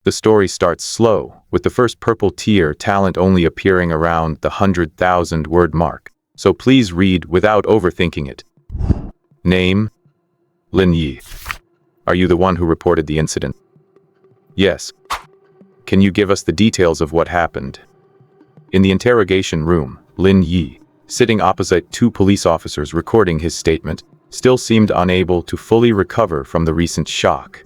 The story starts slow, with the first purple tier talent only appearing around the 100,000 word mark. So please read without overthinking it. Name: Lin Yi. Are you the one who reported the incident? Yes. Can you give us the details of what happened? In the interrogation room, Lin Yi, sitting opposite two police officers recording his statement, still seemed unable to fully recover from the recent shock.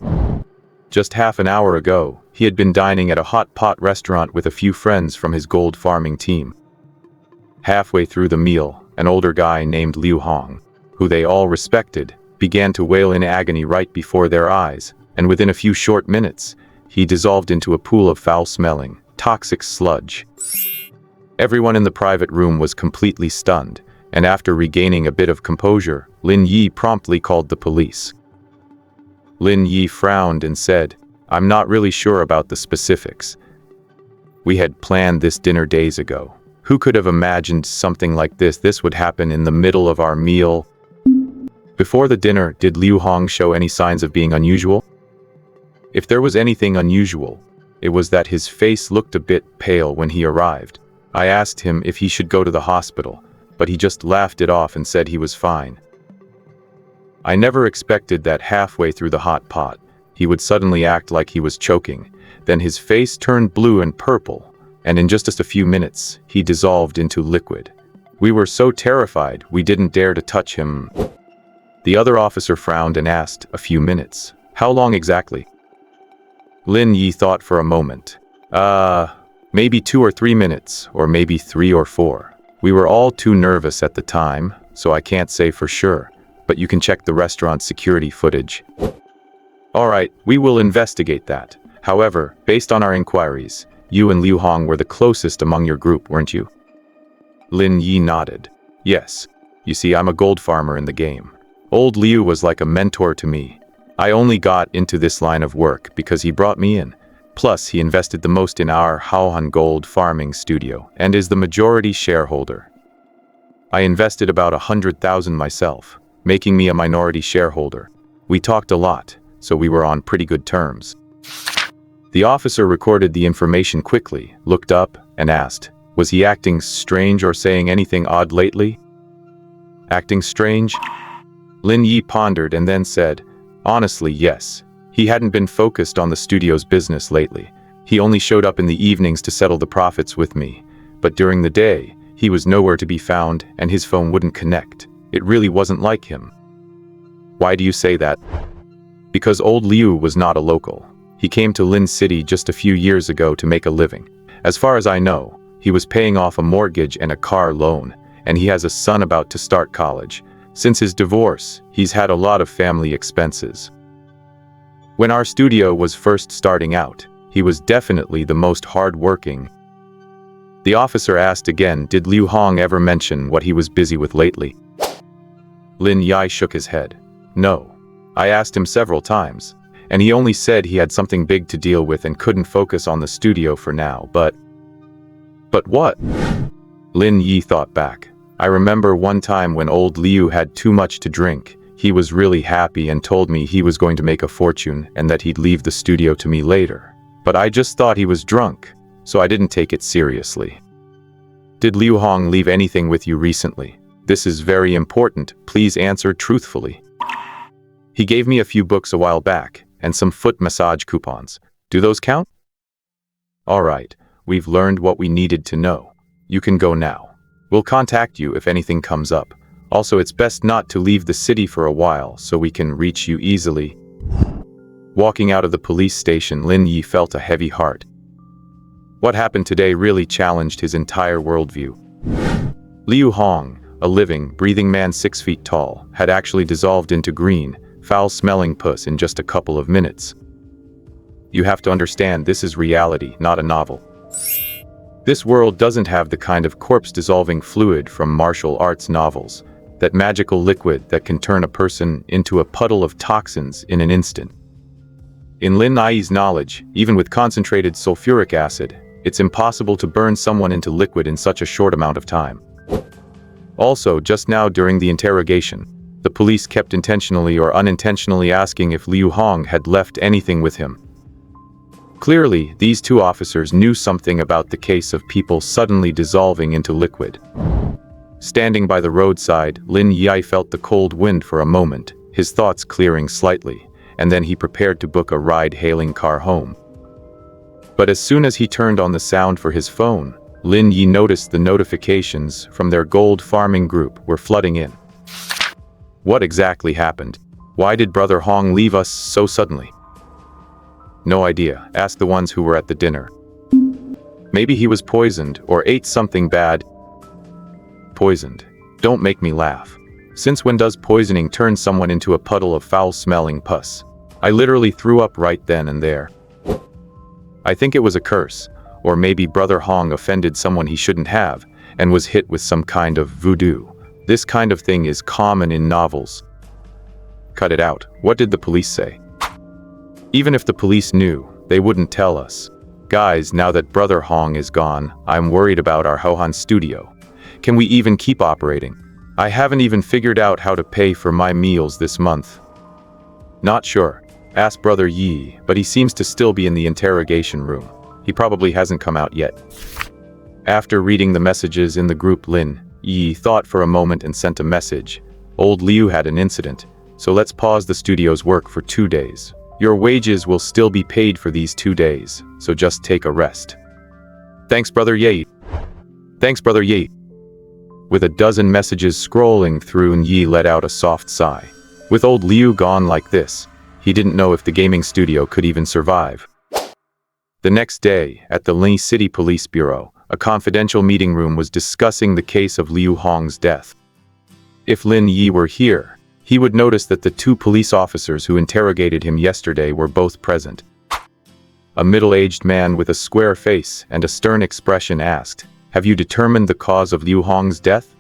Just half an hour ago, he had been dining at a hot pot restaurant with a few friends from his gold farming team. Halfway through the meal, an older guy named Liu Hong, who they all respected, began to wail in agony right before their eyes, and within a few short minutes, he dissolved into a pool of foul-smelling, toxic sludge. Everyone in the private room was completely stunned, and after regaining a bit of composure, Lin Yi promptly called the police. Lin Yi frowned and said, "I'm not really sure about the specifics. We had planned this dinner days ago. Who could have imagined something like this? This would happen in the middle of our meal." Before the dinner, did Liu Hong show any signs of being unusual? If there was anything unusual, it was that his face looked a bit pale when he arrived. I asked him if he should go to the hospital, but he just laughed it off and said he was fine. I never expected that halfway through the hot pot, he would suddenly act like he was choking. Then his face turned blue and purple, and in just a few minutes, he dissolved into liquid. We were so terrified, we didn't dare to touch him. The other officer frowned and asked, "A few minutes? How long exactly?" Lin Yi thought for a moment. Maybe 2 or 3 minutes, or maybe 3 or 4. We were all too nervous at the time, so I can't say for sure, but you can check the restaurant's security footage. All right, we will investigate that. However, based on our inquiries, you and Liu Hong were the closest among your group, weren't you? Lin Yi nodded. Yes. You see, I'm a gold farmer in the game. Old Liu was like a mentor to me. I only got into this line of work because he brought me in. Plus, he invested the most in our Haohan gold farming studio and is the majority shareholder. I invested about 100,000 myself, making me a minority shareholder. We talked a lot, so we were on pretty good terms. The officer recorded the information quickly, looked up, and asked, "Was he acting strange or saying anything odd lately?" Acting strange? Lin Yi pondered and then said, "Honestly, yes. He hadn't been focused on the studio's business lately. He only showed up in the evenings to settle the profits with me. But during the day, he was nowhere to be found and his phone wouldn't connect. It really wasn't like him." Why do you say that? Because old Liu was not a local. He came to Lin City just a few years ago to make a living. As far as I know, he was paying off a mortgage and a car loan, and he has a son about to start college. Since his divorce, he's had a lot of family expenses. When our studio was first starting out, he was definitely the most hard-working. The officer asked again, did Liu Hong ever mention what he was busy with lately? Lin Yi shook his head. No. I asked him several times, and he only said he had something big to deal with and couldn't focus on the studio for now, but what? Lin Yi thought back. I remember one time when old Liu had too much to drink. He was really happy and told me he was going to make a fortune and that he'd leave the studio to me later. But I just thought he was drunk, so I didn't take it seriously. Did Liu Hong leave anything with you recently? This is very important. Please answer truthfully. He gave me a few books a while back and some foot massage coupons. Do those count? All right, we've learned what we needed to know. You can go now. We'll contact you if anything comes up. Also, it's best not to leave the city for a while so we can reach you easily. Walking out of the police station, Lin Yi felt a heavy heart. What happened today really challenged his entire worldview. Liu Hong, a living, breathing man 6 feet tall, had actually dissolved into green, foul-smelling pus in just a couple of minutes. You have to understand, this is reality, not a novel. This world doesn't have the kind of corpse-dissolving fluid from martial arts novels, that magical liquid that can turn a person into a puddle of toxins in an instant. In Lin Yi's knowledge, even with concentrated sulfuric acid, it's impossible to burn someone into liquid in such a short amount of time. Also, just now during the interrogation, the police kept intentionally or unintentionally asking if Liu Hong had left anything with him. Clearly, these two officers knew something about the case of people suddenly dissolving into liquid. Standing by the roadside, Lin Yi felt the cold wind for a moment, his thoughts clearing slightly, and then he prepared to book a ride-hailing car home. But as soon as he turned on the sound for his phone, Lin Yi noticed the notifications from their gold farming group were flooding in. What exactly happened? Why did Brother Hong leave us so suddenly? No idea. Ask the ones who were at the dinner. Maybe he was poisoned or ate something bad. Poisoned. Don't make me laugh. Since when does poisoning turn someone into a puddle of foul-smelling pus? I literally threw up right then and there. I think it was a curse, or maybe Brother Hong offended someone he shouldn't have, and was hit with some kind of voodoo. This kind of thing is common in novels. Cut it out. What did the police say? Even if the police knew, they wouldn't tell us. Guys, now that Brother Hong is gone, I'm worried about our Hohan studio. Can we even keep operating? I haven't even figured out how to pay for my meals this month. Not sure. Ask Brother Yi, but he seems to still be in the interrogation room. He probably hasn't come out yet. After reading the messages in the group, Lin Yi thought for a moment and sent a message. Old Liu had an incident, so let's pause the studio's work for 2 days. Your wages will still be paid for these 2 days, so just take a rest. Thanks, Brother Yi. Thanks, Brother Yi. With a dozen messages scrolling through, Yi let out a soft sigh. With old Liu gone like this, he didn't know if the gaming studio could even survive. The next day, at the Lin City Police Bureau, a confidential meeting room was discussing the case of Liu Hong's death. If Lin Yi were here, he would notice that the 2 police officers who interrogated him yesterday were both present. A middle-aged man with a square face and a stern expression asked, "Have you determined the cause of Liu Hong's death?"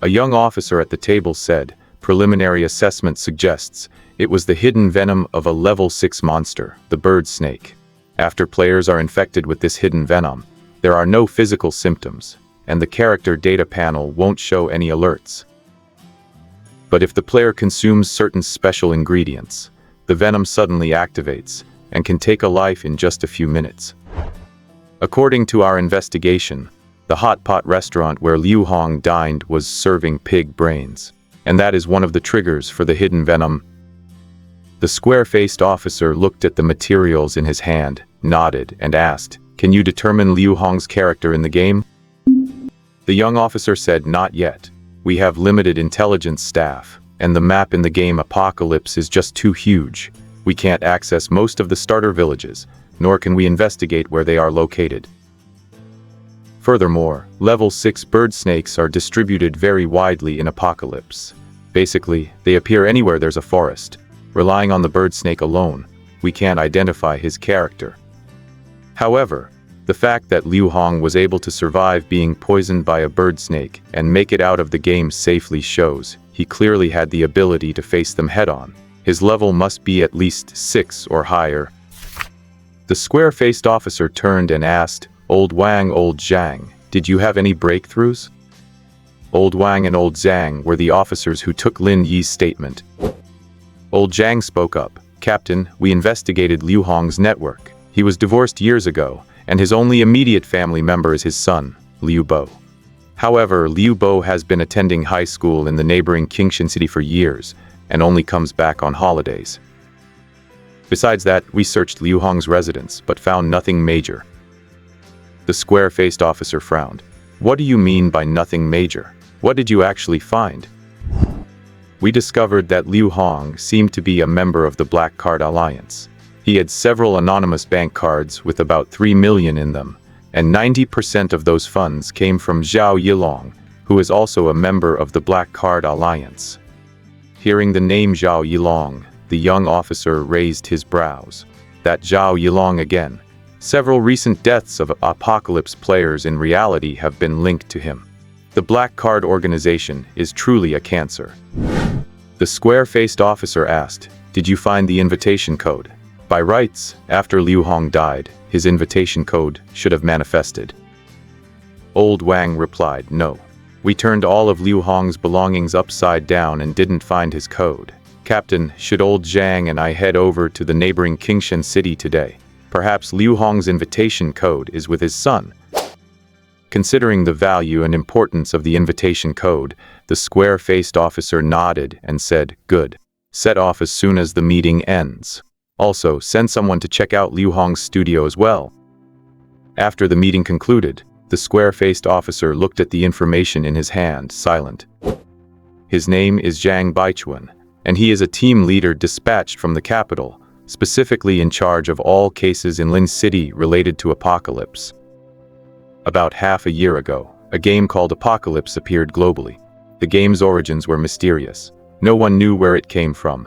A young officer at the table said, "Preliminary assessment suggests it was the hidden venom of a level 6 monster, the bird snake. After players are infected with this hidden venom, there are no physical symptoms, and the character data panel won't show any alerts. But if the player consumes certain special ingredients, the venom suddenly activates and can take a life in just a few minutes." According to our investigation, the hot pot restaurant where Liu Hong dined was serving pig brains, and that is one of the triggers for the hidden venom. The square-faced officer looked at the materials in his hand, nodded, and asked, "Can you determine Liu Hong's character in the game?" The young officer said, "Not yet. We have limited intelligence staff, and the map in the game Apocalypse is just too huge. We can't access most of the starter villages, nor can we investigate where they are located. Furthermore, level 6 bird snakes are distributed very widely in Apocalypse. Basically, they appear anywhere there's a forest. Relying on the bird snake alone, we can't identify his character. However, the fact that Liu Hong was able to survive being poisoned by a bird snake and make it out of the game safely shows he clearly had the ability to face them head-on. His level must be at least 6 or higher." The square-faced officer turned and asked, "Old Wang, Old Zhang, did you have any breakthroughs?" Old Wang and Old Zhang were the officers who took Lin Yi's statement. Old Zhang spoke up, "Captain, we investigated Liu Hong's network. He was divorced years ago, and his only immediate family member is his son, Liu Bo. However, Liu Bo has been attending high school in the neighboring Qingshan city for years, and only comes back on holidays. Besides that, we searched Liu Hong's residence, but found nothing major." The square-faced officer frowned. "What do you mean by nothing major? What did you actually find?" "We discovered that Liu Hong seemed to be a member of the Black Card Alliance. He had several anonymous bank cards with about 3 million in them, and 90% of those funds came from Zhao Yilong, who is also a member of the Black Card Alliance." Hearing the name Zhao Yilong, the young officer raised his brows. That Zhao Yilong again. Several recent deaths of Apocalypse players in reality have been linked to him. The Black Card organization is truly a cancer. The square-faced officer asked, "Did you find the invitation code?" By rights, after Liu Hong died, his invitation code should have manifested. Old Wang replied, "No. We turned all of Liu Hong's belongings upside down and didn't find his code. Captain, should old Zhang and I head over to the neighboring Qingshan city today? Perhaps Liu Hong's invitation code is with his son. Considering the value and importance of the invitation code, the square-faced officer nodded and said, "Good. Set off as soon as the meeting ends. Also, send someone to check out Liu Hong's studio as well." After the meeting concluded, the square-faced officer looked at the information in his hand, silent. His name is Zhang Baichuan, and he is a team leader dispatched from the capital, specifically in charge of all cases in Lin City related to Apocalypse. About half a year ago, a game called Apocalypse appeared globally. The game's origins were mysterious. No one knew where it came from.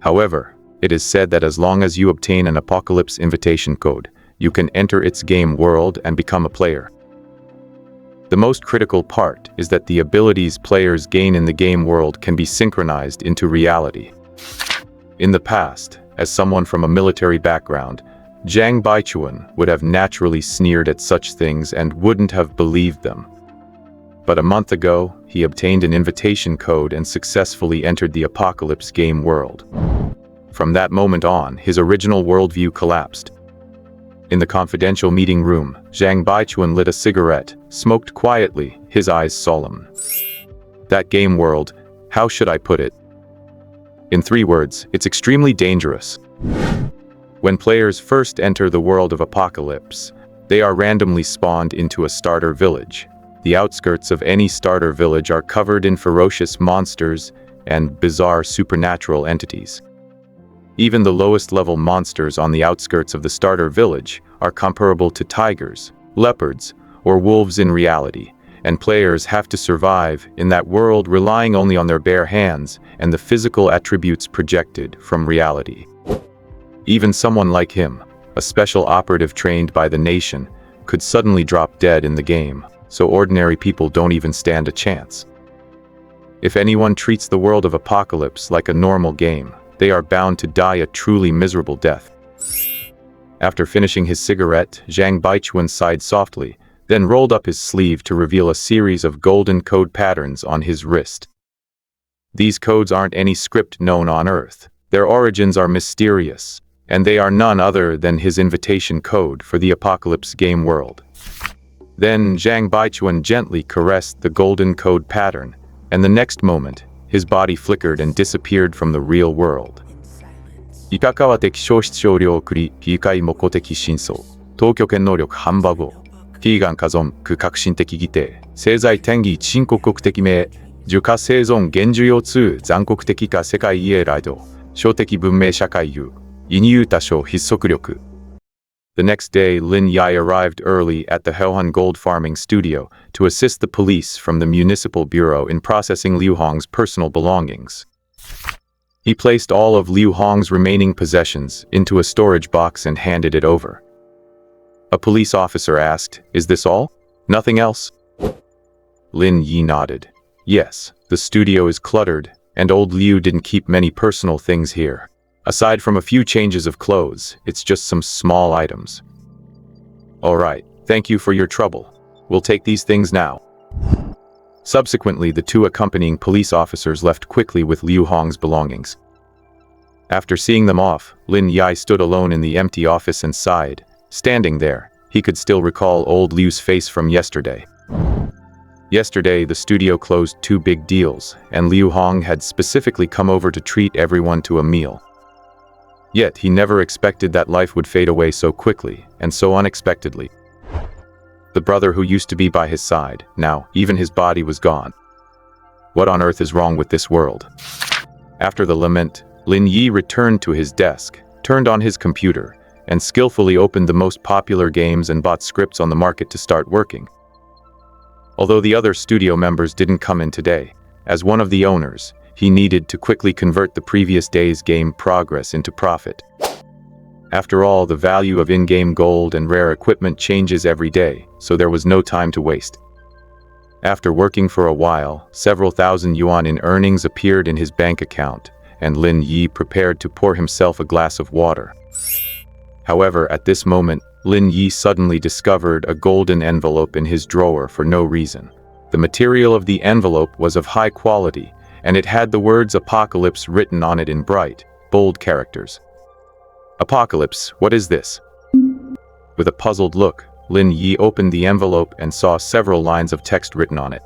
However, it is said that as long as you obtain an Apocalypse invitation code, you can enter its game world and become a player. The most critical part is that the abilities players gain in the game world can be synchronized into reality. In the past, as someone from a military background, Zhang Baichuan would have naturally sneered at such things and wouldn't have believed them. But a month ago, he obtained an invitation code and successfully entered the Apocalypse game world. From that moment on, his original worldview collapsed. In the confidential meeting room, Zhang Baichuan lit a cigarette, smoked quietly, his eyes solemn. That game world, how should I put it? In 3 words, it's extremely dangerous. When players first enter the world of Apocalypse, they are randomly spawned into a starter village. The outskirts of any starter village are covered in ferocious monsters and bizarre supernatural entities. Even the lowest level monsters on the outskirts of the starter village are comparable to tigers, leopards, or wolves in reality, and players have to survive in that world relying only on their bare hands and the physical attributes projected from reality. Even someone like him, a special operative trained by the nation, could suddenly drop dead in the game, so ordinary people don't even stand a chance. If anyone treats the world of Apocalypse like a normal game, they are bound to die a truly miserable death. After finishing his cigarette, Zhang Baichuan sighed softly, then rolled up his sleeve to reveal a series of golden code patterns on his wrist. These codes aren't any script known on Earth. Their origins are mysterious, and they are none other than his invitation code for the Apocalypse game world. Then Zhang Baichuan gently caressed the golden code pattern, and the next moment, his body flickered and disappeared from the real world. 以下化的消失少量送り、議会模倣的真相、当局権能力反馬号、非眼可存、不革新的議定、政在転移深刻国的名、樹化生存現需要通残酷的化世界へ来道、小的文明社会有、意に有多少筆速力。The next day, Lin Yi arrived early at the Heohan gold farming studio to assist the police from the municipal bureau in processing Liu Hong's personal belongings. He placed all of Liu Hong's remaining possessions into a storage box and handed it over. A police officer asked, "Is this all? Nothing else?" Lin Yi nodded. Yes, the studio is cluttered, and old Liu didn't keep many personal things here. Aside from a few changes of clothes, it's just some small items. All right, thank you for your trouble. We'll take these things now. Subsequently, the 2 accompanying police officers left quickly with Liu Hong's belongings. After seeing them off, Lin Yi stood alone in the empty office and sighed. Standing there, he could still recall old Liu's face from yesterday. Yesterday, the studio closed 2 big deals, and Liu Hong had specifically come over to treat everyone to a meal. Yet he never expected that life would fade away so quickly, and so unexpectedly. The brother who used to be by his side, now, even his body was gone. What on earth is wrong with this world? After the lament, Lin Yi returned to his desk, turned on his computer, and skillfully opened the most popular games and bought scripts on the market to start working. Although the other studio members didn't come in today, as one of the owners, he needed to quickly convert the previous day's game progress into profit. After all, the value of in-game gold and rare equipment changes every day, so there was no time to waste. After working for a while, several thousand yuan in earnings appeared in his bank account, and Lin Yi prepared to pour himself a glass of water. However, at this moment, Lin Yi suddenly discovered a golden envelope in his drawer for no reason. The material of the envelope was of high quality, and it had the words Apocalypse written on it in bright, bold characters. Apocalypse, what is this? With a puzzled look, Lin Yi opened the envelope and saw several lines of text written on it.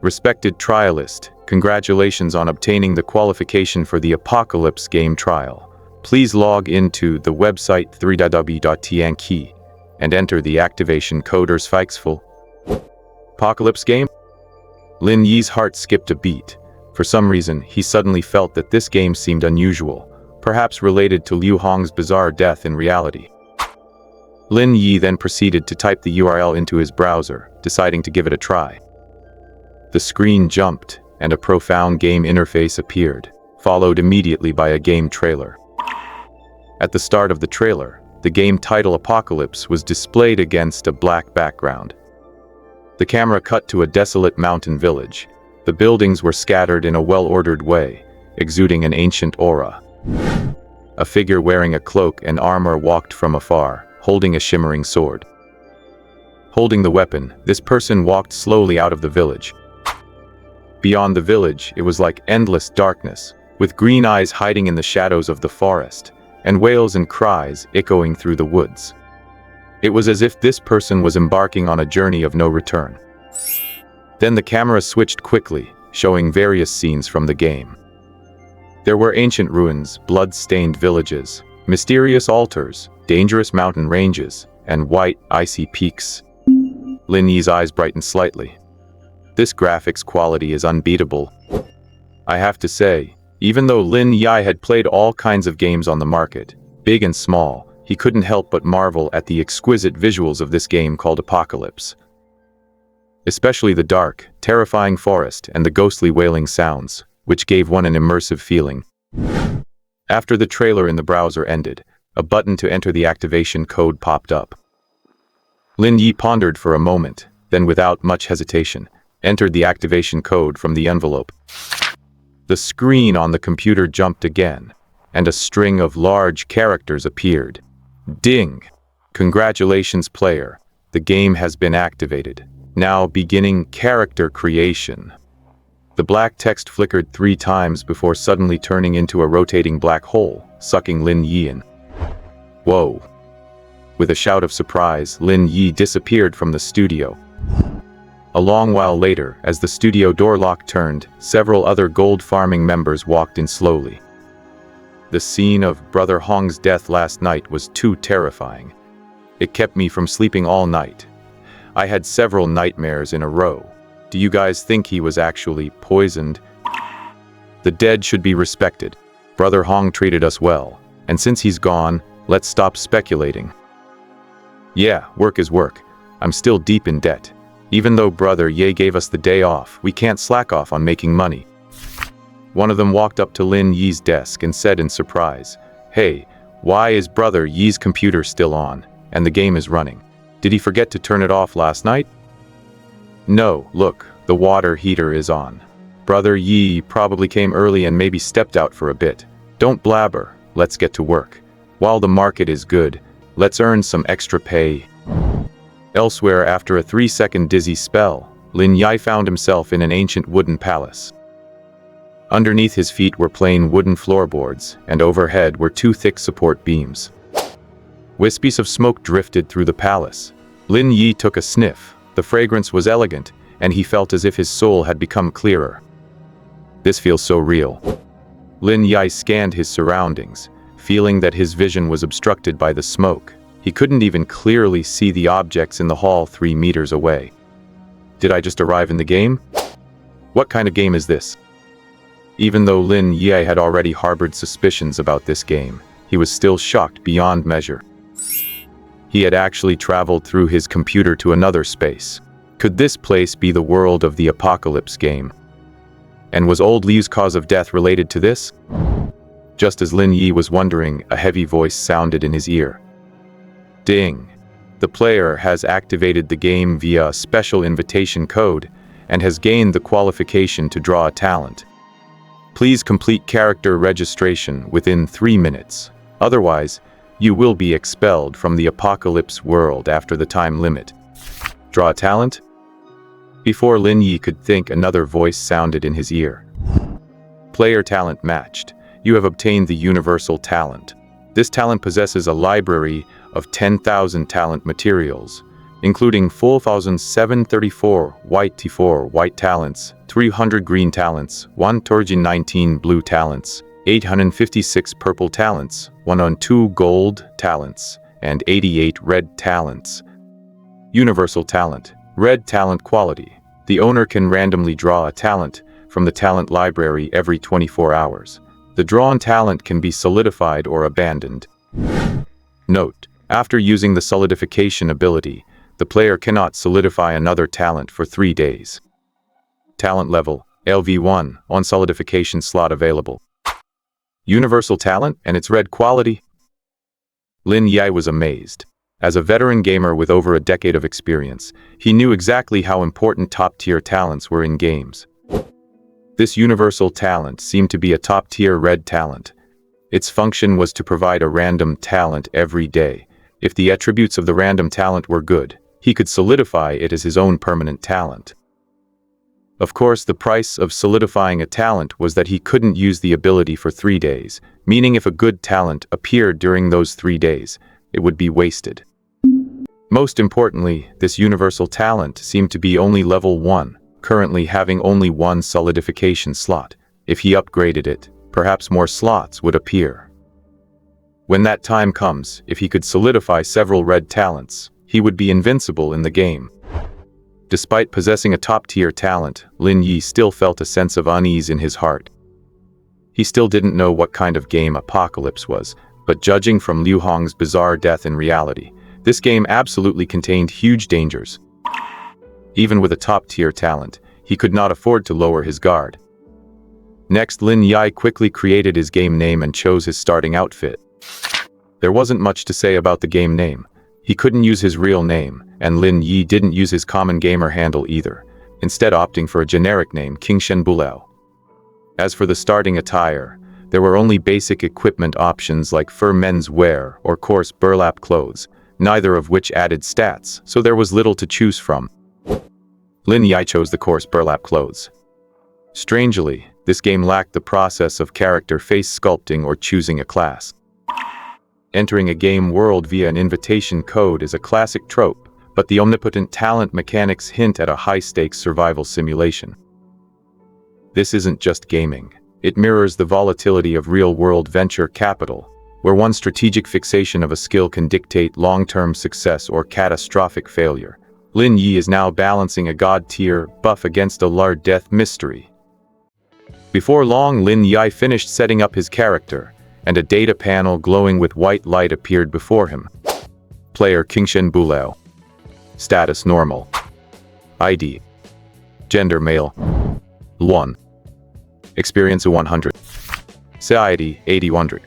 Respected trialist, congratulations on obtaining the qualification for the Apocalypse game trial. Please log into the website www.tianqi and enter the activation code Fixful. Apocalypse game? Lin Yi's heart skipped a beat. For some reason, he suddenly felt that this game seemed unusual, perhaps related to Liu Hong's bizarre death in reality. Lin Yi then proceeded to type the URL into his browser, deciding to give it a try. The screen jumped, and a profound game interface appeared, followed immediately by a game trailer. At the start of the trailer, the game title Apocalypse was displayed against a black background. The camera cut to a desolate mountain village. The buildings were scattered in a well-ordered way, exuding an ancient aura. A figure wearing a cloak and armor walked from afar, holding a shimmering sword. Holding the weapon, this person walked slowly out of the village. Beyond the village, it was like endless darkness, with green eyes hiding in the shadows of the forest, and wails and cries echoing through the woods. It was as if this person was embarking on a journey of no return. Then the camera switched quickly, showing various scenes from the game. There were ancient ruins, blood-stained villages, mysterious altars, dangerous mountain ranges, and white, icy peaks. Lin Yi's eyes brightened slightly. This graphics quality is unbeatable. I have to say, even though Lin Yi had played all kinds of games on the market, big and small, he couldn't help but marvel at the exquisite visuals of this game called Apocalypse. Especially the dark, terrifying forest and the ghostly wailing sounds, which gave one an immersive feeling. After the trailer in the browser ended, a button to enter the activation code popped up. Lin Yi pondered for a moment, then without much hesitation, entered the activation code from the envelope. The screen on the computer jumped again, and a string of large characters appeared. Ding! Congratulations, player. The game has been activated. Now beginning character creation. The black text flickered 3 times before suddenly turning into a rotating black hole, sucking Lin Yi in. Whoa! With a shout of surprise, Lin Yi disappeared from the studio. A long while later, as the studio door lock turned, several other gold farming members walked in slowly. The scene of Brother Hong's death last night was too terrifying. It kept me from sleeping all night. I had several nightmares in a row. Do you guys think he was actually poisoned? The dead should be respected. Brother Hong treated us well, and since he's gone, let's stop speculating. Yeah, work is work. I'm still deep in debt. Even though Brother Ye gave us the day off, we can't slack off on making money. One of them walked up to Lin Yi's desk and said in surprise, "Hey, why is Brother Yi's computer still on, and the game is running? Did he forget to turn it off last night?" "No, look, the water heater is on. Brother Yi probably came early and maybe stepped out for a bit. Don't blabber, let's get to work. While the market is good, let's earn some extra pay." Elsewhere, after a 3-second dizzy spell, Lin Yi found himself in an ancient wooden palace. Underneath his feet were plain wooden floorboards, and overhead were 2 thick support beams. Wispies of smoke drifted through the palace. Lin Yi took a sniff. The fragrance was elegant, and he felt as if his soul had become clearer. This feels so real. Lin Yi scanned his surroundings, feeling that his vision was obstructed by the smoke. He couldn't even clearly see the objects in the hall 3 meters away. Did I just arrive in the game? What kind of game is this? Even though Lin Yi had already harbored suspicions about this game, he was still shocked beyond measure. He had actually traveled through his computer to another space. Could this place be the world of the Apocalypse game? And was old Liu's cause of death related to this? Just as Lin Yi was wondering, a heavy voice sounded in his ear. Ding! The player has activated the game via a special invitation code and has gained the qualification to draw a talent. Please complete character registration within 3 minutes. Otherwise, you will be expelled from the Apocalypse world after the time limit. Draw a talent? Before Lin Yi could think, another voice sounded in his ear. Player talent matched. You have obtained the universal talent. This talent possesses a library of 10,000 talent materials, including 4,734 white talents, 300 green talents, 119 blue talents, 856 purple talents, 102 gold talents, and 88 red talents. Universal talent. Red talent quality. The owner can randomly draw a talent from the talent library every 24 hours. The drawn talent can be solidified or abandoned. Note: after using the solidification ability, the player cannot solidify another talent for 3 days. Talent level, LV1, on solidification slot available. Universal talent and its red quality. Lin Yi was amazed. As a veteran gamer with over a decade of experience, he knew exactly how important top-tier talents were in games. This universal talent seemed to be a top-tier red talent. Its function was to provide a random talent every day. If the attributes of the random talent were good, he could solidify it as his own permanent talent. Of course, the price of solidifying a talent was that he couldn't use the ability for 3 days, meaning if a good talent appeared during those 3 days, it would be wasted. Most importantly, this universal talent seemed to be only level 1, currently having only 1 solidification slot. If he upgraded it, perhaps more slots would appear. When that time comes, if he could solidify several red talents, he would be invincible in the game. Despite possessing a top-tier talent, Lin Yi still felt a sense of unease in his heart. He still didn't know what kind of game Apocalypse was, but judging from Liu Hong's bizarre death in reality, this game absolutely contained huge dangers. Even with a top-tier talent, he could not afford to lower his guard. Next, Lin Yi quickly created his game name and chose his starting outfit. There wasn't much to say about the game name. He couldn't use his real name, and Lin Yi didn't use his common gamer handle either, instead opting for a generic name, Qingshen Bulao. As for the starting attire, there were only basic equipment options like fur men's wear or coarse burlap clothes, neither of which added stats, so there was little to choose from. Lin Yi chose the coarse burlap clothes. Strangely, this game lacked the process of character face sculpting or choosing a class. Entering a game world via an invitation code is a classic trope, but the omnipotent talent mechanics hint at a high-stakes survival simulation. This isn't just gaming. It mirrors the volatility of real-world venture capital, where one strategic fixation of a skill can dictate long-term success or catastrophic failure. Lin Yi is now balancing a god-tier buff against a large death mystery. Before long, Lin Yi finished setting up his character, and a data panel glowing with white light appeared before him. Player Qingshen Bulao. Status normal. ID. Gender male. 1. Experience 100. Society 800.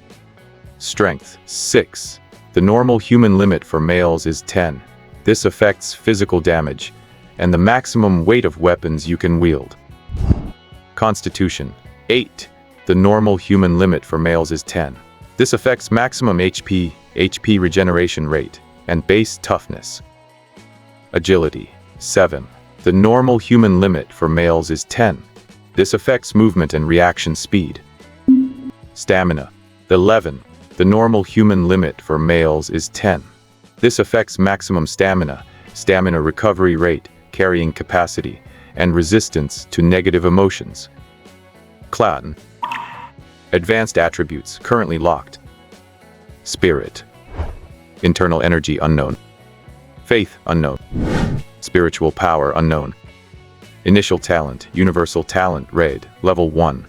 Strength 6. The normal human limit for males is 10. This affects physical damage and the maximum weight of weapons you can wield. Constitution 8. The normal human limit for males is 10. This affects maximum HP regeneration rate, and base toughness. Agility 7. The normal human limit for males is 10. This affects movement and reaction speed. Stamina 11. The normal human limit for males is 10. This affects maximum stamina recovery rate, carrying capacity, and resistance to negative emotions. Clan. Advanced attributes currently locked. Spirit. Internal energy unknown. Faith unknown. Spiritual power unknown. Initial talent, universal talent, red, level 1.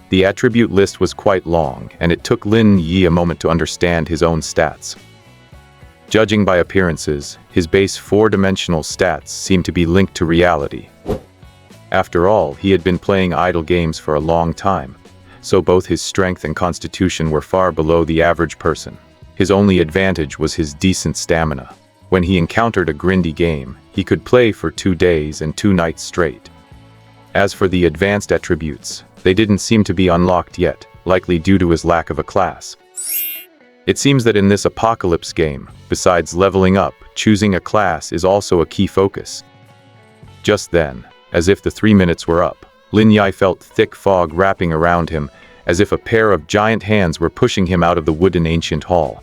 The attribute list was quite long, and it took Lin Yi a moment to understand his own stats. Judging by appearances, his base 4-dimensional stats seemed to be linked to reality. After all, he had been playing idle games for a long time, so both his strength and constitution were far below the average person. His only advantage was his decent stamina. When he encountered a grindy game, he could play for 2 days and 2 nights straight. As for the advanced attributes, they didn't seem to be unlocked yet, likely due to his lack of a class. It seems that in this apocalypse game, besides leveling up, choosing a class is also a key focus. Just then, as if the 3 minutes were up, Lin Yi felt thick fog wrapping around him as if a pair of giant hands were pushing him out of the wooden ancient hall.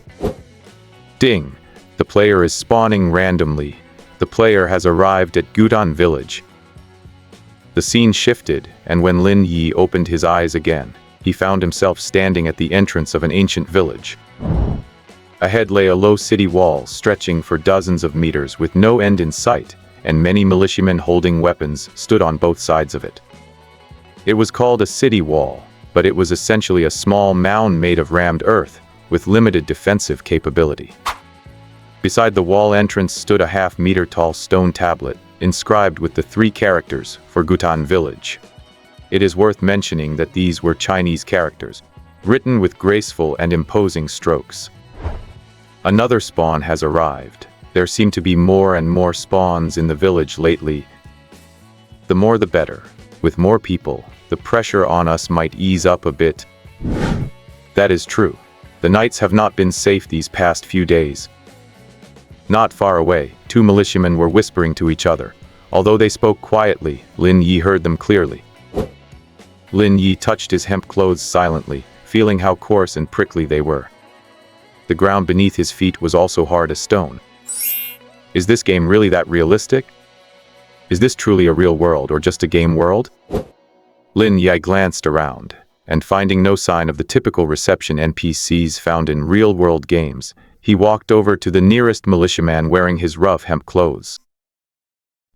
Ding! The player is spawning randomly. The player has arrived at Gutan village. The scene shifted, and when Lin Yi opened his eyes again, he found himself standing at the entrance of an ancient village. Ahead lay a low city wall stretching for dozens of meters with no end in sight, and many militiamen holding weapons stood on both sides of it. It was called a city wall, but it was essentially a small mound made of rammed earth, with limited defensive capability. Beside the wall entrance stood a half-meter-tall stone tablet, inscribed with the 3 characters for Gutan village. It is worth mentioning that these were Chinese characters, written with graceful and imposing strokes. Another spawn has arrived. There seem to be more and more spawns in the village lately. The more the better. With more people, the pressure on us might ease up a bit. That is true. The nights have not been safe these past few days. Not far away, 2 militiamen were whispering to each other. Although they spoke quietly, Lin Yi heard them clearly. Lin Yi touched his hemp clothes silently, feeling how coarse and prickly they were. The ground beneath his feet was also hard as stone. Is this game really that realistic? Is this truly a real world or just a game world? Lin Yi glanced around, and finding no sign of the typical reception NPCs found in real-world games, he walked over to the nearest militiaman wearing his rough hemp clothes.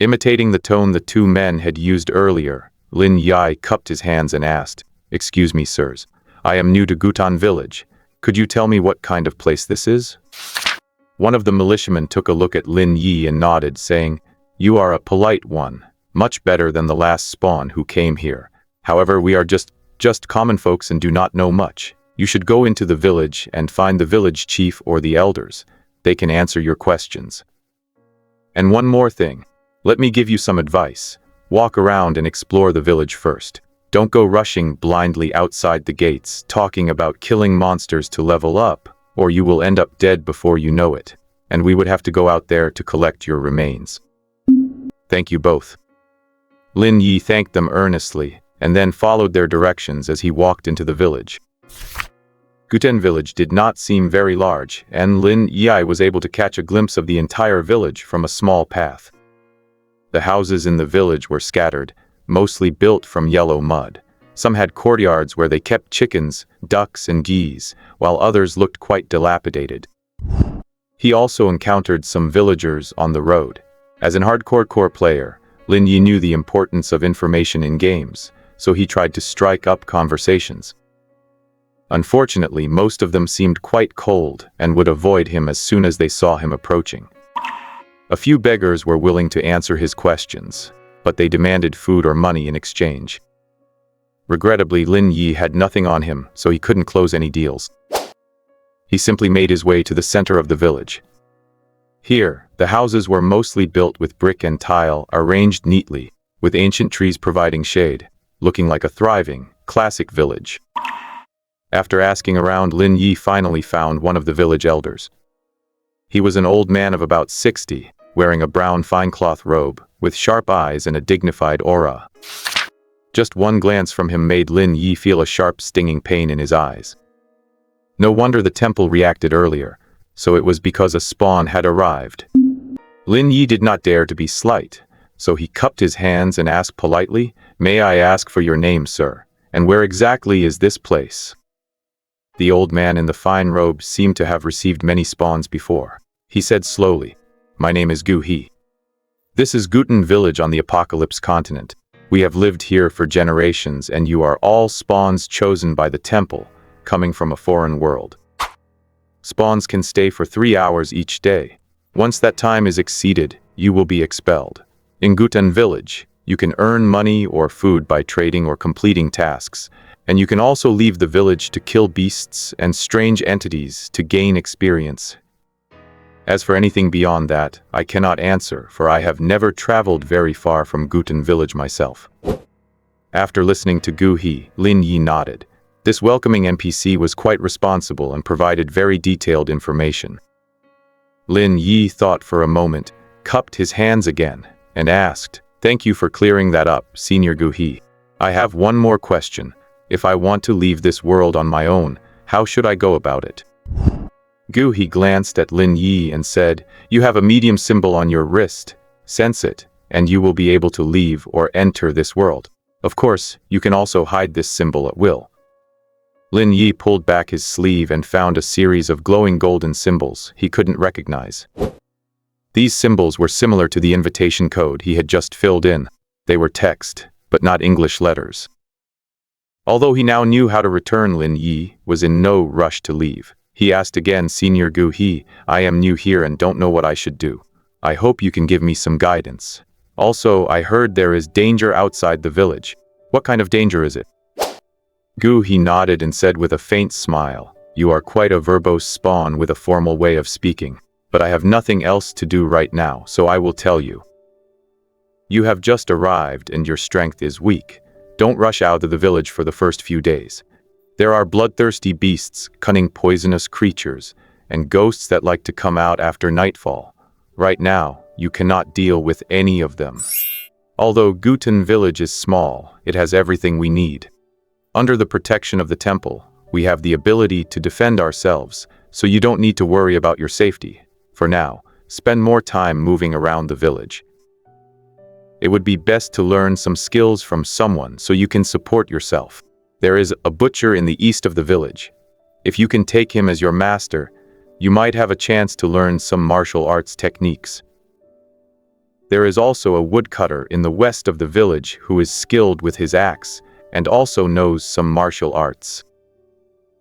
Imitating the tone the 2 men had used earlier, Lin Yi cupped his hands and asked, "Excuse me, sirs. I am new to Gutan village. Could you tell me what kind of place this is?" One of the militiamen took a look at Lin Yi and nodded, saying, "You are a polite one, much better than the last spawn who came here. However, we are just common folks and do not know much. You should go into the village and find the village chief or the elders. They can answer your questions. And one more thing. Let me give you some advice. Walk around and explore the village first. Don't go rushing blindly outside the gates, talking about killing monsters to level up, or you will end up dead before you know it, and we would have to go out there to collect your remains." "Thank you both." Lin Yi thanked them earnestly, and then followed their directions as he walked into the village. Gutan village did not seem very large, and Lin Yi was able to catch a glimpse of the entire village from a small path. The houses in the village were scattered, mostly built from yellow mud. Some had courtyards where they kept chickens, ducks, and geese, while others looked quite dilapidated. He also encountered some villagers on the road. As an hardcore player, Lin Yi knew the importance of information in games, so he tried to strike up conversations. Unfortunately, most of them seemed quite cold and would avoid him as soon as they saw him approaching. A few beggars were willing to answer his questions, but they demanded food or money in exchange. Regrettably, Lin Yi had nothing on him, so he couldn't close any deals. He simply made his way to the center of the village. Here, the houses were mostly built with brick and tile, arranged neatly, with ancient trees providing shade, looking like a thriving, classic village. After asking around, Lin Yi finally found one of the village elders. He was an old man of about 60, wearing a brown fine cloth robe, with sharp eyes and a dignified aura. Just one glance from him made Lin Yi feel a sharp stinging pain in his eyes. No wonder the temple reacted earlier, so it was because a spawn had arrived. Lin Yi did not dare to be slight, so he cupped his hands and asked politely, "May I ask for your name, sir? And where exactly is this place?" The old man in the fine robe seemed to have received many spawns before. He said slowly, "My name is Gu He. This is Gutan village on the Apocalypse continent. We have lived here for generations, and you are all spawns chosen by the temple, coming from a foreign world. Spawns can stay for 3 hours each day. Once that time is exceeded, you will be expelled. In Gutan village, you can earn money or food by trading or completing tasks, and you can also leave the village to kill beasts and strange entities to gain experience. As for anything beyond that, I cannot answer, for I have never traveled very far from Gutan village myself." After listening to Gu He, Lin Yi nodded. This welcoming NPC was quite responsible and provided very detailed information. Lin Yi thought for a moment, cupped his hands again, and asked, "Thank you for clearing that up, Senior Gu He. I have one more question. If I want to leave this world on my own, how should I go about it? He glanced at Lin Yi and said, "You have a medium symbol on your wrist. Sense it, and you will be able to leave or enter this world. Of course, you can also hide this symbol at will." Lin Yi pulled back his sleeve and found a series of glowing golden symbols he couldn't recognize. These symbols were similar to the invitation code he had just filled in. They were text, but not English letters. Although he now knew how to return, Lin Yi was in no rush to leave. He asked again, "Senior He, I am new here and don't know what I should do. I hope you can give me some guidance. Also, I heard there is danger outside the village. What kind of danger is it?" He nodded and said with a faint smile, "You are quite a verbose spawn with a formal way of speaking, but I have nothing else to do right now, so I will tell you. You have just arrived and your strength is weak. Don't rush out of the village for the first few days. There are bloodthirsty beasts, cunning poisonous creatures, and ghosts that like to come out after nightfall. Right now, you cannot deal with any of them. Although Guten village is small, it has everything we need. Under the protection of the temple, we have the ability to defend ourselves, so you don't need to worry about your safety. For now, spend more time moving around the village. It would be best to learn some skills from someone so you can support yourself. There is a butcher in the east of the village. If you can take him as your master, you might have a chance to learn some martial arts techniques. There is also a woodcutter in the west of the village who is skilled with his axe and also knows some martial arts."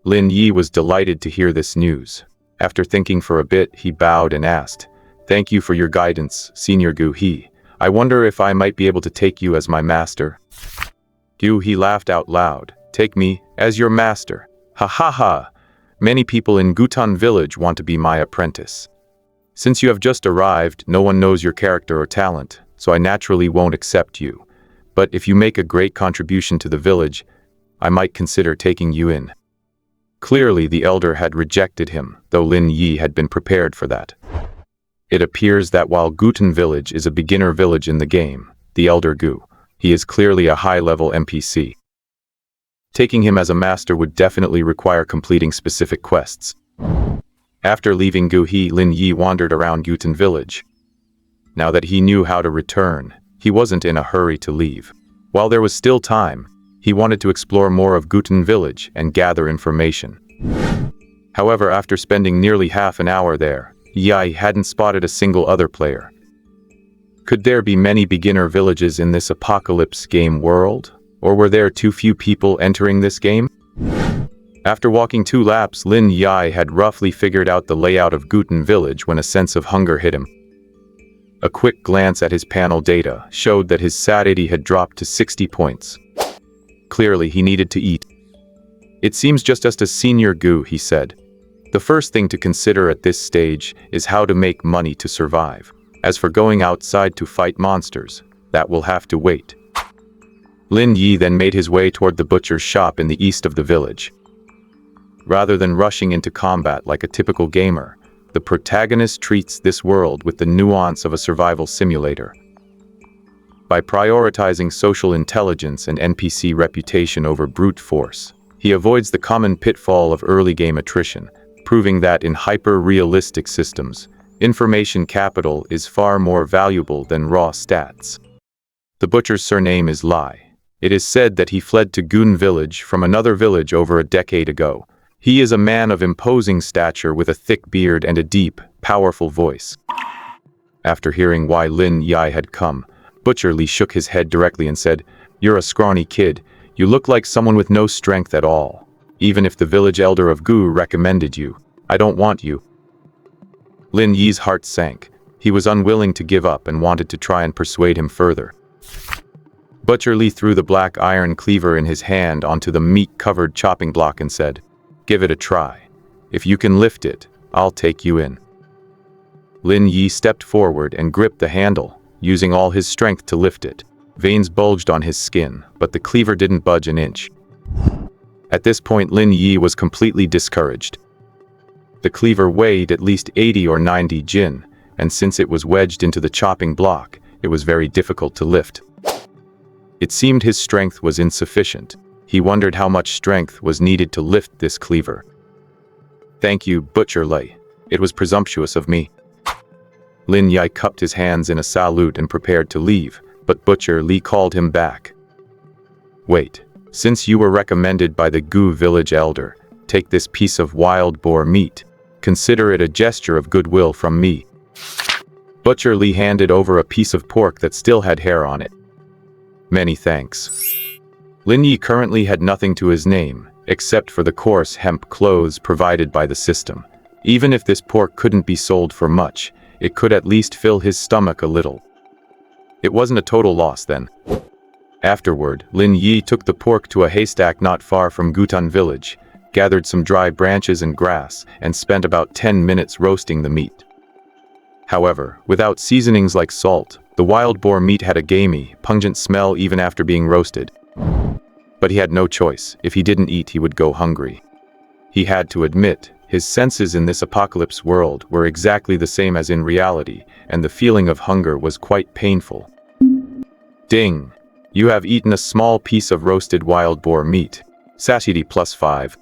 Lin Yi was delighted to hear this news. After thinking for a bit, he bowed and asked, "Thank you for your guidance, Senior He. I wonder if I might be able to take you as my master." He laughed out loud. "Take me as your master? Ha ha ha! Many people in Gutan village want to be my apprentice. Since you have just arrived, no one knows your character or talent, so I naturally won't accept you. But if you make a great contribution to the village, I might consider taking you in." Clearly, the elder had rejected him, though Lin Yi had been prepared for that. It appears that while Guten village is a beginner village in the game, the elder he is clearly a high-level NPC. Taking him as a master would definitely require completing specific quests. After leaving Lin Yi wandered around Guten village. Now that he knew how to return, he wasn't in a hurry to leave. While there was still time, he wanted to explore more of Guten village and gather information. However, after spending nearly half an hour there, Yi hadn't spotted a single other player. Could there be many beginner villages in this apocalypse game world? Or were there too few people entering this game? After walking 2 laps, Lin Yi had roughly figured out the layout of Guten village when a sense of hunger hit him. A quick glance at his panel data showed that his satiety had dropped to 60 points. Clearly, he needed to eat. "It seems just as Senior he said. "The first thing to consider at this stage is how to make money to survive. As for going outside to fight monsters, that will have to wait." Lin Yi then made his way toward the butcher's shop in the east of the village. Rather than rushing into combat like a typical gamer, the protagonist treats this world with the nuance of a survival simulator. By prioritizing social intelligence and NPC reputation over brute force, he avoids the common pitfall of early game attrition, proving that in hyper-realistic systems, information capital is far more valuable than raw stats. The butcher's surname is Lai. It is said that he fled to Gun village from another village over a decade ago. He is a man of imposing stature with a thick beard and a deep, powerful voice. After hearing why Lin Yi had come, Butcher Li shook his head directly and said, "You're a scrawny kid. You look like someone with no strength at all. Even if the village elder of Gu recommended you, I don't want you." Lin Yi's heart sank. He was unwilling to give up and wanted to try and persuade him further. Butcher Li threw the black iron cleaver in his hand onto the meat-covered chopping block and said, "Give it a try. If you can lift it, I'll take you in." Lin Yi stepped forward and gripped the handle, using all his strength to lift it. Veins bulged on his skin, but the cleaver didn't budge an inch. At this point, Lin Yi was completely discouraged. The cleaver weighed at least 80 or 90 jin, and since it was wedged into the chopping block, it was very difficult to lift. It seemed his strength was insufficient. He wondered how much strength was needed to lift this cleaver. "Thank you, Butcher Lei. It was presumptuous of me." Lin Yi cupped his hands in a salute and prepared to leave, but Butcher Li called him back. "Wait, since you were recommended by the Gu village elder, take this piece of wild boar meat. Consider it a gesture of goodwill from me." Butcher Li handed over a piece of pork that still had hair on it. "Many thanks." Lin Yi currently had nothing to his name, except for the coarse hemp clothes provided by the system. Even if this pork couldn't be sold for much, it could at least fill his stomach a little. It wasn't a total loss then. Afterward, Lin Yi took the pork to a haystack not far from Gutan village, gathered some dry branches and grass, and spent about 10 minutes roasting the meat. However, without seasonings like salt, the wild boar meat had a gamey, pungent smell even after being roasted. But he had no choice. If he didn't eat, he would go hungry. He had to admit, his senses in this apocalypse world were exactly the same as in reality, and the feeling of hunger was quite painful. Ding! You have eaten a small piece of roasted wild boar meat. Satiety +5.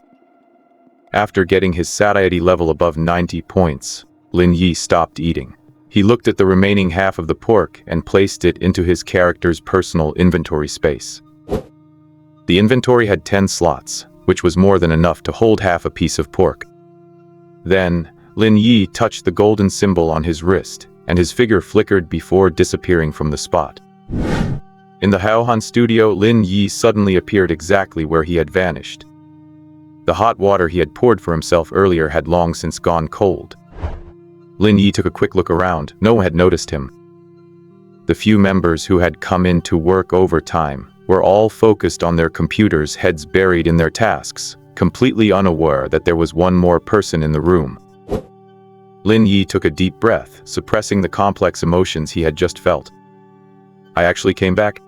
After getting his satiety level above 90 points, Lin Yi stopped eating. He looked at the remaining half of the pork and placed it into his character's personal inventory space. The inventory had 10 slots, which was more than enough to hold half a piece of pork. Then, Lin Yi touched the golden symbol on his wrist, and his figure flickered before disappearing from the spot. In the Haohan studio, Lin Yi suddenly appeared exactly where he had vanished. The hot water he had poured for himself earlier had long since gone cold. Lin Yi took a quick look around. No one had noticed him. The few members who had come in to work overtime were all focused on their computers, heads buried in their tasks, completely unaware that there was one more person in the room. Lin Yi took a deep breath, suppressing the complex emotions he had just felt. I actually came back?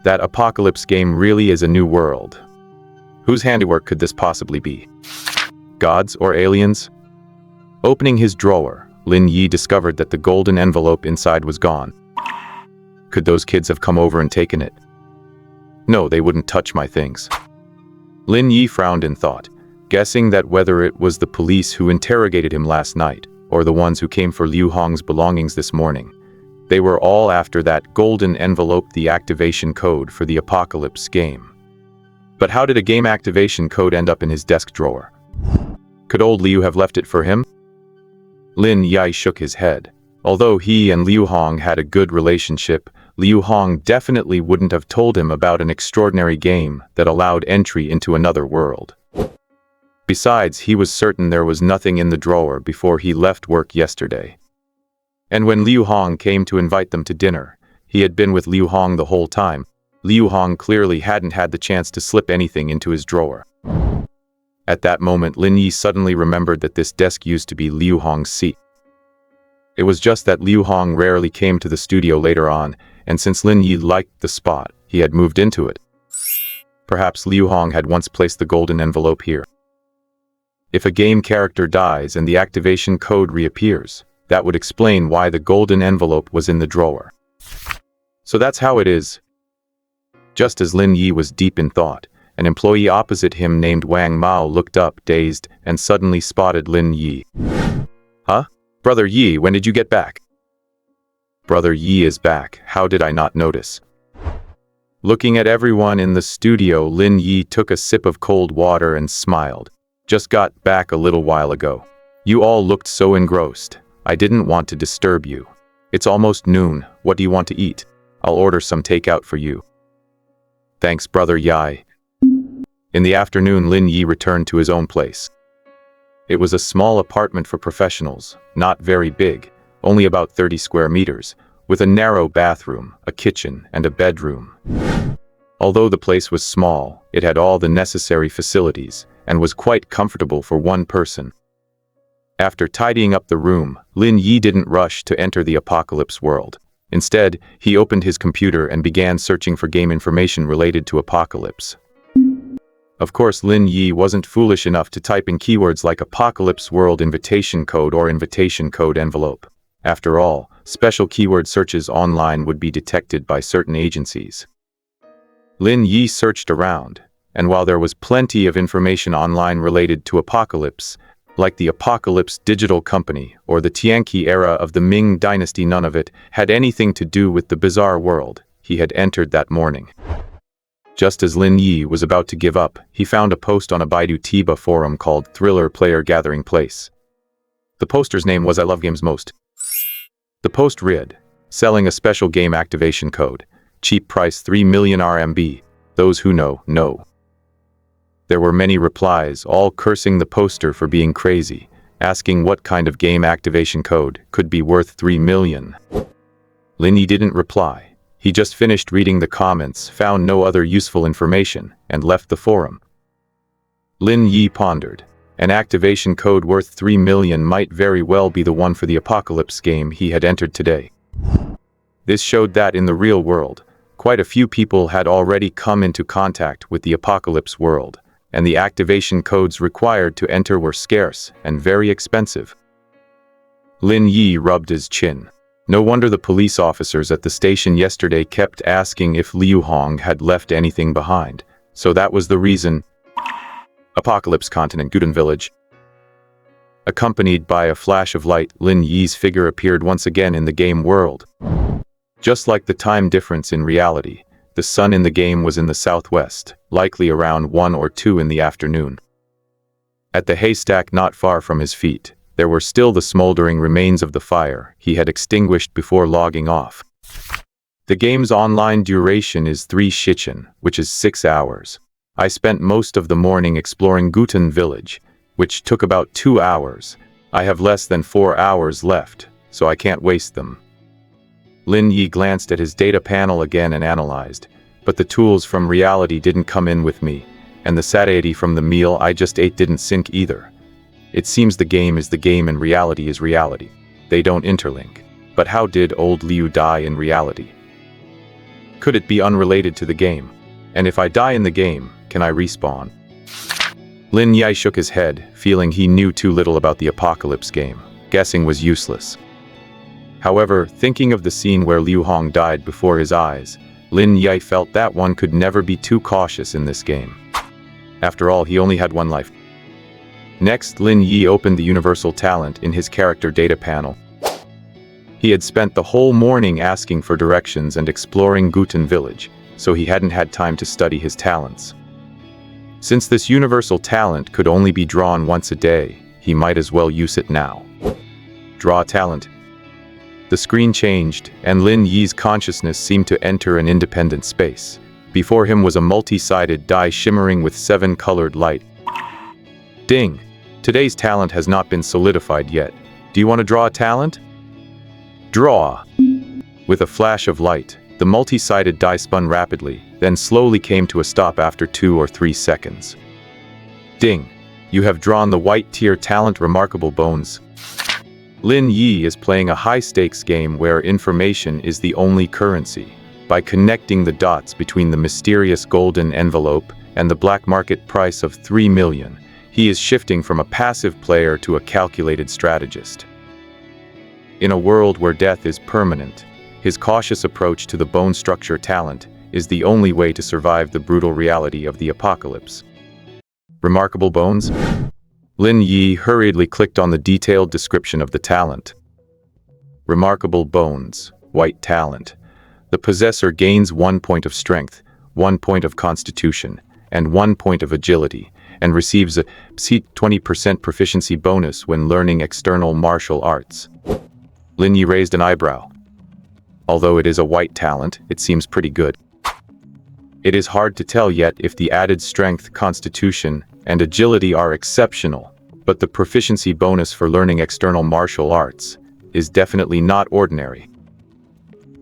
That apocalypse game really is a new world. Whose handiwork could this possibly be? Gods or aliens? Opening his drawer, Lin Yi discovered that the golden envelope inside was gone. Could those kids have come over and taken it? No, they wouldn't touch my things. Lin Yi frowned in thought, guessing that whether it was the police who interrogated him last night, or the ones who came for Liu Hong's belongings this morning, they were all after that golden envelope, the activation code for the apocalypse game. But how did a game activation code end up in his desk drawer? Could old Liu have left it for him? Lin Yi shook his head. Although he and Liu Hong had a good relationship, Liu Hong definitely wouldn't have told him about an extraordinary game that allowed entry into another world. Besides, he was certain there was nothing in the drawer before he left work yesterday. And when Liu Hong came to invite them to dinner, he had been with Liu Hong the whole time. Liu Hong clearly hadn't had the chance to slip anything into his drawer. At that moment, Lin Yi suddenly remembered that this desk used to be Liu Hong's seat. It was just that Liu Hong rarely came to the studio later on, and since Lin Yi liked the spot, he had moved into it. Perhaps Liu Hong had once placed the golden envelope here. If a game character dies and the activation code reappears, that would explain why the golden envelope was in the drawer. So that's how it is. Just as Lin Yi was deep in thought, an employee opposite him named Wang Mao looked up, dazed, and suddenly spotted Lin Yi. Huh? Brother Yi, when did you get back? Brother Yi is back. How did I not notice? Looking at everyone in the studio, Lin Yi took a sip of cold water and smiled. Just got back a little while ago. You all looked so engrossed. I didn't want to disturb you. It's almost noon. What do you want to eat? I'll order some takeout for you. Thanks, Brother Yi. In the afternoon, Lin Yi returned to his own place. It was a small apartment for professionals, not very big, only about 30 square meters, with a narrow bathroom, a kitchen, and a bedroom. Although the place was small, it had all the necessary facilities, and was quite comfortable for one person. After tidying up the room, Lin Yi didn't rush to enter the apocalypse world. Instead, he opened his computer and began searching for game information related to apocalypse. Of course, Lin Yi wasn't foolish enough to type in keywords like Apocalypse World Invitation Code or Invitation Code Envelope. After all, special keyword searches online would be detected by certain agencies. Lin Yi searched around, And while there was plenty of information online related to Apocalypse, like the Apocalypse Digital Company or the Tianqi era of the Ming Dynasty, none of it had anything to do with the bizarre world he had entered that morning. Just as Lin Yi was about to give up, he found a post on a Baidu Tiba forum called Thriller Player Gathering Place. The poster's name was "I Love Games Most." The post read, "Selling a special game activation code. Cheap price 3 million RMB. Those who know, know." There were many replies, all cursing the poster for being crazy, asking what kind of game activation code could be worth 3 million. Lin Yi didn't reply. He just finished reading the comments, found no other useful information, and left the forum. Lin Yi pondered. An activation code worth 3 million might very well be the one for the Apocalypse game he had entered today. This showed that in the real world, quite a few people had already come into contact with the Apocalypse world, and the activation codes required to enter were scarce and very expensive. Lin Yi rubbed his chin. No wonder the police officers at the station yesterday kept asking if Liu Hong had left anything behind. So that was the reason. Apocalypse Continent, Guten Village. Accompanied by a flash of light, Lin Yi's figure appeared once again in the game world. Just like the time difference in reality, the sun in the game was in the southwest, likely around 1 or 2 in the afternoon. At the haystack not far from his feet, there were still the smoldering remains of the fire he had extinguished before logging off. The game's online duration is 3 shichen, which is 6 hours. I spent most of the morning exploring Guten Village, which took about 2 hours. I have less than 4 hours left, so I can't waste them. Lin Yi glanced at his data panel again and analyzed, but the tools from reality didn't come in with me, and the satiety from the meal I just ate didn't sync either. It seems the game is the game and reality is reality. They don't interlink. But how did old Liu die in reality? Could it be unrelated to the game? And if I die in the game, can I respawn? Lin Yi shook his head, feeling he knew too little about the Apocalypse game. Guessing was useless. However, thinking of the scene where Liu Hong died before his eyes, Lin Yi felt that one could never be too cautious in this game. After all, he only had one life. Next, Lin Yi opened the universal talent in his character data panel. He had spent the whole morning asking for directions and exploring Guten Village, so he hadn't had time to study his talents. Since this universal talent could only be drawn once a day, he might as well use it now. Draw talent. The screen changed, and Lin Yi's consciousness seemed to enter an independent space. Before him was a multi-sided die shimmering with 7 colored light. Ding! Today's talent has not been solidified yet. Do you want to draw a talent? Draw! With a flash of light, the multi-sided die spun rapidly, then slowly came to a stop after 2 or 3 seconds. Ding! You have drawn the white tier talent Remarkable Bones. Lin Yi is playing a high-stakes game where information is the only currency. By connecting the dots between the mysterious golden envelope and the black market price of 3 million, he is shifting from a passive player to a calculated strategist. In a world where death is permanent, his cautious approach to the bone structure talent is the only way to survive the brutal reality of the apocalypse. Remarkable Bones? Lin Yi hurriedly clicked on the detailed description of the talent. Remarkable Bones, white talent. The possessor gains 1 point of strength, 1 point of constitution, and 1 point of agility, and receives a 20% proficiency bonus when learning external martial arts. Lin Yi raised an eyebrow. Although it is a white talent, it seems pretty good. It is hard to tell yet if the added strength, constitution, and agility are exceptional, but the proficiency bonus for learning external martial arts is definitely not ordinary.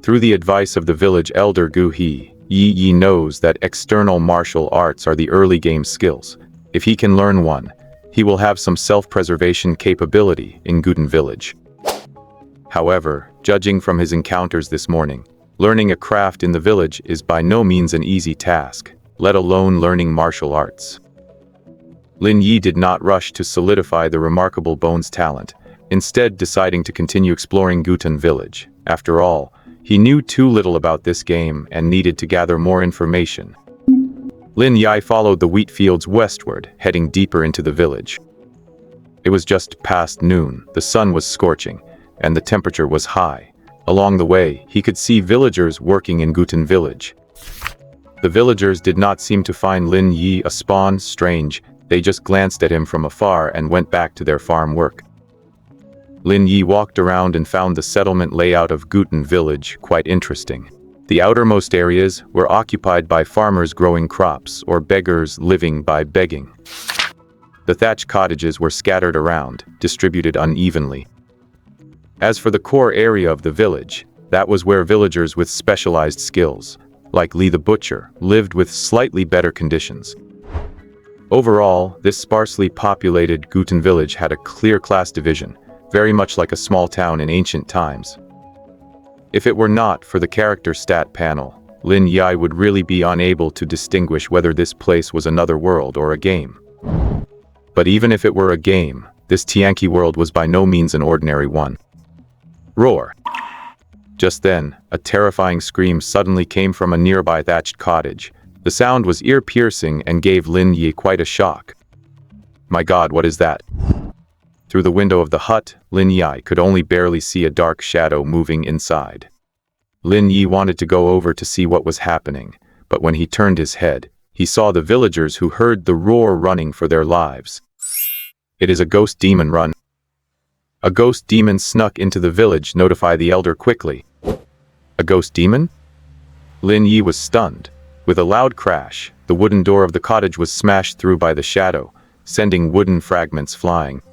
Through the advice of the village elder Gu He, Yi knows that external martial arts are the early game skills. If he can learn one, he will have some self-preservation capability in Guten Village. However, judging from his encounters this morning, learning a craft in the village is by no means an easy task, let alone learning martial arts. Lin Yi did not rush to solidify the Remarkable Bones talent, instead deciding to continue exploring Guten Village. After all, he knew too little about this game and needed to gather more information. Lin Yi followed the wheat fields westward, heading deeper into the village. It was just past noon, the sun was scorching, and the temperature was high. Along the way, he could see villagers working in Guten village. The villagers did not seem to find Lin Yi a spawn strange, they just glanced at him from afar and went back to their farm work. Lin Yi walked around and found the settlement layout of Guten village quite interesting. The outermost areas were occupied by farmers growing crops or beggars living by begging. The thatch cottages were scattered around, distributed unevenly. As for the core area of the village, that was where villagers with specialized skills, like Li the butcher, lived with slightly better conditions. Overall, this sparsely populated Guten village had a clear class division, very much like a small town in ancient times. If it were not for the character stat panel, Lin Yi would really be unable to distinguish whether this place was another world or a game. But even if it were a game, this Tianqi world was by no means an ordinary one. Roar! Just then, a terrifying scream suddenly came from a nearby thatched cottage. The sound was ear-piercing and gave Lin Yi quite a shock. My God, what is that? Through the window of the hut, Lin Yi could only barely see a dark shadow moving inside. Lin Yi wanted to go over to see what was happening, but when he turned his head, he saw the villagers who heard the roar running for their lives. It is a ghost demon, run. A ghost demon snuck into the village, notify the elder quickly. A ghost demon? Lin Yi was stunned. With a loud crash, the wooden door of the cottage was smashed through by the shadow, sending wooden fragments flying.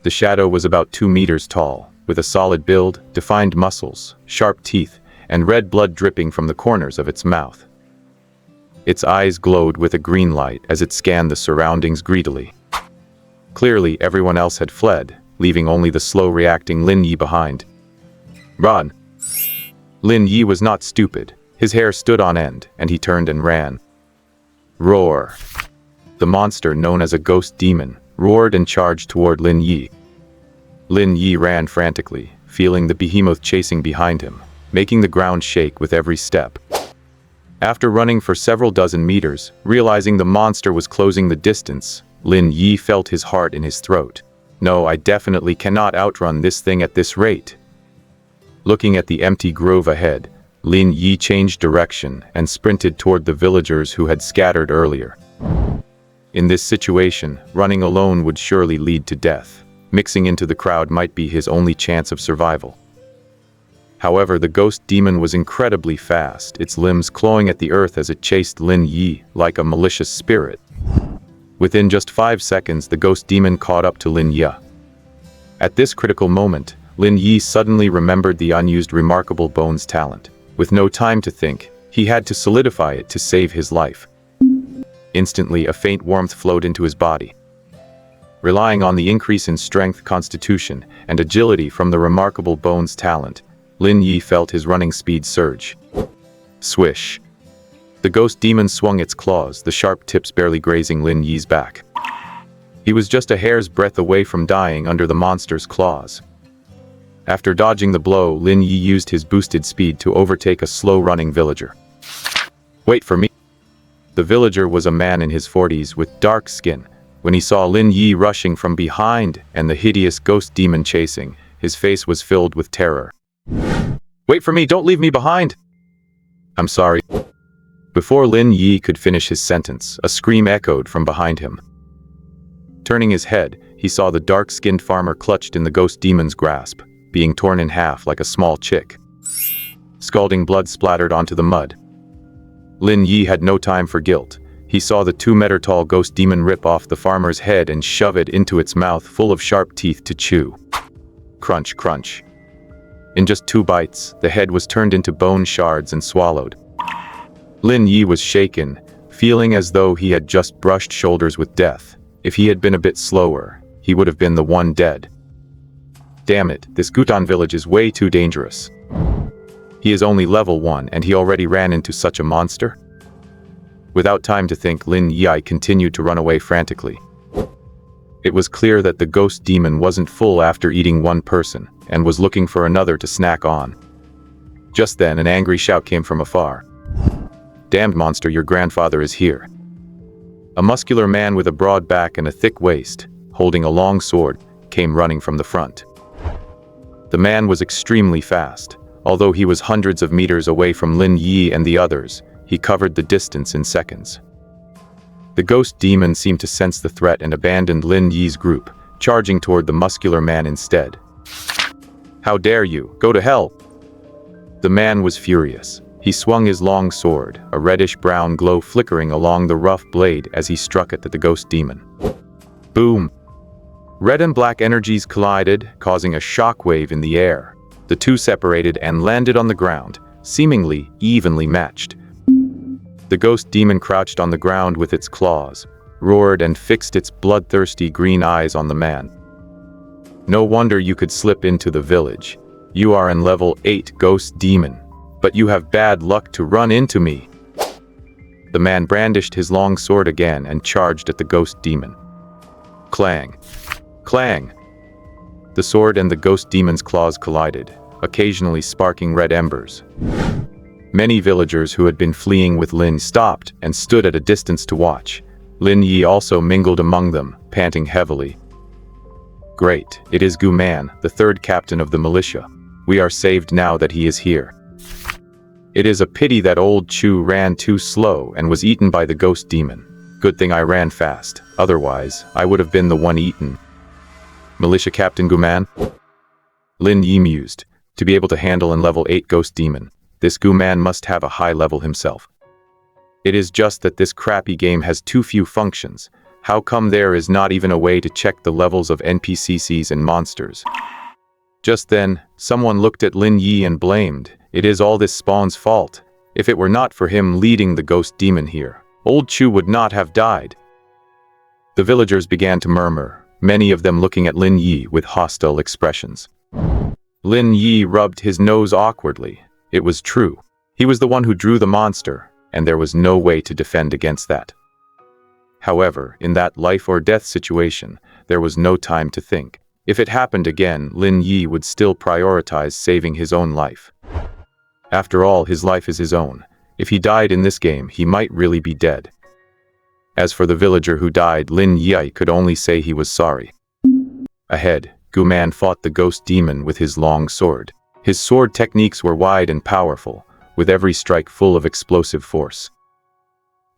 The shadow was about 2 meters tall, with a solid build, defined muscles, sharp teeth, and red blood dripping from the corners of its mouth. Its eyes glowed with a green light as it scanned the surroundings greedily. Clearly, everyone else had fled, leaving only the slow-reacting Lin Yi behind. Run! Lin Yi was not stupid. His hair stood on end, and he turned and ran. Roar! The monster, known as a ghost demon, roared and charged toward Lin Yi. Lin Yi ran frantically, feeling the behemoth chasing behind him, making the ground shake with every step. After running for several dozen meters, realizing the monster was closing the distance, Lin Yi felt his heart in his throat. No, I definitely cannot outrun this thing at this rate. Looking at the empty grove ahead, Lin Yi changed direction and sprinted toward the villagers who had scattered earlier. In this situation, running alone would surely lead to death. Mixing into the crowd might be his only chance of survival. However, the ghost demon was incredibly fast, its limbs clawing at the earth as it chased Lin Yi like a malicious spirit. Within just 5 seconds, the ghost demon caught up to Lin Yi. At this critical moment, Lin Yi suddenly remembered the unused remarkable bones talent. With no time to think, he had to solidify it to save his life. Instantly, a faint warmth flowed into his body. Relying on the increase in strength, constitution, and agility from the remarkable bones talent, Lin Yi felt his running speed surge. Swish! The ghost demon swung its claws, the sharp tips barely grazing Lin Yi's back. He was just a hair's breadth away from dying under the monster's claws. After dodging the blow, Lin Yi used his boosted speed to overtake a slow-running villager. Wait for me! The villager was a man in his 40s with dark skin. When he saw Lin Yi rushing from behind and the hideous ghost demon chasing, his face was filled with terror. Wait for me, don't leave me behind! I'm sorry. Before Lin Yi could finish his sentence, a scream echoed from behind him. Turning his head, he saw the dark-skinned farmer clutched in the ghost demon's grasp, being torn in half like a small chick. Scalding blood splattered onto the mud. Lin Yi had no time for guilt. He saw the 2-meter-tall ghost demon rip off the farmer's head and shove it into its mouth full of sharp teeth to chew. Crunch, crunch. In just 2 bites, the head was turned into bone shards and swallowed. Lin Yi was shaken, feeling as though he had just brushed shoulders with death. If he had been a bit slower, he would have been the one dead. Damn it, this Gutan village is way too dangerous. He is only level 1 and he already ran into such a monster? Without time to think, Lin Yi continued to run away frantically. It was clear that the ghost demon wasn't full after eating one person, and was looking for another to snack on. Just then, an angry shout came from afar. Damned monster, your grandfather is here. A muscular man with a broad back and a thick waist, holding a long sword, came running from the front. The man was extremely fast. Although he was hundreds of meters away from Lin Yi and the others, he covered the distance in seconds. The ghost demon seemed to sense the threat and abandoned Lin Yi's group, charging toward the muscular man instead. How dare you? Go to hell! The man was furious. He swung his long sword, a reddish-brown glow flickering along the rough blade as he struck it at the ghost demon. Boom! Red and black energies collided, causing a shockwave in the air. The two separated and landed on the ground, seemingly evenly matched. The ghost demon crouched on the ground with its claws, roared and fixed its bloodthirsty green eyes on the man. No wonder you could slip into the village. You are in level 8 ghost demon, but you have bad luck to run into me. The man brandished his long sword again and charged at the ghost demon. Clang! Clang! The sword and the ghost demon's claws collided, occasionally sparking red embers. Many villagers who had been fleeing with Lin stopped and stood at a distance to watch. Lin Yi also mingled among them, panting heavily. Great, it is Gu Man, the third captain of the militia. We are saved now that he is here. It is a pity that old Chu ran too slow and was eaten by the ghost demon. Good thing I ran fast, otherwise I would have been the one eaten. Militia Captain Gu Man? Lin Yi mused. To be able to handle an level 8 ghost demon, this Gu Man must have a high level himself. It is just that this crappy game has too few functions. How come there is not even a way to check the levels of NPCs and monsters? Just then, someone looked at Lin Yi and blamed. It is all this spawn's fault. If it were not for him leading the ghost demon here, old Chu would not have died. The villagers began to murmur, many of them looking at Lin Yi with hostile expressions. Lin Yi rubbed his nose awkwardly. It was true. He was the one who drew the monster, and there was no way to defend against that. However, in that life-or-death situation, there was no time to think. If it happened again, Lin Yi would still prioritize saving his own life. After all, his life is his own. If he died in this game, he might really be dead. As for the villager who died, Lin Yi could only say he was sorry. Ahead, Gu Man fought the ghost demon with his long sword. His sword techniques were wide and powerful, with every strike full of explosive force.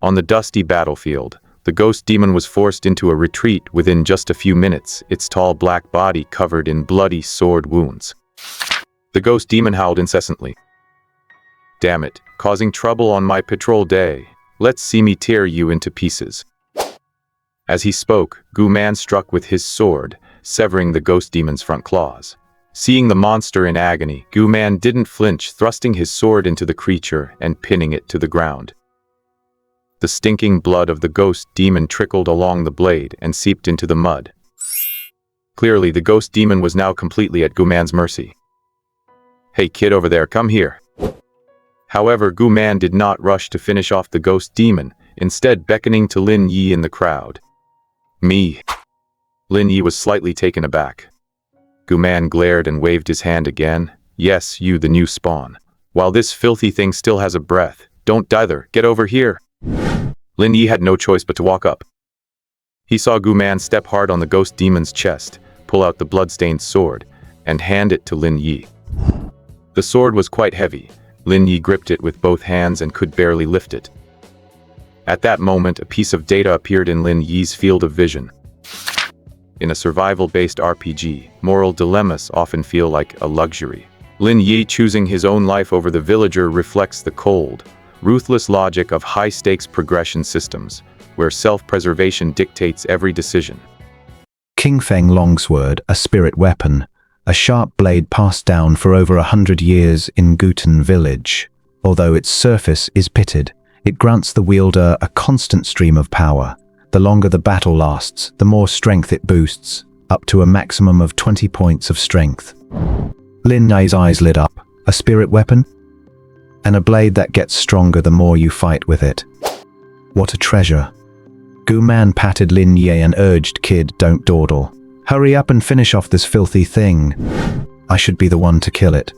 On the dusty battlefield, the ghost demon was forced into a retreat within just a few minutes, its tall black body covered in bloody sword wounds. The ghost demon howled incessantly. Damn it, causing trouble on my patrol day. Let's see me tear you into pieces. As he spoke, Gu Man struck with his sword, severing the ghost demon's front claws. Seeing the monster in agony, Gu Man didn't flinch, thrusting his sword into the creature and pinning it to the ground. The stinking blood of the ghost demon trickled along the blade and seeped into the mud. Clearly, the ghost demon was now completely at Gu Man's mercy. Hey kid over there, come here. However, Gu Man did not rush to finish off the ghost demon, instead beckoning to Lin Yi in the crowd. Me. Lin Yi was slightly taken aback. Gu Man glared and waved his hand again. Yes, you, the new spawn. While this filthy thing still has a breath, don't dither, get over here. Lin Yi had no choice but to walk up. He saw Gu Man step hard on the ghost demon's chest, pull out the blood-stained sword, and hand it to Lin Yi. The sword was quite heavy. Lin Yi gripped it with both hands and could barely lift it. At that moment, a piece of data appeared in Lin Yi's field of vision. In a survival-based RPG, moral dilemmas often feel like a luxury. Lin Yi choosing his own life over the villager reflects the cold, ruthless logic of high-stakes progression systems, where self-preservation dictates every decision. King Feng Longsword, a spirit weapon, a sharp blade passed down for over 100 years in Guten village. Although its surface is pitted, it grants the wielder a constant stream of power. The longer the battle lasts, the more strength it boosts, up to a maximum of 20 points of strength. Lin Yi's eyes lit up. A spirit weapon? And a blade that gets stronger the more you fight with it. What a treasure. Gu Man patted Lin Yi and urged, Kid, don't dawdle. Hurry up and finish off this filthy thing. I should be the one to kill it.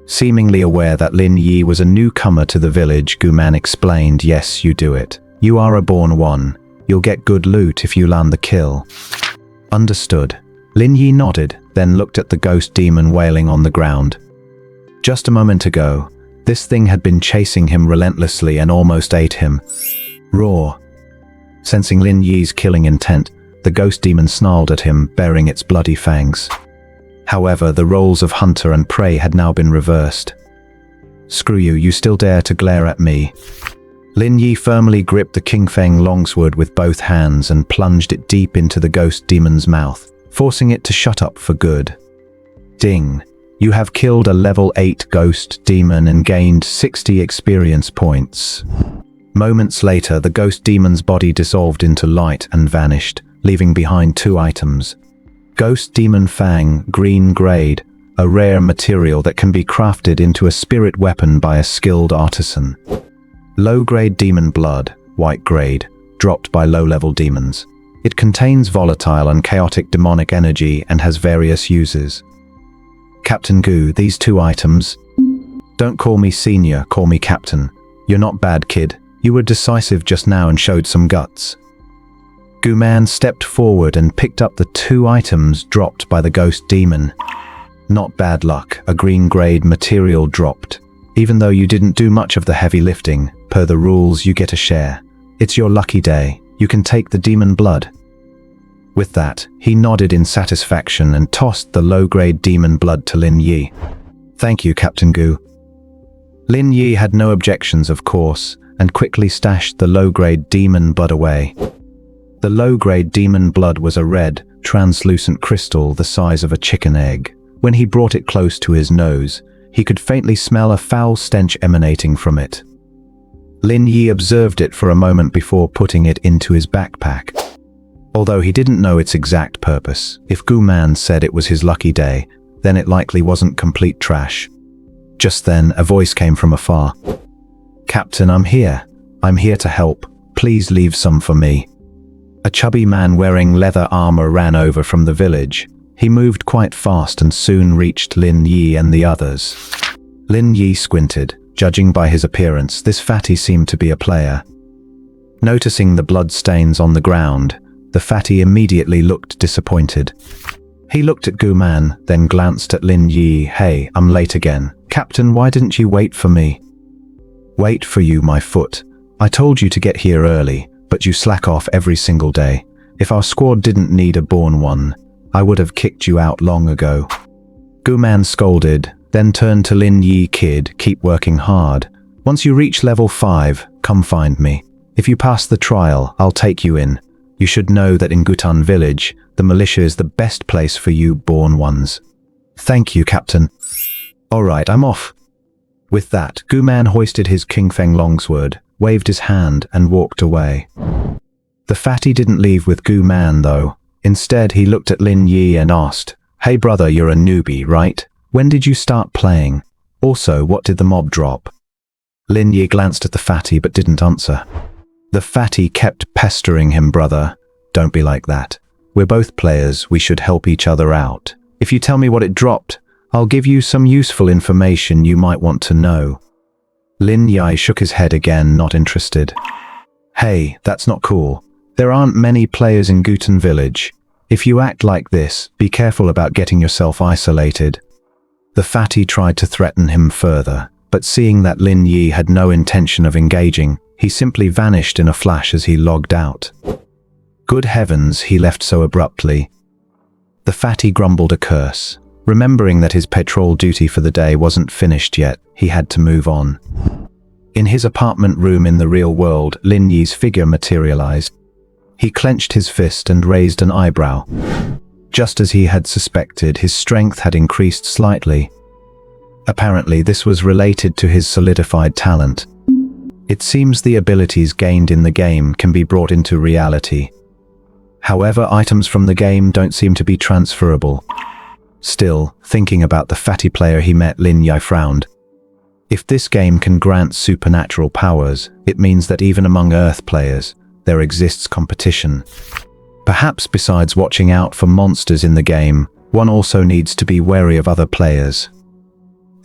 Seemingly aware that Lin Yi was a newcomer to the village, Guman explained, "Yes, you do it. You are a born one. You'll get good loot if you land the kill." Understood. Lin Yi nodded, then looked at the ghost demon wailing on the ground. Just a moment ago, this thing had been chasing him relentlessly and almost ate him. Roar. Sensing Lin Yi's killing intent, the ghost demon snarled at him, baring its bloody fangs. However, the roles of hunter and prey had now been reversed. "Screw you, you still dare to glare at me." Lin Yi firmly gripped the Qingfeng longsword with both hands and plunged it deep into the ghost demon's mouth, forcing it to shut up for good. Ding. You have killed a level 8 ghost demon and gained 60 experience points. Moments later, the ghost demon's body dissolved into light and vanished, leaving behind 2 items. Ghost Demon Fang, green grade, a rare material that can be crafted into a spirit weapon by a skilled artisan. Low-grade Demon Blood, white grade, dropped by low-level demons. It contains volatile and chaotic demonic energy and has various uses. Captain Gu, these 2 items. Don't call me senior, call me captain. You're not bad, kid. You were decisive just now and showed some guts. Guman stepped forward and picked up the 2 items dropped by the ghost demon. Not bad luck, a green grade material dropped. Even though you didn't do much of the heavy lifting, per the rules you get a share. It's your lucky day, you can take the demon blood. With that, he nodded in satisfaction and tossed the low-grade demon blood to Lin Yi. "Thank you, Captain Gu." Lin Yi had no objections, of course, and quickly stashed the low-grade demon blood away. The low-grade demon blood was a red, translucent crystal the size of a chicken egg. When he brought it close to his nose, he could faintly smell a foul stench emanating from it. Lin Yi observed it for a moment before putting it into his backpack. Although he didn't know its exact purpose, if Guman said it was his lucky day, then it likely wasn't complete trash. Just then, a voice came from afar. "Captain, I'm here. I'm here to help. Please leave some for me." A chubby man wearing leather armor ran over from the village. He moved quite fast and soon reached Lin Yi and the others. Lin Yi squinted. Judging by his appearance, this fatty seemed to be a player. Noticing the blood stains on the ground, the fatty immediately looked disappointed. He looked at Guman, then glanced at Lin Yi. "Hey, I'm late again. Captain, why didn't you wait for me?" "Wait for you, my foot. I told you to get here early, but you slack off every single day. If our squad didn't need a born one, I would have kicked you out long ago." Guman scolded, then turned to Lin Yi. "Kid, keep working hard. Once you reach level 5, come find me. If you pass the trial, I'll take you in. You should know that in Gutan village, the militia is the best place for you born ones." "Thank you, Captain." "All right, I'm off." With that, Guman hoisted his Qingfeng longsword, waved his hand, and walked away. The fatty didn't leave with Guman, though. Instead, he looked at Lin Yi and asked, "Hey brother, you're a newbie, right? When did you start playing? Also, what did the mob drop?" Lin Yi glanced at the fatty but didn't answer. The fatty kept pestering him. "Brother, don't be like that. We're both players, we should help each other out. If you tell me what it dropped, I'll give you some useful information you might want to know." Lin Yi shook his head again, not interested. "Hey, that's not cool. There aren't many players in Gutan village. If you act like this, be careful about getting yourself isolated." The fatty tried to threaten him further, but seeing that Lin Yi had no intention of engaging, he simply vanished in a flash as he logged out. Good heavens, he left so abruptly. The fatty grumbled a curse. Remembering that his patrol duty for the day wasn't finished yet, he had to move on. In his apartment room in the real world, Lin Yi's figure materialized. He clenched his fist and raised an eyebrow. Just as he had suspected, his strength had increased slightly. Apparently, this was related to his solidified talent. It seems the abilities gained in the game can be brought into reality. However, items from the game don't seem to be transferable. Still, thinking about the fatty player he met, Lin Yi frowned. If this game can grant supernatural powers, it means that even among Earth players, there exists competition. Perhaps besides watching out for monsters in the game, one also needs to be wary of other players.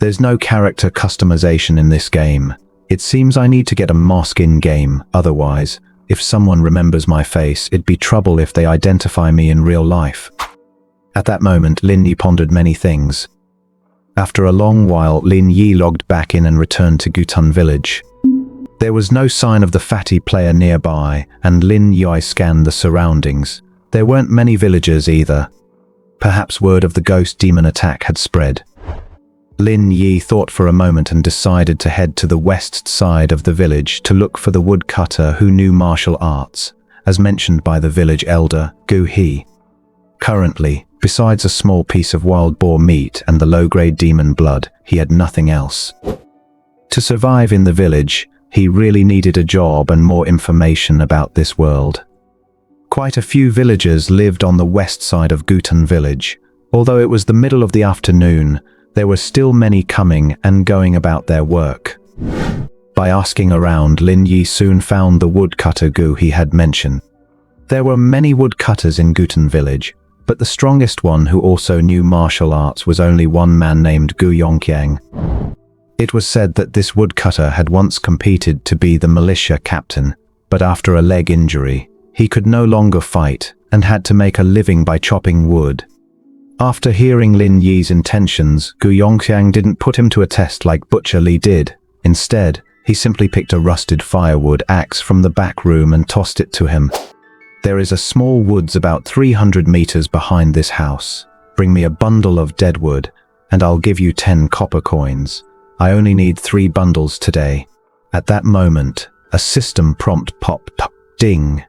There's no character customization in this game. It seems I need to get a mask in-game, otherwise, if someone remembers my face, it'd be trouble if they identify me in real life. At that moment, Lin Yi pondered many things. After a long while, Lin Yi logged back in and returned to Gutun village. There was no sign of the fatty player nearby, and Lin Yi scanned the surroundings. There weren't many villagers either. Perhaps word of the ghost demon attack had spread. Lin Yi thought for a moment and decided to head to the west side of the village to look for the woodcutter who knew martial arts, as mentioned by the village elder, Gu He. Currently, besides a small piece of wild boar meat and the low-grade demon blood, he had nothing else. To survive in the village, he really needed a job and more information about this world. Quite a few villagers lived on the west side of Gutun village. Although it was the middle of the afternoon, there were still many coming and going about their work. By asking around, Lin Yi soon found the woodcutter Gu he had mentioned. There were many woodcutters in Gutun village, but the strongest one who also knew martial arts was only one man named Gu Yongqiang. It was said that this woodcutter had once competed to be the militia captain, but after a leg injury, he could no longer fight and had to make a living by chopping wood. After hearing Lin Yi's intentions, Gu Yongqiang didn't put him to a test like Butcher Li did. Instead, he simply picked a rusted firewood axe from the back room and tossed it to him. There is a small woods about 300 meters behind this house. Bring me a bundle of dead wood, and I'll give you 10 copper coins. I only need 3 bundles today. At that moment, a system prompt popped up. Ding!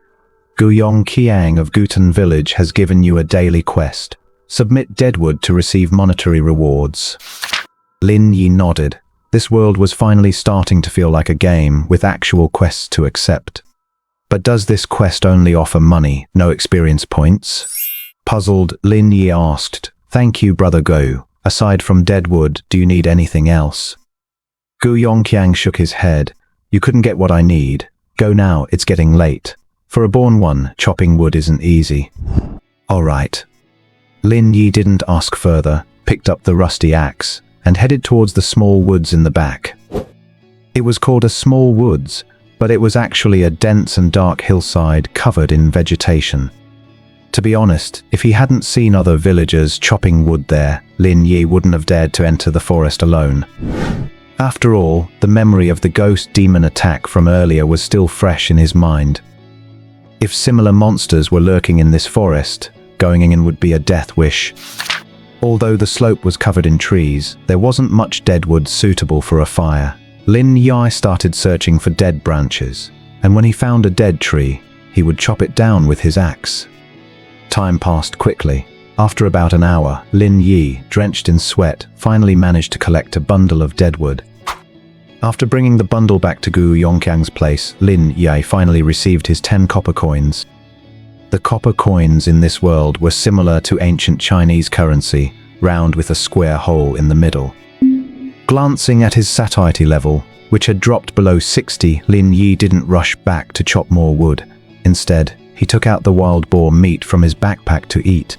Gu Yongqiang of Gutun village has given you a daily quest. Submit deadwood to receive monetary rewards. Lin Yi nodded. This world was finally starting to feel like a game, with actual quests to accept. But does this quest only offer money, no experience points? Puzzled, Lin Yi asked, "Thank you, Brother Gu. Aside from deadwood, do you need anything else?" Gu Yongqiang shook his head. "You couldn't get what I need. Go now, it's getting late. For a born one, chopping wood isn't easy." "All right." Lin Yi didn't ask further, picked up the rusty axe, and headed towards the small woods in the back. It was called a small woods, but it was actually a dense and dark hillside covered in vegetation. To be honest, if he hadn't seen other villagers chopping wood there, Lin Yi wouldn't have dared to enter the forest alone. After all, the memory of the ghost demon attack from earlier was still fresh in his mind. If similar monsters were lurking in this forest, going in would be a death wish. Although the slope was covered in trees, there wasn't much deadwood suitable for a fire. Lin Yi started searching for dead branches, and when he found a dead tree, he would chop it down with his axe. Time passed quickly. After about an hour, Lin Yi, drenched in sweat, finally managed to collect a bundle of deadwood. After bringing the bundle back to Gu Yongqiang's place, Lin Yi finally received his 10 copper coins. The copper coins in this world were similar to ancient Chinese currency, round with a square hole in the middle. Glancing at his satiety level, which had dropped below 60, Lin Yi didn't rush back to chop more wood. Instead, he took out the wild boar meat from his backpack to eat.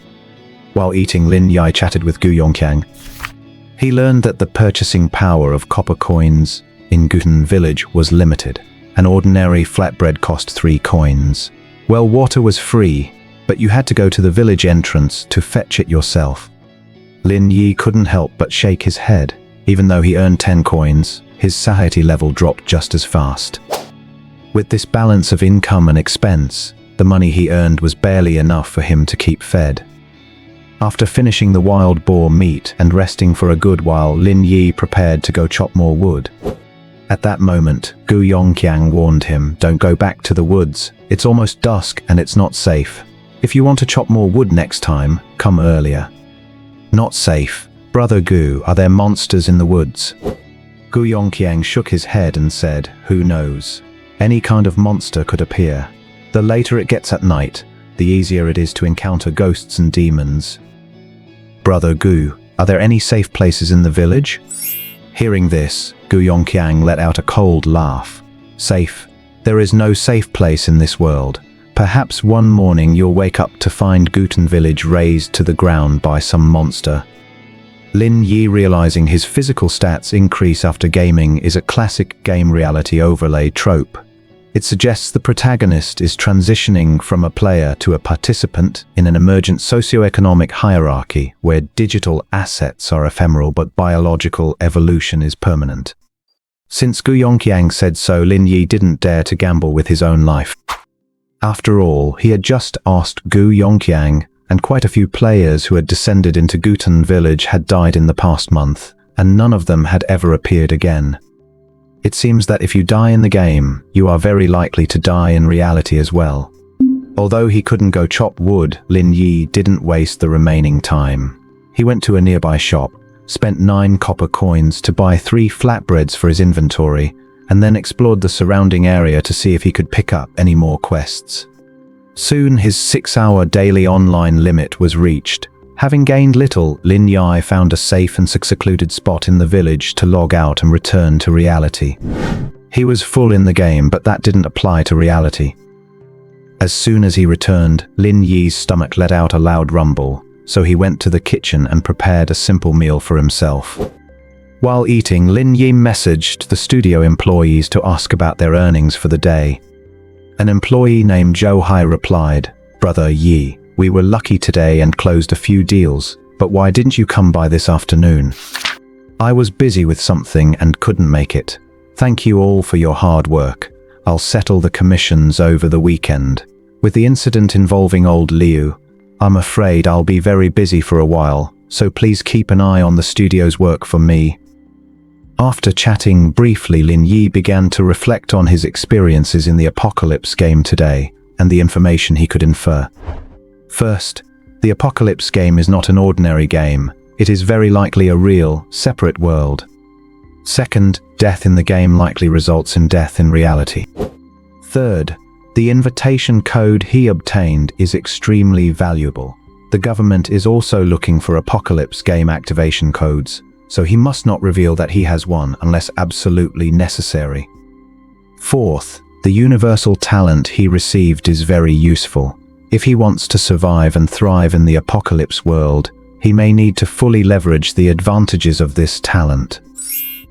While eating, Lin Yi chatted with Gu Yongqiang. He learned that the purchasing power of copper coins in Gutun village was limited. An ordinary flatbread cost 3 coins. Well, water was free, but you had to go to the village entrance to fetch it yourself. Lin Yi couldn't help but shake his head. Even though he earned 10 coins, his satiety level dropped just as fast. With this balance of income and expense, the money he earned was barely enough for him to keep fed. After finishing the wild boar meat and resting for a good while, Lin Yi prepared to go chop more wood. At that moment, Gu Yongqiang warned him, "Don't go back to the woods. It's almost dusk and it's not safe. If you want to chop more wood next time, come earlier." "Not safe. Brother Gu, are there monsters in the woods?" Gu Yongqiang shook his head and said, "Who knows? Any kind of monster could appear. The later it gets at night, the easier it is to encounter ghosts and demons." "Brother Gu, are there any safe places in the village?" Hearing this, Gu Yongqiang let out a cold laugh. "Safe? There is no safe place in this world. Perhaps one morning you'll wake up to find Gutun village razed to the ground by some monster." Lin Yi, realizing his physical stats increase after gaming, is a classic game reality overlay trope. It suggests the protagonist is transitioning from a player to a participant in an emergent socioeconomic hierarchy where digital assets are ephemeral but biological evolution is permanent. Since Gu Yongqiang said so, Lin Yi didn't dare to gamble with his own life. After all, he had just asked Gu Yongqiang, and quite a few players who had descended into Guten Village had died in the past month, and none of them had ever appeared again. It seems that if you die in the game, you are very likely to die in reality as well. Although he couldn't go chop wood, Lin Yi didn't waste the remaining time. He went to a nearby shop, spent 9 copper coins to buy 3 flatbreads for his inventory, and then explored the surrounding area to see if he could pick up any more quests. Soon his 6-hour daily online limit was reached. Having gained little, Lin Yi found a safe and secluded spot in the village to log out and return to reality. He was full in the game, but that didn't apply to reality. As soon as he returned, Lin Yi's stomach let out a loud rumble, so he went to the kitchen and prepared a simple meal for himself. While eating, Lin Yi messaged the studio employees to ask about their earnings for the day. An employee named Zhou Hai replied, "Brother Yi, we were lucky today and closed a few deals, but why didn't you come by this afternoon?" "I was busy with something and couldn't make it. Thank you all for your hard work. I'll settle the commissions over the weekend. With the incident involving old Liu, I'm afraid I'll be very busy for a while, so please keep an eye on the studio's work for me." After chatting briefly, Lin Yi began to reflect on his experiences in the Apocalypse game today and the information he could infer. First, the Apocalypse game is not an ordinary game. It is very likely a real, separate world. Second, death in the game likely results in death in reality. Third, the invitation code he obtained is extremely valuable. The government is also looking for Apocalypse game activation codes, so he must not reveal that he has one unless absolutely necessary. Fourth, the universal talent he received is very useful. If he wants to survive and thrive in the Apocalypse world, he may need to fully leverage the advantages of this talent.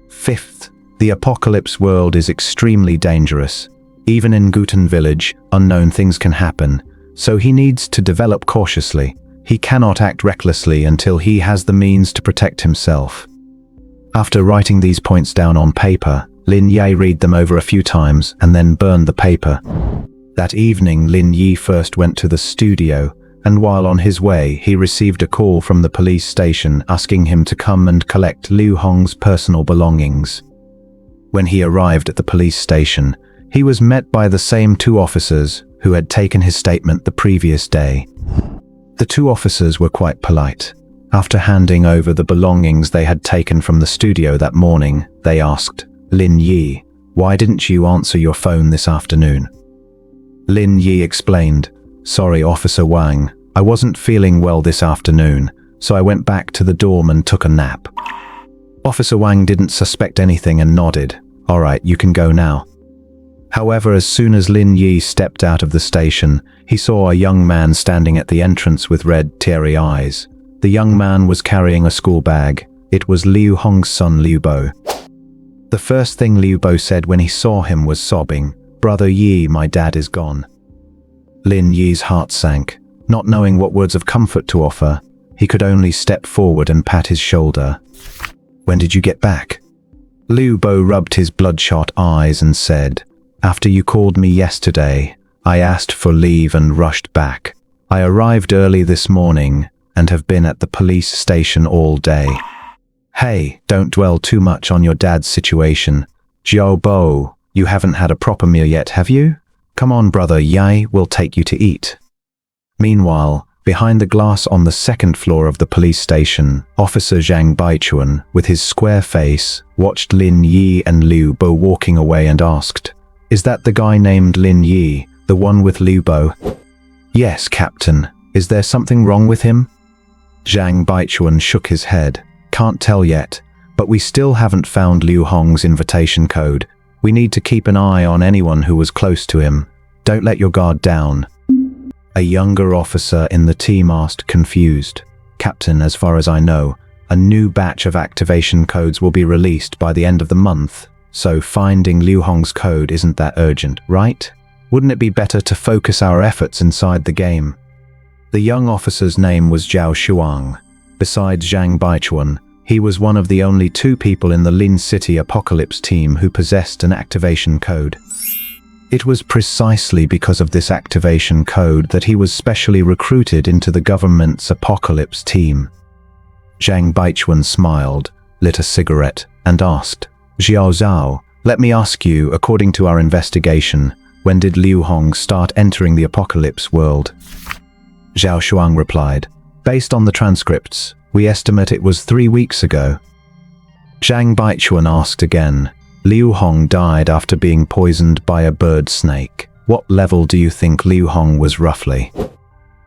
Fifth, the Apocalypse world is extremely dangerous. Even in Guten Village, unknown things can happen, so he needs to develop cautiously. He cannot act recklessly until he has the means to protect himself. After writing these points down on paper, Lin Yi read them over a few times and then burned the paper. That evening, Lin Yi first went to the studio, and while on his way, he received a call from the police station asking him to come and collect Liu Hong's personal belongings. When he arrived at the police station, he was met by the same 2 officers who had taken his statement the previous day. The 2 officers were quite polite. After handing over the belongings they had taken from the studio that morning, they asked, "Lin Yi, why didn't you answer your phone this afternoon?" Lin Yi explained, "Sorry, Officer Wang, I wasn't feeling well this afternoon, so I went back to the dorm and took a nap." Officer Wang didn't suspect anything and nodded. "All right, you can go now." However, as soon as Lin Yi stepped out of the station, he saw a young man standing at the entrance with red, teary eyes. The young man was carrying a school bag. It was Liu Hong's son, Liu Bo. The first thing Liu Bo said when he saw him was sobbing, "Brother Yi, my dad is gone." Lin Yi's heart sank. Not knowing what words of comfort to offer, he could only step forward and pat his shoulder. "When did you get back?" Liu Bo rubbed his bloodshot eyes and said, "After you called me yesterday, I asked for leave and rushed back. I arrived early this morning and have been at the police station all day." "Hey, don't dwell too much on your dad's situation. Jiao Bo, you haven't had a proper meal yet, have you? Come on, Brother Yi, we'll take you to eat." Meanwhile, behind the glass on the 2nd floor of the police station, Officer Zhang Baichuan, with his square face, watched Lin Yi and Liu Bo walking away and asked, "Is that the guy named Lin Yi, the one with Liu Bo?" "Yes, Captain. Is there something wrong with him?" Zhang Baichuan shook his head. "Can't tell yet, but we still haven't found Liu Hong's invitation code. We need to keep an eye on anyone who was close to him. Don't let your guard down." A younger officer in the team asked, confused, "Captain, as far as I know, A new batch of activation codes will be released by the end of the month, so finding Liu Hong's code isn't that urgent, right? Wouldn't it be better to focus our efforts inside the game? The young officer's name was Zhao Shuang. Besides Zhang Baichuan, he was one of the only 2 people in the Lin City Apocalypse team who possessed an activation code. It was precisely because of this activation code that he was specially recruited into the government's Apocalypse team. Zhang Baichuan smiled, lit a cigarette, and asked, "Xiao Zhao, let me ask you, according to our investigation, when did Liu Hong start entering the Apocalypse world?" Zhao Shuang replied, "Based on the transcripts, we estimate it was 3 weeks ago." Zhang Baichuan asked again, "Liu Hong died after being poisoned by a bird snake. What level do you think Liu Hong was roughly?"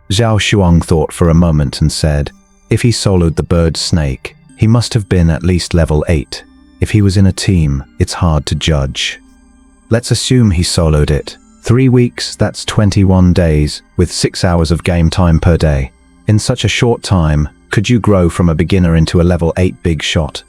Zhao Shuang thought for a moment and said, "If he soloed the bird snake, he must have been at least level 8. If he was in a team, it's hard to judge. Let's assume he soloed it. 3 weeks, that's 21 days, with 6 hours of game time per day. In such a short time, could you grow from a beginner into a level 8 big shot?"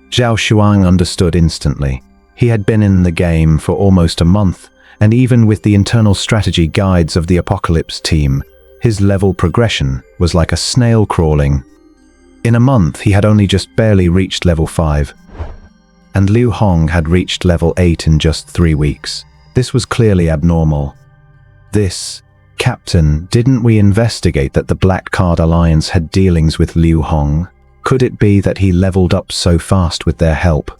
Zhao Shuang understood instantly. He had been in the game for almost a month, and even with the internal strategy guides of the Apocalypse team, his level progression was like a snail crawling. In a month, he had only just barely reached level 5. And Liu Hong had reached level 8 in just 3 weeks. This was clearly abnormal. "This, Captain, didn't we investigate that the Black Card Alliance had dealings with Liu Hong? Could it be that he leveled up so fast with their help?"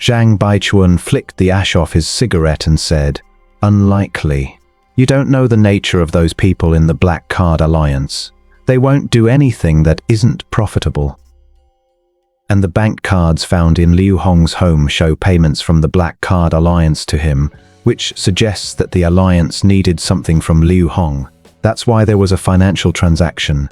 Zhang Baichuan flicked the ash off his cigarette and said, "Unlikely. You don't know the nature of those people in the Black Card Alliance. They won't do anything that isn't profitable." And the bank cards found in Liu Hong's home show payments from the Black Card Alliance to him, which suggests that the Alliance needed something from Liu Hong. That's why there was a financial transaction.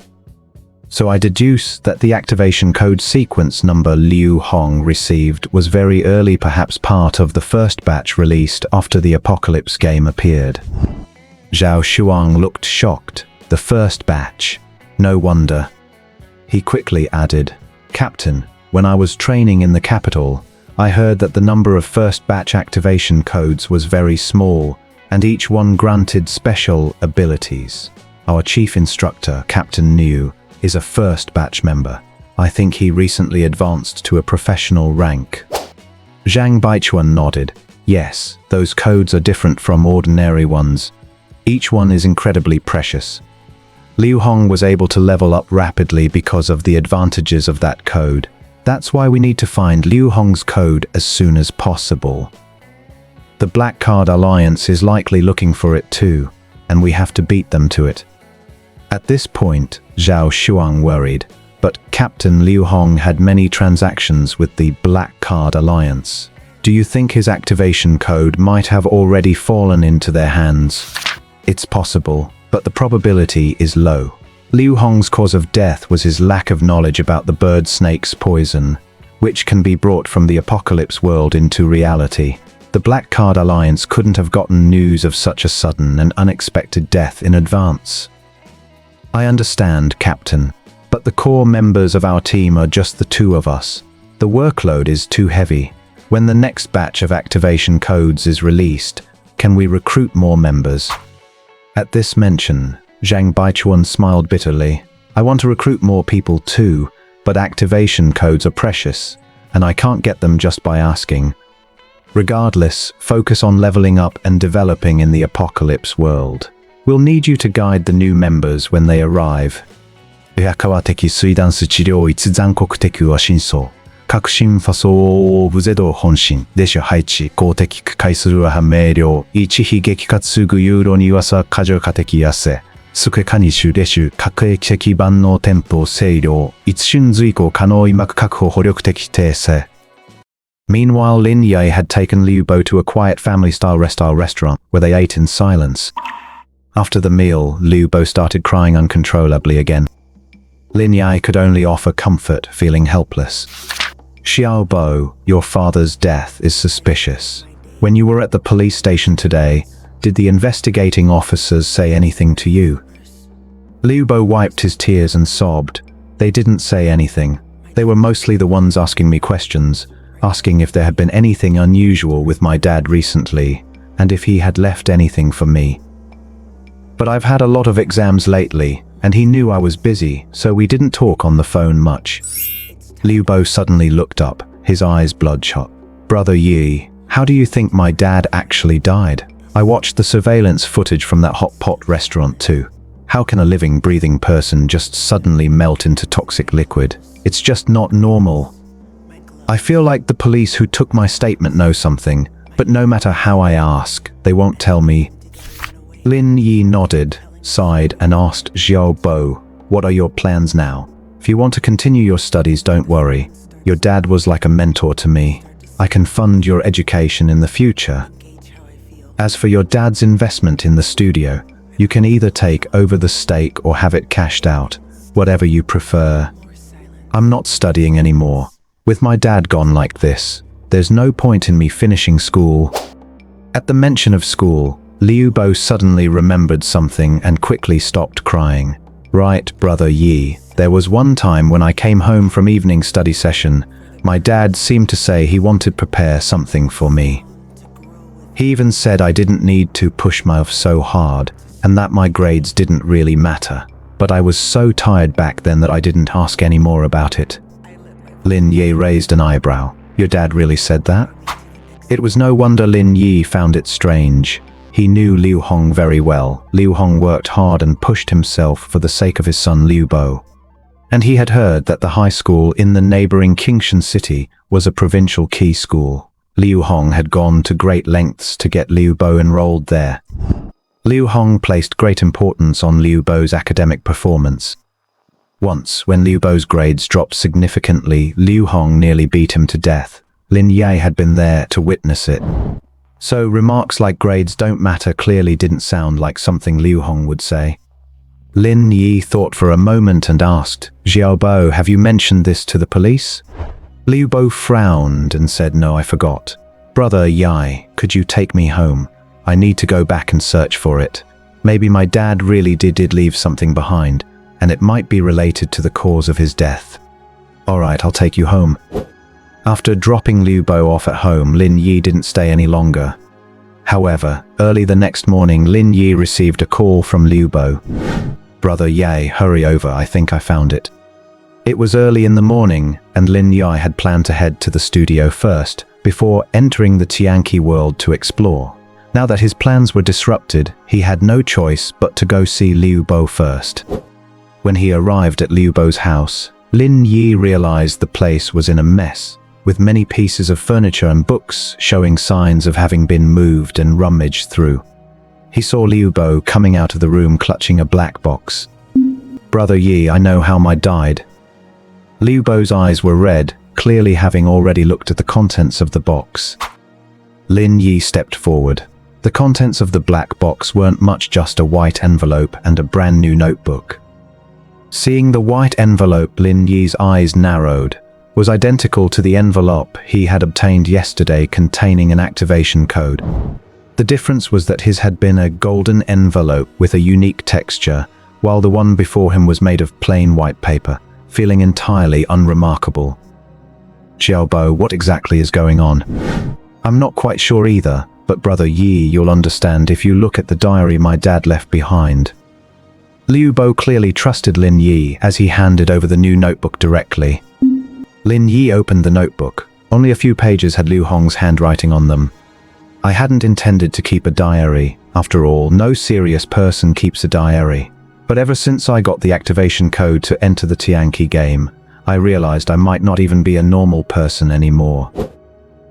So I deduce that the activation code sequence number Liu Hong received was very early, perhaps part of the first batch released after the Apocalypse game appeared. Zhao Shuang looked shocked. The first batch. No wonder. He quickly added, "Captain, when I was training in the capital, I heard that the number of first batch activation codes was very small, and each one granted special abilities. Our chief instructor, Captain Niu, is a first batch member. I think he recently advanced to a professional rank." Zhang Baichuan nodded. "Yes, those codes are different from ordinary ones. Each one is incredibly precious. Liu Hong was able to level up rapidly because of the advantages of that code. That's why we need to find Liu Hong's code as soon as possible. The Black Card Alliance is likely looking for it too, and we have to beat them to it." At this point, Zhao Shuang worried, but Captain Liu Hong had many transactions with the Black Card Alliance. Do you think his activation code might have already fallen into their hands? It's possible, but the probability is low. Liu Hong's cause of death was his lack of knowledge about the bird snake's poison, which can be brought from the Apocalypse world into reality. The Black Card Alliance couldn't have gotten news of such a sudden and unexpected death in advance. I understand, Captain, but the core members of our team are just the 2 of us. The workload is too heavy. When the next batch of activation codes is released, can we recruit more members?" At this mention, Zhang Baichuan smiled bitterly. "I want to recruit more people too, but activation codes are precious, and I can't get them just by asking. Regardless, focus on leveling up and developing in the Apocalypse world. We'll need you to guide the new members when they arrive." 親川的水断数治療一残酷的は真相。革新ファソーブゼド本心でし配置公的回するは明瞭一非激化すぐユーロにわさ過剰化的やせスクエカニシュレシュ各駅的万能店舗清涼一瞬随行可能医膜確保捕力的訂正 Meanwhile, Lin Yi had taken Liu Bo to a quiet family-style restaurant where they ate in silence. After the meal, Liu Bo started crying uncontrollably again. Lin Yi could only offer comfort, feeling helpless. "Xiao Bo, your father's death is suspicious. When you were at the police station today, did the investigating officers say anything to you?" Liu Bo wiped his tears and sobbed. They didn't say anything. They were mostly the ones asking me questions, asking if there had been anything unusual with my dad recently, and if he had left anything for me. But I've had a lot of exams lately, and he knew I was busy, so we didn't talk on the phone much. Liu Bo suddenly looked up, his eyes bloodshot. Brother Yi, how do you think my dad actually died? I watched the surveillance footage from that hot pot restaurant too. How can a living, breathing person just suddenly melt into toxic liquid? It's just not normal. I feel like the police who took my statement know something, but no matter how I ask, they won't tell me. Lin Yi nodded, sighed, and asked Xiao Bo, what are your plans now? If you want to continue your studies, don't worry. Your dad was like a mentor to me. I can fund your education in the future. As for your dad's investment in the studio, you can either take over the stake or have it cashed out, whatever you prefer. I'm not studying anymore. With my dad gone like this, there's no point in me finishing school. At the mention of school, Liu Bo suddenly remembered something and quickly stopped crying. Right, Brother Yi, there was one time when I came home from evening study session, my dad seemed to say he wanted to prepare something for me. He even said I didn't need to push myself so hard, and that my grades didn't really matter. But I was so tired back then that I didn't ask any more about it. Lin Yi raised an eyebrow. Your dad really said that? It was no wonder Lin Yi found it strange. He knew Liu Hong very well. Liu Hong worked hard and pushed himself for the sake of his son Liu Bo. And he had heard that the high school in the neighboring Qingshan city was a provincial key school. Liu Hong had gone to great lengths to get Liu Bo enrolled there. Liu Hong placed great importance on Liu Bo's academic performance. Once, when Liu Bo's grades dropped significantly, Liu Hong nearly beat him to death. Lin Yi had been there to witness it. So remarks like grades don't matter clearly didn't sound like something Liu Hong would say. Lin Yi thought for a moment and asked, Xiao Bo, have you mentioned this to the police? Liu Bo frowned and said, no, I forgot. Brother Yi, could you take me home? I need to go back and search for it. Maybe my dad really did leave something behind, and it might be related to the cause of his death. All right, I'll take you home. After dropping Liu Bo off at home, Lin Yi didn't stay any longer. However, early the next morning, Lin Yi received a call from Liu Bo. Brother Yi, hurry over, I think I found it. It was early in the morning, and Lin Yi had planned to head to the studio first, before entering the Tianqi world to explore. Now that his plans were disrupted, he had no choice but to go see Liu Bo first. When he arrived at Liu Bo's house, Lin Yi realized the place was in a mess, with many pieces of furniture and books showing signs of having been moved and rummaged through. He saw Liu Bo coming out of the room clutching a black box. Brother Yi, I know how my died. Liu Bo's eyes were red, clearly having already looked at the contents of the box. Lin Yi stepped forward. The contents of the black box weren't much, just a white envelope and a brand new notebook. Seeing the white envelope, Lin Yi's eyes narrowed. Was identical to the envelope he had obtained yesterday containing an activation code. The difference was that his had been a golden envelope with a unique texture, while the one before him was made of plain white paper, feeling entirely unremarkable. Xiao Bo, what exactly is going on? I'm not quite sure either, but Brother Yi, you'll understand if you look at the diary my dad left behind. Liu Bo clearly trusted Lin Yi as he handed over the new notebook directly. Lin Yi opened the notebook. Only a few pages had Liu Hong's handwriting on them. I hadn't intended to keep a diary. After all, no serious person keeps a diary. But ever since I got the activation code to enter the Tianqi game, I realized I might not even be a normal person anymore.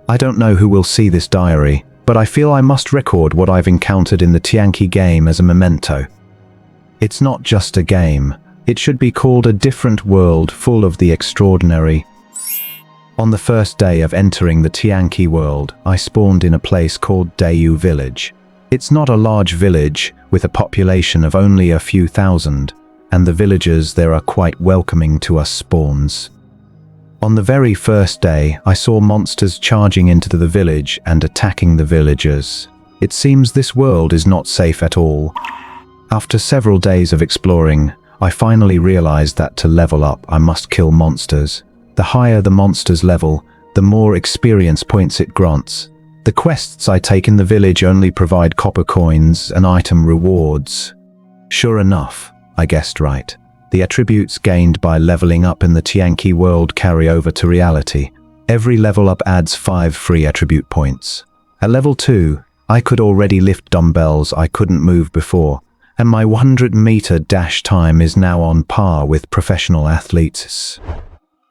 I don't know who will see this diary, but I feel I must record what I've encountered in the Tianqi game as a memento. It's not just a game. It should be called a different world full of the extraordinary. On the first day of entering the Tianqi world, I spawned in a place called Dayu Village. It's not a large village with a population of only a few thousand, and the villagers there are quite welcoming to us spawns. On the very first day, I saw monsters charging into the village and attacking the villagers. It seems this world is not safe at all. After several days of exploring, I finally realized that to level up, I must kill monsters. The higher the monster's level, the more experience points it grants. The quests I take in the village only provide copper coins and item rewards. Sure enough, I guessed right. The attributes gained by leveling up in the Tianqi world carry over to reality. Every level up adds 5 free attribute points. At level 2, I could already lift dumbbells I couldn't move before, and my 100-meter dash time is now on par with professional athletes.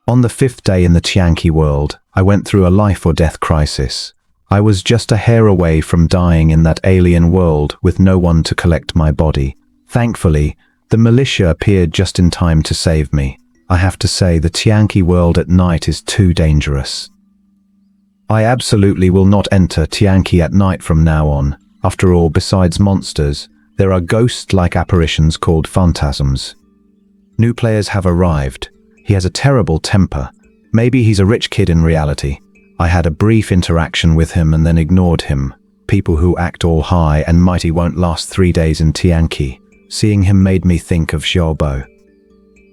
On the 5th day in the Tianqi world, I went through a life-or-death crisis. I was just a hair away from dying in that alien world with no one to collect my body. Thankfully, the militia appeared just in time to save me. I have to say, the Tianqi world at night is too dangerous. I absolutely will not enter Tianqi at night from now on. After all, besides monsters, there are ghost-like apparitions called phantasms. New players have arrived. He has a terrible temper. Maybe he's a rich kid in reality. I had a brief interaction with him and then ignored him. People who act all high and mighty won't last 3 days in Tianqi. Seeing him made me think of Xiaobo.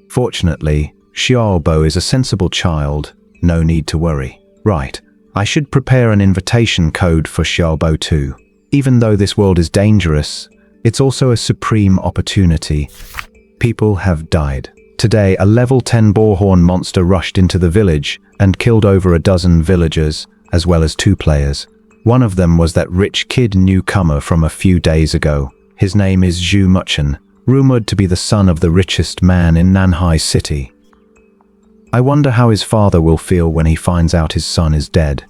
Fortunately, Xiaobo is a sensible child. No need to worry. Right, I should prepare an invitation code for Xiaobo too. Even though this world is dangerous, it's also a supreme opportunity. People have died. Today, a level 10 boarhorn monster rushed into the village and killed over a dozen villagers, as well as 2 players. One of them was that rich kid newcomer from a few days ago. His name is Zhu Muchen, rumored to be the son of the richest man in Nanhai City. I wonder how his father will feel when he finds out his son is dead.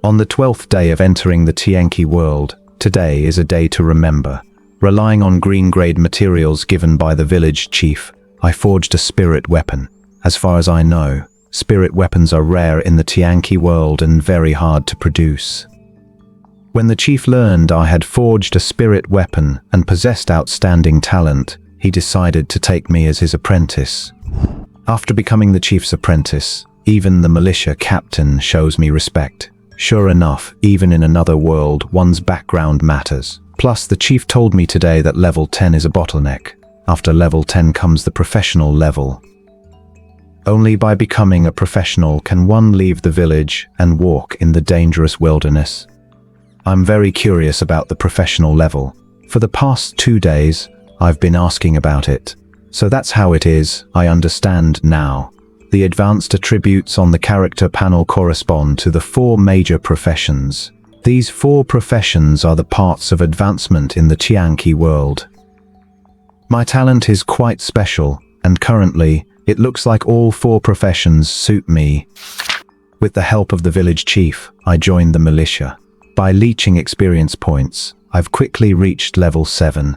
On the 12th day of entering the Tianqi world, today is a day to remember. Relying on green-grade materials given by the village chief, I forged a spirit weapon. As far as I know, spirit weapons are rare in the Tianqi world and very hard to produce. When the chief learned I had forged a spirit weapon and possessed outstanding talent, he decided to take me as his apprentice. After becoming the chief's apprentice, even the militia captain shows me respect. Sure enough, even in another world, one's background matters. Plus, the chief told me today that level 10 is a bottleneck. After level 10 comes the professional level. Only by becoming a professional can one leave the village and walk in the dangerous wilderness. I'm very curious about the professional level. For the past 2 days, I've been asking about it. So that's how it is, I understand now. The advanced attributes on the character panel correspond to the 4 major professions. These 4 professions are the parts of advancement in the Tianqi world. My talent is quite special, and currently, it looks like all 4 professions suit me. With the help of the village chief, I joined the militia. By leeching experience points, I've quickly reached level 7.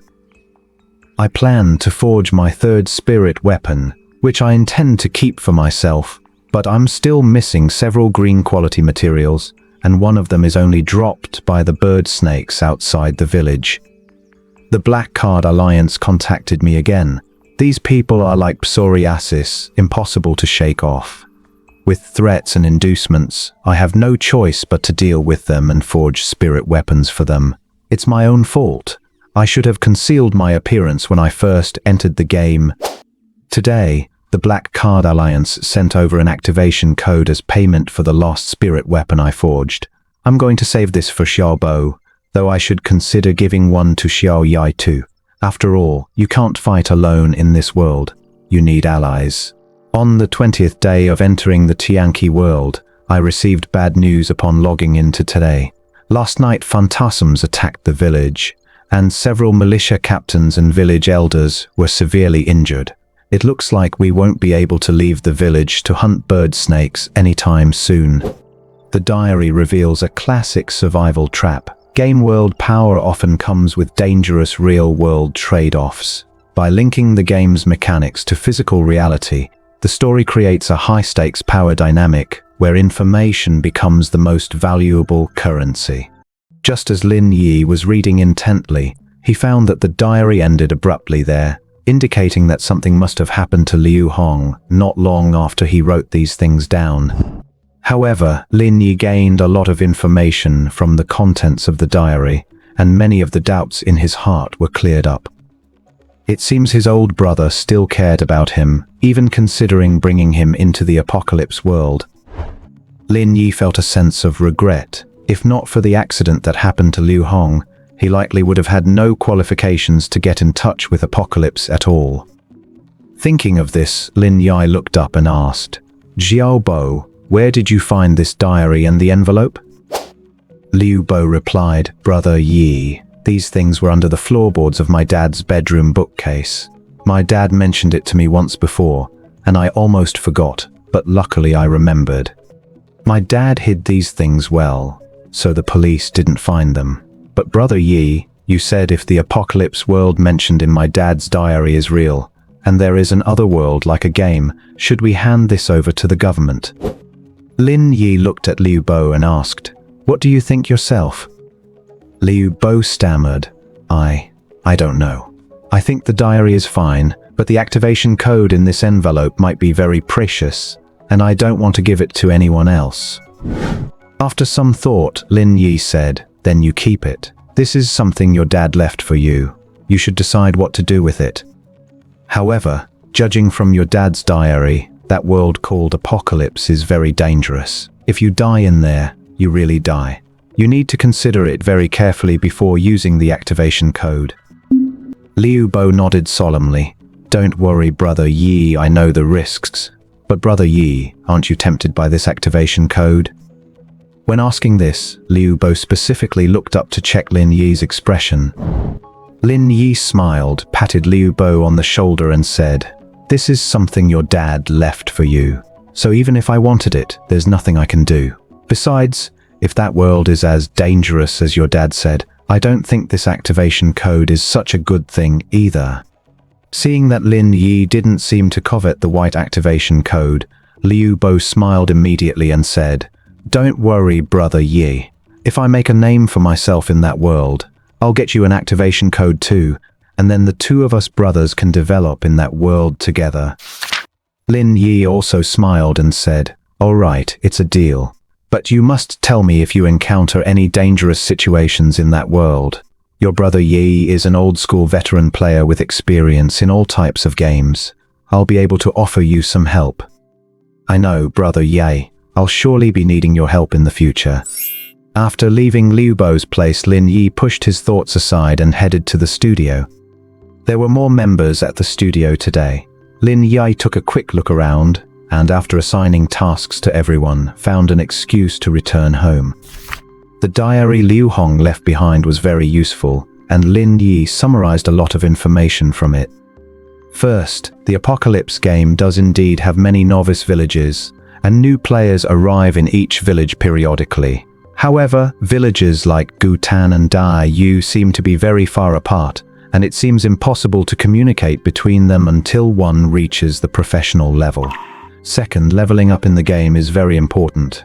I plan to forge my 3rd spirit weapon, which I intend to keep for myself, but I'm still missing several green quality materials, and one of them is only dropped by the bird snakes outside the village. The Black Card Alliance contacted me again. These people are like psoriasis, impossible to shake off. With threats and inducements, I have no choice but to deal with them and forge spirit weapons for them. It's my own fault. I should have concealed my appearance when I first entered the game. Today, the Black Card Alliance sent over an activation code as payment for the lost spirit weapon I forged. I'm going to save this for Xiaobo, though I should consider giving one to Xiao Yai too. After all, you can't fight alone in this world. You need allies. On the 20th day of entering the Tianqi world, I received bad news upon logging into today. Last night, phantasms attacked the village, and several militia captains and village elders were severely injured. It looks like we won't be able to leave the village to hunt bird snakes anytime soon. The diary reveals a classic survival trap. Game world power often comes with dangerous real-world trade-offs. By linking the game's mechanics to physical reality, the story creates a high-stakes power dynamic where information becomes the most valuable currency. Just as Lin Yi was reading intently, he found that the diary ended abruptly there, indicating that something must have happened to Liu Hong not long after he wrote these things down. However, Lin Yi gained a lot of information from the contents of the diary, and many of the doubts in his heart were cleared up. It seems his old brother still cared about him, even considering bringing him into the apocalypse world. Lin Yi felt a sense of regret. If not for the accident that happened to Liu Hong, he likely would have had no qualifications to get in touch with Apocalypse at all. Thinking of this, Lin Yi looked up and asked, "Xiao Bo, where did you find this diary and the envelope?" Liu Bo replied, "Brother Yi, these things were under the floorboards of my dad's bedroom bookcase. My dad mentioned it to me once before, and I almost forgot, but luckily I remembered. My dad hid these things well, so the police didn't find them. But Brother Yi, you said if the apocalypse world mentioned in my dad's diary is real, and there is an other world like a game, should we hand this over to the government?" Lin Yi looked at Liu Bo and asked, "What do you think yourself?" Liu Bo stammered, I don't know. I think the diary is fine, but the activation code in this envelope might be very precious, and I don't want to give it to anyone else." After some thought, Lin Yi said, "Then you keep it. This is something your dad left for you. You should decide what to do with it. However, judging from your dad's diary, that world called Apocalypse is very dangerous. If you die in there, you really die. You need to consider it very carefully before using the activation code." Liu Bo nodded solemnly. "Don't worry, Brother Yi, I know the risks. But Brother Yi, aren't you tempted by this activation code?" When asking this, Liu Bo specifically looked up to check Lin Yi's expression. Lin Yi smiled, patted Liu Bo on the shoulder and said, "This is something your dad left for you. So even if I wanted it, there's nothing I can do. Besides, if that world is as dangerous as your dad said, I don't think this activation code is such a good thing either." Seeing that Lin Yi didn't seem to covet the white activation code, Liu Bo smiled immediately and said, "Don't worry, Brother Yi. If I make a name for myself in that world, I'll get you an activation code too, and then the two of us brothers can develop in that world together." Lin Yi also smiled and said, "All right, it's a deal. But you must tell me if you encounter any dangerous situations in that world. Your brother Yi is an old-school veteran player with experience in all types of games. I'll be able to offer you some help." "I know, Brother Yi. I'll surely be needing your help in the future." After leaving Liu Bo's place, Lin Yi pushed his thoughts aside and headed to the studio. There were more members at the studio today. Lin Yi took a quick look around, and after assigning tasks to everyone, found an excuse to return home. The diary Liu Hong left behind was very useful, and Lin Yi summarized a lot of information from it. First, the Apocalypse game does indeed have many novice villages, and new players arrive in each village periodically. However, villages like Gutan and Dai Yu seem to be very far apart, and it seems impossible to communicate between them until one reaches the professional level. Second, leveling up in the game is very important.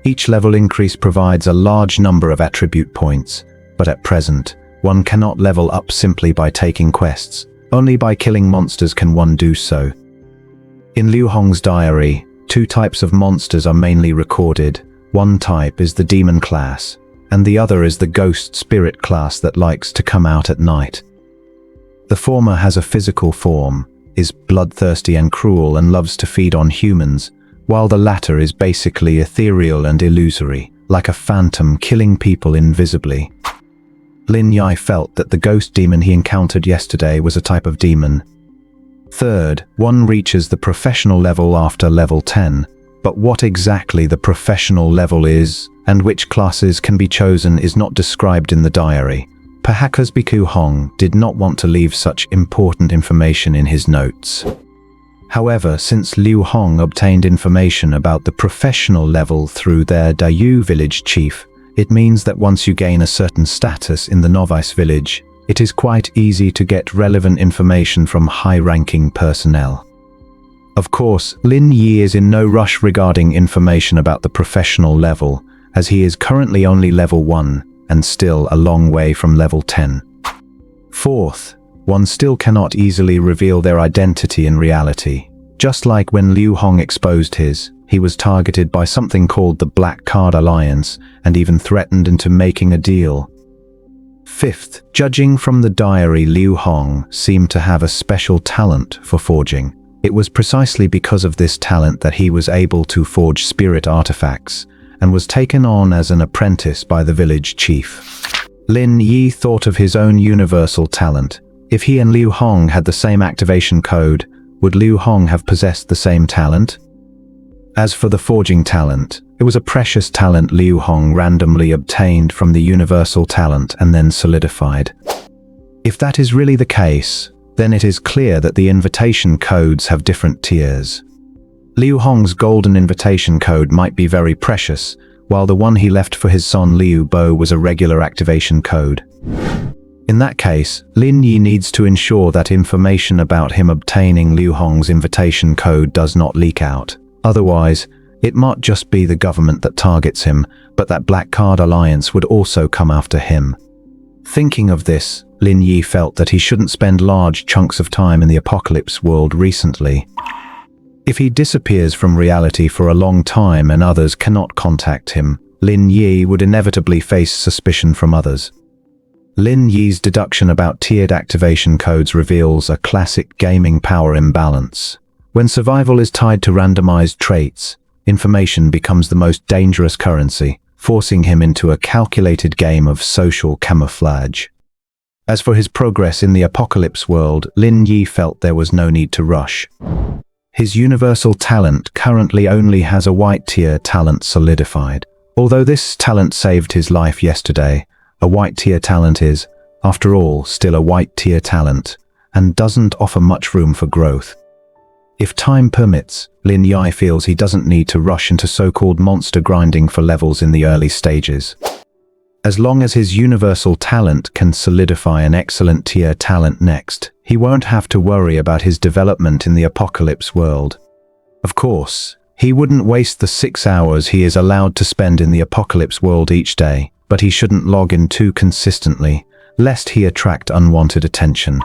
Each level increase provides a large number of attribute points, but at present, one cannot level up simply by taking quests. Only by killing monsters can one do so. In Liu Hong's diary, two types of monsters are mainly recorded. One type is the demon class, and the other is the ghost spirit class that likes to come out at night. The former has a physical form, is bloodthirsty and cruel, and loves to feed on humans, while the latter is basically ethereal and illusory, like a phantom killing people invisibly. Lin Yi felt that the ghost demon he encountered yesterday was a type of demon. Third, one reaches the professional level after level 10, but what exactly the professional level is, and which classes can be chosen is not described in the diary. Perhaps Biku Hong did not want to leave such important information in his notes. However, since Liu Hong obtained information about the professional level through their Dayu village chief, it means that once you gain a certain status in the novice village, it is quite easy to get relevant information from high-ranking personnel. Of course, Lin Yi is in no rush regarding information about the professional level, as he is currently only level 1 and still a long way from level 10. Fourth, one still cannot easily reveal their identity in reality. Just like when Liu Hong exposed his, he was targeted by something called the Black Card Alliance and even threatened into making a deal. Fifth, judging from the diary, Liu Hong seemed to have a special talent for forging. It was precisely because of this talent that he was able to forge spirit artifacts and was taken on as an apprentice by the village chief. Lin Yi thought of his own universal talent. If he and Liu Hong had the same activation code, would Liu Hong have possessed the same talent? As for the forging talent, it was a precious talent Liu Hong randomly obtained from the universal talent and then solidified. If that is really the case, then it is clear that the invitation codes have different tiers. Liu Hong's golden invitation code might be very precious, while the one he left for his son Liu Bo was a regular activation code. In that case, Lin Yi needs to ensure that information about him obtaining Liu Hong's invitation code does not leak out. Otherwise, it might just be the government that targets him, but that Black Card Alliance would also come after him. Thinking of this, Lin Yi felt that he shouldn't spend large chunks of time in the apocalypse world recently. If he disappears from reality for a long time and others cannot contact him, Lin Yi would inevitably face suspicion from others. Lin Yi's deduction about tiered activation codes reveals a classic gaming power imbalance. When survival is tied to randomized traits, information becomes the most dangerous currency, forcing him into a calculated game of social camouflage. As for his progress in the apocalypse world, Lin Yi felt there was no need to rush. His universal talent currently only has a white tier talent solidified. Although this talent saved his life yesterday, a white tier talent is, after all, still a white tier talent, and doesn't offer much room for growth. If time permits, Lin Yi feels he doesn't need to rush into so-called monster grinding for levels in the early stages. As long as his universal talent can solidify an excellent tier talent next, he won't have to worry about his development in the apocalypse world. Of course, he wouldn't waste the 6 hours he is allowed to spend in the apocalypse world each day, but he shouldn't log in too consistently, lest he attract unwanted attention.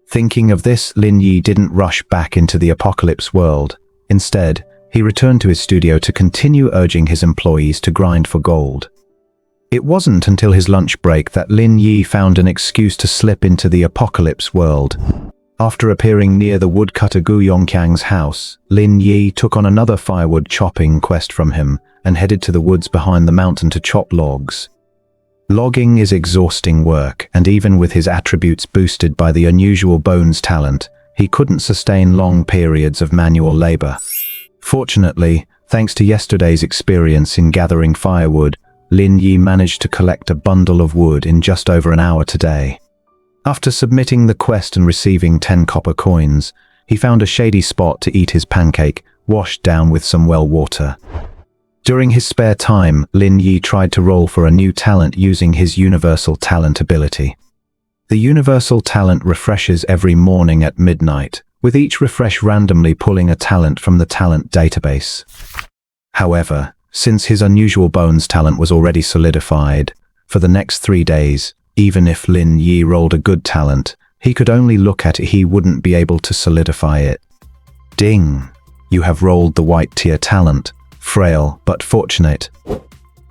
Thinking of this, Lin Yi didn't rush back into the apocalypse world. Instead, he returned to his studio to continue urging his employees to grind for gold. It wasn't until his lunch break that Lin Yi found an excuse to slip into the apocalypse world. After appearing near the woodcutter Gu Yongqiang's house, Lin Yi took on another firewood chopping quest from him and headed to the woods behind the mountain to chop logs. Logging is exhausting work, and even with his attributes boosted by the unusual bones talent, he couldn't sustain long periods of manual labor. Fortunately, thanks to yesterday's experience in gathering firewood, Lin Yi managed to collect a bundle of wood in just over an hour today. After submitting the quest and receiving 10 copper coins, he found a shady spot to eat his pancake, washed down with some well water. During his spare time, Lin Yi tried to roll for a new talent using his universal talent ability. The universal talent refreshes every morning at midnight, with each refresh randomly pulling a talent from the talent database. However, since his unusual bones talent was already solidified, for the next 3 days, even if Lin Yi rolled a good talent, he could only look at it, he wouldn't be able to solidify it. Ding! You have rolled the white tier talent. Frail but fortunate.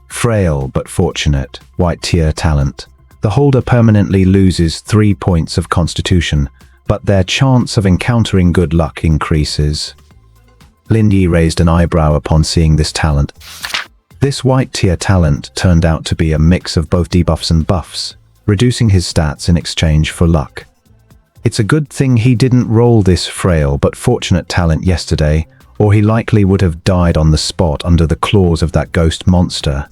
Frail but fortunate, white tier talent. The holder permanently loses 3 points of constitution, but their chance of encountering good luck increases. Lin Yi raised an eyebrow upon seeing this talent. This white tier talent turned out to be a mix of both debuffs and buffs, reducing his stats in exchange for luck. It's a good thing he didn't roll this frail but fortunate talent yesterday, or he likely would have died on the spot under the claws of that ghost monster.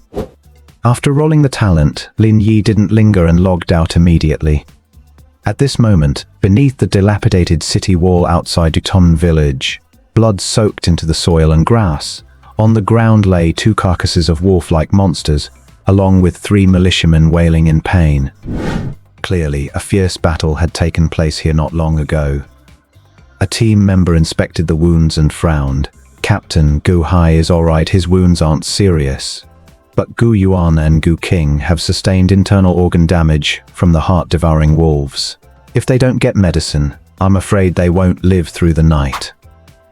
After rolling the talent, Lin Yi didn't linger and logged out immediately. At this moment, beneath the dilapidated city wall outside Duton village, blood soaked into the soil and grass, on the ground lay 2 carcasses of wolf-like monsters, along with 3 militiamen wailing in pain. Clearly, a fierce battle had taken place here not long ago. A team member inspected the wounds and frowned. Captain Gu Hai is alright, his wounds aren't serious. But Gu Yuan and Gu King have sustained internal organ damage from the heart-devouring wolves. If they don't get medicine, I'm afraid they won't live through the night.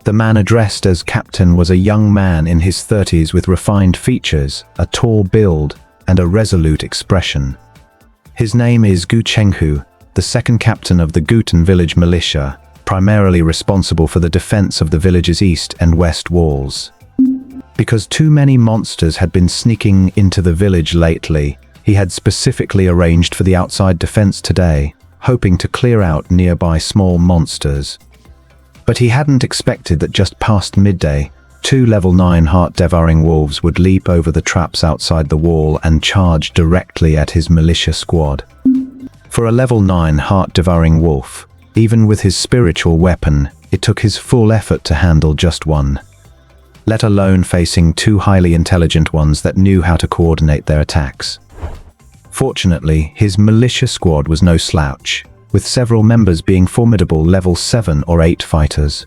The man addressed as Captain was a young man in his 30s with refined features, a tall build, and a resolute expression. His name is Gu Chenghu, the second captain of the Guten village militia, primarily responsible for the defense of the village's east and west walls. Because too many monsters had been sneaking into the village lately, he had specifically arranged for the outside defense today, hoping to clear out nearby small monsters. But he hadn't expected that just past midday, 2 level 9 heart-devouring wolves would leap over the traps outside the wall and charge directly at his militia squad. For a level 9 heart-devouring wolf, even with his spiritual weapon, it took his full effort to handle just one, let alone facing 2 highly intelligent ones that knew how to coordinate their attacks. Fortunately, his militia squad was no slouch, with several members being formidable level 7 or 8 fighters.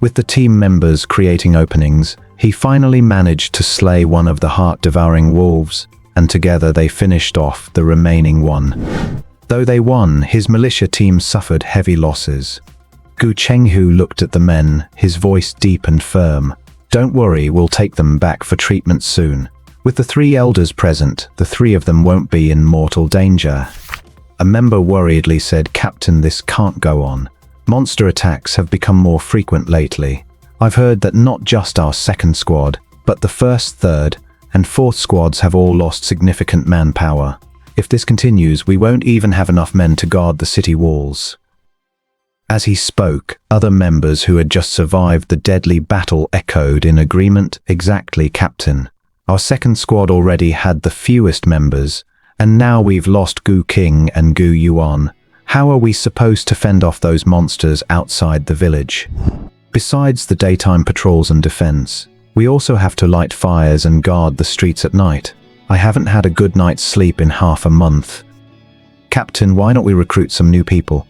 With the team members creating openings, he finally managed to slay one of the heart-devouring wolves, and together they finished off the remaining one. Though they won, his militia team suffered heavy losses. Gu Chenghu looked at the men, his voice deep and firm. "Don't worry, we'll take them back for treatment soon. With the 3 elders present, the 3 of them won't be in mortal danger." A member worriedly said, "Captain, this can't go on. Monster attacks have become more frequent lately. I've heard that not just our second squad, but the first, third, and fourth squads have all lost significant manpower. If this continues, we won't even have enough men to guard the city walls." As he spoke, other members who had just survived the deadly battle echoed in agreement. "Exactly, Captain. Our second squad already had the fewest members, and now we've lost Gu King and Gu Yuan. How are we supposed to fend off those monsters outside the village? Besides the daytime patrols and defense, we also have to light fires and guard the streets at night. I haven't had a good night's sleep in half a month. Captain, why don't we recruit some new people?"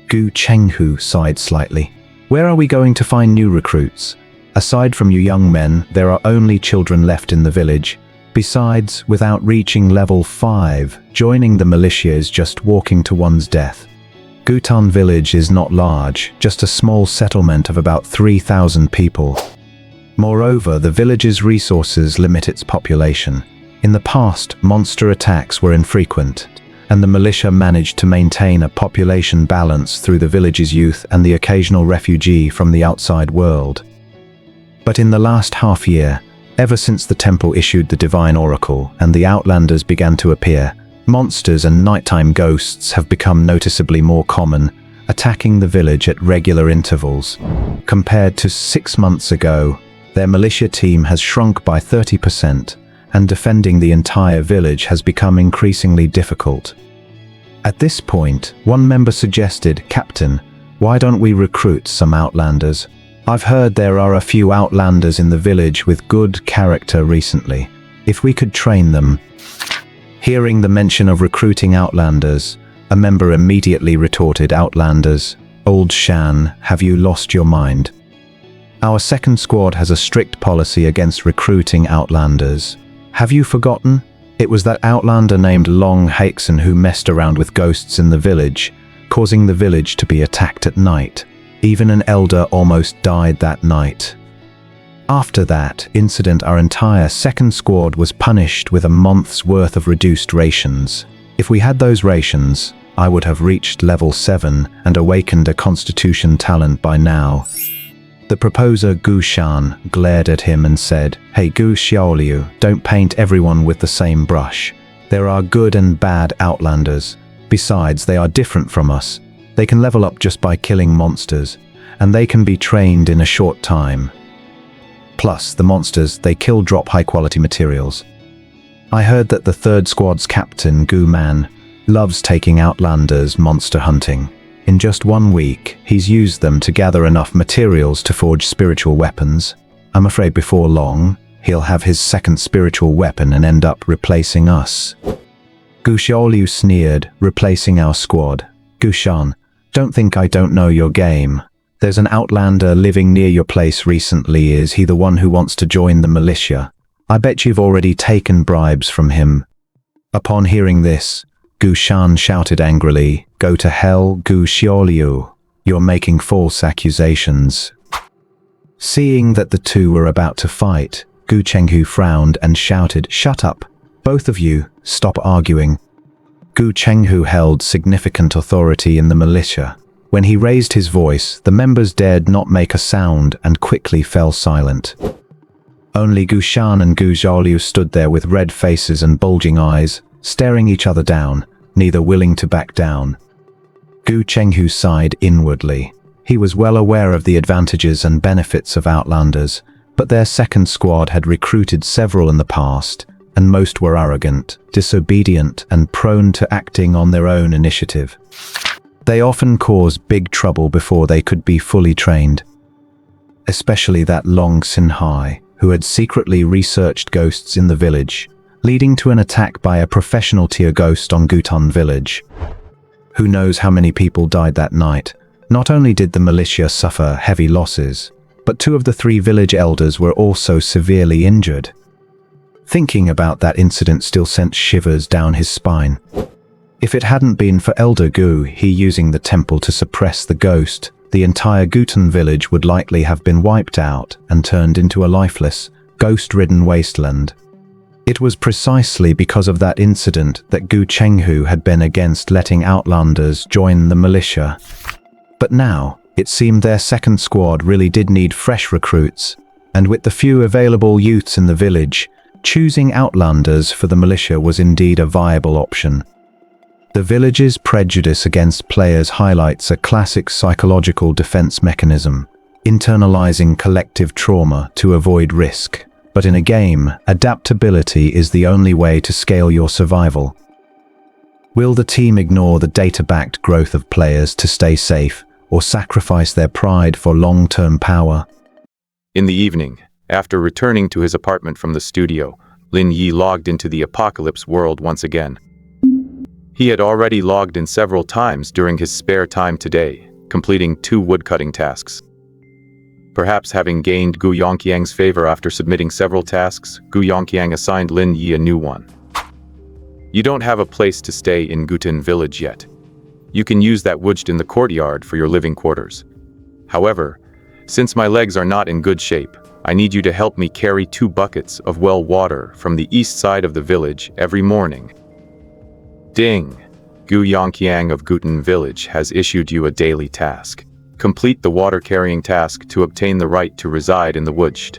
Gu Chenghu sighed slightly. "Where are we going to find new recruits? Aside from you young men, there are only children left in the village. Besides, without reaching level 5, joining the militia is just walking to one's death. Gutan village is not large, just a small settlement of about 3,000 people. Moreover, the village's resources limit its population. In the past, monster attacks were infrequent, and the militia managed to maintain a population balance through the village's youth and the occasional refugee from the outside world. But in the last half year, ever since the temple issued the divine oracle and the outlanders began to appear, monsters and nighttime ghosts have become noticeably more common, attacking the village at regular intervals. Compared to 6 months ago, their militia team has shrunk by 30%, and defending the entire village has become increasingly difficult. At this point, one member suggested, "Captain, why don't we recruit some outlanders? I've heard there are a few outlanders in the village with good character recently. If we could train them." Hearing the mention of recruiting outlanders, a member immediately retorted, "Outlanders? Old Shan, have you lost your mind? Our second squad has a strict policy against recruiting outlanders. Have you forgotten? It was that outlander named Long Haixen who messed around with ghosts in the village, causing the village to be attacked at night. Even an elder almost died that night. After that incident, our entire second squad was punished with a month's worth of reduced rations. If we had those rations, I would have reached level 7 and awakened a constitution talent by now." The proposer Gu Shan glared at him and said, "Hey Gu Xiaoliu, don't paint everyone with the same brush. There are good and bad outlanders. Besides, they are different from us. They can level up just by killing monsters, and they can be trained in a short time. Plus, the monsters they kill drop high-quality materials. I heard that the third squad's captain, Gu Man, loves taking outlanders monster hunting. In just 1 week, he's used them to gather enough materials to forge spiritual weapons. I'm afraid before long, he'll have his second spiritual weapon and end up replacing us." Gu Xiaoliu sneered, "Replacing our squad? Gu Shan, don't think I don't know your game. There's an outlander living near your place recently. Is he the one who wants to join the militia? I bet you've already taken bribes from him." Upon hearing this, Gu Shan shouted angrily, "Go to hell, Gu Xiaoliu. You're making false accusations." Seeing that the two were about to fight, Gu Chenghu frowned and shouted, "Shut up. Both of you, stop arguing." Gu Chenghu held significant authority in the militia. When he raised his voice, the members dared not make a sound and quickly fell silent. Only Gu Shan and Gu Zhaoliu stood there with red faces and bulging eyes, staring each other down, neither willing to back down. Gu Chenghu sighed inwardly. He was well aware of the advantages and benefits of Outlanders, but their second squad had recruited several in the past, and most were arrogant, disobedient, and prone to acting on their own initiative. They often caused big trouble before they could be fully trained. Especially that Long Sinhai, who had secretly researched ghosts in the village, leading to an attack by a professional tier ghost on Gutan village. Who knows how many people died that night? Not only did the militia suffer heavy losses, but 2 of the 3 village elders were also severely injured. Thinking about that incident still sent shivers down his spine. If it hadn't been for Elder Gu He using the temple to suppress the ghost, the entire Gutan village would likely have been wiped out and turned into a lifeless, ghost-ridden wasteland. It was precisely because of that incident that Gu Chenghu had been against letting Outlanders join the militia. But now, it seemed their second squad really did need fresh recruits, and with the few available youths in the village, choosing Outlanders for the militia was indeed a viable option. The village's prejudice against players highlights a classic psychological defense mechanism, internalizing collective trauma to avoid risk. But in a game, adaptability is the only way to scale your survival. Will the team ignore the data-backed growth of players to stay safe, or sacrifice their pride for long-term power? In the evening, after returning to his apartment from the studio, Lin Yi logged into the apocalypse world once again. He had already logged in several times during his spare time today, completing 2 woodcutting tasks. Perhaps having gained Gu Yongqiang's favor after submitting several tasks, Gu Yongqiang assigned Lin Yi a new one. You don't have a place to stay in Gutan village yet. You can use that wood in the courtyard for your living quarters. However, since my legs are not in good shape, I need you to help me carry 2 buckets of well water from the east side of the village every morning. Ding! Gu Yongqiang of Gutan village has issued you a daily task. Complete the water-carrying task to obtain the right to reside in the woodshed.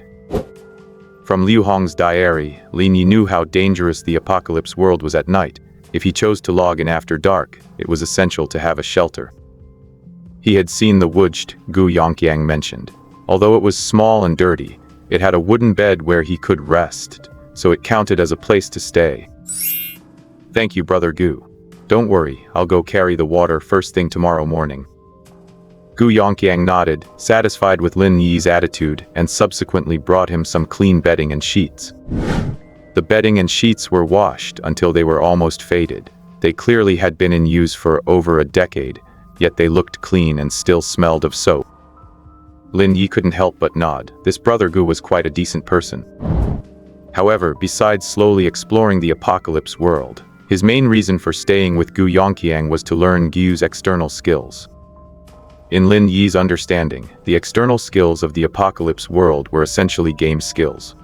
From Liu Hong's diary, Lin Yi knew how dangerous the apocalypse world was at night. If he chose to log in after dark, it was essential to have a shelter. He had seen the woodshed Gu Yongqiang mentioned. Although it was small and dirty, it had a wooden bed where he could rest, so it counted as a place to stay. Thank you, Brother Gu. Don't worry, I'll go carry the water first thing tomorrow morning. Gu Yongqiang nodded, satisfied with Lin Yi's attitude, and subsequently brought him some clean bedding and sheets. The bedding and sheets were washed until they were almost faded. They clearly had been in use for over a decade, yet they looked clean and still smelled of soap. Lin Yi couldn't help but nod. This Brother Gu was quite a decent person. However, besides slowly exploring the apocalypse world, his main reason for staying with Gu Yongqiang was to learn Gu's external skills. In Lin Yi's understanding, the external skills of the apocalypse world were essentially game skills.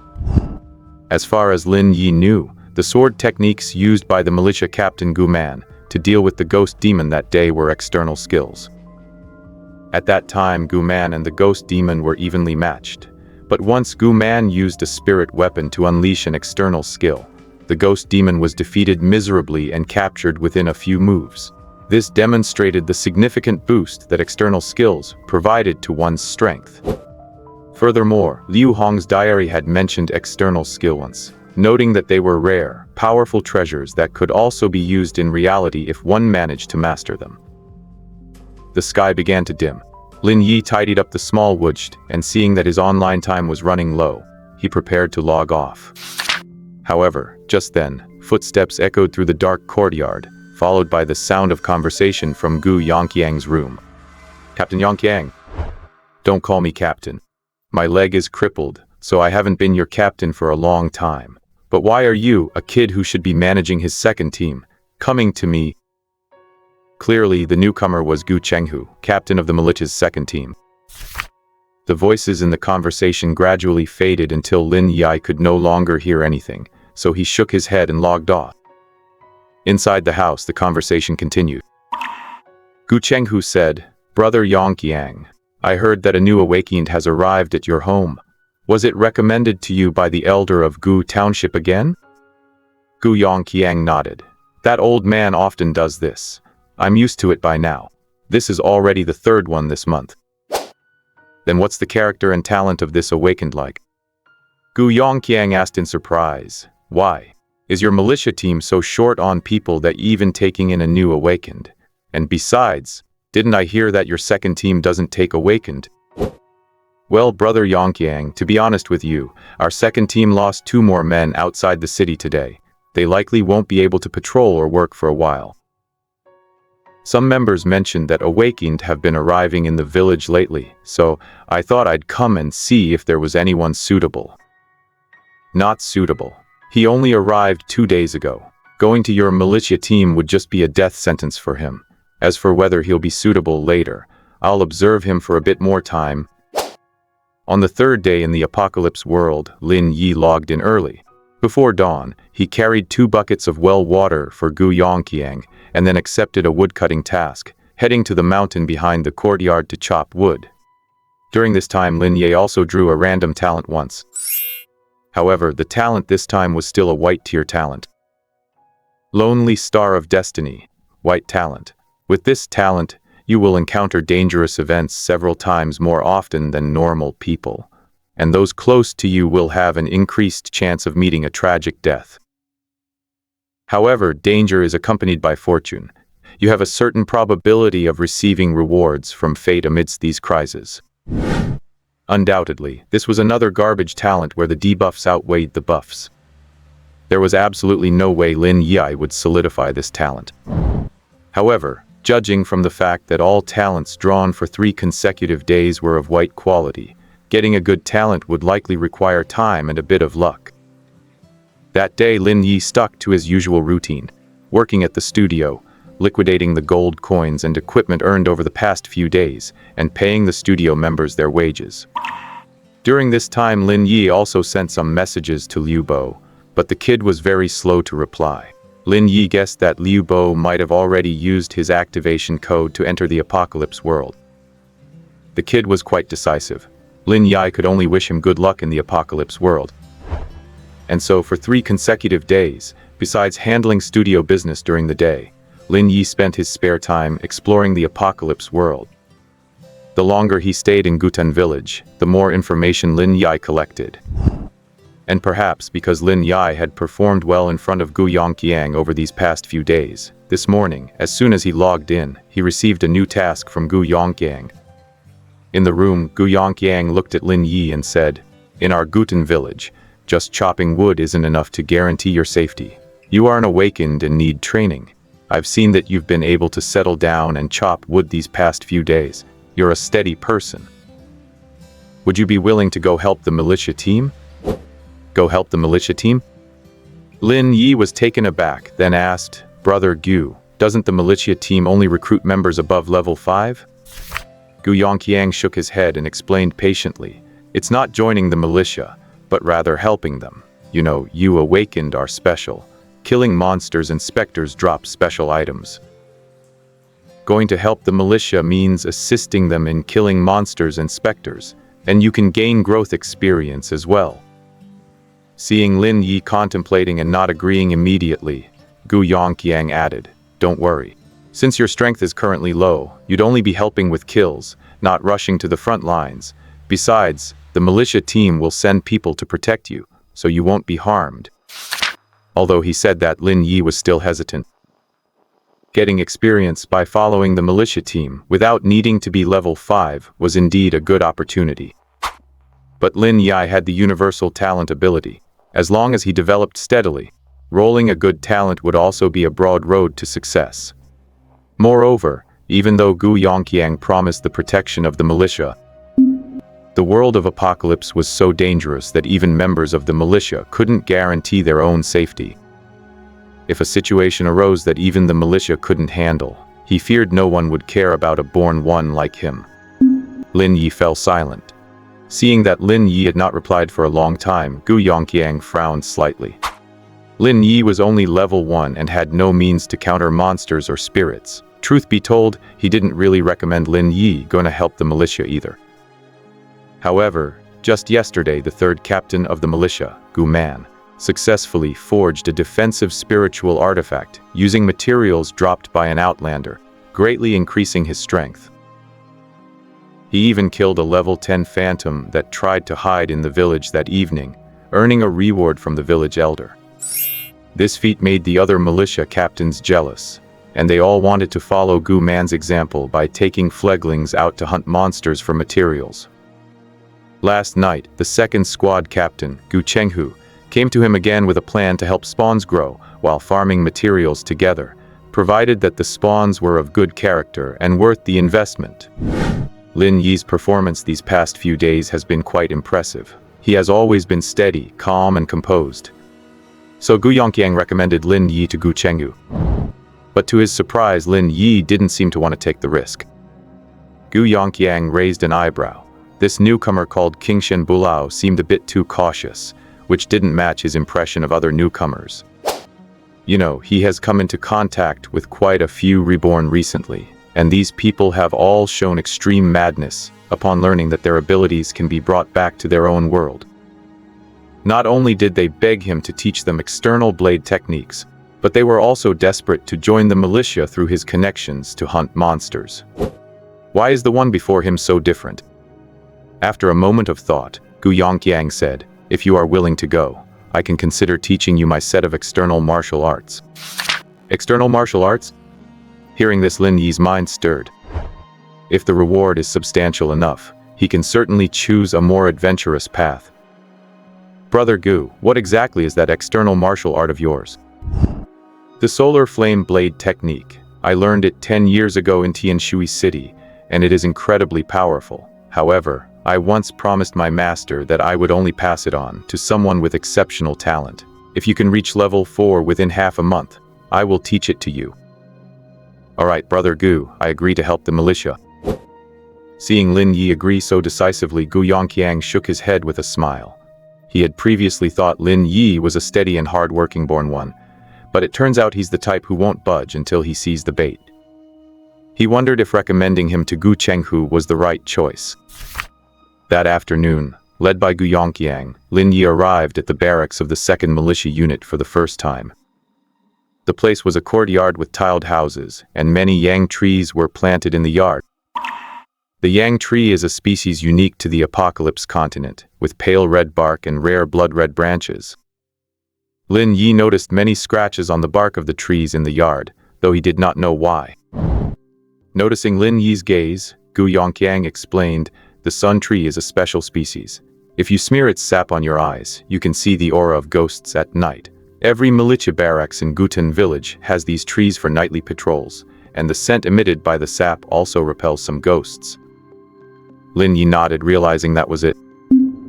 As far as Lin Yi knew, the sword techniques used by the militia captain Gu Man to deal with the ghost demon that day were external skills. At that time, Gu Man and the ghost demon were evenly matched. But once Gu Man used a spirit weapon to unleash an external skill, the ghost demon was defeated miserably and captured within a few moves. This demonstrated the significant boost that external skills provided to one's strength. Furthermore, Liu Hong's diary had mentioned external skill once, noting that they were rare, powerful treasures that could also be used in reality if one managed to master them. The sky began to dim. Lin Yi tidied up the small woodshed, and seeing that his online time was running low, he prepared to log off. However, just then, footsteps echoed through the dark courtyard, followed by the sound of conversation from Gu Yongqiang's room. Captain Yongqiang. Don't call me captain. My leg is crippled, so I haven't been your captain for a long time. But why are you, a kid who should be managing his second team, coming to me? Clearly, the newcomer was Gu Chenghu, captain of the militia's second team. The voices in the conversation gradually faded until Lin Yi could no longer hear anything, so he shook his head and logged off. Inside the house, the conversation continued. Gu Chenghu said, "Brother Yongqiang, I heard that a new awakened has arrived at your home. Was it recommended to you by the elder of Gu Township again?" Gu Yongqiang nodded. "That old man often does this. I'm used to it by now. This is already the third one this month." "Then what's the character and talent of this awakened like?" Gu Yongqiang asked in surprise. "Why? Is your militia team so short on people that even taking in a new awakened? And besides, didn't I hear that your second team doesn't take awakened?" "Well, Brother Yongqiang, to be honest with you, our second team lost 2 more men outside the city today. They likely won't be able to patrol or work for a while. Some members mentioned that awakened have been arriving in the village lately, so I thought I'd come and see if there was anyone suitable." "Not suitable. He only arrived 2 days ago. Going to your militia team would just be a death sentence for him. As for whether he'll be suitable later, I'll observe him for a bit more time." On the third day in the apocalypse world, Lin Yi logged in early. Before dawn, he carried 2 buckets of well water for Gu Yongqiang and then accepted a woodcutting task, heading to the mountain behind the courtyard to chop wood. During this time, Lin Yi also drew a random talent once. However, the talent this time was still a white tier talent. Lonely Star of Destiny, white talent. With this talent, you will encounter dangerous events several times more often than normal people, and those close to you will have an increased chance of meeting a tragic death. However, danger is accompanied by fortune. You have a certain probability of receiving rewards from fate amidst these crises. Undoubtedly, this was another garbage talent where the debuffs outweighed the buffs. There was absolutely no way Lin Yi would solidify this talent. However, judging from the fact that all talents drawn for 3 consecutive days were of white quality, getting a good talent would likely require time and a bit of luck. That day, Lin Yi stuck to his usual routine, working at the studio, liquidating the gold coins and equipment earned over the past few days, and paying the studio members their wages. During this time, Lin Yi also sent some messages to Liu Bo, but the kid was very slow to reply. Lin Yi guessed that Liu Bo might have already used his activation code to enter the apocalypse world. The kid was quite decisive. Lin Yi could only wish him good luck in the apocalypse world. And so for 3 consecutive days, besides handling studio business during the day, Lin Yi spent his spare time exploring the apocalypse world. The longer he stayed in Gutan village, the more information Lin Yi collected. And perhaps because Lin Yi had performed well in front of Gu Yongqiang over these past few days, this morning, as soon as he logged in, he received a new task from Gu Yongqiang. In the room, Gu Yongqiang looked at Lin Yi and said, "In our Gutan village, just chopping wood isn't enough to guarantee your safety. You are an awakened and need training. I've seen that you've been able to settle down and chop wood these past few days. You're a steady person. Would you be willing to go help the militia team?" "Go help the militia team?" Lin Yi was taken aback, then asked, "Brother Gu, doesn't the militia team only recruit members above level 5? Gu Yongqiang shook his head and explained patiently, "It's not joining the militia, but rather helping them. You know, you awakened are special. Killing monsters and specters drop special items. Going to help the militia means assisting them in killing monsters and specters, and you can gain growth experience as well." Seeing Lin Yi contemplating and not agreeing immediately, Gu Yongqiang added, "Don't worry. Since your strength is currently low, you'd only be helping with kills, not rushing to the front lines. Besides, the militia team will send people to protect you, so you won't be harmed." Although he said that, Lin Yi was still hesitant. Getting experience by following the militia team without needing to be level 5 was indeed a good opportunity. But Lin Yi had the universal talent ability. As long as he developed steadily, rolling a good talent would also be a broad road to success. Moreover, even though Gu Yongqiang promised the protection of the militia, the world of apocalypse was so dangerous that even members of the militia couldn't guarantee their own safety. If a situation arose that even the militia couldn't handle, he feared no one would care about a born one like him. Lin Yi fell silent. Seeing that Lin Yi had not replied for a long time, Gu Yongqiang frowned slightly. Lin Yi was only level 1 and had no means to counter monsters or spirits. Truth be told, he didn't really recommend Lin Yi going to help the militia either. However, just yesterday the third captain of the militia, Gu Man, successfully forged a defensive spiritual artifact using materials dropped by an outlander, greatly increasing his strength. He even killed a level 10 phantom that tried to hide in the village that evening, earning a reward from the village elder. This feat made the other militia captains jealous, and they all wanted to follow Gu Man's example by taking fledglings out to hunt monsters for materials. Last night, the second squad captain, Gu Chenghu, came to him again with a plan to help spawns grow while farming materials together, provided that the spawns were of good character and worth the investment. Lin Yi's performance these past few days has been quite impressive. He has always been steady, calm, and composed. So Gu Yongqiang recommended Lin Yi to Gu Chenghu. But to his surprise, Lin Yi didn't seem to want to take the risk. Gu Yongqiang raised an eyebrow. This newcomer called Qingshen Bulao seemed a bit too cautious, which didn't match his impression of other newcomers. You know, he has come into contact with quite a few reborn recently, and these people have all shown extreme madness upon learning that their abilities can be brought back to their own world. Not only did they beg him to teach them external blade techniques, but they were also desperate to join the militia through his connections to hunt monsters. Why is the one before him so different? After a moment of thought, Gu Yongqiang said, "If you are willing to go, I can consider teaching you my set of external martial arts." External martial arts? Hearing this, Lin Yi's mind stirred. If the reward is substantial enough, he can certainly choose a more adventurous path. Brother Gu, what exactly is that external martial art of yours? The solar flame blade technique. I learned it 10 years ago in Tianshui City, and it is incredibly powerful. However, I once promised my master that I would only pass it on to someone with exceptional talent. If you can reach level 4 within half a month, I will teach it to you. Alright, Brother Gu, I agree to help the militia. Seeing Lin Yi agree so decisively, Gu Yongqiang shook his head with a smile. He had previously thought Lin Yi was a steady and hard-working born one, but it turns out he's the type who won't budge until he sees the bait. He wondered if recommending him to Gu Chenghu was the right choice. That afternoon, led by Gu Yongqiang, Lin Yi arrived at the barracks of the 2nd Militia Unit for the first time. The place was a courtyard with tiled houses, and many yang trees were planted in the yard. The yang tree is a species unique to the Apocalypse continent, with pale red bark and rare blood-red branches. Lin Yi noticed many scratches on the bark of the trees in the yard, though he did not know why. Noticing Lin Yi's gaze, Gu Yongqiang explained, "The sun tree is a special species. If you smear its sap on your eyes, you can see the aura of ghosts at night. Every militia barracks in Gutan village has these trees for nightly patrols, and the scent emitted by the sap also repels some ghosts." Lin Yi nodded, realizing that was it.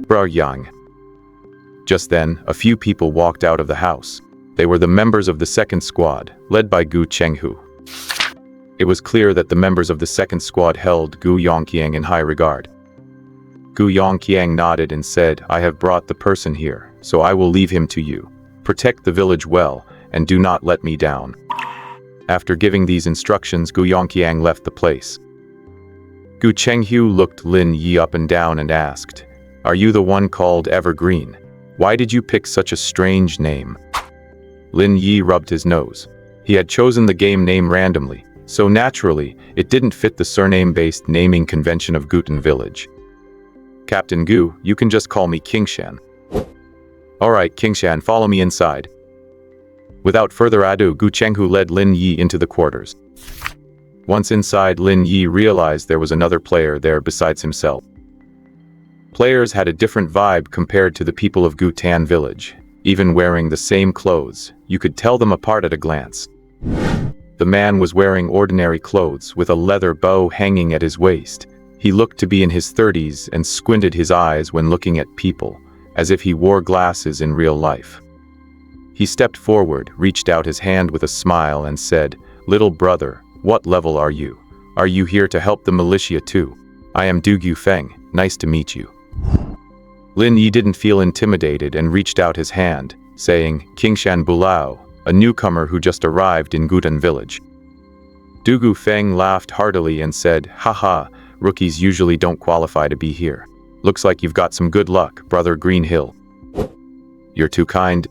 Bro Yang. Just then, a few people walked out of the house. They were the members of the 2nd squad, led by Gu Chenghu. It was clear that the members of the 2nd squad held Gu Yongqiang in high regard. Gu Yongqiang nodded and said, "I have brought the person here, so I will leave him to you. Protect the village well, and do not let me down." After giving these instructions, Gu Yongqiang left the place. Gu Chenghu looked Lin Yi up and down and asked, "Are you the one called Evergreen? Why did you pick such a strange name?" Lin Yi rubbed his nose. He had chosen the game name randomly, so naturally, it didn't fit the surname-based naming convention of Gutan village. "Captain Gu, you can just call me Qingshan." "Alright, Qingshan, follow me inside." Without further ado, Gu Chenghu led Lin Yi into the quarters. Once inside, Lin Yi realized there was another player there besides himself. Players had a different vibe compared to the people of Gutan village. Even wearing the same clothes, you could tell them apart at a glance. The man was wearing ordinary clothes with a leather bow hanging at his waist. He looked to be in his 30s and squinted his eyes when looking at people, as if he wore glasses in real life. He stepped forward, reached out his hand with a smile and said, "Little brother, what level are you? Are you here to help the militia too? I am Du Gu Feng, nice to meet you." Lin Yi didn't feel intimidated and reached out his hand, saying, "Kingshan Bulao, a newcomer who just arrived in Gutan village." Du Gufeng laughed heartily and said, "Haha, rookies usually don't qualify to be here. Looks like you've got some good luck, brother Greenhill." "You're too kind."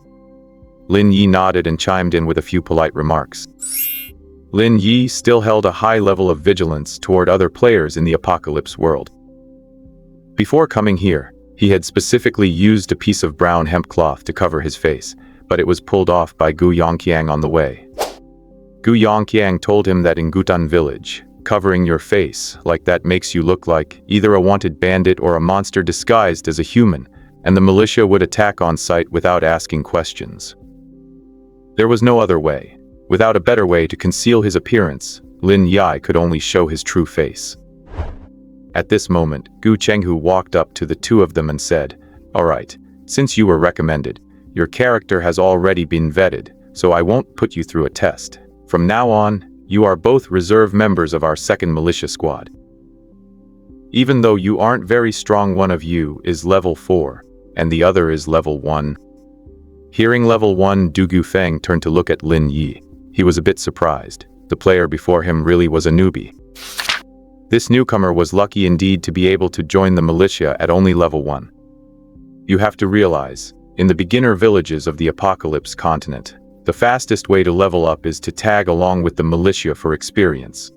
Lin Yi nodded and chimed in with a few polite remarks. Lin Yi still held a high level of vigilance toward other players in the apocalypse world. Before coming here, he had specifically used a piece of brown hemp cloth to cover his face, but it was pulled off by Gu Yongqiang on the way. Gu Yongqiang told him that in Gutan village, covering your face like that makes you look like either a wanted bandit or a monster disguised as a human, and the militia would attack on sight without asking questions. There was no other way. Without a better way to conceal his appearance, Lin Yi could only show his true face. At this moment, Gu Chenghu walked up to the two of them and said, "All right, since you were recommended, your character has already been vetted, so I won't put you through a test. From now on, you are both reserve members of our second militia squad. Even though you aren't very strong, one of you is level 4, and the other is level 1. Hearing level 1, Du Gufeng turned to look at Lin Yi. He was a bit surprised. The player before him really was a newbie. This newcomer was lucky indeed to be able to join the militia at only level 1. You have to realize, in the beginner villages of the Apocalypse continent, the fastest way to level up is to tag along with the militia for experience.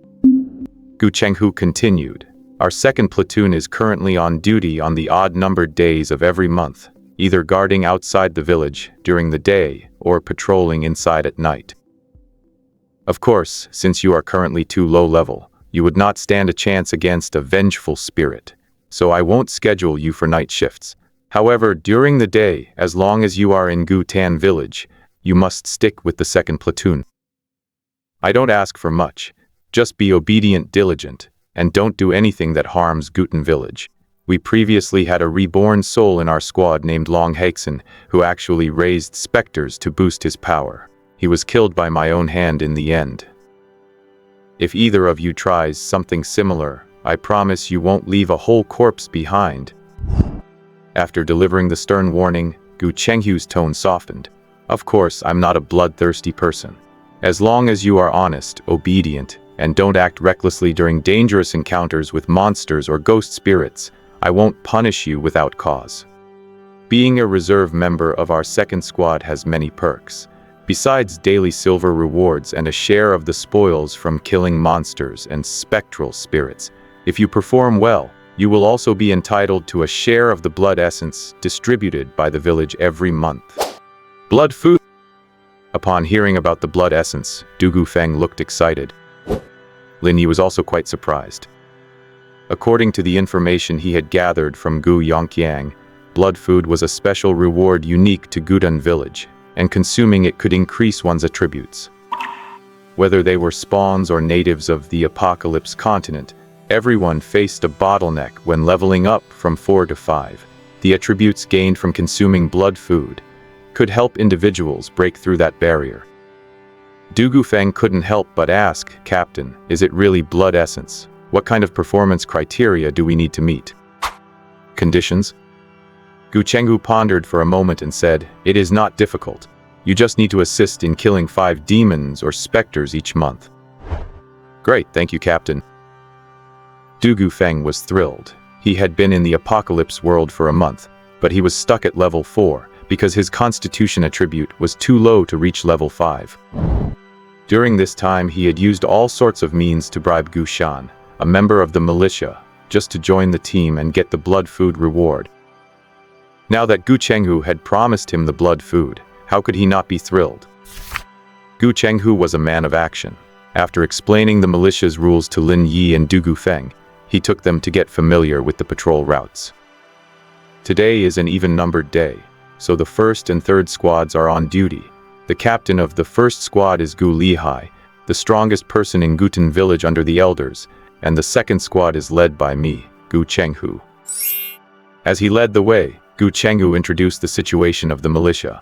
Gu Chenghu continued, "Our second platoon is currently on duty on the odd-numbered days of every month, either guarding outside the village during the day or patrolling inside at night. Of course, since you are currently too low level, you would not stand a chance against a vengeful spirit, so I won't schedule you for night shifts. However, during the day, as long as you are in Gutan village, you must stick with the second platoon. I don't ask for much, just be obedient, diligent, and don't do anything that harms Gutan village. We previously had a reborn soul in our squad named Long Haixen, who actually raised specters to boost his power. He was killed by my own hand in the end. If either of you tries something similar, I promise you won't leave a whole corpse behind." After delivering the stern warning, Gu Chenghu's tone softened. "Of course, I'm not a bloodthirsty person. As long as you are honest, obedient, and don't act recklessly during dangerous encounters with monsters or ghost spirits, I won't punish you without cause. Being a reserve member of our second squad has many perks. Besides daily silver rewards and a share of the spoils from killing monsters and spectral spirits, if you perform well, you will also be entitled to a share of the blood essence distributed by the village every month. Blood food." Upon hearing about the blood essence, Du Gufeng looked excited. Lin Yi was also quite surprised. According to the information he had gathered from Gu Yongqiang, blood food was a special reward unique to Gutan village, and consuming it could increase one's attributes. Whether they were spawns or natives of the Apocalypse continent, everyone faced a bottleneck when leveling up from 4 to 5. The attributes gained from consuming blood food could help individuals break through that barrier. Du Gufeng couldn't help but ask, "Captain, is it really blood essence? What kind of performance criteria do we need to meet?" "Conditions?" Gu Chenghu pondered for a moment and said, "It is not difficult. You just need to assist in killing 5 demons or specters each month." "Great, thank you, Captain." Du Gufeng was thrilled. He had been in the Apocalypse world for a month, but he was stuck at level 4 because his constitution attribute was too low to reach level 5. During this time, he had used all sorts of means to bribe Gu Shan, a member of the militia, just to join the team and get the blood food reward. Now that Gu Chenghu had promised him the blood food, how could he not be thrilled? Gu Chenghu was a man of action. After explaining the militia's rules to Lin Yi and Du Gufeng, he took them to get familiar with the patrol routes. Today is an even-numbered day, so the first and third squads are on duty. The captain of the first squad is Gu Lihai, the strongest person in Gutan village under the elders, and the second squad is led by me, Gu Chenghu. As he led the way, Gu Chenghu introduced the situation of the militia.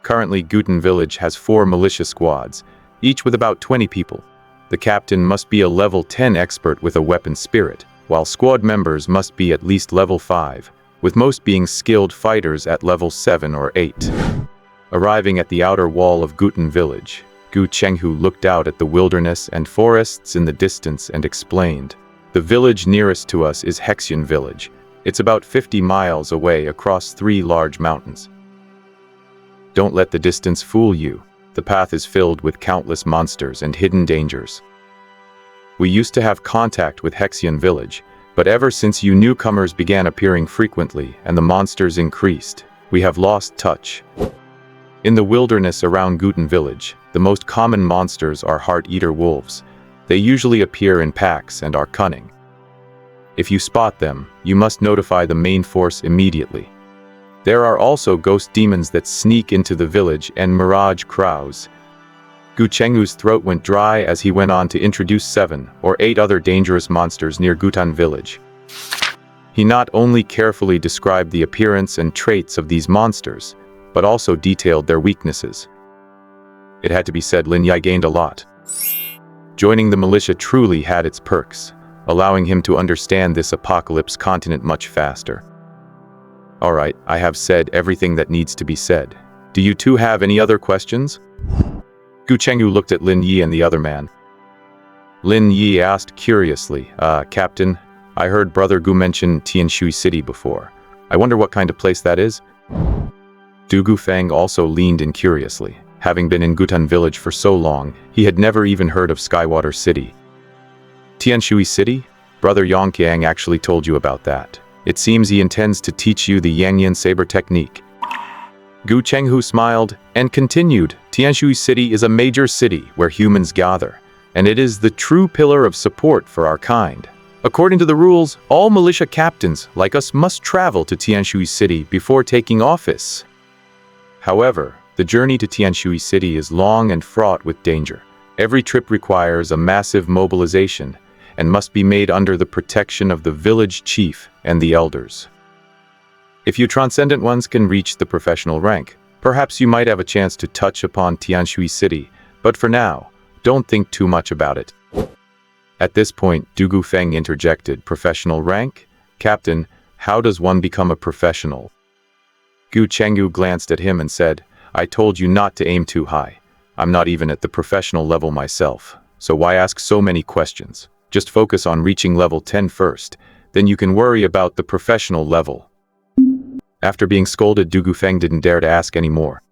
Currently, Gutan village has 4 militia squads, each with about 20 people. The captain must be a level 10 expert with a weapon spirit, while squad members must be at least level 5, with most being skilled fighters at level 7 or 8. Arriving at the outer wall of Guten village, Gu Chenghu looked out at the wilderness and forests in the distance and explained, "The village nearest to us is Hexian village. It's about 50 miles away across 3 large mountains. Don't let the distance fool you. The path is filled with countless monsters and hidden dangers. We used to have contact with Hexian village, but ever since you newcomers began appearing frequently and the monsters increased, we have lost touch. In the wilderness around Guten village, the most common monsters are heart-eater wolves. They usually appear in packs and are cunning. If you spot them, you must notify the main force immediately. There are also ghost demons that sneak into the village and mirage crows." Gu Chenghu's throat went dry as he went on to introduce 7 or 8 other dangerous monsters near Gutan village. He not only carefully described the appearance and traits of these monsters, but also detailed their weaknesses. It had to be said, Lin Yi gained a lot. Joining the militia truly had its perks, allowing him to understand this apocalypse continent much faster. Alright, I have said everything that needs to be said. Do you two have any other questions? Gu Chenghu looked at Lin Yi and the other man. Lin Yi asked curiously, Captain, I heard Brother Gu mention Tianshui City before. I wonder what kind of place that is? Du Gufeng also leaned in curiously. Having been in Gutan village for so long, he had never even heard of Skywater City. Tianshui City? Brother Yongqiang actually told you about that. It seems he intends to teach you the Yanyan saber technique. Gu Chenghu smiled and continued, Tianshui City is a major city where humans gather, and it is the true pillar of support for our kind. According to the rules, all militia captains like us must travel to Tianshui City before taking office. However, the journey to Tianshui City is long and fraught with danger. Every trip requires a massive mobilization and must be made under the protection of the village chief and the elders. If you transcendent ones can reach the professional rank, perhaps you might have a chance to touch upon Tianshui City, but for now, don't think too much about it. At this point, Du Gufeng interjected, professional rank? Captain, how does one become a professional? Gu Chenghu glanced at him and said, I told you not to aim too high. I'm not even at the professional level myself, so why ask so many questions? Just focus on reaching level 10 first, then you can worry about the professional level. After being scolded, Du Gufeng didn't dare to ask any more.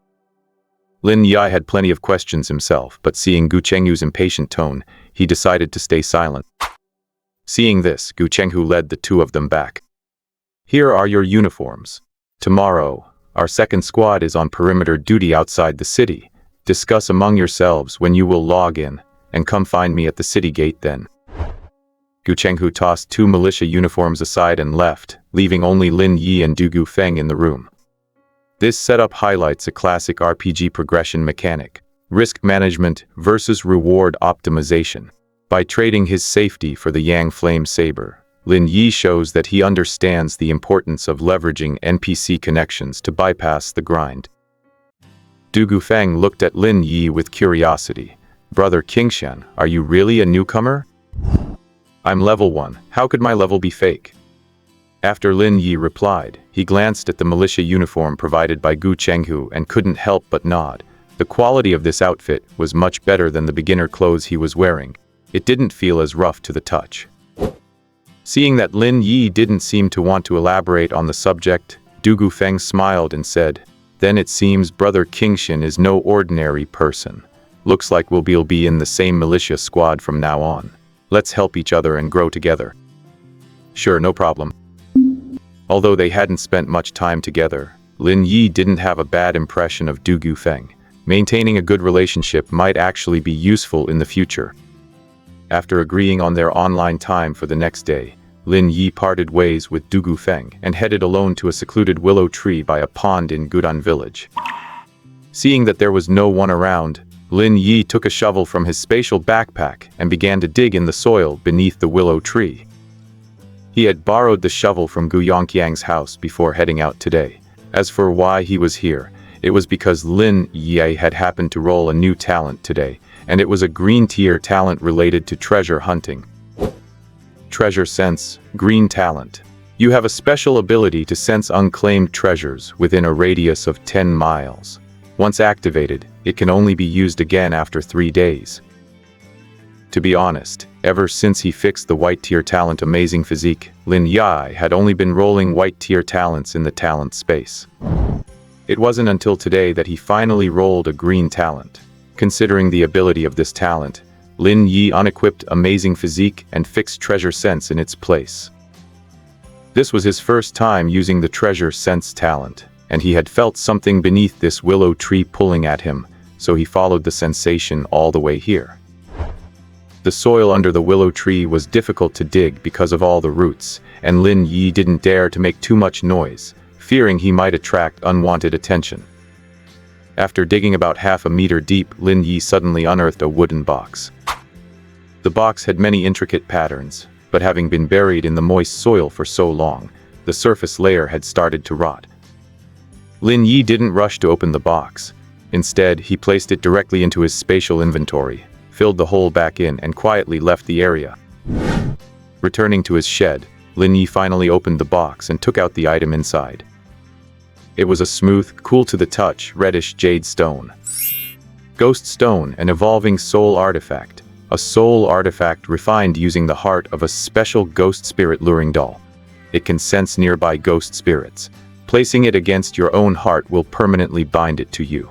Lin Yi had plenty of questions himself, but seeing Gu Chenghu's impatient tone, he decided to stay silent. Seeing this, Gu Chenghu led the two of them back. Here are your uniforms. Tomorrow, our second squad is on perimeter duty outside the city. Discuss among yourselves when you will log in, and come find me at the city gate then. Gu Chenghu tossed 2 militia uniforms aside and left, leaving only Lin Yi and Du Gufeng in the room. This setup highlights a classic RPG progression mechanic, risk management versus reward optimization. By trading his safety for the Yang Flame Saber, Lin Yi shows that he understands the importance of leveraging NPC connections to bypass the grind. Du Gufeng looked at Lin Yi with curiosity. Brother Qingshan, are you really a newcomer? I'm level 1. How could my level be fake? After Lin Yi replied, he glanced at the militia uniform provided by Gu Chenghu and couldn't help but nod. The quality of this outfit was much better than the beginner clothes he was wearing. It didn't feel as rough to the touch. Seeing that Lin Yi didn't seem to want to elaborate on the subject, Du Gufeng smiled and said, Then it seems Brother Qingshan is no ordinary person. Looks like we'll be in the same militia squad from now on. Let's help each other and grow together. Sure, no problem. Although they hadn't spent much time together, Lin Yi didn't have a bad impression of Du Gufeng. Maintaining a good relationship might actually be useful in the future. After agreeing on their online time for the next day, Lin Yi parted ways with Du Gufeng and headed alone to a secluded willow tree by a pond in Gudan village. Seeing that there was no one around, Lin Yi took a shovel from his spatial backpack and began to dig in the soil beneath the willow tree. He had borrowed the shovel from Gu Yongqiang's house before heading out today. As for why he was here, it was because Lin Yi had happened to roll a new talent today, and it was a green tier talent related to treasure hunting. Treasure sense, green talent. You have a special ability to sense unclaimed treasures within a radius of 10 miles. Once activated, it can only be used again after 3 days. To be honest, ever since he fixed the white tier talent Amazing Physique, Lin Yi had only been rolling white tier talents in the talent space. It wasn't until today that he finally rolled a green talent. Considering the ability of this talent, Lin Yi unequipped Amazing Physique and fixed Treasure Sense in its place. This was his first time using the Treasure Sense talent, and he had felt something beneath this willow tree pulling at him, so he followed the sensation all the way here. The soil under the willow tree was difficult to dig because of all the roots, and Lin Yi didn't dare to make too much noise, fearing he might attract unwanted attention. After digging about half a meter deep, Lin Yi suddenly unearthed a wooden box. The box had many intricate patterns, but having been buried in the moist soil for so long, the surface layer had started to rot. Lin Yi didn't rush to open the box. Instead, he placed it directly into his spatial inventory, filled the hole back in, and quietly left the area. Returning to his shed, Lin Yi finally opened the box and took out the item inside. It was a smooth, cool to the touch, reddish jade stone. Ghost stone, an evolving soul artifact. A soul artifact refined using the heart of a special ghost spirit luring doll. It can sense nearby ghost spirits. Placing it against your own heart will permanently bind it to you.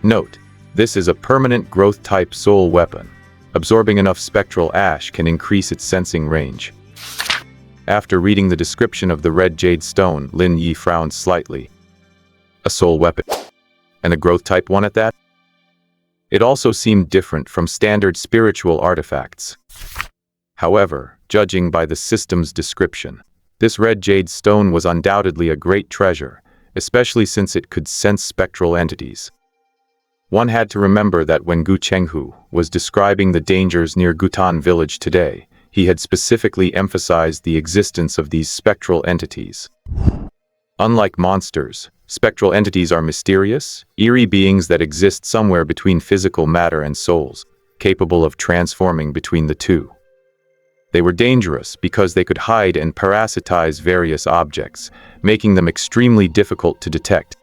Note: this is a permanent growth-type soul weapon. Absorbing enough spectral ash can increase its sensing range. After reading the description of the red jade stone, Lin Yi frowned slightly. A soul weapon? And a growth-type one at that? It also seemed different from standard spiritual artifacts. However, judging by the system's description, this red jade stone was undoubtedly a great treasure, especially since it could sense spectral entities. One had to remember that when Gu Chenghu was describing the dangers near Gutan village today, he had specifically emphasized the existence of these spectral entities. Unlike monsters, spectral entities are mysterious, eerie beings that exist somewhere between physical matter and souls, capable of transforming between the two. They were dangerous because they could hide and parasitize various objects, making them extremely difficult to detect.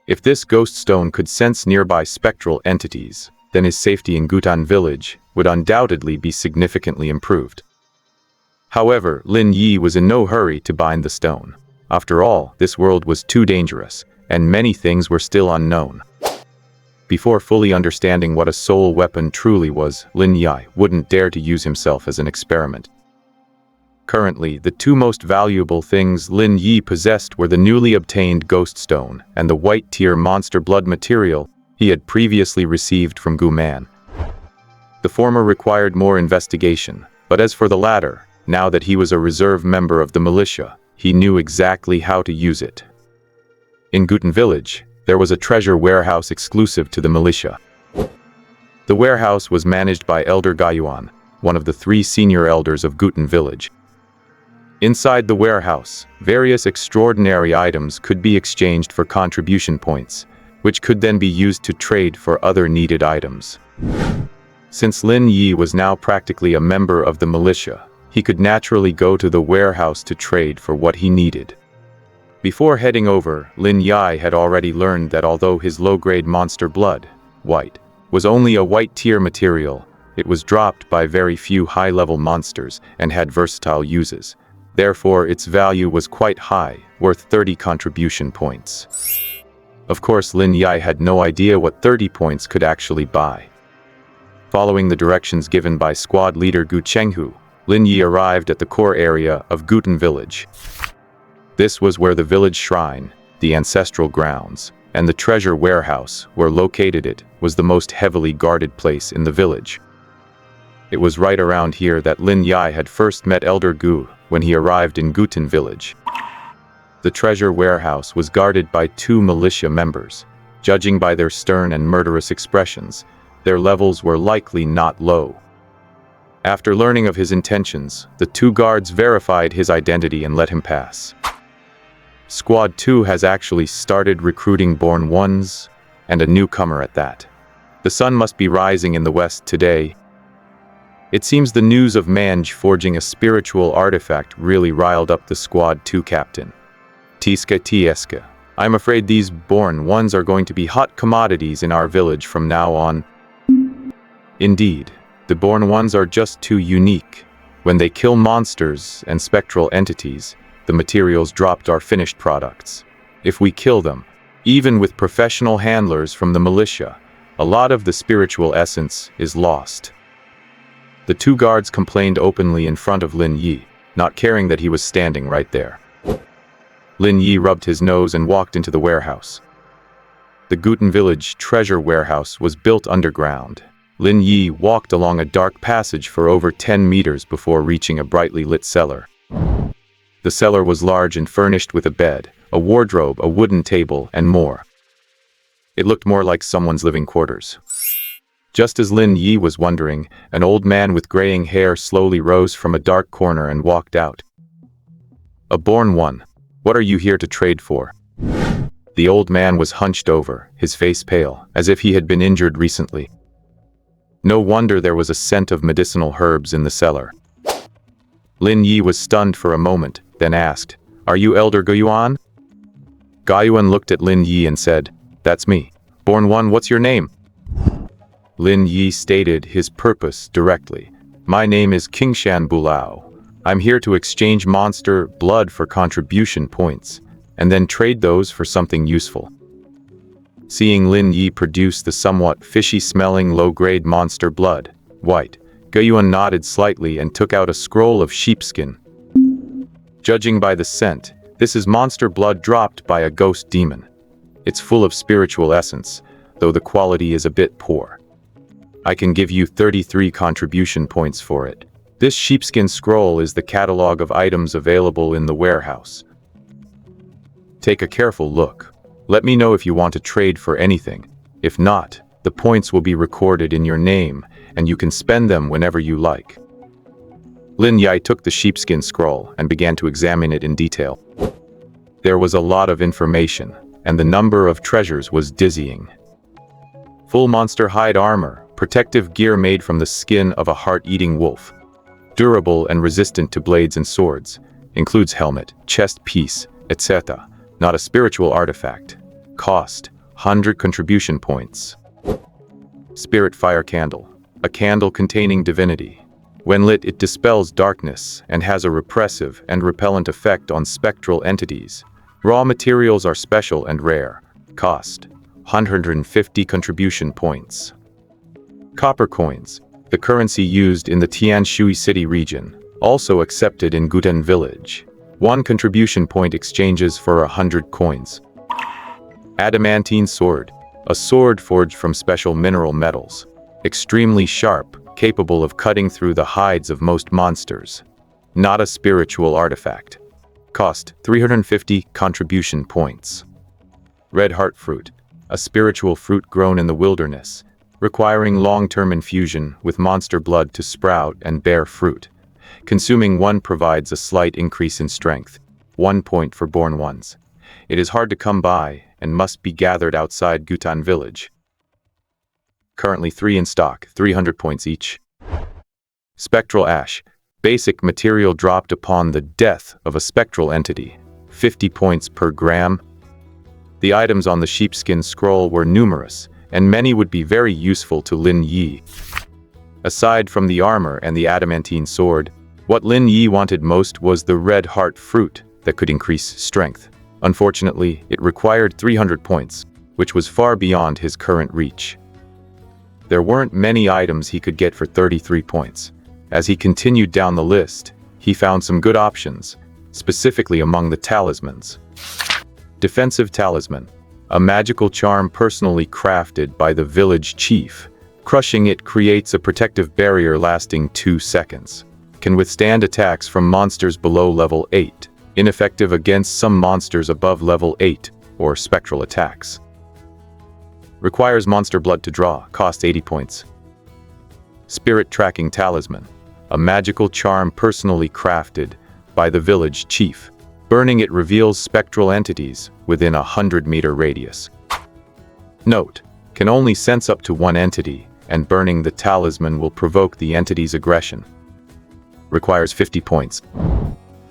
If this ghost stone could sense nearby spectral entities, then his safety in Gutan village would undoubtedly be significantly improved. However, Lin Yi was in no hurry to bind the stone. After all, this world was too dangerous, and many things were still unknown. Before fully understanding what a soul weapon truly was, Lin Yi wouldn't dare to use himself as an experiment. Currently, the two most valuable things Lin Yi possessed were the newly obtained ghost stone and the white tier monster blood material he had previously received from Gu Man. The former required more investigation, but as for the latter, now that he was a reserve member of the militia, he knew exactly how to use it. In Gutan village, there was a treasure warehouse exclusive to the militia. The warehouse was managed by Elder Gaiyuan, one of the 3 senior elders of Gutan village. Inside the warehouse, various extraordinary items could be exchanged for contribution points, which could then be used to trade for other needed items. Since Lin Yi was now practically a member of the militia, he could naturally go to the warehouse to trade for what he needed. Before heading over, Lin Yi had already learned that although his low-grade monster blood, white, was only a white tier material, it was dropped by very few high-level monsters and had versatile uses. Therefore, its value was quite high, worth 30 contribution points. Of course, Lin Yi had no idea what 30 points could actually buy. Following the directions given by squad leader Gu Chenghu, Lin Yi arrived at the core area of Gutan village. This was where the village shrine, the ancestral grounds, and the treasure warehouse were located. It was the most heavily guarded place in the village. It was right around here that Lin Yi had first met Elder Gu when he arrived in Gutan village. The treasure warehouse was guarded by 2 militia members. Judging by their stern and murderous expressions, their levels were likely not low. After learning of his intentions, the 2 guards verified his identity and let him pass. Squad 2 has actually started recruiting Born Ones, and a newcomer at that. The sun must be rising in the west today. It seems the news of Manj forging a spiritual artifact really riled up the squad too, Captain. Tiska Tieska. I'm afraid these born ones are going to be hot commodities in our village from now on. Indeed, the born ones are just too unique. When they kill monsters and spectral entities, the materials dropped are finished products. If we kill them, even with professional handlers from the militia, a lot of the spiritual essence is lost. The two guards complained openly in front of Lin Yi, not caring that he was standing right there. Lin Yi rubbed his nose and walked into the warehouse. The Guten Village treasure warehouse was built underground. Lin Yi walked along a dark passage for over 10 meters before reaching a brightly lit cellar. The cellar was large and furnished with a bed, a wardrobe, a wooden table, and more. It looked more like someone's living quarters. Just as Lin Yi was wondering, an old man with graying hair slowly rose from a dark corner and walked out. "A born one. What are you here to trade for?" The old man was hunched over, his face pale, as if he had been injured recently. No wonder there was a scent of medicinal herbs in the cellar. Lin Yi was stunned for a moment, then asked, "Are you Elder Guyuan?" Guyuan looked at Lin Yi and said, "That's me. Born one, what's your name?" Lin Yi stated his purpose directly. "My name is Kingshan Bulao. I'm here to exchange monster blood for contribution points, and then trade those for something useful." Seeing Lin Yi produce the somewhat fishy-smelling low-grade monster blood, white, Guyuan nodded slightly and took out a scroll of sheepskin. Judging by the scent, this is monster blood dropped by a ghost demon. It's full of spiritual essence, though the quality is a bit poor. I can give you 33 contribution points for it. This sheepskin scroll is the catalog of items available in the warehouse. Take a careful look. Let me know if you want to trade for anything. If not, the points will be recorded in your name, and you can spend them whenever you like. Lin Yi took the sheepskin scroll and began to examine it in detail. There was a lot of information, and the number of treasures was dizzying. Full monster hide armor, protective gear made from the skin of a heart-eating wolf. Durable and resistant to blades and swords, includes helmet, chest piece, etc. Not a spiritual artifact. Cost, 100 contribution points. Spirit fire candle, a candle containing divinity. When lit, it dispels darkness and has a repressive and repellent effect on spectral entities. Raw materials are special and rare. Cost, 150 contribution points. Copper coins, the currency used in the Tianshui City region, also accepted in Guten Village. 1 contribution point exchanges for 100 coins. Adamantine sword, a sword forged from special mineral metals. Extremely sharp, capable of cutting through the hides of most monsters. Not a spiritual artifact. Cost 350 contribution points. Red heart fruit, a spiritual fruit grown in the wilderness, requiring long-term infusion with monster blood to sprout and bear fruit. Consuming 1 provides a slight increase in strength. 1 point for born ones. It is hard to come by and must be gathered outside Guten Village. Currently 3 in stock, 300 points each. Spectral ash, basic material dropped upon the death of a spectral entity. 50 points per gram. The items on the sheepskin scroll were numerous, and many would be very useful to Lin Yi. Aside from the armor and the adamantine sword, what Lin Yi wanted most was the red heart fruit that could increase strength. Unfortunately, it required 300 points, which was far beyond his current reach. There weren't many items he could get for 33 points. As he continued down the list, he found some good options, specifically among the talismans. Defensive talisman, a magical charm personally crafted by the village chief. Crushing it creates a protective barrier lasting 2 seconds. Can withstand attacks from monsters below level 8. Ineffective against some monsters above level 8, or spectral attacks. Requires monster blood to draw, cost 80 points. Spirit tracking talisman, a magical charm personally crafted by the village chief. Burning it reveals spectral entities within a 100-meter radius. Note, can only sense up to 1 entity, and burning the talisman will provoke the entity's aggression. Requires 50 points.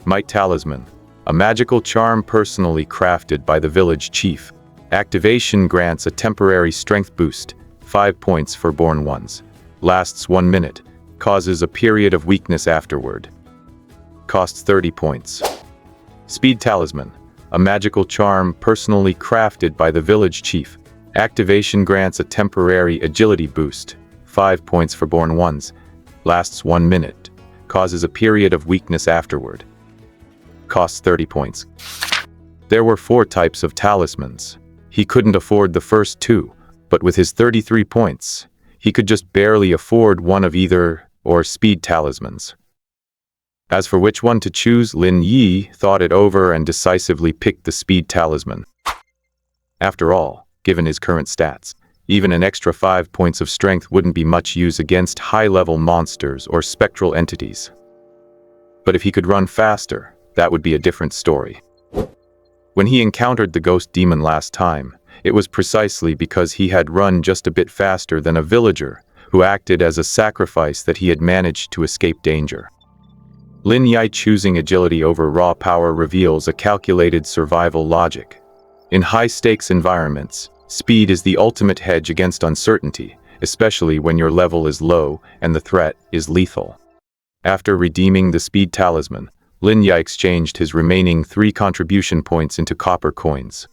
Might Talisman, a magical charm personally crafted by the village chief. Activation grants a temporary strength boost, 5 points for born ones. Lasts 1 minute, causes a period of weakness afterward. Costs 30 points. Speed Talisman, a magical charm personally crafted by the village chief. Activation grants a temporary agility boost, 5 points for born ones. Lasts 1 minute, causes a period of weakness afterward. Costs 30 points. There were 4 types of talismans. He couldn't afford the first 2, but with his 33 points, he could just barely afford one of either or speed talismans. As for which one to choose, Lin Yi thought it over and decisively picked the speed talisman. After all, given his current stats, even an extra 5 points of strength wouldn't be much use against high-level monsters or spectral entities. But if he could run faster, that would be a different story. When he encountered the ghost demon last time, it was precisely because he had run just a bit faster than a villager who acted as a sacrifice that he had managed to escape danger. Lin Yi choosing agility over raw power reveals a calculated survival logic. In high-stakes environments, speed is the ultimate hedge against uncertainty, especially when your level is low and the threat is lethal. After redeeming the speed talisman, Lin Yi exchanged his remaining 3 contribution points into copper coins.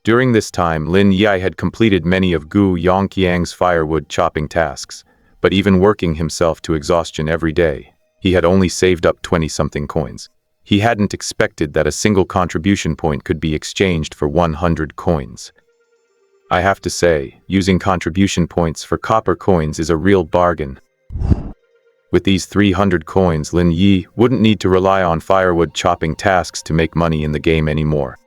During this time, Lin Yi had completed many of Gu Yongqiang's firewood chopping tasks, but even working himself to exhaustion every day, he had only saved up 20-something coins. He hadn't expected that a single contribution point could be exchanged for 100 coins. I have to say, using contribution points for copper coins is a real bargain. With these 300 coins, Lin Yi wouldn't need to rely on firewood chopping tasks to make money in the game anymore.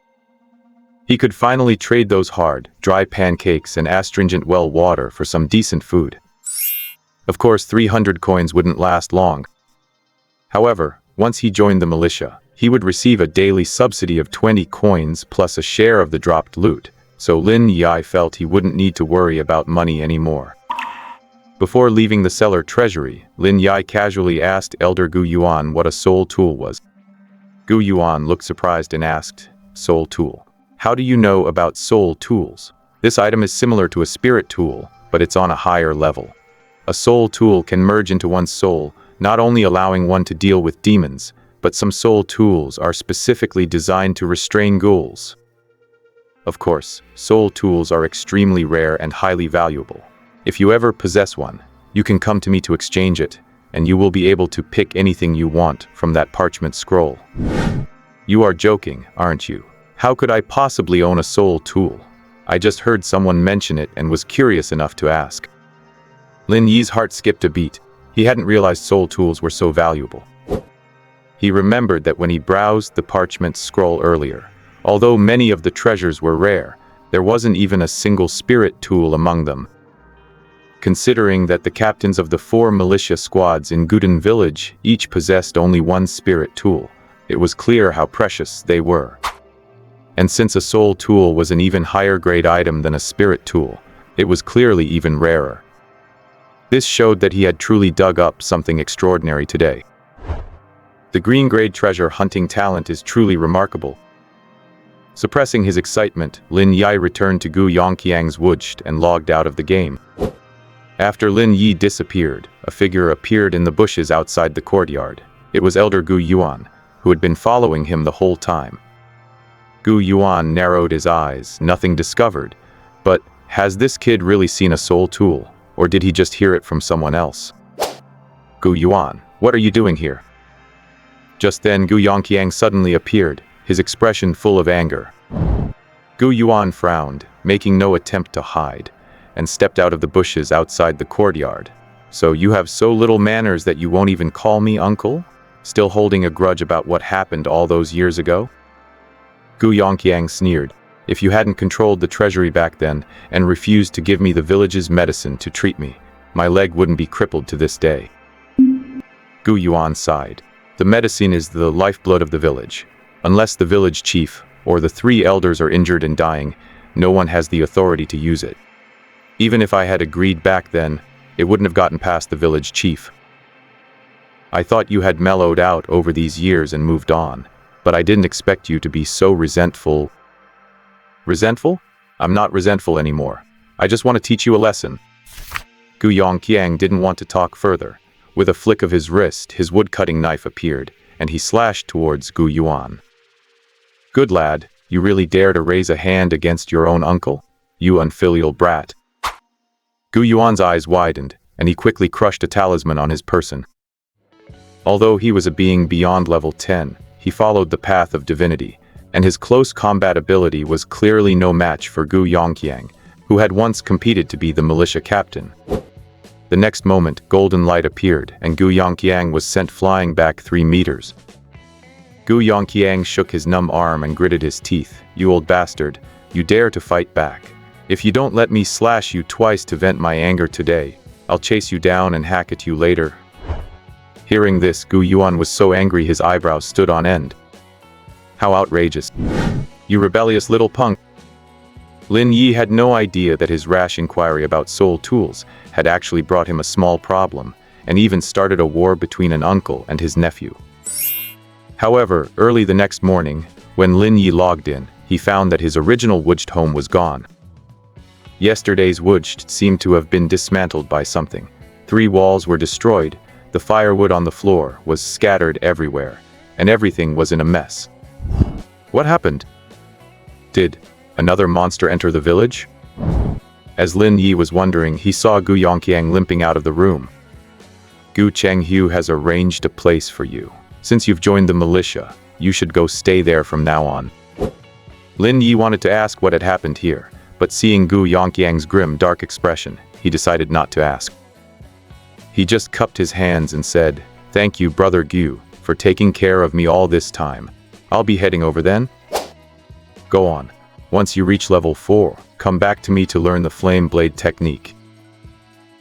He could finally trade those hard, dry pancakes and astringent well water for some decent food. Of course, 300 coins wouldn't last long. However, once he joined the militia, he would receive a daily subsidy of 20 coins plus a share of the dropped loot, so Lin Yi felt he wouldn't need to worry about money anymore. Before leaving the cellar treasury, Lin Yi casually asked Elder Gu Yuan what a soul tool was. Gu Yuan looked surprised and asked, "Soul tool? How do you know about soul tools? This item is similar to a spirit tool, but it's on a higher level. A soul tool can merge into one's soul, not only allowing one to deal with demons, but some soul tools are specifically designed to restrain ghouls. Of course, soul tools are extremely rare and highly valuable. If you ever possess one, you can come to me to exchange it, and you will be able to pick anything you want from that parchment scroll." "You are joking, aren't you? How could I possibly own a soul tool? I just heard someone mention it and was curious enough to ask." Lin Yi's heart skipped a beat. He hadn't realized soul tools were so valuable. He remembered that when he browsed the parchment scroll earlier, although many of the treasures were rare, there wasn't even a single spirit tool among them. Considering that the captains of the 4 militia squads in Guten village each possessed only one spirit tool, it was clear how precious they were. And since a soul tool was an even higher grade item than a spirit tool, it was clearly even rarer. This showed that he had truly dug up something extraordinary today. The green grade treasure hunting talent is truly remarkable. Suppressing his excitement, Lin Yi returned to Gu Yongqiang's woodshed and logged out of the game. After Lin Yi disappeared, a figure appeared in the bushes outside the courtyard. It was Elder Gu Yuan, who had been following him the whole time. Gu Yuan narrowed his eyes, nothing discovered. But, has this kid really seen a soul tool, or did he just hear it from someone else? "Gu Yuan, what are you doing here?" Just then Gu Yongqiang suddenly appeared, his expression full of anger. Gu Yuan frowned, making no attempt to hide, and stepped out of the bushes outside the courtyard. "So you have so little manners that you won't even call me uncle? Still holding a grudge about what happened all those years ago?" Gu Yongqiang sneered. "If you hadn't controlled the treasury back then and refused to give me the village's medicine to treat me, my leg wouldn't be crippled to this day." Gu Yuan sighed. "The medicine is the lifeblood of the village. Unless the village chief or the 3 elders are injured and dying, no one has the authority to use it. Even if I had agreed back then, it wouldn't have gotten past the village chief. I thought you had mellowed out over these years and moved on, but I didn't expect you to be so resentful. Resentful? I'm not resentful anymore. I just want to teach you a lesson. Gu Yongqiang didn't want to talk further. With a flick of his wrist, his wood-cutting knife appeared, and he slashed towards Gu Yuan. Good lad, you really dare to raise a hand against your own uncle? You unfilial brat. Gu Yuan's eyes widened, and he quickly crushed a talisman on his person. Although he was a being beyond level 10, he followed the path of divinity, and his close combat ability was clearly no match for Gu Yongqiang, who had once competed to be the militia captain. The next moment, golden light appeared, and Gu Yongqiang was sent flying back 3 meters. Gu Yongqiang shook his numb arm and gritted his teeth. You old bastard, you dare to fight back. If you don't let me slash you twice to vent my anger today, I'll chase you down and hack at you later. Hearing this, Gu Yuan was so angry his eyebrows stood on end. How outrageous. You rebellious little punk. Lin Yi had no idea that his rash inquiry about soul tools had actually brought him a small problem, and even started a war between an uncle and his nephew. However, early the next morning, when Lin Yi logged in, he found that his original wooded home was gone. Yesterday's wooded seemed to have been dismantled by something. 3 walls were destroyed, the firewood on the floor was scattered everywhere, and everything was in a mess. What happened? Did another monster enter the village? As Lin Yi was wondering, he saw Gu Yongqiang limping out of the room. Gu Chenghu has arranged a place for you. Since you've joined the militia, you should go stay there from now on. Lin Yi wanted to ask what had happened here, but seeing Gu Yongqiang's grim, dark expression, he decided not to ask. He just cupped his hands and said, "Thank you, Brother Gu, for taking care of me all this time. I'll be heading over then. Go on. Once you reach level 4, come back to me to learn the flame blade technique."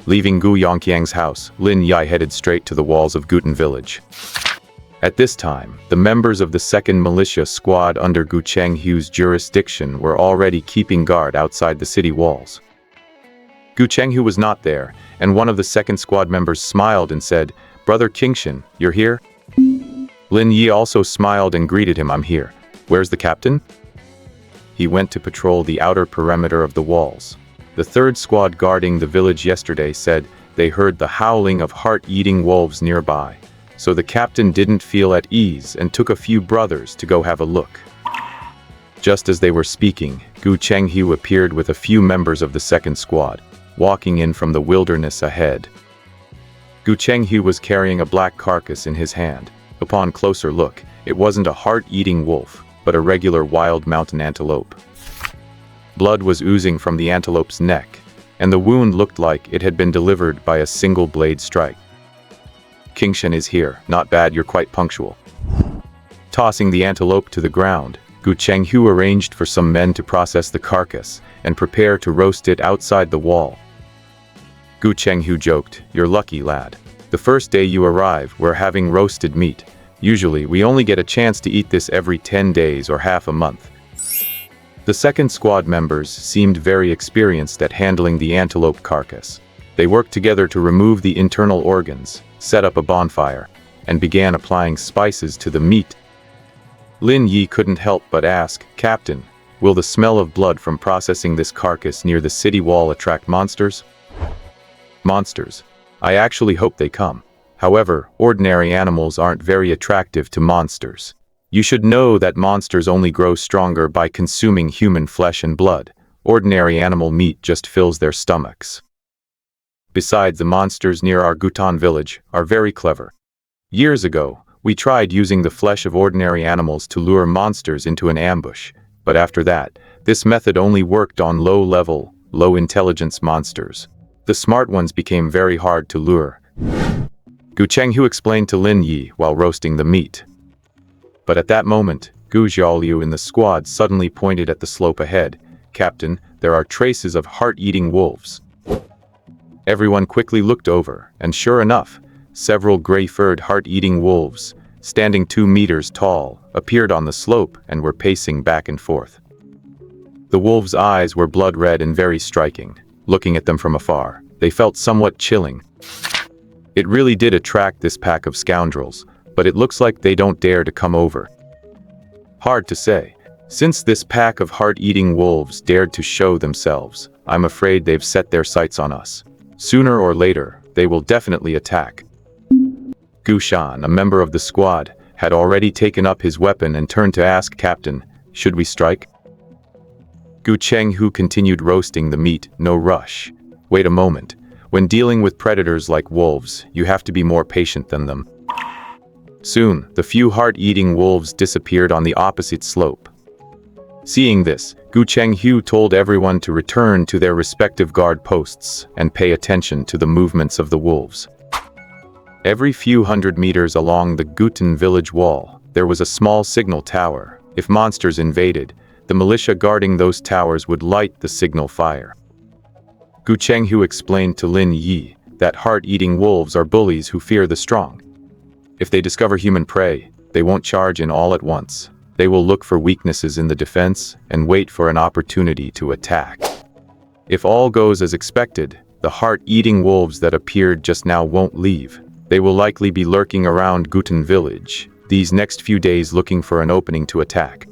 Leaving Gu Yongqiang's house, Lin Yi headed straight to the walls of Guten village. At this time, the members of the 2nd Militia Squad under Gu Chenghu's jurisdiction were already keeping guard outside the city walls. Gu Chenghu was not there, and one of the 2nd Squad members smiled and said, "Brother Qingshan, you're here?" Lin Yi also smiled and greeted him. "I'm here. Where's the captain?" He went to patrol the outer perimeter of the walls. The 3rd Squad guarding the village yesterday said they heard the howling of heart-eating wolves nearby, so the captain didn't feel at ease and took a few brothers to go have a look. Just as they were speaking, Gu Chenghu appeared with a few members of the 2nd Squad, walking in from the wilderness ahead. Gu Chenghu was carrying a black carcass in his hand. Upon closer look, it wasn't a heart-eating wolf, but a regular wild mountain antelope. Blood was oozing from the antelope's neck, and the wound looked like it had been delivered by a single blade strike. "Qingshan is here. Not bad, you're quite punctual." Tossing the antelope to the ground, Gu Chenghu arranged for some men to process the carcass and prepare to roast it outside the wall. Gu Chenghu joked, "You're lucky, lad. The first day you arrive, we're having roasted meat. Usually, we only get a chance to eat this every 10 days or half a month." The 2nd Squad members seemed very experienced at handling the antelope carcass. They worked together to remove the internal organs, set up a bonfire, and began applying spices to the meat. Lin Yi couldn't help but ask, "Captain, will the smell of blood from processing this carcass near the city wall attract monsters?" "Monsters? I actually hope they come. However, ordinary animals aren't very attractive to monsters. You should know that monsters only grow stronger by consuming human flesh and blood. Ordinary animal meat just fills their stomachs. Besides, the monsters near our Gutan village are very clever. Years ago, we tried using the flesh of ordinary animals to lure monsters into an ambush, but after that, this method only worked on low-level, low-intelligence monsters. The smart ones became very hard to lure." Gu Chenghu explained to Lin Yi while roasting the meat. But at that moment, Gu Xiaoliu in the squad suddenly pointed at the slope ahead. "Captain, there are traces of heart-eating wolves." Everyone quickly looked over, and sure enough, several gray-furred heart-eating wolves, standing 2 meters tall, appeared on the slope and were pacing back and forth. The wolves' eyes were blood-red and very striking. Looking at them from afar, they felt somewhat chilling. It really did attract this pack of scoundrels, but it looks like they don't dare to come over. Hard to say. Since this pack of heart-eating wolves dared to show themselves, I'm afraid they've set their sights on us. Sooner or later, they will definitely attack. Gu Shan, a member of the squad, had already taken up his weapon and turned to ask Captain, "Should we strike?" Gu Chenghu continued roasting the meat, "No rush. Wait a moment. When dealing with predators like wolves, you have to be more patient than them." Soon, the few heart-eating wolves disappeared on the opposite slope. Seeing this, Gu Chenghu told everyone to return to their respective guard posts and pay attention to the movements of the wolves. Every few hundred meters along the Guten village wall, there was a small signal tower. If monsters invaded, the militia guarding those towers would light the signal fire. Gu Chenghu explained to Lin Yi that heart-eating wolves are bullies who fear the strong. If they discover human prey, they won't charge in all at once. They will look for weaknesses in the defense and wait for an opportunity to attack. If all goes as expected, the heart-eating wolves that appeared just now won't leave. They will likely be lurking around Guten village these next few days looking for an opening to attack.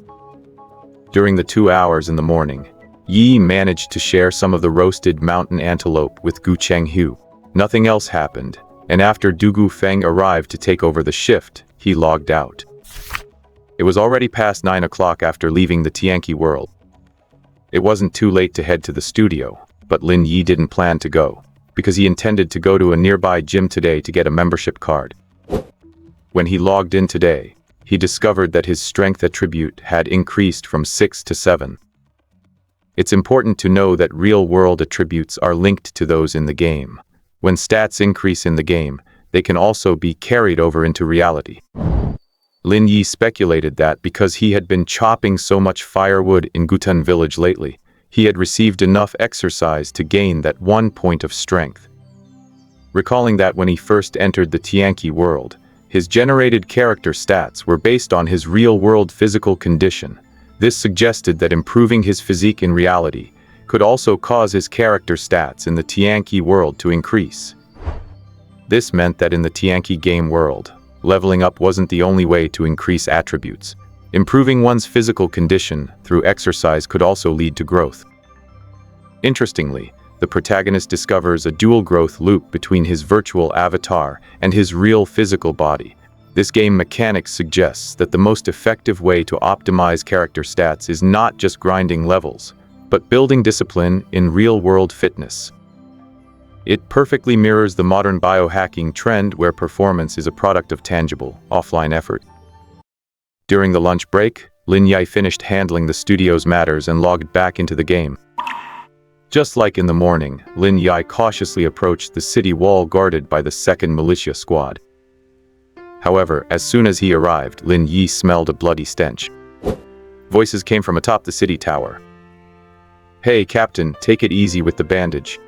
During the 2 hours in the morning, Yi managed to share some of the roasted mountain antelope with Gu Chenghu. Nothing else happened, and after Du Feng arrived to take over the shift, he logged out. It was already past 9 o'clock after leaving the Tianqi world. It wasn't too late to head to the studio, but Lin Yi didn't plan to go, because he intended to go to a nearby gym today to get a membership card. When he logged in today, he discovered that his strength attribute had increased from 6 to 7. It's important to know that real-world attributes are linked to those in the game. When stats increase in the game, they can also be carried over into reality. Lin Yi speculated that because he had been chopping so much firewood in Guten village lately, he had received enough exercise to gain that 1 point of strength. Recalling that when he first entered the Tianqi world, his generated character stats were based on his real-world physical condition. This suggested that improving his physique in reality could also cause his character stats in the Tianqi world to increase. This meant that in the Tianqi game world, leveling up wasn't the only way to increase attributes. Improving one's physical condition through exercise could also lead to growth. Interestingly, the protagonist discovers a dual growth loop between his virtual avatar and his real physical body. This game mechanic suggests that the most effective way to optimize character stats is not just grinding levels, but building discipline in real-world fitness. It perfectly mirrors the modern biohacking trend where performance is a product of tangible, offline effort. During the lunch break, Lin Yi finished handling the studio's matters and logged back into the game. Just like in the morning, Lin Yi cautiously approached the city wall guarded by the 2nd Militia Squad. However, as soon as he arrived, Lin Yi smelled a bloody stench. Voices came from atop the city tower. "Hey, Captain, take it easy with the bandage.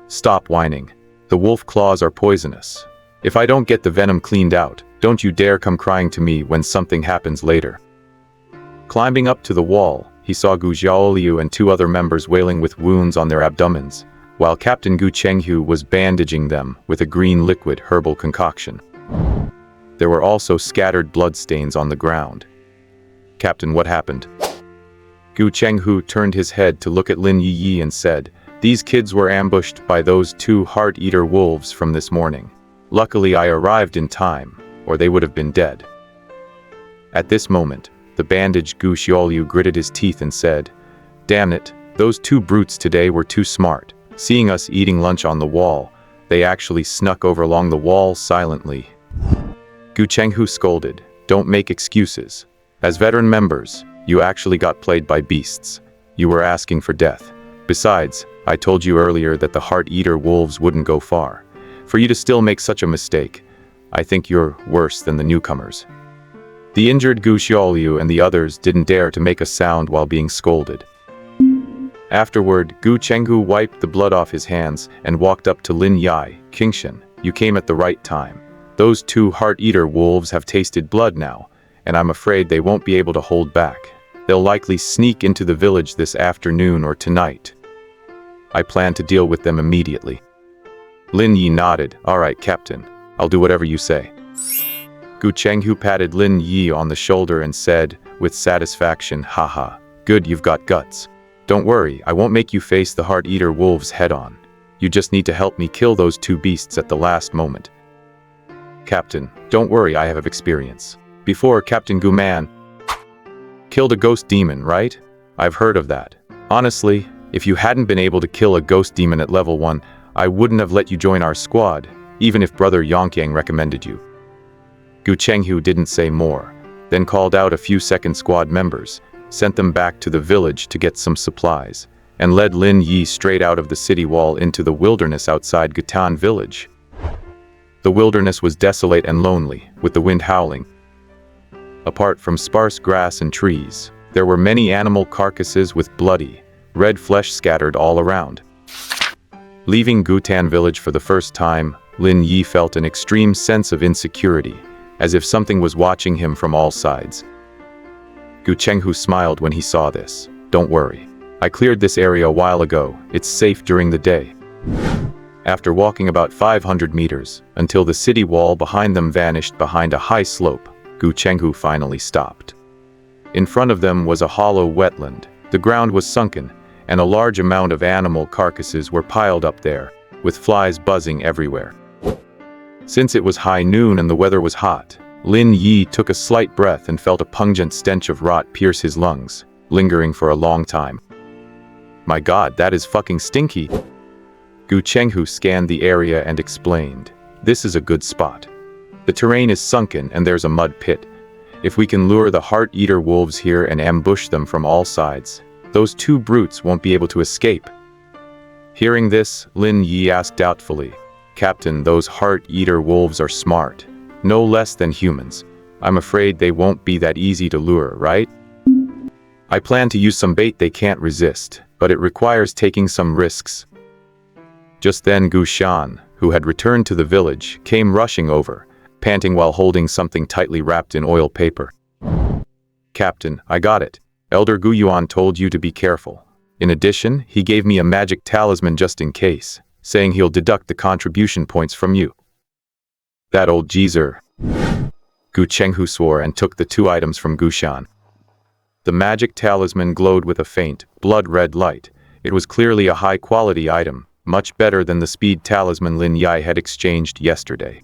Stop whining. The wolf claws are poisonous. If I don't get the venom cleaned out, don't you dare come crying to me when something happens later." Climbing up to the wall, he saw Gu Xiaoliu and 2 other members wailing with wounds on their abdomens, while Captain Gu Chenghu was bandaging them with a green liquid herbal concoction. There were also scattered bloodstains on the ground. "Captain, what happened?" Gu Chenghu turned his head to look at Lin Yi and said, "These kids were ambushed by those 2 heart-eater wolves from this morning. Luckily I arrived in time, or they would have been dead." At this moment, the bandaged Gu Xiaoliu gritted his teeth and said, "Damn it, those 2 brutes today were too smart. Seeing us eating lunch on the wall, they actually snuck over along the wall silently." Gu Chenghu scolded, "Don't make excuses. As veteran members, you actually got played by beasts. You were asking for death. Besides, I told you earlier that the heart-eater wolves wouldn't go far. For you to still make such a mistake, I think you're worse than the newcomers." The injured Gu Xiaoliu and the others didn't dare to make a sound while being scolded. Afterward, Gu Chenghu wiped the blood off his hands and walked up to Lin Yi. "Qingshan, you came at the right time. Those 2 heart-eater wolves have tasted blood now, and I'm afraid they won't be able to hold back. They'll likely sneak into the village this afternoon or tonight." I plan to deal with them immediately. Lin Yi nodded. All right, Captain. I'll do whatever you say. Gu Chenghu patted Lin Yi on the shoulder and said, with satisfaction, haha, good, you've got guts. Don't worry, I won't make you face the heart-eater wolves head-on. You just need to help me kill those two beasts at the last moment. Captain, don't worry, I have experience. Before, Captain Gu Man killed a ghost demon, right? I've heard of that. Honestly, if you hadn't been able to kill a ghost demon at level 1, I wouldn't have let you join our squad, even if Brother Yongqiang recommended you. Gu Chenghu didn't say more, then called out a few second squad members, sent them back to the village to get some supplies, and led Lin Yi straight out of the city wall into the wilderness outside Gutan village. The wilderness was desolate and lonely, with the wind howling. Apart from sparse grass and trees, there were many animal carcasses with bloody, red flesh scattered all around. Leaving Gutan village for the first time, Lin Yi felt an extreme sense of insecurity, as if something was watching him from all sides. Gu Chenghu smiled when he saw this. Don't worry. I cleared this area a while ago. It's safe during the day. After walking about 500 meters, until the city wall behind them vanished behind a high slope, Gu Chenghu finally stopped. In front of them was a hollow wetland. The ground was sunken, and a large amount of animal carcasses were piled up there, with flies buzzing everywhere. Since it was high noon and the weather was hot, Lin Yi took a slight breath and felt a pungent stench of rot pierce his lungs, lingering for a long time. My god, that is fucking stinky. Gu Chenghu scanned the area and explained, this is a good spot. The terrain is sunken and there's a mud pit. If we can lure the heart-eater wolves here and ambush them from all sides, those two brutes won't be able to escape. Hearing this, Lin Yi asked doubtfully, Captain, those heart-eater wolves are smart, no less than humans. I'm afraid they won't be that easy to lure, right? I plan to use some bait they can't resist, but it requires taking some risks. Just then Gu Shan, who had returned to the village, came rushing over, panting while holding something tightly wrapped in oil paper. Captain, I got it. Elder Gu Yuan told you to be careful. In addition, he gave me a magic talisman just in case, saying he'll deduct the contribution points from you. That old geezer. Gu Chenghu swore and took the two items from Gu Shan. The magic talisman glowed with a faint, blood-red light. It was clearly a high-quality item, much better than the speed talisman Lin Yi had exchanged yesterday.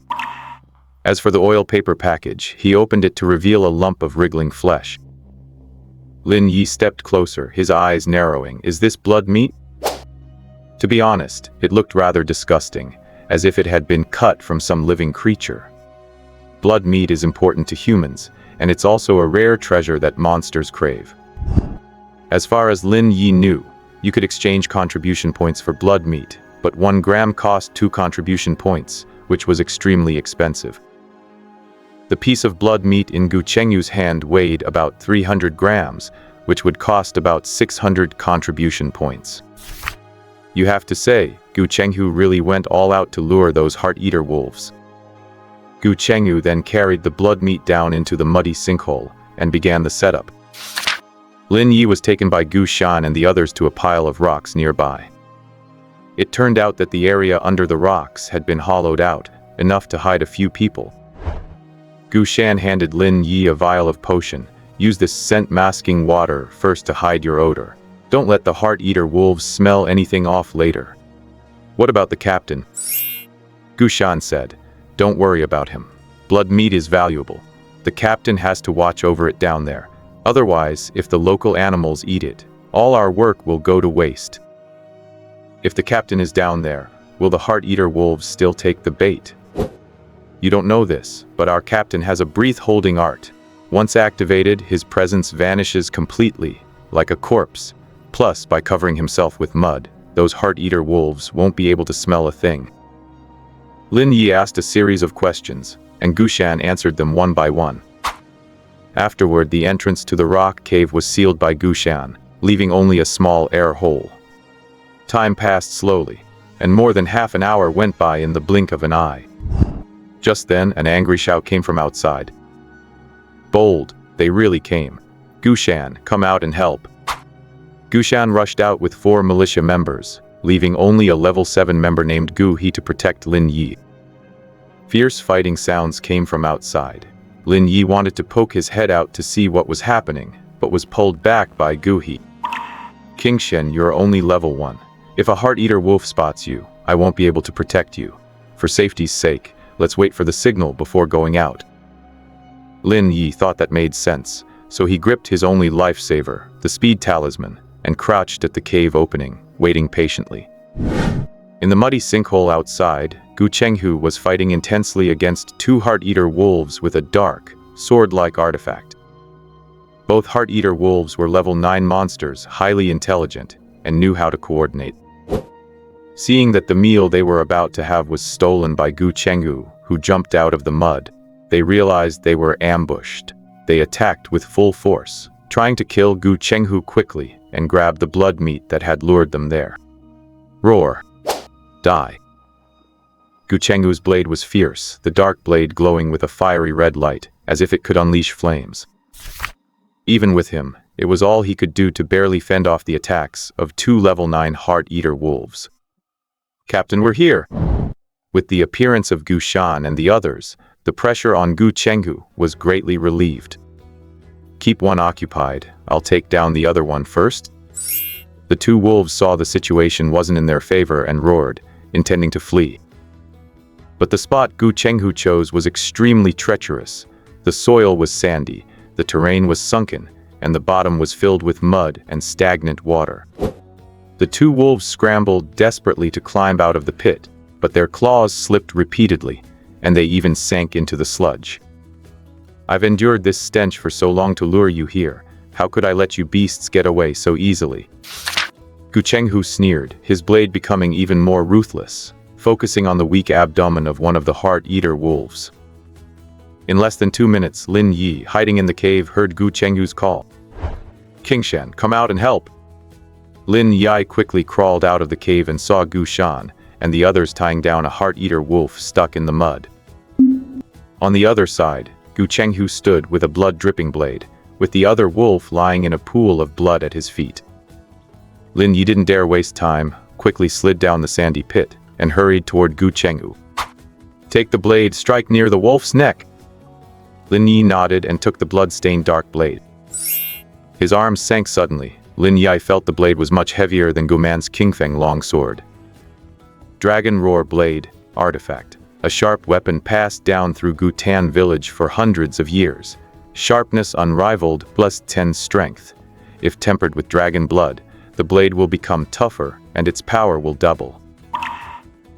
As for the oil paper package, he opened it to reveal a lump of wriggling flesh. Lin Yi stepped closer, his eyes narrowing. Is this blood meat? To be honest, it looked rather disgusting, as if it had been cut from some living creature. Blood meat is important to humans, and it's also a rare treasure that monsters crave. As far as Lin Yi knew, you could exchange contribution points for blood meat, but 1 gram cost 2 contribution points, which was extremely expensive. The piece of blood meat in Gu Chenghu's hand weighed about 300 grams, which would cost about 600 contribution points. You have to say, Gu Chenghu really went all out to lure those heart-eater wolves. Gu Chenghu then carried the blood meat down into the muddy sinkhole, and began the setup. Lin Yi was taken by Gu Shan and the others to a pile of rocks nearby. It turned out that the area under the rocks had been hollowed out, enough to hide a few people. Gu Shan handed Lin Yi a vial of potion. Use this scent-masking water first to hide your odor. Don't let the heart-eater wolves smell anything off later. What about the captain? Gu Shan said, don't worry about him. Blood meat is valuable. The captain has to watch over it down there. Otherwise, if the local animals eat it, all our work will go to waste. If the captain is down there, will the heart-eater wolves still take the bait? You don't know this, but our captain has a breath-holding art. Once activated, his presence vanishes completely, like a corpse. Plus, by covering himself with mud, those heart-eater wolves won't be able to smell a thing. Lin Yi asked a series of questions, and Gu Shan answered them one by one. Afterward, the entrance to the rock cave was sealed by Gu Shan, leaving only a small air hole. Time passed slowly, and more than half an hour went by in the blink of an eye. Just then, an angry shout came from outside. Bold, they really came. Gu Shan, come out and help. Gu Shan rushed out with 4 militia members, leaving only a level 7 member named Gu He to protect Lin Yi. Fierce fighting sounds came from outside. Lin Yi wanted to poke his head out to see what was happening, but was pulled back by Gu He. King Shen, you're only level 1. If a heart-eater wolf spots you, I won't be able to protect you. For safety's sake, let's wait for the signal before going out. Lin Yi thought that made sense, so he gripped his only lifesaver, the speed talisman, and crouched at the cave opening, waiting patiently. In the muddy sinkhole outside, Gu Chenghu was fighting intensely against 2 heart-eater wolves with a dark, sword-like artifact. Both heart-eater wolves were level 9 monsters, highly intelligent, and knew how to coordinate. Seeing that the meal they were about to have was stolen by Gu Chenghu, who jumped out of the mud, they realized they were ambushed. They attacked with full force, trying to kill Gu Chenghu quickly and grab the blood meat that had lured them there. Roar. Die. Gu Chenghu's blade was fierce, the dark blade glowing with a fiery red light, as if it could unleash flames. Even with him, it was all he could do to barely fend off the attacks of 2 level 9 heart-eater wolves. Captain, we're here! With the appearance of Gu Shan and the others, the pressure on Gu Chenghu was greatly relieved. Keep one occupied, I'll take down the other one first. The 2 wolves saw the situation wasn't in their favor and roared, intending to flee. But the spot Gu Chenghu chose was extremely treacherous. The soil was sandy, the terrain was sunken, and the bottom was filled with mud and stagnant water. The 2 wolves scrambled desperately to climb out of the pit, but their claws slipped repeatedly, and they even sank into the sludge. I've endured this stench for so long to lure you here. How could I let you beasts get away so easily? Gu Chenghu sneered, his blade becoming even more ruthless, focusing on the weak abdomen of one of the heart-eater wolves. In less than 2 minutes, Lin Yi, hiding in the cave, heard Gu Chenghu's call. King Shen, come out and help! Lin Yi quickly crawled out of the cave and saw Gu Shan and the others tying down a heart-eater wolf stuck in the mud. On the other side, Gu Chenghu stood with a blood-dripping blade, with the other wolf lying in a pool of blood at his feet. Lin Yi didn't dare waste time, quickly slid down the sandy pit, and hurried toward Gu Chenghu. Take the blade, strike near the wolf's neck! Lin Yi nodded and took the blood-stained dark blade. His arms sank suddenly. Lin Yi felt the blade was much heavier than Gu Man's Qingfeng longsword. Dragon Roar Blade, Artifact. A sharp weapon passed down through Gu Tan village for hundreds of years. Sharpness unrivaled, plus 10 strength. If tempered with dragon blood, the blade will become tougher and its power will double.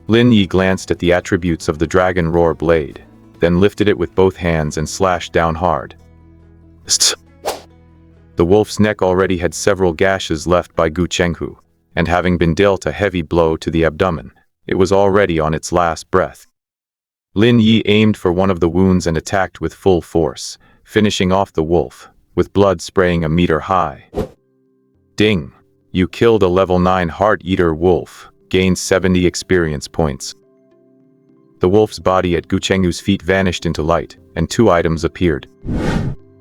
Lin Yi glanced at the attributes of the Dragon Roar Blade, then lifted it with both hands and slashed down hard. The wolf's neck already had several gashes left by Gu Chenghu, and having been dealt a heavy blow to the abdomen, it was already on its last breath. Lin Yi aimed for one of the wounds and attacked with full force, finishing off the wolf, with blood spraying a meter high. Ding! You killed a level 9 heart-eater wolf, gained 70 experience points. The wolf's body at Gu Chenghu's feet vanished into light, and 2 items appeared.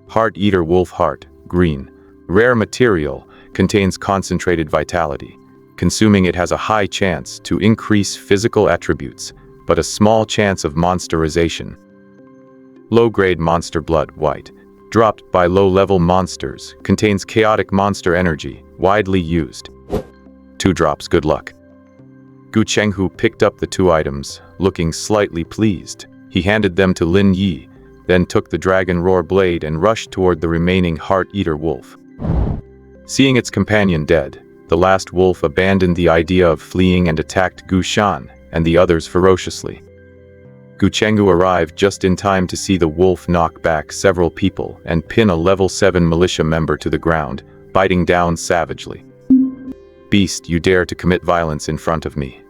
Heart-eater wolf heart, green. Rare material, contains concentrated vitality. Consuming it has a high chance to increase physical attributes, but a small chance of monsterization. Low-grade monster blood, white. Dropped by low-level monsters, contains chaotic monster energy, widely used. 2 drops, good luck. Gu Chenghu picked up the 2 items, looking slightly pleased. He handed them to Lin Yi, then took the Dragon Roar Blade and rushed toward the remaining heart-eater wolf. Seeing its companion dead, the last wolf abandoned the idea of fleeing and attacked Gu Shan and the others ferociously. Gu Chenghu arrived just in time to see the wolf knock back several people and pin a level 7 militia member to the ground, biting down savagely. Beast, you dare to commit violence in front of me.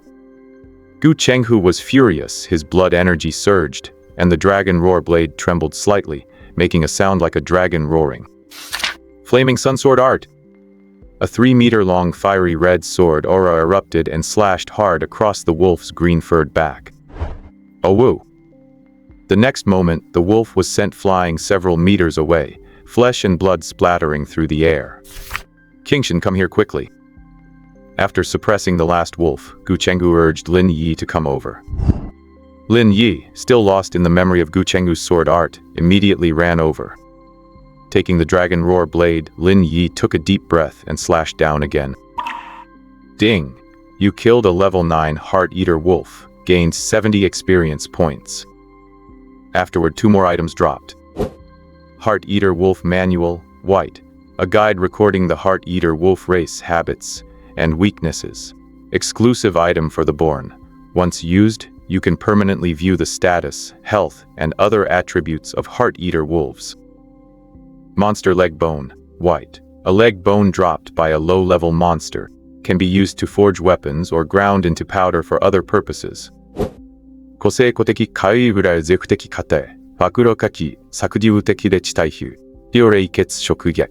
Gu Chenghu was furious, his blood energy surged, and the Dragon Roar Blade trembled slightly, making a sound like a dragon roaring. Flaming Sunsword Art! A 3-meter-long fiery red sword aura erupted and slashed hard across the wolf's green-furred back. Oh woo! The next moment, the wolf was sent flying several meters away, flesh and blood splattering through the air. King Shen, come here quickly. After suppressing the last wolf, Gu Chenggu urged Lin Yi to come over. Lin Yi, still lost in the memory of Gu Chenggu's sword art, immediately ran over. Taking the dragon roar blade, Lin Yi took a deep breath and slashed down again. Ding! You killed a level 9 Heart Eater wolf, gained 70 experience points. Afterward, 2 more items dropped. Heart Eater Wolf Manual, White, a guide recording the Heart Eater wolf race habits and weaknesses. Exclusive item for the born. Once used, you can permanently view the status, health, and other attributes of Heart Eater wolves. Monster Leg Bone, White, a leg bone dropped by a low-level monster, can be used to forge weapons or ground into powder for other purposes. 個性個的回遊ぐらいゼク的過程、暴露書き、作事的で地対比、両霊血食逆、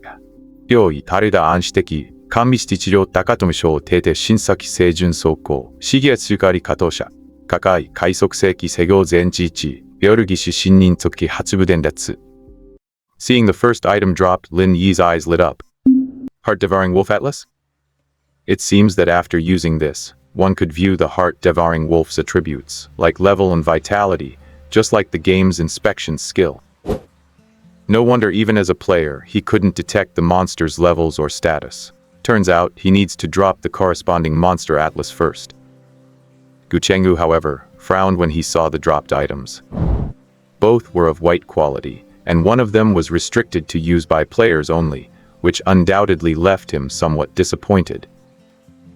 両位タレダ暗視的、甘味治療高富省定定審査期清純走行、資月主狩り加藤者、加海快速正規施行全知知、夜義士新人続き八部伝列。Seeing the first item dropped, Lin Yi's eyes lit up. Heart-devouring wolf atlas? It seems that after using this, one could view the heart-devouring wolf's attributes, like level and vitality, just like the game's inspection skill. No wonder even as a player, he couldn't detect the monster's levels or status. Turns out, he needs to drop the corresponding monster atlas first. Gu Chenggu, however, frowned when he saw the dropped items. Both were of white quality, and one of them was restricted to use by players only, which undoubtedly left him somewhat disappointed.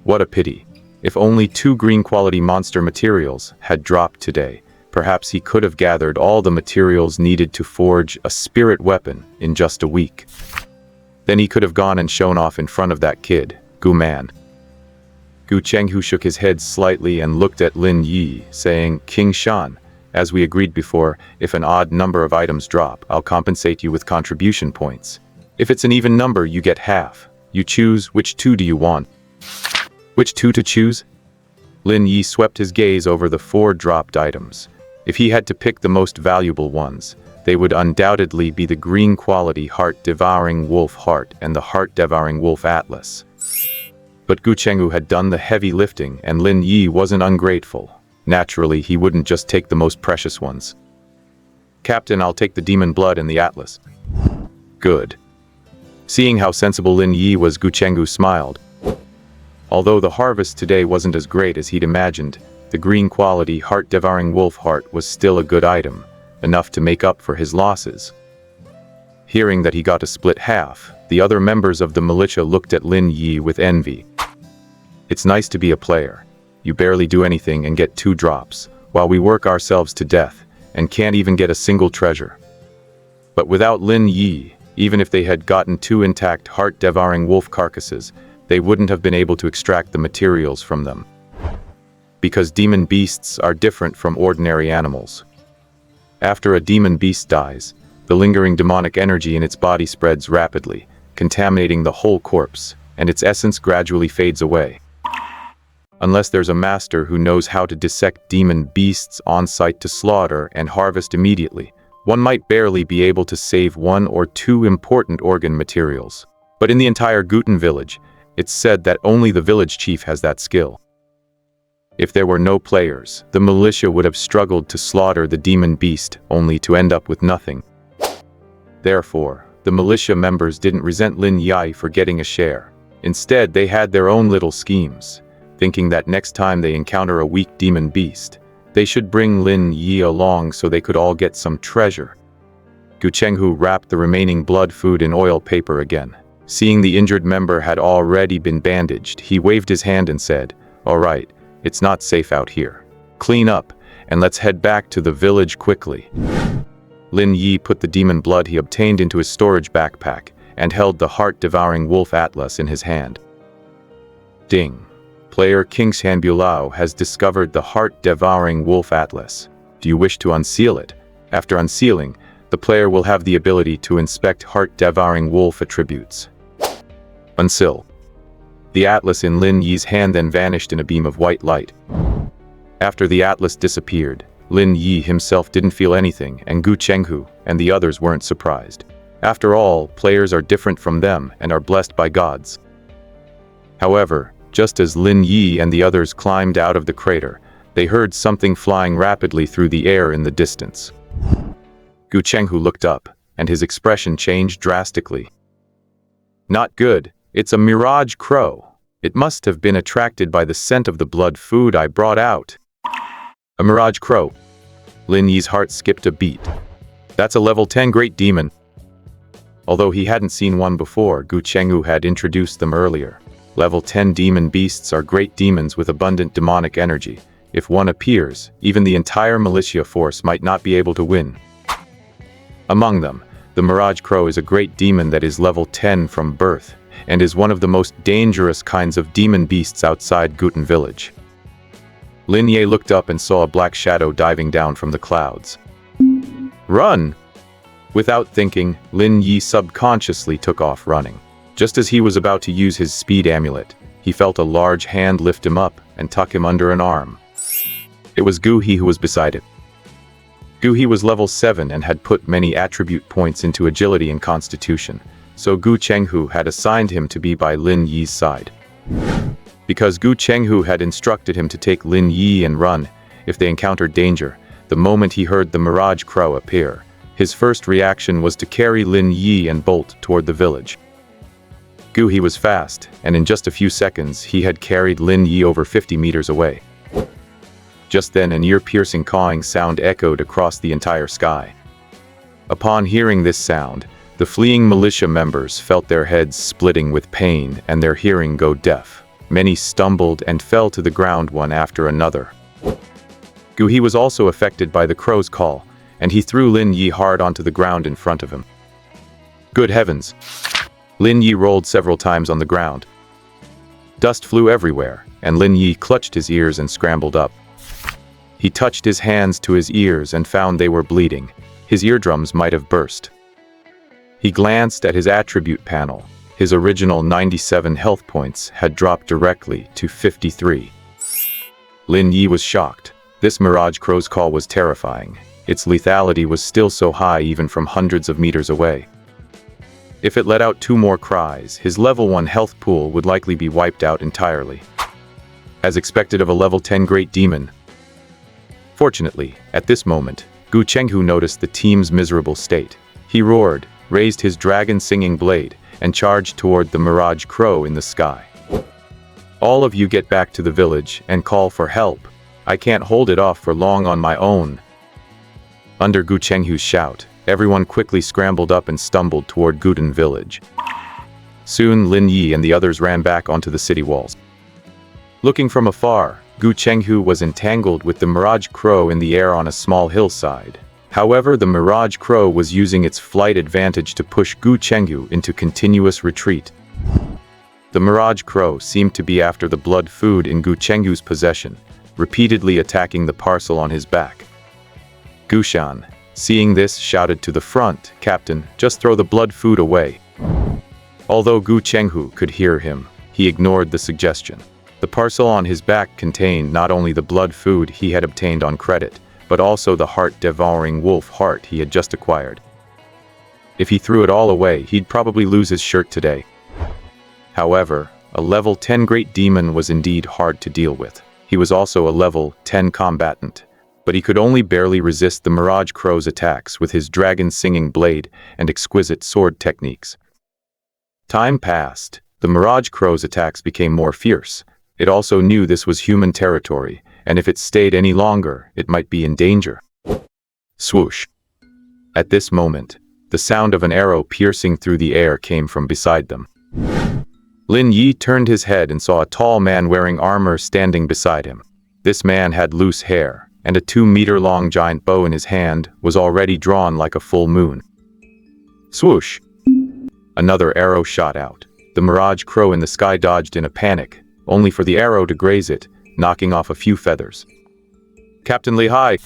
What a pity. If only 2 green quality monster materials had dropped today, perhaps he could have gathered all the materials needed to forge a spirit weapon in just a week. Then he could have gone and shown off in front of that kid, Gu Man. Gu Chenghu shook his head slightly and looked at Lin Yi, saying, King Shan, as we agreed before, if an odd number of items drop, I'll compensate you with contribution points. If it's an even number, you get half. You choose which 2 do you want. Which 2 to choose? Lin Yi swept his gaze over the 4 dropped items. If he had to pick the most valuable ones, they would undoubtedly be the green quality Heart-Devouring Wolf Heart and the Heart-Devouring Wolf Atlas. But Gu Chenggu had done the heavy lifting and Lin Yi wasn't ungrateful. Naturally, he wouldn't just take the most precious ones. Captain, I'll take the Demon Blood and the Atlas. Good. Seeing how sensible Lin Yi was, Gu Chenggu smiled. Although the harvest today wasn't as great as he'd imagined, the green quality Heart-Devouring Wolf Heart was still a good item, enough to make up for his losses. Hearing that he got a split half, the other members of the militia looked at Lin Yi with envy. It's nice to be a player. You barely do anything and get 2 drops, while we work ourselves to death, and can't even get a single treasure. But without Lin Yi, even if they had gotten 2 intact Heart-Devouring Wolf carcasses, they wouldn't have been able to extract the materials from them. Because demon beasts are different from ordinary animals. After a demon beast dies, the lingering demonic energy in its body spreads rapidly, contaminating the whole corpse, and its essence gradually fades away. Unless there's a master who knows how to dissect demon beasts on site to slaughter and harvest immediately, one might barely be able to save 1 or 2 important organ materials. But in the entire Guten village, it's said that only the village chief has that skill. If there were no players, the militia would have struggled to slaughter the demon beast, only to end up with nothing. Therefore, the militia members didn't resent Lin Yi for getting a share. Instead, they had their own little schemes, thinking that next time they encounter a weak demon beast, they should bring Lin Yi along so they could all get some treasure. Gu Chenghu wrapped the remaining blood food in oil paper again. Seeing the injured member had already been bandaged, he waved his hand and said, "All right, it's not safe out here. Clean up, and let's head back to the village quickly." Lin Yi put the demon blood he obtained into his storage backpack and held the Heart-Devouring Wolf Atlas in his hand. Ding. Player Kingshan Bulao has discovered the Heart-Devouring Wolf Atlas. Do you wish to unseal it? After unsealing, the player will have the ability to inspect Heart-Devouring Wolf attributes. Unseal. The atlas in Lin Yi's hand then vanished in a beam of white light. After the atlas disappeared, Lin Yi himself didn't feel anything, and Gu Chenghu and the others weren't surprised. After all, players are different from them and are blessed by gods. However, Just as Lin Yi and the others climbed out of the crater, they heard something flying rapidly through the air in the distance. Gu Chenghu looked up, and his expression changed drastically. Not good, it's a mirage crow. It must have been attracted by the scent of the blood food I brought out. A mirage crow. Lin Yi's heart skipped a beat. That's a level 10 great demon. Although he hadn't seen one before, Gu Chenghu had introduced them earlier. Level 10 demon beasts are great demons with abundant demonic energy. If one appears, even the entire militia force might not be able to win. Among them, the Mirage Crow is a great demon that is level 10 from birth, and is one of the most dangerous kinds of demon beasts outside Guten Village. Lin Yi looked up and saw a black shadow diving down from the clouds. Run! Without thinking, Lin Yi subconsciously took off running. Just as he was about to use his speed amulet, he felt a large hand lift him up and tuck him under an arm. It was Gu He who was beside him. Gu He was level 7 and had put many attribute points into agility and constitution, so Gu Chenghu had assigned him to be by Lin Yi's side. Because Gu Chenghu had instructed him to take Lin Yi and run if they encountered danger, the moment he heard the Mirage Crow appear, his first reaction was to carry Lin Yi and bolt toward the village. Gu He was fast, and in just a few seconds he had carried Lin Yi over 50 meters away. Just then an ear-piercing cawing sound echoed across the entire sky. Upon hearing this sound, the fleeing militia members felt their heads splitting with pain and their hearing go deaf. Many stumbled and fell to the ground one after another. Gu He was also affected by the crow's call, and he threw Lin Yi hard onto the ground in front of him. Good heavens! Lin Yi rolled several times on the ground. Dust flew everywhere, and Lin Yi clutched his ears and scrambled up. He touched his hands to his ears and found they were bleeding. His eardrums might have burst. He glanced at his attribute panel. His original 97 health points had dropped directly to 53. Lin Yi was shocked. This Mirage Crow's call was terrifying. Its lethality was still so high even from hundreds of meters away. If it let out 2 more cries, his level 1 health pool would likely be wiped out entirely. As expected of a level 10 great demon. Fortunately, at this moment, Gu Chenghu noticed the team's miserable state. He roared, raised his dragon-singing blade, and charged toward the Mirage Crow in the sky. All of you get back to the village and call for help. I can't hold it off for long on my own. Under Gu Chenghu's shout, everyone quickly scrambled up and stumbled toward Guten Village. Soon Lin Yi and the others ran back onto the city walls. Looking from afar, Gu Chenghu was entangled with the Mirage Crow in the air on a small hillside. However, the Mirage Crow was using its flight advantage to push Gu Chenghu into continuous retreat. The Mirage Crow seemed to be after the blood food in Gu Chenghu's possession, repeatedly attacking the parcel on his back. Gu Shan, seeing this, shouted to the front, "Captain, just throw the blood food away." Although Gu Chenghu could hear him, he ignored the suggestion. The parcel on his back contained not only the blood food he had obtained on credit, but also the heart-devouring wolf heart he had just acquired. If he threw it all away, he'd probably lose his shirt today. However, a level 10 great demon was indeed hard to deal with. He was also a level 10 combatant, but he could only barely resist the Mirage Crow's attacks with his dragon-singing blade and exquisite sword techniques. Time passed. The Mirage Crow's attacks became more fierce. It also knew this was human territory, and if it stayed any longer, it might be in danger. Swoosh! At this moment, the sound of an arrow piercing through the air came from beside them. Lin Yi turned his head and saw a tall man wearing armor standing beside him. This man had loose hair, and a 2-meter-long giant bow in his hand was already drawn like a full moon. Swoosh! Another arrow shot out. The Mirage Crow in the sky dodged in a panic, only for the arrow to graze it, knocking off a few feathers. Captain Lin Yi!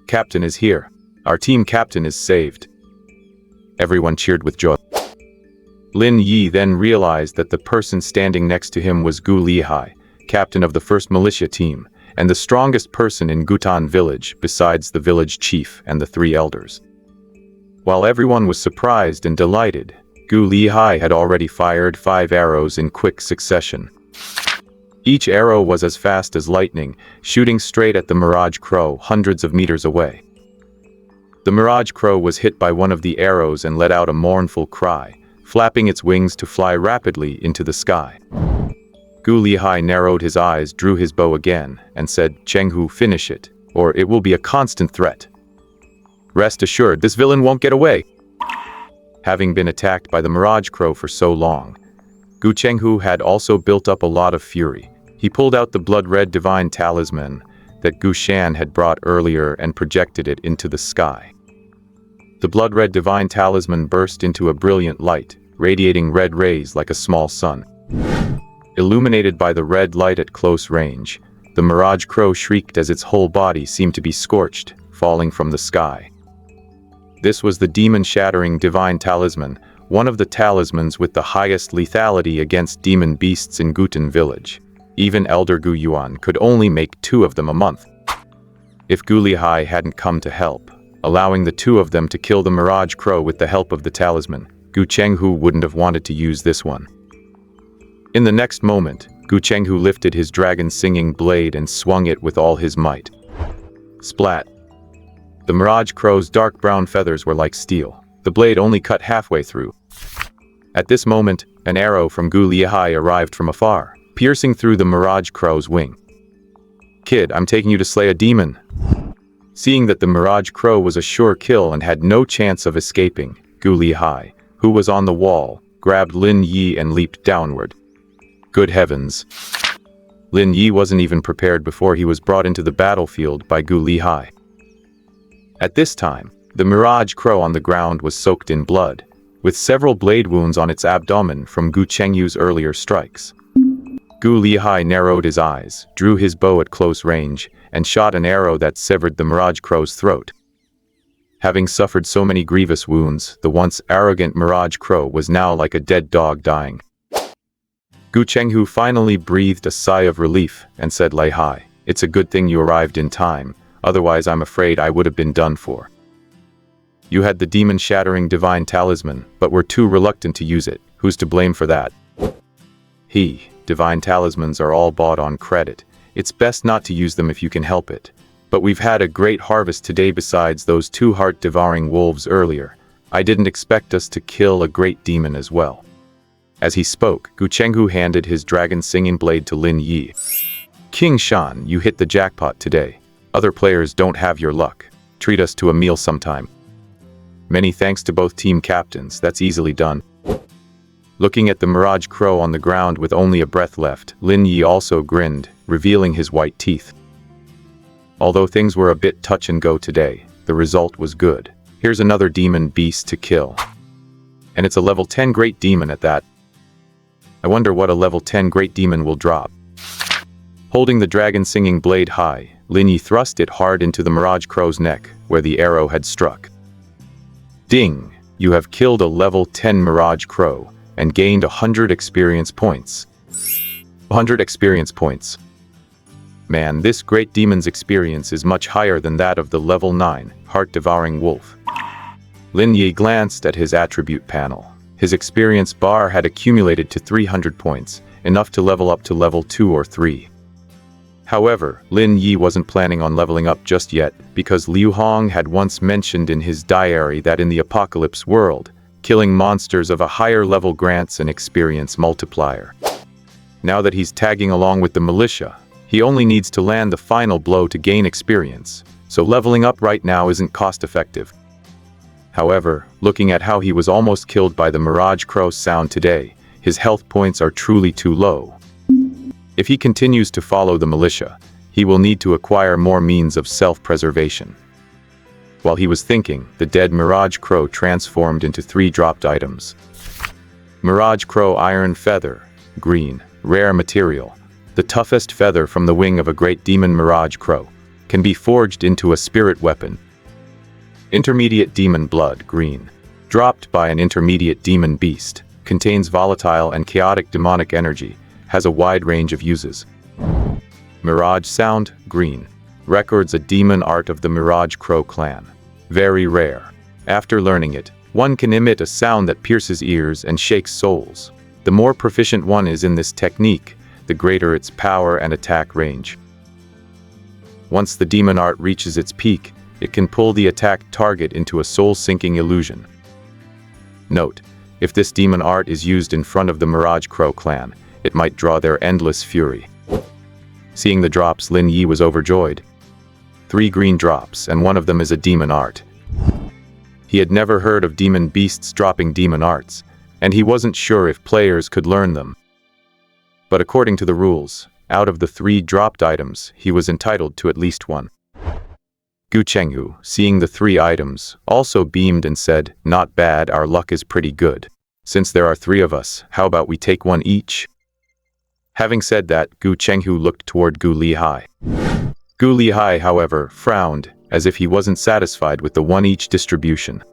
Captain is here. Our team captain is saved. Everyone cheered with joy. Lin Yi then realized that the person standing next to him was Gu Lihai, captain of the 1st Militia Team, and the strongest person in Gutan Village besides the village chief and the 3 elders. While everyone was surprised and delighted, Gu Lihai had already fired 5 arrows in quick succession. Each arrow was as fast as lightning, shooting straight at the Mirage Crow hundreds of meters away. The Mirage Crow was hit by one of the arrows and let out a mournful cry, flapping its wings to fly rapidly into the sky. Gu Lihai narrowed his eyes, drew his bow again, and said, "Chenghu, finish it, or it will be a constant threat. Rest assured, this villain won't get away." Having been attacked by the Mirage Crow for so long, Gu Chenghu had also built up a lot of fury. He pulled out the blood-red divine talisman that Gu Shan had brought earlier and projected it into the sky. The blood-red divine talisman burst into a brilliant light, radiating red rays like a small sun. Illuminated by the red light at close range, the Mirage Crow shrieked as its whole body seemed to be scorched, falling from the sky. This was the demon-shattering divine talisman, one of the talismans with the highest lethality against demon beasts in Guten village. Even Elder Gu Yuan could only make 2 of them a month. If Gu Lihai hadn't come to help, allowing the 2 of them to kill the Mirage Crow with the help of the talisman, Gu Chenghu wouldn't have wanted to use this one. In the next moment, Gu Chenghu lifted his dragon-singing blade and swung it with all his might. Splat! The Mirage Crow's dark brown feathers were like steel. The blade only cut halfway through. At this moment, an arrow from Gu Lihai arrived from afar, piercing through the Mirage Crow's wing. "Kid, I'm taking you to slay a demon." Seeing that the Mirage Crow was a sure kill and had no chance of escaping, Gu Lihai, who was on the wall, grabbed Lin Yi and leaped downward. Good heavens! Lin Yi wasn't even prepared before he was brought into the battlefield by Gu Lihai. At this time, the Mirage Crow on the ground was soaked in blood, with several blade wounds on its abdomen from Gu Chenghu's earlier strikes. Gu Lihai narrowed his eyes, drew his bow at close range, and shot an arrow that severed the Mirage Crow's throat. Having suffered so many grievous wounds, the once arrogant Mirage Crow was now like a dead dog dying. Gu Chenghu finally breathed a sigh of relief and said, "Lihai, it's a good thing you arrived in time, otherwise I'm afraid I would have been done for. You had the demon-shattering divine talisman, but were too reluctant to use it. Who's to blame for that?" Divine talismans are all bought on credit. It's best not to use them if you can help it. But we've had a great harvest today besides those 2 heart-devouring wolves earlier. I didn't expect us to kill a great demon as well. As he spoke, Gu Chenghu handed his dragon-singing blade to Lin Yi. "King Shan, you hit the jackpot today. Other players don't have your luck. Treat us to a meal sometime." Many thanks to both team captains, that's easily done. Looking at the Mirage Crow on the ground with only a breath left, Lin Yi also grinned, revealing his white teeth. Although things were a bit touch and go today, the result was good. Here's another demon beast to kill. And it's a level 10 great demon at that. I wonder what a level 10 great demon will drop. Holding the dragon-singing blade high, Lin Yi thrust it hard into the Mirage Crow's neck, where the arrow had struck. Ding! You have killed a level 10 Mirage Crow, and gained 100 experience points. 100 experience points. Man, this great demon's experience is much higher than that of the level 9, heart-devouring wolf. Lin Yi glanced at his attribute panel. His experience bar had accumulated to 300 points, enough to level up to level 2 or 3. However, Lin Yi wasn't planning on leveling up just yet, because Liu Hong had once mentioned in his diary that in the apocalypse world, killing monsters of a higher level grants an experience multiplier. Now that he's tagging along with the militia, he only needs to land the final blow to gain experience, so leveling up right now isn't cost-effective. However, looking at how he was almost killed by the Mirage Crow sound today, his health points are truly too low. If he continues to follow the militia, he will need to acquire more means of self-preservation. While he was thinking, the dead Mirage Crow transformed into 3 dropped items. Mirage Crow Iron Feather, green, rare material. The toughest feather from the wing of a great demon Mirage Crow, can be forged into a spirit weapon. Intermediate Demon Blood, green, dropped by an intermediate demon beast, contains volatile and chaotic demonic energy, has a wide range of uses. Mirage Sound, green, records a demon art of the Mirage Crow clan. Very rare. After learning it, one can emit a sound that pierces ears and shakes souls. The more proficient one is in this technique, the greater its power and attack range. Once the demon art reaches its peak, it can pull the attacked target into a soul-sinking illusion. Note, if this demon art is used in front of the Mirage Crow clan, it might draw their endless fury. Seeing the drops, Lin Yi was overjoyed. 3 green drops, and one of them is a demon art. He had never heard of demon beasts dropping demon arts, and he wasn't sure if players could learn them. But according to the rules, out of the 3 dropped items, he was entitled to at least one. Gu Chenghu, seeing the 3 items, also beamed and said, "Not bad, our luck is pretty good. Since there are 3 of us, how about we take one each?" Having said that, Gu Chenghu looked toward Gu Lihai. Gu Lihai, however, frowned, as if he wasn't satisfied with the one each distribution.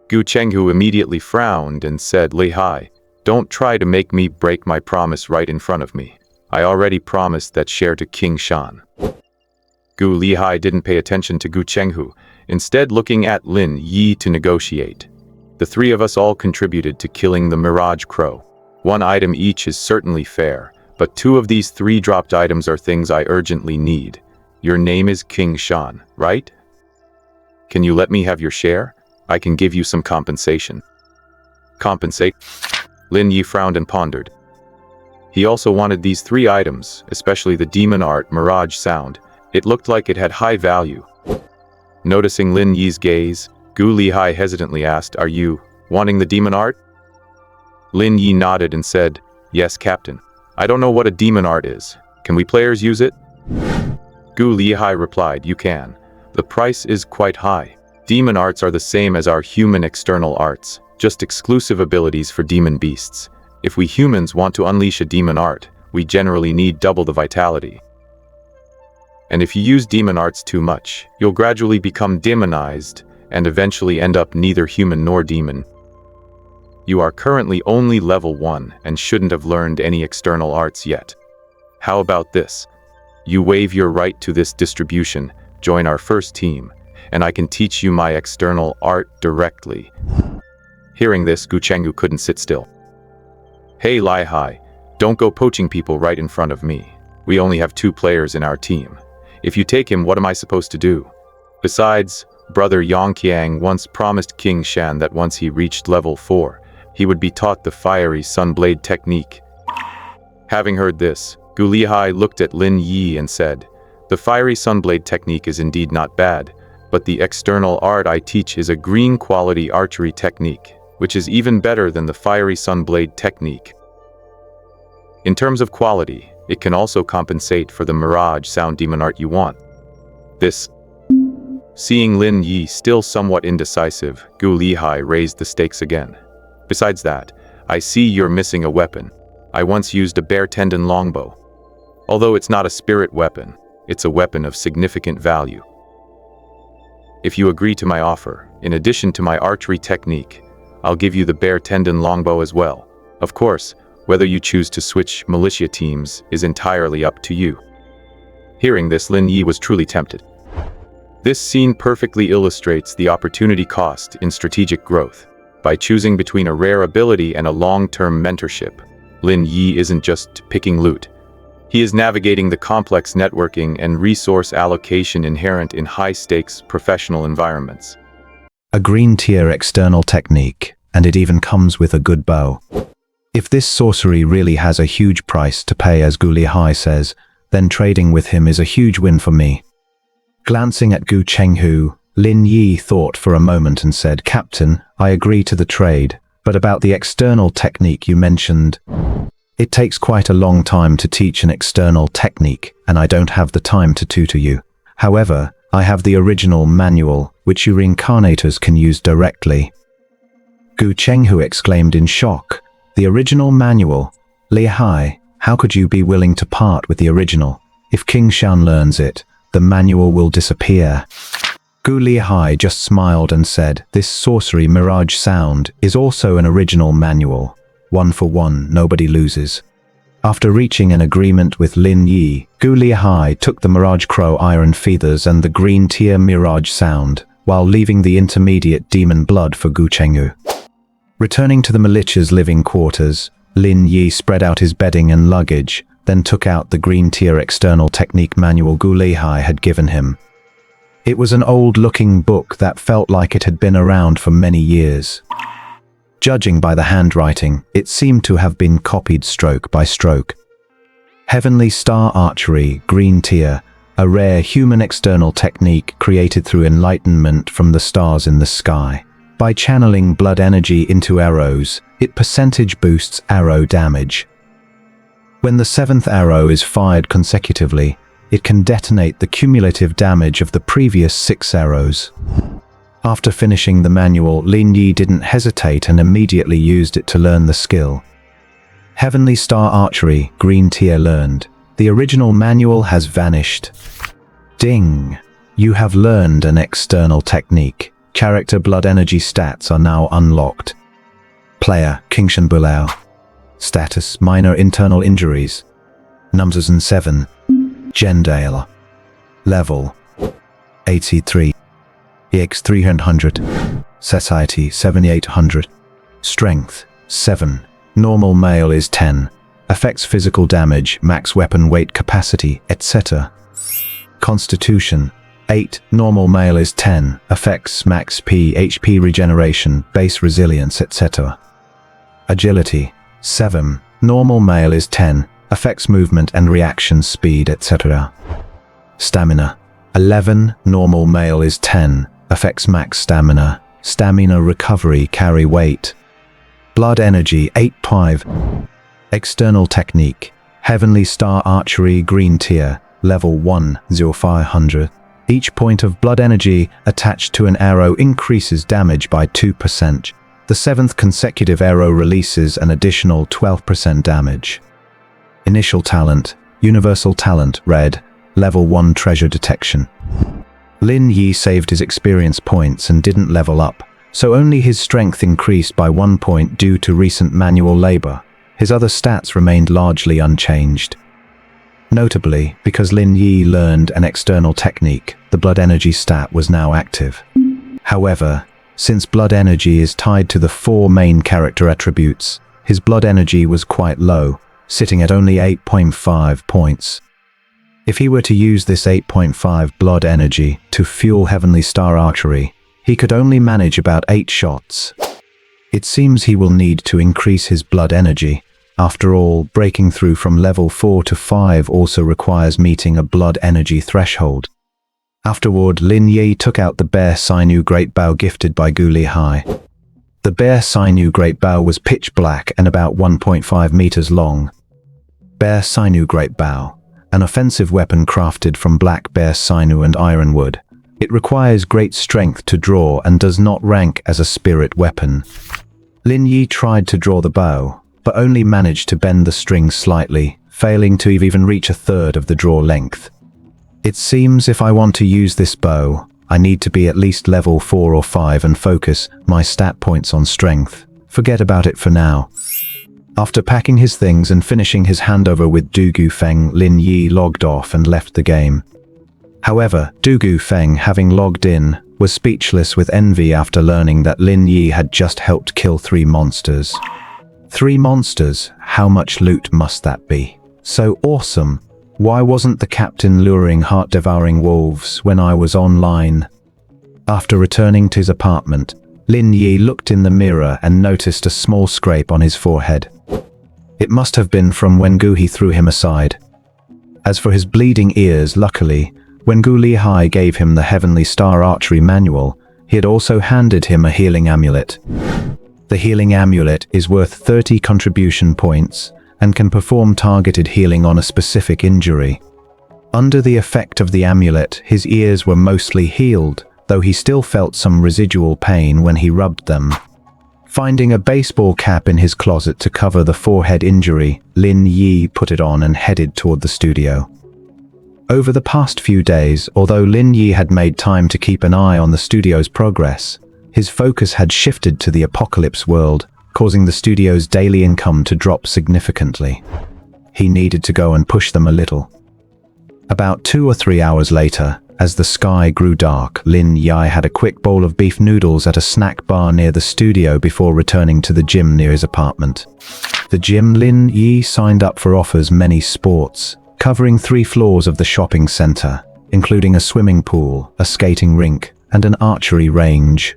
Gu Chenghu immediately frowned and said, "Lihai, don't try to make me break my promise right in front of me. I already promised that share to King Shan." Gu Lihai didn't pay attention to Gu Chenghu, instead looking at Lin Yi to negotiate. The 3 of us all contributed to killing the Mirage Crow. 1 item each is certainly fair, but 2 of these 3 dropped items are things I urgently need. Your name is King Shan, right? Can you let me have your share? I can give you some compensation. Compensate? Lin Yi frowned and pondered. He also wanted these 3 items, especially the demon art Mirage Sound. It looked like it had high value. Noticing Lin Yi's gaze, Gu Lihai hesitantly asked, "Are you wanting the demon art?" Lin Yi nodded and said, "Yes, Captain. I don't know what a demon art is. Can we players use it?" Gu Lihai replied, "You can. The price is quite high. Demon arts are the same as our human external arts, just exclusive abilities for demon beasts. If we humans want to unleash a demon art, we generally need double the vitality. And if you use demon arts too much, you'll gradually become demonized and eventually end up neither human nor demon. You are currently only level 1 and shouldn't have learned any external arts yet. How about this? You waive your right to this distribution, join our first team, and I can teach you my external art directly." Hearing this, Gu Chenghu couldn't sit still. "Hey Lihai, don't go poaching people right in front of me. We only have 2 players in our team. If you take him, what am I supposed to do? Besides, brother Yongqiang once promised King Shan that once he reached level 4, he would be taught the fiery sunblade technique." Having heard this, Gu Lihai looked at Lin Yi and said, "The fiery sunblade technique is indeed not bad, but the external art I teach is a green quality archery technique, which is even better than the fiery sunblade technique. In terms of quality, it can also compensate for the Mirage Sound demon art you want." This. Seeing Lin Yi still somewhat indecisive, Gu Lihai raised the stakes again. "Besides that, I see you're missing a weapon. I once used a bear tendon longbow. Although it's not a spirit weapon, it's a weapon of significant value. If you agree to my offer, in addition to my archery technique, I'll give you the bear tendon longbow as well. Of course, whether you choose to switch militia teams is entirely up to you." Hearing this, Lin Yi was truly tempted. This scene perfectly illustrates the opportunity cost in strategic growth. By choosing between a rare ability and a long-term mentorship, Lin Yi isn't just picking loot. He is navigating the complex networking and resource allocation inherent in high-stakes professional environments. A green tier external technique, and it even comes with a good bow. If this sorcery really has a huge price to pay, as Gu Lihai says, then trading with him is a huge win for me. Glancing at Gu Chenghu, Lin Yi thought for a moment and said, "Captain, I agree to the trade, but about the external technique you mentioned, it takes quite a long time to teach an external technique, and I don't have the time to tutor you. However, I have the original manual, which you reincarnators can use directly." Gu Chenghu exclaimed in shock, "The original manual? Lihai, how could you be willing to part with the original? If King Shan learns it, the manual will disappear." Gu Lihai just smiled and said, "This sorcery Mirage Sound is also an original manual. 1 for 1, nobody loses." After reaching an agreement with Lin Yi, Gu Lihai took the Mirage Crow Iron Feathers and the green tier Mirage Sound, while leaving the intermediate Demon Blood for Gu Chenghu. Returning to the militia's living quarters, Lin Yi spread out his bedding and luggage, then took out the green-tier external technique manual Gu Lihai had given him. It was an old-looking book that felt like it had been around for many years. Judging by the handwriting, it seemed to have been copied stroke by stroke. Heavenly Star Archery, Green Tier, a rare human external technique created through enlightenment from the stars in the sky. By channeling blood energy into arrows, it percentage boosts arrow damage. When the 7th arrow is fired consecutively, it can detonate the cumulative damage of the previous 6 arrows. After finishing the manual, Lin Yi didn't hesitate and immediately used it to learn the skill. Heavenly Star Archery, Green Tier learned. The original manual has vanished. Ding! You have learned an external technique. Character blood energy stats are now unlocked. Player, Kingshan Bulao. Status, minor internal injuries. Numbers and 7. Gendale. Level 83. EX 300. Society 7800. Strength 7. Normal male is 10. Affects physical damage, max weapon weight capacity, etc. Constitution 8. Normal male is 10. Affects max HP regeneration, base resilience, etc. Agility 7. Normal male is 10. Affects movement and reaction speed, etc. Stamina 11. Normal male is 10. Affects max stamina, stamina recovery, carry weight. Blood energy 8.5. External technique. Heavenly Star Archery, Green Tier, level 1/0500. Each point of blood energy attached to an arrow increases damage by 2%. The 7th consecutive arrow releases an additional 12% damage. Initial talent, Universal Talent, Red, level 1 Treasure Detection. Lin Yi saved his experience points and didn't level up, so only his strength increased by 1 point due to recent manual labor. His other stats remained largely unchanged. Notably, because Lin Yi learned an external technique, the blood energy stat was now active. However, since blood energy is tied to the 4 main character attributes, his blood energy was quite low, sitting at only 8.5 points. If he were to use this 8.5 blood energy to fuel Heavenly Star Archery, he could only manage about 8 shots. It seems he will need to increase his blood energy. After all, breaking through from level 4 to 5 also requires meeting a blood energy threshold. Afterward, Lin Yi took out the Bear Sinew Great Bow gifted by Gu Lihai. The Bear Sinew Great Bow was pitch black and about 1.5 meters long. Bear Sinew Great Bow, an offensive weapon crafted from black bear sinew and ironwood. It requires great strength to draw and does not rank as a spirit weapon. Lin Yi tried to draw the bow, but only managed to bend the string slightly, failing to even reach a third of the draw length. It seems if I want to use this bow, I need to be at least level 4 or 5 and focus my stat points on strength. Forget about it for now. After packing his things and finishing his handover with Du Gufeng, Lin Yi logged off and left the game. However, Du Gufeng, having logged in, was speechless with envy after learning that Lin Yi had just helped kill 3 monsters. 3 monsters? How much loot must that be? So awesome. Why wasn't the captain luring heart-devouring wolves when I was online? After returning to his apartment, Lin Yi looked in the mirror and noticed a small scrape on his forehead. It must have been from when Guhi threw him aside. As for his bleeding ears, luckily, when Gu Lihai gave him the Heavenly Star Archery manual, he had also handed him a healing amulet. The healing amulet is worth 30 contribution points and can perform targeted healing on a specific injury. Under the effect of the amulet, his ears were mostly healed, though he still felt some residual pain when he rubbed them. Finding a baseball cap in his closet to cover the forehead injury, Lin Yi put it on and headed toward the studio. Over the past few days, although Lin Yi had made time to keep an eye on the studio's progress, his focus had shifted to the apocalypse world, causing the studio's daily income to drop significantly. He needed to go and push them a little. About 2 or 3 hours later, as the sky grew dark, Lin Yi had a quick bowl of beef noodles at a snack bar near the studio before returning to the gym near his apartment. The gym Lin Yi signed up for offers many sports, covering 3 floors of the shopping center, including a swimming pool, a skating rink, and an archery range.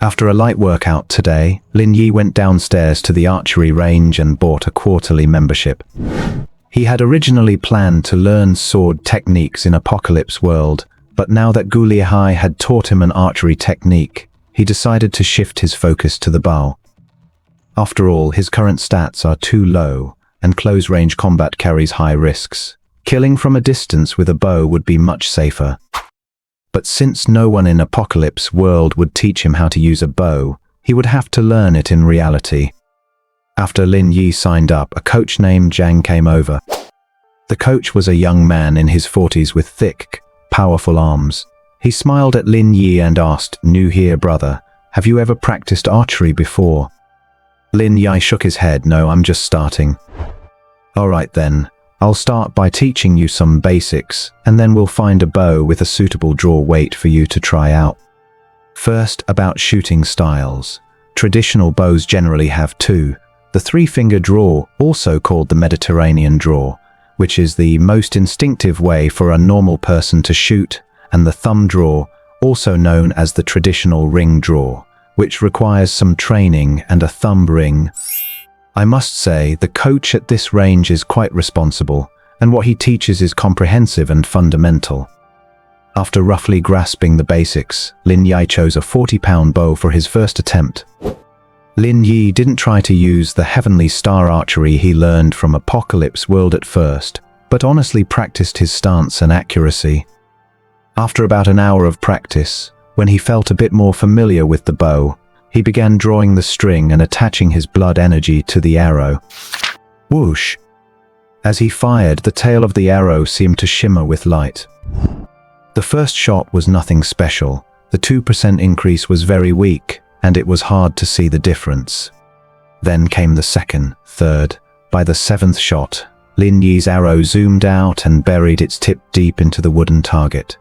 After a light workout today, Lin Yi went downstairs to the archery range and bought a quarterly membership. He had originally planned to learn sword techniques in Apocalypse World, but now that Gu Lihai had taught him an archery technique, he decided to shift his focus to the bow. After all, his current stats are too low, and close-range combat carries high risks. Killing from a distance with a bow would be much safer. But since no one in Apocalypse World would teach him how to use a bow, he would have to learn it in reality. After Lin Yi signed up, a coach named Zhang came over. The coach was a young man in his 40s with thick, powerful arms. He smiled at Lin Yi and asked, "New here, brother. Have you ever practiced archery before?" Lin Yi shook his head. "No, I'm just starting." "All right then. I'll start by teaching you some basics, and then we'll find a bow with a suitable draw weight for you to try out." First, about shooting styles. Traditional bows generally have 2. The 3-finger draw, also called the Mediterranean draw, which is the most instinctive way for a normal person to shoot, and the thumb draw, also known as the traditional ring draw, which requires some training and a thumb ring. I must say, the coach at this range is quite responsible, and what he teaches is comprehensive and fundamental. After roughly grasping the basics, Lin Yi chose a 40-pound bow for his first attempt. Lin Yi didn't try to use the Heavenly Star archery he learned from Apocalypse World at first, but honestly practiced his stance and accuracy. After about an hour of practice, when he felt a bit more familiar with the bow, he began drawing the string and attaching his blood energy to the arrow. Whoosh! As he fired, the tail of the arrow seemed to shimmer with light. The first shot was nothing special. The 2% increase was very weak, and it was hard to see the difference. Then came the second, third. By the 7th shot, Lin Yi's arrow zoomed out and buried its tip deep into the wooden target.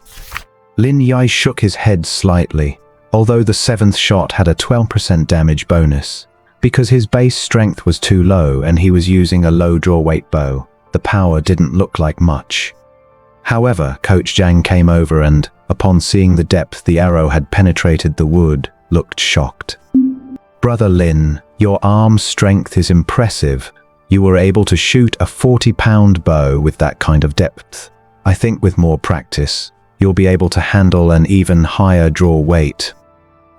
Lin Yi shook his head slightly, although the 7th shot had a 12% damage bonus. Because his base strength was too low and he was using a low draw weight bow, the power didn't look like much. However, Coach Zhang came over and, upon seeing the depth the arrow had penetrated the wood, looked shocked. "Brother Lin, your arm strength is impressive. You were able to shoot a 40-pound bow with that kind of depth. I think with more practice, you'll be able to handle an even higher draw weight."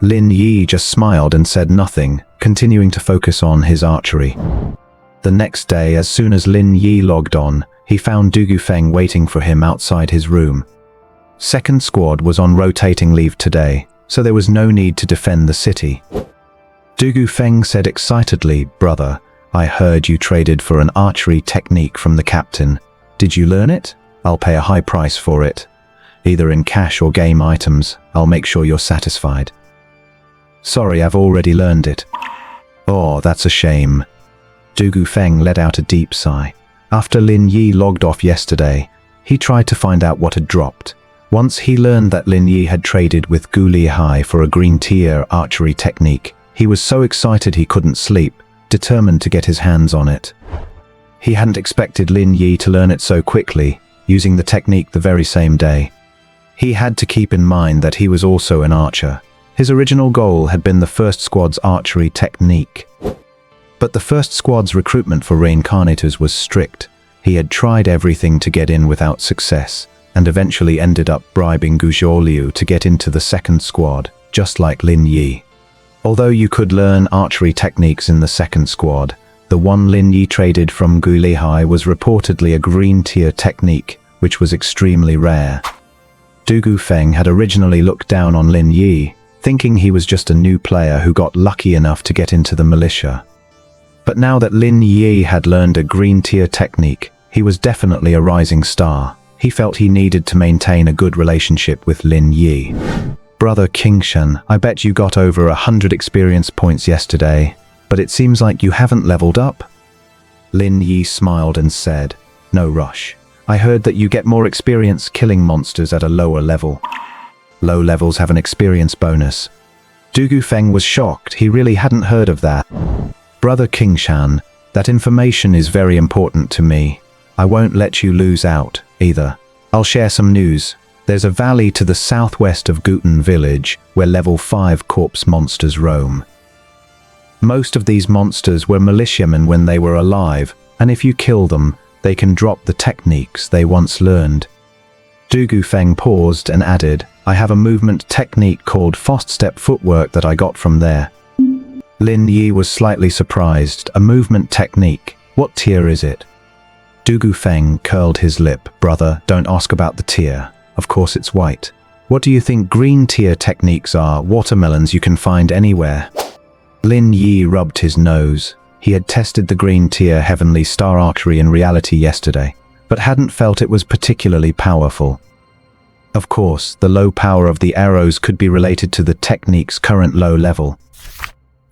Lin Yi just smiled and said nothing, continuing to focus on his archery. The next day, as soon as Lin Yi logged on, he found Dugu Feng waiting for him outside his room. Second squad was on rotating leave today, so there was no need to defend the city. Dugu Feng said excitedly, "Brother, I heard you traded for an archery technique from the captain. Did you learn it? I'll pay a high price for it. Either in cash or game items. I'll make sure you're satisfied." "Sorry, I've already learned it." "Oh, that's a shame." Dugu Feng let out a deep sigh. After Lin Yi logged off yesterday, he tried to find out what had dropped. Once he learned that Lin Yi had traded with Gu Lihai for a green tier archery technique, he was so excited he couldn't sleep, determined to get his hands on it. He hadn't expected Lin Yi to learn it so quickly, using the technique the very same day. He had to keep in mind that he was also an archer. His original goal had been the first squad's archery technique. But the first squad's recruitment for reincarnators was strict. He had tried everything to get in without success, and eventually ended up bribing Gu Zhuoliu to get into the second squad, just like Lin Yi. Although you could learn archery techniques in the second squad, the one Lin Yi traded from Gu Lihai was reportedly a green tier technique, which was extremely rare. Dugu Feng had originally looked down on Lin Yi, thinking he was just a new player who got lucky enough to get into the militia. But now that Lin Yi had learned a green tier technique, he was definitely a rising star. He felt he needed to maintain a good relationship with Lin Yi. "Brother Kingshan, I bet you got over 100 experience points yesterday, but it seems like you haven't leveled up." Lin Yi smiled and said, "No rush. I heard that you get more experience killing monsters at a lower level. Low levels have an experience bonus. Dugu Feng was shocked. He really hadn't heard of that. Brother Kingshan, that information is very important to me. I won't let you lose out, either. I'll share some news. There's a valley to the southwest of Guten Village where level 5 corpse monsters roam. Most of these monsters were militiamen when they were alive, and if you kill them, they can drop the techniques they once learned. Dugu Feng paused and added, I have a movement technique called fast step footwork that I got from there. Lin Yi was slightly surprised. A movement technique? What tier is it? Dugu Feng curled his lip. Brother, don't ask about the tier. Of course it's white. What do you think green tier techniques are? Watermelons you can find anywhere. Lin Yi rubbed his nose. He had tested the green tier heavenly star archery in reality yesterday, but hadn't felt it was particularly powerful. Of course, the low power of the arrows could be related to the technique's current low level.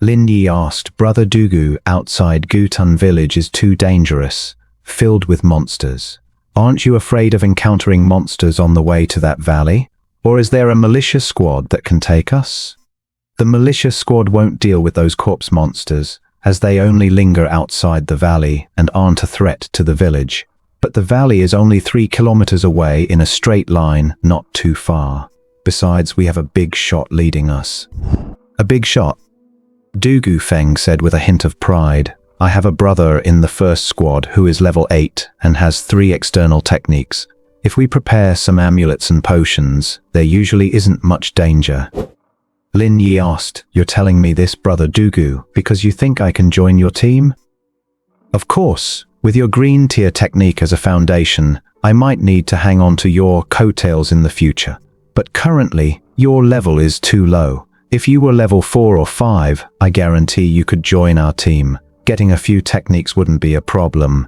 Lin Yi asked, Brother Dugu, outside Guten Village is too dangerous, filled with monsters. Aren't you afraid of encountering monsters on the way to that valley? Or is there a militia squad that can take us? The militia squad won't deal with those corpse monsters, as they only linger outside the valley and aren't a threat to the village. But the valley is only 3 kilometers away in a straight line, not too far. Besides, we have a big shot leading us. A big shot? Dugu Feng said with a hint of pride. I have a brother in the first squad who is level 8 and has 3 external techniques. If we prepare some amulets and potions, there usually isn't much danger. Lin Yi asked, You're telling me this, Brother Dugu, because you think I can join your team? Of course, with your green tier technique as a foundation, I might need to hang on to your coattails in the future. But currently, your level is too low. If you were level 4 or 5, I guarantee you could join our team. Getting a few techniques wouldn't be a problem.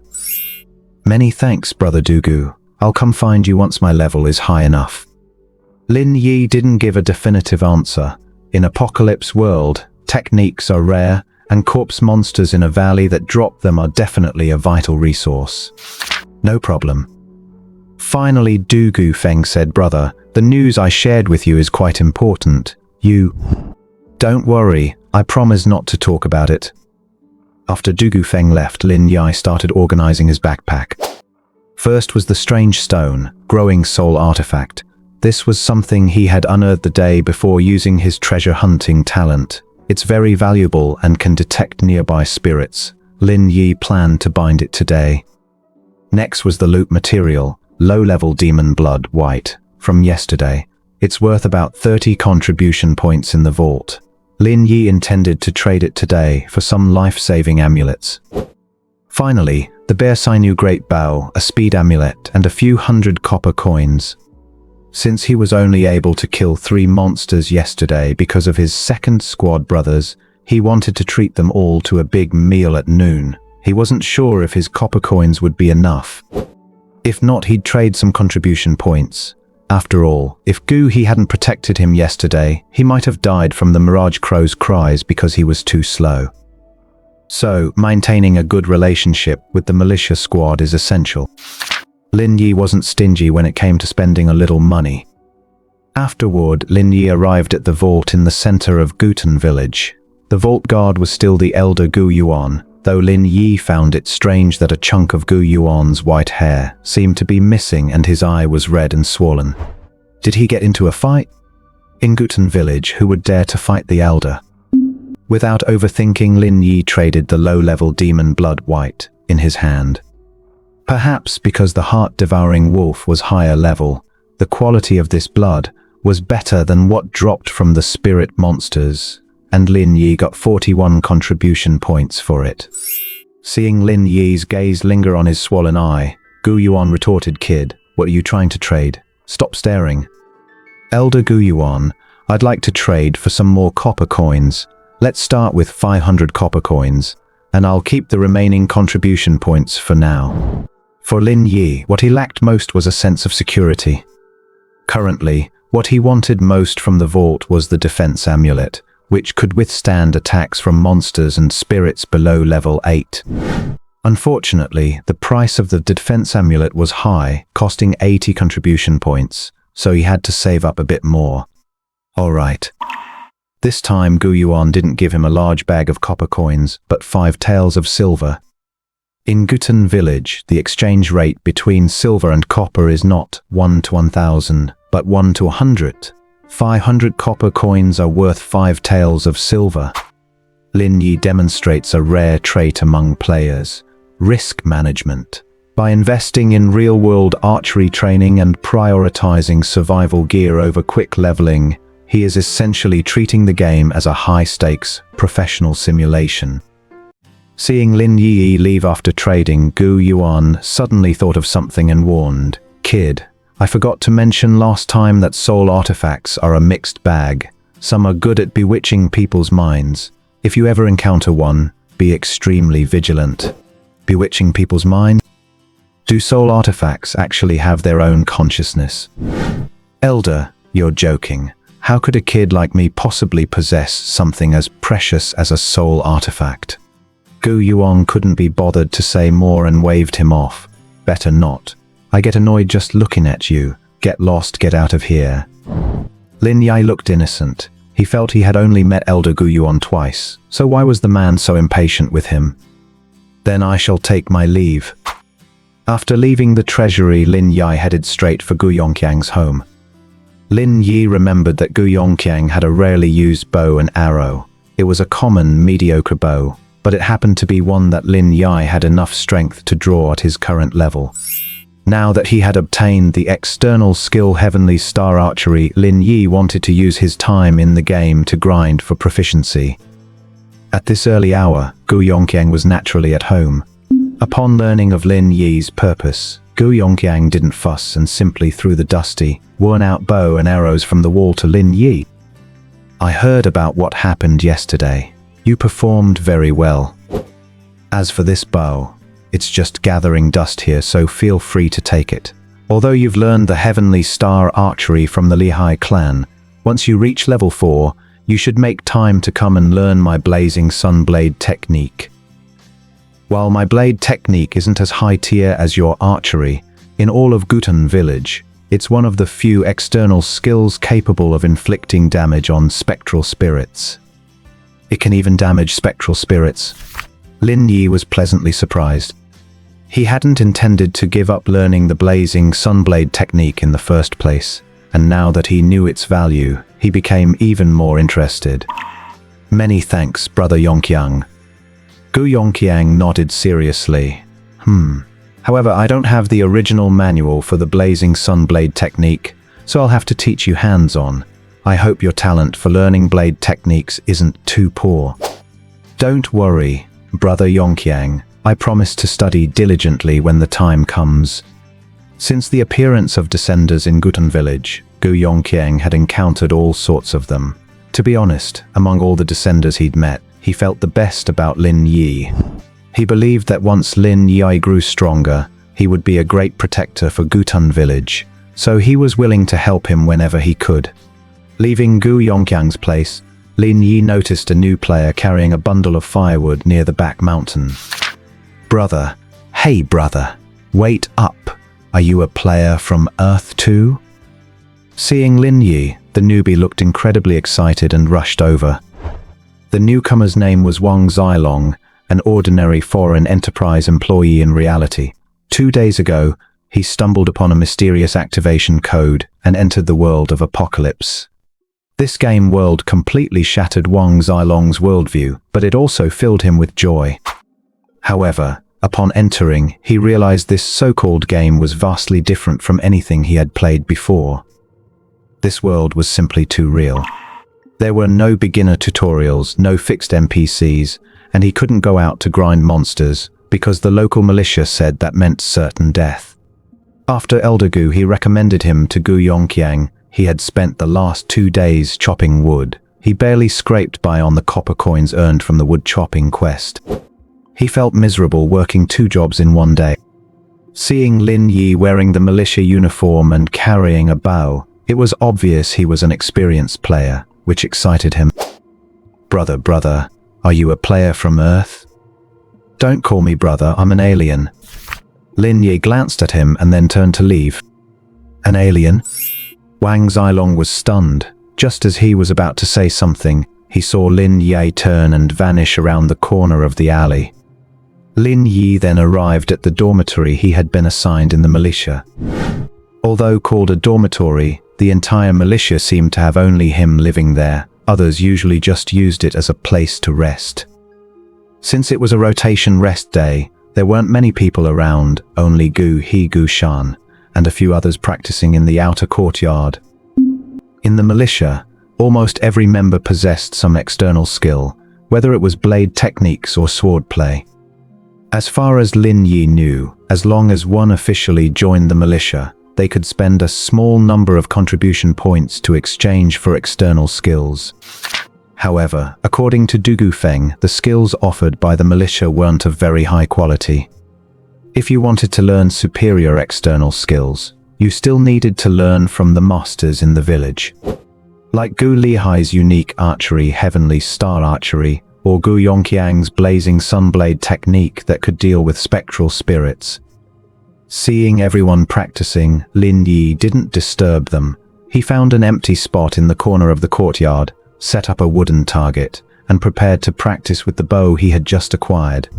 Many thanks, Brother Dugu. I'll come find you once my level is high enough. Lin Yi didn't give a definitive answer. In Apocalypse World, techniques are rare, and corpse monsters in a valley that drop them are definitely a vital resource. No problem. Finally, Dugu Feng said, Brother, the news I shared with you is quite important. Don't worry, I promise not to talk about it. After Dugu Feng left, Lin Yi started organizing his backpack. First was the strange stone, growing soul artifact. This was something he had unearthed the day before using his treasure hunting talent. It's very valuable and can detect nearby spirits. Lin Yi planned to bind it today. Next was the loot material, low-level demon blood white, from yesterday. It's worth about 30 contribution points in the vault. Lin Yi intended to trade it today for some life-saving amulets. Finally, the bear sinew great bow, a speed amulet, and a few hundred copper coins. Since he was only able to kill 3 monsters yesterday because of his second squad brothers, he wanted to treat them all to a big meal at noon. He wasn't sure if his copper coins would be enough. If not, he'd trade some contribution points. After all, if He hadn't protected him yesterday, he might have died from the Mirage Crow's cries because he was too slow. So, maintaining a good relationship with the militia squad is essential. Lin Yi wasn't stingy when it came to spending a little money. Afterward, Lin Yi arrived at the vault in the center of Guten Village. The vault guard was still the elder Gu Yuan, though Lin Yi found it strange that a chunk of Gu Yuan's white hair seemed to be missing and his eye was red and swollen. Did he get into a fight? In Guten Village, who would dare to fight the elder? Without overthinking, Lin Yi traded the low-level demon blood white in his hand. Perhaps because the heart-devouring wolf was higher level, the quality of this blood was better than what dropped from the spirit monsters, and Lin Yi got 41 contribution points for it. Seeing Lin Yi's gaze linger on his swollen eye, Gu Yuan retorted, Kid, what are you trying to trade? Stop staring. Elder Gu Yuan, I'd like to trade for some more copper coins. Let's start with 500 copper coins, and I'll keep the remaining contribution points for now. For Lin Yi, what he lacked most was a sense of security. Currently, what he wanted most from the vault was the defense amulet, which could withstand attacks from monsters and spirits below level 8. Unfortunately, the price of the defense amulet was high, costing 80 contribution points, so he had to save up a bit more. Alright. This time Gu Yuan didn't give him a large bag of copper coins, but 5 taels of silver. In Guten Village, the exchange rate between silver and copper is not 1 to 1,000, but 1 to 100. 500 copper coins are worth 5 taels of silver. Lin Yi demonstrates a rare trait among players: risk management. By investing in real-world archery training and prioritizing survival gear over quick leveling, he is essentially treating the game as a high-stakes, professional simulation. Seeing Lin Yi leave after trading, Gu Yuan suddenly thought of something and warned, "Kid, I forgot to mention last time that soul artifacts are a mixed bag. Some are good at bewitching people's minds. If you ever encounter one, be extremely vigilant." Bewitching people's minds? Do soul artifacts actually have their own consciousness? Elder, you're joking. How could a kid like me possibly possess something as precious as a soul artifact? Gu Yuan couldn't be bothered to say more and waved him off. Better not. I get annoyed just looking at you. Get lost, get out of here. Lin Yi looked innocent. He felt he had only met Elder Gu Yuan twice, so why was the man so impatient with him? Then I shall take my leave. After leaving the treasury, Lin Yi headed straight for Gu Yongqiang's home. Lin Yi remembered that Gu Yongqiang had a rarely used bow and arrow. It was a common, mediocre bow, but it happened to be one that Lin Yi had enough strength to draw at his current level. Now that he had obtained the external skill Heavenly Star Archery, Lin Yi wanted to use his time in the game to grind for proficiency. At this early hour, Gu Yongqiang was naturally at home. Upon learning of Lin Yi's purpose, Gu Yongqiang didn't fuss and simply threw the dusty, worn-out bow and arrows from the wall to Lin Yi. "I heard about what happened yesterday. You performed very well. As for this bow, it's just gathering dust here, so feel free to take it. Although you've learned the Heavenly Star Archery from the Lehigh clan, once you reach level 4, you should make time to come and learn my Blazing Sun Blade technique. While my blade technique isn't as high tier as your archery, in all of Guten Village, it's one of the few external skills capable of inflicting damage on spectral spirits." It can even damage spectral spirits. Lin Yi was pleasantly surprised. He hadn't intended to give up learning the Blazing Sunblade technique in the first place, and now that he knew its value, he became even more interested. "Many thanks, Brother Yongqiang." Gu Yongqiang nodded seriously. However, I don't have the original manual for the Blazing Sunblade technique, so I'll have to teach you hands-on. I hope your talent for learning blade techniques isn't too poor." "Don't worry, Brother Yongqiang. I promise to study diligently when the time comes." Since the appearance of descenders in Guten Village, Gu Yongqiang had encountered all sorts of them. To be honest, among all the descenders he'd met, he felt the best about Lin Yi. He believed that once Lin Yi grew stronger, he would be a great protector for Guten Village, so he was willing to help him whenever he could. Leaving Gu Yongqiang's place, Lin Yi noticed a new player carrying a bundle of firewood near the back mountain. "Brother, hey brother, wait up. Are you a player from Earth too?" Seeing Lin Yi, the newbie looked incredibly excited and rushed over. The newcomer's name was Wang Zilong, an ordinary foreign enterprise employee in reality. 2 days ago, he stumbled upon a mysterious activation code and entered the world of Apocalypse. This game world completely shattered Wang Zilong's worldview, but it also filled him with joy. However, upon entering, he realized this so-called game was vastly different from anything he had played before. This world was simply too real. There were no beginner tutorials, no fixed NPCs, and he couldn't go out to grind monsters because the local militia said that meant certain death. After Elder Gu, he recommended him to Gu Yongqiang. He had spent the last 2 days chopping wood. He barely scraped by on the copper coins earned from the wood chopping quest. He felt miserable working 2 jobs in 1 day. Seeing Lin Yi wearing the militia uniform and carrying a bow, it was obvious he was an experienced player, which excited him. Brother, are you a player from Earth?" Don't call me brother, I'm an alien. Lin Yi glanced at him and then turned to leave. An alien? Wang Zilong was stunned. Just as he was about to say something, he saw Lin Yi turn and vanish around the corner of the alley. Lin Yi then arrived at the dormitory he had been assigned in the militia. Although called a dormitory, the entire militia seemed to have only him living there. Others usually just used it as a place to rest. Since it was a rotation rest day, there weren't many people around, only Gu He Gu Shan, and a few others practicing in the outer courtyard. In the militia, almost every member possessed some external skill, whether it was blade techniques or swordplay. As far as Lin Yi knew, as long as one officially joined the militia, they could spend a small number of contribution points to exchange for external skills. However, according to Du Gufeng, the skills offered by the militia weren't of very high quality. If you wanted to learn superior external skills, you still needed to learn from the masters in the village. Like Gu Lihai's unique archery, Heavenly Star Archery, or Gu Yongqiang's blazing sunblade technique that could deal with spectral spirits. Seeing everyone practicing, Lin Yi didn't disturb them. He found an empty spot in the corner of the courtyard, set up a wooden target, and prepared to practice with the bow he had just acquired.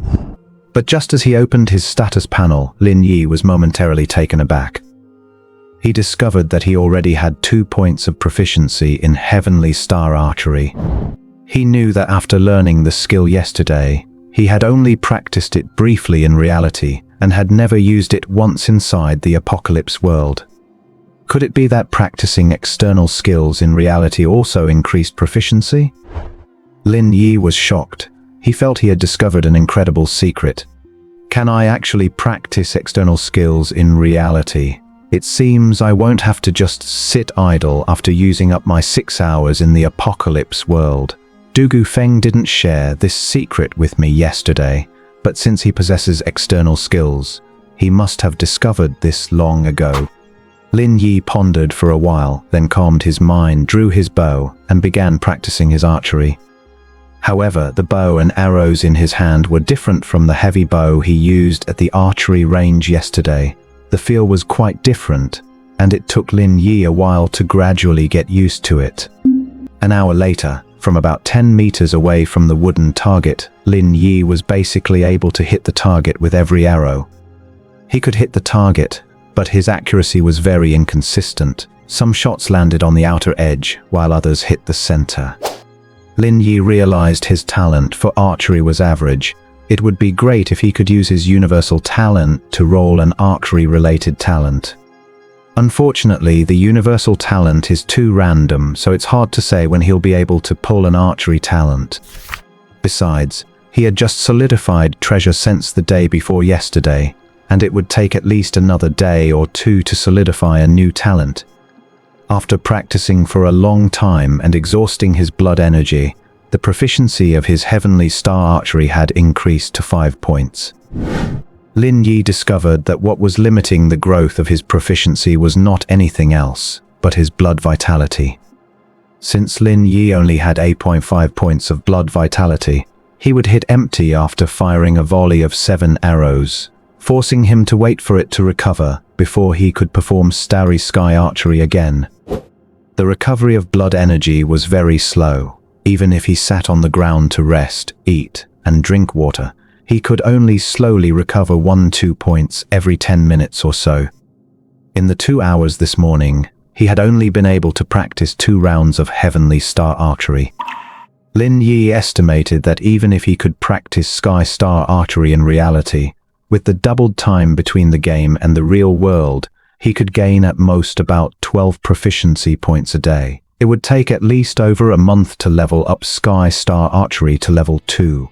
But just as he opened his status panel, Lin Yi was momentarily taken aback. He discovered that he already had 2 points of proficiency in Heavenly Star Archery. He knew that after learning the skill yesterday, he had only practiced it briefly in reality, and had never used it once inside the apocalypse world. Could it be that practicing external skills in reality also increased proficiency? Lin Yi was shocked. He felt he had discovered an incredible secret. Can I actually practice external skills in reality? It seems I won't have to just sit idle after using up my 6 hours in the apocalypse world. Du Gufeng didn't share this secret with me yesterday, but since he possesses external skills, he must have discovered this long ago. Lin Yi pondered for a while, then calmed his mind, drew his bow, and began practicing his archery. However, the bow and arrows in his hand were different from the heavy bow he used at the archery range yesterday. The feel was quite different, and it took Lin Yi a while to gradually get used to it. An hour later, from about 10 meters away from the wooden target, Lin Yi was basically able to hit the target with every arrow. He could hit the target, but his accuracy was very inconsistent. Some shots landed on the outer edge, while others hit the center. Lin Yi realized his talent for archery was average. It would be great if he could use his universal talent to roll an archery-related talent. Unfortunately, the universal talent is too random, so it's hard to say when he'll be able to pull an archery talent. Besides, he had just solidified treasure sense the day before yesterday, and it would take at least another day or two to solidify a new talent. After practicing for a long time and exhausting his blood energy, the proficiency of his Heavenly Star Archery had increased to 5 points. Lin Yi discovered that what was limiting the growth of his proficiency was not anything else, but his blood vitality. Since Lin Yi only had 8.5 points of blood vitality, he would hit empty after firing a volley of 7 arrows, forcing him to wait for it to recover before he could perform Starry Sky Archery again. The recovery of blood energy was very slow. Even if he sat on the ground to rest, eat, and drink water, he could only slowly recover 1-2 points every 10 minutes or so. In the 2 hours this morning, he had only been able to practice 2 rounds of Heavenly Star Archery. Lin Yi estimated that even if he could practice Sky Star Archery in reality, with the doubled time between the game and the real world, he could gain at most about 12 proficiency points a day. It would take at least over a month to level up Sky Star Archery to level 2.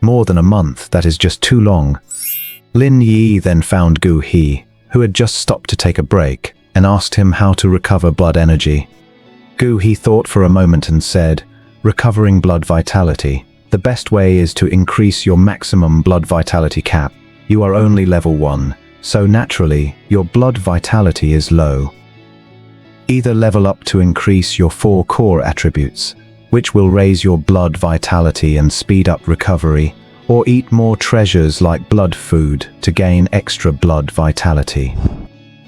More than a month, that is just too long. Lin Yi then found Gu He, who had just stopped to take a break, and asked him how to recover blood energy. Gu He thought for a moment and said, "Recovering blood vitality. The best way is to increase your maximum blood vitality cap. You are only level 1, so naturally, your blood vitality is low. Either level up to increase your 4 core attributes, which will raise your blood vitality and speed up recovery, or eat more treasures like blood food to gain extra blood vitality.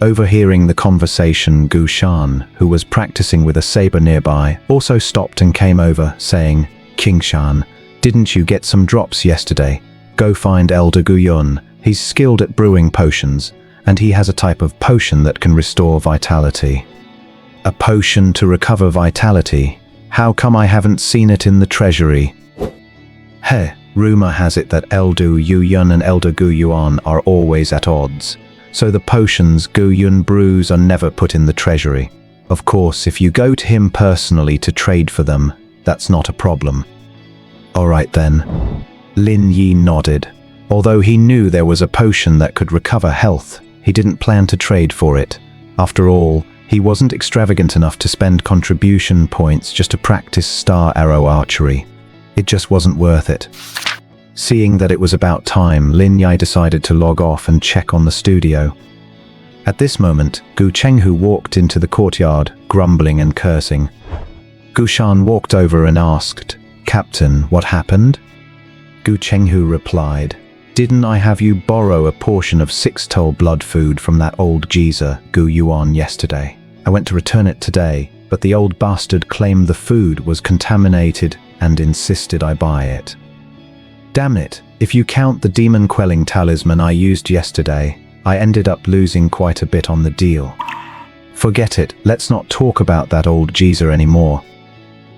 Overhearing the conversation, Gu Shan, who was practicing with a saber nearby, also stopped and came over, saying, "King Shan, didn't you get some drops yesterday? Go find Elder Gu Yun. He's skilled at brewing potions, and he has a type of potion that can restore vitality." A potion to recover vitality? How come I haven't seen it in the treasury? Heh, rumor has it that Elder Yu Yun and Elder Gu Yuan are always at odds, so the potions Gu Yun brews are never put in the treasury. Of course, if you go to him personally to trade for them, that's not a problem. Alright then. Lin Yi nodded. Although he knew there was a potion that could recover health, he didn't plan to trade for it. After all, he wasn't extravagant enough to spend contribution points just to practice star arrow archery. It just wasn't worth it. Seeing that it was about time, Lin Yi decided to log off and check on the studio. At this moment, Gu Chenghu walked into the courtyard, grumbling and cursing. Gu Shan walked over and asked, "Captain, what happened?" Gu Chenghu replied, "Didn't I have you borrow a portion of 6-toll blood food from that old geezer, Gu Yuan, yesterday? I went to return it today, but the old bastard claimed the food was contaminated and insisted I buy it. Damn it, if you count the demon-quelling talisman I used yesterday, I ended up losing quite a bit on the deal. Forget it, let's not talk about that old geezer anymore."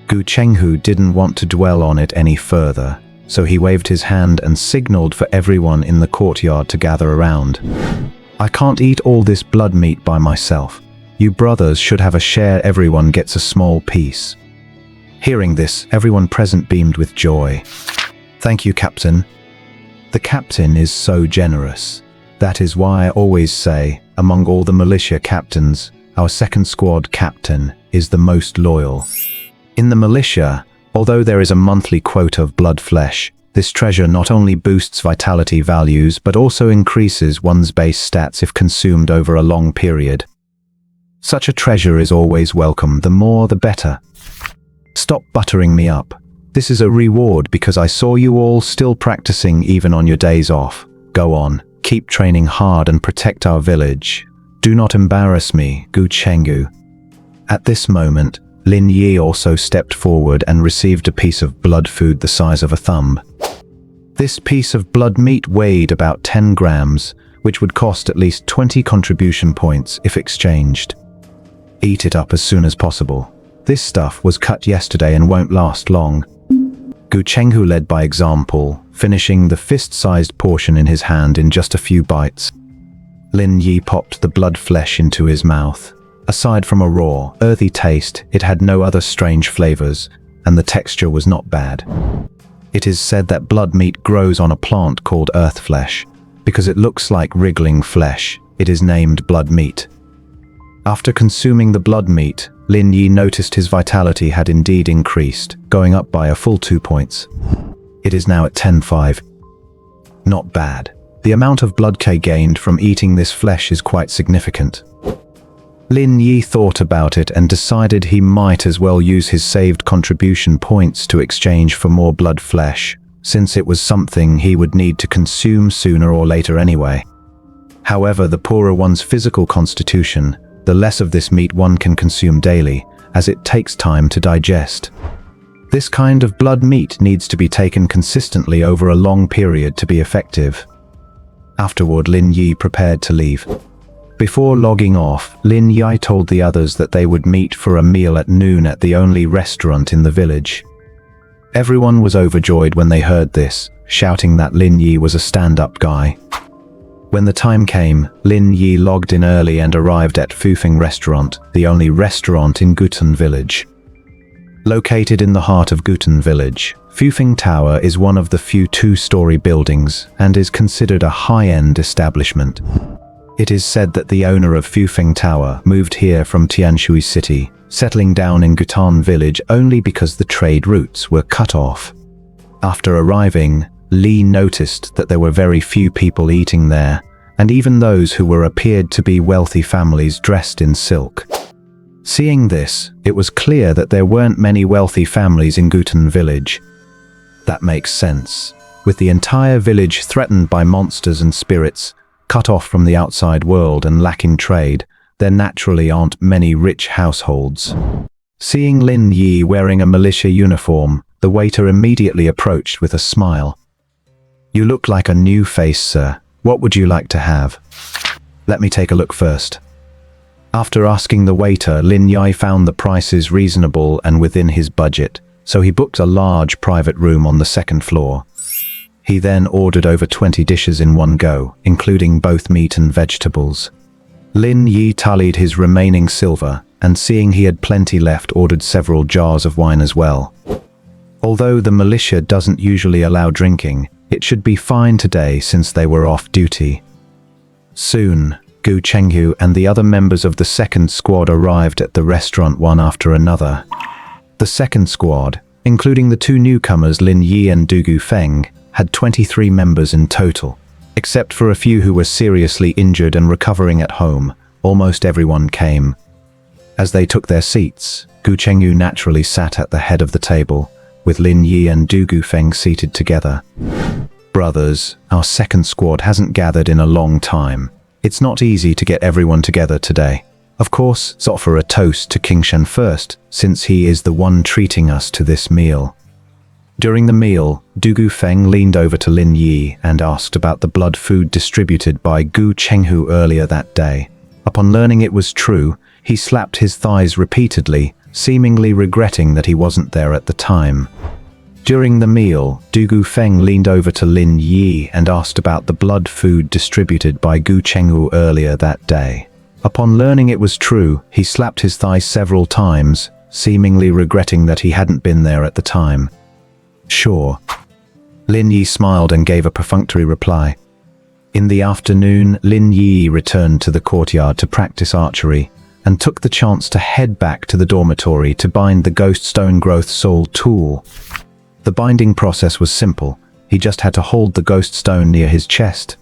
Gu Chenghu didn't want to dwell on it any further, so he waved his hand and signaled for everyone in the courtyard to gather around. "I can't eat all this blood meat by myself. You brothers should have a share, everyone gets a small piece." Hearing this, everyone present beamed with joy. "Thank you, Captain." The captain is so generous. That is why I always say, among all the militia captains, our second squad captain is the most loyal. In the militia, although there is a monthly quota of blood flesh, this treasure not only boosts vitality values but also increases one's base stats if consumed over a long period. Such a treasure is always welcome, the more the better. Stop buttering me up. This is a reward because I saw you all still practicing even on your days off. Go on, keep training hard and protect our village. Do not embarrass me, Gu Chenghu. At this moment, Lin Yi also stepped forward and received a piece of blood food the size of a thumb. This piece of blood meat weighed about 10 grams, which would cost at least 20 contribution points if exchanged. Eat it up as soon as possible. This stuff was cut yesterday and won't last long. Gu Chenghu led by example, finishing the fist-sized portion in his hand in just a few bites. Lin Yi popped the blood flesh into his mouth. Aside from a raw, earthy taste, it had no other strange flavors, and the texture was not bad. It is said that blood meat grows on a plant called earth flesh. Because it looks like wriggling flesh, it is named blood meat. After consuming the blood meat, Lin Yi noticed his vitality had indeed increased, going up by a full 2 points. It is now at 10.5. Not bad. The amount of blood K gained from eating this flesh is quite significant. Lin Yi thought about it and decided he might as well use his saved contribution points to exchange for more blood flesh, since it was something he would need to consume sooner or later anyway. However, the poorer one's physical constitution, the less of this meat one can consume daily, as it takes time to digest. This kind of blood meat needs to be taken consistently over a long period to be effective. Afterward, Lin Yi prepared to leave. Before logging off, Lin Yi told the others that they would meet for a meal at noon at the only restaurant in the village. Everyone was overjoyed when they heard this, shouting that Lin Yi was a stand-up guy. When the time came, Lin Yi logged in early and arrived at Fufeng Restaurant, the only restaurant in Guten Village. Located in the heart of Guten Village, Fufeng Tower is one of the few 2-story buildings and is considered a high-end establishment. It is said that the owner of Fufeng Tower moved here from Tianshui City, settling down in Guten Village only because the trade routes were cut off. After arriving, Li noticed that there were very few people eating there, and even those who appeared to be wealthy families dressed in silk. Seeing this, it was clear that there weren't many wealthy families in Guten Village. That makes sense. With the entire village threatened by monsters and spirits, cut off from the outside world and lacking trade, there naturally aren't many rich households. Seeing Lin Yi wearing a militia uniform, the waiter immediately approached with a smile. "You look like a new face, sir. What would you like to have?" "Let me take a look first." After asking the waiter, Lin Yi found the prices reasonable and within his budget, so he booked a large private room on the second floor. He then ordered over 20 dishes in one go, including both meat and vegetables. Lin Yi tallied his remaining silver, and seeing he had plenty left, ordered several jars of wine as well. Although the militia doesn't usually allow drinking, it should be fine today since they were off duty. Soon, Gu Chenghu and the other members of the second squad arrived at the restaurant one after another. The second squad, including the two newcomers Lin Yi and Du Feng, had 23 members in total. Except for a few who were seriously injured and recovering at home, almost everyone came. As they took their seats, Gu Chenghu naturally sat at the head of the table, with Lin Yi and Du Feng seated together. "Brothers, our second squad hasn't gathered in a long time. It's not easy to get everyone together today. Of course, let's offer a toast to King Shen first, since he is the one treating us to this meal." During the meal, Du Feng leaned over to Lin Yi and asked about the blood food distributed by Gu Chenghu earlier that day. Upon learning it was true, he slapped his thighs repeatedly, seemingly regretting that he wasn't there at the time. During the meal, Du Feng leaned over to Lin Yi and asked about the blood food distributed by Gu Chenghu earlier that day. Upon learning it was true, he slapped his thighs several times, seemingly regretting that he hadn't been there at the time. "Sure." Lin Yi smiled and gave a perfunctory reply. In the afternoon, Lin Yi returned to the courtyard to practice archery, and took the chance to head back to the dormitory to bind the ghost stone growth soul tool. The binding process was simple. He just had to hold the ghost stone near his chest.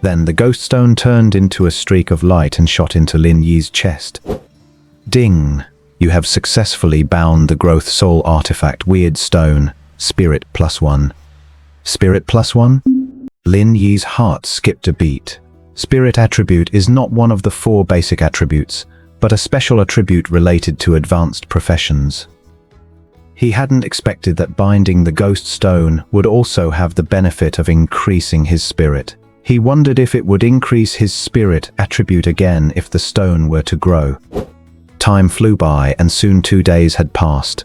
Then the ghost stone turned into a streak of light and shot into Lin Yi's chest. Ding! You have successfully bound the growth soul artifact weird stone, Spirit +1. Spirit +1? Lin Yi's heart skipped a beat. Spirit attribute is not one of the 4 basic attributes, but a special attribute related to advanced professions. He hadn't expected that binding the ghost stone would also have the benefit of increasing his spirit. He wondered if it would increase his spirit attribute again if the stone were to grow. Time flew by and soon 2 days had passed.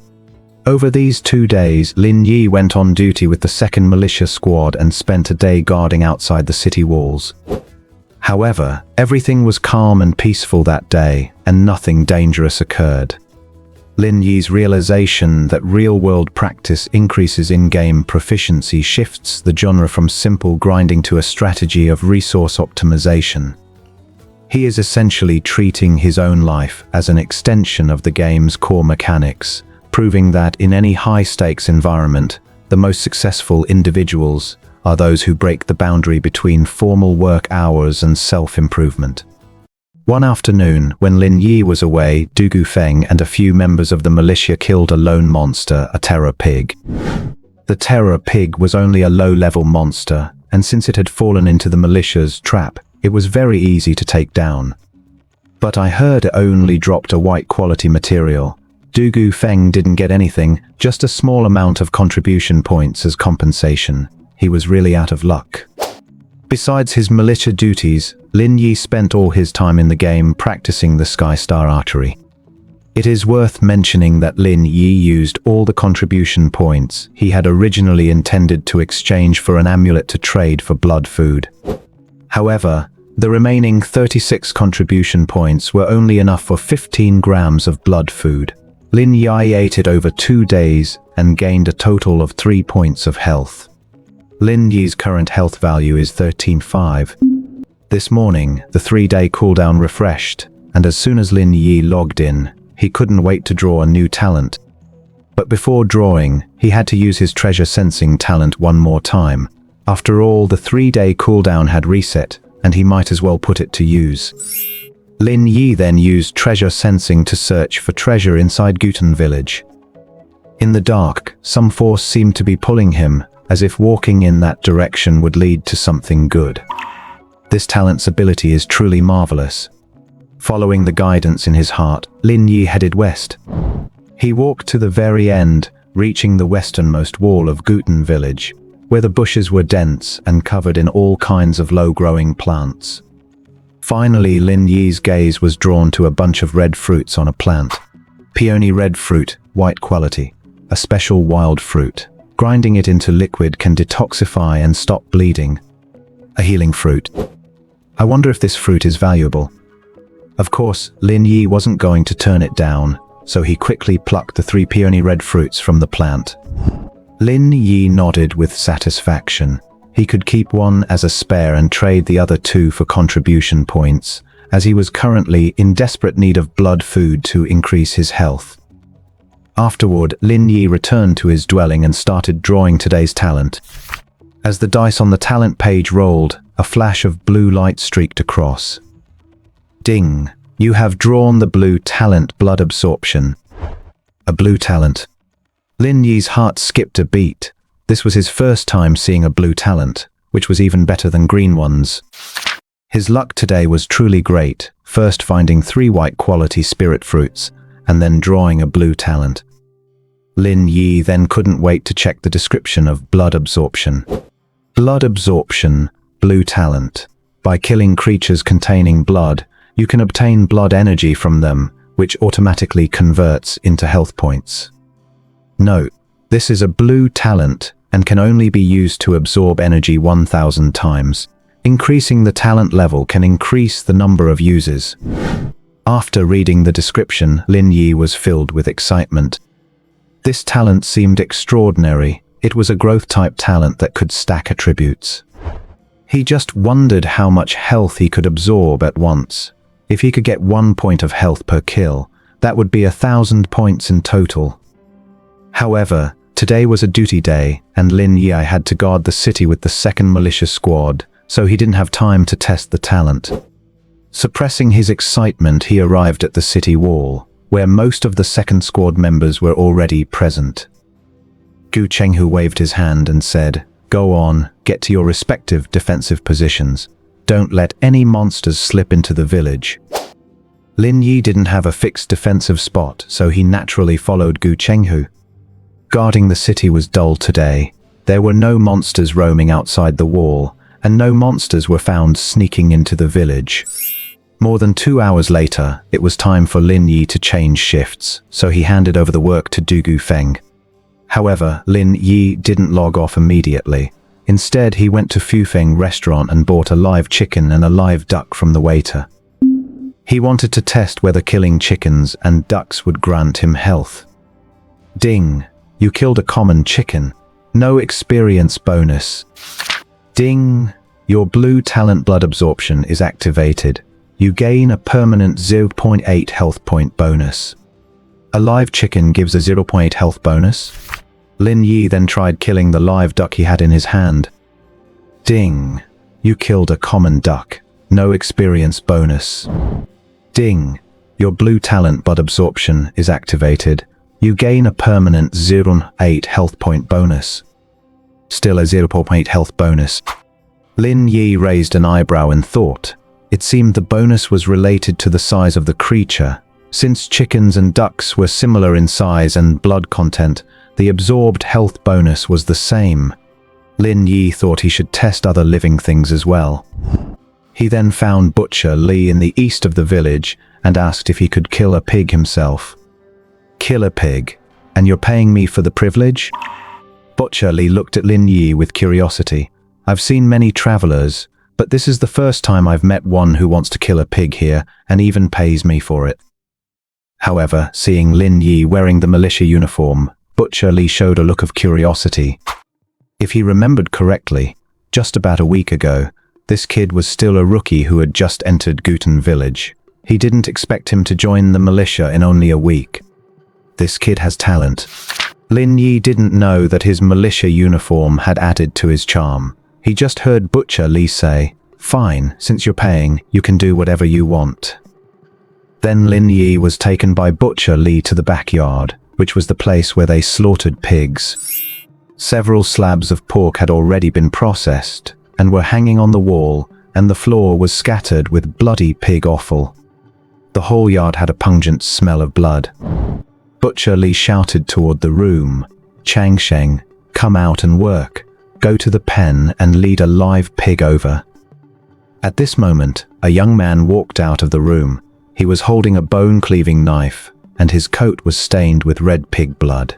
Over these 2 days, Lin Yi went on duty with the second militia squad and spent a day guarding outside the city walls. However, everything was calm and peaceful that day, and nothing dangerous occurred. Lin Yi's realization that real-world practice increases in-game proficiency shifts the genre from simple grinding to a strategy of resource optimization. He is essentially treating his own life as an extension of the game's core mechanics, proving that in any high-stakes environment, the most successful individuals are those who break the boundary between formal work hours and self-improvement. One afternoon, when Lin Yi was away, Du Feng and a few members of the militia killed a lone monster, a terror pig. The terror pig was only a low-level monster, and since it had fallen into the militia's trap, it was very easy to take down. But I heard it only dropped a white-quality material. Du Feng didn't get anything, just a small amount of contribution points as compensation. He was really out of luck. Besides his militia duties, Lin Yi spent all his time in the game practicing the Sky Star archery. It is worth mentioning that Lin Yi used all the contribution points he had originally intended to exchange for an amulet to trade for blood food. However, the remaining 36 contribution points were only enough for 15 grams of blood food. Lin Yi ate it over 2 days and gained a total of 3 points of health. Lin Yi's current health value is 13.5. This morning, the 3-day cooldown refreshed, and as soon as Lin Yi logged in, he couldn't wait to draw a new talent. But before drawing, he had to use his treasure sensing talent one more time. After all, the 3-day cooldown had reset, and he might as well put it to use. Lin Yi then used treasure sensing to search for treasure inside Guten village. In the dark, some force seemed to be pulling him, as if walking in that direction would lead to something good. This talent's ability is truly marvelous. Following the guidance in his heart, Lin Yi headed west. He walked to the very end, reaching the westernmost wall of Guten village, where the bushes were dense and covered in all kinds of low-growing plants. Finally, Lin Yi's gaze was drawn to a bunch of red fruits on a plant. Peony red fruit, white quality, a special wild fruit. Grinding it into liquid can detoxify and stop bleeding. A healing fruit. I wonder if this fruit is valuable. Of course, Lin Yi wasn't going to turn it down, so he quickly plucked the 3 peony red fruits from the plant. Lin Yi nodded with satisfaction. He could keep one as a spare and trade the other 2 for contribution points, as he was currently in desperate need of blood food to increase his health. Afterward, Lin Yi returned to his dwelling and started drawing today's talent. As the dice on the talent page rolled, a flash of blue light streaked across. Ding! You have drawn the blue talent, blood absorption. A blue talent. Lin Yi's heart skipped a beat. This was his first time seeing a blue talent, which was even better than green ones. His luck today was truly great, first finding 3 white quality spirit fruits, and then drawing a blue talent. Lin Yi then couldn't wait to check the description of blood absorption. Blood absorption, blue talent. By killing creatures containing blood, you can obtain blood energy from them, which automatically converts into health points. Note, this is a blue talent and can only be used to absorb energy 1,000 times. Increasing the talent level can increase the number of users. After reading the description, Lin Yi was filled with excitement. This talent seemed extraordinary. It was a growth-type talent that could stack attributes. He just wondered how much health he could absorb at once. If he could get 1 point of health per kill, that would be 1,000 points in total. However, today was a duty day, and Lin Yi had to guard the city with the 2nd militia squad, so he didn't have time to test the talent. Suppressing his excitement, he arrived at the city wall, where most of the 2nd squad members were already present. Gu Chenghu waved his hand and said, "Go on, get to your respective defensive positions. Don't let any monsters slip into the village." Lin Yi didn't have a fixed defensive spot, so he naturally followed Gu Chenghu. Guarding the city was dull today. There were no monsters roaming outside the wall, and no monsters were found sneaking into the village. More than 2 hours later, it was time for Lin Yi to change shifts, so he handed over the work to Du Gufeng. However, Lin Yi didn't log off immediately. Instead, he went to Fufeng restaurant and bought a live chicken and a live duck from the waiter. He wanted to test whether killing chickens and ducks would grant him health. Ding! You killed a common chicken. No experience bonus. Ding! Your blue talent blood absorption is activated. You gain a permanent 0.8 health point bonus. A live chicken gives a 0.8 health bonus. Lin Yi then tried killing the live duck he had in his hand. Ding! You killed a common duck. No experience bonus. Ding! Your blue talent blood absorption is activated. You gain a permanent 0.8 health point bonus. Still a 0.8 health bonus. Lin Yi raised an eyebrow in thought. It seemed the bonus was related to the size of the creature. Since chickens and ducks were similar in size and blood content, the absorbed health bonus was the same. Lin Yi thought he should test other living things as well. He then found Butcher Li in the east of the village and asked if he could kill a pig himself. Kill a pig? And you're paying me for the privilege? Butcher Li looked at Lin Yi with curiosity. I've seen many travelers, but this is the first time I've met one who wants to kill a pig here and even pays me for it. However, seeing Lin Yi wearing the militia uniform, Butcher Li showed a look of curiosity. If he remembered correctly, just about a week ago, this kid was still a rookie who had just entered Guten village. He didn't expect him to join the militia in only a week. This kid has talent. Lin Yi didn't know that his militia uniform had added to his charm. He just heard Butcher Li say, "Fine, since you're paying, you can do whatever you want." Then Lin Yi was taken by Butcher Li to the backyard, which was the place where they slaughtered pigs. Several slabs of pork had already been processed and were hanging on the wall, and the floor was scattered with bloody pig offal. The whole yard had a pungent smell of blood. Butcher Li shouted toward the room, "Chang Sheng, come out and work. Go to the pen and lead a live pig over." At this moment, a young man walked out of the room. He was holding a bone-cleaving knife, and his coat was stained with red pig blood.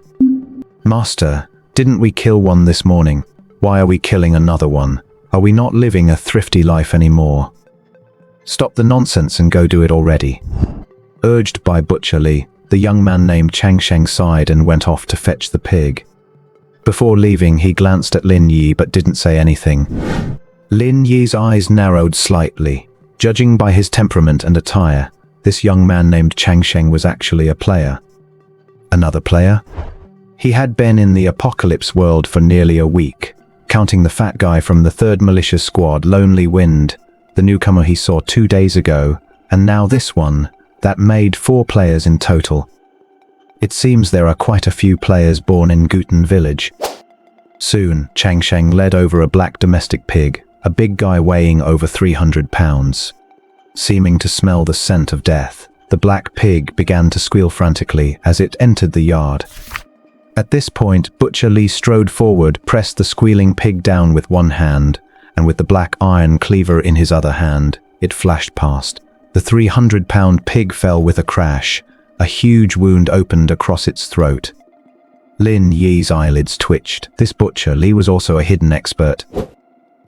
"Master, didn't we kill one this morning? Why are we killing another one? Are we not living a thrifty life anymore? Stop the nonsense and go do it already." Urged by Butcher Li, the young man named Chang Sheng sighed and went off to fetch the pig. Before leaving, he glanced at Lin Yi but didn't say anything. Lin Yi's eyes narrowed slightly. Judging by his temperament and attire, this young man named Chang Sheng was actually a player. Another player? He had been in the apocalypse world for nearly a week, counting the fat guy from the 3rd Militia Squad, Lonely Wind, the newcomer he saw 2 days ago, and now this one. That made 4 players in total. It seems there are quite a few players born in Guten Village. Soon, Chang Sheng led over a black domestic pig, a big guy weighing over 300 pounds. Seeming to smell the scent of death, the black pig began to squeal frantically as it entered the yard. At this point, Butcher Li strode forward, pressed the squealing pig down with one hand, and with the black iron cleaver in his other hand, it flashed past. The 300-pound pig fell with a crash. A huge wound opened across its throat. Lin Yi's eyelids twitched. This Butcher Li was also a hidden expert.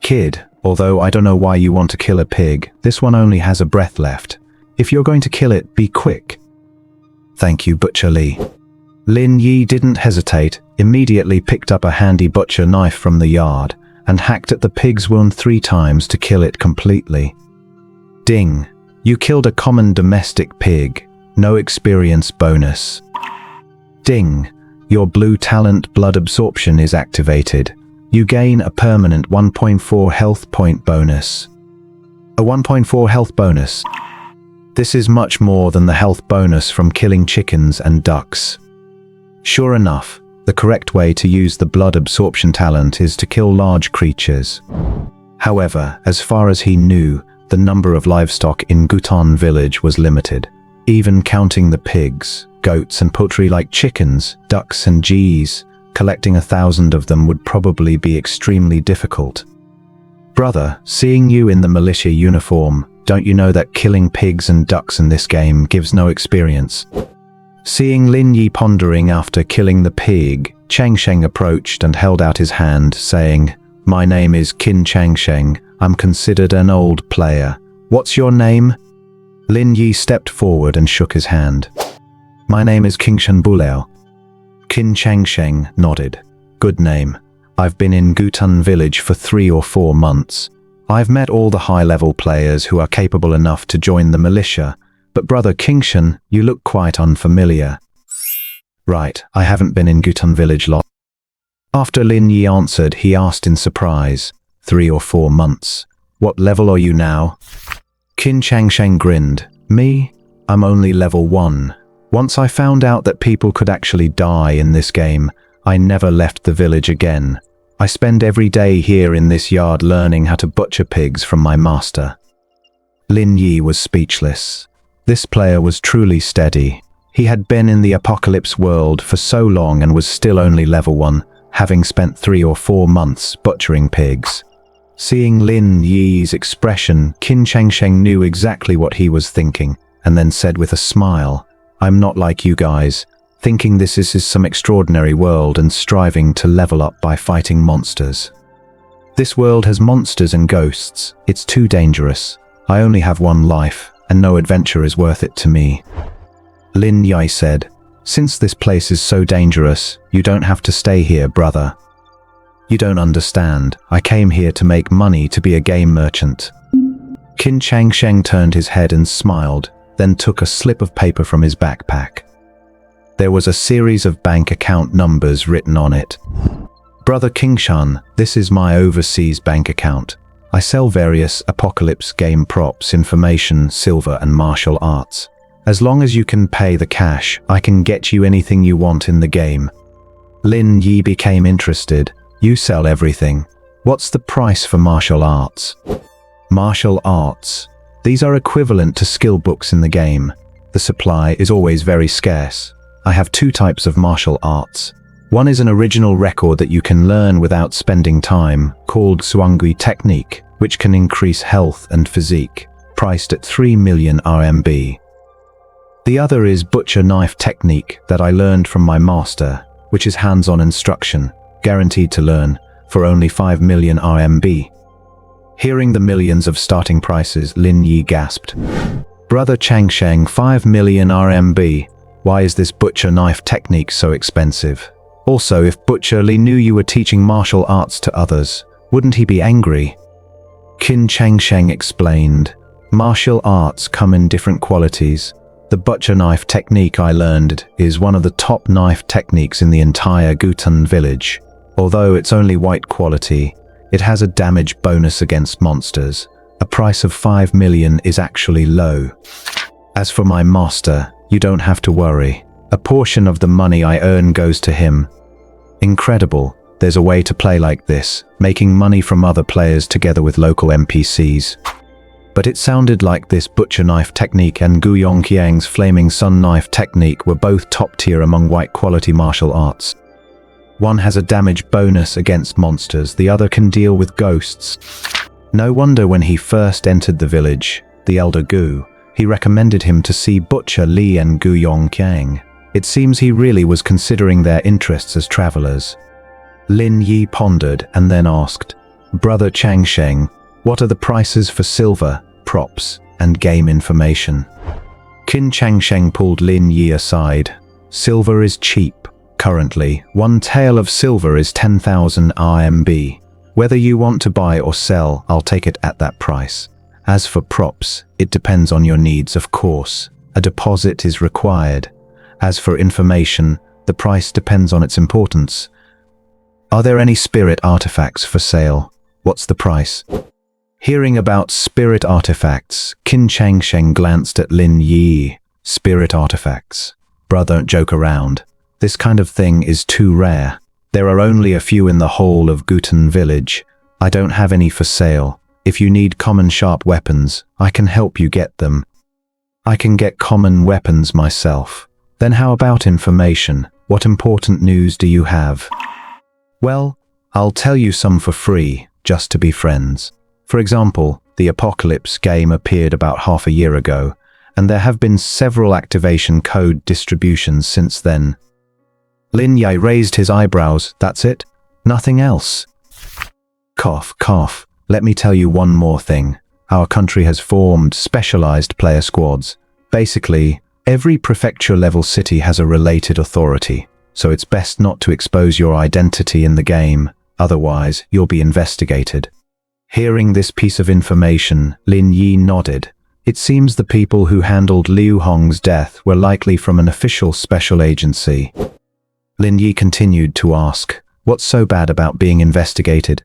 "Kid, although I don't know why you want to kill a pig, this one only has a breath left. If you're going to kill it, be quick." "Thank you, Butcher Li." Lin Yi didn't hesitate, immediately picked up a handy butcher knife from the yard and hacked at the pig's wound 3 times to kill it completely. Ding. You killed a common domestic pig. No experience bonus. Ding. Your blue talent blood absorption is activated. You gain a permanent 1.4 health point bonus. A 1.4 health bonus. This is much more than the health bonus from killing chickens and ducks. Sure enough, the correct way to use the blood absorption talent is to kill large creatures. However, as far as he knew, the number of livestock in Guten Village was limited. Even counting the pigs, goats and poultry like chickens, ducks and geese, collecting 1,000 of them would probably be extremely difficult. "Brother, seeing you in the militia uniform, don't you know that killing pigs and ducks in this game gives no experience?" Seeing Lin Yi pondering after killing the pig, Chang Sheng approached and held out his hand, saying, "My name is Qin Chang Sheng. I'm considered an old player. What's your name?" Lin Yi stepped forward and shook his hand. "My name is Qingshan Bulao." Qin Chang Sheng nodded. "Good name. I've been in Guten Village for 3 or 4 months. I've met all the high-level players who are capable enough to join the militia, but Brother Qingshan, you look quite unfamiliar." "Right, I haven't been in Guten Village long." After Lin Yi answered, he asked in surprise, 3 or 4 months. "What level are you now?" Qin Chang Sheng grinned. "Me? I'm only level 1. Once I found out that people could actually die in this game, I never left the village again. I spend every day here in this yard learning how to butcher pigs from my master." Lin Yi was speechless. This player was truly steady. He had been in the apocalypse world for so long and was still only level 1, having spent 3 or 4 months butchering pigs. Seeing Lin Yi's expression, Qin Chang Sheng knew exactly what he was thinking, and then said with a smile, "I'm not like you guys, thinking this is some extraordinary world and striving to level up by fighting monsters. This world has monsters and ghosts. It's too dangerous. I only have 1 life, and no adventure is worth it to me." Lin Yi said, "Since this place is so dangerous, you don't have to stay here, brother. You don't understand. I came here to make money to be a game merchant." Qin Chang Sheng turned his head and smiled, then took a slip of paper from his backpack. There was a series of bank account numbers written on it. "Brother Qingshan, this is my overseas bank account. I sell various apocalypse game props, information, silver and martial arts. As long as you can pay the cash, I can get you anything you want in the game." Lin Yi became interested. You sell everything. What's the price for martial arts? Martial arts. These are equivalent to skill books in the game. The supply is always very scarce. I have two types of martial arts. One is an original record that you can learn without spending time, called Suangui technique, which can increase health and physique, priced at 3 million RMB. The other is butcher knife technique that I learned from my master, which is hands-on instruction, guaranteed to learn, for only 5 million RMB. Hearing the millions of starting prices, Lin Yi gasped. Brother Changsheng, 5 million RMB. Why is this butcher knife technique so expensive? Also, if Butcher Li knew you were teaching martial arts to others, wouldn't he be angry? Qin Changsheng explained. Martial arts come in different qualities. The butcher knife technique I learned is one of the top knife techniques in the entire Gutun village. Although it's only white quality, it has a damage bonus against monsters. A price of 5 million is actually low. As for my master, you don't have to worry. A portion of the money I earn goes to him. Incredible. There's a way to play like this, making money from other players together with local NPCs. But it sounded like this butcher knife technique and Gu Yongqiang's flaming sun knife technique were both top tier among white quality martial arts. One has a damage bonus against monsters, the other can deal with ghosts. No wonder when he first entered the village, the elder Gu, he recommended him to see Butcher Li and Gu Yongqiang. It seems he really was considering their interests as travelers. Lin Yi pondered and then asked, Brother Changsheng, what are the prices for silver, props, and game information? Qin Changsheng pulled Lin Yi aside. Silver is cheap. Currently, one tael of silver is 10,000 RMB. Whether you want to buy or sell, I'll take it at that price. As for props, it depends on your needs, of course. A deposit is required. As for information, the price depends on its importance. Are there any spirit artifacts for sale? What's the price? Hearing about spirit artifacts, Qin Changsheng glanced at Lin Yi. Spirit artifacts. Brother, don't joke around. This kind of thing is too rare. There are only a few in the whole of Gutun village. I don't have any for sale. If you need common sharp weapons, I can help you get them. I can get common weapons myself. Then how about information? What important news do you have? Well, I'll tell you some for free, just to be friends. For example, the Apocalypse game appeared about half a year ago, and there have been several activation code distributions since then. Lin Yi raised his eyebrows. That's it? Nothing else? Cough, cough. Let me tell you one more thing. Our country has formed specialized player squads. Basically, every prefecture-level city has a related authority, so it's best not to expose your identity in the game, otherwise you'll be investigated. Hearing this piece of information, Lin Yi nodded. It seems the people who handled Liu Hong's death were likely from an official special agency. Lin Yi continued to ask, what's so bad about being investigated?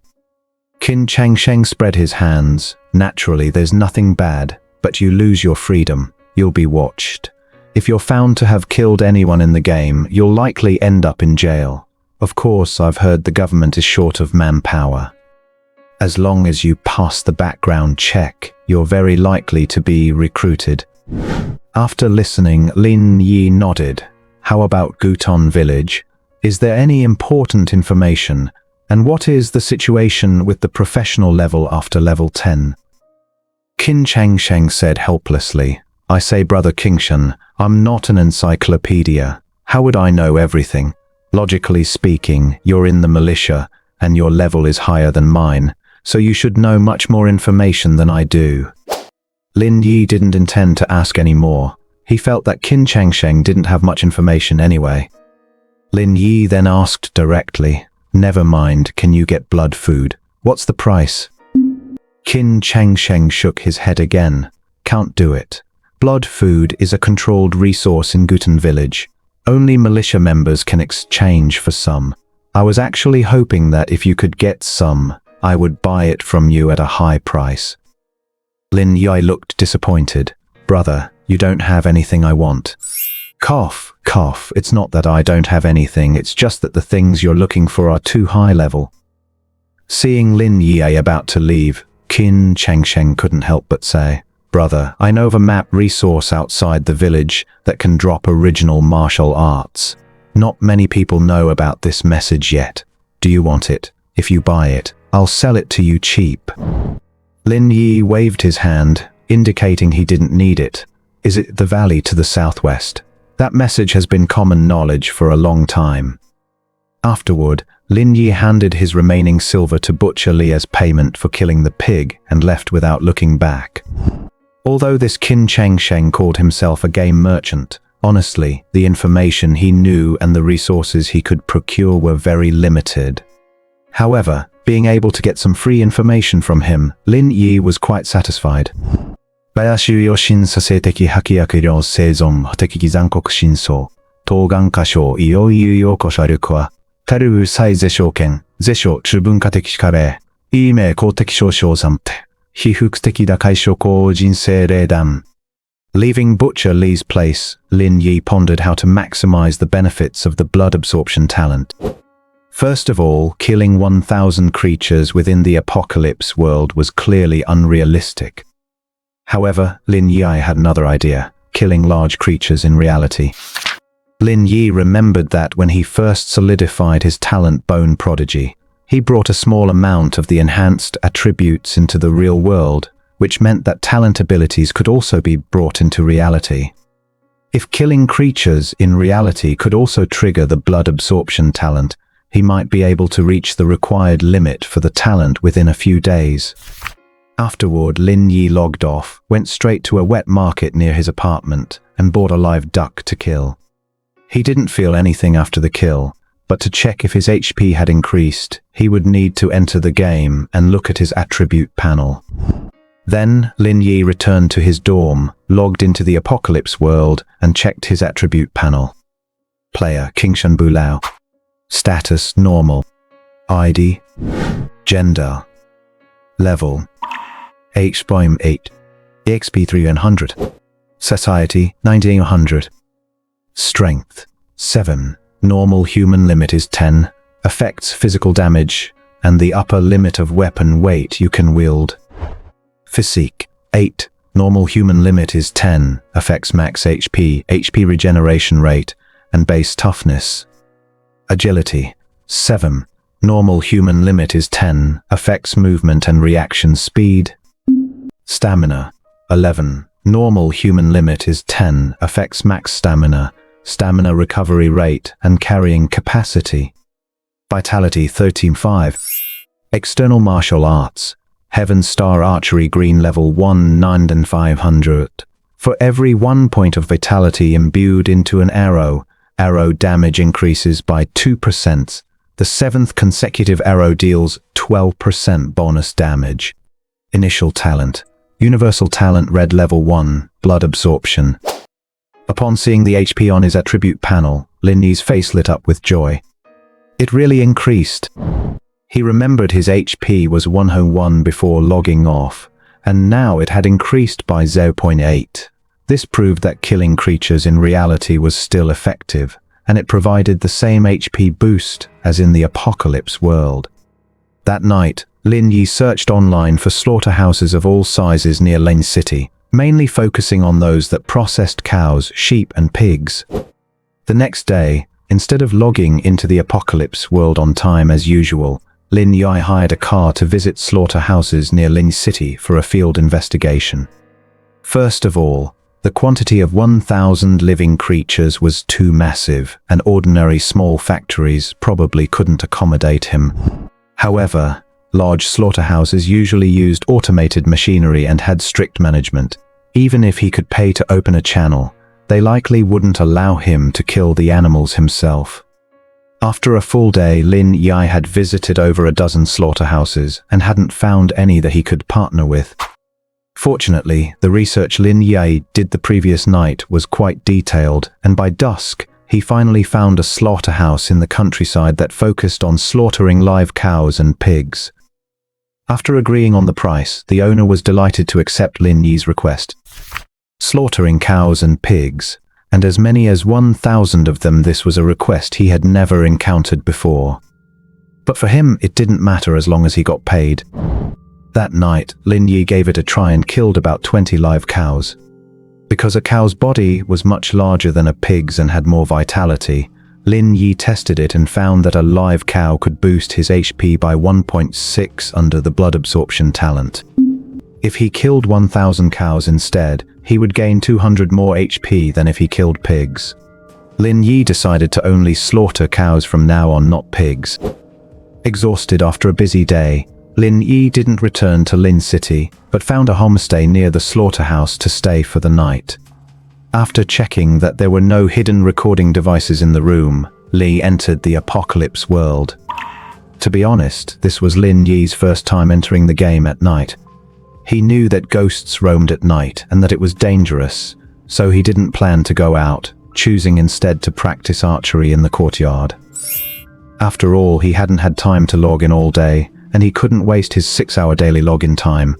Qin Changsheng spread his hands. Naturally, there's nothing bad, but you lose your freedom. You'll be watched. If you're found to have killed anyone in the game, you'll likely end up in jail. Of course, I've heard the government is short of manpower. As long as you pass the background check, you're very likely to be recruited. After listening, Lin Yi nodded. How about Gutun village? Is there any important information? And what is the situation with the professional level after level 10? Qin Changsheng said helplessly, I say, Brother Kingshan, I'm not an encyclopedia. How would I know everything? Logically speaking, you're in the militia, and your level is higher than mine, so you should know much more information than I do. Lin Yi didn't intend to ask any more. He felt that Qin Changsheng didn't have much information anyway. Lin Yi then asked directly, never mind, can you get blood food? What's the price? Qin Changsheng shook his head again. Can't do it. Blood food is a controlled resource in Gutun village. Only militia members can exchange for some. I was actually hoping that if you could get some, I would buy it from you at a high price. Lin Yi looked disappointed. Brother, you don't have anything I want. Cough, cough. It's not that I don't have anything, it's just that the things you're looking for are too high level. Seeing Lin Yi about to leave, Qin Chengsheng couldn't help but say, Brother, I know of a map resource outside the village that can drop original martial arts. Not many people know about this message yet. Do you want it? If you buy it, I'll sell it to you cheap. Lin Yi waved his hand, indicating he didn't need it. Is it the valley to the southwest? That message has been common knowledge for a long time. Afterward, Lin Yi handed his remaining silver to Butcher Li as payment for killing the pig and left without looking back. Although this Qin Chengsheng called himself a game merchant, honestly, the information he knew and the resources he could procure were very limited. However, being able to get some free information from him, Lin Yi was quite satisfied. 林を審査性的破薬量生存的残酷真相当眼歌唱いよいよこしゃるくはタルウサイゼ証券ゼショ中文化的カレーイ名公的少々暫定非福的打開諸行人生霊断 Leaving Butcher Li's place, Lin Yi pondered how to maximize the benefits of the blood absorption talent. First of all, killing 1,000 creatures within the apocalypse world was clearly unrealistic. However, Lin Yi had another idea, killing large creatures in reality. Lin Yi remembered that when he first solidified his talent Bone Prodigy, he brought a small amount of the enhanced attributes into the real world, which meant that talent abilities could also be brought into reality. If killing creatures in reality could also trigger the blood absorption talent, he might be able to reach the required limit for the talent within a few days. Afterward, Lin Yi logged off, went straight to a wet market near his apartment, and bought a live duck to kill. He didn't feel anything after the kill, but to check if his HP had increased, he would need to enter the game and look at his attribute panel. Then, Lin Yi returned to his dorm, logged into the apocalypse world, and checked his attribute panel. Player Qingshan Bulao. Status normal. ID. Gender. Level. HP 8. EXP 300. Society 1900. Strength 7. Normal human limit is 10. Affects physical damage and the upper limit of weapon weight you can wield. Physique 8. Normal human limit is 10. Affects max HP, HP regeneration rate, and base toughness. Agility 7. Normal human limit is 10. Affects movement and reaction speed. Stamina 11. Normal human limit is 10. Affects max stamina, stamina recovery rate, and carrying capacity. Vitality 13.5. External martial arts. Heaven Star Archery Green level 1 9,500. For every 1 point of vitality imbued into an arrow, arrow damage increases by 2%. The 7th consecutive arrow deals 12% bonus damage. Initial talent. Universal talent red level 1, blood absorption. Upon seeing the HP on his attribute panel, Lin Yi's face lit up with joy. It really increased. He remembered his HP was 101 before logging off, and now it had increased by 0.8. This proved that killing creatures in reality was still effective, and it provided the same HP boost as in the apocalypse world. That night, Lin Yi searched online for slaughterhouses of all sizes near Lin City, mainly focusing on those that processed cows, sheep, and pigs. The next day, instead of logging into the apocalypse world on time as usual, Lin Yi hired a car to visit slaughterhouses near Lin City for a field investigation. First of all, the quantity of 1,000 living creatures was too massive, and ordinary small factories probably couldn't accommodate him. However, large slaughterhouses usually used automated machinery and had strict management. Even if he could pay to open a channel, they likely wouldn't allow him to kill the animals himself. After a full day, Lin Yi had visited over a dozen slaughterhouses and hadn't found any that he could partner with. Fortunately, the research Lin Yi did the previous night was quite detailed, and by dusk, he finally found a slaughterhouse in the countryside that focused on slaughtering live cows and pigs. After agreeing on the price, the owner was delighted to accept Lin Yi's request. Slaughtering cows and pigs, and as many as 1,000 of them. This was a request he had never encountered before. But for him, it didn't matter as long as he got paid. That night, Lin Yi gave it a try and killed about 20 live cows. Because a cow's body was much larger than a pig's and had more vitality, Lin Yi tested it and found that a live cow could boost his HP by 1.6 under the blood absorption talent. If he killed 1,000 cows instead, he would gain 200 more HP than if he killed pigs. Lin Yi decided to only slaughter cows from now on, not pigs. Exhausted after a busy day, Lin Yi didn't return to Lin City, but found a homestay near the slaughterhouse to stay for the night. After checking that there were no hidden recording devices in the room, Li entered the apocalypse world. To be honest, this was Lin Yi's first time entering the game at night. He knew that ghosts roamed at night and that it was dangerous, so he didn't plan to go out, choosing instead to practice archery in the courtyard. After all, he hadn't had time to log in all day, and he couldn't waste his 6-hour daily login time.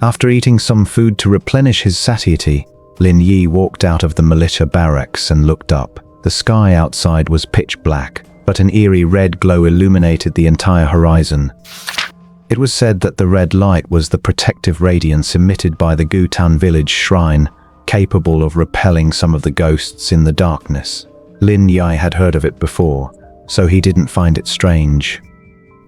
After eating some food to replenish his satiety, Lin Yi walked out of the militia barracks and looked up. The sky outside was pitch black, but an eerie red glow illuminated the entire horizon. It was said that the red light was the protective radiance emitted by the Gutan village shrine, capable of repelling some of the ghosts in the darkness. Lin Yi had heard of it before, so he didn't find it strange.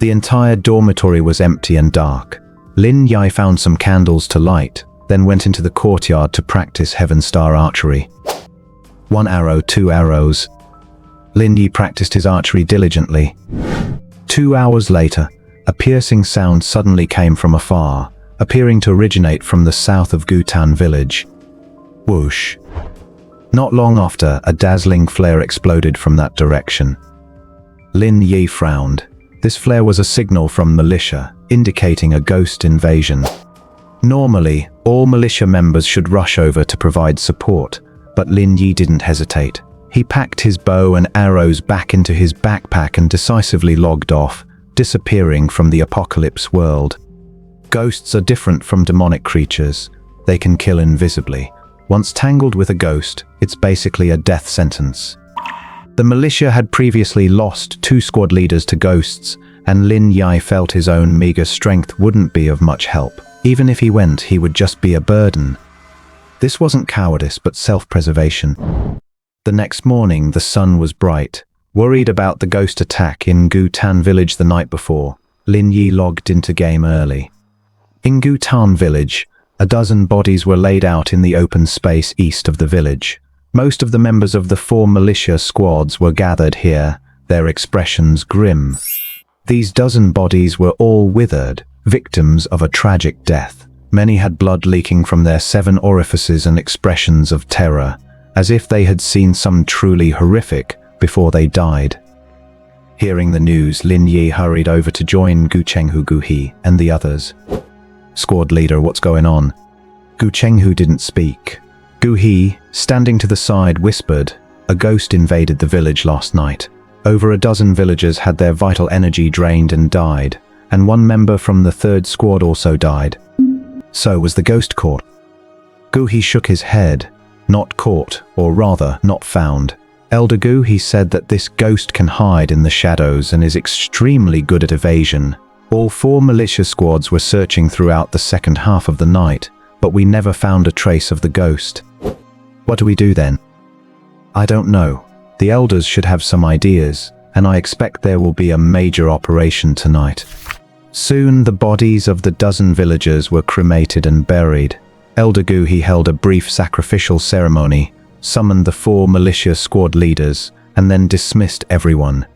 The entire dormitory was empty and dark. Lin Yi found some candles to light, then went into the courtyard to practice Heaven Star archery. 1 arrow, 2 arrows. Lin Yi practiced his archery diligently. 2 hours later, a piercing sound suddenly came from afar, appearing to originate from the south of Gutan village. Whoosh. Not long after, a dazzling flare exploded from that direction. Lin Yi frowned. This flare was a signal from militia, indicating a ghost invasion. Normally, all militia members should rush over to provide support, but Lin Yi didn't hesitate. He packed his bow and arrows back into his backpack and decisively logged off, disappearing from the apocalypse world. Ghosts are different from demonic creatures. They can kill invisibly. Once tangled with a ghost, it's basically a death sentence. The militia had previously lost 2 squad leaders to ghosts, and Lin Yi felt his own meager strength wouldn't be of much help. Even if he went, he would just be a burden. This wasn't cowardice, but self-preservation. The next morning, the sun was bright. Worried about the ghost attack in Gutan village the night before, Lin Yi logged into game early. In Gutan village, a dozen bodies were laid out in the open space east of the village. Most of the members of the 4 militia squads were gathered here, their expressions grim. These dozen bodies were all withered, victims of a tragic death. Many had blood leaking from their 7 orifices and expressions of terror, as if they had seen some truly horrific before they died. Hearing the news, Lin Yi hurried over to join Gu Chenghu, Gu He, and the others. Squad leader, what's going on? Gu Chenghu didn't speak. Gu He, standing to the side, whispered, a ghost invaded the village last night. Over a dozen villagers had their vital energy drained and died, and 1 member from the 3rd squad also died. So was the ghost caught? Gu He shook his head. Not caught, or rather, not found. Elder Gu He said that this ghost can hide in the shadows and is extremely good at evasion. All 4 militia squads were searching throughout the second half of the night, but we never found a trace of the ghost. What do we do then? I don't know. The elders should have some ideas, and I expect there will be a major operation tonight. Soon the bodies of the dozen villagers were cremated and buried. Elder Gu He held a brief sacrificial ceremony, summoned the 4 militia squad leaders, and then dismissed everyone.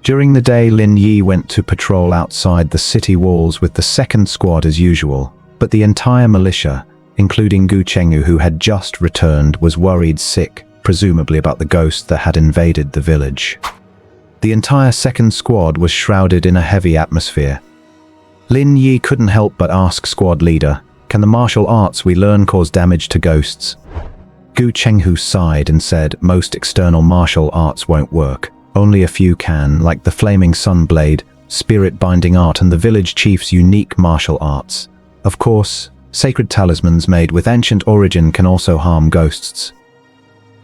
During the day, Lin Yi went to patrol outside the city walls with the 2nd squad as usual, but the entire militia, including Gu Chenghu, who had just returned, was worried sick, presumably about the ghost that had invaded the village. The entire 2nd squad was shrouded in a heavy atmosphere. Lin Yi couldn't help but ask squad leader, can the martial arts we learn cause damage to ghosts? Gu Chenghu sighed and said most external martial arts won't work. Only a few can, like the Flaming Sun Blade, Spirit Binding Art, and the village chief's unique martial arts. Of course, sacred talismans made with ancient origin can also harm ghosts.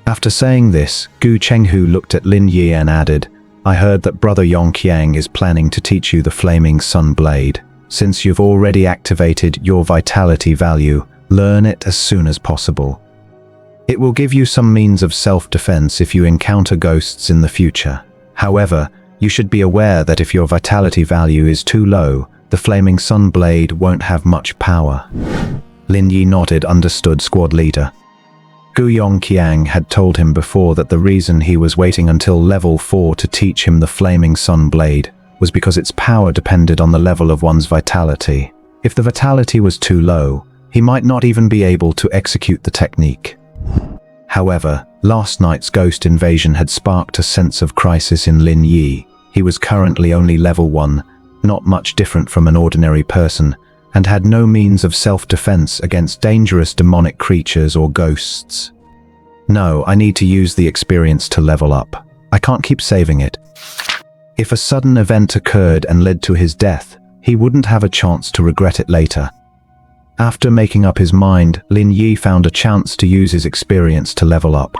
After saying this, Gu Chenghu looked at Lin Yi and added, "I heard that Brother Yongqiang is planning to teach you the Flaming Sun Blade. Since you've already activated your vitality value, learn it as soon as possible. It will give you some means of self-defense if you encounter ghosts in the future. However, you should be aware that if your vitality value is too low, the Flaming Sun Blade won't have much power." Lin Yi nodded, understood, squad leader. Gu Yongqiang had told him before that the reason he was waiting until level 4 to teach him the Flaming Sun Blade was because its power depended on the level of one's vitality. If the vitality was too low, he might not even be able to execute the technique. However, last night's ghost invasion had sparked a sense of crisis in Lin Yi. He was currently only level 1, not much different from an ordinary person, and had no means of self-defense against dangerous demonic creatures or ghosts. No, I need to use the experience to level up. I can't keep saving it. If a sudden event occurred and led to his death, he wouldn't have a chance to regret it later. After making up his mind, Lin Yi found a chance to use his experience to level up.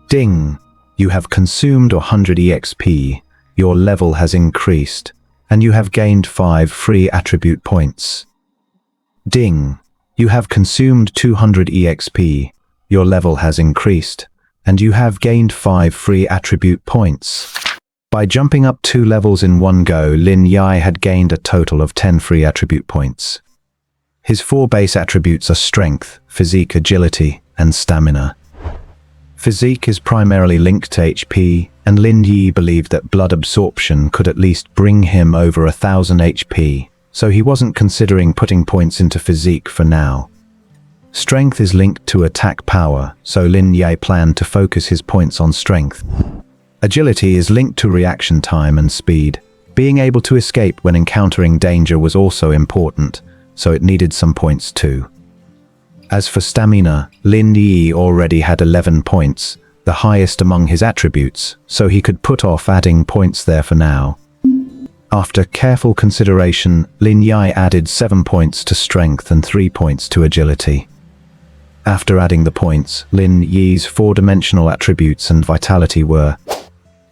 Ding! You have consumed 100 EXP. Your level has increased, and you have gained 5 free attribute points. Ding! You have consumed 200 EXP. Your level has increased, and you have gained 5 free attribute points. By jumping up 2 levels in one go, Lin Yi had gained a total of 10 free attribute points. His 4 base attributes are strength, physique, agility, and stamina. Physique is primarily linked to HP, and Lin Yi believed that blood absorption could at least bring him over 1000 HP, so he wasn't considering putting points into physique for now. Strength is linked to attack power, so Lin Yi planned to focus his points on strength. Agility is linked to reaction time and speed. Being able to escape when encountering danger was also important, so it needed some points too. As for stamina, Lin Yi already had 11 points, the highest among his attributes, so he could put off adding points there for now. After careful consideration, Lin Yi added 7 points to strength and 3 points to agility. After adding the points, Lin Yi's 4-dimensional attributes and vitality were: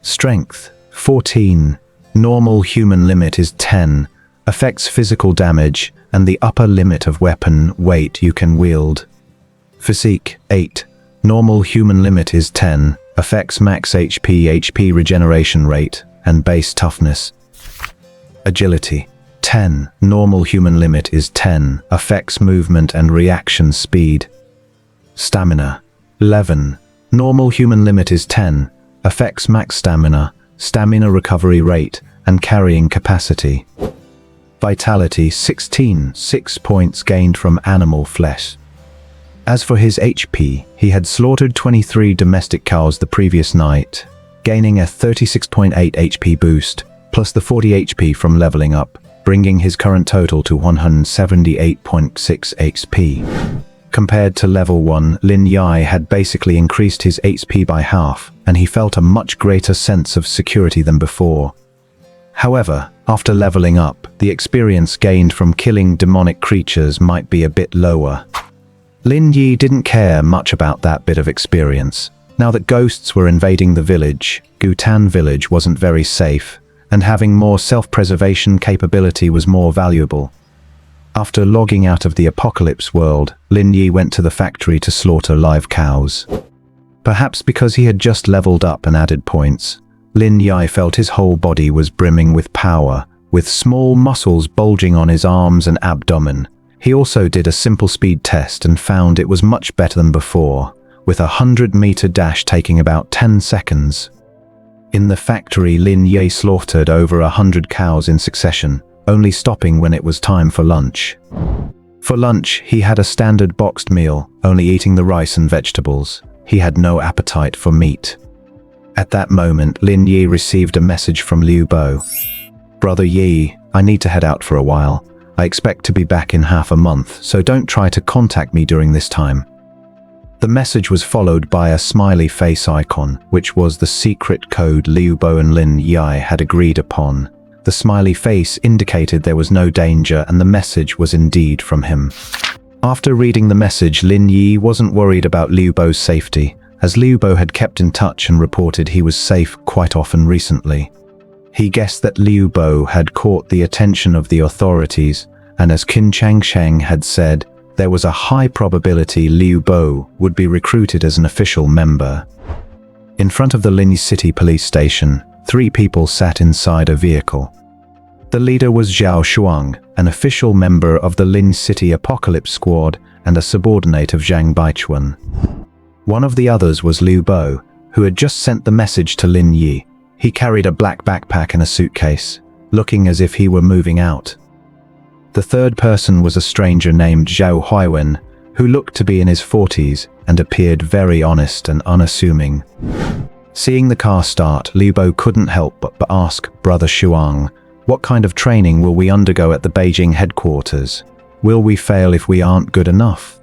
Strength, 14. Normal human limit is 10. Affects physical damage and the upper limit of weapon weight you can wield. Physique, 8. Normal human limit is 10. Affects max HP regeneration rate, and base toughness. Agility, 10. Normal human limit is 10. Affects movement and reaction speed. Stamina, 11. Normal human limit is 10. Affects max stamina, stamina recovery rate, and carrying capacity. Vitality, 16. 6 points gained from animal flesh. As for his HP, he had slaughtered 23 domestic cows the previous night, gaining a 36.8 HP boost, plus the 40 HP from leveling up, bringing his current total to 178.6 HP. Compared to level 1, Lin Yi had basically increased his HP by half, and he felt a much greater sense of security than before. However, after leveling up, the experience gained from killing demonic creatures might be a bit lower. Lin Yi didn't care much about that bit of experience. Now that ghosts were invading the village, Gutan village wasn't very safe, and having more self-preservation capability was more valuable. After logging out of the apocalypse world, Lin Yi went to the factory to slaughter live cows. Perhaps because he had just leveled up and added points, Lin Yi felt his whole body was brimming with power, with small muscles bulging on his arms and abdomen. He also did a simple speed test and found it was much better than before, with a 100-meter dash taking about 10 seconds. In the factory, Lin Yi slaughtered over 100 cows in succession, only stopping when it was time for lunch. For lunch, he had a standard boxed meal, only eating the rice and vegetables. He had no appetite for meat. At that moment, Lin Yi received a message from Liu Bo. "Brother Yi, I need to head out for a while. I expect to be back in half a month, so don't try to contact me during this time." The message was followed by a smiley face icon, which was the secret code Liu Bo and Lin Yi had agreed upon. The smiley face indicated there was no danger and the message was indeed from him. After reading the message, Lin Yi wasn't worried about Liu Bo's safety, as Liu Bo had kept in touch and reported he was safe quite often recently. He guessed that Liu Bo had caught the attention of the authorities, and as Qin Changsheng had said, there was a high probability Liu Bo would be recruited as an official member. In front of the Lin Yi City police station, 3 people sat inside a vehicle. The leader was Zhao Shuang, an official member of the Lin City Apocalypse Squad and a subordinate of Zhang Baichuan. One of the others was Liu Bo, who had just sent the message to Lin Yi. He carried a black backpack and a suitcase, looking as if he were moving out. The third person was a stranger named Zhao Huiwen, who looked to be in his 40s and appeared very honest and unassuming. Seeing the car start, Liu Bo couldn't help but ask Brother Shuang, "What kind of training will we undergo at the Beijing headquarters? Will we fail if we aren't good enough?"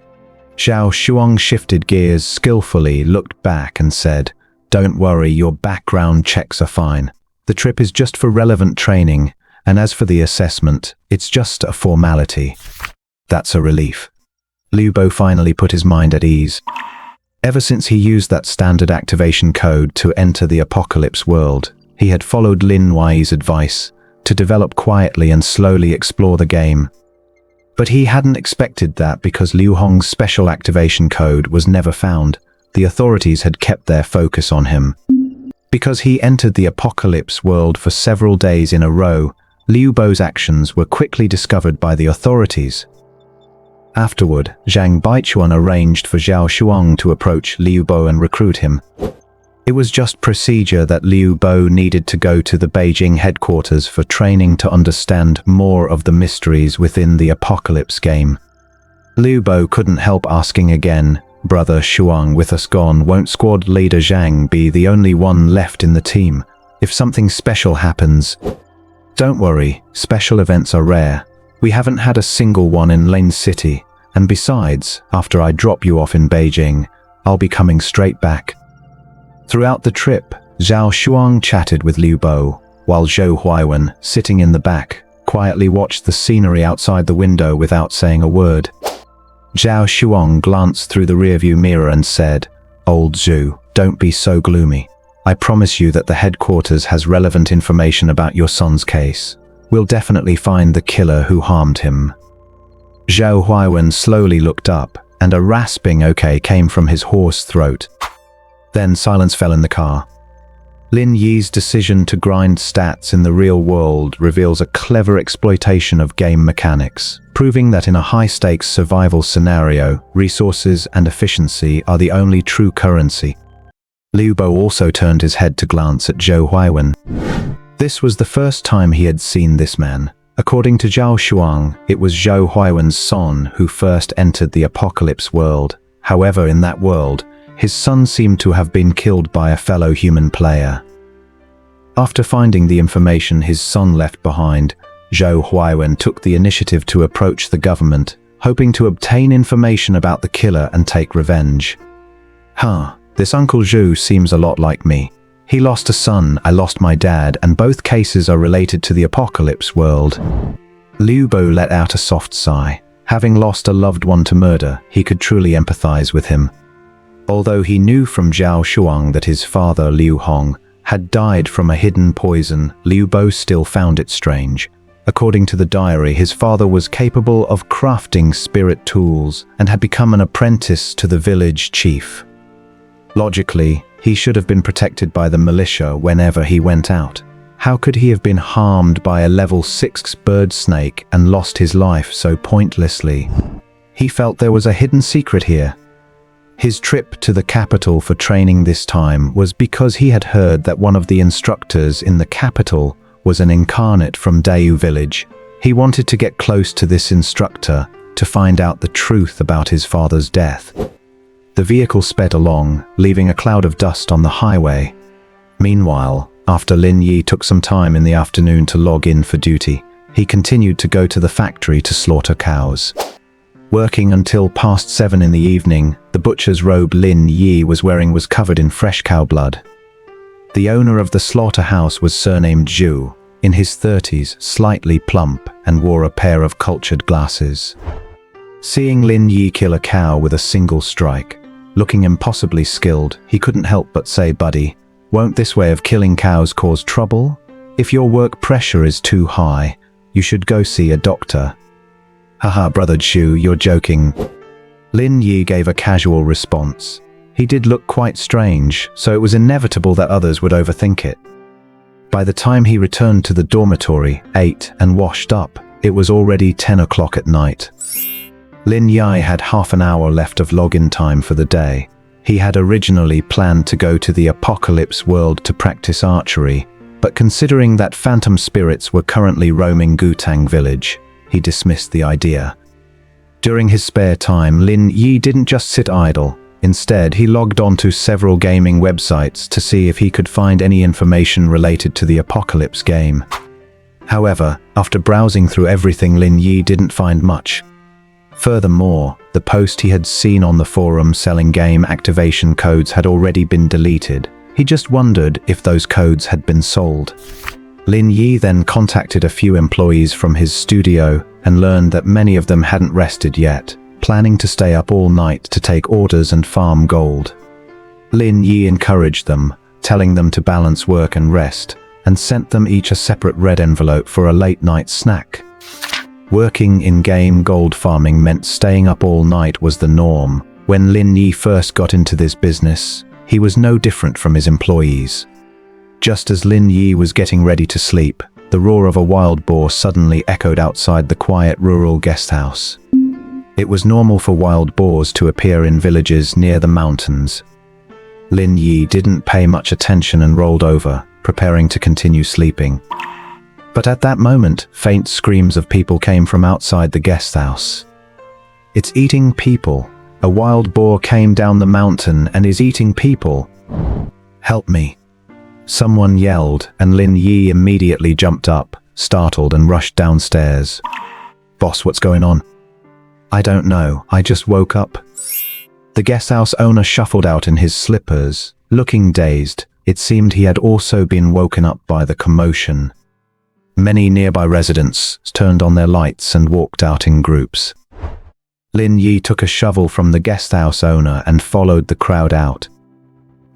Zhao Shuang shifted gears skillfully, looked back and said, "Don't worry, your background checks are fine. The trip is just for relevant training, and as for the assessment, it's just a formality." That's a relief. Liu Bo finally put his mind at ease. Ever since he used that standard activation code to enter the apocalypse world, he had followed Lin Yi's advice to develop quietly and slowly explore the game. But he hadn't expected that because Liu Hong's special activation code was never found, the authorities had kept their focus on him. Because he entered the apocalypse world for several days in a row, Liu Bo's actions were quickly discovered by the authorities. Afterward, Zhang Baichuan arranged for Zhao Shuang to approach Liu Bo and recruit him. It was just procedure that Liu Bo needed to go to the Beijing headquarters for training to understand more of the mysteries within the apocalypse game. Liu Bo couldn't help asking again, "Brother Shuang, with us gone, won't squad leader Zhang be the only one left in the team? If something special happens..." "Don't worry, special events are rare. We haven't had a single one in Lin City, and besides, after I drop you off in Beijing, I'll be coming straight back." Throughout the trip, Zhao Shuang chatted with Liu Bo, while Zhou Huiwen, sitting in the back, quietly watched the scenery outside the window without saying a word. Zhao Shuang glanced through the rearview mirror and said, "Old Zhu, don't be so gloomy. I promise you that the headquarters has relevant information about your son's case. We'll definitely find the killer who harmed him." Zhou Huiwen slowly looked up, and a rasping okay came from his hoarse throat. Then silence fell in the car. Lin Yi's decision to grind stats in the real world reveals a clever exploitation of game mechanics, proving that in a high-stakes survival scenario, resources and efficiency are the only true currency. Liu Bo also turned his head to glance at Zhou Huiwen. This was the first time he had seen this man. According to Zhao Shuang, it was Zhou Huiwen's son who first entered the apocalypse world. However, in that world, his son seemed to have been killed by a fellow human player. After finding the information his son left behind, Zhou Huiwen took the initiative to approach the government, hoping to obtain information about the killer and take revenge. This Uncle Zhu seems a lot like me. He lost a son, I lost my dad, and both cases are related to the apocalypse world. Liu Bo let out a soft sigh. Having lost a loved one to murder, he could truly empathize with him. Although he knew from Zhao Shuang that his father, Liu Hong, had died from a hidden poison, Liu Bo still found it strange. According to the diary, his father was capable of crafting spirit tools and had become an apprentice to the village chief. Logically, he should have been protected by the militia whenever he went out. How could he have been harmed by a level 6 bird snake and lost his life so pointlessly? He felt there was a hidden secret here. His trip to the capital for training this time was because he had heard that one of the instructors in the capital was an incarnate from Dayu village. He wanted to get close to this instructor to find out the truth about his father's death. The vehicle sped along, leaving a cloud of dust on the highway. Meanwhile, after Lin Yi took some time in the afternoon to log in for duty, he continued to go to the factory to slaughter cows. Working until past 7 in the evening, the butcher's robe Lin Yi was wearing was covered in fresh cow blood. The owner of the slaughterhouse was surnamed Zhu, in his 30s, slightly plump, and wore a pair of cultured glasses. Seeing Lin Yi kill a cow with a single strike, Looking impossibly skilled, he couldn't help but say, "Buddy, won't this way of killing cows cause trouble? If your work pressure is too high, you should go see a doctor." "Haha, brother Chu, you're joking." Lin Yi gave a casual response. He did look quite strange, so it was inevitable that others would overthink it. By the time he returned to the dormitory, ate, and washed up, it was already 10 o'clock at night. Lin Yi had half an hour left of login time for the day. He had originally planned to go to the Apocalypse world to practice archery, but considering that phantom spirits were currently roaming Gutang village, he dismissed the idea. During his spare time, Lin Yi didn't just sit idle. Instead, he logged onto several gaming websites to see if he could find any information related to the Apocalypse game. However, after browsing through everything, Lin Yi didn't find much. Furthermore, the post he had seen on the forum selling game activation codes had already been deleted. He just wondered if those codes had been sold. Lin Yi then contacted a few employees from his studio and learned that many of them hadn't rested yet, planning to stay up all night to take orders and farm gold. Lin Yi encouraged them, telling them to balance work and rest, and sent them each a separate red envelope for a late-night snack. Working in-game gold farming meant staying up all night was the norm. When Lin Yi first got into this business, he was no different from his employees. Just as Lin Yi was getting ready to sleep, the roar of a wild boar suddenly echoed outside the quiet rural guest house. It was normal for wild boars to appear in villages near the mountains. Lin Yi didn't pay much attention and rolled over, preparing to continue sleeping. But at that moment, faint screams of people came from outside the guest house. "It's eating people. A wild boar came down the mountain and is eating people. Help me." Someone yelled, and Lin Yi immediately jumped up, startled, and rushed downstairs. "Boss, what's going on?" "I don't know, I just woke up." The guesthouse owner shuffled out in his slippers, looking dazed. It seemed he had also been woken up by the commotion. Many nearby residents turned on their lights and walked out in groups. Lin Yi took a shovel from the guesthouse owner and followed the crowd out.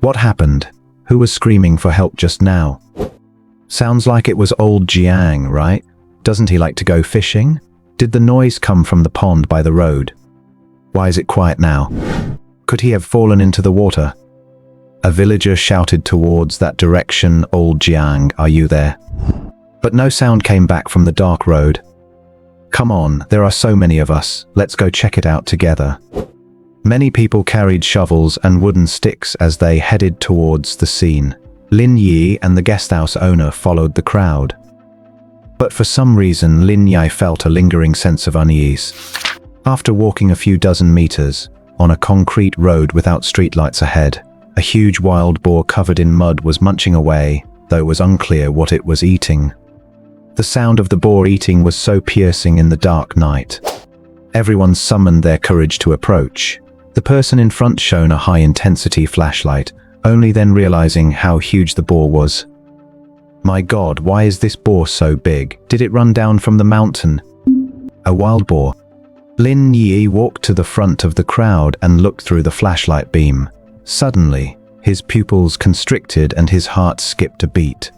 "What happened? Who was screaming for help just now?" "Sounds like it was old Jiang, right? Doesn't he like to go fishing? Did the noise come from the pond by the road? Why is it quiet now? Could he have fallen into the water?" A villager shouted towards that direction, "Old Jiang, are you there?" But no sound came back from the dark road. "Come on, there are so many of us, let's go check it out together." Many people carried shovels and wooden sticks as they headed towards the scene. Lin Yi and the guesthouse owner followed the crowd. But for some reason, Lin Yi felt a lingering sense of unease. After walking a few dozen meters, on a concrete road without streetlights ahead, a huge wild boar covered in mud was munching away, though it was unclear what it was eating. The sound of the boar eating was so piercing in the dark night. Everyone summoned their courage to approach. The person in front shone a high-intensity flashlight, only then realizing how huge the boar was. "My God, why is this boar so big? Did it run down from the mountain?" "A wild boar." Lin Yi walked to the front of the crowd and looked through the flashlight beam. Suddenly, his pupils constricted and his heart skipped a beat.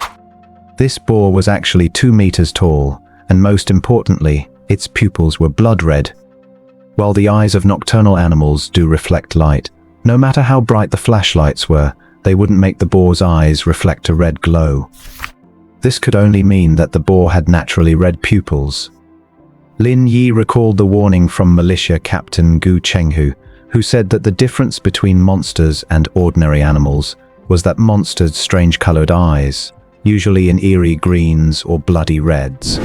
This boar was actually 2 meters tall, and most importantly, its pupils were blood red. While the eyes of nocturnal animals do reflect light, no matter how bright the flashlights were, they wouldn't make the boar's eyes reflect a red glow. This could only mean that the boar had naturally red pupils. Lin Yi recalled the warning from militia captain Gu Chenghu, who said that the difference between monsters and ordinary animals was that monsters' strange-colored eyes, usually in eerie greens or bloody reds.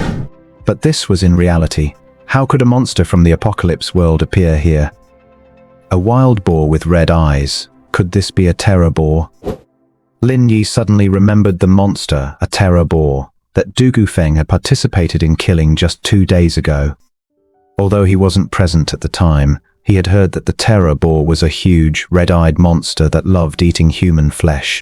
But this was in reality. How could a monster from the Apocalypse world appear here? A wild boar with red eyes. Could this be a terror boar? Lin Yi suddenly remembered the monster, a terror boar, that Du Gufeng had participated in killing just 2 days ago. Although he wasn't present at the time, he had heard that the terror boar was a huge, red-eyed monster that loved eating human flesh.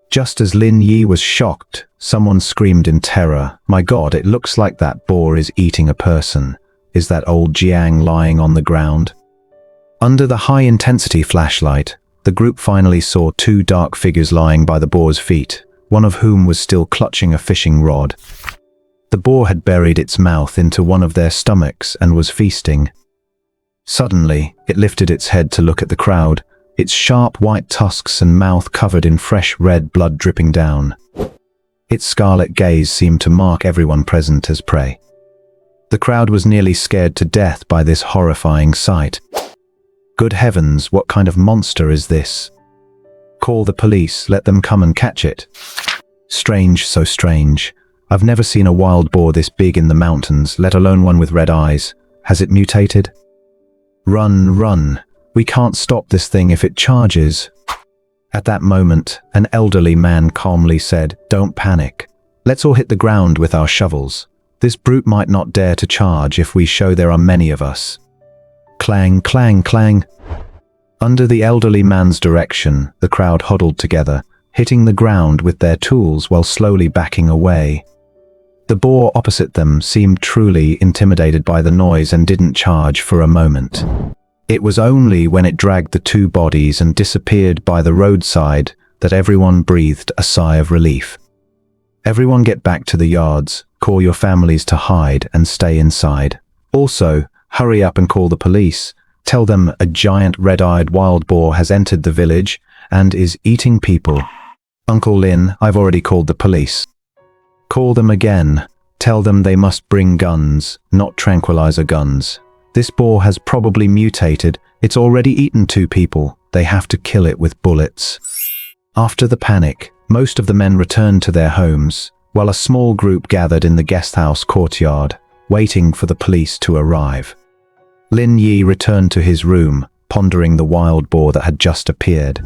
Just as Lin Yi was shocked, someone screamed in terror, "My God, it looks like that boar is eating a person. Is that old Jiang lying on the ground?" Under the high-intensity flashlight, the group finally saw two dark figures lying by the boar's feet, one of whom was still clutching a fishing rod. The boar had buried its mouth into one of their stomachs and was feasting. Suddenly, it lifted its head to look at the crowd, its sharp white tusks and mouth covered in fresh red blood dripping down. Its scarlet gaze seemed to mark everyone present as prey. The crowd was nearly scared to death by this horrifying sight. Good heavens, what kind of monster is this? Call the police, let them come and catch it. Strange, so strange. I've never seen a wild boar this big in the mountains, let alone one with red eyes. Has it mutated? Run, run. We can't stop this thing if it charges. At that moment, an elderly man calmly said, "Don't panic. Let's all hit the ground with our shovels. This brute might not dare to charge if we show there are many of us." Clang, clang, clang. Under the elderly man's direction, the crowd huddled together, hitting the ground with their tools while slowly backing away. The boar opposite them seemed truly intimidated by the noise and didn't charge for a moment. It was only when it dragged the two bodies and disappeared by the roadside that everyone breathed a sigh of relief. Everyone get back to the yards, call your families to hide and stay inside. Also, hurry up and call the police. Tell them a giant red-eyed wild boar has entered the village and is eating people. Uncle Lin, I've already called the police. Call them again. Tell them they must bring guns, not tranquilizer guns. This boar has probably mutated. It's already eaten two people. They have to kill it with bullets. After the panic, most of the men returned to their homes, while a small group gathered in the guesthouse courtyard, waiting for the police to arrive. Lin Yi returned to his room, pondering the wild boar that had just appeared.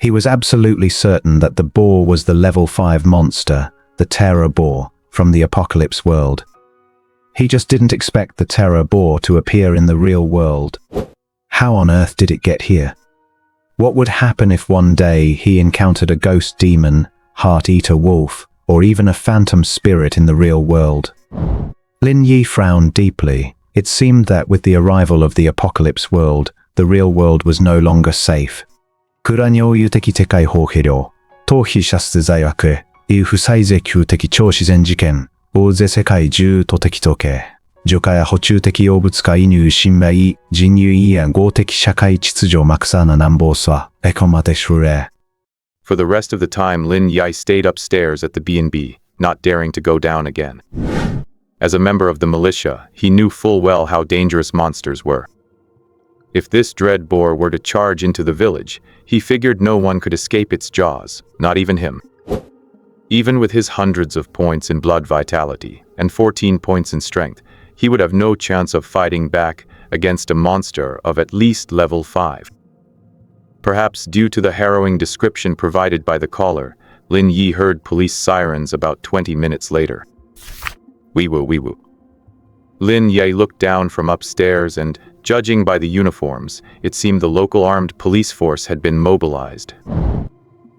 He was absolutely certain that the boar was the level 5 monster, the terror boar, from the apocalypse world. He just didn't expect the terror boar to appear in the real world. How on earth did it get here? What would happen if one day he encountered a ghost demon, heart-eater wolf, or even a phantom spirit in the real world? Lin Yi frowned deeply. It seemed that with the arrival of the apocalypse world, the real world was no longer safe. クラニョユ的世界法規量、逃避者出罪悪、不再是級的超自然事件、大勢世界中と的統計、除下や補充的動物化移入新米、人類や合的社会秩序マクサな南房さ、エコマテシュレ。For the rest of the time, Lin Yi stayed upstairs at the B&B, not daring to go down again. As a member of the militia, he knew full well how dangerous monsters were. If this dread boar were to charge into the village, he figured no one could escape its jaws, not even him. Even with his hundreds of points in blood vitality and 14 points in strength, he would have no chance of fighting back against a monster of at least level 5. Perhaps due to the harrowing description provided by the caller, Lin Yi heard police sirens about 20 minutes later. Wee woo wee woo. Lin Yi looked down from upstairs and, judging by the uniforms, it seemed the local armed police force had been mobilized.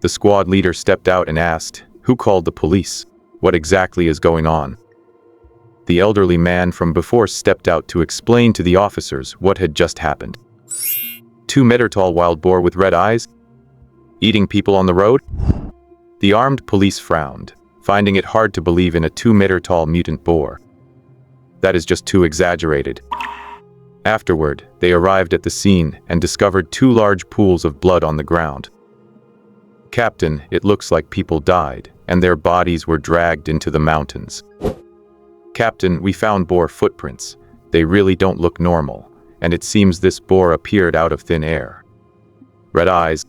The squad leader stepped out and asked, "Who called the police? What exactly is going on?" The elderly man from before stepped out to explain to the officers what had just happened. 2-meter-tall wild boar with red eyes? Eating people on the road? The armed police frowned, finding it hard to believe in a 2-meter-tall mutant boar. That is just too exaggerated. Afterward, they arrived at the scene and discovered 2 large pools of blood on the ground. "Captain, it looks like people died, and their bodies were dragged into the mountains." "Captain, we found boar footprints. They really don't look normal, and it seems this boar appeared out of thin air." Red eyes.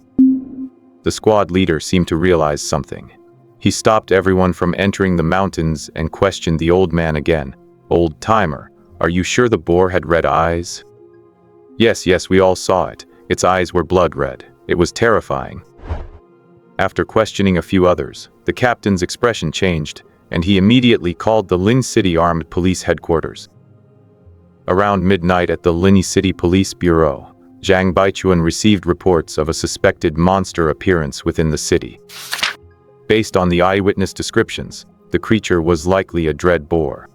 The squad leader seemed to realize something. He stopped everyone from entering the mountains and questioned the old man again. "Old timer, are you sure the boar had red eyes?" Yes, we all saw it. Its eyes were blood red. It was terrifying." After questioning a few others, the captain's expression changed, and he immediately called the Lin City Armed Police Headquarters. Around midnight at the Lin City Police Bureau, Zhang Baichuan received reports of a suspected monster appearance within the city. Based on the eyewitness descriptions, the creature was likely a dread boar.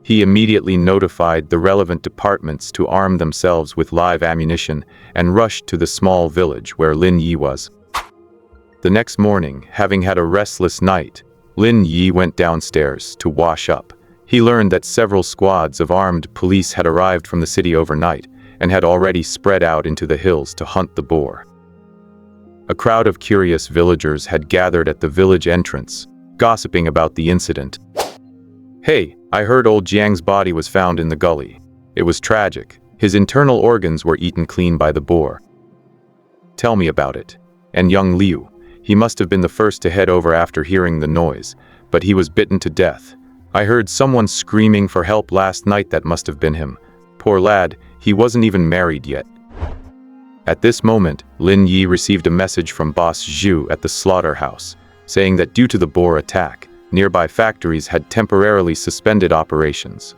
He immediately notified the relevant departments to arm themselves with live ammunition and rushed to the small village where Lin Yi was. The next morning, having had a restless night, Lin Yi went downstairs to wash up. He learned that several squads of armed police had arrived from the city overnight and had already spread out into the hills to hunt the boar. A crowd of curious villagers had gathered at the village entrance, gossiping about the incident. "Hey, I heard old Jiang's body was found in the gully. It was tragic. His internal organs were eaten clean by the boar." "Tell me about it." "And young Liu, he must have been the first to head over after hearing the noise, but he was bitten to death. I heard someone screaming for help last night. That must have been him. Poor lad, he wasn't even married yet." At this moment, Lin Yi received a message from Boss Zhu at the slaughterhouse, saying that due to the boar attack, nearby factories had temporarily suspended operations.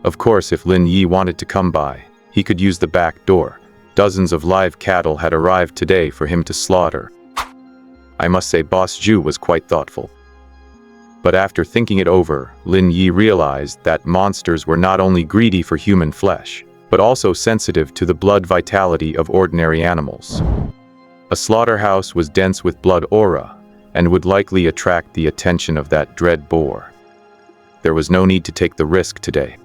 Of course, if Lin Yi wanted to come by, he could use the back door. Dozens of live cattle had arrived today for him to slaughter. I must say Boss Zhu was quite thoughtful. But after thinking it over, Lin Yi realized that monsters were not only greedy for human flesh, but also sensitive to the blood vitality of ordinary animals. A slaughterhouse was dense with blood aura, and would likely attract the attention of that dread boar. There was no need to take the risk today.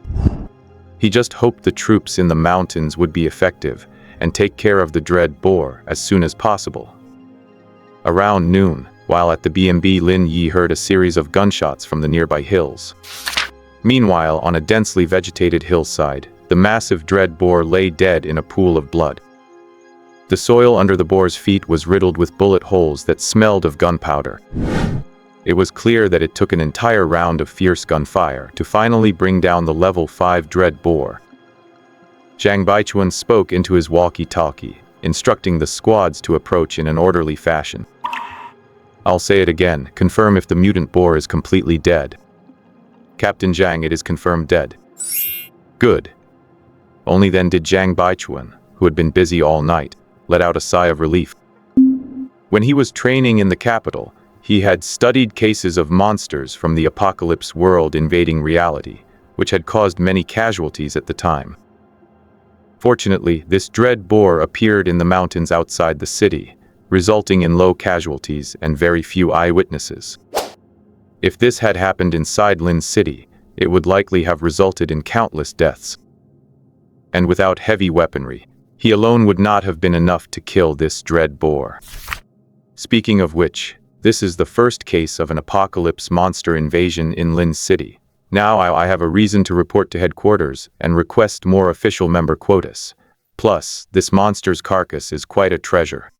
He just hoped the troops in the mountains would be effective and take care of the dread boar as soon as possible. Around noon, while at the B&B, Lin Yi heard a series of gunshots from the nearby hills. Meanwhile, on a densely vegetated hillside, the massive dread boar lay dead in a pool of blood. The soil under the boar's feet was riddled with bullet holes that smelled of gunpowder. It was clear that it took an entire round of fierce gunfire to finally bring down the level 5 dread boar. Zhang Baichuan spoke into his walkie-talkie, instructing the squads to approach in an orderly fashion. "I'll say it again, confirm if the mutant boar is completely dead." "Captain Zhang, it is confirmed dead." "Good." Only then did Zhang Baichuan, who had been busy all night, let out a sigh of relief. When he was training in the capital, he had studied cases of monsters from the apocalypse world invading reality, which had caused many casualties at the time. Fortunately, this dread boar appeared in the mountains outside the city, resulting in low casualties and very few eyewitnesses. If this had happened inside Lin City, it would likely have resulted in countless deaths. And without heavy weaponry, he alone would not have been enough to kill this dread boar. Speaking of which, this is the first case of an apocalypse monster invasion in Lin City. Now I have a reason to report to headquarters and request more official member quotas. Plus, this monster's carcass is quite a treasure.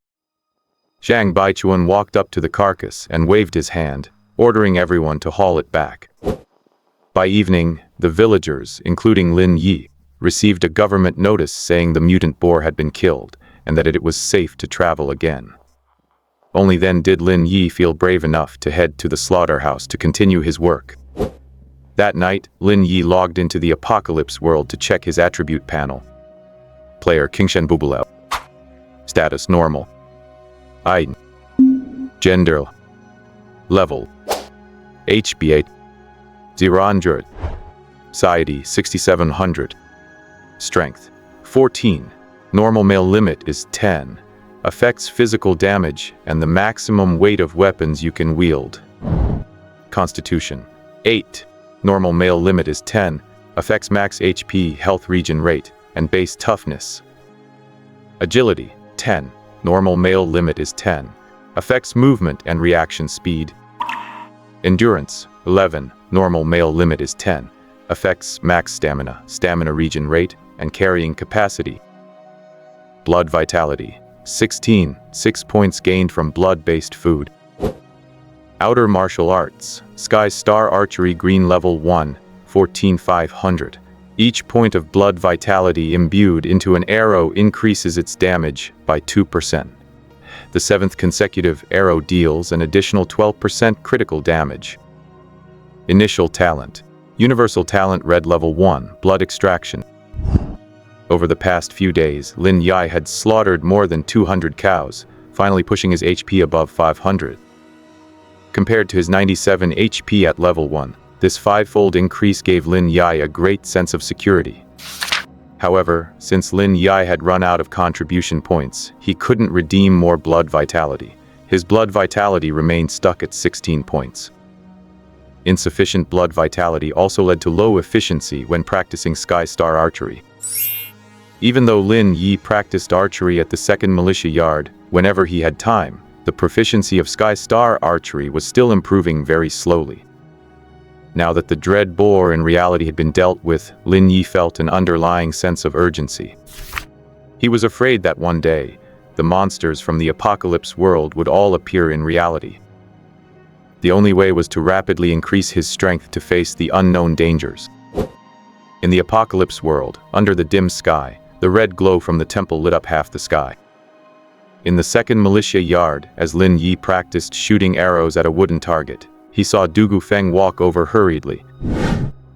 Zhang Baichuan walked up to the carcass and waved his hand, ordering everyone to haul it back. By evening, the villagers, including Lin Yi, received a government notice saying the mutant boar had been killed and that it was safe to travel again. Only then did Lin Yi feel brave enough to head to the slaughterhouse to continue his work. That night, Lin Yi logged into the apocalypse world to check his attribute panel. Player Kingshen Bubuleo. Status normal. Height. Gender. Level. HP 8. 000. Society 6700. Strength 14. Normal male limit is 10. Affects physical damage and the maximum weight of weapons you can wield. Constitution 8. Normal male limit is 10. Affects max HP, health regen rate, and base toughness. Agility 10. Normal male limit is 10. Affects movement and reaction speed. Endurance 11. Normal male limit is 10. Affects max stamina, stamina regen rate, and carrying capacity. Blood vitality 16. 6 points gained from blood-based food. Outer martial arts, Sky Star Archery Green Level 1, 14,500. Each point of blood vitality imbued into an arrow increases its damage by 2%. The 7th consecutive arrow deals an additional 12% critical damage. Initial talent, Universal Talent Red Level 1, Blood Extraction. Over the past few days, Lin Yi had slaughtered more than 200 cows, finally pushing his HP above 500. Compared to his 97 HP at level 1, This fivefold increase gave Lin Yi a great sense of security. However, since Lin Yi had run out of contribution points, he couldn't redeem more blood vitality. His blood vitality remained stuck at 16 points. Insufficient blood vitality also led to low efficiency when practicing Sky Star archery. Even though Lin Yi practiced archery at the second militia yard whenever he had time, the proficiency of Sky Star archery was still improving very slowly. Now that the dread boar in reality had been dealt with, Lin Yi felt an underlying sense of urgency. He was afraid that one day, the monsters from the apocalypse world would all appear in reality. The only way was to rapidly increase his strength to face the unknown dangers. In the apocalypse world, under the dim sky, the red glow from the temple lit up half the sky. In the second militia yard, as Lin Yi practiced shooting arrows at a wooden target, he saw Dugu Feng walk over hurriedly.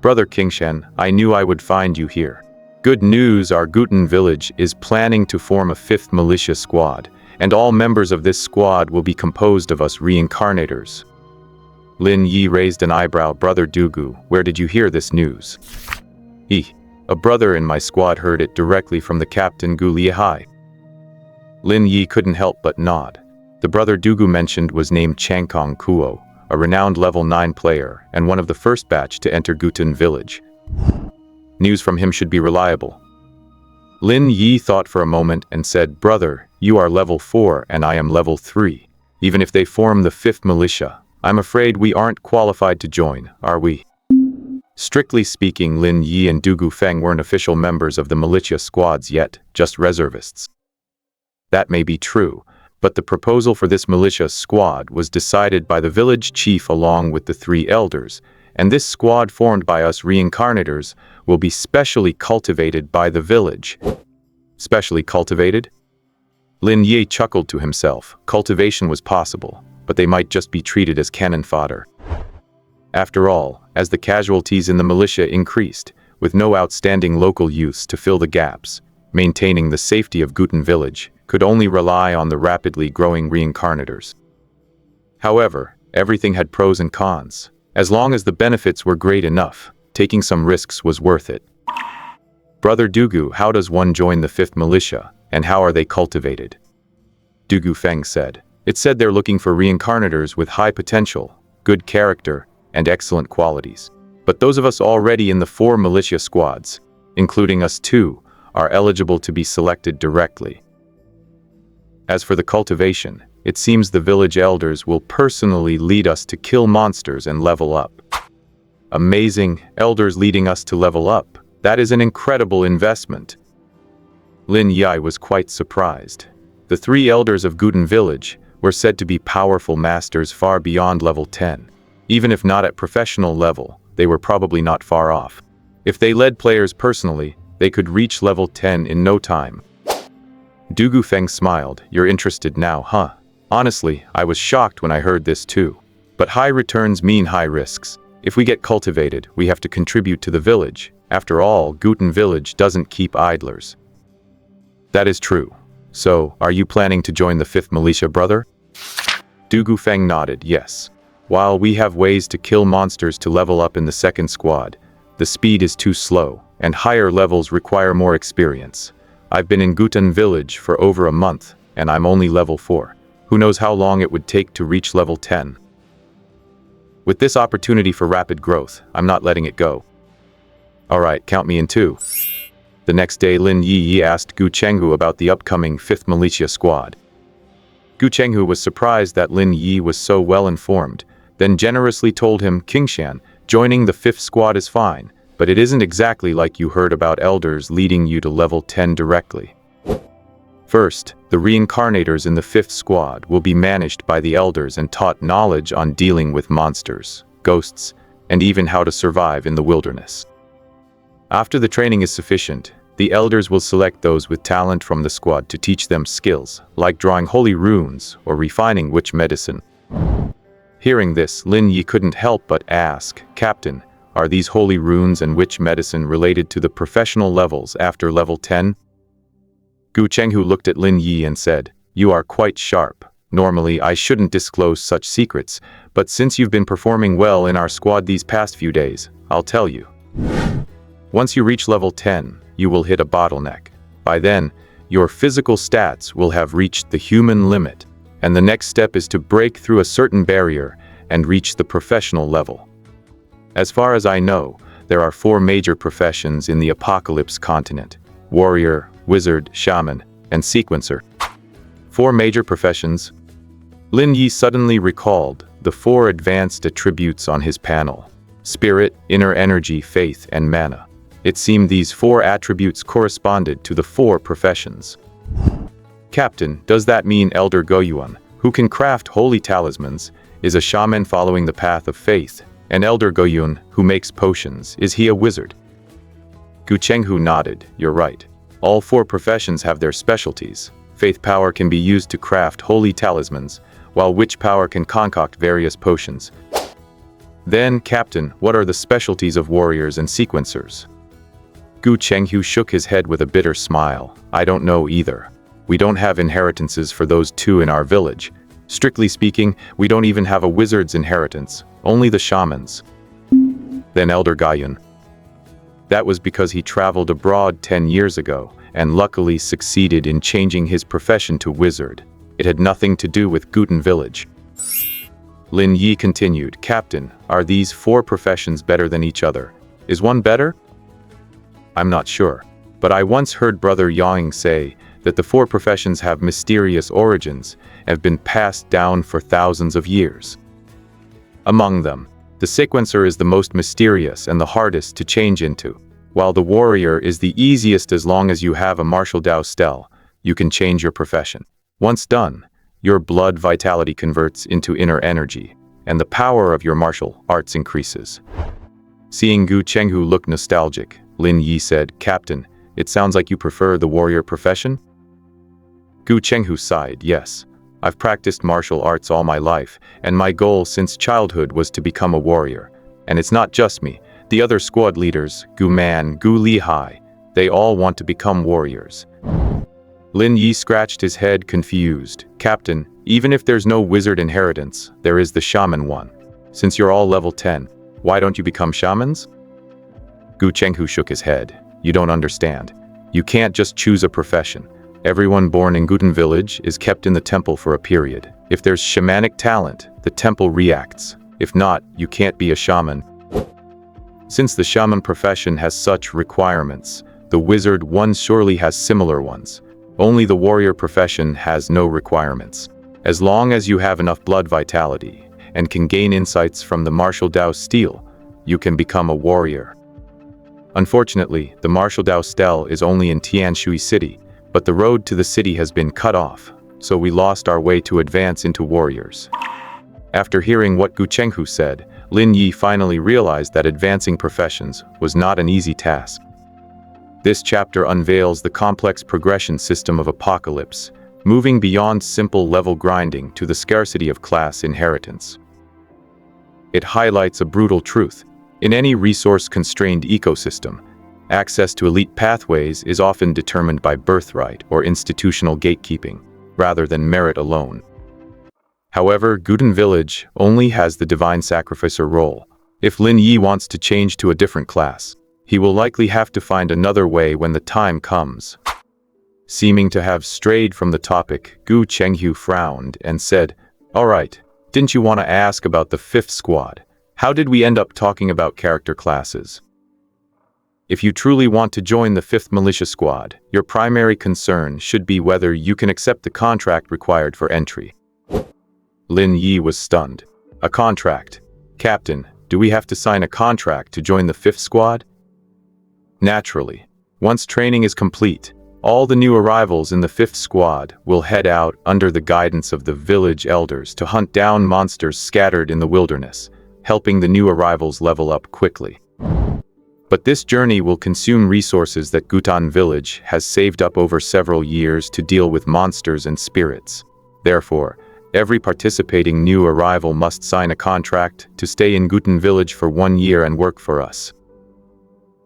"Brother Qingshan, I knew I would find you here. Good news, our Guten village is planning to form a 5th militia squad, and all members of this squad will be composed of us reincarnators." Lin Yi raised an eyebrow. "Brother Dugu, where did you hear this news?" A brother in my squad heard it directly from the captain Gu Lihai." Lin Yi couldn't help but nod. The brother Dugu mentioned was named Changkong Kuo, a renowned level 9 player and one of the first batch to enter Guten village. News from him should be reliable. Lin Yi thought for a moment and said, "Brother, you are level 4 and I am level 3. Even if they form the 5th militia, I'm afraid we aren't qualified to join, are we?" Strictly speaking, Lin Yi and Dugu Feng weren't official members of the militia squads yet, just reservists. That may be true, but the proposal for this militia squad was decided by the village chief along with the 3 elders, and this squad formed by us reincarnators will be specially cultivated by the village. Specially cultivated? Lin Yi chuckled to himself. Cultivation was possible, but they might just be treated as cannon fodder. After all, as the casualties in the militia increased, with no outstanding local youths to fill the gaps, maintaining the safety of Guten village could only rely on the rapidly growing reincarnators. However, everything had pros and cons. As long as the benefits were great enough, taking some risks was worth it. "Brother Dugu, how does one join the 5th militia, and how are they cultivated?" Dugu Feng said. "It's said they're looking for reincarnators with high potential, good character, and excellent qualities. But those of us already in the 4 militia squads, including us too, are eligible to be selected directly. As for the cultivation, it seems the village elders will personally lead us to kill monsters and level up." Amazing, elders leading us to level up. That is an incredible investment. Lin Yi was quite surprised. The 3 elders of Guten village were said to be powerful masters far beyond level 10. Even if not at professional level, they were probably not far off. If they led players personally, they could reach level 10 in no time. Dugu Feng smiled. "You're interested now, huh? Honestly, I was shocked when I heard this too. But high returns mean high risks. If we get cultivated, we have to contribute to the village. After all, Guten village doesn't keep idlers." "That is true. So, are you planning to join the 5th militia, brother?" Dugu Feng nodded, "Yes. While we have ways to kill monsters to level up in the 2nd squad, the speed is too slow, and higher levels require more experience. I've been in Guten village for over a month, and I'm only level 4. Who knows how long it would take to reach level 10? With this opportunity for rapid growth, I'm not letting it go." "Alright, count me in too." The next day, Lin Yi asked Gu Chenghu about the upcoming 5th militia squad. Gu Chenghu was surprised that Lin Yi was so well informed, then generously told him, "Qingshan, joining the 5th squad is fine, but it isn't exactly like you heard about elders leading you to level 10 directly. First, the reincarnators in the 5th squad will be managed by the elders and taught knowledge on dealing with monsters, ghosts, and even how to survive in the wilderness. After the training is sufficient, the elders will select those with talent from the squad to teach them skills, like drawing holy runes or refining witch medicine." Hearing this, Lin Yi couldn't help but ask, "Captain, are these holy runes and witch medicine related to the professional levels after level 10? Gu Chenghu looked at Lin Yi and said, "You are quite sharp. Normally, I shouldn't disclose such secrets, but since you've been performing well in our squad these past few days, I'll tell you. Once you reach level 10, you will hit a bottleneck. By then, your physical stats will have reached the human limit, and the next step is to break through a certain barrier and reach the professional level. As far as I know, there are 4 major professions in the Apocalypse continent: warrior, wizard, shaman, and sequencer. 4 major professions. Lin Yi suddenly recalled the 4 advanced attributes on his panel: spirit, inner energy, faith, and mana. It seemed these 4 attributes corresponded to the 4 professions. Captain, does that mean Elder Goyuan, who can craft holy talismans, is a shaman following the path of faith, and Elder Goyun, who makes potions, is he a wizard? Gu Chenghu nodded. You're right. All 4 professions have their specialties. Faith power can be used to craft holy talismans, while witch power can concoct various potions. Then, Captain, what are the specialties of warriors and sequencers? Gu Chenghu shook his head with a bitter smile. I don't know either. We don't have inheritances for those 2 in our village. Strictly speaking, we don't even have a wizard's inheritance, only the shaman's. Then Elder Goyun. That was because he traveled abroad 10 years ago, and luckily succeeded in changing his profession to wizard. It had nothing to do with Guten Village. Lin Yi continued, Captain, are these 4 professions better than each other? Is one better? I'm not sure, but I once heard Brother Yang say that the 4 professions have mysterious origins and have been passed down for thousands of years. Among them, the sequencer is the most mysterious and the hardest to change into, while the warrior is the easiest as long as you have a martial Dao stele. You can change your profession. Once done, your blood vitality converts into inner energy, and the power of your martial arts increases. Seeing Gu Chenghu look nostalgic, Lin Yi said, Captain, it sounds like you prefer the warrior profession? Gu Chenghu sighed, yes. I've practiced martial arts all my life, and my goal since childhood was to become a warrior. And it's not just me. The other squad leaders, Gu Man, Gu Lihai, they all want to become warriors. Lin Yi scratched his head, confused. Captain, even if there's no wizard inheritance, there is the shaman one. Since you're all level 10, why don't you become shamans? Gu Chenghu shook his head. You don't understand. You can't just choose a profession. Everyone born in Guten Village is kept in the temple for a period. If there's shamanic talent, the temple reacts. If not, you can't be a shaman. Since the shaman profession has such requirements, the wizard one surely has similar ones. Only the warrior profession has no requirements. As long as you have enough blood vitality and can gain insights from the martial Dao stele, you can become a warrior. Unfortunately, the martial Dao stele is only in Tianshui City, but the road to the city has been cut off, so we lost our way to advance into warriors. After hearing what Gu Chenghu said, Lin Yi finally realized that advancing professions was not an easy task. This chapter unveils the complex progression system of Apocalypse, moving beyond simple level grinding to the scarcity of class inheritance. It highlights a brutal truth. In any resource-constrained ecosystem, access to elite pathways is often determined by birthright or institutional gatekeeping, rather than merit alone. However, Guten Village only has the divine sacrificer role. If Lin Yi wants to change to a different class, he will likely have to find another way when the time comes. Seeming to have strayed from the topic, Gu Chenghu frowned and said, All right, didn't you want to ask about the 5th squad? How did we end up talking about character classes? If you truly want to join the 5th militia squad, your primary concern should be whether you can accept the contract required for entry. Lin Yi was stunned. A contract? Captain, do we have to sign a contract to join the 5th squad? Naturally. Once training is complete, all the new arrivals in the 5th squad will head out under the guidance of the village elders to hunt down monsters scattered in the wilderness, helping the new arrivals level up quickly. But this journey will consume resources that Guten Village has saved up over several years to deal with monsters and spirits. Therefore, every participating new arrival must sign a contract to stay in Guten Village for 1 year and work for us.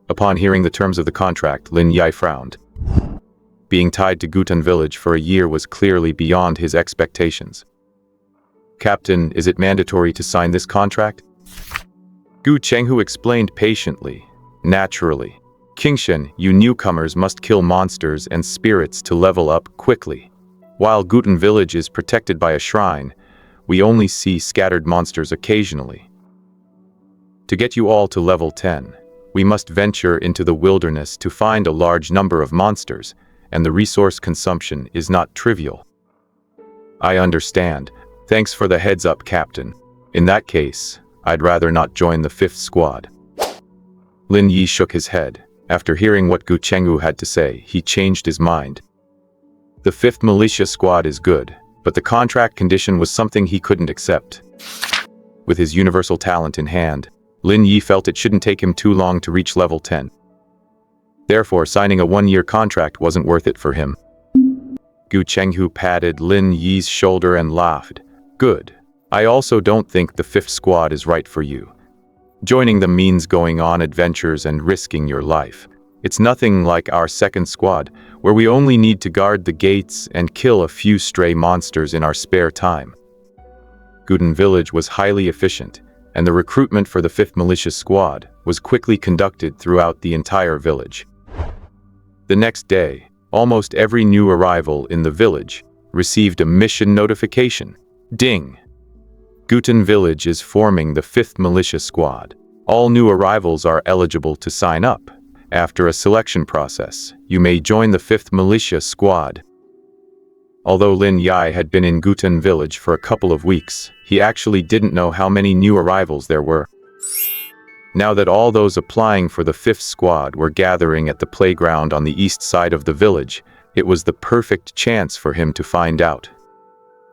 Upon hearing the terms of the contract, Lin Yi frowned. Being tied to Guten Village for a year was clearly beyond his expectations. Captain, is it mandatory to sign this contract? Gu Chenghu explained patiently. Naturally. Qingshen, you newcomers must kill monsters and spirits to level up quickly. While Guten Village is protected by a shrine, we only see scattered monsters occasionally. To get you all to level 10, we must venture into the wilderness to find a large number of monsters, and the resource consumption is not trivial. I understand. Thanks for the heads up, Captain. In that case, I'd rather not join the 5th squad. Lin Yi shook his head. After hearing what Gu Chenghu had to say, he changed his mind. The 5th militia squad is good, but the contract condition was something he couldn't accept. With his universal talent in hand, Lin Yi felt it shouldn't take him too long to reach level 10. Therefore, signing a 1-year contract wasn't worth it for him. Gu Chenghu patted Lin Yi's shoulder and laughed. Good. I also don't think the 5th squad is right for you. Joining them means going on adventures and risking your life. It's nothing like our 2nd squad, where we only need to guard the gates and kill a few stray monsters in our spare time. Guten Village was highly efficient, and the recruitment for the 5th militia squad was quickly conducted throughout the entire village. The next day, almost every new arrival in the village received a mission notification. Ding! Guten Village is forming the 5th militia squad. All new arrivals are eligible to sign up. After a selection process, you may join the 5th militia squad. Although Lin Yi had been in Guten Village for a couple of weeks, he actually didn't know how many new arrivals there were. Now that all those applying for the 5th squad were gathering at the playground on the east side of the village, it was the perfect chance for him to find out.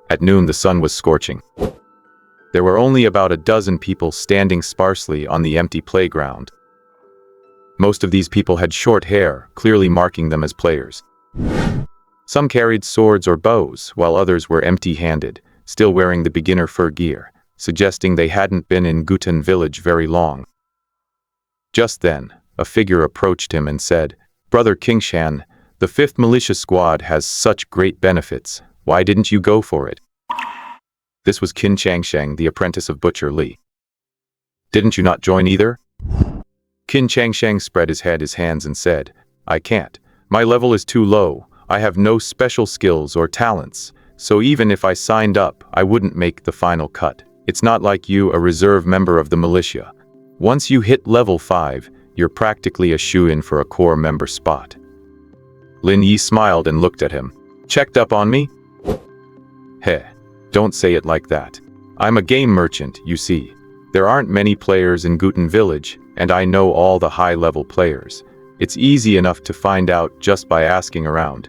At noon, the sun was scorching. There were only about a dozen people standing sparsely on the empty playground. Most of these people had short hair, clearly marking them as players. Some carried swords or bows, while others were empty-handed, still wearing the beginner fur gear, suggesting they hadn't been in Guten Village very long. Just then, a figure approached him and said, "Brother Qingshan, the 5th militia squad has such great benefits. Why didn't you go for it?" This was Qin Changsheng, the apprentice of Butcher Li. "Didn't you not join either?" Qin Changsheng spread his hands and said, "I can't. My level is too low. I have no special skills or talents, so even if I signed up, I wouldn't make the final cut. It's not like you, a reserve member of the militia. Once you hit level 5, you're practically a shoo-in for a core member spot." Lin Yi smiled and looked at him. "Checked up on me?" "Heh. Don't say it like that. I'm a game merchant, you see. There aren't many players in Guten Village, and I know all the high-level players. It's easy enough to find out just by asking around."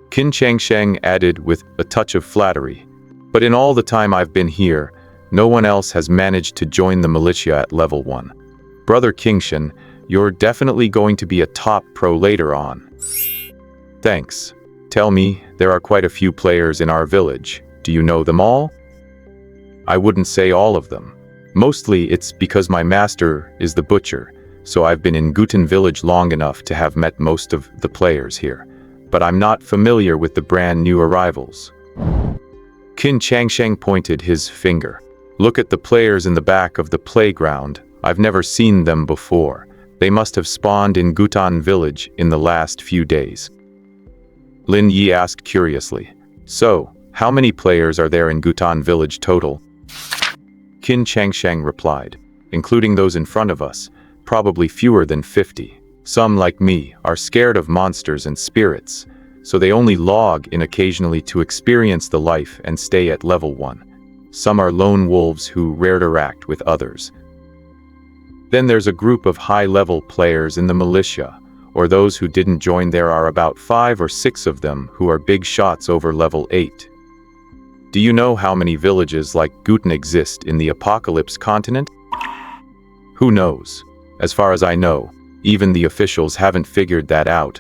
Qin Changsheng added with a touch of flattery, "But in all the time I've been here, no one else has managed to join the militia at level 1. Brother Qingshan, you're definitely going to be a top pro later on." "Thanks. Tell me, there are quite a few players in our village. Do you know them all?" "I wouldn't say all of them. Mostly it's because my master is the butcher, so I've been in Guten Village long enough to have met most of the players here. But I'm not familiar with the brand new arrivals." Qin Changsheng pointed his finger. "Look at the players in the back of the playground. I've never seen them before. They must have spawned in Guten Village in the last few days." Lin Yi asked curiously, "So, how many players are there in Guten Village total?" Qin Changsheng replied, "Including those in front of us, probably fewer than 50. Some, like me, are scared of monsters and spirits, so they only log in occasionally to experience the life and stay at level 1. Some are lone wolves who rarely interact with others. Then there's a group of high-level players in the militia, or those who didn't join. There are about 5 or 6 of them who are big shots over level 8. Do you know how many villages like Guten exist in the Apocalypse continent? Who knows? As far as I know, even the officials haven't figured that out."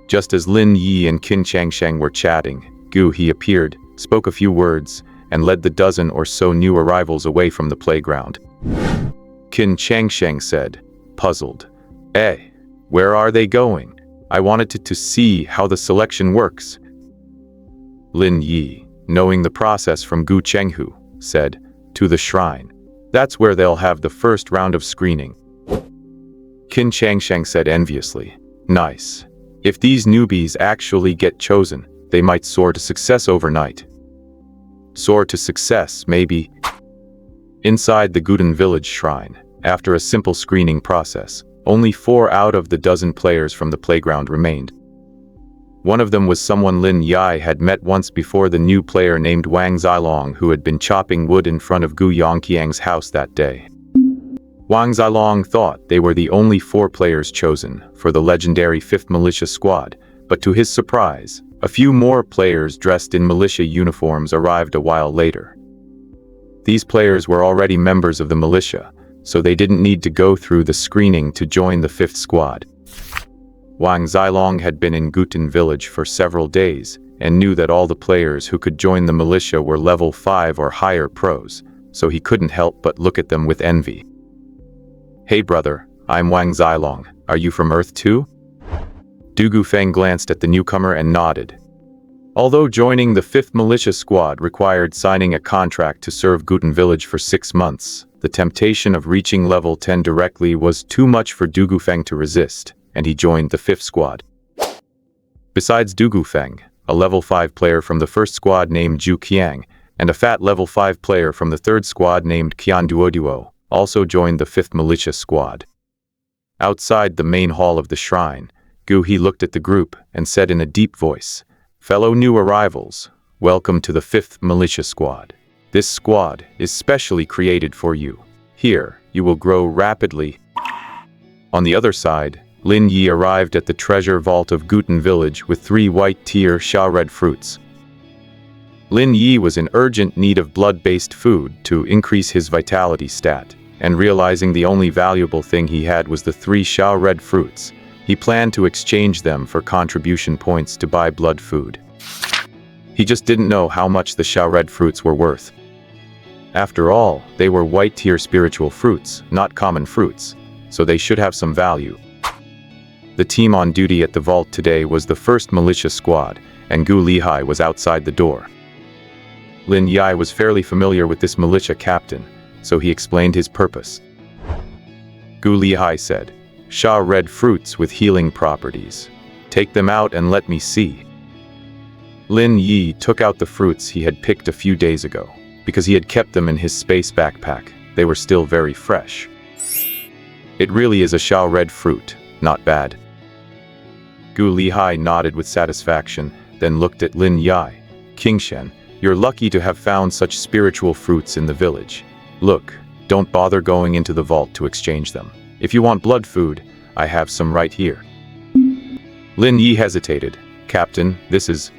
Just as Lin Yi and Qin Changsheng were chatting, Gu He appeared, spoke a few words, and led the dozen or so new arrivals away from the playground. Qin Changsheng said, puzzled, where are they going? I wanted to see how the selection works." Lin Yi, knowing the process from Gu Chenghu, said, "To the shrine. That's where they'll have the first round of screening." Qin Changsheng said enviously, "Nice. If these newbies actually get chosen, they might soar to success overnight." Soar to success, maybe. Inside the Guten village shrine, after a simple screening process, only 4 out of the dozen players from the playground remained. One of them was someone Lin Yi had met once before, the new player named Wang Zilong, who had been chopping wood in front of Gu Yongqiang's house that day. Wang Zilong thought they were the only 4 players chosen for the legendary 5th Militia Squad, but to his surprise, a few more players dressed in militia uniforms arrived a while later. These players were already members of the militia, so they didn't need to go through the screening to join the 5th squad. Wang Zilong had been in Guten village for several days and knew that all the players who could join the militia were level 5 or higher pros, so he couldn't help but look at them with envy. "Hey brother, I'm Wang Zilong. Are you from Earth too?" Du Gufeng glanced at the newcomer and nodded. Although joining the 5th Militia Squad required signing a contract to serve Guten village for 6 months, the temptation of reaching level 10 directly was too much for Du Gufeng to resist, and he joined the 5th squad. Besides Du Gufeng, a level 5 player from the 1st squad named Zhu Qiang, and a fat level 5 player from the 3rd squad named Qian Duoduo, also joined the 5th Militia Squad. Outside the main hall of the shrine, Gu He looked at the group and said in a deep voice, "Fellow new arrivals, welcome to the 5th Militia Squad. This squad is specially created for you. Here, you will grow rapidly." On the other side, Lin Yi arrived at the treasure vault of Guten village with 3 white tier Sha red fruits. Lin Yi was in urgent need of blood-based food to increase his vitality stat, and realizing the only valuable thing he had was the 3 Sha red fruits, he planned to exchange them for contribution points to buy blood food. He just didn't know how much the Sha red fruits were worth. After all, they were white tier spiritual fruits, not common fruits, so they should have some value. The team on duty at the vault today was the 1st Militia Squad, and Gu Lihai was outside the door. Lin Yi was fairly familiar with this militia captain, so he explained his purpose. Gu Lihai said, "Sha red fruits with healing properties. Take them out and let me see." Lin Yi took out the fruits he had picked a few days ago, because he had kept them in his space backpack. They were still very fresh. "It really is a Sha red fruit, not bad." Gu Lihai nodded with satisfaction, then looked at Lin Yi. "Qingshen, you're lucky to have found such spiritual fruits in the village. Look, don't bother going into the vault to exchange them. If you want blood food, I have some right here." Lin Yi hesitated. "Captain, this is..."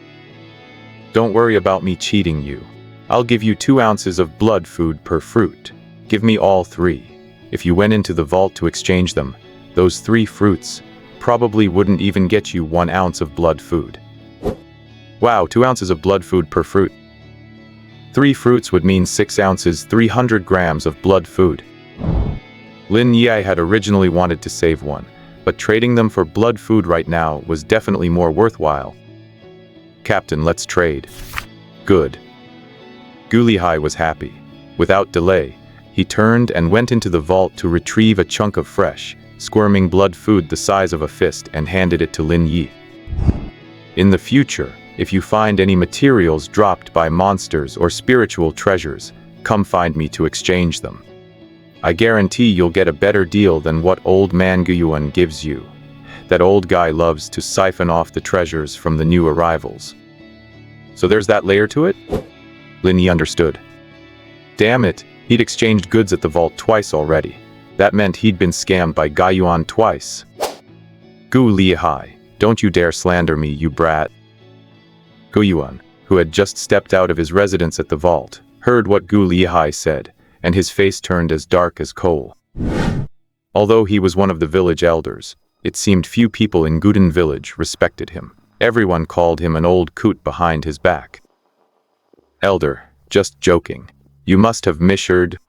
"Don't worry about me cheating you. I'll give you 2 ounces of blood food per fruit. Give me all 3. If you went into the vault to exchange them, those 3 fruits probably wouldn't even get you 1 ounce of blood food." Wow, 2 ounces of blood food per fruit. 3 fruits would mean 6 ounces, 300 grams of blood food. Lin Yi had originally wanted to save 1, but trading them for blood food right now was definitely more worthwhile. "Captain, let's trade." "Good." Gu Lihai was happy. Without delay, he turned and went into the vault to retrieve a chunk of fresh, squirming blood food the size of a fist and handed it to Lin Yi. "In the future, if you find any materials dropped by monsters or spiritual treasures, come find me to exchange them. I guarantee you'll get a better deal than what old man Guyuan gives you. That old guy loves to siphon off the treasures from the new arrivals." "So there's that layer to it?" Lin Yi understood. Damn it, he'd exchanged goods at the vault twice already. That meant he'd been scammed by Guyuan twice. "Gu Lihai, don't you dare slander me, you brat." Guyuan, who had just stepped out of his residence at the vault, heard what Gu Lihai said, and his face turned as dark as coal. Although he was one of the village elders, it seemed few people in Guten village respected him. Everyone called him an old coot behind his back. "Elder, just joking. You must have misheard."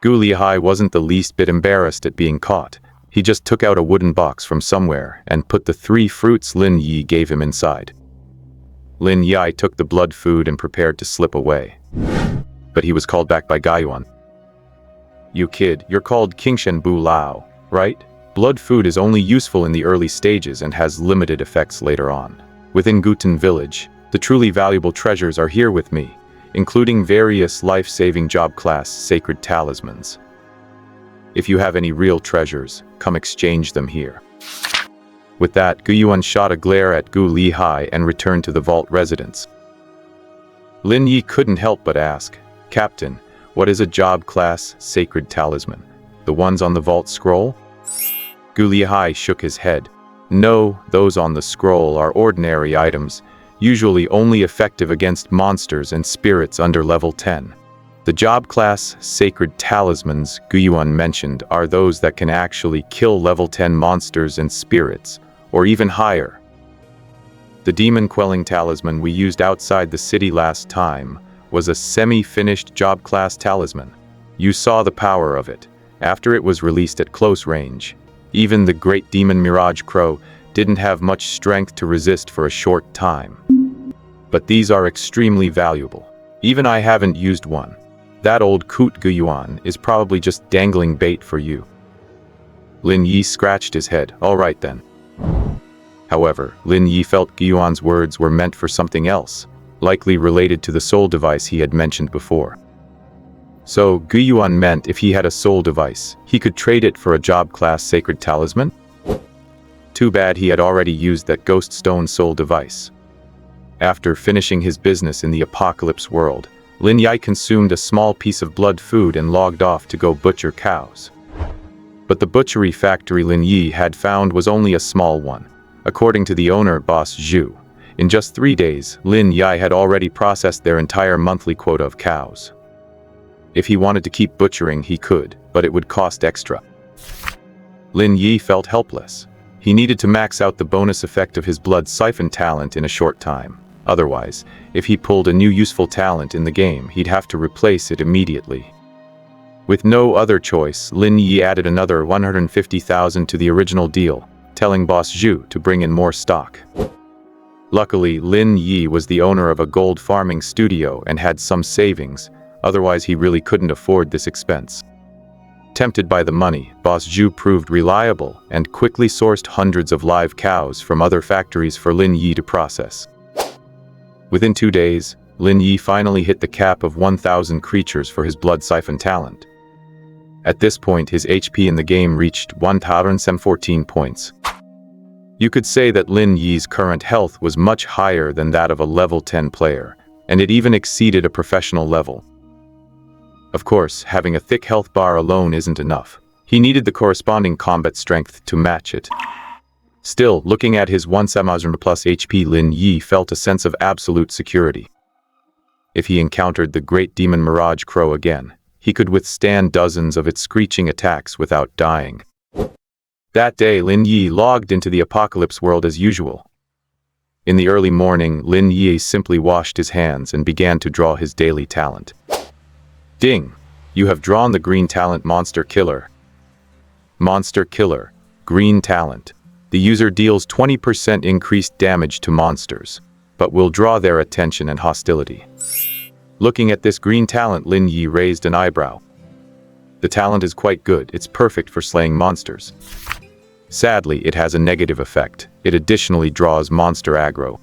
Gu Lihai wasn't the least bit embarrassed at being caught. He just took out a wooden box from somewhere and put the 3 fruits Lin Yi gave him inside. Lin Yi took the blood food and prepared to slip away. But he was called back by Guiyuan. "You kid, you're called Qingshen Bu Lao, right? Blood food is only useful in the early stages and has limited effects later on. Within Guten Village, the truly valuable treasures are here with me, including various life-saving job class sacred talismans. If you have any real treasures, come exchange them here." With that, Guiyuan shot a glare at Gu Lihai and returned to the vault residence. Lin Yi couldn't help but ask, "Captain, what is a job class sacred talisman? The ones on the vault scroll?" Gu Lihai shook his head. "No, those on the scroll are ordinary items, usually only effective against monsters and spirits under level 10. The job class sacred talismans Guiyuan mentioned are those that can actually kill level 10 monsters and spirits, or even higher. The demon quelling talisman we used outside the city last time was a semi-finished job class talisman. You saw the power of it after it was released at close range. Even the great demon Mirage Crow didn't have much strength to resist for a short time. But these are extremely valuable. Even I haven't used one. That old coot Guiyuan is probably just dangling bait for you." Lin Yi scratched his head. "All right then." However, Lin Yi felt Guiyuan's words were meant for something else, likely related to the soul device he had mentioned before. So, Guiyuan meant if he had a soul device, he could trade it for a job class sacred talisman? Too bad he had already used that ghost stone soul device. After finishing his business in the apocalypse world, Lin Yi consumed a small piece of blood food and logged off to go butcher cows. But the butchery factory Lin Yi had found was only a small one. According to the owner, Boss Zhu, in just 3 days, Lin Yi had already processed their entire monthly quota of cows. If he wanted to keep butchering, he could, but it would cost extra. Lin Yi felt helpless. He needed to max out the bonus effect of his blood siphon talent in a short time. Otherwise, if he pulled a new useful talent in the game, he'd have to replace it immediately. With no other choice, Lin Yi added another 150,000 to the original deal, telling Boss Zhu to bring in more stock. Luckily, Lin Yi was the owner of a gold farming studio and had some savings, otherwise he really couldn't afford this expense. Tempted by the money, Boss Zhu proved reliable and quickly sourced hundreds of live cows from other factories for Lin Yi to process. Within 2 days, Lin Yi finally hit the cap of 1,000 creatures for his blood siphon talent. At this point, his HP in the game reached 1,014 points. You could say that Lin Yi's current health was much higher than that of a level 10 player, and it even exceeded a professional level. Of course, having a thick health bar alone isn't enough. He needed the corresponding combat strength to match it. Still, looking at his 1,000 plus HP, Lin Yi felt a sense of absolute security. If he encountered the great demon Mirage Crow again, he could withstand dozens of its screeching attacks without dying. That day, Lin Yi logged into the apocalypse world as usual. In the early morning, Lin Yi simply washed his hands and began to draw his daily talent. Ding! You have drawn the green talent Monster Killer. Monster Killer, green talent. The user deals 20% increased damage to monsters, but will draw their attention and hostility. Looking at this green talent, Lin Yi raised an eyebrow. The talent is quite good, it's perfect for slaying monsters. Sadly, it has a negative effect. It additionally draws monster aggro.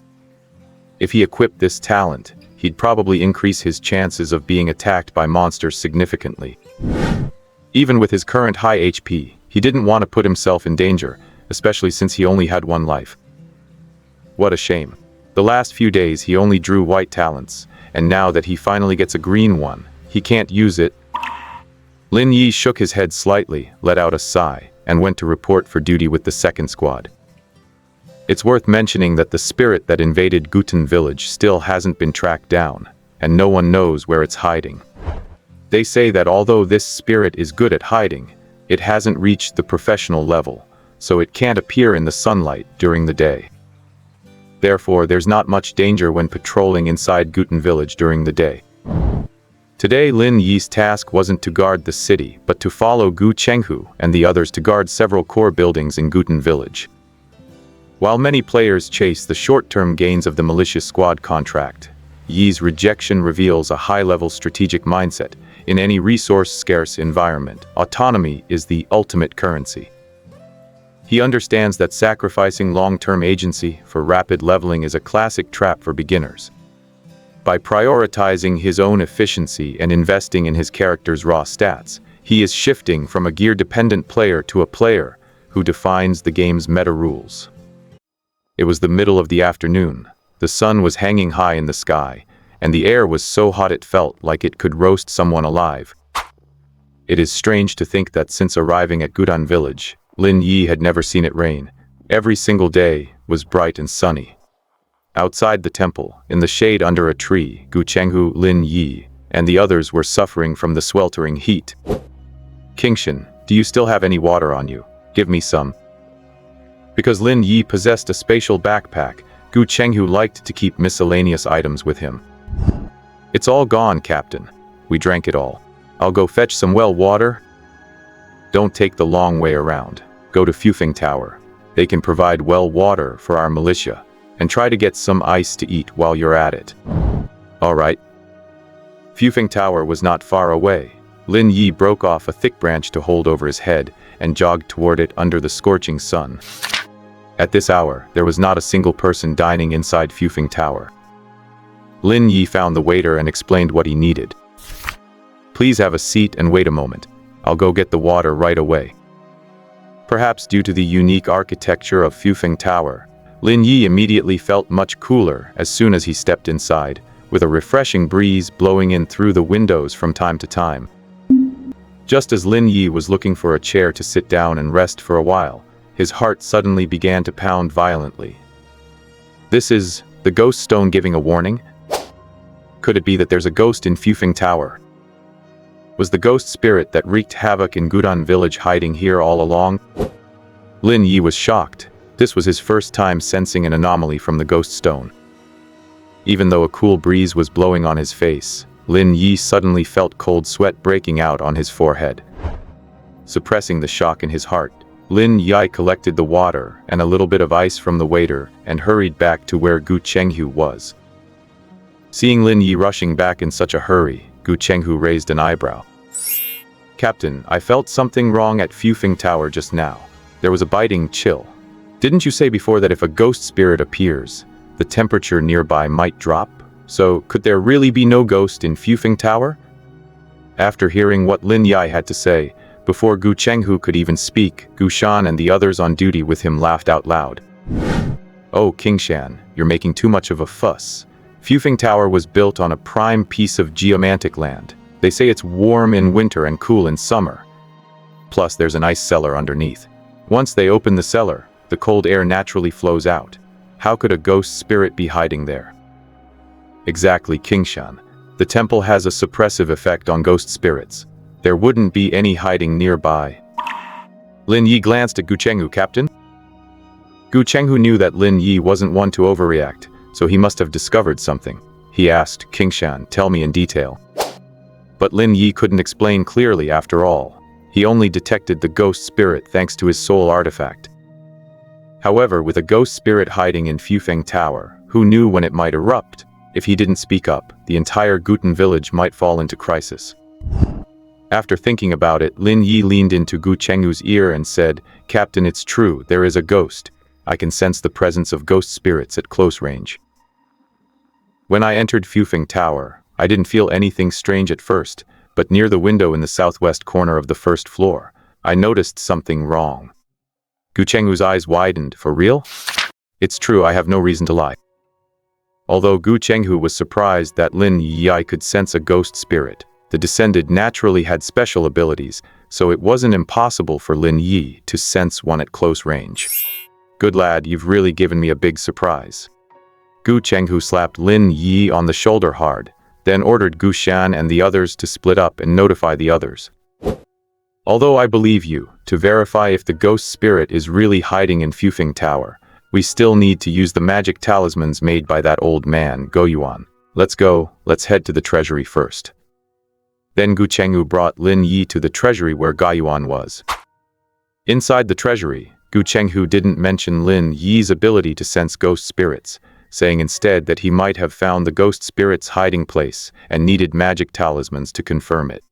If he equipped this talent, he'd probably increase his chances of being attacked by monsters significantly. Even with his current high HP, he didn't want to put himself in danger, especially since he only had one life. What a shame. The last few days he only drew white talents, and now that he finally gets a green one, he can't use it. Lin Yi shook his head slightly, let out a sigh, and went to report for duty with the second squad. It's worth mentioning that the spirit that invaded Guten Village still hasn't been tracked down, and no one knows where it's hiding. They say that although this spirit is good at hiding, it hasn't reached the professional level, so it can't appear in the sunlight during the day. Therefore, there's not much danger when patrolling inside Guten Village during the day. Today, Lin Yi's task wasn't to guard the city, but to follow Gu Chenghu and the others to guard several core buildings in Guten Village. While many players chase the short-term gains of the malicious squad contract, Yi's rejection reveals a high-level strategic mindset. In any resource-scarce environment, autonomy is the ultimate currency. He understands that sacrificing long-term agency for rapid leveling is a classic trap for beginners. By prioritizing his own efficiency and investing in his character's raw stats, he is shifting from a gear-dependent player to a player who defines the game's meta rules. It was the middle of the afternoon. The sun was hanging high in the sky, and the air was so hot it felt like it could roast someone alive. It is strange to think that since arriving at Gudan village, Lin Yi had never seen it rain. Every single day was bright and sunny. Outside the temple, in the shade under a tree, Gu Chenghu, Lin Yi, and the others were suffering from the sweltering heat. "Kingshan, do you still have any water on you? Give me some." Because Lin Yi possessed a spatial backpack, Gu Chenghu liked to keep miscellaneous items with him. "It's all gone, Captain. We drank it all. I'll go fetch some well water." "Don't take the long way around. Go to Fufeng Tower. They can provide well water for our militia. And try to get some ice to eat while you're at it." "All right." Fufeng Tower was not far away. Lin Yi broke off a thick branch to hold over his head and jogged toward it under the scorching sun. At this hour, there was not a single person dining inside Fufeng Tower. Lin Yi found the waiter and explained what he needed. "Please have a seat and wait a moment. I'll go get the water right away." Perhaps due to the unique architecture of Fufeng Tower, Lin Yi immediately felt much cooler as soon as he stepped inside, with a refreshing breeze blowing in through the windows from time to time. Just as Lin Yi was looking for a chair to sit down and rest for a while, his heart suddenly began to pound violently. This is the ghost stone giving a warning? Could it be that there's a ghost in Fufeng Tower? Was the ghost spirit that wreaked havoc in Gudan village hiding here all along? Lin Yi was shocked. This was his first time sensing an anomaly from the ghost stone. Even though a cool breeze was blowing on his face, Lin Yi suddenly felt cold sweat breaking out on his forehead. Suppressing the shock in his heart, Lin Yi collected the water and a little bit of ice from the waiter and hurried back to where Gu Chenghu was. Seeing Lin Yi rushing back in such a hurry, Gu Chenghu raised an eyebrow. "Captain, I felt something wrong at Fufeng Tower just now. There was a biting chill. Didn't you say before that if a ghost spirit appears, the temperature nearby might drop? So, could there really be no ghost in Fufeng Tower?" After hearing what Lin Yi had to say, before Gu Chenghu could even speak, Gu Shan and the others on duty with him laughed out loud. "Oh, King Shan, you're making too much of a fuss. Fufeng Tower was built on a prime piece of geomantic land. They say it's warm in winter and cool in summer. Plus, there's an ice cellar underneath. Once they open the cellar, the cold air naturally flows out. How could a ghost spirit be hiding there?" "Exactly, King Shan. The temple has a suppressive effect on ghost spirits. There wouldn't be any hiding nearby." Lin Yi glanced at Gu Chenghu, "Captain?" Gu Chenghu knew that Lin Yi wasn't one to overreact, so he must have discovered something. He asked, "King Shan, tell me in detail." But Lin Yi couldn't explain clearly after all. He only detected the ghost spirit thanks to his soul artifact. However, with a ghost spirit hiding in Fufeng Tower, who knew when it might erupt? If he didn't speak up, the entire Gutan village might fall into crisis. After thinking about it, Lin Yi leaned into Gu Chenghu's ear and said, "Captain, it's true, there is a ghost. I can sense the presence of ghost spirits at close range. When I entered Fufeng Tower, I didn't feel anything strange at first, but near the window in the southwest corner of the first floor, I noticed something wrong." Gu Chenghu's eyes widened. "For real?" "It's true, I have no reason to lie." Although Gu Chenghu was surprised that Lin Yi could sense a ghost spirit, the descended naturally had special abilities, so it wasn't impossible for Lin Yi to sense one at close range. "Good lad, you've really given me a big surprise." Gu Chenghu slapped Lin Yi on the shoulder hard, then ordered Gu Shan and the others to split up and notify the others. "Although I believe you, to verify if the ghost spirit is really hiding in Fufeng Tower, we still need to use the magic talismans made by that old man, Go Yuan. Let's go, let's head to the treasury first." Then Gu Chenghu brought Lin Yi to the treasury where Ga Yuan was. Inside the treasury, Gu Chenghu didn't mention Lin Yi's ability to sense ghost spirits, saying instead that he might have found the ghost spirit's hiding place and needed magic talismans to confirm it.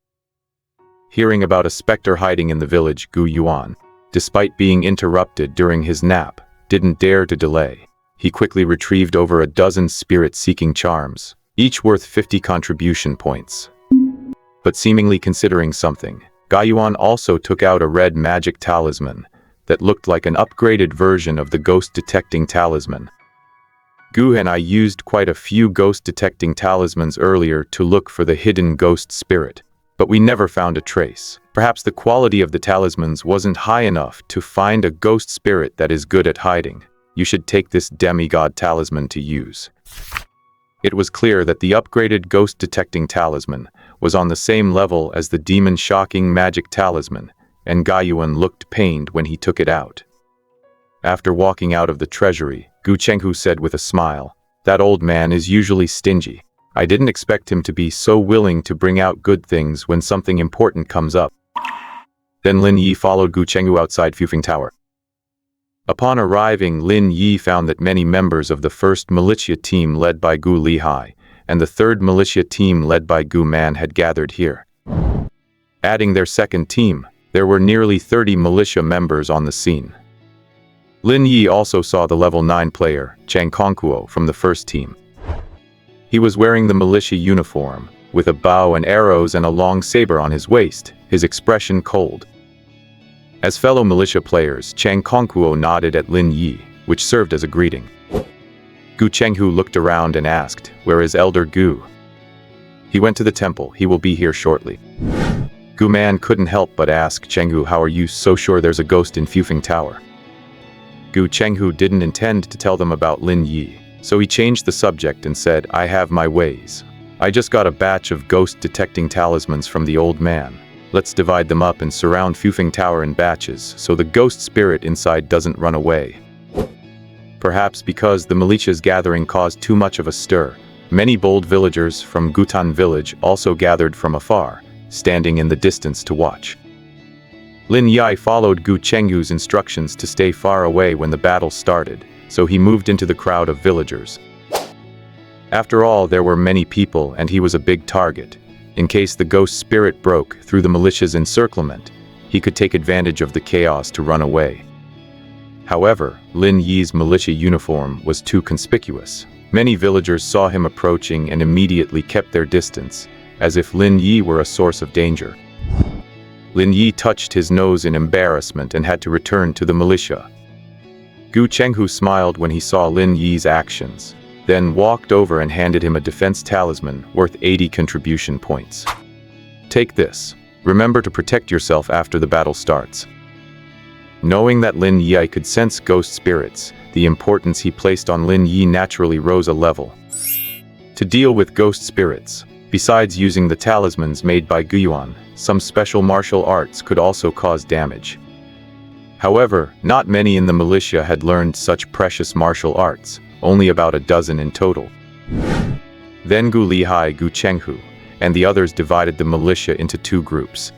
Hearing about a specter hiding in the village, Gu Yuan, despite being interrupted during his nap, didn't dare to delay. He quickly retrieved over a dozen spirit-seeking charms, each worth 50 contribution points. But seemingly considering something, Gu Yuan also took out a red magic talisman that looked like an upgraded version of the ghost-detecting talisman. Gu and I used quite a few ghost-detecting talismans earlier to look for the hidden ghost spirit, but we never found a trace. Perhaps the quality of the talismans wasn't high enough to find a ghost spirit that is good at hiding. You should take this demigod talisman to use. It was clear that the upgraded ghost-detecting talisman was on the same level as the demon-shocking magic talisman, and Gu Yuan looked pained when he took it out. After walking out of the treasury, Gu Chenghu said with a smile, "That old man is usually stingy. I didn't expect him to be so willing to bring out good things when something important comes up." Then Lin Yi followed Gu Chenghu outside Fufeng Tower. Upon arriving, Lin Yi found that many members of the first militia team led by Gu Lihai and the third militia team led by Gu Man had gathered here. Adding their second team, there were nearly 30 militia members on the scene. Lin Yi also saw the level 9 player, Chang Kongkuo, from the first team. He was wearing the militia uniform, with a bow and arrows and a long saber on his waist, his expression cold. As fellow militia players, Chang Kongkuo nodded at Lin Yi, which served as a greeting. Gu Chenghu looked around and asked, "Where is Elder Gu?" "He went to the temple. He will be here shortly." Gu Man couldn't help but ask Chenghu, "How are you so sure there's a ghost in Fufeng Tower?" Gu Chenghu didn't intend to tell them about Lin Yi, so he changed the subject and said, "I have my ways. I just got a batch of ghost-detecting talismans from the old man. Let's divide them up and surround Fufeng Tower in batches so the ghost spirit inside doesn't run away." Perhaps because the militia's gathering caused too much of a stir, many bold villagers from Gutan village also gathered from afar, standing in the distance to watch. Lin Yi followed Gu Chenghu's instructions to stay far away when the battle started, so he moved into the crowd of villagers. After all, there were many people and he was a big target. In case the ghost spirit broke through the militia's encirclement, he could take advantage of the chaos to run away. However, Lin Yi's militia uniform was too conspicuous. Many villagers saw him approaching and immediately kept their distance, as if Lin Yi were a source of danger. Lin Yi touched his nose in embarrassment and had to return to the militia. Gu Chenghu smiled when he saw Lin Yi's actions, then walked over and handed him a defense talisman worth 80 contribution points. "Take this. Remember to protect yourself after the battle starts." Knowing that Lin Yi could sense ghost spirits, the importance he placed on Lin Yi naturally rose a level. To deal with ghost spirits, besides using the talismans made by Gu Yuan, some special martial arts could also cause damage. However, not many in the militia had learned such precious martial arts, only about a dozen in total. Then Gu Lihai, Gu Chenghu, and the others divided the militia into two groups.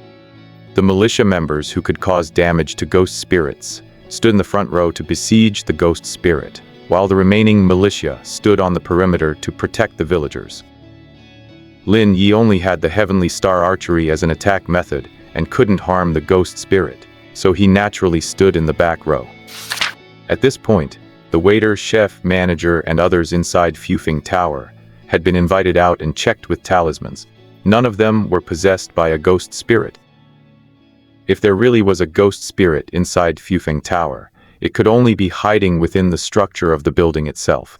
The militia members who could cause damage to ghost spirits stood in the front row to besiege the ghost spirit, while the remaining militia stood on the perimeter to protect the villagers. Lin Yi only had the Heavenly Star Archery as an attack method and couldn't harm the ghost spirit, so he naturally stood in the back row. At this point, the waiter, chef, manager, and others inside Fufeng Tower had been invited out and checked with talismans. None of them were possessed by a ghost spirit. If there really was a ghost spirit inside Fufeng Tower, it could only be hiding within the structure of the building itself.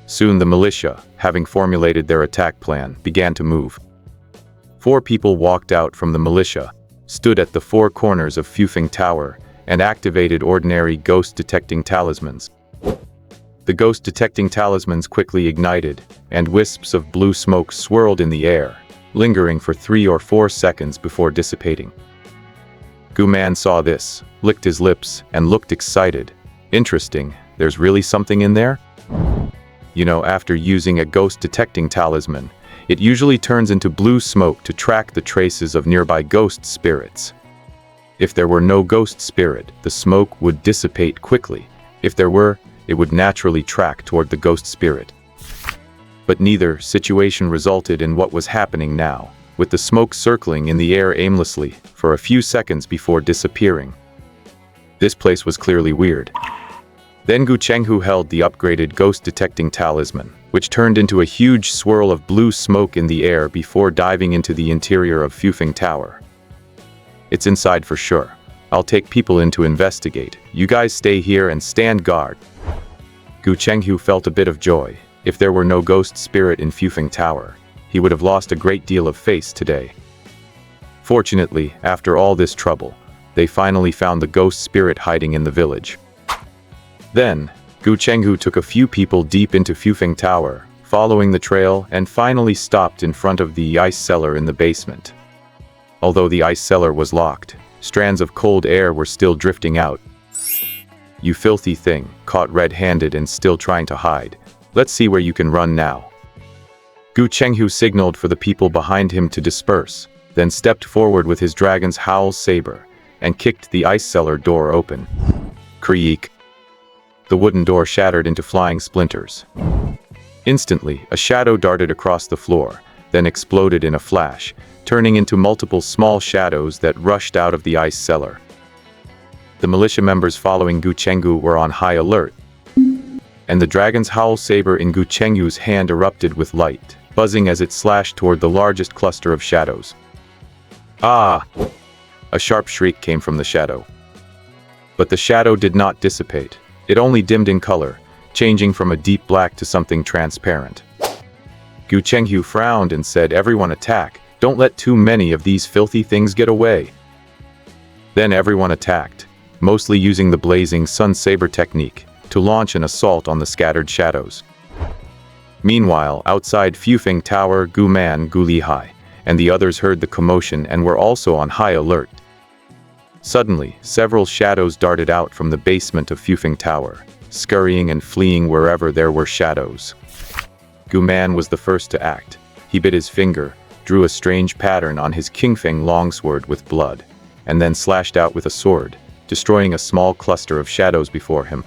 Soon the militia, having formulated their attack plan, began to move. 4 people walked out from the militia, stood at the 4 corners of Fufeng Tower, and activated ordinary ghost-detecting talismans. The ghost-detecting talismans quickly ignited, and wisps of blue smoke swirled in the air, lingering for 3 or 4 seconds before dissipating. Gu Man saw this, licked his lips, and looked excited. "Interesting, there's really something in there?" You know, after using a ghost-detecting talisman, it usually turns into blue smoke to track the traces of nearby ghost spirits. If there were no ghost spirit, the smoke would dissipate quickly. If there were, it would naturally track toward the ghost spirit. But neither situation resulted in what was happening now, with the smoke circling in the air aimlessly for a few seconds before disappearing. This place was clearly weird. Then Gu Chenghu held the upgraded ghost-detecting talisman, which turned into a huge swirl of blue smoke in the air before diving into the interior of Fufeng Tower. It's inside for sure. I'll take people in to investigate. You guys stay here and stand guard. Gu Chenghu felt a bit of joy. If there were no ghost spirit in Fufeng Tower, he would have lost a great deal of face today. Fortunately, after all this trouble, they finally found the ghost spirit hiding in the village. Then, Gu Chenghu took a few people deep into Fufeng Tower, following the trail, and finally stopped in front of the ice cellar in the basement. Although the ice cellar was locked, strands of cold air were still drifting out. You filthy thing, caught red-handed and still trying to hide. Let's see where you can run now. Gu Chenghu signaled for the people behind him to disperse, then stepped forward with his dragon's howl saber, and kicked the ice cellar door open. Creak. The wooden door shattered into flying splinters. Instantly, a shadow darted across the floor, then exploded in a flash, turning into multiple small shadows that rushed out of the ice cellar. The militia members following Gu Chenghu were on high alert, and the dragon's howl saber in Gu Chenghu's hand erupted with light, buzzing as it slashed toward the largest cluster of shadows. Ah! A sharp shriek came from the shadow. But the shadow did not dissipate. It only dimmed in color, changing from a deep black to something transparent. Gu Chenghu frowned and said, "Everyone attack. Don't let too many of these filthy things get away." Then everyone attacked, mostly using the blazing sun saber technique, to launch an assault on the scattered shadows. Meanwhile, outside Fufeng Tower, Gu Man, Gu Lihai, and the others heard the commotion and were also on high alert. Suddenly, several shadows darted out from the basement of Fufeng Tower, scurrying and fleeing wherever there were shadows. Gu Man was the first to act. He bit his finger, drew a strange pattern on his Qingfeng longsword with blood, and then slashed out with a sword, destroying a small cluster of shadows before him.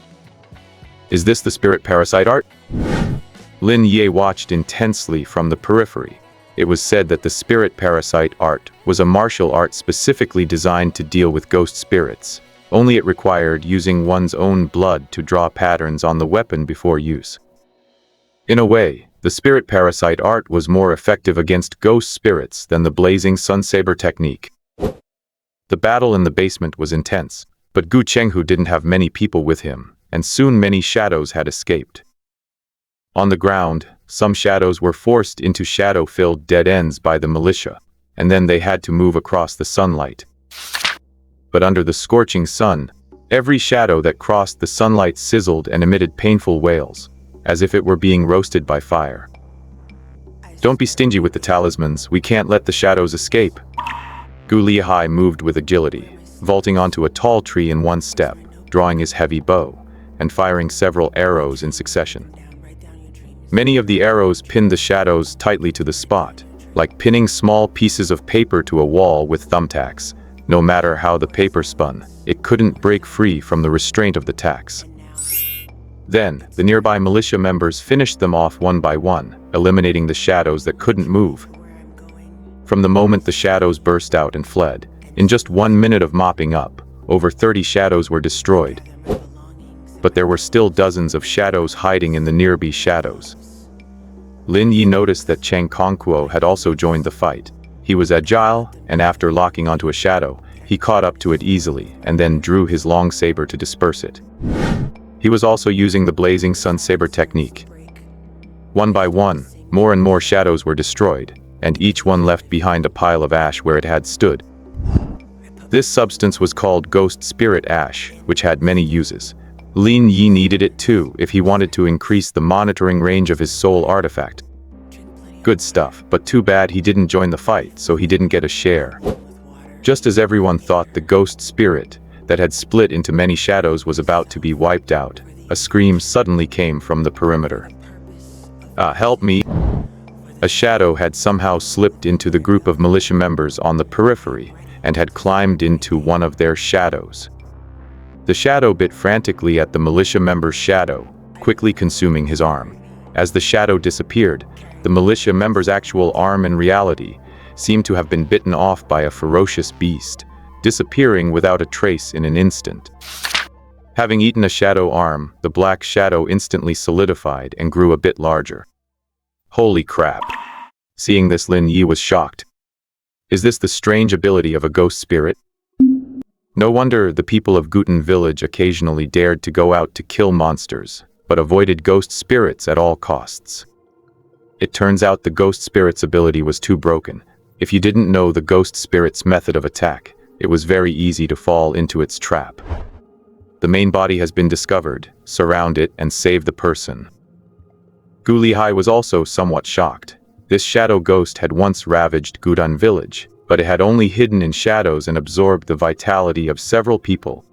Is this the spirit parasite art? Lin Yi watched intensely from the periphery. It was said that the spirit parasite art was a martial art specifically designed to deal with ghost spirits. Only it required using one's own blood to draw patterns on the weapon before use. In a way, the spirit parasite art was more effective against ghost spirits than the blazing sun saber technique. The battle in the basement was intense, but Gu Chenghu didn't have many people with him, and soon many shadows had escaped. On the ground, some shadows were forced into shadow-filled dead ends by the militia, and then they had to move across the sunlight. But under the scorching sun, every shadow that crossed the sunlight sizzled and emitted painful wails, as if it were being roasted by fire. Don't be stingy with the talismans, we can't let the shadows escape. Gu Lihai moved with agility, vaulting onto a tall tree in one step, drawing his heavy bow, and firing several arrows in succession. Many of the arrows pinned the shadows tightly to the spot, like pinning small pieces of paper to a wall with thumbtacks. No matter how the paper spun, it couldn't break free from the restraint of the tacks. Then, the nearby militia members finished them off one by one, eliminating the shadows that couldn't move. From the moment the shadows burst out and fled, in just 1 minute of mopping up, over 30 shadows were destroyed. But there were still dozens of shadows hiding in the nearby shadows. Lin Yi noticed that Cheng Kongkuo had also joined the fight. He was agile, and after locking onto a shadow, he caught up to it easily, and then drew his long saber to disperse it. He was also using the blazing sun saber technique. One by one, more and more shadows were destroyed, and each one left behind a pile of ash where it had stood. This substance was called ghost spirit ash, which had many uses. Lin Yi needed it too if he wanted to increase the monitoring range of his soul artifact. Good stuff, but too bad he didn't join the fight, so he didn't get a share. Just as everyone thought the ghost spirit that had split into many shadows was about to be wiped out, a scream suddenly came from the perimeter. Help me! A shadow had somehow slipped into the group of militia members on the periphery, and had climbed into one of their shadows. The shadow bit frantically at the militia member's shadow, quickly consuming his arm. As the shadow disappeared, the militia member's actual arm in reality seemed to have been bitten off by a ferocious beast, disappearing without a trace in an instant. Having eaten a shadow arm, the black shadow instantly solidified and grew a bit larger. Holy crap! Seeing this, Lin Yi was shocked. Is this the strange ability of a ghost spirit? No wonder the people of Guten Village occasionally dared to go out to kill monsters, but avoided ghost spirits at all costs. It turns out the ghost spirit's ability was too broken. If you didn't know the ghost spirit's method of attack, it was very easy to fall into its trap. The main body has been discovered. Surround it and save the person. Lin Yi was also somewhat shocked. This shadow ghost had once ravaged Guten Village, but it had only hidden in shadows and absorbed the vitality of several people.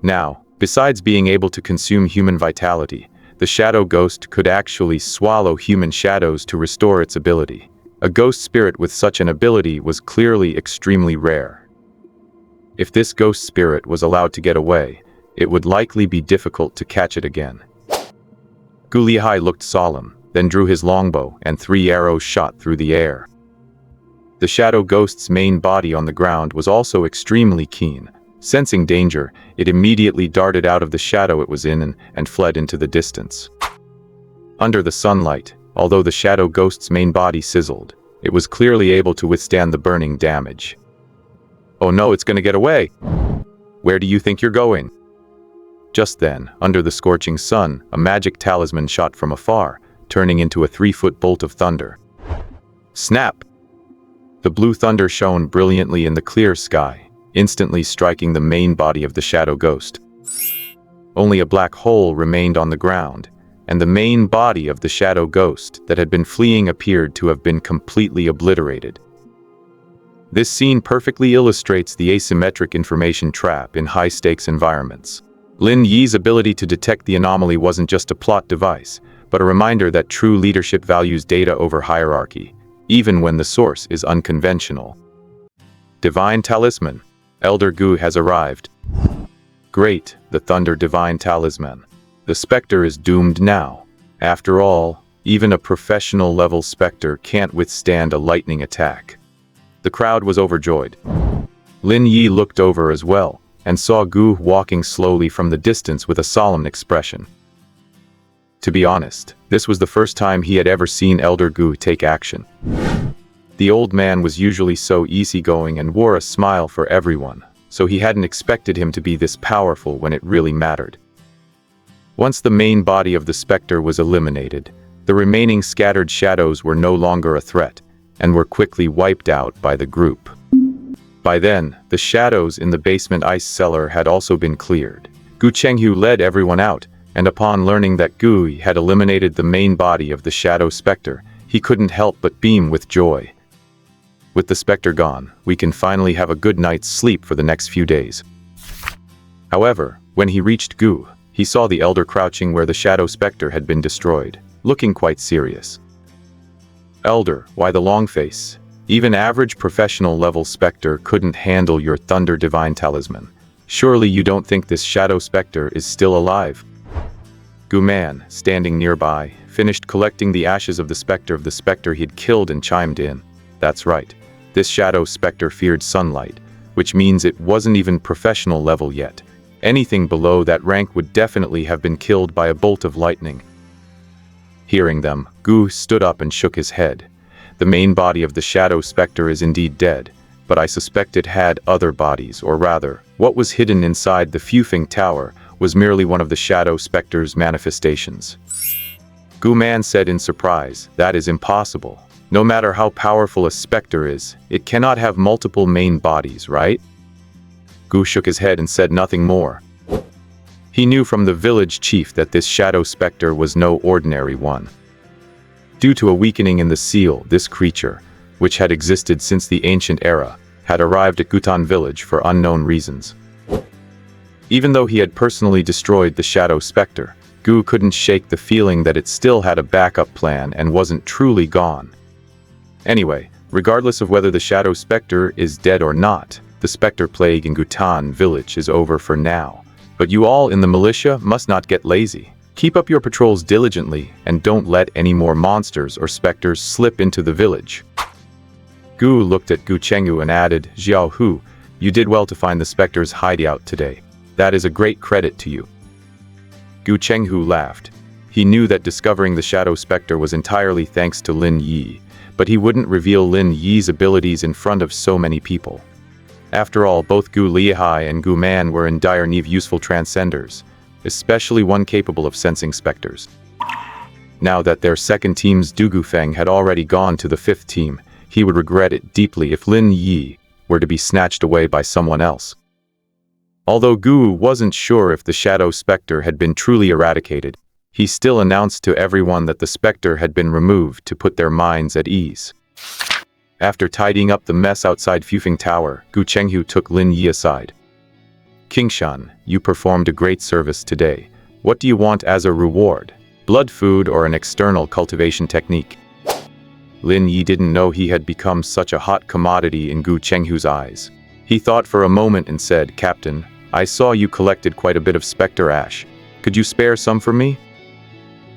Now, besides being able to consume human vitality, the shadow ghost could actually swallow human shadows to restore its ability. A ghost spirit with such an ability was clearly extremely rare. If this ghost spirit was allowed to get away, it would likely be difficult to catch it again. Lin Yi looked solemn, then drew his longbow and 3 arrows shot through the air. The shadow ghost's main body on the ground was also extremely keen. Sensing danger, it immediately darted out of the shadow it was in and fled into the distance. Under the sunlight, although the shadow ghost's main body sizzled, it was clearly able to withstand the burning damage. Oh no, it's gonna get away! Where do you think you're going? Just then, under the scorching sun, a magic talisman shot from afar, turning into a 3-foot bolt of thunder. Snap! The blue thunder shone brilliantly in the clear sky, instantly striking the main body of the shadow ghost. Only a black hole remained on the ground, and the main body of the shadow ghost that had been fleeing appeared to have been completely obliterated. This scene perfectly illustrates the asymmetric information trap in high-stakes environments. Lin Yi's ability to detect the anomaly wasn't just a plot device, but a reminder that true leadership values data over hierarchy, even when the source is unconventional. Divine Talisman. Elder Gu has arrived. Great, the Thunder Divine Talisman. The Spectre is doomed now. After all, even a professional-level Spectre can't withstand a lightning attack. The crowd was overjoyed. Lin Yi looked over as well, and saw Gu walking slowly from the distance with a solemn expression. To be honest, this was the first time he had ever seen Elder Gu take action. The old man was usually so easygoing and wore a smile for everyone, so he hadn't expected him to be this powerful when it really mattered. Once the main body of the Spectre was eliminated, the remaining scattered shadows were no longer a threat, and were quickly wiped out by the group. By then, the shadows in the basement ice cellar had also been cleared. Gu Chenghu led everyone out, and upon learning that Gu had eliminated the main body of the Shadow Spectre, he couldn't help but beam with joy. With the Spectre gone, we can finally have a good night's sleep for the next few days. However, when he reached Gu, he saw the elder crouching where the Shadow Spectre had been destroyed, looking quite serious. Elder, why the long face? Even average professional-level Spectre couldn't handle your Thunder Divine Talisman. Surely you don't think this Shadow Spectre is still alive? Gu Man, standing nearby, finished collecting the ashes of the Spectre he'd killed and chimed in. That's right. This Shadow Spectre feared sunlight, which means it wasn't even professional level yet. Anything below that rank would definitely have been killed by a bolt of lightning. Hearing them, Gu stood up and shook his head. The main body of the Shadow Spectre is indeed dead, but I suspect it had other bodies, or rather, what was hidden inside the Fufeng Tower was merely one of the Shadow Spectre's manifestations. Gu Man said in surprise, that is impossible. No matter how powerful a Spectre is, it cannot have multiple main bodies, right? Gu shook his head and said nothing more. He knew from the village chief that this Shadow Spectre was no ordinary one. Due to a weakening in the seal, this creature, which had existed since the ancient era, had arrived at Guten Village for unknown reasons. Even though he had personally destroyed the Shadow Spectre, Gu couldn't shake the feeling that it still had a backup plan and wasn't truly gone. Anyway, Regardless of whether the shadow specter is dead or not, the specter plague in Gutan village is over for now. But you all in the militia must not get lazy. Keep up your patrols diligently and don't let any more monsters or specters slip into the village. Gu looked at Gu Chenghu and added, Xiao Hu, you did well to find the specter's hideout today. That is a great credit to you. Gu Chenghu laughed. He knew that discovering the shadow specter was entirely thanks to Lin Yi, but he wouldn't reveal Lin Yi's abilities in front of so many people. After all, both Gu Lihai and Gu Man were in dire need of useful transcenders, especially one capable of sensing specters. Now that their second team's Dugu Feng had already gone to the fifth team, he would regret it deeply if Lin Yi were to be snatched away by someone else. Although Gu wasn't sure if the shadow specter had been truly eradicated, he still announced to everyone that the specter had been removed to put their minds at ease. After tidying up the mess outside Fufeng Tower, Gu Chenghu took Lin Yi aside. Kingshan, you performed a great service today. What do you want as a reward? Blood food or an external cultivation technique? Lin Yi didn't know he had become such a hot commodity in Gu Chenghu's eyes. He thought for a moment and said, Captain, I saw you collected quite a bit of specter ash. Could you spare some for me?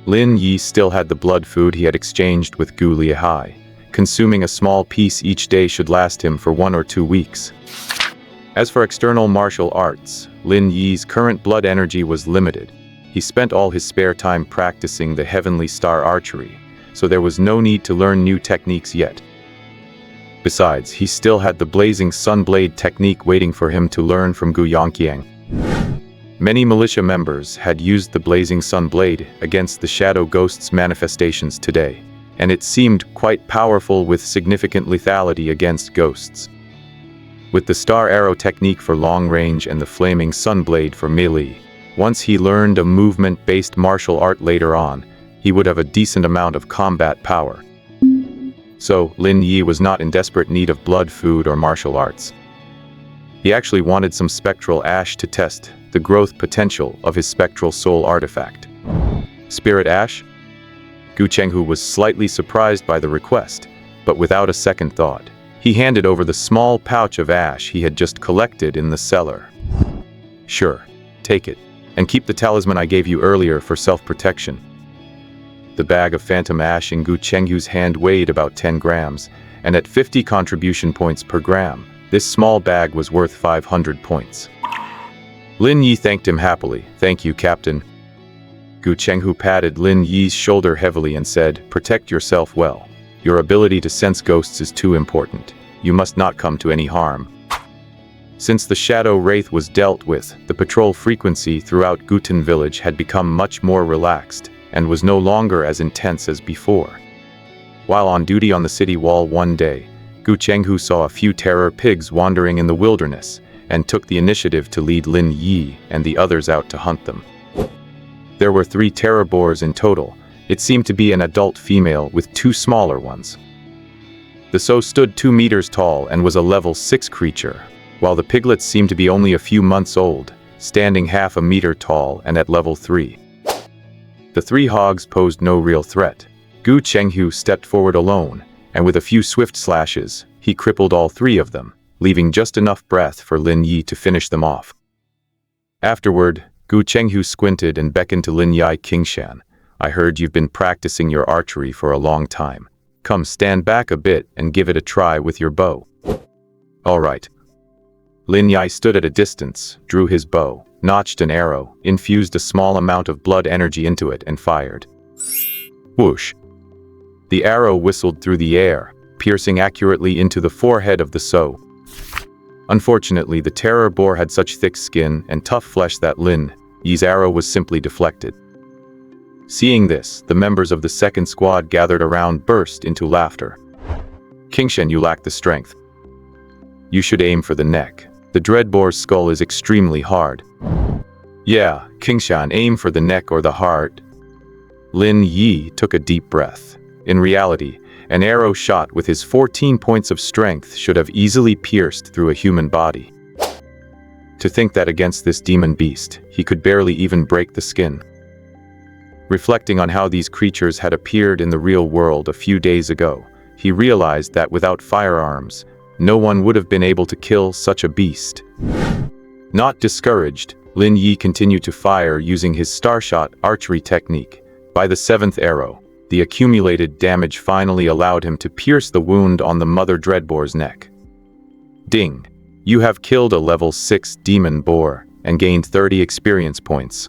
Lin Yi still had the blood food he had exchanged with Gu Lihai. Consuming a small piece each day should last him for 1 or 2 weeks. As for external martial arts, Lin Yi's current blood energy was limited. He spent all his spare time practicing the Heavenly Star archery, so there was no need to learn new techniques yet. Besides, he still had the Blazing Sun Blade technique waiting for him to learn from Gu Yongqiang. Many militia members had used the Blazing Sun Blade against the Shadow Ghost's manifestations today, and it seemed quite powerful with significant lethality against ghosts. With the Star Arrow technique for long range and the Flaming Sun Blade for melee, once he learned a movement-based martial art later on, he would have a decent amount of combat power. So, Lin Yi was not in desperate need of blood food or martial arts. He actually wanted some spectral ash to test the growth potential of his spectral soul artifact. Spirit ash? Gu Chenghu was slightly surprised by the request, but without a second thought, he handed over the small pouch of ash he had just collected in the cellar. Sure, take it, and keep the talisman I gave you earlier for self-protection. The bag of phantom ash in Gu Chenghu's hand weighed about 10 grams, and at 50 contribution points per gram, this small bag was worth 500 points. Lin Yi thanked him happily. Thank you, Captain. Gu Chenghu patted Lin Yi's shoulder heavily and said, protect yourself well. Your ability to sense ghosts is too important. You must not come to any harm. Since the Shadow Wraith was dealt with, the patrol frequency throughout Gutan village had become much more relaxed, and was no longer as intense as before. While on duty on the city wall one day, Gu Chenghu saw a few terror pigs wandering in the wilderness, and took the initiative to lead Lin Yi and the others out to hunt them. There were 3 terror boars in total. It seemed to be an adult female with 2 smaller ones. The sow stood 2 meters tall and was a level 6 creature, while the piglets seemed to be only a few months old, standing half a meter tall and at level 3. The 3 hogs posed no real threat. Gu Chenghu stepped forward alone, and with a few swift slashes, he crippled all 3 of them, leaving just enough breath for Lin Yi to finish them off. Afterward, Gu Chenghu squinted and beckoned to Lin Yi. Kingshan, I heard you've been practicing your archery for a long time. Come stand back a bit and give it a try with your bow. All right. Lin Yi stood at a distance, drew his bow, notched an arrow, infused a small amount of blood energy into it and fired. Whoosh! The arrow whistled through the air, piercing accurately into the forehead of the sow. Unfortunately, the terror boar had such thick skin and tough flesh that Lin Yi's arrow was simply deflected. Seeing this, the members of the second squad gathered around burst into laughter. Kingshan, you lack the strength. You should aim for the neck. The dread boar's skull is extremely hard. Yeah, Kingshan, aim for the neck or the heart. Lin Yi took a deep breath. In reality, an arrow shot with his 14 points of strength should have easily pierced through a human body. To think that against this demon beast, he could barely even break the skin. Reflecting on how these creatures had appeared in the real world a few days ago, he realized that without firearms, no one would have been able to kill such a beast. Not discouraged, Lin Yi continued to fire using his starshot archery technique. By the seventh arrow, the accumulated damage finally allowed him to pierce the wound on the mother dreadboar's neck. Ding! You have killed a level 6 demon boar and gained 30 experience points.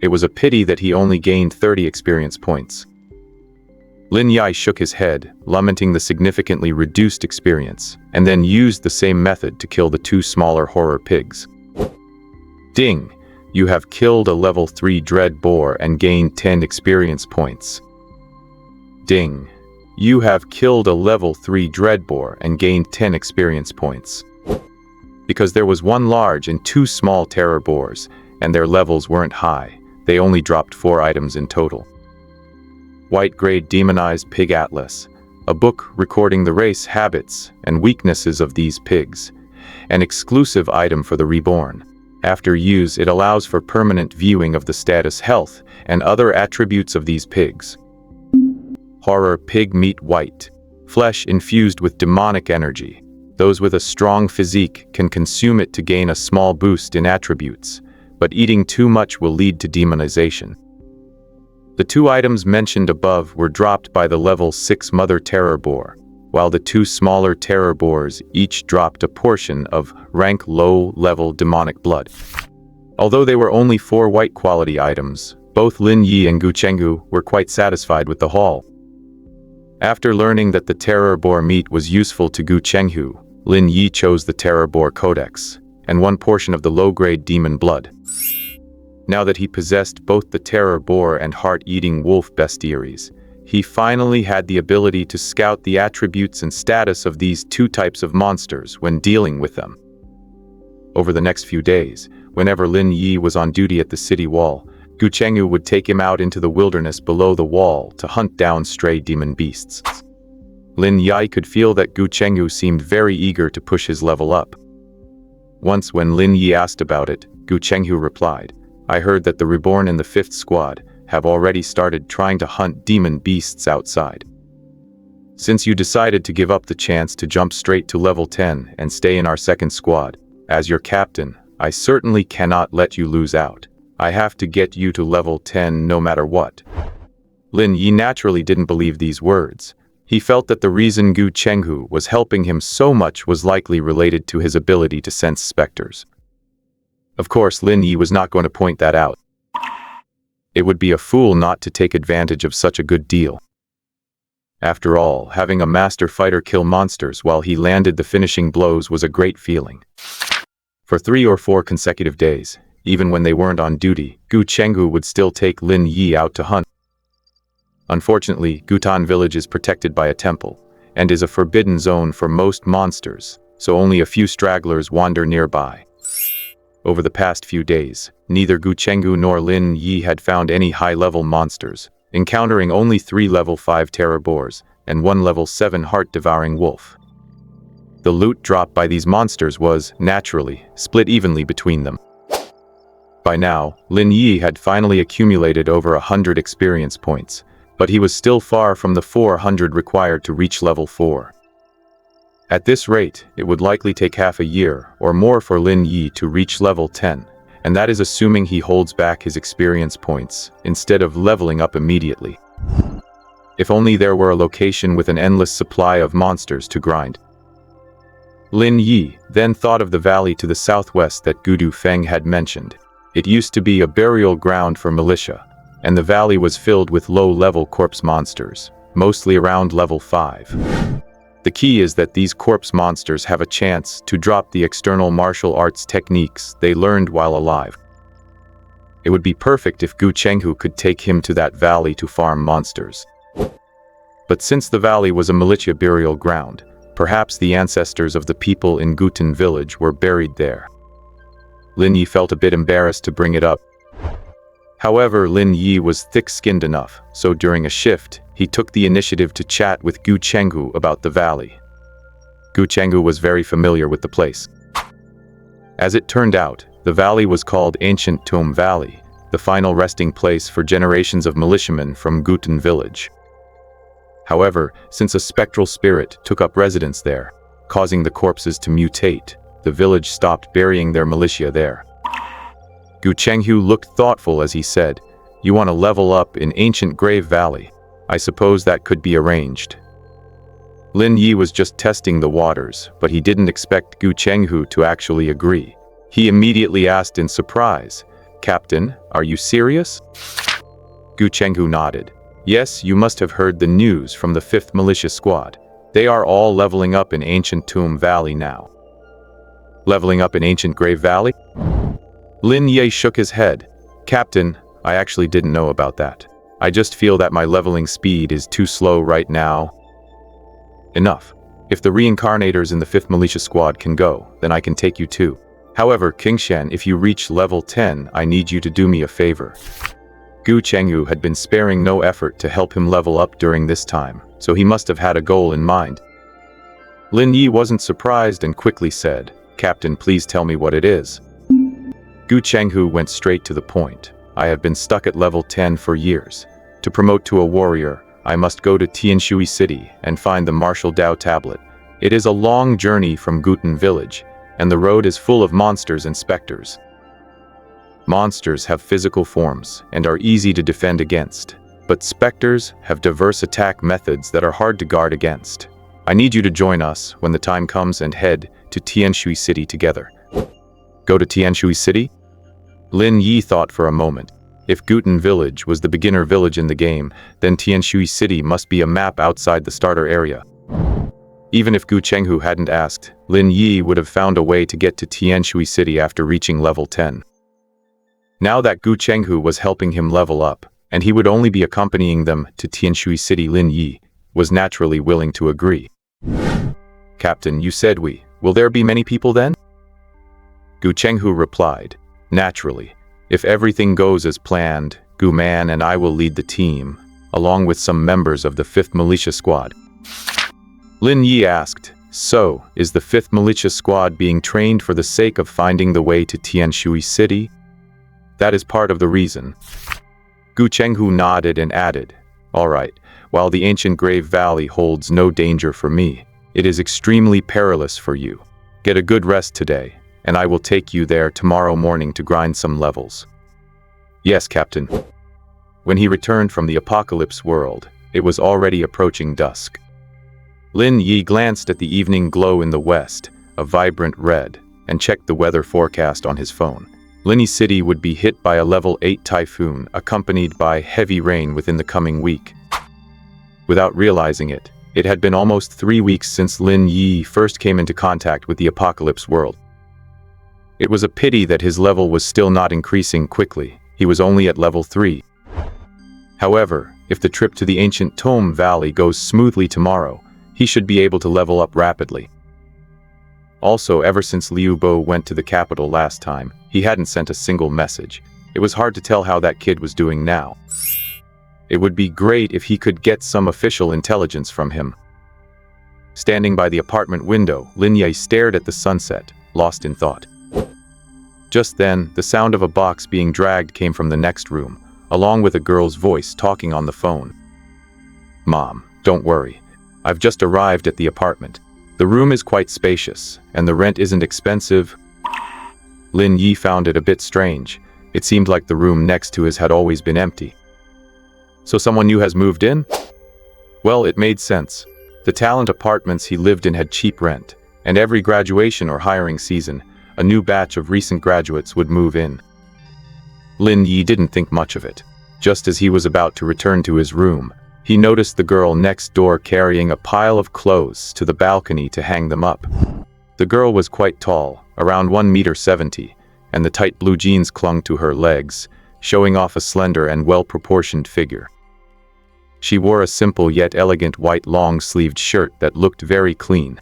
It was a pity that he only gained 30 experience points. Lin Yi shook his head, lamenting the significantly reduced experience, and then used the same method to kill the 2 smaller horror pigs. Ding! You have killed a level 3 dread boar and gained 10 experience points. Ding! You have killed a level 3 dread boar and gained 10 experience points. Because there was 1 large and 2 small terror boars, and their levels weren't high, they only dropped 4 items in total. White Grade Demonized Pig Atlas, a book recording the race habits and weaknesses of these pigs, an exclusive item for the reborn. After use, it allows for permanent viewing of the status, health, and other attributes of these pigs. Horror Pig Meat White, flesh infused with demonic energy. Those with a strong physique can consume it to gain a small boost in attributes, but eating too much will lead to demonization. The 2 items mentioned above were dropped by the level 6 Mother Terror Boar, while the 2 smaller Terror Boars each dropped a portion of rank low-level demonic blood. Although they were only 4 white quality items, both Lin Yi and Gu Chenghu were quite satisfied with the haul. After learning that the Terror Boar meat was useful to Gu Chenghu, Lin Yi chose the Terror Boar Codex, and 1 portion of the low-grade demon blood. Now that he possessed both the Terror Boar and Heart-Eating Wolf bestiaries, he finally had the ability to scout the attributes and status of these 2 types of monsters when dealing with them. Over the next few days, whenever Lin Yi was on duty at the city wall, Gu Chenghu would take him out into the wilderness below the wall to hunt down stray demon beasts. Lin Yi could feel that Gu Chenghu seemed very eager to push his level up. Once when Lin Yi asked about it, Gu Chenghu replied, "I heard that the reborn in the 5th squad have already started trying to hunt demon beasts outside. Since you decided to give up the chance to jump straight to level 10 and stay in our 2nd squad, as your captain, I certainly cannot let you lose out. I have to get you to level 10 no matter what." Lin Yi naturally didn't believe these words. He felt that the reason Gu Chenghu was helping him so much was likely related to his ability to sense specters. Of course, Lin Yi was not going to point that out. It would be a fool not to take advantage of such a good deal. After all, having a master fighter kill monsters while he landed the finishing blows was a great feeling. For 3 or 4 consecutive days, even when they weren't on duty, Gu Chenghu would still take Lin Yi out to hunt. Unfortunately, Gutan village is protected by a temple, and is a forbidden zone for most monsters, so only a few stragglers wander nearby. Over the past few days, neither Gu Chenghu nor Lin Yi had found any high-level monsters, encountering only 3 level 5 terror boars, and 1 level 7 heart-devouring wolf. The loot dropped by these monsters was, naturally, split evenly between them. By now, Lin Yi had finally accumulated over 100 experience points, but he was still far from the 400 required to reach level 4. At this rate, it would likely take half a year or more for Lin Yi to reach level 10, and that is assuming he holds back his experience points, instead of leveling up immediately. If only there were a location with an endless supply of monsters to grind. Lin Yi then thought of the valley to the southwest that Gudu Feng had mentioned. It used to be a burial ground for militia, and the valley was filled with low-level corpse monsters, mostly around level 5. The key is that these corpse monsters have a chance to drop the external martial arts techniques they learned while alive. It would be perfect if Gu Chenghu could take him to that valley to farm monsters. But since the valley was a militia burial ground, perhaps the ancestors of the people in Gutan village were buried there. Lin Yi felt a bit embarrassed to bring it up. However, Lin Yi was thick-skinned enough, so during a shift, he took the initiative to chat with Gu Chenghu about the valley. Gu Chenghu was very familiar with the place. As it turned out, the valley was called Ancient Tomb Valley, the final resting place for generations of militiamen from Gutan village. However, since a spectral spirit took up residence there, causing the corpses to mutate, the village stopped burying their militia there. Gu Chenghu looked thoughtful as he said, "You want to level up in ancient Grave Valley. I suppose that could be arranged." Lin Yi was just testing the waters, but he didn't expect Gu Chenghu to actually agree. He immediately asked in surprise, "Captain, are you serious?" Gu Chenghu nodded. "Yes, you must have heard the news from the 5th Militia Squad. They are all leveling up in ancient Tomb Valley now." Leveling up in ancient Grave Valley? Lin Yi shook his head. "Captain, I actually didn't know about that. I just feel that my leveling speed is too slow right now." "Enough. If the reincarnators in the 5th Militia Squad can go, then I can take you too. However, King Shen, if you reach level 10, I need you to do me a favor." Gu Chenghu had been sparing no effort to help him level up during this time, so he must have had a goal in mind. Lin Yi wasn't surprised and quickly said, "Captain, please tell me what it is." Gu Chenghu went straight to the point. "I have been stuck at level 10 for years. To promote to a warrior, I must go to Tianshui City and find the Martial Dao tablet. It is a long journey from Guten Village, and the road is full of monsters and specters. Monsters have physical forms and are easy to defend against, but specters have diverse attack methods that are hard to guard against. I need you to join us when the time comes and head to Tianshui City together." Go to Tianshui City? Lin Yi thought for a moment. If Guten Village was the beginner village in the game, then Tianshui City must be a map outside the starter area. Even if Gu Chenghu hadn't asked, Lin Yi would have found a way to get to Tianshui City after reaching level 10. Now that Gu Chenghu was helping him level up, and he would only be accompanying them to Tianshui City, Lin Yi was naturally willing to agree. "Captain, you said will there be many people then?" Gu Chenghu replied, "Naturally. If everything goes as planned, Gu Man and I will lead the team, along with some members of the 5th Militia Squad." Lin Yi asked, "So, is the 5th Militia Squad being trained for the sake of finding the way to Tianshui City?" "That is part of the reason." Gu Chenghu nodded and added, "All right, while the ancient Grave Valley holds no danger for me, it is extremely perilous for you. Get a good rest today, and I will take you there tomorrow morning to grind some levels." "Yes, Captain." When he returned from the apocalypse world, it was already approaching dusk. Lin Yi glanced at the evening glow in the west, a vibrant red, and checked the weather forecast on his phone. Lin Yi City would be hit by a level 8 typhoon, accompanied by heavy rain within the coming week. Without realizing it, it had been almost 3 weeks since Lin Yi first came into contact with the apocalypse world. It was a pity that his level was still not increasing quickly. He was only at level 3. However, if the trip to the ancient Tomb Valley goes smoothly tomorrow, he should be able to level up rapidly. Also, ever since Liu Bo went to the capital last time, he hadn't sent a single message. It was hard to tell how that kid was doing now. It would be great if he could get some official intelligence from him. Standing by the apartment window, Lin Yi stared at the sunset, lost in thought. Just then, the sound of a box being dragged came from the next room, along with a girl's voice talking on the phone. "Mom, don't worry. I've just arrived at the apartment. The room is quite spacious, and the rent isn't expensive." Lin Yi found it a bit strange. It seemed like the room next to his had always been empty. "So someone new has moved in?" Well, it made sense. The talent apartments he lived in had cheap rent, and every graduation or hiring season, a new batch of recent graduates would move in. Lin Yi didn't think much of it. Just as he was about to return to his room, he noticed the girl next door carrying a pile of clothes to the balcony to hang them up. The girl was quite tall, around 1.70 meters, and the tight blue jeans clung to her legs, showing off a slender and well-proportioned figure. She wore a simple yet elegant white long-sleeved shirt that looked very clean.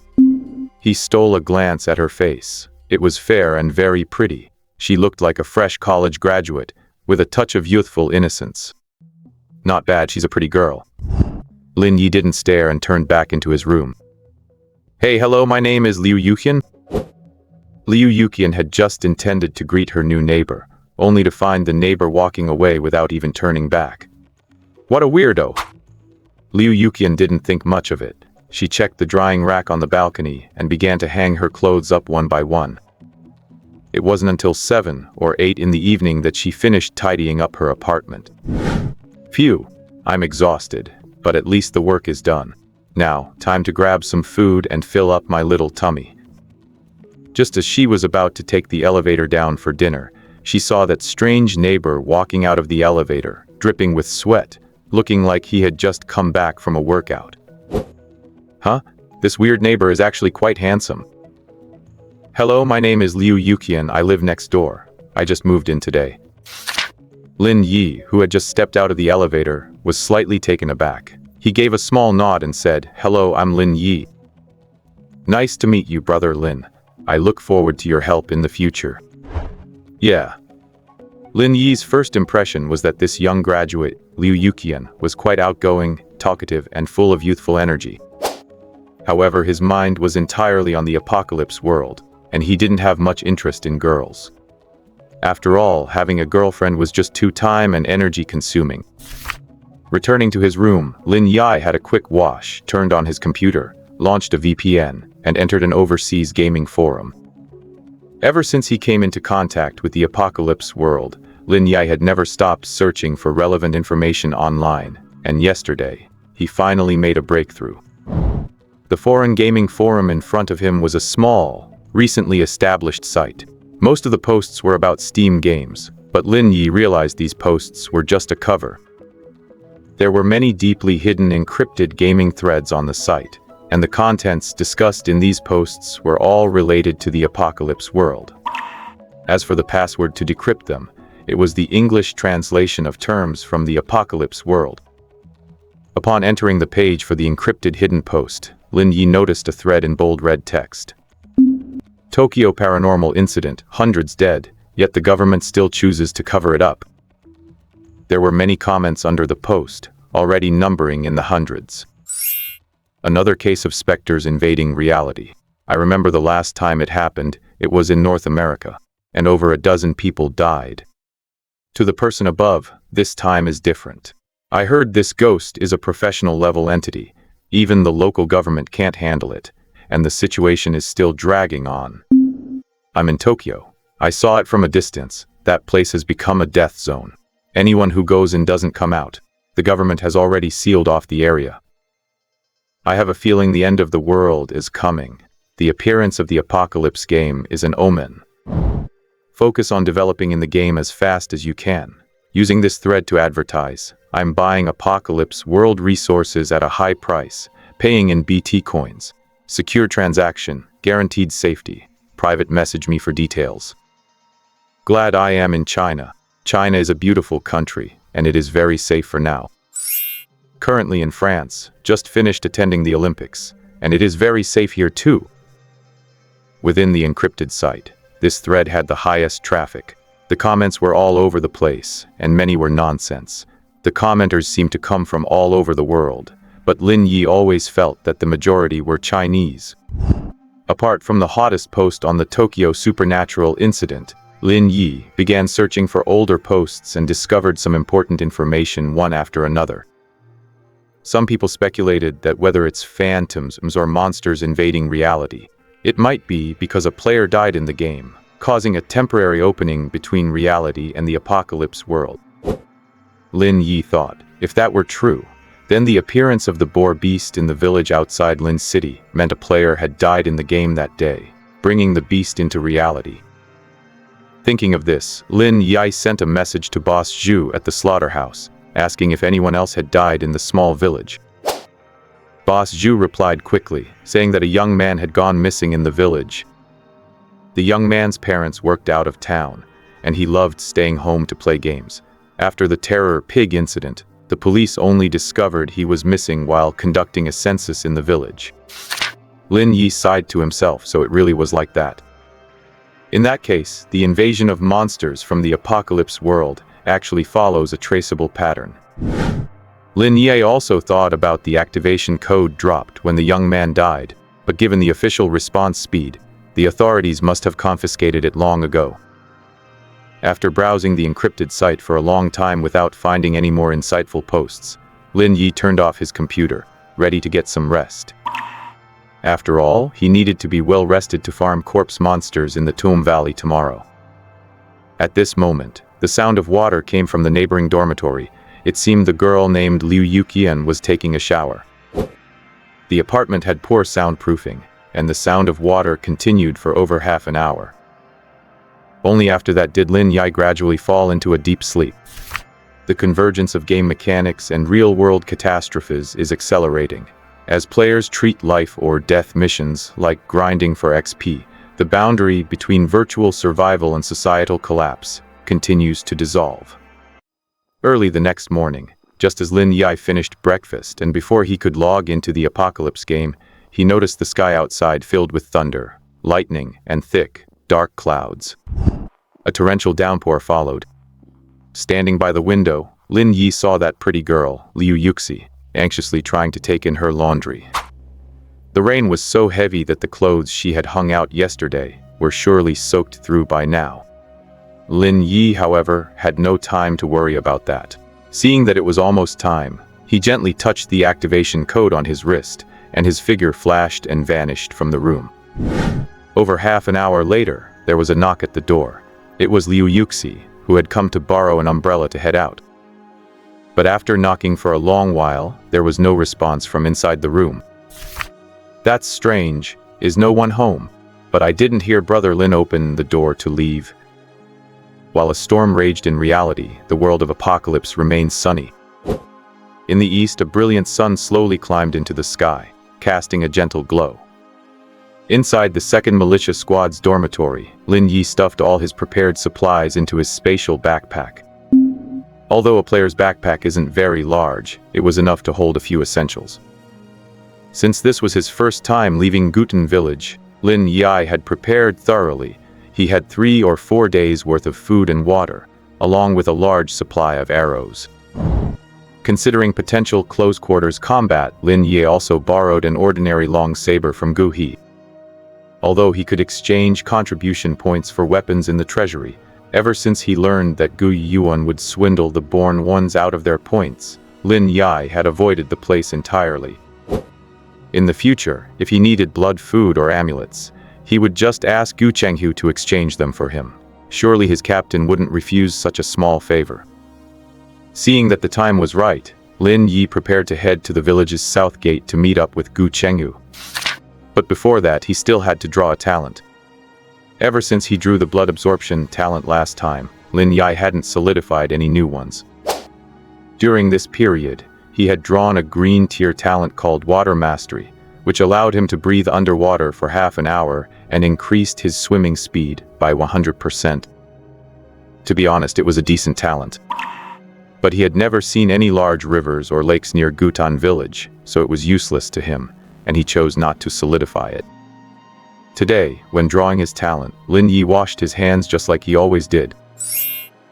He stole a glance at her face. It was fair and very pretty. She looked like a fresh college graduate, with a touch of youthful innocence. Not bad, she's a pretty girl. Lin Yi didn't stare and turned back into his room. "Hey, hello, my name is Liu Yuqian." Liu Yuqian had just intended to greet her new neighbor, only to find the neighbor walking away without even turning back. What a weirdo! Liu Yuqian didn't think much of it. She checked the drying rack on the balcony and began to hang her clothes up one by one. It wasn't until 7 or 8 in the evening that she finished tidying up her apartment. Phew, I'm exhausted, but at least the work is done. Now, time to grab some food and fill up my little tummy. Just as she was about to take the elevator down for dinner, she saw that strange neighbor walking out of the elevator, dripping with sweat, looking like he had just come back from a workout. Huh? This weird neighbor is actually quite handsome. Hello, my name is Liu Yuqian. I live next door. I just moved in today. Lin Yi, who had just stepped out of the elevator, was slightly taken aback. He gave a small nod and said, "Hello, I'm Lin Yi. Nice to meet you, brother Lin. I look forward to your help in the future." Yeah. Lin Yi's first impression was that this young graduate, Liu Yuqian, was quite outgoing, talkative, and full of youthful energy. However, his mind was entirely on the apocalypse world, and he didn't have much interest in girls. After all, having a girlfriend was just too time and energy consuming. Returning to his room, Lin Yi had a quick wash, turned on his computer, launched a VPN, and entered an overseas gaming forum. Ever since he came into contact with the apocalypse world, Lin Yi had never stopped searching for relevant information online, and yesterday, he finally made a breakthrough. The foreign gaming forum in front of him was a small, recently established site. Most of the posts were about Steam games, but Lin Yi realized these posts were just a cover. There were many deeply hidden encrypted gaming threads on the site, and the contents discussed in these posts were all related to the apocalypse world. As for the password to decrypt them, it was the English translation of terms from the apocalypse world. Upon entering the page for the encrypted hidden post, Lin Yi noticed a thread in bold red text. Tokyo paranormal incident, hundreds dead, yet the government still chooses to cover it up. There were many comments under the post, already numbering in the hundreds. Another case of specters invading reality. I remember the last time it happened, it was in North America, and over a dozen people died. To the person above, this time is different. I heard this ghost is a professional level entity. Even the local government can't handle it, and the situation is still dragging on. I'm in Tokyo. I saw it from a distance. That place has become a death zone. Anyone who goes in doesn't come out. The government has already sealed off the area. I have a feeling the end of the world is coming. The appearance of the apocalypse game is an omen. Focus on developing in the game as fast as you can. Using this thread to advertise, I'm buying apocalypse world resources at a high price, paying in BT coins. Secure transaction, guaranteed safety. Private message me for details. Glad I am in China. China is a beautiful country, and it is very safe for now. Currently in France, just finished attending the Olympics, and it is very safe here too. Within the encrypted site, this thread had the highest traffic. The comments were all over the place, and many were nonsense. The commenters seemed to come from all over the world, but Lin Yi always felt that the majority were Chinese. Apart from the hottest post on the Tokyo supernatural incident, Lin Yi began searching for older posts and discovered some important information one after another. Some people speculated that whether it's phantoms or monsters invading reality, it might be because a player died in the game, causing a temporary opening between reality and the apocalypse world. Lin Yi thought, if that were true, then the appearance of the boar beast in the village outside Lin City meant a player had died in the game that day, bringing the beast into reality. Thinking of this, Lin Yi sent a message to Boss Zhu at the slaughterhouse, asking if anyone else had died in the small village. Boss Zhu replied quickly, saying that a young man had gone missing in the village. The young man's parents worked out of town, and he loved staying home to play games. After the terror pig incident, the police only discovered he was missing while conducting a census in the village. Lin Yi sighed to himself, so it really was like that. In that case, the invasion of monsters from the apocalypse world actually follows a traceable pattern. Lin Yi also thought about the activation code dropped when the young man died, but given the official response speed, the authorities must have confiscated it long ago. After browsing the encrypted site for a long time without finding any more insightful posts, Lin Yi turned off his computer, ready to get some rest. After all, he needed to be well rested to farm corpse monsters in the Tomb Valley tomorrow. At this moment, the sound of water came from the neighboring dormitory. It seemed the girl named Liu Yuqian was taking a shower. The apartment had poor soundproofing, and the sound of water continued for over half an hour. Only after that did Lin Yi gradually fall into a deep sleep. The convergence of game mechanics and real-world catastrophes is accelerating. As players treat life or death missions like grinding for XP, the boundary between virtual survival and societal collapse continues to dissolve. Early the next morning, just as Lin Yi finished breakfast and before he could log into the apocalypse game, he noticed the sky outside filled with thunder, lightning, and thick, dark clouds. A torrential downpour followed. Standing by the window, Lin Yi saw that pretty girl, Liu Yuxi, anxiously trying to take in her laundry. The rain was so heavy that the clothes she had hung out yesterday were surely soaked through by now. Lin Yi, however, had no time to worry about that. Seeing that it was almost time, he gently touched the activation code on his wrist, and his figure flashed and vanished from the room. Over half an hour later, there was a knock at the door. It was Liu Yuxi, who had come to borrow an umbrella to head out. But after knocking for a long while, there was no response from inside the room. "That's strange. Is no one home?" But I didn't hear Brother Lin open the door to leave. While a storm raged in reality, the world of Apocalypse remained sunny. In the east, a brilliant sun slowly climbed into the sky, casting a gentle glow. Inside the 2nd Militia Squad's dormitory, Lin Yi stuffed all his prepared supplies into his spatial backpack. Although a player's backpack isn't very large, it was enough to hold a few essentials. Since this was his first time leaving Guten Village, Lin Yi had prepared thoroughly. He had 3 or 4 days' worth of food and water, along with a large supply of arrows. Considering potential close-quarters combat, Lin Yi also borrowed an ordinary long saber from Gu He. Although he could exchange contribution points for weapons in the treasury, ever since he learned that Gu Yuan would swindle the born ones out of their points, Lin Yi had avoided the place entirely. In the future, if he needed blood food or amulets, he would just ask Gu Chenghu to exchange them for him. Surely his captain wouldn't refuse such a small favor. Seeing that the time was right, Lin Yi prepared to head to the village's south gate to meet up with Gu Chenghu. But before that, he still had to draw a talent. Ever since he drew the blood absorption talent last time, Lin Yi hadn't solidified any new ones. During this period, he had drawn a green tier talent called Water Mastery, which allowed him to breathe underwater for half an hour and increased his swimming speed by 100%. To be honest, it was a decent talent. But he had never seen any large rivers or lakes near Gutan village, so it was useless to him, and he chose not to solidify it. Today, when drawing his talent, Lin Yi washed his hands just like he always did.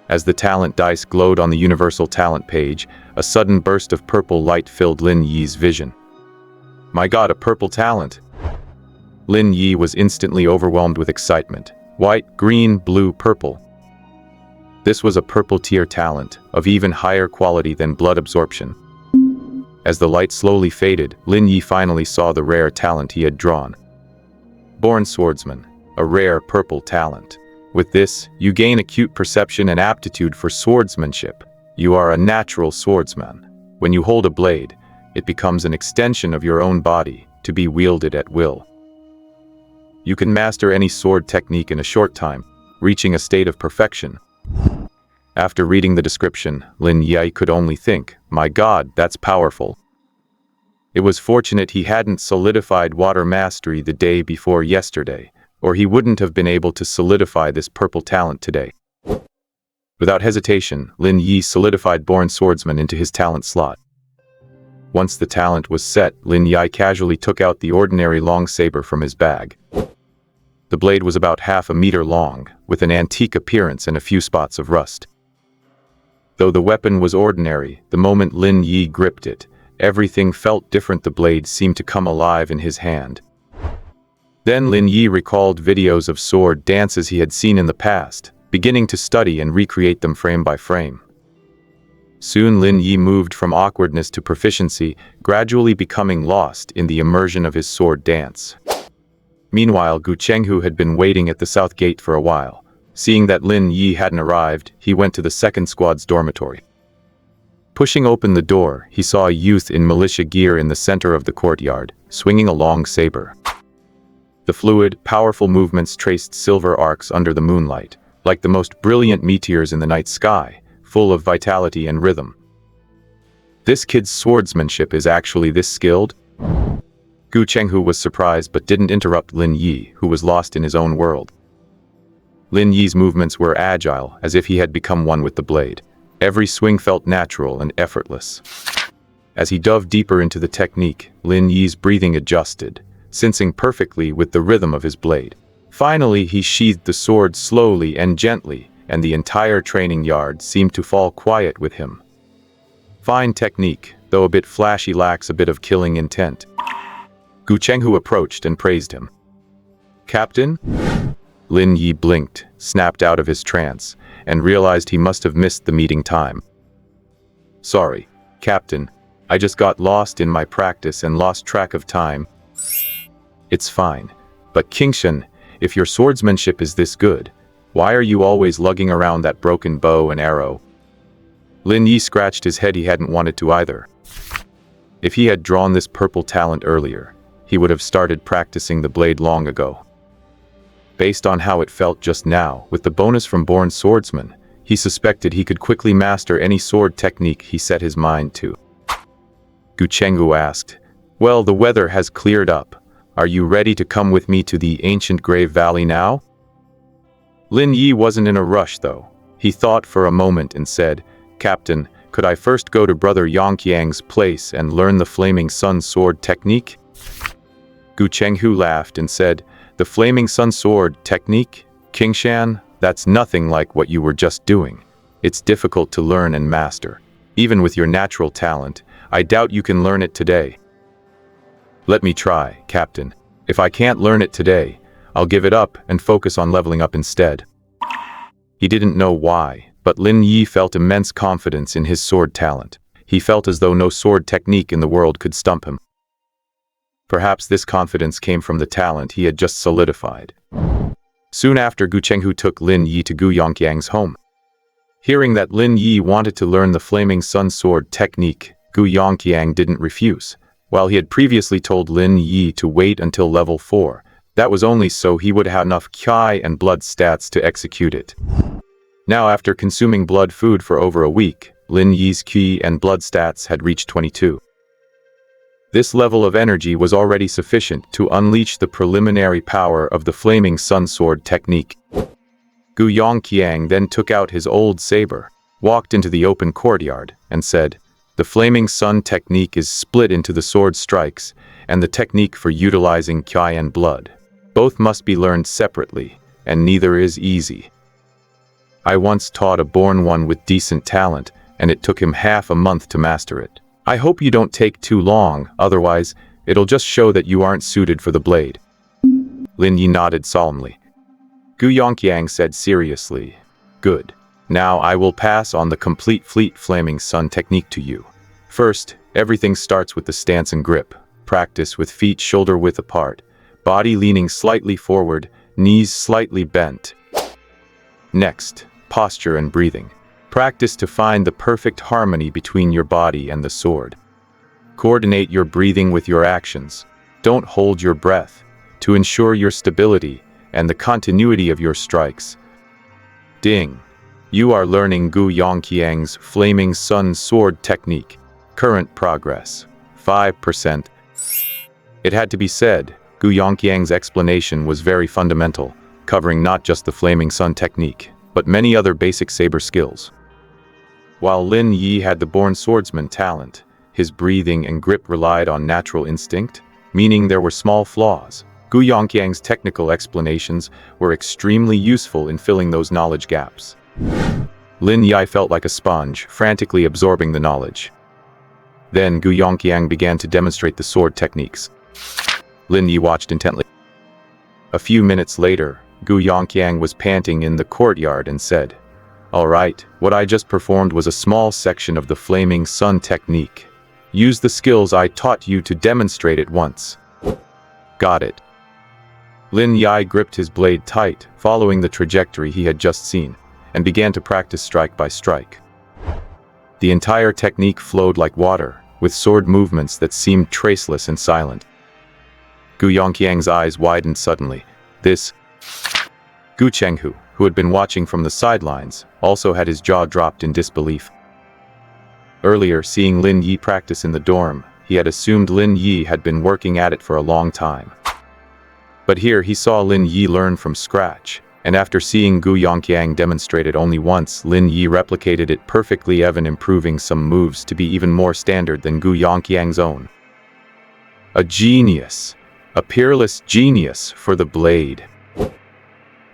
As the talent dice glowed on the universal talent page, a sudden burst of purple light filled Lin Yi's vision. My god, a purple talent! Lin Yi was instantly overwhelmed with excitement. White, green, blue, purple. This was a purple tier talent, of even higher quality than blood absorption. As the light slowly faded, Lin Yi finally saw the rare talent he had drawn. Born Swordsman, a rare purple talent. With this, you gain acute perception and aptitude for swordsmanship. You are a natural swordsman. When you hold a blade, it becomes an extension of your own body, to be wielded at will. You can master any sword technique in a short time, reaching a state of perfection. After reading the description, Lin Yi could only think, my god, that's powerful. It was fortunate he hadn't solidified Water Mastery the day before yesterday, or he wouldn't have been able to solidify this purple talent today. Without hesitation, Lin Yi solidified Born Swordsman into his talent slot. Once the talent was set, Lin Yi casually took out the ordinary long saber from his bag. The blade was about half a meter long, with an antique appearance and a few spots of rust. Though the weapon was ordinary, the moment Lin Yi gripped it, everything felt different. The blade seemed to come alive in his hand. Then Lin Yi recalled videos of sword dances he had seen in the past, beginning to study and recreate them frame by frame. Soon Lin Yi moved from awkwardness to proficiency, gradually becoming lost in the immersion of his sword dance. Meanwhile, Gu Chenghu had been waiting at the south gate for a while. Seeing that Lin Yi hadn't arrived, he went to the second squad's dormitory. Pushing open the door, he saw a youth in militia gear in the center of the courtyard, swinging a long saber. The fluid, powerful movements traced silver arcs under the moonlight, like the most brilliant meteors in the night sky, full of vitality and rhythm. This kid's swordsmanship is actually this skilled? Gu Chenghu was surprised but didn't interrupt Lin Yi, who was lost in his own world. Lin Yi's movements were agile, as if he had become one with the blade. Every swing felt natural and effortless. As he dove deeper into the technique, Lin Yi's breathing adjusted, syncing perfectly with the rhythm of his blade. Finally, he sheathed the sword slowly and gently, and the entire training yard seemed to fall quiet with him. Fine technique, though a bit flashy, lacks a bit of killing intent. Gu Chenghu approached and praised him. "Captain?" Lin Yi blinked, snapped out of his trance, and realized he must have missed the meeting time. "Sorry, Captain. I just got lost in my practice and lost track of time." "It's fine. But Qingshan, if your swordsmanship is this good, why are you always lugging around that broken bow and arrow?" Lin Yi scratched his head. He hadn't wanted to either. If he had drawn this purple talent earlier, he would have started practicing the blade long ago. Based on how it felt just now, with the bonus from Born Swordsman, he suspected he could quickly master any sword technique he set his mind to. Gu Chenghu asked, "Well, the weather has cleared up. Are you ready to come with me to the ancient Grave Valley now?" Lin Yi wasn't in a rush, though. He thought for a moment and said, "Captain, could I first go to Brother Yongqiang's place and learn the Flaming Sun sword technique?" Gu Chenghu laughed and said, "The Flaming Sun sword technique? Qingshan, that's nothing like what you were just doing. It's difficult to learn and master. Even with your natural talent, I doubt you can learn it today." "Let me try, Captain. If I can't learn it today, I'll give it up and focus on leveling up instead." He didn't know why, but Lin Yi felt immense confidence in his sword talent. He felt as though no sword technique in the world could stump him. Perhaps this confidence came from the talent he had just solidified. Soon after, Gu Chenghu took Lin Yi to Gu Yongqiang's home. Hearing that Lin Yi wanted to learn the Flaming Sun sword technique, Gu Yongqiang didn't refuse. While he had previously told Lin Yi to wait until level 4, that was only so he would have enough Qi and blood stats to execute it. Now, after consuming blood food for over a week, Lin Yi's Qi and blood stats had reached 22. This level of energy was already sufficient to unleash the preliminary power of the Flaming Sun sword technique. Gu Yongqiang then took out his old saber, walked into the open courtyard, and said, "The Flaming Sun technique is split into the sword strikes and the technique for utilizing Qi and blood. Both must be learned separately, and neither is easy. I once taught a born one with decent talent, and it took him half a month to master it. I hope you don't take too long, otherwise, it'll just show that you aren't suited for the blade." Lin Yi nodded solemnly. Gu Yongqiang said seriously, "Good. Now I will pass on the complete Flaming Sun technique to you. First, everything starts with the stance and grip. Practice with feet shoulder-width apart, body leaning slightly forward, knees slightly bent. Next, posture and breathing. Practice to find the perfect harmony between your body and the sword. Coordinate your breathing with your actions. Don't hold your breath, to ensure your stability and the continuity of your strikes. Ding! You are learning Gu Yongqiang's Flaming Sun sword technique. Current progress, 5%. It had to be said, Gu Yongqiang's explanation was very fundamental, covering not just the Flaming Sun technique, but many other basic saber skills. While Lin Yi had the born swordsman talent, his breathing and grip relied on natural instinct, meaning there were small flaws. Gu Yongqiang's technical explanations were extremely useful in filling those knowledge gaps. Lin Yi felt like a sponge, frantically absorbing the knowledge. Then Gu Yongqiang began to demonstrate the sword techniques. Lin Yi watched intently. A few minutes later, Gu Yongqiang was panting in the courtyard and said, Alright, what I just performed was a small section of the flaming sun technique. Use the skills I taught you to demonstrate it once. Got it. Lin Yi gripped his blade tight, following the trajectory he had just seen, and began to practice strike by strike. The entire technique flowed like water, with sword movements that seemed traceless and silent. Gu Yongqiang's eyes widened suddenly. This Gu Chenghu, who had been watching from the sidelines, also had his jaw dropped in disbelief. Earlier, seeing Lin Yi practice in the dorm, he had assumed Lin Yi had been working at it for a long time. But here he saw Lin Yi learn from scratch, and after seeing Gu Yongqiang demonstrate it only once, Lin Yi replicated it perfectly, even improving some moves to be even more standard than Gu Yongqiang's own. A genius. A peerless genius for the blade.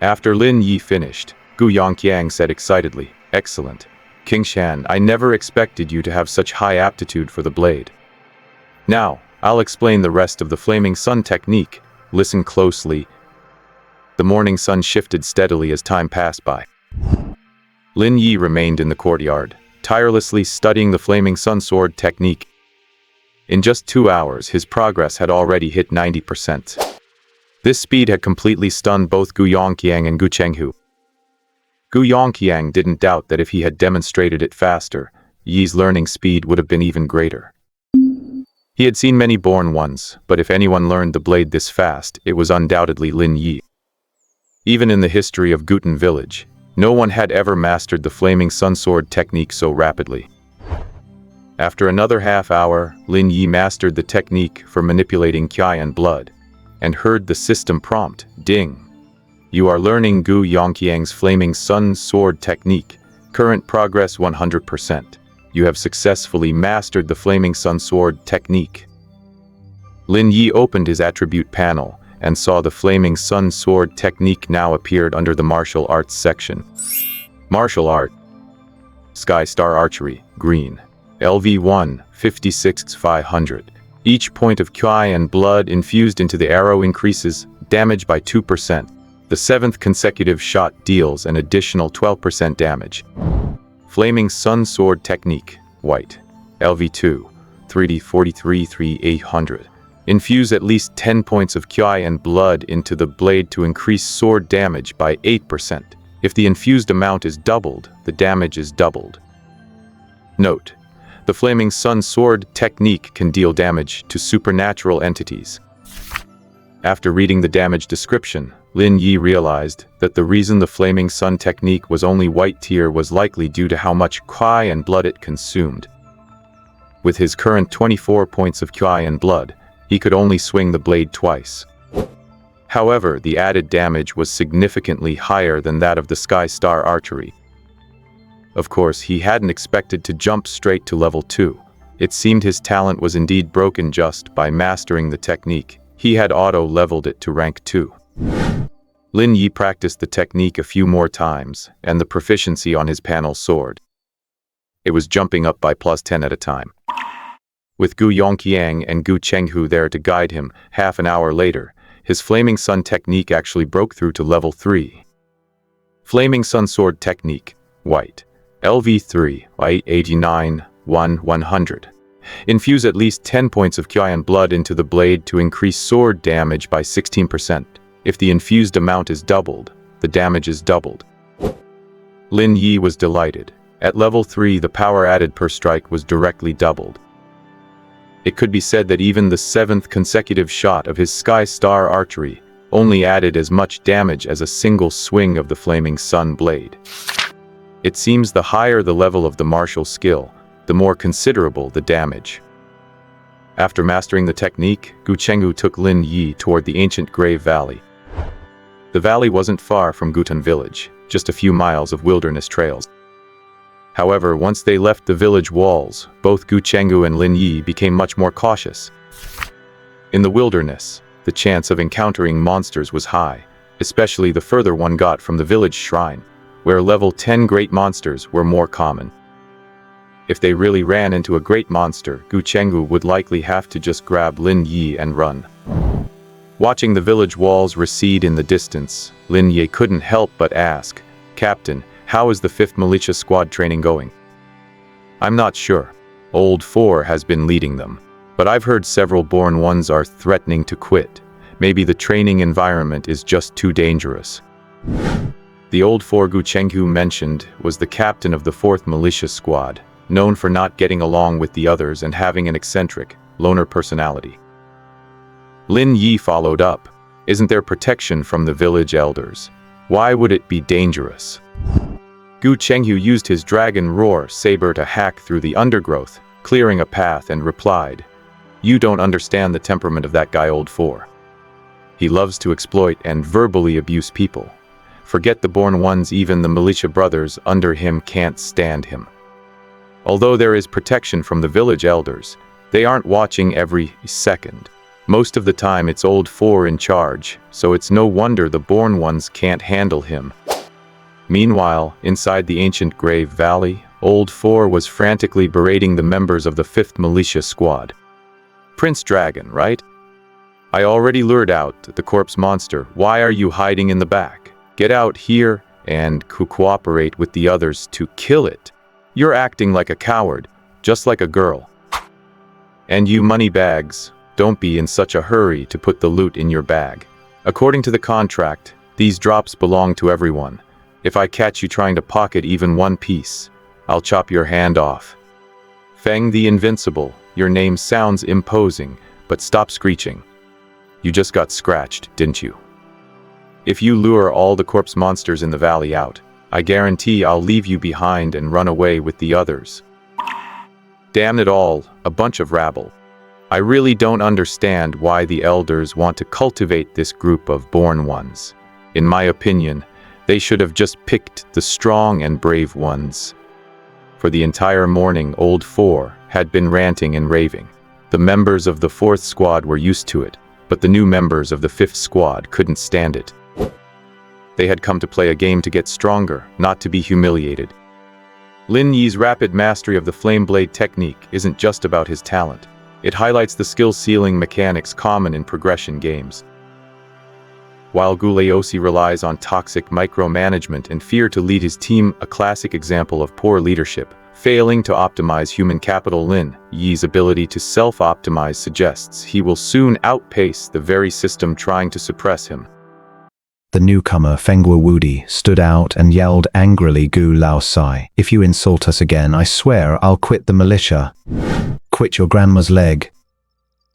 After Lin Yi finished, Gu Yongqiang said excitedly, "Excellent. King Shan, I never expected you to have such high aptitude for the blade. Now, I'll explain the rest of the flaming sun technique. Listen closely." The morning sun shifted steadily as time passed by. Lin Yi remained in the courtyard, tirelessly studying the flaming sun sword technique. In just 2 hours, his progress had already hit 90%. This speed had completely stunned both Gu Yongqiang and Gu Chenghu. Gu Yongqiang didn't doubt that if he had demonstrated it faster, Yi's learning speed would have been even greater. He had seen many born ones, but if anyone learned the blade this fast, it was undoubtedly Lin Yi. Even in the history of Guten Village, no one had ever mastered the flaming sun sword technique so rapidly. After another half hour, Lin Yi mastered the technique for manipulating qi and blood, and heard the system prompt, "Ding. You are learning Gu Yongqiang's flaming sun sword technique. Current progress 100%. You have successfully mastered the flaming sun sword technique." Lin Yi opened his attribute panel and saw the flaming sun sword technique now appeared under the martial arts section. Martial art. Sky Star Archery, green. LV1, 56,500. Each point of qi and blood infused into the arrow increases damage by 2%. The 7th consecutive shot deals an additional 12% damage. Flaming Sun Sword Technique, white. LV2, 3D 43,800. Infuse at least 10 points of qi and blood into the blade to increase sword damage by 8%. If the infused amount is doubled, the damage is doubled. Note: the Flaming Sun Sword technique can deal damage to supernatural entities. After reading the damage description, Lin Yi realized that the reason the Flaming Sun technique was only white tier was likely due to how much qi and blood it consumed. With his current 24 points of qi and blood, he could only swing the blade twice. However, the added damage was significantly higher than that of the Sky Star Archery. Of course, he hadn't expected to jump straight to level 2. It seemed his talent was indeed broken just by mastering the technique. He had auto-leveled it to rank 2. Lin Yi practiced the technique a few more times, and the proficiency on his panel soared. It was jumping up by +10 at a time. With Gu Yongqiang and Gu Chenghu there to guide him, half an hour later, his Flaming Sun technique actually broke through to level 3. Flaming Sun Sword Technique, white. LV3, 89, 100. Infuse at least 10 points of qi and blood into the blade to increase sword damage by 16%. If the infused amount is doubled, the damage is doubled. Lin Yi was delighted. At level 3, the power added per strike was directly doubled. It could be said that even the 7th consecutive shot of his Sky Star Archery only added as much damage as a single swing of the Flaming Sun blade. It seems the higher the level of the martial skill, the more considerable the damage. After mastering the technique, Gu Chenghu took Lin Yi toward the ancient Grave Valley. The valley wasn't far from Guten Village, just a few miles of wilderness trails. However, once they left the village walls, both Gu Chenghu and Lin Yi became much more cautious. In the wilderness, the chance of encountering monsters was high, especially the further one got from the village shrine, where level 10 great monsters were more common. If they really ran into a great monster, Gu Chenghu would likely have to just grab Lin Yi and run. Watching the village walls recede in the distance, Lin Yi couldn't help but ask, "Captain, How is the 5th Militia Squad training going? I'm not sure. Old 4 has been leading them. But I've heard several Born Ones are threatening to quit. Maybe the training environment is just too dangerous. The Old 4 Gu Chenghu mentioned was the captain of the 4th Militia Squad, known for not getting along with the others and having an eccentric, loner personality. Lin Yi followed up. Isn't there protection from the village elders? Why would it be dangerous? Gu Chenghu used his dragon roar saber to hack through the undergrowth, clearing a path, and replied, "You don't understand the temperament of that guy Old 4. He loves to exploit and verbally abuse people. Forget the Born Ones, even the militia brothers under him can't stand him. Although there is protection from the village elders, they aren't watching every second. Most of the time it's Old 4 in charge, so it's no wonder the Born Ones can't handle him." Meanwhile, inside the ancient Grave Valley, Old 4 was frantically berating the members of the 5th Militia Squad. "Prince Dragon, right? I already lured out the corpse monster. Why are you hiding in the back? Get out here and cooperate with the others to kill it. You're acting like a coward, just like a girl. And you moneybags, don't be in such a hurry to put the loot in your bag. According to the contract, these drops belong to everyone. If I catch you trying to pocket even one piece, I'll chop your hand off. Feng the Invincible, your name sounds imposing, but stop screeching. You just got scratched, didn't you? If you lure all the corpse monsters in the valley out, I guarantee I'll leave you behind and run away with the others." Damn it all, a bunch of rabble. I really don't understand why the elders want to cultivate this group of Born Ones. In my opinion, they should have just picked the strong and brave ones. For the entire morning, Old 4 had been ranting and raving. The members of the 4th Squad were used to it, but the new members of the 5th Squad couldn't stand it. They had come to play a game to get stronger, not to be humiliated. Lin Yi's rapid mastery of the flame blade technique isn't just about his talent. It highlights the skill ceiling mechanics common in progression games. While Gu Laosi relies on toxic micromanagement and fear to lead his team, a classic example of poor leadership, failing to optimize human capital. Lin Yi's ability to self-optimize suggests he will soon outpace the very system trying to suppress him. The newcomer, Fengguo Wudi, stood out and yelled angrily, "Gu Laosai, if you insult us again, I swear I'll quit the militia." "Quit your grandma's leg."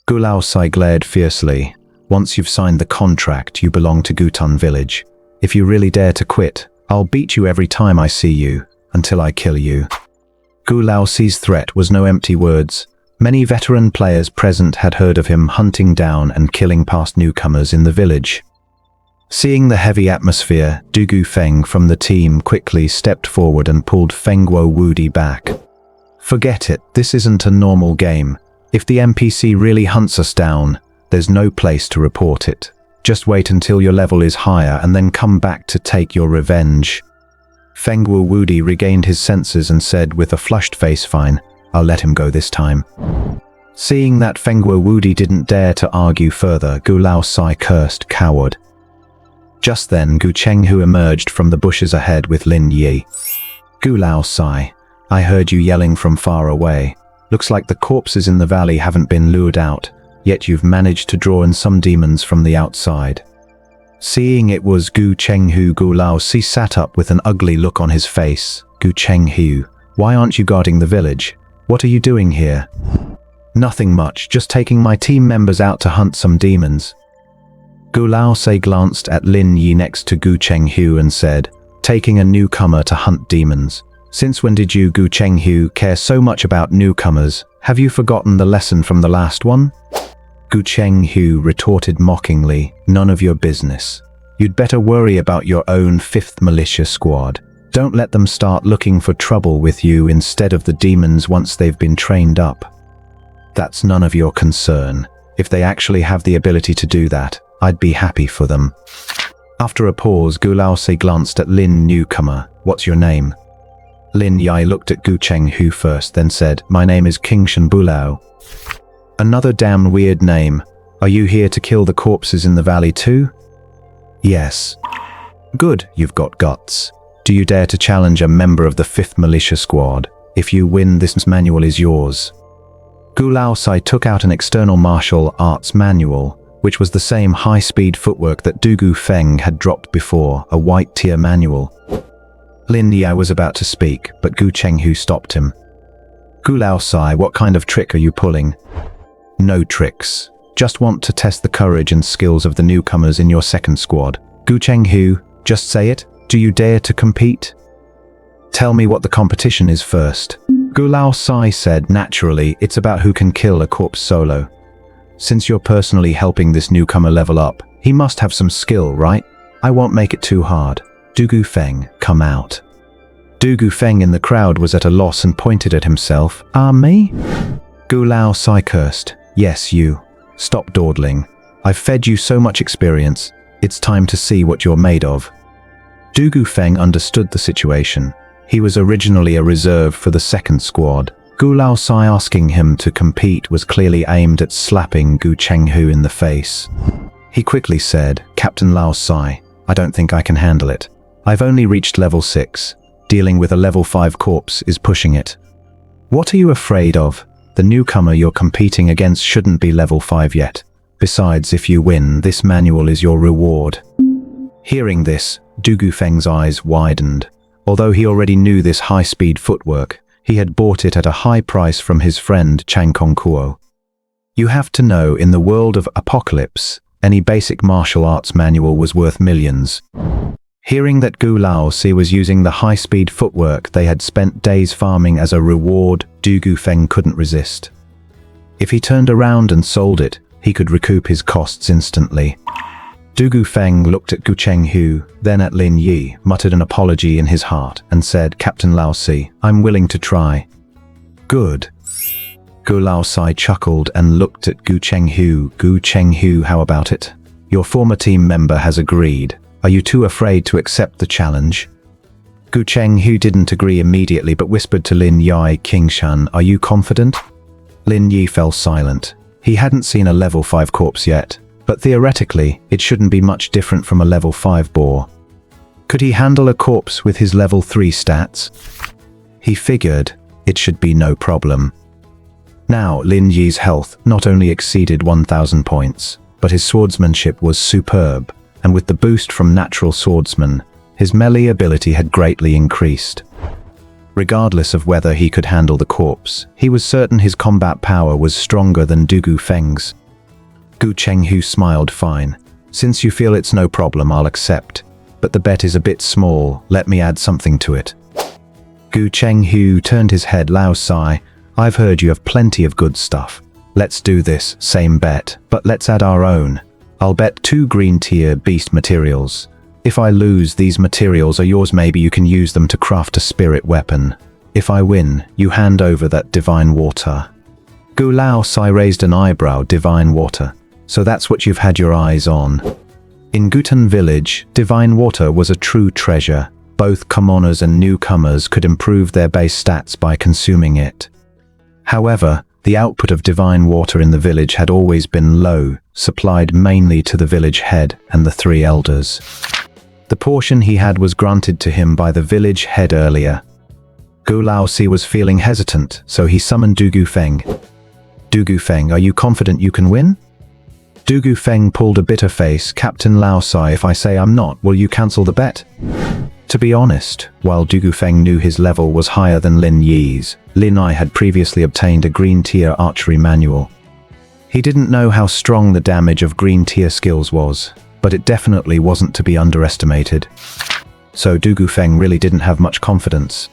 Gu Laosai glared fiercely. "Once you've signed the contract, you belong to Gutun village. If you really dare to quit, I'll beat you every time I see you, until I kill you." Gu Laosai's threat was no empty words. Many veteran players present had heard of him hunting down and killing past newcomers in the village. Seeing the heavy atmosphere, Dugu Feng from the team quickly stepped forward and pulled Fengguo Wudi back. "Forget it, this isn't a normal game. If the NPC really hunts us down, there's no place to report it. Just wait until your level is higher and then come back to take your revenge." Fengguo Wudi regained his senses and said with a flushed face, "Fine, I'll let him go this time." Seeing that Fengguo Wudi didn't dare to argue further, Gu Laosai cursed, "Coward." Just then, Gu Chenghu emerged from the bushes ahead with Lin Yi. "Gu Laosai, I heard you yelling from far away. Looks like the corpses in the valley haven't been lured out, yet you've managed to draw in some demons from the outside." Seeing it was Gu Chenghu, Gu Laosai sat up with an ugly look on his face. "Gu Chenghu, why aren't you guarding the village? What are you doing here?" "Nothing much, just taking my team members out to hunt some demons." Gu Laosai glanced at Lin Yi next to Gu Chenghu and said, "Taking a newcomer to hunt demons. Since when did you, Gu Chenghu, care so much about newcomers? Have you forgotten the lesson from the last one?" Gu Chenghu retorted mockingly, "None of your business. You'd better worry about your own 5th Militia Squad. Don't let them start looking for trouble with you instead of the demons once they've been trained up. That's none of your concern. If they actually have the ability to do that, I'd be happy for them." After a pause, Gu Laosai glanced at Lin Newcomer. "What's your name?" Lin Yi looked at Gu Chenghu first, then said, "My name is King Shenbulao." "Another damn weird name. Are you here to kill the corpses in the valley too?" "Yes." "Good, you've got guts. Do you dare to challenge a member of the 5th Militia Squad? If you win, this manual is yours. Gu Laosai took out an external martial arts manual, which was the same high-speed footwork that Dugu Feng had dropped before, a white tier manual. Lin Yi was about to speak, but Gu Chenghu stopped him. Gu Laosai, what kind of trick are you pulling? No tricks. Just want to test the courage and skills of the newcomers in your 2nd squad. Gu Chenghu, just say it. Do you dare to compete? Tell me what the competition is first. Gu Laosai said, naturally, it's about who can kill a corpse solo. Since you're personally helping this newcomer level up, he must have some skill, right? I won't make it too hard. Dugu Feng, come out. Dugu Feng in the crowd was at a loss and pointed at himself. Me? Gu Laosai cursed. Yes, you. Stop dawdling. I've fed you so much experience. It's time to see what you're made of. Dugu Feng understood the situation. He was originally a reserve for the 2nd squad. Gu Laosai asking him to compete was clearly aimed at slapping Gu Chenghu in the face. He quickly said, Captain Laosai, I don't think I can handle it. I've only reached level 6. Dealing with a level 5 corpse is pushing it. What are you afraid of? The newcomer you're competing against shouldn't be level 5 yet. Besides, if you win, this manual is your reward. Hearing this, Dugu Feng's eyes widened. Although he already knew this high-speed footwork, he had bought it at a high price from his friend Chang Kongkuo. You have to know, in the world of Apocalypse, any basic martial arts manual was worth millions. Hearing that Gu Laosai was using the high-speed footwork they had spent days farming as a reward, Dugu Feng couldn't resist. If he turned around and sold it, he could recoup his costs instantly. Dugu Feng looked at Gu Chenghu, then at Lin Yi, muttered an apology in his heart, and said, Captain Laosai, I'm willing to try. Good. Gu Laosai chuckled and looked at Gu Chenghu. Gu Chenghu, how about it? Your former team member has agreed. Are you too afraid to accept the challenge? Gu Chenghu didn't agree immediately but whispered to Lin Yi, Kingshan, are you confident? Lin Yi fell silent. He hadn't seen a level 5 corpse yet. But theoretically, it shouldn't be much different from a level 5 boar. Could he handle a corpse with his level 3 stats? He figured it should be no problem. Now, Lin Yi's health not only exceeded 1,000 points, but his swordsmanship was superb, and with the boost from natural swordsman, his melee ability had greatly increased. Regardless of whether he could handle the corpse, he was certain his combat power was stronger than Dugu Feng's. Gu Chenghu smiled, fine. Since you feel it's no problem, I'll accept. But the bet is a bit small, let me add something to it. Gu Chenghu turned his head. Laosai, I've heard you have plenty of good stuff. Let's do this, same bet, but let's add our own. I'll bet 2 green tier beast materials. If I lose, these materials are yours, maybe you can use them to craft a spirit weapon. If I win, you hand over that divine water. Gu Laosai raised an eyebrow. Divine water. So that's what you've had your eyes on. In Guten Village, divine water was a true treasure. Both commoners and newcomers could improve their base stats by consuming it. However, the output of divine water in the village had always been low, supplied mainly to the village head and the 3 elders. The portion he had was granted to him by the village head earlier. Gu Laosai was feeling hesitant, so he summoned Dugu Feng. Dugu Feng, are you confident you can win? Dugu Feng pulled a bitter face. Captain Laosai, if I say I'm not, will you cancel the bet? To be honest, while Dugu Feng knew his level was higher than Lin Yi's, Lin Yi had previously obtained a green tier archery manual. He didn't know how strong the damage of green tier skills was, but it definitely wasn't to be underestimated. So Dugu Feng really didn't have much confidence.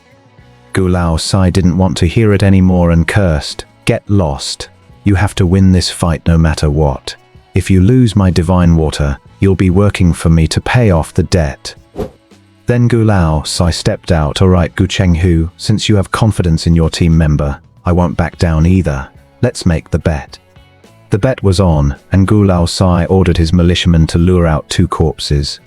Gu Laosai didn't want to hear it anymore and cursed, "Get lost. You have to win this fight no matter what. If you lose my divine water, you'll be working for me to pay off the debt." Then Gu Laosai stepped out. "Alright, Gu Chenghu, since you have confidence in your team member, I won't back down either. Let's make the bet." The bet was on, and Gu Laosai ordered his militiamen to lure out 2 corpses.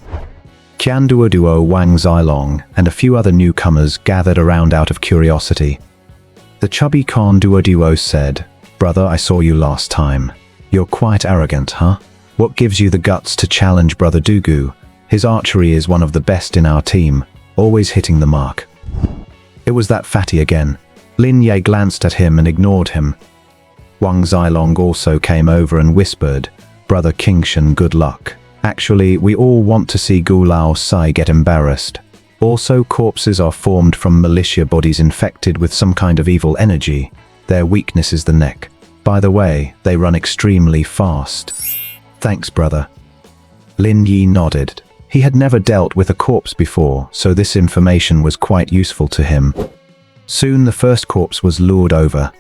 Qian Duoduo, Wang Zilong, and a few other newcomers gathered around out of curiosity. The chubby Khan Duoduo said, "Brother, I saw you last time. You're quite arrogant, huh? What gives you the guts to challenge Brother Dugu? His archery is one of the best in our team. always hitting the mark. It was that fatty again. Lin Yi glanced at him and ignored him. Wang Zilong also came over and whispered, "Brother Qingshan, good luck. Actually, we all want to see Gu Lao Sai get embarrassed. Also, corpses are formed from militia bodies infected with some kind of evil energy. Their weakness is the neck. By the way, they run extremely fast." "Thanks, brother." Lin Yi nodded. He had never dealt with a corpse before, so this information was quite useful to him. Soon the first corpse was lured over.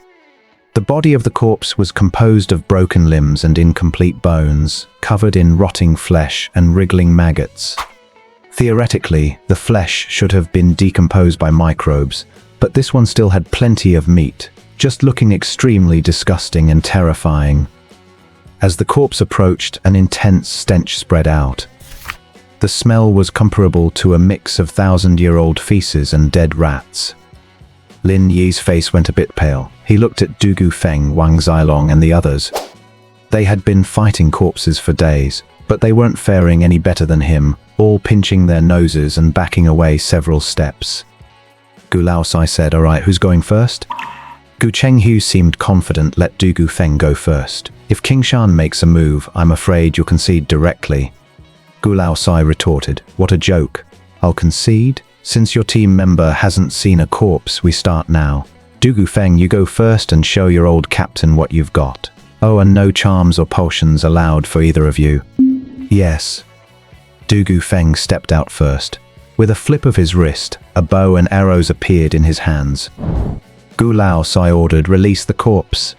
The body of the corpse was composed of broken limbs and incomplete bones, covered in rotting flesh and wriggling maggots. Theoretically, the flesh should have been decomposed by microbes, but this one still had plenty of meat, just looking extremely disgusting and terrifying. As the corpse approached, an intense stench spread out. The smell was comparable to a mix of 1,000-year-old feces and dead rats. Lin Yi's face went a bit pale. He looked at Du Gufeng, Wang Zilong and the others. They had been fighting corpses for days, but they weren't faring any better than him, all pinching their noses and backing away several steps. Gu Lao Sai said, "All right, who's going first?" Gu Chenghu seemed confident. "Let Du Gufeng go first. If Qingshan makes a move, I'm afraid you'll concede directly." Gu Lao Sai retorted, "What a joke. I'll concede? Since your team member hasn't seen a corpse, we start now. Du Gufeng, you go first and show your old captain what you've got. Oh, and no charms or potions allowed for either of you." "Yes." Du Gufeng stepped out first. With a flip of his wrist, a bow and arrows appeared in his hands. Gu Lao Sai ordered, "Release the corpse."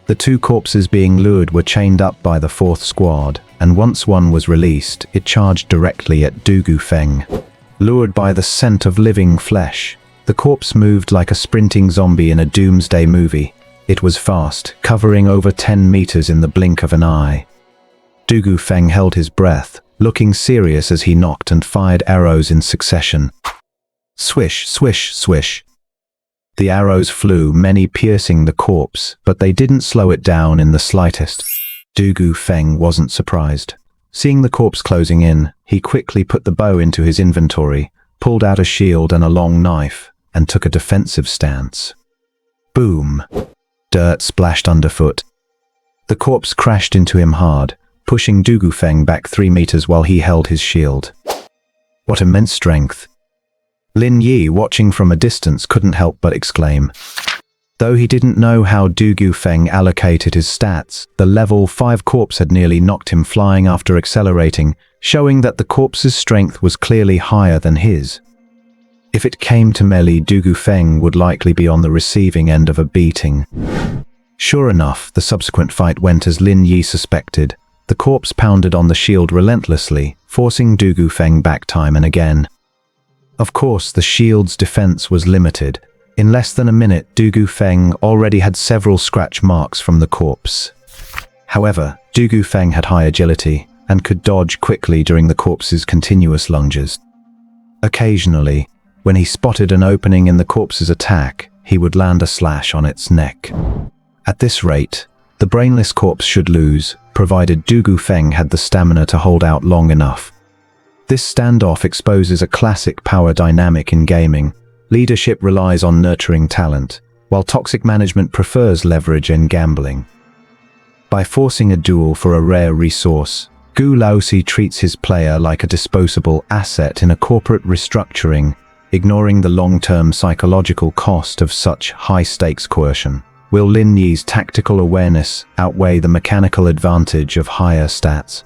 The two corpses being lured were chained up by the fourth squad, and once one was released, it charged directly at Du Gufeng. Lured by the scent of living flesh, the corpse moved like a sprinting zombie in a doomsday movie. It was fast, covering over 10 meters in the blink of an eye. Du Gufeng held his breath, looking serious as he knocked and fired arrows in succession. Swish, swish, swish. The arrows flew, many piercing the corpse, but they didn't slow it down in the slightest. Du Gufeng wasn't surprised. Seeing the corpse closing in, he quickly put the bow into his inventory, pulled out a shield and a long knife, and took a defensive stance. Boom! Dirt splashed underfoot. The corpse crashed into him hard, pushing Du Gufeng back 3 meters while he held his shield. What immense strength! Lin Yi, watching from a distance, couldn't help but exclaim. Though he didn't know how Du Gufeng allocated his stats, the level 5 corpse had nearly knocked him flying after accelerating, showing that the corpse's strength was clearly higher than his. If it came to melee, Du Gufeng would likely be on the receiving end of a beating. Sure enough, the subsequent fight went as Lin Yi suspected. The corpse pounded on the shield relentlessly, forcing Du Gufeng back time and again. Of course, the shield's defense was limited. In less than a minute, Du Gufeng already had several scratch marks from the corpse. However, Du Gufeng had high agility and could dodge quickly during the corpse's continuous lunges. Occasionally, when he spotted an opening in the corpse's attack, he would land a slash on its neck. At this rate, the brainless corpse should lose, provided Du Gufeng had the stamina to hold out long enough. This standoff exposes a classic power dynamic in gaming. Leadership relies on nurturing talent, while toxic management prefers leverage in gambling. By forcing a duel for a rare resource, Gu Laosi treats his player like a disposable asset in a corporate restructuring, ignoring the long-term psychological cost of such high-stakes coercion. Will Lin Yi's tactical awareness outweigh the mechanical advantage of higher stats?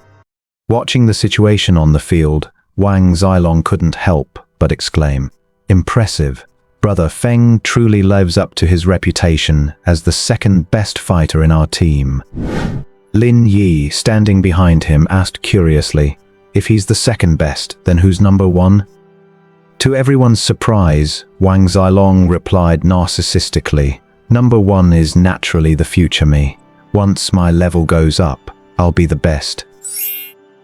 Watching the situation on the field, Wang Zilong couldn't help but exclaim, "Impressive. Brother Feng truly lives up to his reputation as the second best fighter in our team." Lin Yi, standing behind him, asked curiously, "If he's the second best, then who's number one?" To everyone's surprise, Wang Zilong replied narcissistically, "Number one is naturally the future me. Once my level goes up, I'll be the best."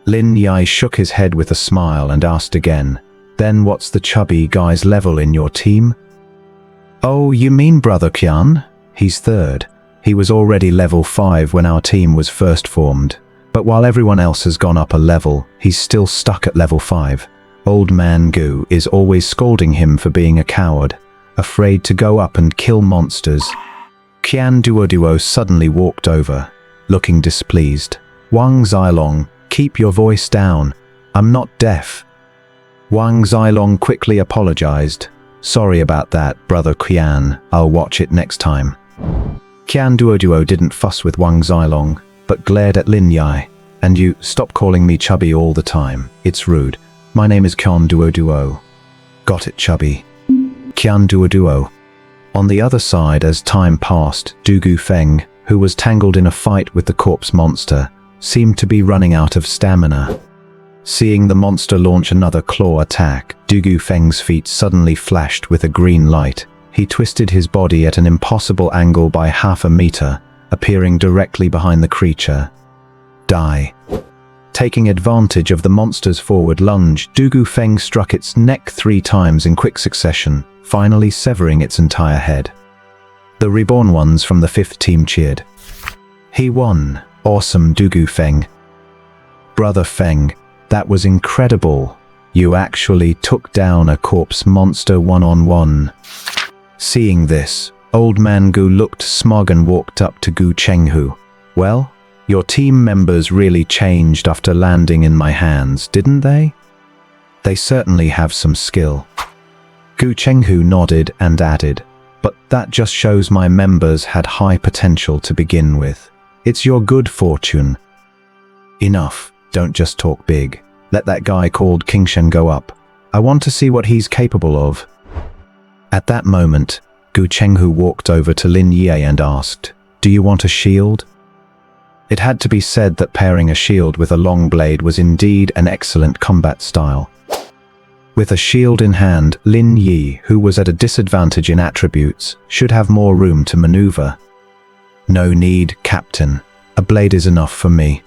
Lin Yi shook his head with a smile and asked again, "Then what's the chubby guy's level in your team?" "Oh, you mean Brother Qian? He's third. He was already level 5 when our team was first formed. But while everyone else has gone up a level, he's still stuck at level 5. Old Man Gu is always scolding him for being a coward, afraid to go up and kill monsters. Qian Duoduo suddenly walked over, looking displeased. Wang Zilong, keep your voice down. I'm not deaf. Wang Zilong quickly apologized. Sorry about that, Brother Qian. I'll watch it next time. Qian Duoduo didn't fuss with Wang Zilong, but glared at Lin Yi. And you, stop calling me chubby all the time. It's rude. My name is Qian Duoduo. Got it, chubby. Qian Duoduo. On the other side, as time passed, Dugu Feng, who was tangled in a fight with the corpse monster, seemed to be running out of stamina. Seeing the monster launch another claw attack, Dugu Feng's feet suddenly flashed with a green light. He twisted his body at an impossible angle by half a meter, appearing directly behind the creature. Die. Taking advantage of the monster's forward lunge, Dugu Feng struck its neck 3 times in quick succession, finally severing its entire head. The reborn ones from the 5th team cheered. He won. Awesome, Dugu Feng. Brother Feng, that was incredible. You actually took down a corpse monster one-on-one. Seeing this, Old Man Gu looked smug and walked up to Gu Chenghu. Well, your team members really changed after landing in my hands, didn't they? They certainly have some skill. Gu Chenghu nodded and added, but that just shows my members had high potential to begin with. It's your good fortune. Enough, don't just talk big. Let that guy called King Shen go up. I want to see what he's capable of. At that moment, Gu Chenghu walked over to Lin Yi and asked, Do you want a shield? It had to be said that pairing a shield with a long blade was indeed an excellent combat style. With a shield in hand, Lin Yi, who was at a disadvantage in attributes, should have more room to maneuver. No need, Captain. A blade is enough for me.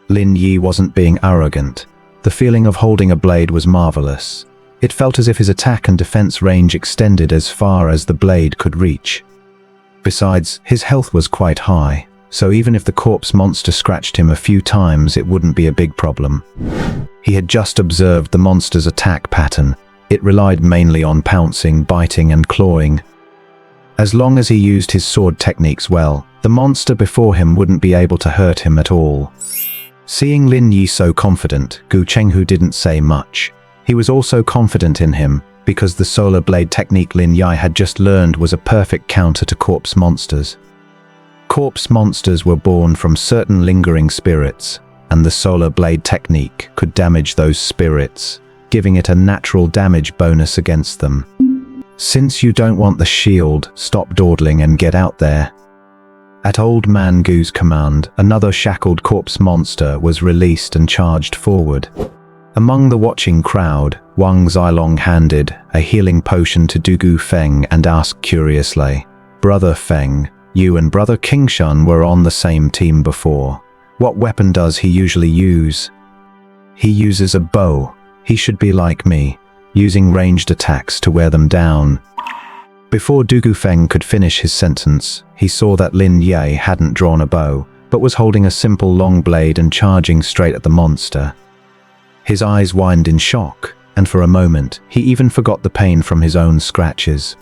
Lin Yi wasn't being arrogant. The feeling of holding a blade was marvelous. It felt as if his attack and defense range extended as far as the blade could reach. Besides, his health was quite high, so even if the corpse monster scratched him a few times, it wouldn't be a big problem. He had just observed the monster's attack pattern. It relied mainly on pouncing, biting, and clawing. As long as he used his sword techniques well, the monster before him wouldn't be able to hurt him at all. Seeing Lin Yi so confident, Gu Chenghu didn't say much. He was also confident in him, because the solar blade technique Lin Yi had just learned was a perfect counter to corpse monsters. Corpse monsters were born from certain lingering spirits, and the solar blade technique could damage those spirits, giving it a natural damage bonus against them. Since you don't want the shield, stop dawdling and get out there. At Old Man Gu's command, another shackled corpse monster was released and charged forward. Among the watching crowd, Wang Zilong handed a healing potion to Dugu Feng and asked curiously, Brother Feng, you and Brother Qingshan were on the same team before. What weapon does he usually use? He uses a bow. He should be like me, using ranged attacks to wear them down. Before Dugu Feng could finish his sentence, he saw that Lin Yi hadn't drawn a bow, but was holding a simple long blade and charging straight at the monster. His eyes widened in shock, and for a moment, he even forgot the pain from his own scratches.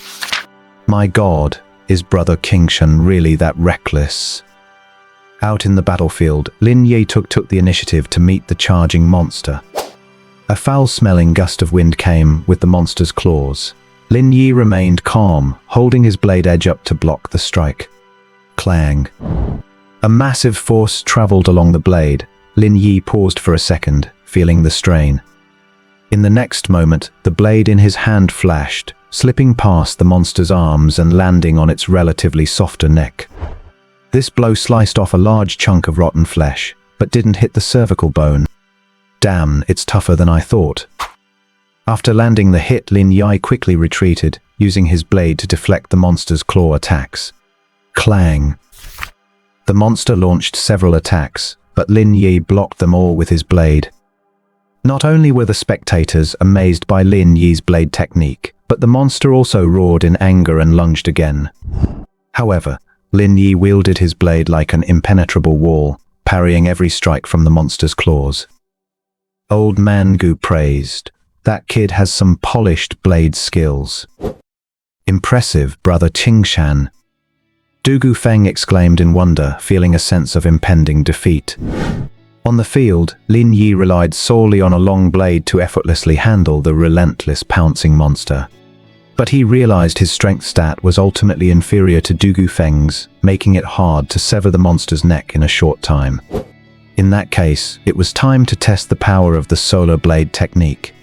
My God, is Brother Qingshan really that reckless? Out in the battlefield, Lin Yi took the initiative to meet the charging monster. A foul-smelling gust of wind came with the monster's claws. Lin Yi remained calm, holding his blade edge up to block the strike. Clang. A massive force traveled along the blade. Lin Yi paused for a second, feeling the strain. In the next moment, the blade in his hand flashed, slipping past the monster's arms and landing on its relatively softer neck. This blow sliced off a large chunk of rotten flesh, but didn't hit the cervical bone. Damn, it's tougher than I thought. After landing the hit, Lin Yi quickly retreated, using his blade to deflect the monster's claw attacks. Clang. The monster launched several attacks, but Lin Yi blocked them all with his blade. Not only were the spectators amazed by Lin Yi's blade technique, but the monster also roared in anger and lunged again. However, Lin Yi wielded his blade like an impenetrable wall, parrying every strike from the monster's claws. Old Man Gu praised, That kid has some polished blade skills. Impressive, brother Qingshan. Du Gufeng exclaimed in wonder, feeling a sense of impending defeat. On the field, Lin Yi relied solely on a long blade to effortlessly handle the relentless pouncing monster. But he realized his strength stat was ultimately inferior to Du Gufeng's, making it hard to sever the monster's neck in a short time. In that case, it was time to test the power of the solar blade technique.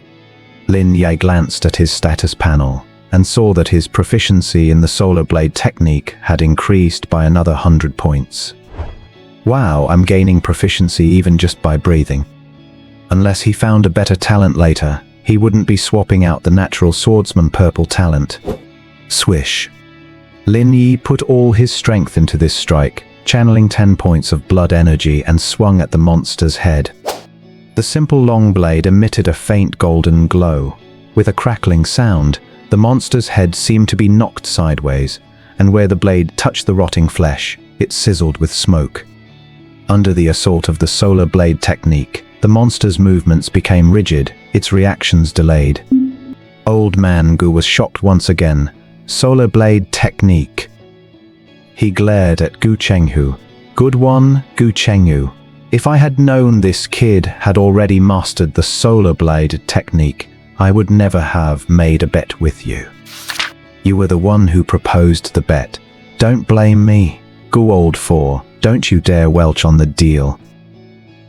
Lin Yi glanced at his status panel and saw that his proficiency in the solar blade technique had increased by another 100 points. Wow, I'm gaining proficiency even just by breathing. Unless he found a better talent later, he wouldn't be swapping out the natural swordsman purple talent. Swish. Lin Yi put all his strength into this strike, channeling 10 points of blood energy and swung at the monster's head. The simple long blade emitted a faint golden glow. With a crackling sound, the monster's head seemed to be knocked sideways, and where the blade touched the rotting flesh, it sizzled with smoke. Under the assault of the solar blade technique, the monster's movements became rigid, its reactions delayed. Old Man Gu was shocked once again. Solar blade technique. He glared at Gu Chenghu. Good one, Gu Chenghu. If I had known this kid had already mastered the solar blade technique, I would never have made a bet with you. You were the one who proposed the bet. Don't blame me. Gu Old Four, don't you dare welch on the deal.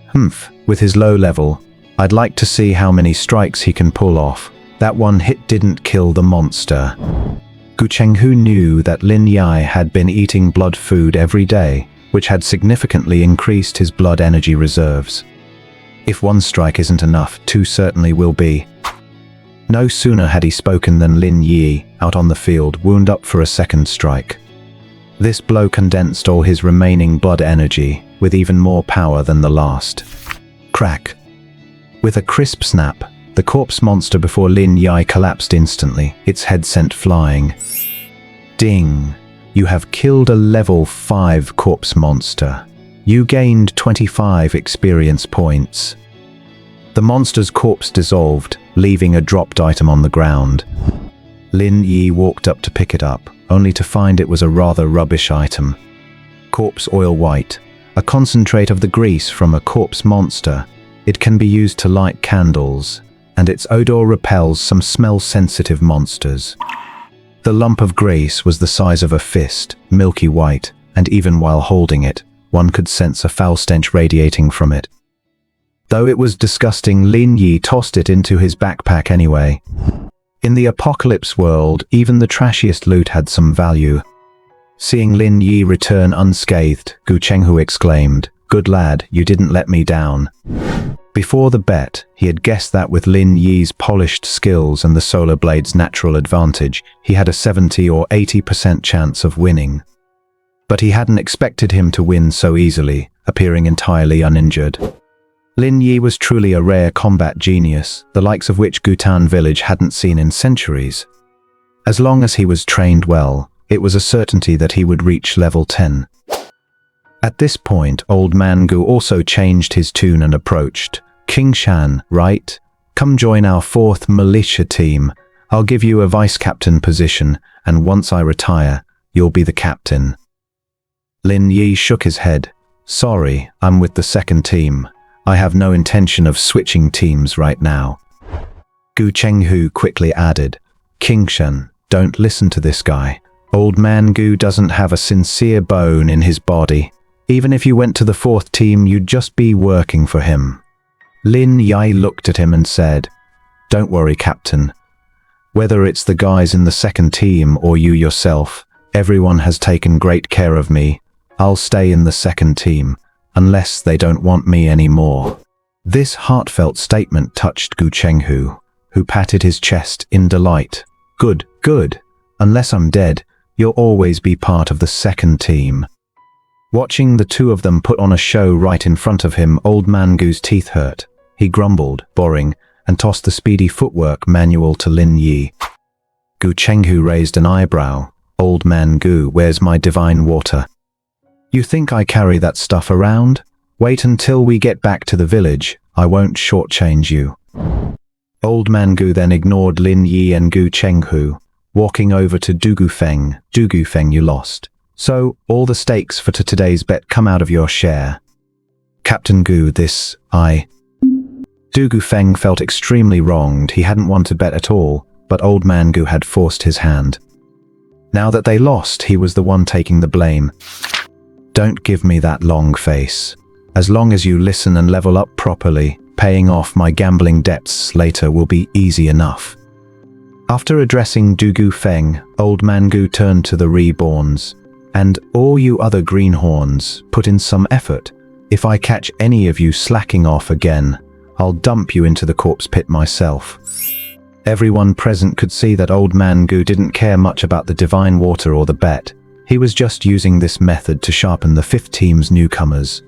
Humph, with his low level, I'd like to see how many strikes he can pull off. That one hit didn't kill the monster. Gu Chenghu knew that Lin Yi had been eating blood food every day, which had significantly increased his blood energy reserves. If one strike isn't enough, two certainly will be. No sooner had he spoken than Lin Yi, out on the field, wound up for a second strike. This blow condensed all his remaining blood energy, with even more power than the last. Crack. With a crisp snap, the corpse monster before Lin Yi collapsed instantly, its head sent flying. Ding! You have killed a level 5 corpse monster. You gained 25 experience points. The monster's corpse dissolved, leaving a dropped item on the ground. Lin Yi walked up to pick it up, only to find it was a rather rubbish item. Corpse oil white, a concentrate of the grease from a corpse monster. It can be used to light candles, and its odor repels some smell-sensitive monsters. The lump of grease was the size of a fist, milky white, and even while holding it, one could sense a foul stench radiating from it. Though it was disgusting, Lin Yi tossed it into his backpack anyway. In the apocalypse world, even the trashiest loot had some value. Seeing Lin Yi return unscathed, Gu Chenghu exclaimed, "Good lad, you didn't let me down." Before the bet, he had guessed that with Lin Yi's polished skills and the solar blade's natural advantage, he had a 70 or 80% chance of winning. But he hadn't expected him to win so easily, appearing entirely uninjured. Lin Yi was truly a rare combat genius, the likes of which Gutan village hadn't seen in centuries. As long as he was trained well, it was a certainty that he would reach level 10. At this point, Old Man Gu also changed his tune and approached. "Qingshan, right? Come join our 4th militia team. I'll give you a vice-captain position, and once I retire, you'll be the captain." Lin Yi shook his head. "Sorry, I'm with the 2nd team. I have no intention of switching teams right now." Gu Chenghu quickly added, "Qingshan, don't listen to this guy. Old Man Gu doesn't have a sincere bone in his body. Even if you went to the 4th team, you'd just be working for him." Lin Yi looked at him and said, "Don't worry, Captain. Whether it's the guys in the 2nd team or you yourself, everyone has taken great care of me. I'll stay in the 2nd team, unless they don't want me anymore." This heartfelt statement touched Gu Chenghu, who patted his chest in delight. "Good, good. Unless I'm dead, you'll always be part of the 2nd team." Watching the two of them put on a show right in front of him, Old Man Gu's teeth hurt. He grumbled, boring, and tossed the speedy footwork manual to Lin Yi. Gu Chenghu raised an eyebrow. "Old Man Gu, where's my divine water? You think I carry that stuff around? Wait until we get back to the village. I won't shortchange you." Old Man Gu then ignored Lin Yi and Gu Chenghu, walking over to Dugu Feng. Dugu Feng, you lost. So, all the stakes for today's bet come out of your share. Captain Gu, Dugu Feng felt extremely wronged. He hadn't won to bet at all, but Old Man Gu had forced his hand. Now that they lost, he was the one taking the blame. Don't give me that long face. As long as you listen and level up properly, paying off my gambling debts later will be easy enough. After addressing Dugu Feng, Old Man Gu turned to the reborns. And all you other greenhorns, put in some effort. If I catch any of you slacking off again, I'll dump you into the corpse pit myself. Everyone present could see that Old Man Gu didn't care much about the divine water or the bet. He was just using this method to sharpen the fifth team's newcomers.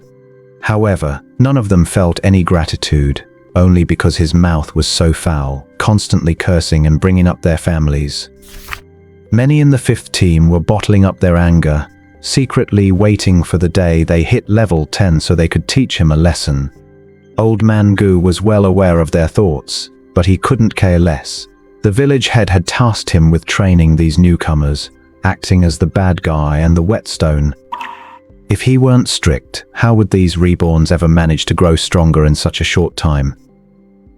However, none of them felt any gratitude, only because his mouth was so foul, constantly cursing and bringing up their families. Many in the fifth team were bottling up their anger, secretly waiting for the day they hit level 10 so they could teach him a lesson. Old Man Gu was well aware of their thoughts, but he couldn't care less. The village head had tasked him with training these newcomers, acting as the bad guy and the whetstone. If he weren't strict, how would these reborns ever manage to grow stronger in such a short time?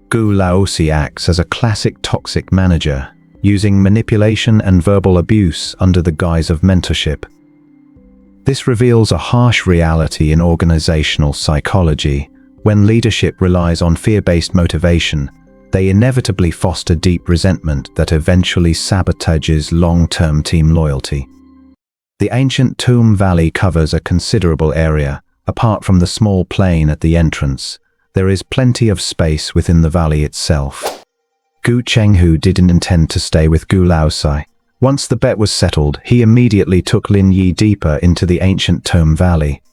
Gu Laosi acts as a classic toxic manager, using manipulation and verbal abuse under the guise of mentorship. This reveals a harsh reality in organizational psychology. When leadership relies on fear-based motivation, they inevitably foster deep resentment that eventually sabotages long-term team loyalty. The ancient Tomb Valley covers a considerable area. Apart from the small plain at the entrance, there is plenty of space within the valley itself. Gu Chenghu didn't intend to stay with Gu Laosai. Once the bet was settled, he immediately took Lin Yi deeper into the ancient Tomb Valley.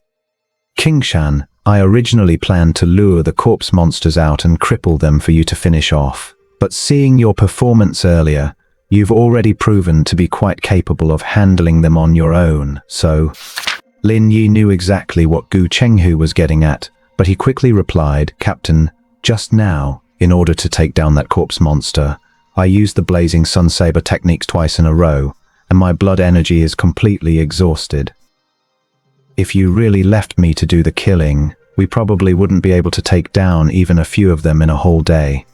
King Shan, I originally planned to lure the corpse monsters out and cripple them for you to finish off. But seeing your performance earlier, you've already proven to be quite capable of handling them on your own, so... Lin Yi knew exactly what Gu Chenghu was getting at, but he quickly replied, Captain, just now, in order to take down that corpse monster, I used the Blazing Sun Saber techniques twice in a row, and my blood energy is completely exhausted. If you really left me to do the killing, we probably wouldn't be able to take down even a few of them in a whole day.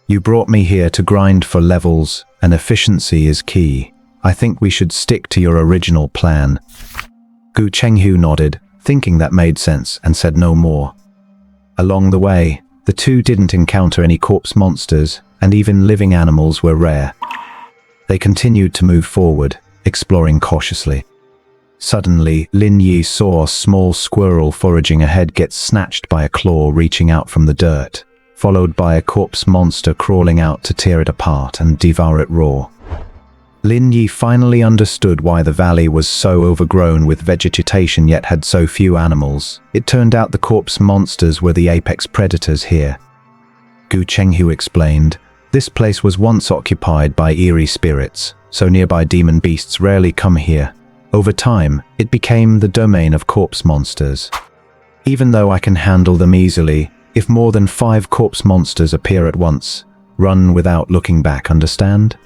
You brought me here to grind for levels, and efficiency is key. I think we should stick to your original plan. Gu Chenghu nodded, thinking that made sense, and said no more. Along the way, the two didn't encounter any corpse monsters, and even living animals were rare. They continued to move forward, exploring cautiously. Suddenly, Lin Yi saw a small squirrel foraging ahead get snatched by a claw reaching out from the dirt, followed by a corpse monster crawling out to tear it apart and devour it raw. Lin Yi finally understood why the valley was so overgrown with vegetation yet had so few animals. It turned out the corpse monsters were the apex predators here. Gu Chenghu explained, this place was once occupied by eerie spirits, so nearby demon beasts rarely come here. Over time, it became the domain of corpse monsters. Even though I can handle them easily, if more than 5 corpse monsters appear at once, run without looking back, understand?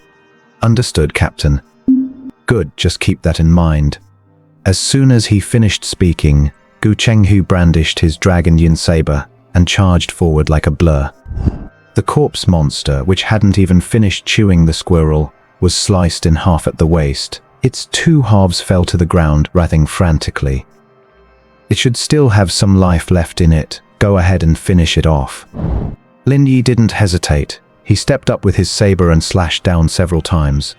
Understood, Captain. Good, just keep that in mind. As soon as he finished speaking, Gu Chenghu brandished his dragon yin saber and charged forward like a blur. The corpse monster, which hadn't even finished chewing the squirrel, was sliced in half at the waist. Its 2 halves fell to the ground, writhing frantically. It should still have some life left in it. Go ahead and finish it off. Lin Yi didn't hesitate. He stepped up with his saber and slashed down several times.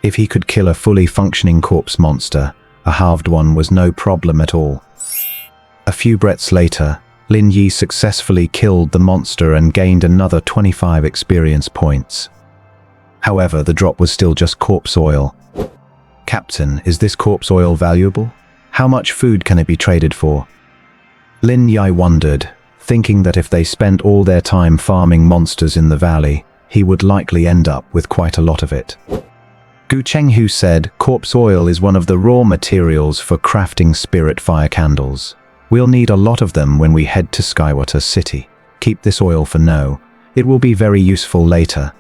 If he could kill a fully functioning corpse monster, a halved one was no problem at all. A few breaths later, Lin Yi successfully killed the monster and gained another 25 experience points. However, the drop was still just corpse oil. Captain, is this corpse oil valuable? How much food can it be traded for? Lin Yi wondered, thinking that if they spent all their time farming monsters in the valley, he would likely end up with quite a lot of it. Gu Chenghu said, corpse oil is one of the raw materials for crafting spirit fire candles. We'll need a lot of them when we head to Skywater City. Keep this oil for now. It will be very useful later.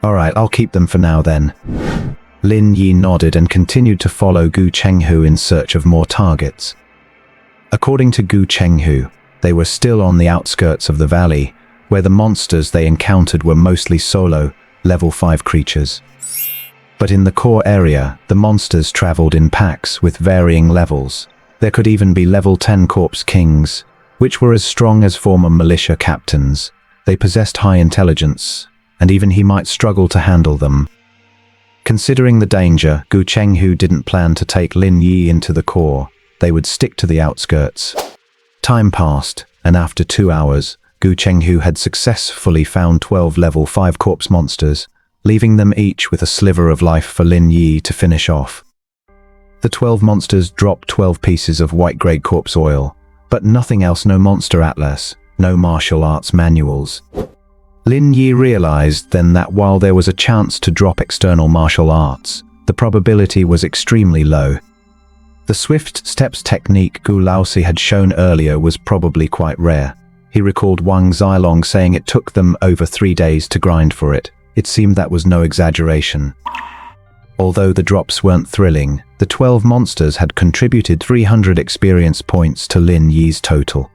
Alright, I'll keep them for now then. Lin Yi nodded and continued to follow Gu Chenghu in search of more targets. According to Gu Chenghu, they were still on the outskirts of the valley, where the monsters they encountered were mostly solo, level 5 creatures. But in the core area, the monsters traveled in packs with varying levels. There could even be level 10 corpse kings, which were as strong as former militia captains. They possessed high intelligence, and even he might struggle to handle them. Considering the danger, Gu Chenghu didn't plan to take Lin Yi into the core. They would stick to the outskirts. Time passed, and after 2 hours, Gu Chenghu had successfully found 12 level 5 corpse monsters, leaving them each with a sliver of life for Lin Yi to finish off. The 12 monsters dropped 12 pieces of white-grade corpse oil, but nothing else, no monster atlas, no martial arts manuals. Lin Yi realized then that while there was a chance to drop external martial arts, the probability was extremely low. The swift steps technique Gu Laosi had shown earlier was probably quite rare. He recalled Wang Zilong saying it took them over 3 days to grind for it. It seemed that was no exaggeration. Although the drops weren't thrilling, the 12 monsters had contributed 300 experience points to Lin Yi's total.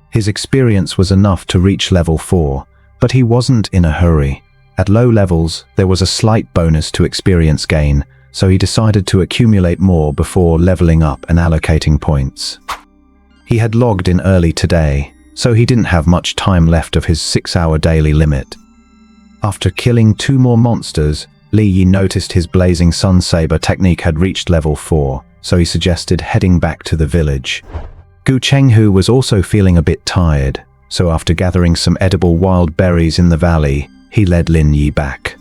His experience was enough to reach level 4, but he wasn't in a hurry. At low levels, there was a slight bonus to experience gain, so he decided to accumulate more before leveling up and allocating points. He had logged in early today, so he didn't have much time left of his 6-hour daily limit. After killing 2 more monsters, Li Yi noticed his blazing sun saber technique had reached level 4, so he suggested heading back to the village. Gu Chenghu was also feeling a bit tired, so after gathering some edible wild berries in the valley, he led Lin Yi back.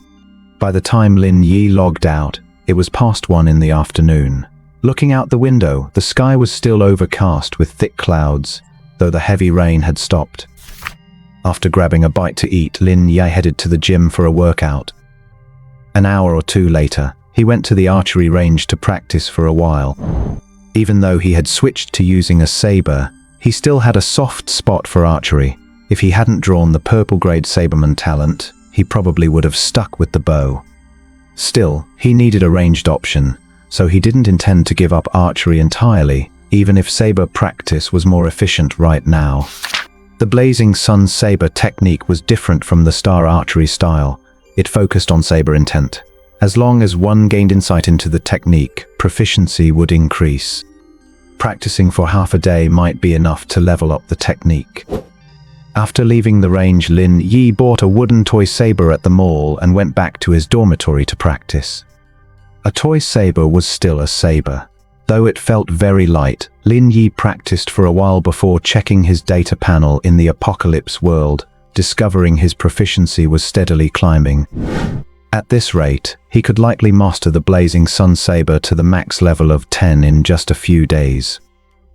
By the time Lin Yi logged out, it was past 1 in the afternoon. Looking out the window, the sky was still overcast with thick clouds, though the heavy rain had stopped. After grabbing a bite to eat, Lin Yi headed to the gym for a workout. An hour or 2 later, he went to the archery range to practice for a while. Even though he had switched to using a saber, he still had a soft spot for archery. If he hadn't drawn the purple-grade saberman talent, he probably would have stuck with the bow. Still, he needed a ranged option, so he didn't intend to give up archery entirely, even if saber practice was more efficient right now. The blazing sun saber technique was different from the star archery style. It focused on saber intent. As long as one gained insight into the technique, proficiency would increase. Practicing for half a day might be enough to level up the technique. After leaving the range, Lin Yi bought a wooden toy saber at the mall and went back to his dormitory to practice. A toy saber was still a saber. Though it felt very light, Lin Yi practiced for a while before checking his data panel in the apocalypse world, discovering his proficiency was steadily climbing. At this rate, he could likely master the blazing sun saber to the max level of 10 in just a few days.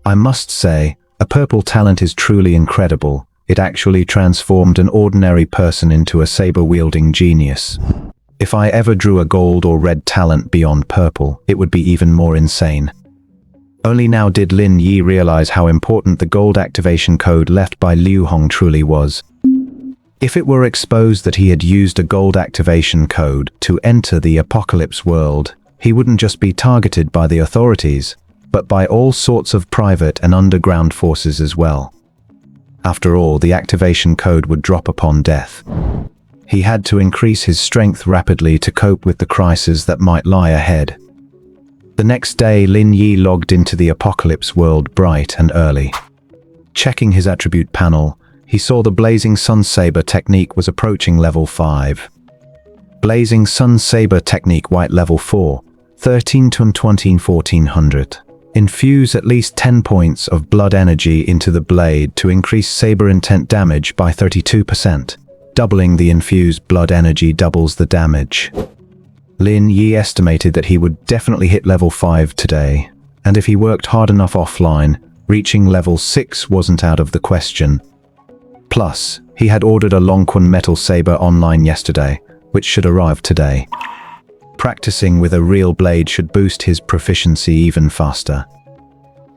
I must say, a purple talent is truly incredible. It actually transformed an ordinary person into a saber-wielding genius. If I ever drew a gold or red talent beyond purple, it would be even more insane. Only now did Lin Yi realize how important the gold activation code left by Liu Hong truly was. If it were exposed that he had used a gold activation code to enter the apocalypse world, he wouldn't just be targeted by the authorities, but by all sorts of private and underground forces as well. After all, the activation code would drop upon death. He had to increase his strength rapidly to cope with the crisis that might lie ahead. The next day, Lin Yi logged into the apocalypse world bright and early. Checking his attribute panel, he saw the blazing sun saber technique was approaching level 5. Blazing sun saber technique white level 4, 13 to 20 1400. Infuse at least 10 points of blood energy into the blade to increase saber intent damage by 32%. Doubling the infused blood energy doubles the damage. Lin Yi estimated that he would definitely hit level 5 today, and if he worked hard enough offline, reaching level 6 wasn't out of the question. Plus, he had ordered a Longquan metal saber online yesterday, which should arrive today. Practicing with a real blade should boost his proficiency even faster.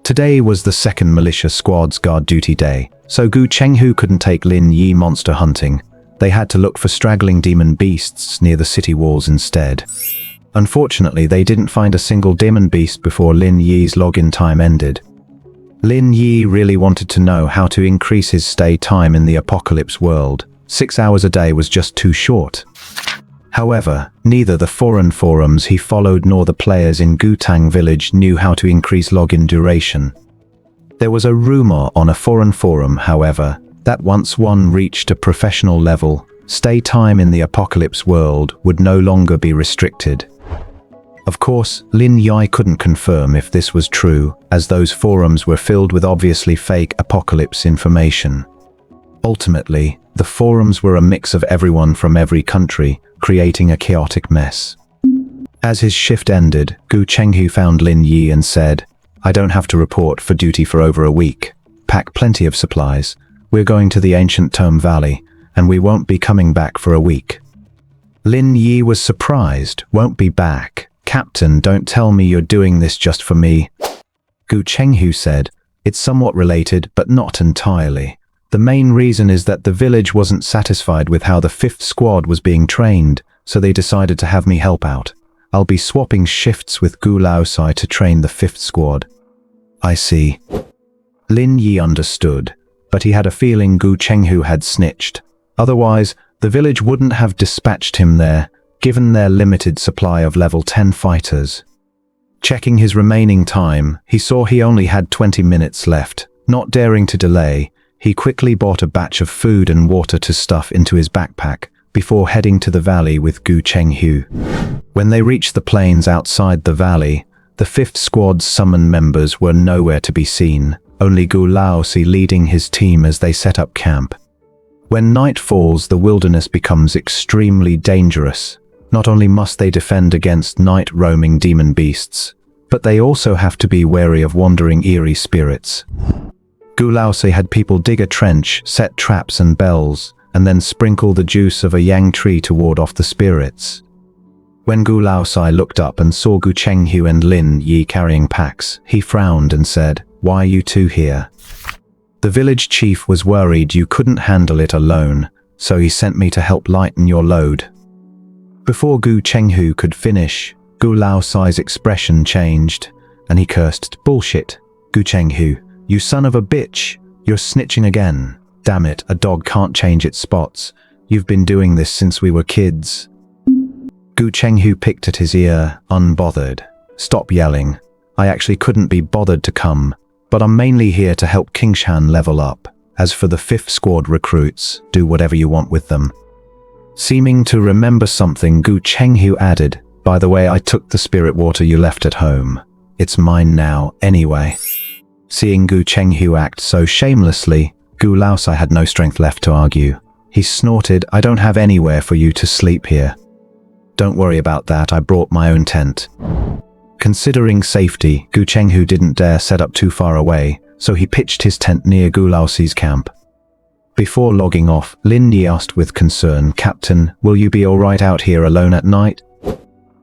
Today was the second militia squad's guard duty day, so Gu Chenghu couldn't take Lin Yi monster hunting, They had to look for straggling demon beasts near the city walls instead. Unfortunately, they didn't find a single demon beast before Lin Yi's login time ended. Lin Yi really wanted to know how to increase his stay time in the apocalypse world. 6 hours a day was just too short. However, neither the foreign forums he followed nor the players in Gutang village knew how to increase login duration. There was a rumor on a foreign forum, however, that once one reached a professional level, stay time in the apocalypse world would no longer be restricted. Of course, Lin Yi couldn't confirm if this was true, as those forums were filled with obviously fake apocalypse information. Ultimately, the forums were a mix of everyone from every country, creating a chaotic mess. As his shift ended, Gu Chenghu found Lin Yi and said, "I don't have to report for duty for over a week. Pack plenty of supplies. We're going to the ancient Tome Valley, and we won't be coming back for a week." Lin Yi was surprised. "Won't be back? Captain, don't tell me you're doing this just for me." Gu Chenghu said, "It's somewhat related, but not entirely. The main reason is that the village wasn't satisfied with how the 5th squad was being trained, so they decided to have me help out. I'll be swapping shifts with Gu Laosai to train the 5th squad." "I see." Lin Yi understood, but he had a feeling Gu Chenghu had snitched. Otherwise, the village wouldn't have dispatched him there, given their limited supply of level 10 fighters. Checking his remaining time, he saw he only had 20 minutes left. Not daring to delay, he quickly bought a batch of food and water to stuff into his backpack before heading to the valley with Gu Chenghu. When they reached the plains outside the valley, the 5th squad's summoned members were nowhere to be seen, only Gu Laosai leading his team as they set up camp. When night falls, the wilderness becomes extremely dangerous. Not only must they defend against night-roaming demon beasts, but they also have to be wary of wandering eerie spirits. Gu Laosai had people dig a trench, set traps and bells, and then sprinkle the juice of a yang tree to ward off the spirits. When Gu Laosai looked up and saw Gu Chenghu and Lin Yi carrying packs, he frowned and said, "Why are you two here?" "The village chief was worried you couldn't handle it alone, so he sent me to help lighten your load." Before Gu Chenghu could finish, Gu Laosai's expression changed, and he cursed, "Bullshit, Gu Chenghu, you son of a bitch, you're snitching again. Damn it, a dog can't change its spots. You've been doing this since we were kids." Gu Chenghu picked at his ear, unbothered. "Stop yelling. I actually couldn't be bothered to come, but I'm mainly here to help Kingshan level up. As for the 5th squad recruits, do whatever you want with them." Seeming to remember something, Gu Chenghu added, "By the way, I took the spirit water you left at home. It's mine now, anyway." Seeing Gu Chenghu act so shamelessly, Gu Laosai had no strength left to argue. He snorted, "I don't have anywhere for you to sleep here." "Don't worry about that, I brought my own tent." Considering safety, Gu Chenghu didn't dare set up too far away, so he pitched his tent near Gu Laosai's camp. Before logging off, Lin Yi asked with concern, "Captain, will you be alright out here alone at night?"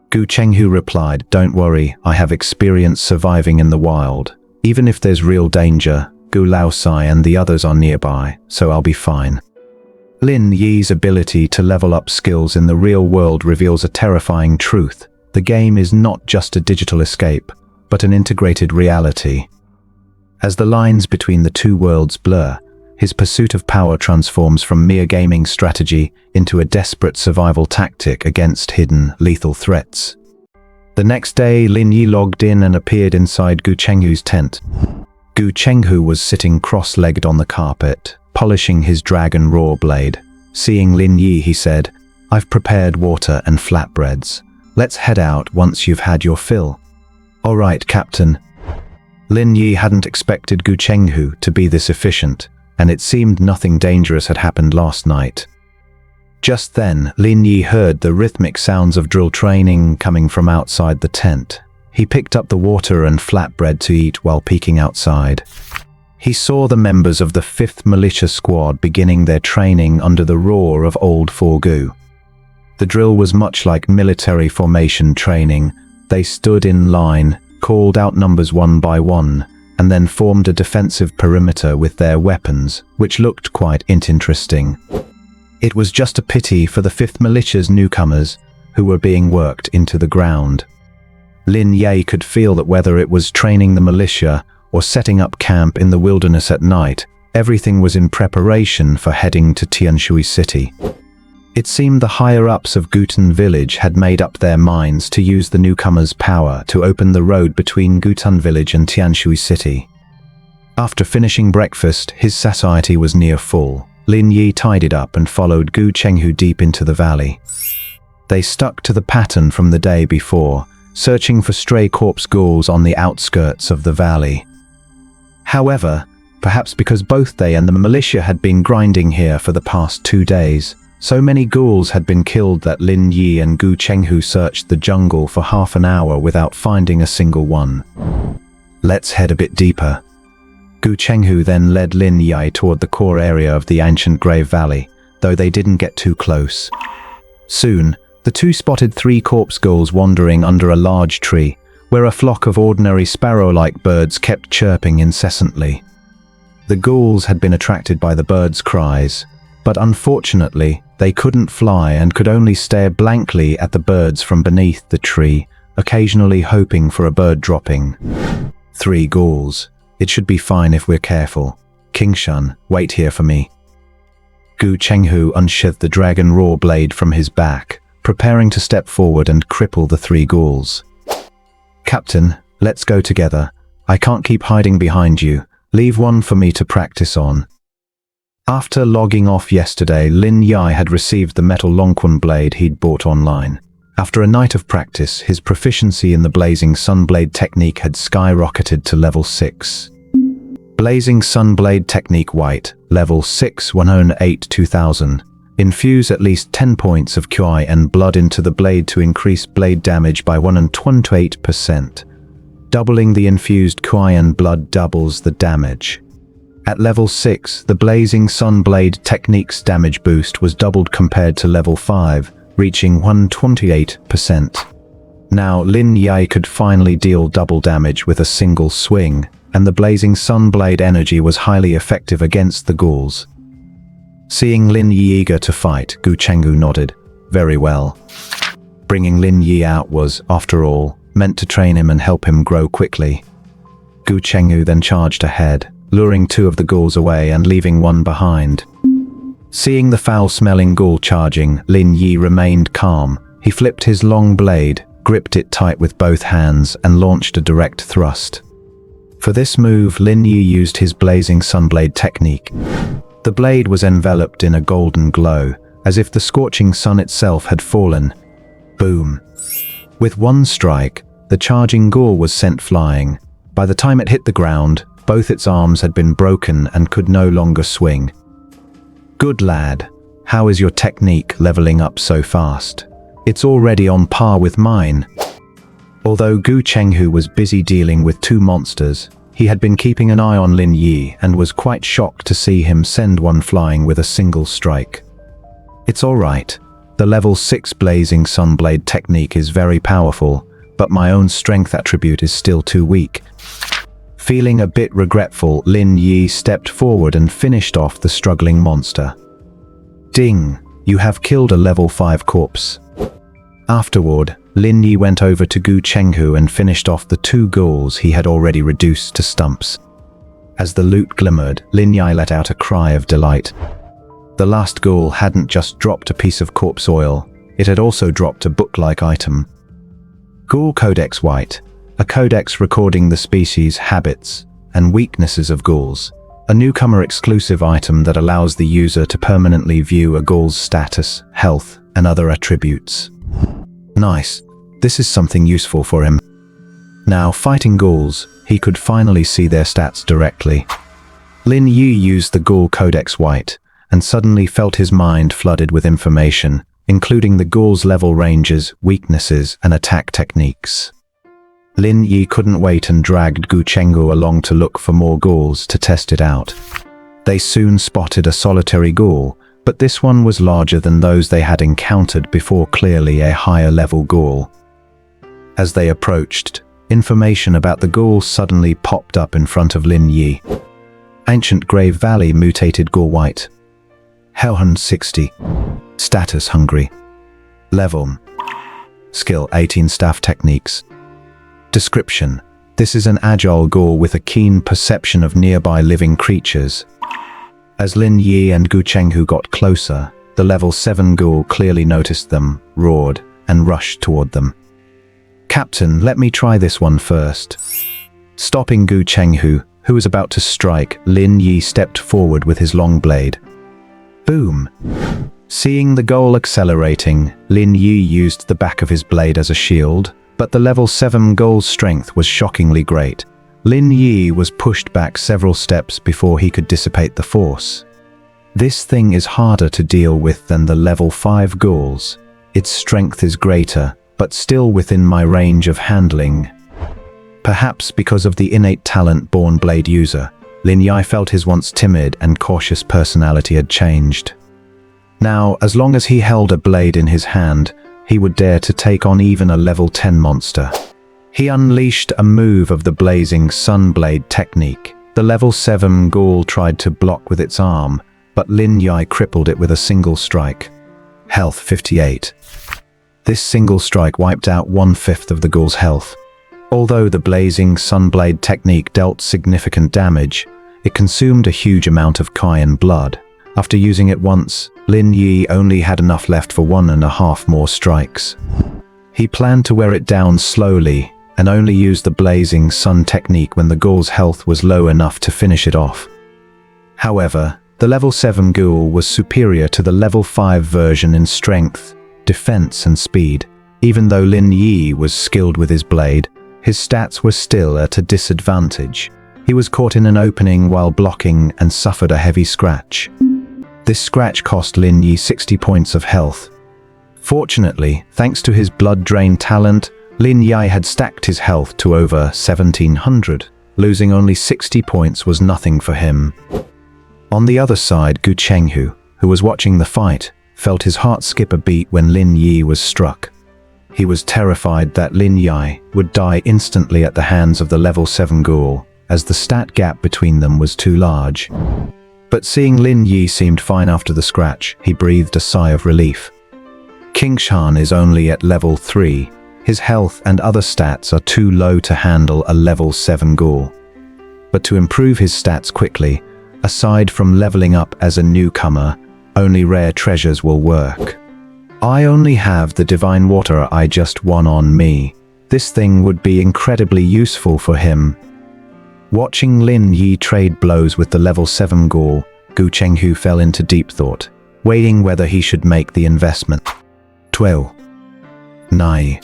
Gu Chenghu replied, "Don't worry, I have experience surviving in the wild. Even if there's real danger, Gu Laosai and the others are nearby, so I'll be fine." Lin Yi's ability to level up skills in the real world reveals a terrifying truth. The game is not just a digital escape, but an integrated reality. As the lines between the two worlds blur, his pursuit of power transforms from mere gaming strategy into a desperate survival tactic against hidden, lethal threats. The next day, Lin Yi logged in and appeared inside Gu Chenghu's tent. Gu Chenghu was sitting cross-legged on the carpet, polishing his dragon roar blade. Seeing Lin Yi, he said, "I've prepared water and flatbreads. Let's head out once you've had your fill." "All right, Captain." Lin Yi hadn't expected Gu Chenghu to be this efficient, and it seemed nothing dangerous had happened last night. Just then, Lin Yi heard the rhythmic sounds of drill training coming from outside the tent. He picked up the water and flatbread to eat while peeking outside. He saw the members of the 5th Militia Squad beginning their training under the roar of old Forgu. The drill was much like military formation training. They stood in line, called out numbers one by one, and then formed a defensive perimeter with their weapons, which looked quite interesting. It was just a pity for the 5th Militia's newcomers who were being worked into the ground. Lin Yi could feel that whether it was training the militia or setting up camp in the wilderness at night, everything was in preparation for heading to Tianshui City. It seemed the higher-ups of Gutan Village had made up their minds to use the newcomers' power to open the road between Gutan Village and Tianshui City. After finishing breakfast, his satiety was near full. Lin Yi tidied up and followed Gu Chenghu deep into the valley. They stuck to the pattern from the day before, searching for stray corpse ghouls on the outskirts of the valley. However, perhaps because both they and the militia had been grinding here for the past 2 days, so many ghouls had been killed that Lin Yi and Gu Chenghu searched the jungle for half an hour without finding a single one. Let's head a bit deeper. Gu Chenghu then led Lin Yi toward the core area of the ancient Grave Valley, though they didn't get too close. Soon, the two spotted 3 corpse ghouls wandering under a large tree, where a flock of ordinary sparrow-like birds kept chirping incessantly. The ghouls had been attracted by the birds' cries, but unfortunately, they couldn't fly and could only stare blankly at the birds from beneath the tree, occasionally hoping for a bird dropping. 3 ghouls. It should be fine if we're careful. Kingshan, wait here for me. Gu Chenghu unsheathed the dragon raw blade from his back, preparing to step forward and cripple the 3 ghouls. Captain, let's go together. I can't keep hiding behind you. Leave one for me to practice on. After logging off yesterday, Lin Yi had received the metal Longquan blade he'd bought online. After a night of practice, his proficiency in the Blazing Sunblade technique had skyrocketed to level 6. Blazing Sunblade Technique White, level 6, 108 2000. Infuse at least 10 points of QI and blood into the blade to increase blade damage by 128%. Doubling the infused QI and blood doubles the damage. At level 6, the Blazing Sunblade Technique's damage boost was doubled compared to level 5, reaching 128%. Now Lin Yi could finally deal double damage with a single swing, and the Blazing Sunblade energy was highly effective against the ghouls. Seeing Lin Yi eager to fight, Gu Chenghu nodded. Very well. Bringing Lin Yi out was, after all, meant to train him and help him grow quickly. Gu Chenghu then charged ahead, luring 2 of the ghouls away and leaving 1 behind. Seeing the foul-smelling ghoul charging, Lin Yi remained calm. He flipped his long blade, gripped it tight with both hands, and launched a direct thrust. For this move, Lin Yi used his Blazing Sunblade technique. The blade was enveloped in a golden glow, as if the scorching sun itself had fallen. Boom. With 1 strike, the charging ghoul was sent flying. By the time it hit the ground, both its arms had been broken and could no longer swing. Good lad. How is your technique leveling up so fast? It's already on par with mine. Although Gu Chenghu was busy dealing with 2 monsters, he had been keeping an eye on Lin Yi and was quite shocked to see him send one flying with a single strike. It's alright. The level 6 Blazing Sunblade technique is very powerful, but my own strength attribute is still too weak. Feeling a bit regretful, Lin Yi stepped forward and finished off the struggling monster. Ding! You have killed a level 5 corpse. Afterward, Lin Yi went over to Gu Chenghu and finished off the 2 ghouls he had already reduced to stumps. As the loot glimmered, Lin Yi let out a cry of delight. The last ghoul hadn't just dropped a piece of corpse oil, it had also dropped a book-like item. Ghoul Codex White, a codex recording the species, habits, and weaknesses of ghouls. A newcomer-exclusive item that allows the user to permanently view a ghoul's status, health, and other attributes. Nice. This is something useful for him. Now, fighting ghouls, he could finally see their stats directly. Lin Yi used the Ghoul Codex White, and suddenly felt his mind flooded with information, including the ghoul's level ranges, weaknesses, and attack techniques. Lin Yi couldn't wait and dragged Gu Chenghu along to look for more ghouls to test it out. They soon spotted a solitary ghoul, but this one was larger than those they had encountered before, clearly a higher level ghoul. As they approached, information about the ghoul suddenly popped up in front of Lin Yi. Ancient Grave Valley mutated ghoul white. Hellhound 60. Status hungry. Level. Skill 18 staff techniques. Description. This is an agile ghoul with a keen perception of nearby living creatures. As Lin Yi and Gu Chenghu got closer, the level 7 ghoul clearly noticed them, roared, and rushed toward them. Captain, let me try this one first. Stopping Gu Chenghu, who was about to strike, Lin Yi stepped forward with his long blade. Boom! Seeing the ghoul accelerating, Lin Yi used the back of his blade as a shield, but the level 7 ghoul's strength was shockingly great. Lin Yi was pushed back several steps before he could dissipate the force. This thing is harder to deal with than the level 5 ghouls. Its strength is greater, but still within my range of handling. Perhaps because of the innate talent born blade user, Lin Yi felt his once timid and cautious personality had changed. Now, as long as he held a blade in his hand, he would dare to take on even a level 10 monster. He unleashed a move of the blazing sunblade technique. The level 7 ghoul tried to block with its arm, but Lin Yi crippled it with a single strike. Health 58. This single strike wiped out 1/5 of the ghoul's health. Although the blazing sunblade technique dealt significant damage, it consumed a huge amount of Kai and blood. After using it once, Lin Yi only had enough left for 1.5 more strikes. He planned to wear it down slowly and only use the blazing sun technique when the ghoul's health was low enough to finish it off. However, the level 7 ghoul was superior to the level 5 version in strength, defense and speed. Even though Lin Yi was skilled with his blade, his stats were still at a disadvantage. He was caught in an opening while blocking and suffered a heavy scratch. This scratch cost Lin Yi 60 points of health. Fortunately, thanks to his blood drain talent, Lin Yi had stacked his health to over 1700. Losing only 60 points was nothing for him. On the other side, Gu Chenghu, who was watching the fight, felt his heart skip a beat when Lin Yi was struck. He was terrified that Lin Yi would die instantly at the hands of the level 7 ghoul, as the stat gap between them was too large. But seeing Lin Yi seemed fine after the scratch, he breathed a sigh of relief. King Shan is only at level 3. His health and other stats are too low to handle a level 7 ghoul. But to improve his stats quickly, aside from leveling up as a newcomer, only rare treasures will work. I only have the divine water I just won on me. This thing would be incredibly useful for him. Watching Lin Yi trade blows with the level 7 ghoul, Gu Chenghu fell into deep thought, weighing whether he should make the investment. 12. 9.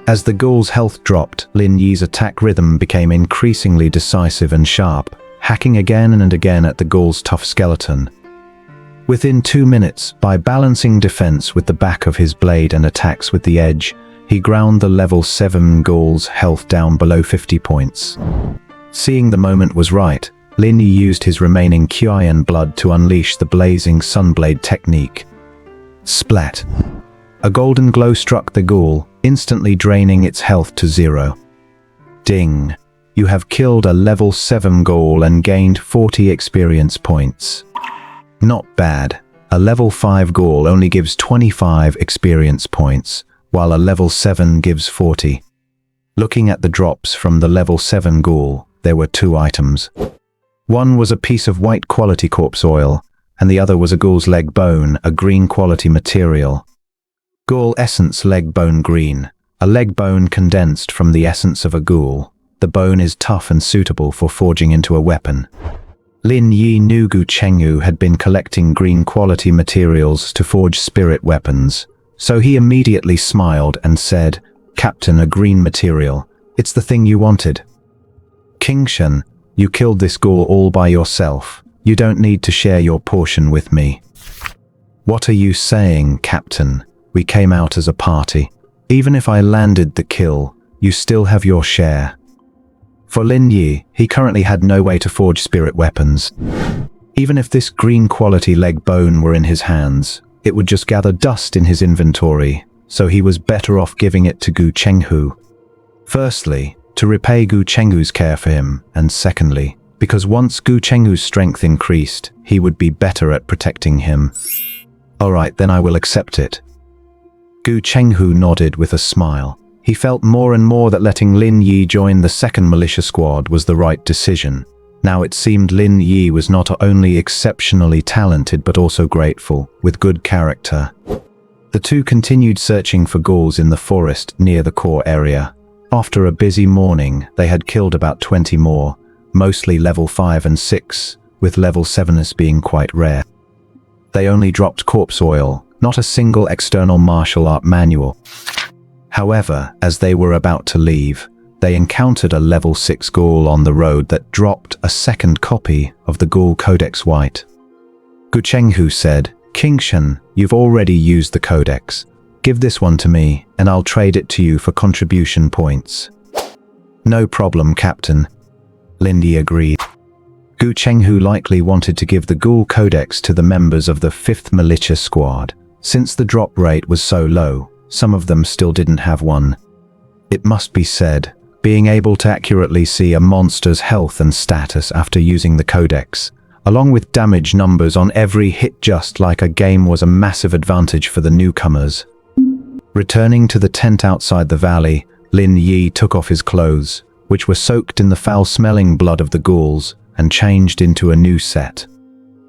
As the ghoul's health dropped, Lin Yi's attack rhythm became increasingly decisive and sharp, hacking again and again at the ghoul's tough skeleton. Within 2 minutes, by balancing defense with the back of his blade and attacks with the edge, he ground the level 7 ghoul's health down below 50 points. Seeing the moment was right, Lin Yi used his remaining Qi and blood to unleash the blazing sunblade technique. Splat. A golden glow struck the ghoul, instantly draining its health to 0. Ding. You have killed a level 7 ghoul and gained 40 experience points. Not bad. A level 5 ghoul only gives 25 experience points, while a level 7 gives 40. Looking at the drops from the level 7 ghoul, there were 2 items. One was a piece of white quality corpse oil, and the other was a ghoul's leg bone, a green quality material. Ghoul essence leg bone green. A leg bone condensed from the essence of a ghoul. The bone is tough and suitable for forging into a weapon. Lin Yi knew Gu Chenghu had been collecting green quality materials to forge spirit weapons, so he immediately smiled and said, "Captain, a green material. It's the thing you wanted." "King Shan, you killed this ghoul all by yourself. You don't need to share your portion with me." "What are you saying, Captain? We came out as a party. Even if I landed the kill, you still have your share." For Lin Yi, he currently had no way to forge spirit weapons. Even if this green quality leg bone were in his hands, it would just gather dust in his inventory, so he was better off giving it to Gu Chenghu. Firstly, to repay Gu Chenghu's care for him, and secondly, because once Gu Chenghu's strength increased, he would be better at protecting him. Alright, then I will accept it. Gu Chenghu nodded with a smile. He felt more and more that letting Lin Yi join the second militia squad was the right decision. Now it seemed Lin Yi was not only exceptionally talented but also grateful, with good character. The two continued searching for ghouls in the forest near the core area. After a busy morning, they had killed about 20 more, mostly level 5 and 6, with level 7s being quite rare. They only dropped corpse oil, not a single external martial art manual. However, as they were about to leave, they encountered a level 6 ghoul on the road that dropped a second copy of the Ghoul Codex White. Gu Chenghu said, "Qingshan, you've already used the codex. Give this one to me, and I'll trade it to you for contribution points." "No problem, Captain," Lin Yi agreed. Gu Chenghu likely wanted to give the Ghoul Codex to the members of the 5th Militia Squad. Since the drop rate was so low, some of them still didn't have one. It must be said, being able to accurately see a monster's health and status after using the codex, along with damage numbers on every hit just like a game, was a massive advantage for the newcomers. Returning to the tent outside the valley, Lin Yi took off his clothes, which were soaked in the foul-smelling blood of the ghouls, and changed into a new set.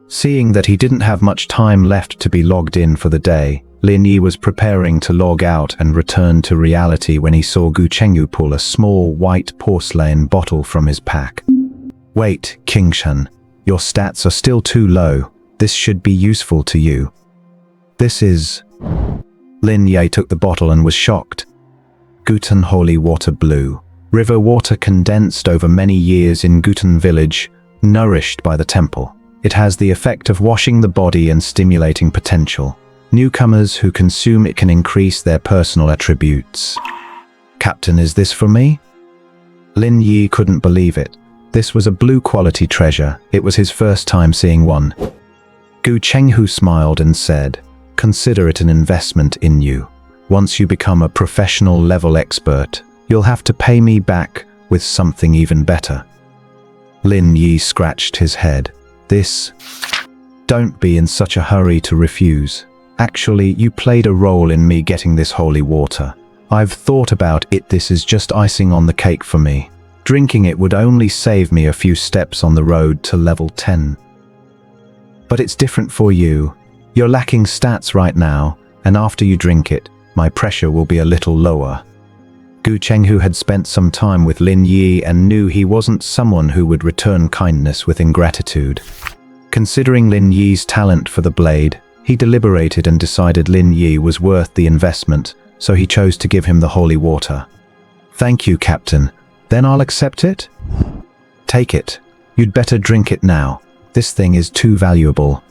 Seeing that he didn't have much time left to be logged in for the day, Lin Yi was preparing to log out and return to reality when he saw Gu Chenghu pull a small white porcelain bottle from his pack. "Wait, Qingshan, your stats are still too low. This should be useful to you." "This is..." Lin Yi took the bottle and was shocked. Guten Holy Water Blue. River water condensed over many years in Guten Village, nourished by the temple. It has the effect of washing the body and stimulating potential. Newcomers who consume it can increase their personal attributes. "Captain, is this for me?" Lin Yi couldn't believe it. This was a blue-quality treasure. It was his first time seeing one. Gu Chenghu smiled and said, "Consider it an investment in you. Once you become a professional level expert, you'll have to pay me back with something even better." Lin Yi scratched his head. "This... Don't be in such a hurry to refuse. Actually, you played a role in me getting this holy water. I've thought about it. This is just icing on the cake for me. Drinking it would only save me a few steps on the road to level 10. But it's different for you. You're lacking stats right now, and after you drink it, my pressure will be a little lower." Gu Chenghu had spent some time with Lin Yi and knew he wasn't someone who would return kindness with ingratitude. Considering Lin Yi's talent for the blade, he deliberated and decided Lin Yi was worth the investment, so he chose to give him the holy water. "Thank you, Captain. Then I'll accept it?" "Take it. You'd better drink it now. This thing is too valuable."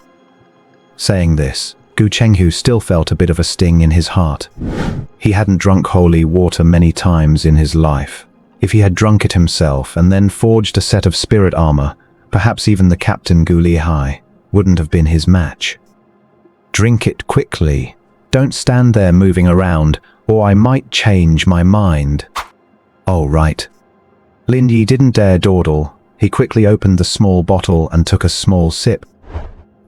Saying this, Gu Chenghu still felt a bit of a sting in his heart. He hadn't drunk holy water many times in his life. If he had drunk it himself and then forged a set of spirit armor, perhaps even the Captain Gu Lihai wouldn't have been his match. "Drink it quickly. Don't stand there moving around, or I might change my mind." "Oh, right." Lin Yi didn't dare dawdle. He quickly opened the small bottle and took a small sip.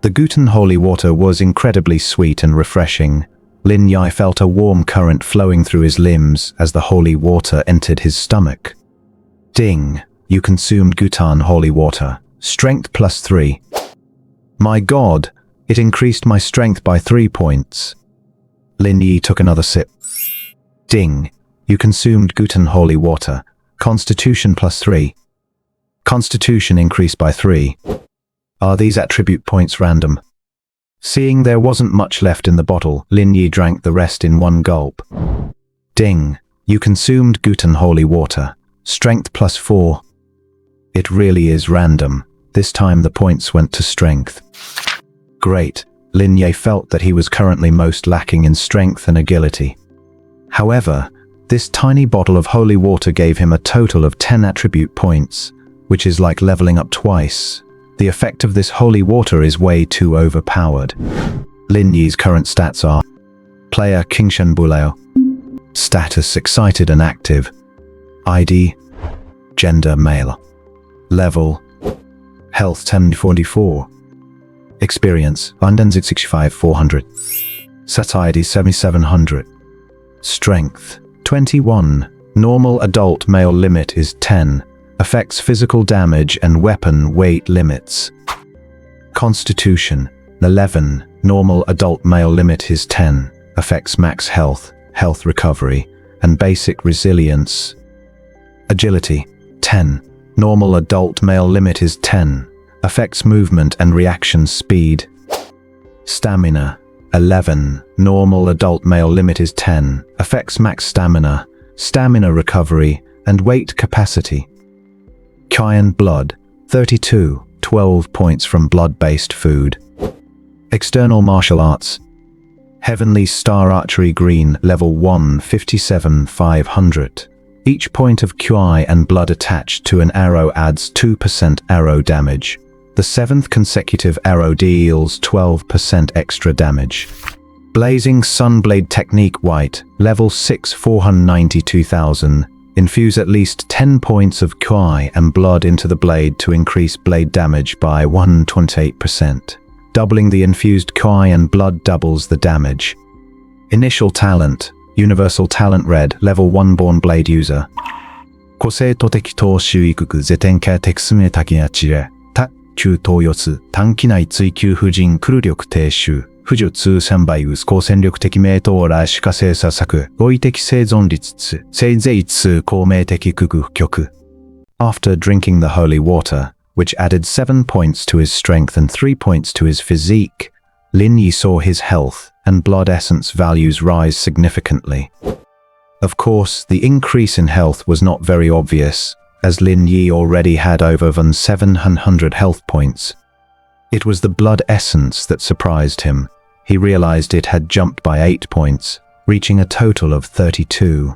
The Guten holy water was incredibly sweet and refreshing. Lin Yi felt a warm current flowing through his limbs as the holy water entered his stomach. "Ding, you consumed Guten holy water. Strength +3. My God, it increased my strength by 3 points. Lin Yi took another sip. "Ding, you consumed Guten holy water. Constitution +3. Constitution increased by 3. Are these attribute points random?" Seeing there wasn't much left in the bottle, Lin Yi drank the rest in one gulp. "Ding, you consumed Guten holy water. Strength +4. It really is random. This time the points went to strength." Great. Lin Yi felt that he was currently most lacking in strength and agility. However, this tiny bottle of holy water gave him a total of 10 attribute points, which is like leveling up twice. The effect of this holy water is way too overpowered. Lin Yi's current stats are: Player Qingshan Buleo. Status excited and active. ID Gender male. Level Health 1044. Experience 165 400. Satiety 7700. Strength 21. Normal adult male limit is 10. Affects physical damage and weapon weight limits. Constitution 11. Normal adult male limit is 10. Affects max health, health recovery, and basic resilience. Agility 10. Normal adult male limit is 10. Affects movement and reaction speed. Stamina 11. Normal adult male limit is 10. Affects max stamina, stamina recovery, and weight capacity. Cayenne blood 32. 12 points from blood-based food. External martial arts. Heavenly Star Archery Green Level 1 57 500. Each point of QI and blood attached to an arrow adds 2% arrow damage. The 7th consecutive arrow deals 12% extra damage. Blazing Sunblade Technique White, Level 6 492,000. Infuse at least 10 points of QI and blood into the blade to increase blade damage by 128%. Doubling the infused QI and blood doubles the damage. Initial Talent, Universal Talent Red, Level 1 Born Blade User. 個性と適当周囲区ゼテン系テクスメタキナチレ。中東四つ短期内追求不人空力低周不助通3倍薄光戦力的名刀来主化精査策合意的生存率せいぜい通公明的空不極 After drinking the holy water, which added 7 points to his strength and 3 points to his physique, Lin Yi saw his health and blood essence values rise significantly. Of course, the increase in health was not very obvious, as Lin Yi already had over 700 health points. It was the blood essence that surprised him. He realized it had jumped by 8 points, reaching a total of 32.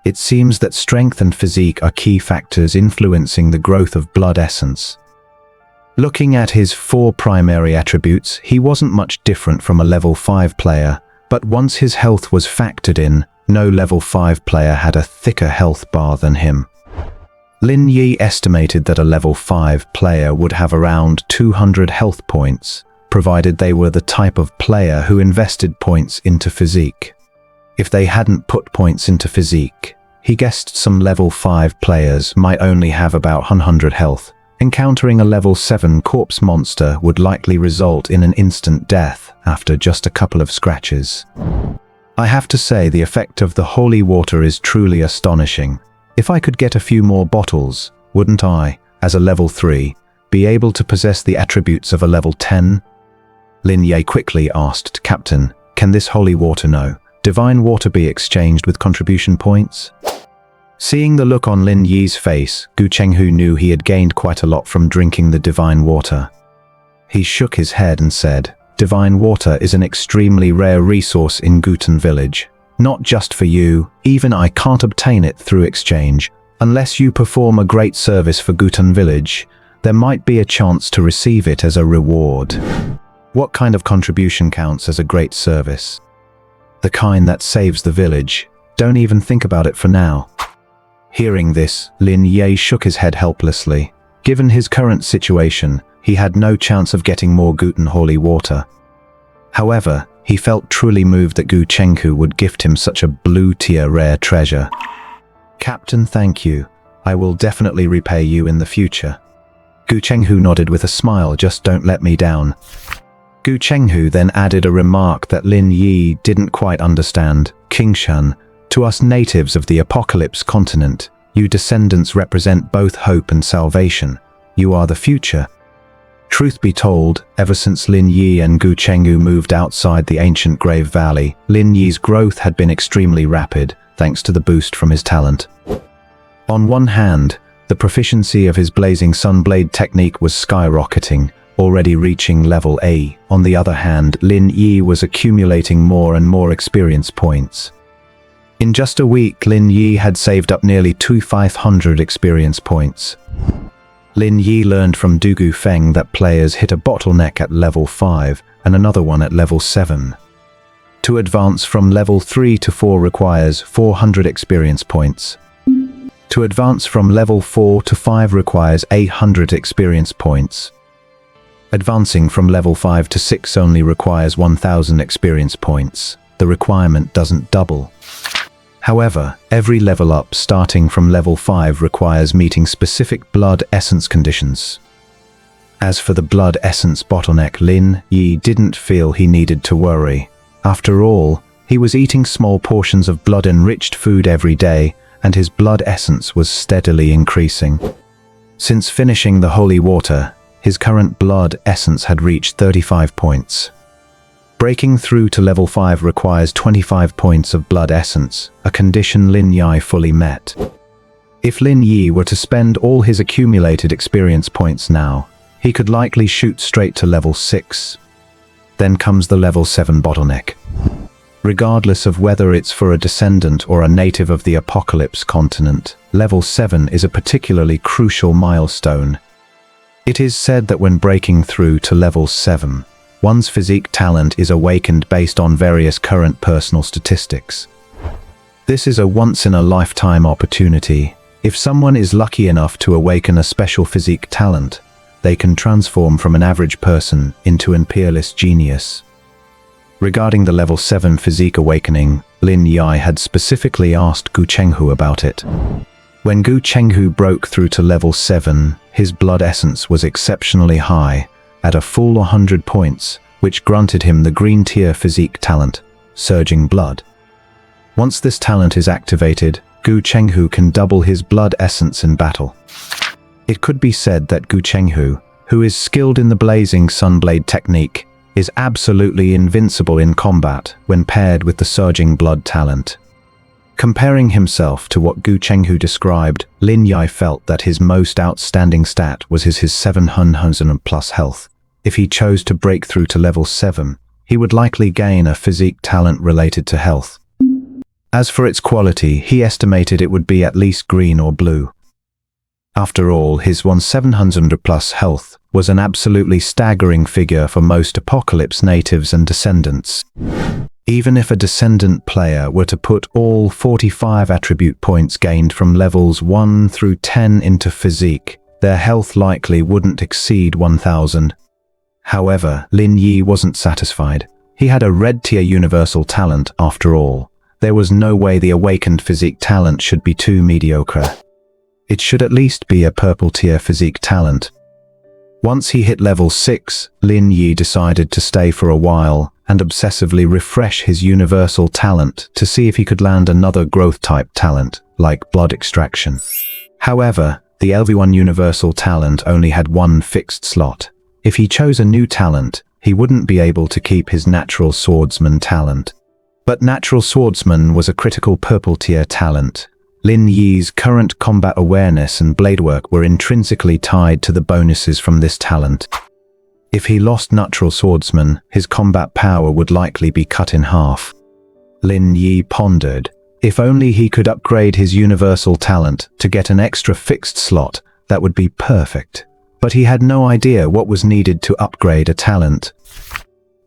It seems that strength and physique are key factors influencing the growth of blood essence. Looking at his 4 primary attributes, he wasn't much different from a level 5 player, but once his health was factored in, no level 5 player had a thicker health bar than him. Lin Yi estimated that a level 5 player would have around 200 health points, provided they were the type of player who invested points into physique. If they hadn't put points into physique, he guessed some level 5 players might only have about 100 health. Encountering a level 7 corpse monster would likely result in an instant death after just a couple of scratches. I have to say the effect of the holy water is truly astonishing. If I could get a few more bottles, wouldn't I, as a level 3, be able to possess the attributes of a level 10? Lin Yi quickly asked, Captain, can this holy water divine water be exchanged with contribution points? Seeing the look on Lin Yi's face, Gu Chenghu knew he had gained quite a lot from drinking the divine water. He shook his head and said, divine water is an extremely rare resource in Guten Village. Not just for you, even I can't obtain it through exchange. Unless you perform a great service for Guten Village, there might be a chance to receive it as a reward. What kind of contribution counts as a great service? The kind that saves the village. Don't even think about it for now. Hearing this, Lin Yi shook his head helplessly. Given his current situation, he had no chance of getting more Guten holy water. However, he felt truly moved that Gu Chenghu would gift him such a blue-tier rare treasure. Captain, thank you. I will definitely repay you in the future. Gu Chenghu nodded with a smile, just don't let me down. Gu Chenghu then added a remark that Lin Yi didn't quite understand. Kingshan, to us natives of the Apocalypse continent, you descendants represent both hope and salvation. You are the future. Truth be told, ever since Lin Yi and Gu Chenghu moved outside the ancient Grave Valley, Lin Yi's growth had been extremely rapid, thanks to the boost from his talent. On one hand, the proficiency of his Blazing Sunblade technique was skyrocketing, already reaching level A. On the other hand, Lin Yi was accumulating more and more experience points. In just a week, Lin Yi had saved up nearly 2,500 experience points. Lin Yi learned from Dugu Feng that players hit a bottleneck at level 5 and another one at level 7. To advance from level 3 to 4 requires 400 experience points. To advance from level 4 to 5 requires 800 experience points. Advancing from level 5 to 6 only requires 1000 experience points. The requirement doesn't double. However, every level up starting from level 5 requires meeting specific blood essence conditions. As for the blood essence bottleneck, Lin Yi didn't feel he needed to worry. After all, he was eating small portions of blood-enriched food every day, and his blood essence was steadily increasing. Since finishing the holy water, his current blood essence had reached 35 points. Breaking through to level 5 requires 25 points of blood essence, a condition Lin Yi fully met. If Lin Yi were to spend all his accumulated experience points now, he could likely shoot straight to level 6. Then comes the level 7 bottleneck. Regardless of whether it's for a descendant or a native of the Apocalypse continent, level 7 is a particularly crucial milestone. It is said that when breaking through to level 7, one's physique talent is awakened based on various current personal statistics. This is a once-in-a-lifetime opportunity. If someone is lucky enough to awaken a special physique talent, they can transform from an average person into an peerless genius. Regarding the level 7 physique awakening, Lin Yi had specifically asked Gu Chenghu about it. When Gu Chenghu broke through to level 7, his blood essence was exceptionally high, at a full 100 points, which granted him the green tier physique talent, Surging Blood. Once this talent is activated, Gu Chenghu can double his blood essence in battle. It could be said that Gu Chenghu, who is skilled in the blazing sunblade technique, is absolutely invincible in combat when paired with the Surging Blood talent. Comparing himself to what Gu Chenghu described, Lin Yi felt that his most outstanding stat was his 700 plus health. If he chose to break through to level 7, he would likely gain a physique talent related to health. As for its quality, he estimated it would be at least green or blue. After all, his 700 plus health was an absolutely staggering figure for most Apocalypse natives and descendants. Even if a descendant player were to put all 45 attribute points gained from levels 1 through 10 into physique, their health likely wouldn't exceed 1000. However, Lin Yi wasn't satisfied. He had a red tier universal talent after all. There was no way the awakened physique talent should be too mediocre. It should at least be a purple tier physique talent. Once he hit level 6, Lin Yi decided to stay for a while and obsessively refresh his universal talent to see if he could land another growth type talent, like blood extraction. However, the LV1 universal talent only had one fixed slot. If he chose a new talent, he wouldn't be able to keep his natural swordsman talent. But natural swordsman was a critical purple tier talent. Lin Yi's current combat awareness and bladework were intrinsically tied to the bonuses from this talent. If he lost natural swordsman, his combat power would likely be cut in half. Lin Yi pondered. If only he could upgrade his universal talent to get an extra fixed slot, that would be perfect. But he had no idea what was needed to upgrade a talent.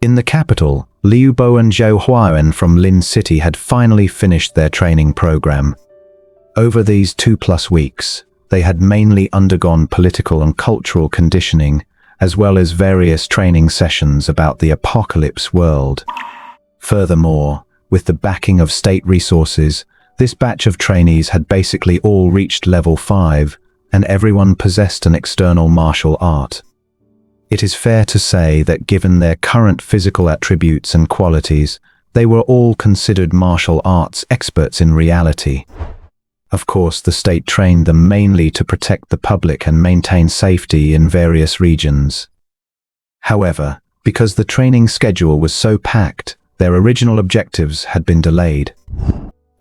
In the capital, Liu Bo and Zhou Huayan from Lin City had finally finished their training program. Over these 2+ weeks, they had mainly undergone political and cultural conditioning, as well as various training sessions about the Apocalypse world. Furthermore, with the backing of state resources, this batch of trainees had basically all reached level 5, and everyone possessed an external martial art. It is fair to say that given their current physical attributes and qualities, they were all considered martial arts experts in reality. Of course, the state trained them mainly to protect the public and maintain safety in various regions. However, because the training schedule was so packed, their original objectives had been delayed.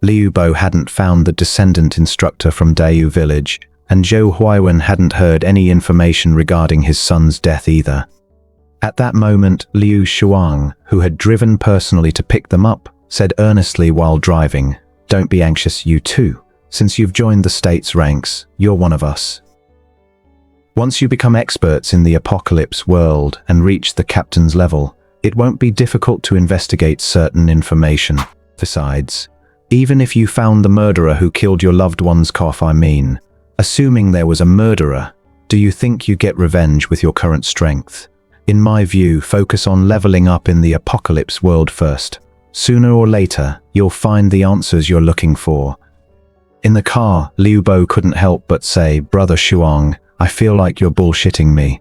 Liu Bo hadn't found the descendant instructor from Dayu village, and Zhou Huayan hadn't heard any information regarding his son's death either. At that moment, Liu Shuang, who had driven personally to pick them up, said earnestly while driving, "Don't be anxious, you too. Since you've joined the state's ranks, you're one of us. Once you become experts in the Apocalypse world and reach the captain's level, it won't be difficult to investigate certain information. Besides, Even if you found the murderer who killed your loved one's cough, assuming there was a murderer, do you think you get revenge with your current strength? In my view, focus on leveling up in the apocalypse world first. Sooner or later, you'll find the answers you're looking for. In the car, Liu Bo couldn't help but say, "Brother Shuang, I feel like you're bullshitting me."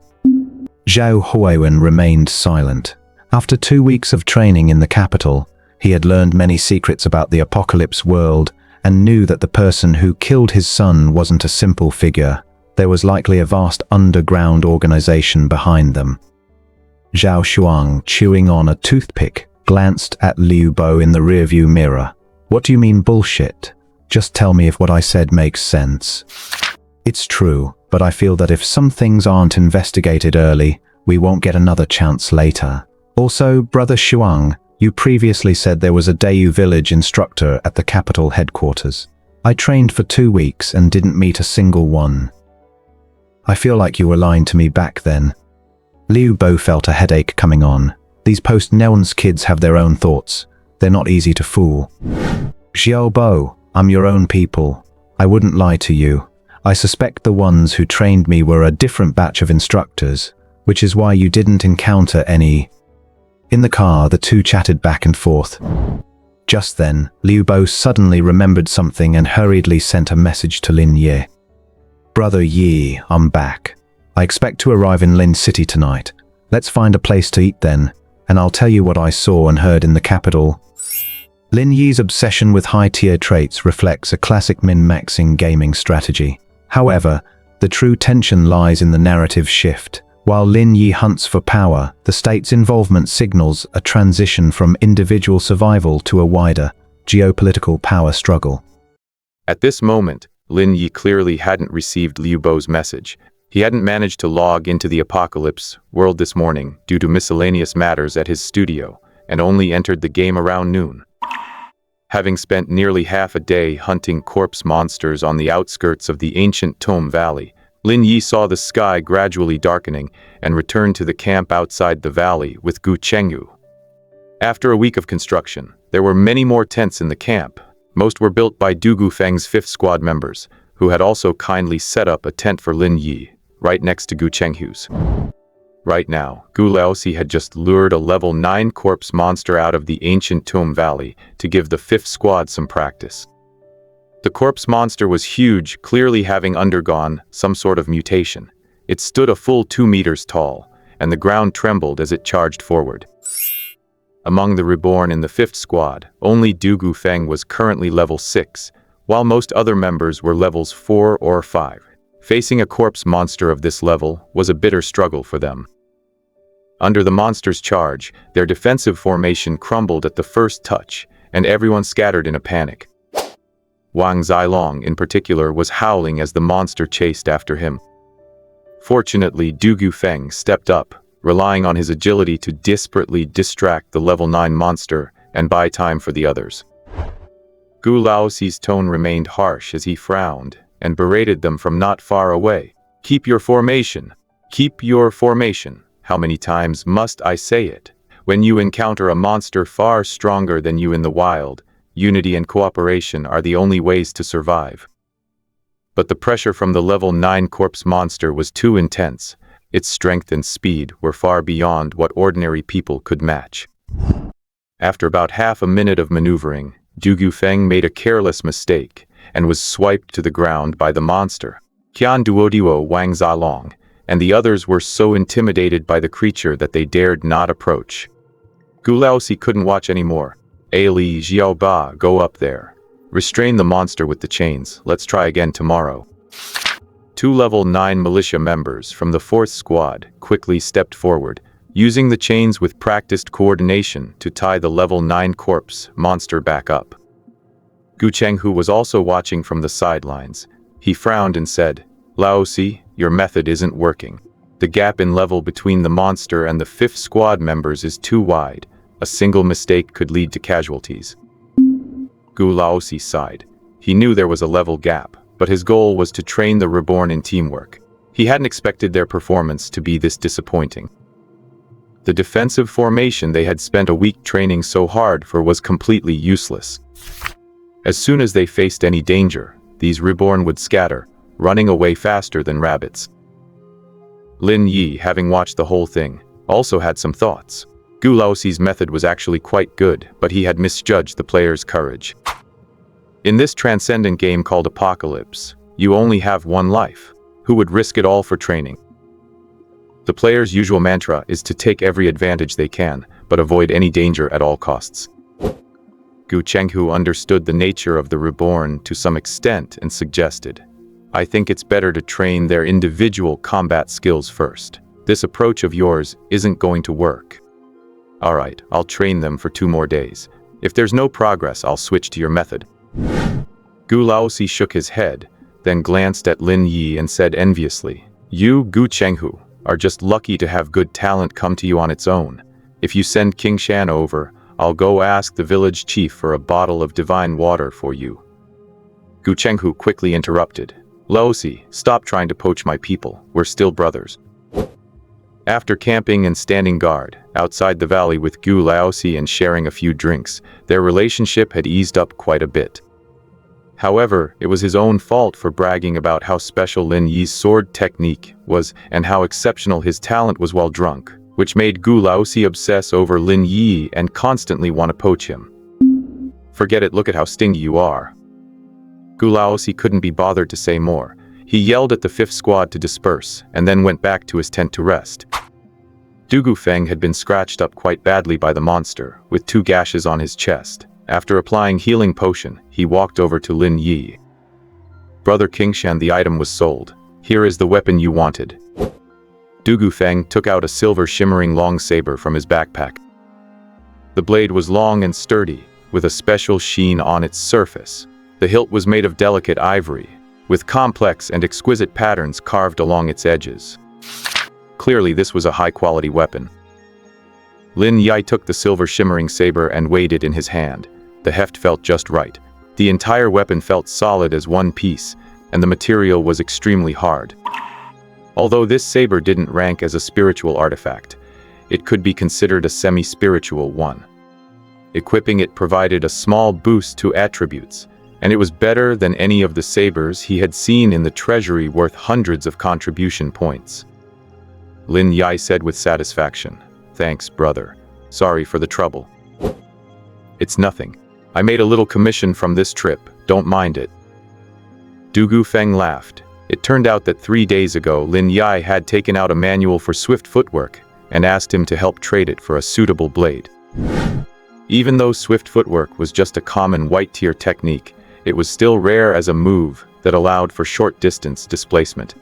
Zhao Huiwen remained silent. After 2 weeks of training in the capital, he had learned many secrets about the apocalypse world and knew that the person who killed his son wasn't a simple figure. There was likely a vast underground organization behind them. Zhao Shuang, chewing on a toothpick, glanced at Liu Bo in the rearview mirror. "What do you mean bullshit? Just tell me if what I said makes sense." "It's true, but I feel that if some things aren't investigated early, we won't get another chance later. Also, Brother Shuang, you previously said there was a Dayu village instructor at the capital headquarters. I trained for 2 weeks and didn't meet a single one. I feel like you were lying to me back then." Liu Bo felt a headache coming on. These post-Nelns kids have their own thoughts. They're not easy to fool. "Xiao Bo, I'm your own people. I wouldn't lie to you. I suspect the ones who trained me were a different batch of instructors, which is why you didn't encounter any." In the car, the two chatted back and forth. Just then, Liu Bo suddenly remembered something and hurriedly sent a message to Lin Yi. "Brother Yi, I'm back. I expect to arrive in Lin City tonight. Let's find a place to eat then, and I'll tell you what I saw and heard in the capital." Lin Yi's obsession with high-tier traits reflects a classic min-maxing gaming strategy. However, the true tension lies in the narrative shift. While Lin Yi hunts for power, the state's involvement signals a transition from individual survival to a wider, geopolitical power struggle. At this moment, Lin Yi clearly hadn't received Liu Bo's message. He hadn't managed to log into the apocalypse world this morning due to miscellaneous matters at his studio, and only entered the game around noon. Having spent nearly half a day hunting corpse monsters on the outskirts of the ancient Tome Valley, Lin Yi saw the sky gradually darkening and returned to the camp outside the valley with Gu Chengyu. After a week of construction, there were many more tents in the camp. Most were built by Du Gufeng's 5th Squad members, who had also kindly set up a tent for Lin Yi, right next to Gu Chenghu's. Right now, Gu Laosi had just lured a level 9 corpse monster out of the ancient Tome Valley to give the 5th Squad some practice. The corpse monster was huge, clearly having undergone some sort of mutation. It stood a full 2 meters tall, and the ground trembled as it charged forward. Among the reborn in the 5th Squad, only Du Gufeng was currently level 6, while most other members were levels 4 or 5. Facing a corpse monster of this level was a bitter struggle for them. Under the monster's charge, their defensive formation crumbled at the first touch, and everyone scattered in a panic. Wang Zilong, in particular, was howling as the monster chased after him. Fortunately, Du Gufeng stepped up, relying on his agility to desperately distract the level 9 monster and buy time for the others. Gu Laosi's tone remained harsh as he frowned and berated them from not far away. "Keep your formation. Keep your formation. How many times must I say it? When you encounter a monster far stronger than you in the wild, unity and cooperation are the only ways to survive." But the pressure from the level 9 corpse monster was too intense. Its strength and speed were far beyond what ordinary people could match. After about half a minute of maneuvering, Du Gufeng made a careless mistake and was swiped to the ground by the monster. Qian Duodiwo Wang Zilong and the others were so intimidated by the creature that they dared not approach. Gu Laosi couldn't watch anymore. "Ali, Xiaoba, go up there. Restrain the monster with the chains. Let's try again tomorrow." 2 level 9 militia members from the 4th Squad quickly stepped forward, using the chains with practiced coordination to tie the level 9 corpse monster back up. Gu Chenghu was also watching from the sidelines. He frowned and said, "Laosi, your method isn't working. The gap in level between the monster and the 5th Squad members is too wide. A single mistake could lead to casualties." Gu Laosi sighed. He knew there was a level gap, but his goal was to train the reborn in teamwork. He hadn't expected their performance to be this disappointing. The defensive formation they had spent a week training so hard for was completely useless. As soon as they faced any danger, these reborn would scatter, running away faster than rabbits. Lin Yi, having watched the whole thing, also had some thoughts. Gu Laoxi's method was actually quite good, but he had misjudged the player's courage. In this transcendent game called Apocalypse, you only have one life. Who would risk it all for training? The player's usual mantra is to take every advantage they can, but avoid any danger at all costs. Gu Chenghu understood the nature of the reborn to some extent and suggested, "I think it's better to train their individual combat skills first. This approach of yours isn't going to work. Alright, I'll train them for 2 more days. If there's no progress, I'll switch to your method." Gu Laoxi shook his head, then glanced at Lin Yi and said enviously, "You, Gu Chenghu, are just lucky to have good talent come to you on its own. If you send King Shan over, I'll go ask the village chief for a bottle of divine water for you." Gu Chenghu quickly interrupted, "Laoxi, stop trying to poach my people. We're still brothers." After camping and standing guard outside the valley with Gu Laoxi and sharing a few drinks, their relationship had eased up quite a bit. However, it was his own fault for bragging about how special Lin Yi's sword technique was and how exceptional his talent was while drunk, which made Gu Laoxi obsess over Lin Yi and constantly want to poach him. "Forget it, look at how stingy you are." Gu Laoxi couldn't be bothered to say more. He yelled at the 5th squad to disperse, and then went back to his tent to rest. Du Feng had been scratched up quite badly by the monster, with 2 gashes on his chest. After applying healing potion, he walked over to Lin Yi. "Brother Kingshan, the item was sold. Here is the weapon you wanted." Du Feng took out a silver shimmering long saber from his backpack. The blade was long and sturdy, with a special sheen on its surface. The hilt was made of delicate ivory, with complex and exquisite patterns carved along its edges. Clearly, this was a high-quality weapon. Lin Yi took the silver shimmering saber and weighed it in his hand. The heft felt just right. The entire weapon felt solid as one piece, and the material was extremely hard. Although this saber didn't rank as a spiritual artifact, it could be considered a semi-spiritual one. Equipping it provided a small boost to attributes, and it was better than any of the sabers he had seen in the treasury, worth hundreds of contribution points. Lin Yi said with satisfaction, "Thanks, brother. Sorry for the trouble." "It's nothing. I made a little commission from this trip, don't mind it." Du Feng laughed. It turned out that 3 days ago Lin Yi had taken out a manual for swift footwork and asked him to help trade it for a suitable blade. Even though swift footwork was just a common white-tier technique, it was still rare as a move that allowed for short-distance displacement.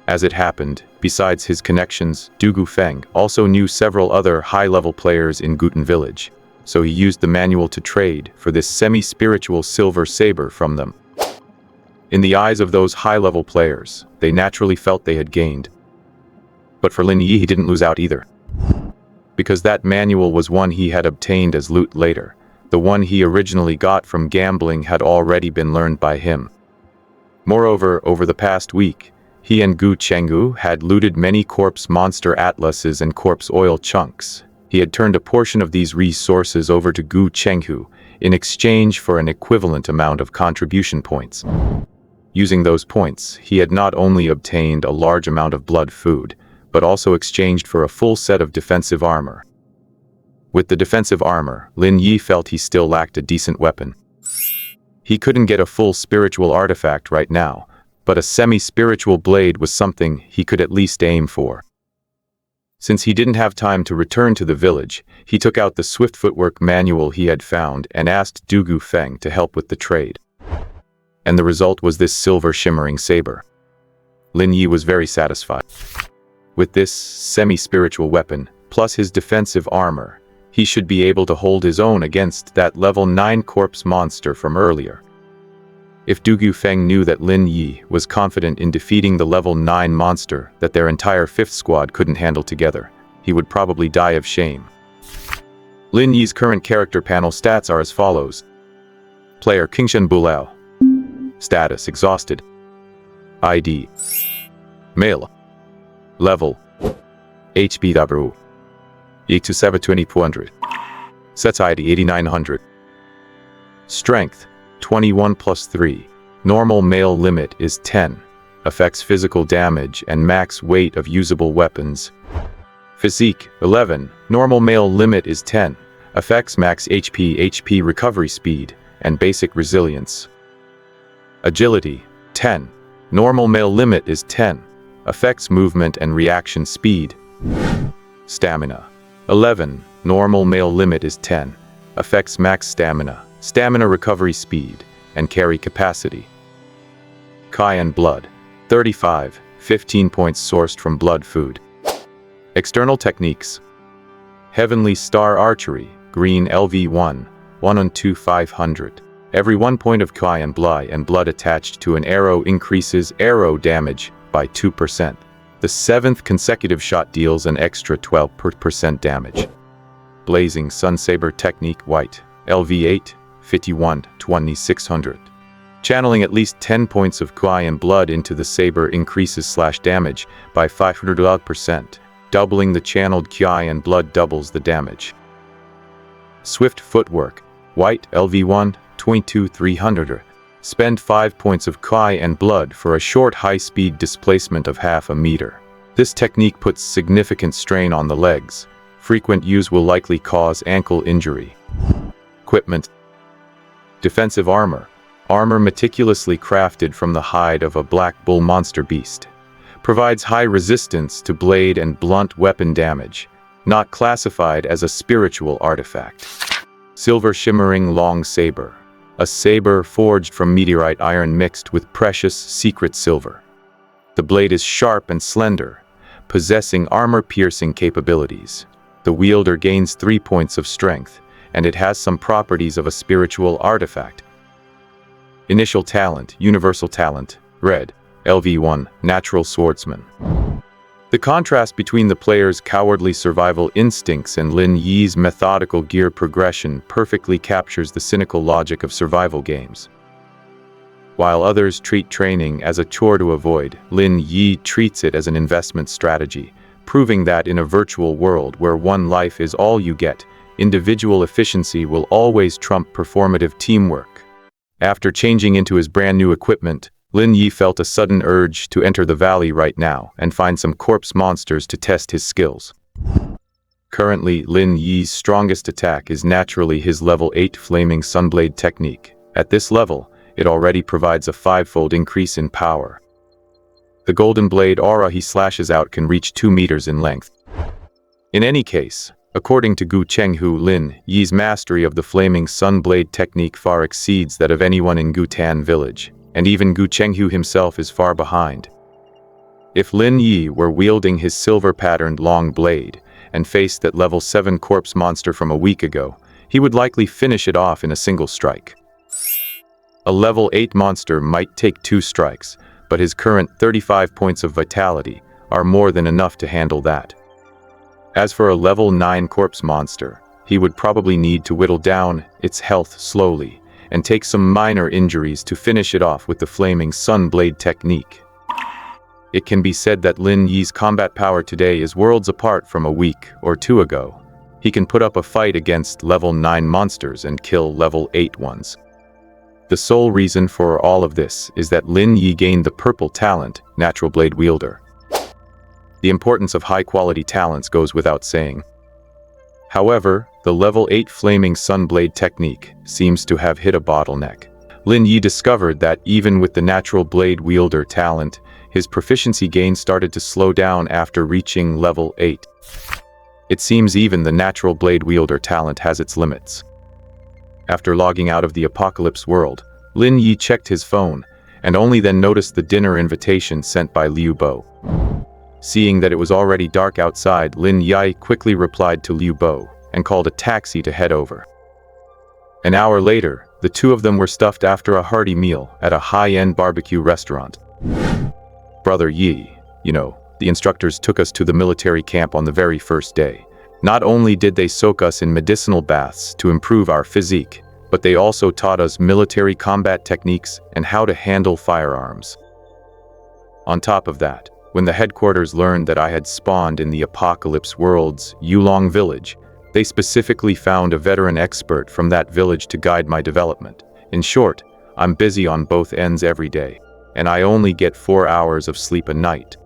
As it happened, besides his connections, Du Feng also knew several other high-level players in Guten Village, so he used the manual to trade for this semi-spiritual silver saber from them. In the eyes of those high-level players, they naturally felt they had gained. But for Lin Yi, he didn't lose out either. Because that manual was one he had obtained as loot later. The one he originally got from gambling had already been learned by him. Moreover, over the past week, he and Gu Chenghu had looted many corpse monster atlases and corpse oil chunks. He had turned a portion of these resources over to Gu Chenghu in exchange for an equivalent amount of contribution points. Using those points, he had not only obtained a large amount of blood food, but also exchanged for a full set of defensive armor. With the defensive armor, Lin Yi felt he still lacked a decent weapon. He couldn't get a full spiritual artifact right now, but a semi-spiritual blade was something he could at least aim for. Since he didn't have time to return to the village, he took out the swift footwork manual he had found and asked Du Feng to help with the trade. And the result was this silver shimmering saber. Lin Yi was very satisfied. With this semi-spiritual weapon, plus his defensive armor, he should be able to hold his own against that level 9 corpse monster from earlier. If Du Feng knew that Lin Yi was confident in defeating the level 9 monster that their entire 5th squad couldn't handle together, he would probably die of shame. Lin Yi's current character panel stats are as follows. Player Kingshan Bulao. Status exhausted. ID. Male. Level. HP W. Equal to 720 Sets ID 8900. Strength 21 plus 3. Normal male limit is 10. Affects physical damage and max weight of usable weapons. Physique, 11. Normal male limit is 10. Affects max HP recovery speed, and basic resilience. Agility, 10. Normal male limit is 10. Affects movement and reaction speed. Stamina, 11. Normal male limit is 10. Affects max stamina recovery speed, and carry capacity. Kai and blood, 35. 15 points sourced from blood food. External techniques. Heavenly Star Archery, green LV1, 1 on 2 500. Every 1 point of Kai and blood attached to an arrow increases arrow damage by 2%. The 7th consecutive shot deals an extra 12% damage. Blazing Sun Saber Technique White, LV8, 51, 2600. Channeling at least 10 points of Kai and blood into the saber increases /damage by 500%. Doubling the channeled Kai and blood doubles the damage. Swift Footwork, White, LV1, 22 300. Spend 5 points of Kai and blood for a short high-speed displacement of half a meter. This technique puts significant strain on the legs. Frequent use will likely cause ankle injury. Equipment. Defensive armor. Armor meticulously crafted from the hide of a black bull monster beast. Provides high resistance to blade and blunt weapon damage. Not classified as a spiritual artifact. Silver Shimmering Long Saber. A saber forged from meteorite iron mixed with precious secret silver. The blade is sharp and slender, possessing armor-piercing capabilities. The wielder gains 3 points of strength, and it has some properties of a spiritual artifact. Initial talent, universal talent, red, LV1, natural swordsman. The contrast between the player's cowardly survival instincts and Lin Yi's methodical gear progression perfectly captures the cynical logic of survival games. While others treat training as a chore to avoid, Lin Yi treats it as an investment strategy, proving that in a virtual world where one life is all you get, individual efficiency will always trump performative teamwork. After changing into his brand new equipment, Lin Yi felt a sudden urge to enter the valley right now and find some corpse monsters to test his skills. Currently, Lin Yi's strongest attack is naturally his level 8 Flaming Sunblade technique. At this level, it already provides a 5-fold increase in power. The golden blade aura he slashes out can reach 2 meters in length. In any case, according to Gu Chenghu, Lin Yi's mastery of the Flaming Sunblade technique far exceeds that of anyone in Gutan village. And even Gu Chenghu himself is far behind. If Lin Yi were wielding his silver-patterned long blade and faced that level 7 corpse monster from a week ago, he would likely finish it off in a single strike. A level 8 monster might take 2 strikes, but his current 35 points of vitality are more than enough to handle that. As for a level 9 corpse monster, he would probably need to whittle down its health slowly and take some minor injuries to finish it off with the Flaming Sunblade technique. It can be said that Lin Yi's combat power today is worlds apart from a week or 2 ago. He can put up a fight against level 9 monsters and kill level 8 ones. The sole reason for all of this is that Lin Yi gained the purple talent, Natural Blade Wielder. The importance of high-quality talents goes without saying. However, the level 8 Flaming Sunblade technique seems to have hit a bottleneck. Lin Yi discovered that even with the Natural Blade Wielder talent, his proficiency gain started to slow down after reaching level 8. It seems even the Natural Blade Wielder talent has its limits. After logging out of the Apocalypse world, Lin Yi checked his phone, and only then noticed the dinner invitation sent by Liu Bo. Seeing that it was already dark outside, Lin Yi quickly replied to Liu Bo and called a taxi to head over. An hour later, the two of them were stuffed after a hearty meal at a high-end barbecue restaurant. Brother Yi, the instructors took us to the military camp on the very first day. Not only did they soak us in medicinal baths to improve our physique, but they also taught us military combat techniques and how to handle firearms. On top of that, when the headquarters learned that I had spawned in the Apocalypse world's Yulong village, they specifically found a veteran expert from that village to guide my development. In short, I'm busy on both ends every day, and I only get 4 hours of sleep a night.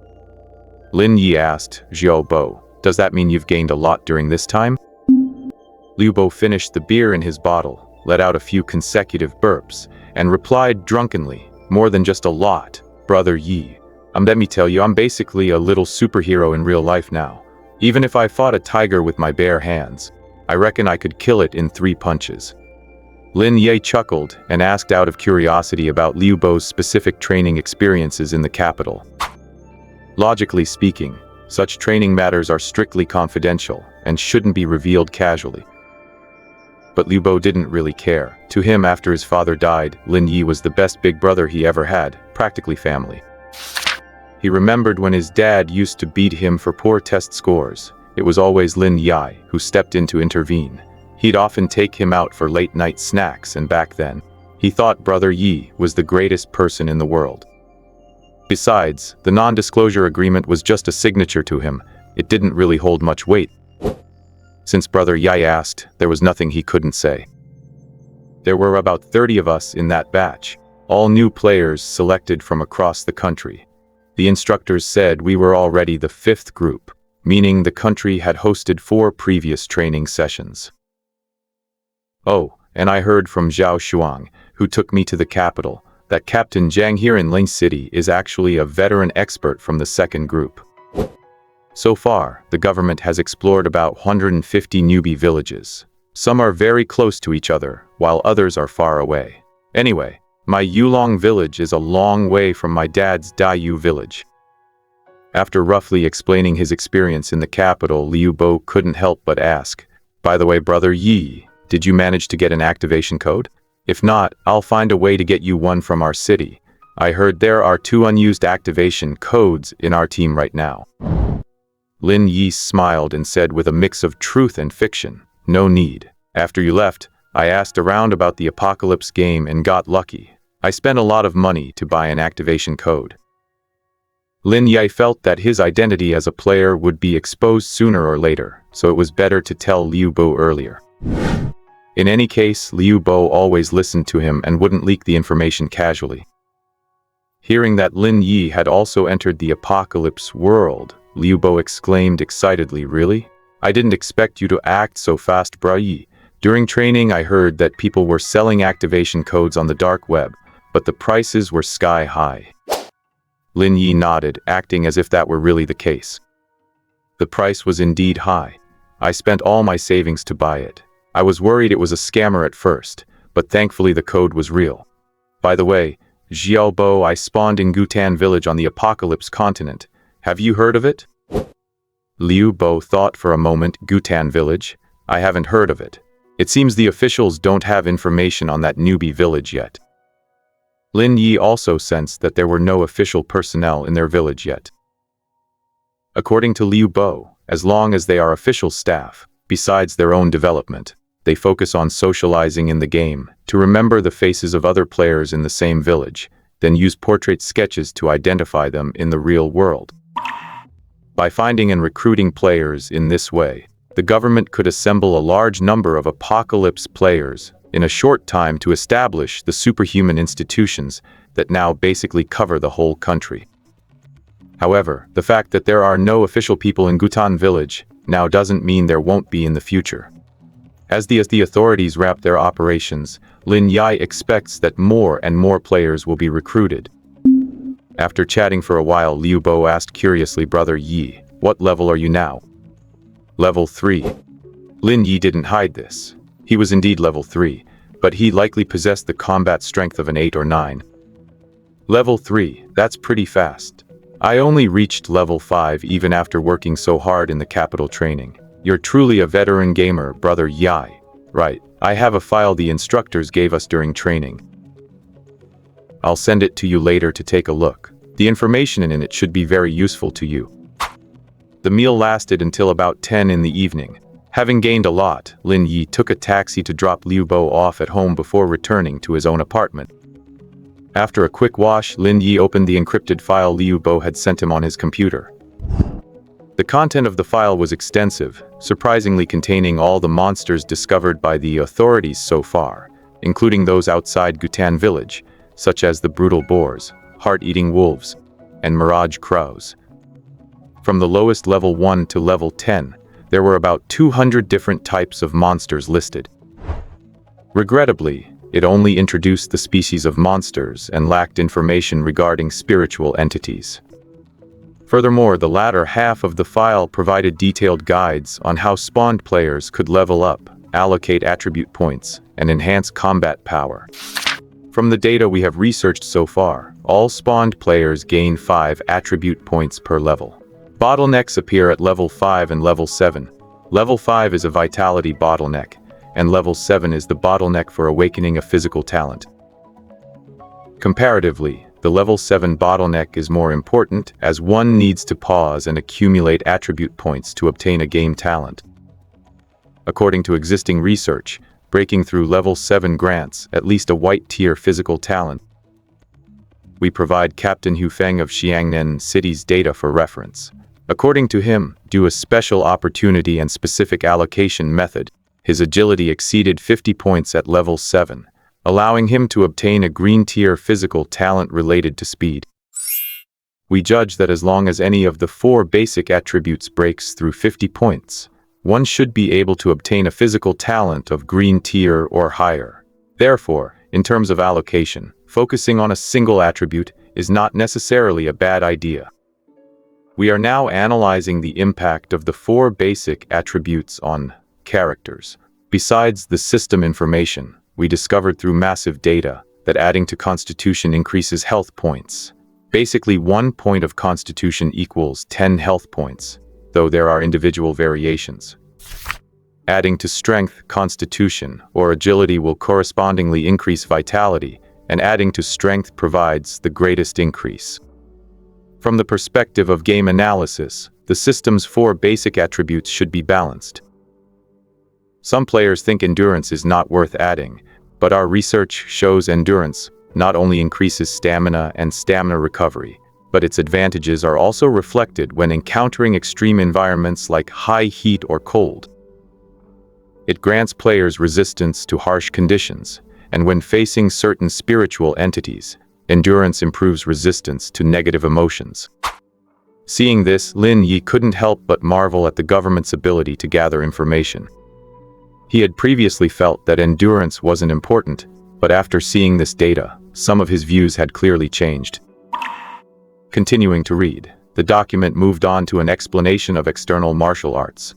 Lin Yi asked Xiao Bo, does that mean you've gained a lot during this time? Liu Bo finished the beer in his bottle, let out a few consecutive burps, and replied drunkenly, more than just a lot, Brother Yi. Let me tell you, I'm basically a little superhero in real life now. Even if I fought a tiger with my bare hands, I reckon I could kill it in 3 punches. Lin Yi chuckled and asked out of curiosity about Liu Bo's specific training experiences in the capital. Logically speaking, such training matters are strictly confidential and shouldn't be revealed casually. But Liu Bo didn't really care. To him, after his father died, Lin Yi was the best big brother he ever had, practically family. He remembered when his dad used to beat him for poor test scores. It was always Lin Yi who stepped in to intervene. He'd often take him out for late-night snacks, and back then, he thought Brother Yi was the greatest person in the world. Besides, the non-disclosure agreement was just a signature to him. It didn't really hold much weight. Since Brother Yi asked, there was nothing he couldn't say. There were about 30 of us in that batch, all new players selected from across the country. The instructors said we were already the 5th group, meaning the country had hosted 4 previous training sessions. Oh, and I heard from Zhao Shuang, who took me to the capital, that Captain Zhang here in Ling City is actually a veteran expert from the 2nd group. So far, the government has explored about 150 newbie villages. Some are very close to each other, while others are far away. Anyway, my Yulong village is a long way from my dad's Daiyu village. After roughly explaining his experience in the capital, Liu Bo couldn't help but ask, by the way, Brother Yi, did you manage to get an activation code? If not, I'll find a way to get you one from our city. I heard there are 2 unused activation codes in our team right now. Lin Yi smiled and said with a mix of truth and fiction, no need. After you left, I asked around about the Apocalypse game and got lucky. I spent a lot of money to buy an activation code. Lin Yi felt that his identity as a player would be exposed sooner or later, so it was better to tell Liu Bo earlier. In any case, Liu Bo always listened to him and wouldn't leak the information casually. Hearing that Lin Yi had also entered the Apocalypse world, Liu Bo exclaimed excitedly, really? I didn't expect you to act so fast, Bra Yi. During training, I heard that people were selling activation codes on the dark web, but the prices were sky high. Lin Yi nodded, acting as if that were really the case. The price was indeed high. I spent all my savings to buy it. I was worried it was a scammer at first, but thankfully the code was real. By the way, Xiao Bo, I spawned in Gutan village on the Apocalypse continent. Have you heard of it? Liu Bo thought for a moment. Gutan village? I haven't heard of it. It seems the officials don't have information on that newbie village yet. Lin Yi also sensed that there were no official personnel in their village yet. According to Liu Bo, as long as they are official staff, besides their own development, they focus on socializing in the game, to remember the faces of other players in the same village, then use portrait sketches to identify them in the real world. By finding and recruiting players in this way, the government could assemble a large number of Apocalypse players in a short time to establish the superhuman institutions that now basically cover the whole country. However, the fact that there are no official people in Gutan village now doesn't mean there won't be in the future. As the authorities wrap their operations, Lin Yi expects that more and more players will be recruited. After chatting for a while, Liu Bo asked curiously, Brother Yi, what level are you now? Level 3. Lin Yi didn't hide this. He was indeed level 3, but he likely possessed the combat strength of an 8 or 9. Level 3, that's pretty fast. I only reached level 5 even after working so hard in the capital training. You're truly a veteran gamer, Brother Yi. Right, I have a file the instructors gave us during training. I'll send it to you later to take a look. The information in it should be very useful to you. The meal lasted until about 10 in the evening. Having gained a lot, Lin Yi took a taxi to drop Liu Bo off at home before returning to his own apartment. After a quick wash, Lin Yi opened the encrypted file Liu Bo had sent him on his computer. The content of the file was extensive, surprisingly containing all the monsters discovered by the authorities so far. including those outside Gutan village, such as the brutal boars, heart-eating wolves, and mirage crows. From the lowest level 1 to level 10, there were about 200 different types of monsters listed. Regrettably, it only introduced the species of monsters and lacked information regarding spiritual entities. Furthermore, the latter half of the file provided detailed guides on how spawned players could level up, allocate attribute points, and enhance combat power. From the data we have researched so far, all spawned players gain 5 attribute points per level. Bottlenecks appear at level 5 and level 7. Level 5 is a vitality bottleneck, and level 7 is the bottleneck for awakening a physical talent. Comparatively, the level 7 bottleneck is more important as one needs to pause and accumulate attribute points to obtain a game talent. According to existing research, breaking through level 7 grants at least a white-tier physical talent. We provide Captain Hufeng of Xiangnan City's data for reference. According to him, due to a special opportunity and specific allocation method, his agility exceeded 50 points at level 7, allowing him to obtain a green-tier physical talent related to speed. We judge that as long as any of the 4 basic attributes breaks through 50 points, one should be able to obtain a physical talent of green tier or higher. Therefore, in terms of allocation, focusing on a single attribute is not necessarily a bad idea. We are now analyzing the impact of the 4 basic attributes on characters. Besides the system information, we discovered through massive data that adding to Constitution increases health points. Basically, 1 point of Constitution equals 10 health points, though there are individual variations. Adding to Strength, Constitution, or Agility will correspondingly increase Vitality, and adding to Strength provides the greatest increase. From the perspective of game analysis, the system's 4 basic attributes should be balanced. Some players think endurance is not worth adding, but our research shows endurance not only increases stamina and stamina recovery, but its advantages are also reflected when encountering extreme environments like high heat or cold. It grants players resistance to harsh conditions, and when facing certain spiritual entities, endurance improves resistance to negative emotions. Seeing this, Lin Yi couldn't help but marvel at the government's ability to gather information. He had previously felt that endurance wasn't important, but after seeing this data, some of his views had clearly changed. Continuing to read, the document moved on to an explanation of external martial arts.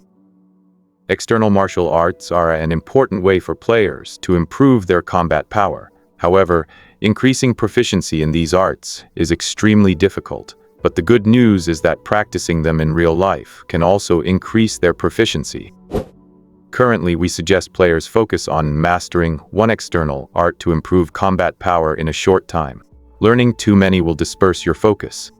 External martial arts are an important way for players to improve their combat power. However, increasing proficiency in these arts is extremely difficult, but the good news is that practicing them in real life can also increase their proficiency. Currently, we suggest players focus on mastering one external art to improve combat power in a short time. Learning too many will disperse your focus.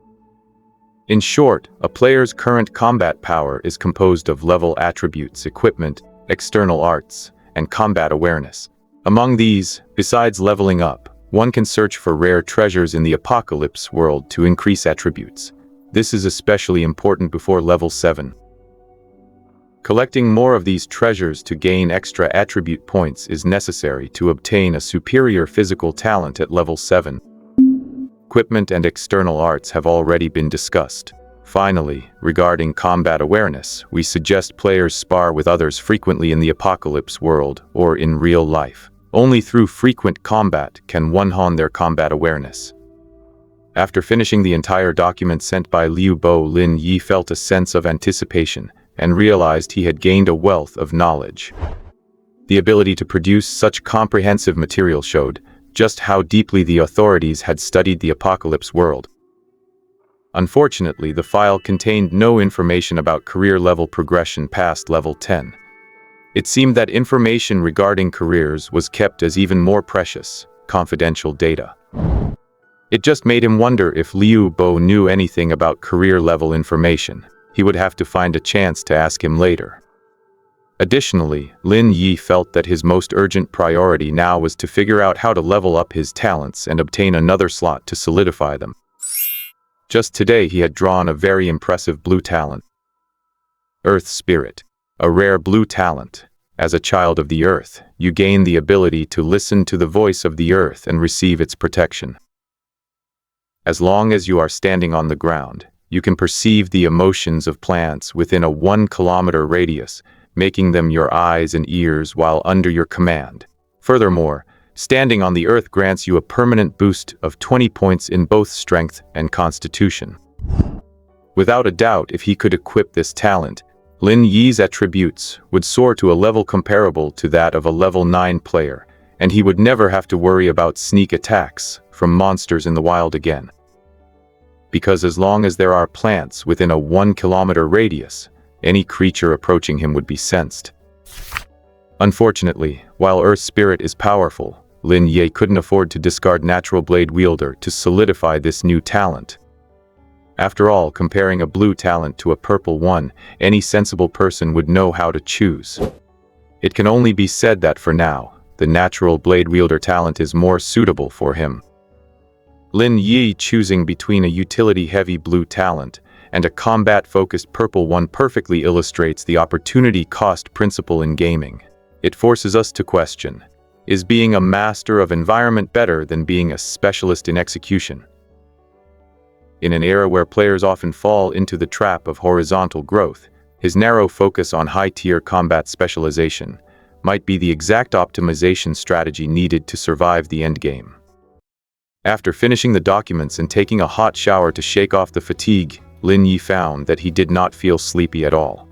In short, a player's current combat power is composed of level attributes, equipment, external arts, and combat awareness. Among these, besides leveling up, one can search for rare treasures in the apocalypse world to increase attributes. This is especially important before level 7. Collecting more of these treasures to gain extra attribute points is necessary to obtain a superior physical talent at level 7. Equipment and external arts have already been discussed. Finally, regarding combat awareness, we suggest players spar with others frequently in the apocalypse world or in real life. Only through frequent combat can one hone their combat awareness. After finishing the entire document sent by Liu Bo, Lin Yi felt a sense of anticipation and realized he had gained a wealth of knowledge. The ability to produce such comprehensive material showed just how deeply the authorities had studied the apocalypse world. Unfortunately, the file contained no information about career level progression past level 10. It seemed that information regarding careers was kept as even more precious, confidential data. It just made him wonder if Liu Bo knew anything about career level information. He would have to find a chance to ask him later. Additionally, Lin Yi felt that his most urgent priority now was to figure out how to level up his talents and obtain another slot to solidify them. Just today he had drawn a very impressive blue talent. Earth Spirit, a rare blue talent. As a child of the earth, you gain the ability to listen to the voice of the earth and receive its protection. As long as you are standing on the ground, you can perceive the emotions of plants within a 1-kilometer radius, making them your eyes and ears while under your command. Furthermore, standing on the earth grants you a permanent boost of 20 points in both strength and constitution. Without a doubt, if he could equip this talent, Lin Yi's attributes would soar to a level comparable to that of a level 9 player, and he would never have to worry about sneak attacks from monsters in the wild again. Because as long as there are plants within a 1-kilometer radius, any creature approaching him would be sensed. Unfortunately, while Earth Spirit is powerful, Lin Yi couldn't afford to discard Natural Blade Wielder to solidify this new talent. After all, comparing a blue talent to a purple one, any sensible person would know how to choose. It can only be said that for now, the Natural Blade Wielder talent is more suitable for him. Lin Yi choosing between a utility-heavy blue talent and a combat-focused purple one perfectly illustrates the opportunity cost principle in gaming. It forces us to question, is being a master of environment better than being a specialist in execution? In an era where players often fall into the trap of horizontal growth, his narrow focus on high-tier combat specialization might be the exact optimization strategy needed to survive the endgame. After finishing the documents and taking a hot shower to shake off the fatigue, Lin Yi found that he did not feel sleepy at all.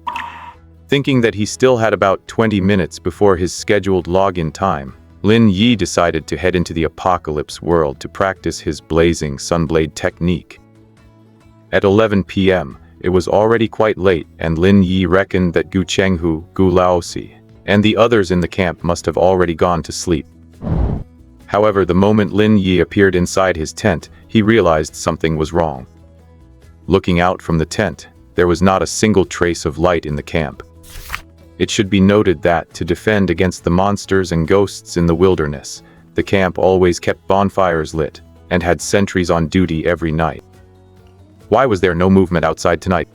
Thinking that he still had about 20 minutes before his scheduled login time, Lin Yi decided to head into the apocalypse world to practice his blazing sunblade technique. At 11 p.m., it was already quite late, and Lin Yi reckoned that Gu Chenghu, Gu Laosi, and the others in the camp must have already gone to sleep. However, the moment Lin Yi appeared inside his tent, he realized something was wrong. Looking out from the tent, there was not a single trace of light in the camp. It should be noted that, to defend against the monsters and ghosts in the wilderness, the camp always kept bonfires lit and had sentries on duty every night. Why was there no movement outside tonight?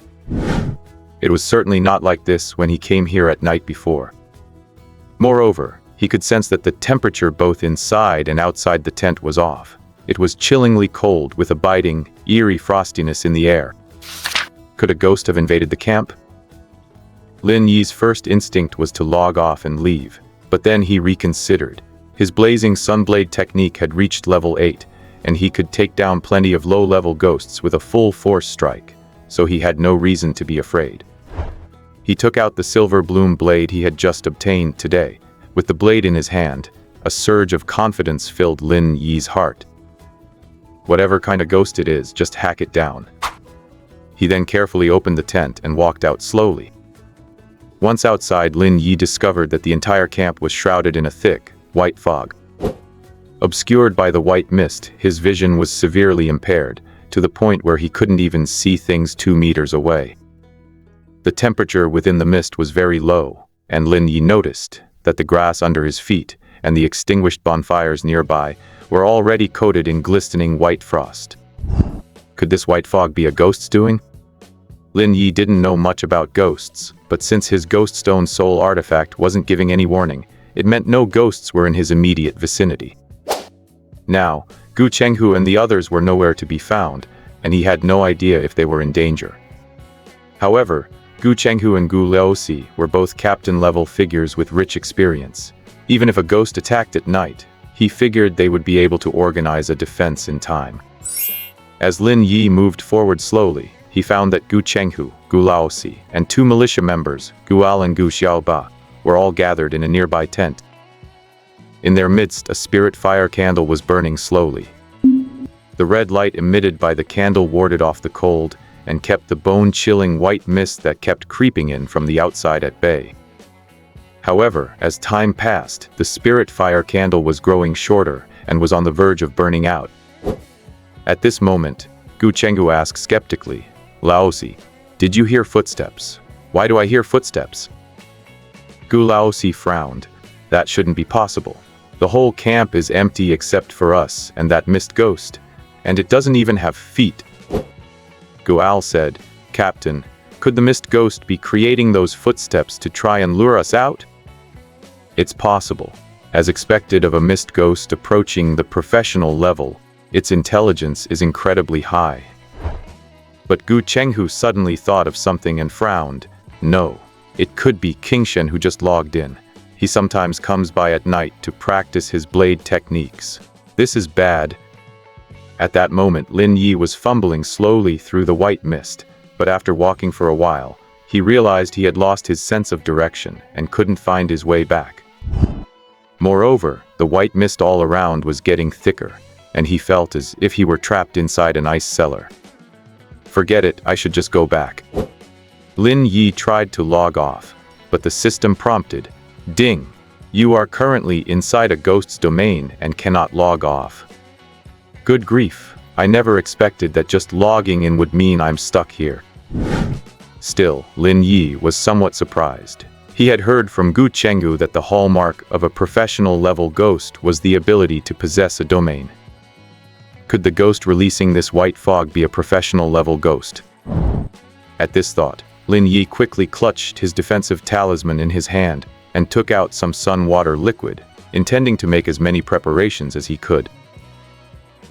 It was certainly not like this when he came here at night before. Moreover, he could sense that the temperature both inside and outside the tent was off. It was chillingly cold with a biting, eerie frostiness in the air. Could a ghost have invaded the camp? Lin Yi's first instinct was to log off and leave, but then he reconsidered. His blazing sunblade technique had reached level 8, and he could take down plenty of low-level ghosts with a full force strike, so he had no reason to be afraid. He took out the silver bloom blade he had just obtained today. With the blade in his hand, a surge of confidence filled Lin Yi's heart. Whatever kind of ghost it is, just hack it down. He then carefully opened the tent and walked out slowly. Once outside, Lin Yi discovered that the entire camp was shrouded in a thick, white fog. Obscured by the white mist, his vision was severely impaired, to the point where he couldn't even see things 2 meters away. The temperature within the mist was very low, and Lin Yi noticed that the grass under his feet and the extinguished bonfires nearby were already coated in glistening white frost. Could this white fog be a ghost's doing? Lin Yi didn't know much about ghosts, but since his ghost stone soul artifact wasn't giving any warning, it meant no ghosts were in his immediate vicinity. Now, Gu Chenghu and the others were nowhere to be found, and he had no idea if they were in danger. However, Gu Chenghu and Gu Laosi were both captain-level figures with rich experience. Even if a ghost attacked at night, he figured they would be able to organize a defense in time. As Lin Yi moved forward slowly, he found that Gu Chenghu, Gu Laosi, and 2 militia members, Gu Al and Gu Xiaoba, were all gathered in a nearby tent. In their midst, a spirit fire candle was burning slowly. The red light emitted by the candle warded off the cold and kept the bone-chilling white mist that kept creeping in from the outside at bay. However, as time passed, the spirit fire candle was growing shorter and was on the verge of burning out. At this moment, Gu Chenghu asked skeptically, "Laosi, did you hear footsteps? Why do I hear footsteps?" Gu Laosi frowned. That shouldn't be possible. The whole camp is empty except for us and that mist ghost, and it doesn't even have feet. Gu Al said, "Captain, could the mist ghost be creating those footsteps to try and lure us out?" It's possible. As expected of a mist ghost approaching the professional level, its intelligence is incredibly high. But Gu Chenghu suddenly thought of something and frowned. No, it could be Qingshan who just logged in. He sometimes comes by at night to practice his blade techniques. This is bad. At that moment, Lin Yi was fumbling slowly through the white mist, but after walking for a while, he realized he had lost his sense of direction and couldn't find his way back. Moreover, the white mist all around was getting thicker, and he felt as if he were trapped inside an ice cellar. Forget it, I should just go back. Lin Yi tried to log off, but the system prompted, "Ding! You are currently inside a ghost's domain and cannot log off." Good grief, I never expected that just logging in would mean I'm stuck here. Still, Lin Yi was somewhat surprised. He had heard from Gu Chenghu that the hallmark of a professional-level ghost was the ability to possess a domain. Could the ghost releasing this white fog be a professional-level ghost? At this thought, Lin Yi quickly clutched his defensive talisman in his hand and took out some sun water liquid, intending to make as many preparations as he could.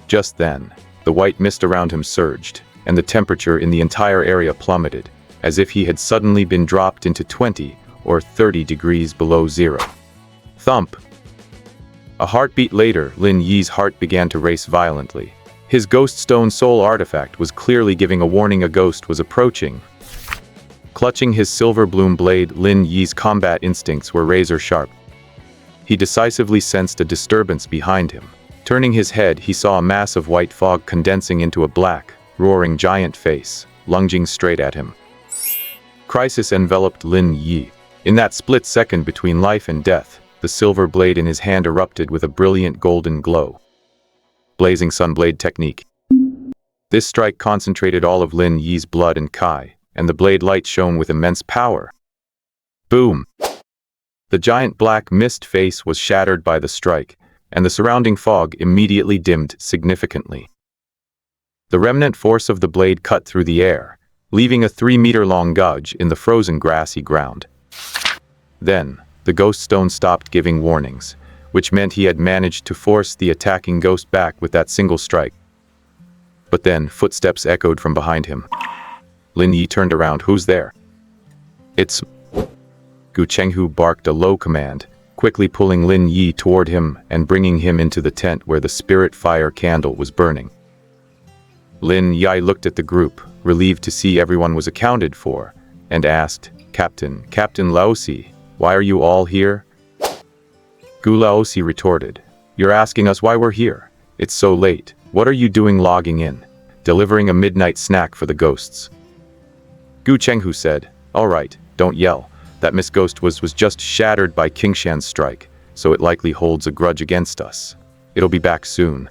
Just then, the white mist around him surged, and the temperature in the entire area plummeted, as if he had suddenly been dropped into 20 or 30 degrees below zero. Thump! A heartbeat later, Lin Yi's heart began to race violently. His ghost stone soul artifact was clearly giving a warning a ghost was approaching. Clutching his silver bloom blade, Lin Yi's combat instincts were razor sharp. He decisively sensed a disturbance behind him. Turning his head, he saw a mass of white fog condensing into a black, roaring giant face, lunging straight at him. Crisis enveloped Lin Yi. In that split second between life and death, the silver blade in his hand erupted with a brilliant golden glow. Blazing Sunblade technique. This strike concentrated all of Lin Yi's blood and Kai, and the blade light shone with immense power. Boom! The giant black mist face was shattered by the strike, and the surrounding fog immediately dimmed significantly. The remnant force of the blade cut through the air, leaving a 3-meter-long gouge in the frozen grassy ground. Then, the ghost stone stopped giving warnings, which meant he had managed to force the attacking ghost back with that single strike. But then, footsteps echoed from behind him. Lin Yi turned around. Who's there? It's... Gu Chenghu barked a low command, quickly pulling Lin Yi toward him and bringing him into the tent where the spirit fire candle was burning. Lin Yi looked at the group, relieved to see everyone was accounted for, and asked, Captain Laosi, why are you all here? Gu Laosi retorted, You're asking us why we're here. It's so late. What are you doing logging in? Delivering a midnight snack for the ghosts. Gu Chenghu said, All right, don't yell. That Miss Ghost was just shattered by Qingshan's strike, so it likely holds a grudge against us. It'll be back soon.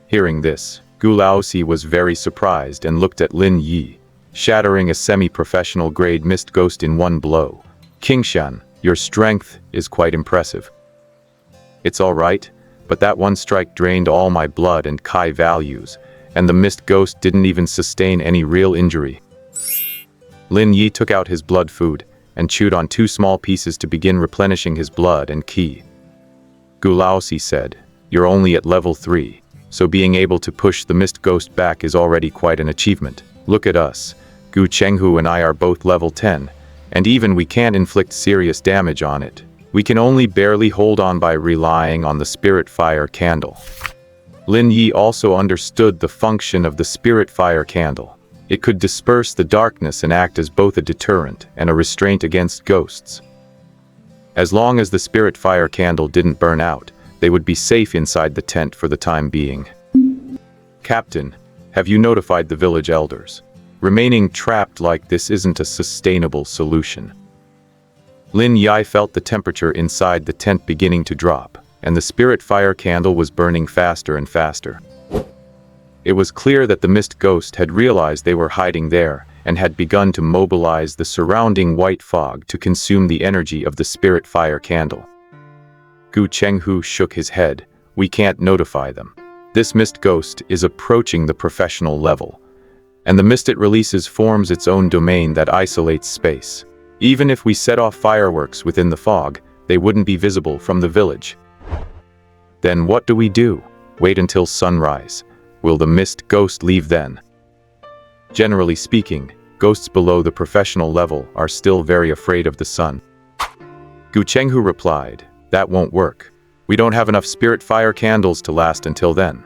Hearing this, Gu Laosi was very surprised and looked at Lin Yi, shattering a semi-professional grade mist ghost in one blow. Qingshan, your strength is quite impressive. It's all right, but that one strike drained all my blood and Kai values, and the mist ghost didn't even sustain any real injury. Lin Yi took out his blood food and chewed on 2 small pieces to begin replenishing his blood and ki. Gu Laosi said, You're only at level 3, so being able to push the mist ghost back is already quite an achievement. Look at us. Gu Chenghu and I are both level 10, and even we can't inflict serious damage on it. We can only barely hold on by relying on the spirit fire candle. Lin Yi also understood the function of the spirit fire candle. It could disperse the darkness and act as both a deterrent and a restraint against ghosts. As long as the spirit fire candle didn't burn out, they would be safe inside the tent for the time being. Captain, have you notified the village elders? Remaining trapped like this isn't a sustainable solution. Lin Yi felt the temperature inside the tent beginning to drop, and the spirit fire candle was burning faster and faster. It was clear that the mist ghost had realized they were hiding there and had begun to mobilize the surrounding white fog to consume the energy of the spirit fire candle. Gu Chenghu shook his head. We can't notify them. This mist ghost is approaching the professional level, and the mist it releases forms its own domain that isolates space. Even if we set off fireworks within the fog, They wouldn't be visible from the village. Then what do we do? Wait until sunrise. Will the mist ghost leave then? Generally speaking, ghosts below the professional level are still very afraid of the sun. Gu Chenghu replied, "That won't work. We don't have enough spirit fire candles to last until then.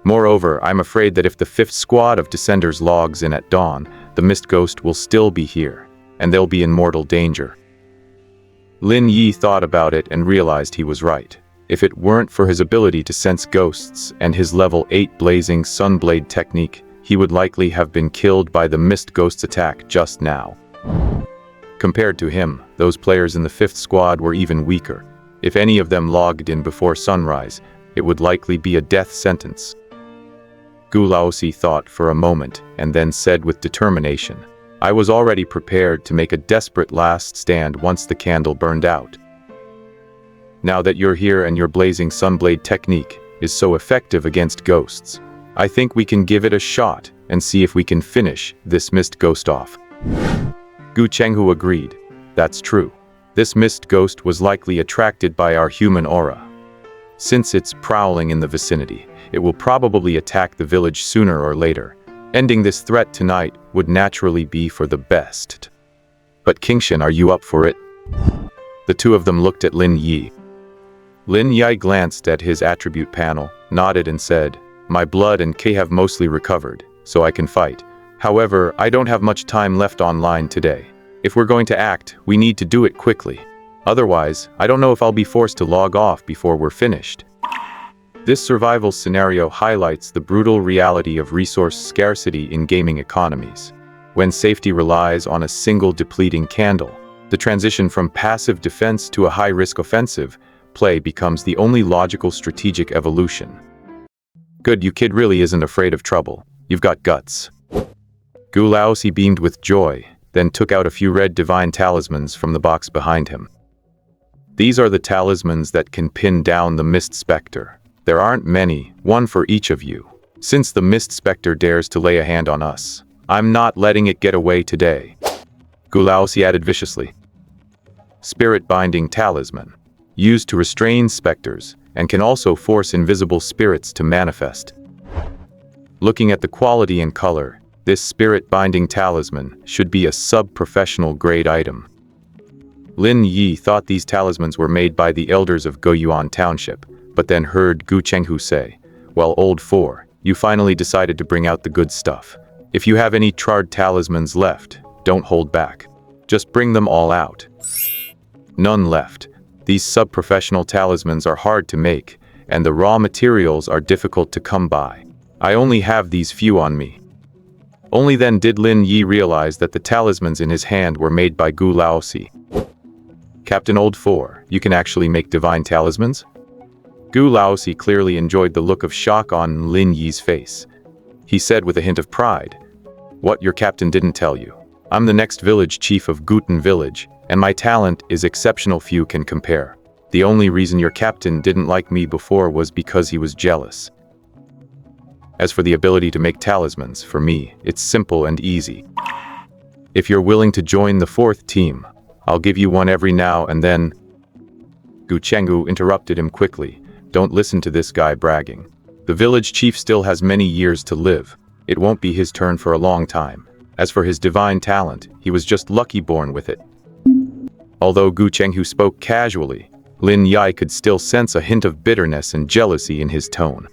Moreover, I'm afraid that if the 5th squad of descenders logs in at dawn, the mist ghost will still be here, and they'll be in mortal danger." Lin Yi thought about it and realized he was right. If it weren't for his ability to sense ghosts and his level 8 blazing sunblade technique, he would likely have been killed by the mist ghost's attack just now. Compared to him, those players in the 5th squad were even weaker. If any of them logged in before sunrise, it would likely be a death sentence. Gu Laosi thought for a moment and then said with determination, "I was already prepared to make a desperate last stand once the candle burned out. Now that you're here and your blazing sunblade technique is so effective against ghosts, I think we can give it a shot and see if we can finish this mist ghost off." Gu Chenghu agreed. That's true. This mist ghost was likely attracted by our human aura. Since it's prowling in the vicinity, it will probably attack the village sooner or later. Ending this threat tonight would naturally be for the best. But Kingshan, are you up for it? The two of them looked at Lin Yi. Lin Yi glanced at his attribute panel, nodded and said, "My blood and K have mostly recovered, so I can fight. However, I don't have much time left online today. If we're going to act, we need to do it quickly. Otherwise, I don't know if I'll be forced to log off before we're finished." This survival scenario highlights the brutal reality of resource scarcity in gaming economies. When safety relies on a single depleting candle, the transition from passive defense to a high-risk offensive play becomes the only logical strategic evolution. Good, you kid really isn't afraid of trouble. You've got guts. Gu Laosi beamed with joy, then took out a few red divine talismans from the box behind him. These are the talismans that can pin down the Mist Spectre. There aren't many, one for each of you. Since the Mist Spectre dares to lay a hand on us, I'm not letting it get away today. Gu Laosi added viciously. Spirit Binding Talisman. Used to restrain specters, and can also force invisible spirits to manifest. Looking at the quality and color, this Spirit Binding Talisman should be a sub-professional grade item. Lin Yi thought these talismans were made by the elders of Goyuan Township, but then heard Gu Chenghu say, "Well, old 4, you finally decided to bring out the good stuff. If you have any charred talismans left, don't hold back. Just bring them all out." None left. These sub-professional talismans are hard to make, and the raw materials are difficult to come by. I only have these few on me. Only then did Lin Yi realize that the talismans in his hand were made by Gu Laosi. "Captain Old 4, you can actually make divine talismans?" Gu Laosi clearly enjoyed the look of shock on Lin Yi's face. He said with a hint of pride, "What your captain didn't tell you. I'm the next village chief of Guten Village, and my talent is exceptional, few can compare. The only reason your captain didn't like me before was because he was jealous. As for the ability to make talismans, for me, it's simple and easy. If you're willing to join the 4th team, I'll give you one every now and then." Gu Chenghu interrupted him quickly. "Don't listen to this guy bragging. The village chief still has many years to live. It won't be his turn for a long time. As for his divine talent, he was just lucky born with it." Although Gu Chenghu spoke casually, Lin Yi could still sense a hint of bitterness and jealousy in his tone.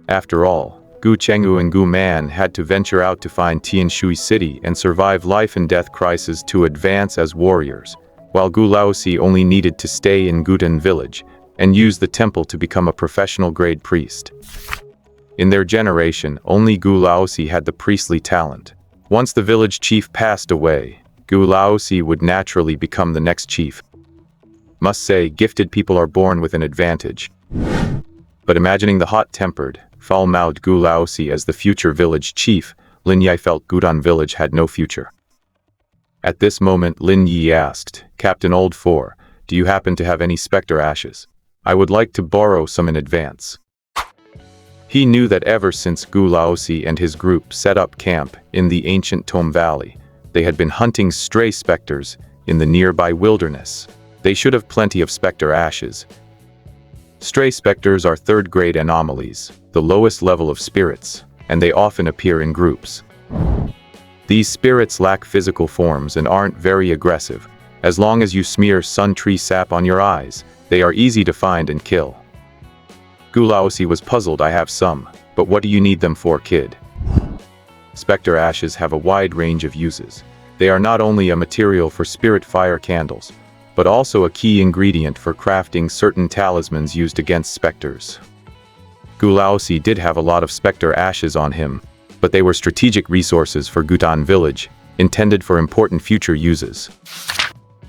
After all, Gu Chenghu and Gu Man had to venture out to find Tianshui City and survive life and death crises to advance as warriors, while Gu Laosi only needed to stay in Guten Village and use the temple to become a professional grade priest. In their generation, only Gu Laosi had the priestly talent. Once the village chief passed away, Gu Laosi would naturally become the next chief. Must say, gifted people are born with an advantage. But imagining the hot-tempered, foul-mouthed Gu Laosi as the future village chief, Lin Yi felt Guten Village had no future. At this moment, Lin Yi asked, "Captain Old 4, do you happen to have any specter ashes? I would like to borrow some in advance." He knew that ever since Gu Laosi and his group set up camp in the ancient Tom Valley, they had been hunting stray specters in the nearby wilderness. They should have plenty of specter ashes. Stray specters are third-grade anomalies, the lowest level of spirits, and they often appear in groups. These spirits lack physical forms and aren't very aggressive. As long as you smear sun tree sap on your eyes, they are easy to find and kill. Gulaosi was puzzled. I have some, but what do you need them for, kid? Specter ashes have a wide range of uses. They are not only a material for spirit fire candles, but also a key ingredient for crafting certain talismans used against specters. Gulaosi did have a lot of specter ashes on him, but they were strategic resources for Gutan village, intended for important future uses.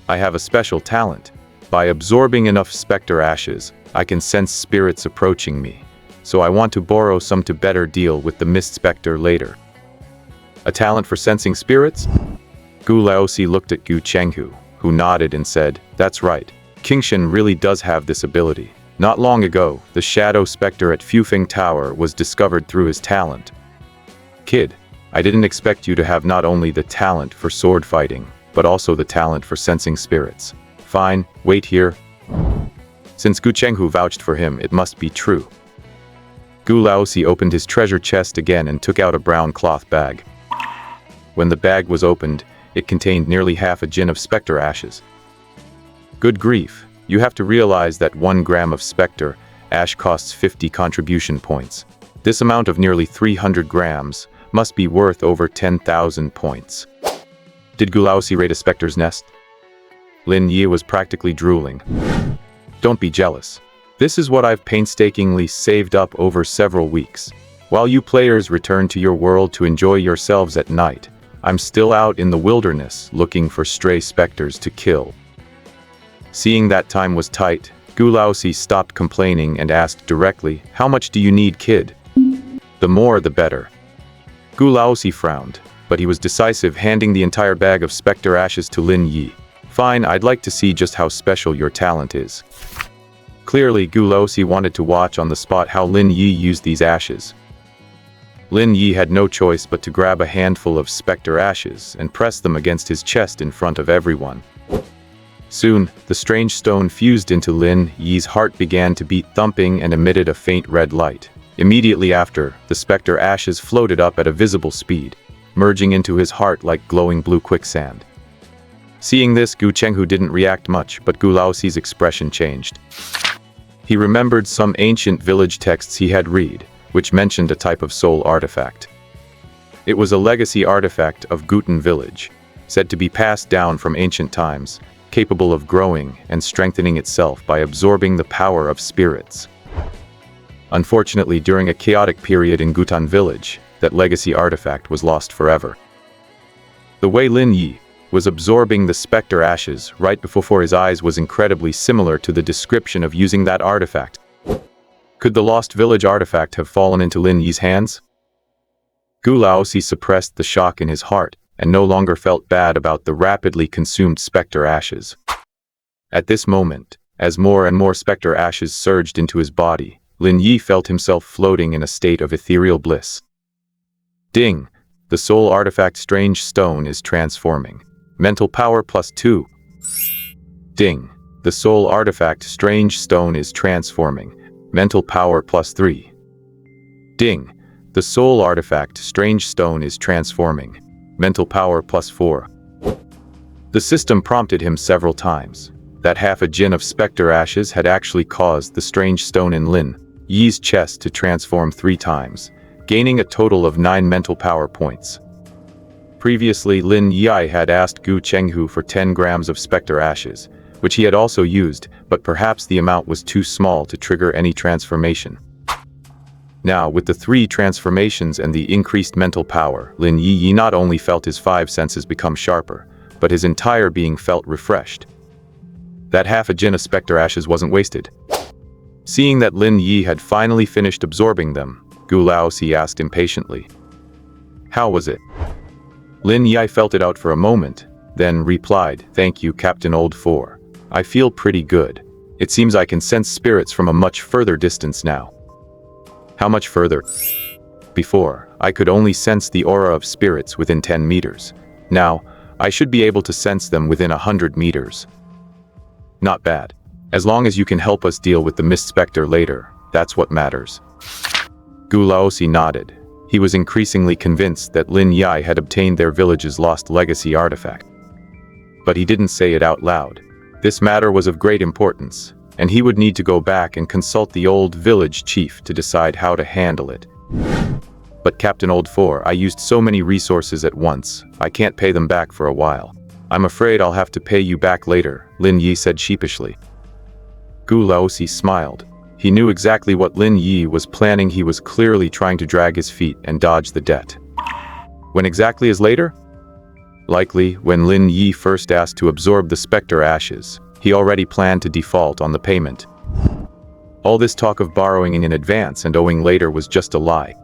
I have a special talent. By absorbing enough specter ashes, I can sense spirits approaching me, so I want to borrow some to better deal with the mist specter later. A talent for sensing spirits? Gulaosi looked at Gu Chenghu, who nodded and said, "That's right. Qingshan really does have this ability. Not long ago, the shadow specter at Fufeng Tower was discovered through his talent. Kid, I didn't expect you to have not only the talent for sword fighting, but also the talent for sensing spirits. Fine, wait here." Since Gu Chenghu vouched for him, it must be true. Gulaosi opened his treasure chest again and took out a brown cloth bag. When the bag was opened, it contained nearly half a jin of specter ashes. Good grief, you have to realize that 1 gram of specter ash costs 50 contribution points. This amount of nearly 300 grams must be worth over 10,000 points. Did Gulaosi raid a specter's nest? Lin Yi was practically drooling. Don't be jealous. This is what I've painstakingly saved up over several weeks. While you players return to your world to enjoy yourselves at night, I'm still out in the wilderness looking for stray specters to kill. Seeing that time was tight, Gulaosi stopped complaining and asked directly, "How much do you need, kid?" "The more the better." Gulaosi frowned, but he was decisive, handing the entire bag of specter ashes to Lin Yi. "Fine, I'd like to see just how special your talent is." Clearly, Gulaosi wanted to watch on the spot how Lin Yi used these ashes. Lin Yi had no choice but to grab a handful of specter ashes and press them against his chest in front of everyone. Soon, the strange stone fused into Lin Yi's heart, began to beat, thumping, and emitted a faint red light. Immediately after, the specter ashes floated up at a visible speed, merging into his heart like glowing blue quicksand. Seeing this, Gu Chenghu didn't react much, but Gulaosi's expression changed. He remembered some ancient village texts he had read, which mentioned a type of soul artifact. It was a legacy artifact of Gutan village, said to be passed down from ancient times, capable of growing and strengthening itself by absorbing the power of spirits. Unfortunately, during a chaotic period in Gutan village, that legacy artifact was lost forever. The way Lin Yi was absorbing the specter ashes right before his eyes was incredibly similar to the description of using that artifact. Could the lost village artifact have fallen into Lin Yi's hands? Gulaosi suppressed the shock in his heart and no longer felt bad about the rapidly consumed specter ashes. At this moment, as more and more specter ashes surged into his body, Lin Yi felt himself floating in a state of ethereal bliss. Ding! The soul artifact strange stone is transforming. Mental power +2. Ding! The soul artifact strange stone is transforming. Mental power +3. Ding! The soul artifact strange stone is transforming. Mental power +4. The system prompted him several times. That half a jin of specter ashes had actually caused the strange stone in Lin Yi's chest to transform 3 times, gaining a total of 9 mental power points. Previously, Lin Yi had asked Gu Chenghu for 10 grams of specter ashes, which he had also used, but perhaps the amount was too small to trigger any transformation. Now, with the 3 transformations and the increased mental power, Lin Yi not only felt his 5 senses become sharper, but his entire being felt refreshed. That half a jin of specter ashes wasn't wasted. Seeing that Lin Yi had finally finished absorbing them, Gulaosi asked impatiently, "How was it?" Lin Yi felt it out for a moment, then replied, "Thank you, Captain Old 4. I feel pretty good. It seems I can sense spirits from a much further distance now." "How much further?" "Before, I could only sense the aura of spirits within 10 meters. Now, I should be able to sense them within 100 meters. Not bad. As long as you can help us deal with the Mist Spectre later, that's what matters. Gu Laosi nodded. He was increasingly convinced that Lin Yi had obtained their village's lost legacy artifact. But he didn't say it out loud. This matter was of great importance, and he would need to go back and consult the old village chief to decide how to handle it. But Captain Old Four, I used so many resources at once, I can't pay them back for a while. I'm afraid I'll have to pay you back later, Lin Yi said sheepishly. Gu Laosi smiled. He knew exactly what Lin Yi was planning. He was clearly trying to drag his feet and dodge the debt. When exactly is later? Likely when Lin Yi first asked to absorb the specter ashes. He already planned to default on the payment. All this talk of borrowing in advance and owing later was just a lie.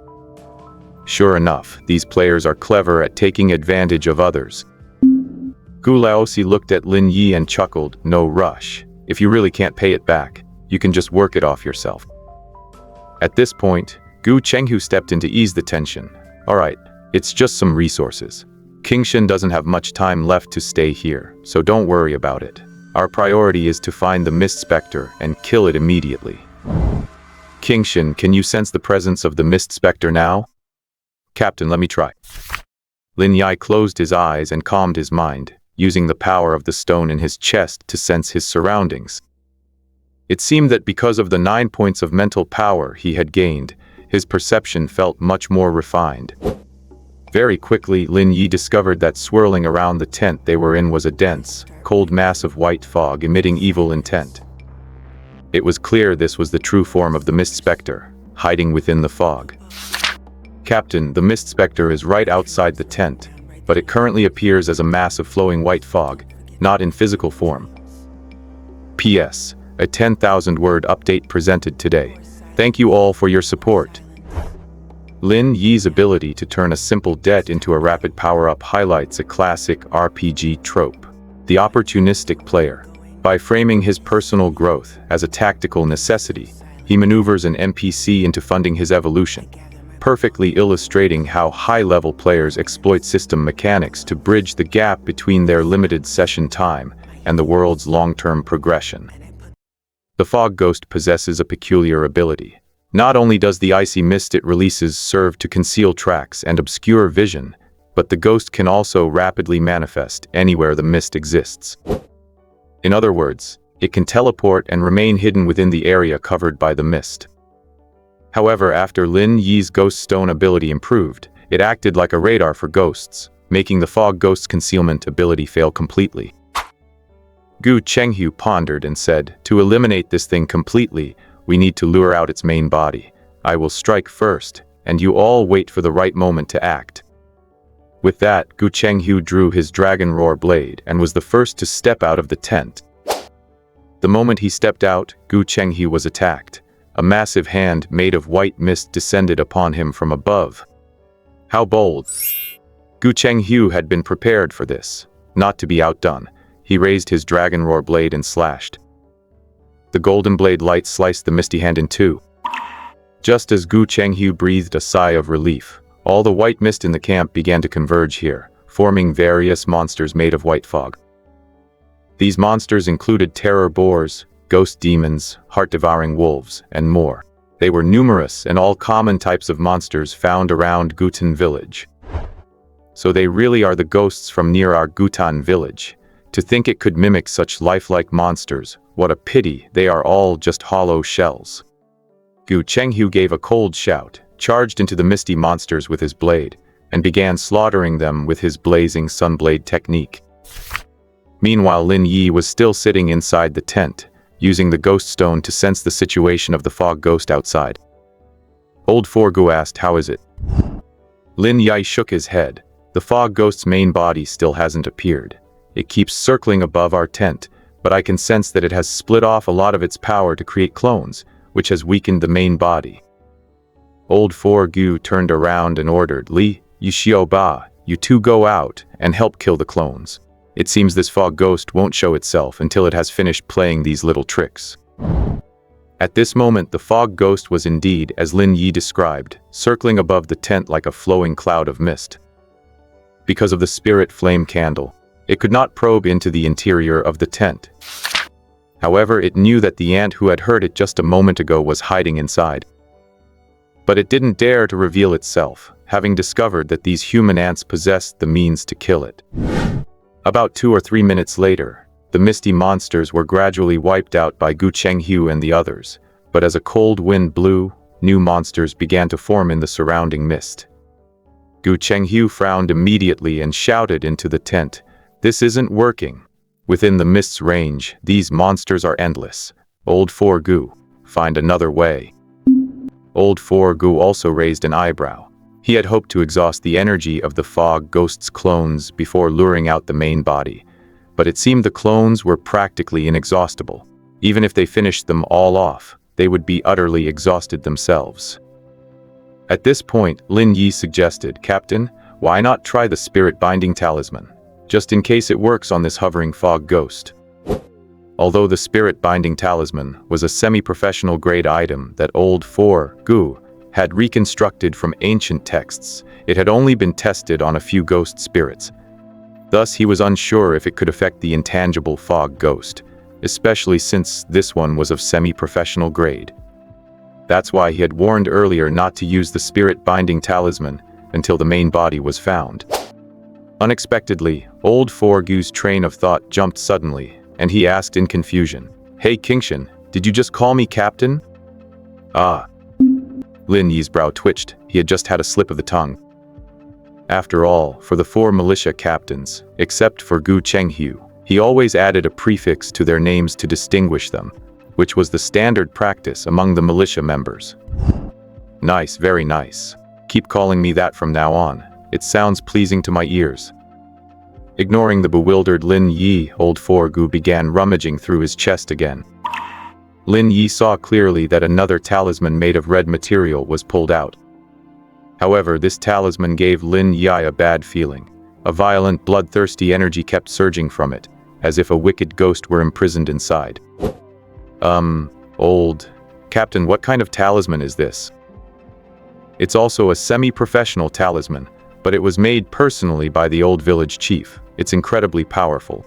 Sure enough, these players are clever at taking advantage of others. Gu Laosi looked at Lin Yi and chuckled, no rush. If you really can't pay it back, you can just work it off yourself. At this point, Gu Chenghu stepped in to ease the tension. Alright, it's just some resources. Qingshan doesn't have much time left to stay here, so don't worry about it. Our priority is to find the Mist Spectre and kill it immediately. Qingshan, can you sense the presence of the Mist Spectre now? Captain, let me try. Lin Yi closed his eyes and calmed his mind, using the power of the stone in his chest to sense his surroundings. It seemed that because of the 9 points of mental power he had gained, his perception felt much more refined. Very quickly, Lin Yi discovered that swirling around the tent they were in was a dense, cold mass of white fog emitting evil intent. It was clear this was the true form of the Mist Spectre, hiding within the fog. Captain, the Mist Spectre is right outside the tent, but it currently appears as a mass of flowing white fog, not in physical form. P.S. A 10,000-word update presented today. Thank you all for your support. Lin Yi's ability to turn a simple debt into a rapid power-up highlights a classic RPG trope, the opportunistic player. By framing his personal growth as a tactical necessity, he maneuvers an NPC into funding his evolution, perfectly illustrating how high-level players exploit system mechanics to bridge the gap between their limited session time and the world's long-term progression. The Fog Ghost possesses a peculiar ability. Not only does the icy mist it releases serve to conceal tracks and obscure vision, but the ghost can also rapidly manifest anywhere the mist exists. In other words, it can teleport and remain hidden within the area covered by the mist. However, after Lin Yi's Ghost Stone ability improved, it acted like a radar for ghosts, making the Fog Ghost's concealment ability fail completely. Gu Chenghu pondered and said, to eliminate this thing completely, we need to lure out its main body. I will strike first, and you all wait for the right moment to act. With that, Gu Chenghu drew his Dragon Roar blade and was the first to step out of the tent. The moment he stepped out, Gu Chenghu was attacked. A massive hand made of white mist descended upon him from above. How bold! Gu Chenghu had been prepared for this, not to be outdone. He raised his Dragon Roar blade and slashed. The golden blade light sliced the misty hand in two. Just as Gu Chenghu breathed a sigh of relief, all the white mist in the camp began to converge here, forming various monsters made of white fog. These monsters included terror boars, ghost demons, heart-devouring wolves, and more. They were numerous and all common types of monsters found around Gutan village. So they really are the ghosts from near our Gutan village. To think it could mimic such lifelike monsters, what a pity, they are all just hollow shells. Gu Chenghu gave a cold shout, charged into the misty monsters with his blade, and began slaughtering them with his blazing sunblade technique. Meanwhile, Lin Yi was still sitting inside the tent, using the ghost stone to sense the situation of the fog ghost outside. Old Forgu asked, how is it? Lin Yi shook his head. The fog ghost's main body still hasn't appeared. It keeps circling above our tent, but I can sense that it has split off a lot of its power to create clones, which has weakened the main body. Old Forgu turned around and ordered, Li, Yixiao Ba, you two go out and help kill the clones. It seems this fog ghost won't show itself until it has finished playing these little tricks. At this moment, the fog ghost was indeed, as Lin Yi described, circling above the tent like a flowing cloud of mist. Because of the spirit flame candle, it could not probe into the interior of the tent. However, it knew that the ant who had heard it just a moment ago was hiding inside. But it didn't dare to reveal itself, having discovered that these human ants possessed the means to kill it. About 2 or 3 minutes later, the misty monsters were gradually wiped out by Gu Chenghu and the others, but as a cold wind blew, new monsters began to form in the surrounding mist. Gu Chenghu frowned immediately and shouted into the tent, "This isn't working. Within the mist's range, these monsters are endless. Old Four Gu, find another way." Old Four Gu also raised an eyebrow. He had hoped to exhaust the energy of the fog ghost's clones before luring out the main body, but it seemed the clones were practically inexhaustible. Even if they finished them all off, they would be utterly exhausted themselves. At this point, Lin Yi suggested, "Captain, why not try the spirit-binding talisman, just in case it works on this hovering fog ghost?" Although the spirit-binding talisman was a semi-professional grade item that Old Four Gu had reconstructed from ancient texts, it had only been tested on a few ghost spirits. Thus, he was unsure if it could affect the intangible fog ghost, especially since this one was of semi-professional grade. That's why he had warned earlier not to use the spirit-binding talisman until the main body was found. Unexpectedly, Old Four Gu's train of thought jumped suddenly, and he asked in confusion, "Hey Kingshan, did you just call me Captain?" "Ah." Lin Yi's brow twitched. He had just had a slip of the tongue. After all, for the 4 militia captains, except for Gu Chenghu, he always added a prefix to their names to distinguish them, which was the standard practice among the militia members. "Nice, very nice. Keep calling me that from now on. It sounds pleasing to my ears." Ignoring the bewildered Lin Yi, Old Four Gu began rummaging through his chest again. Lin Yi saw clearly that another talisman made of red material was pulled out. However, this talisman gave Lin Yi a bad feeling. A violent, bloodthirsty energy kept surging from it, as if a wicked ghost were imprisoned inside. Old Captain, what kind of talisman is this?" "It's also a semi-professional talisman, but it was made personally by the old village chief. It's incredibly powerful."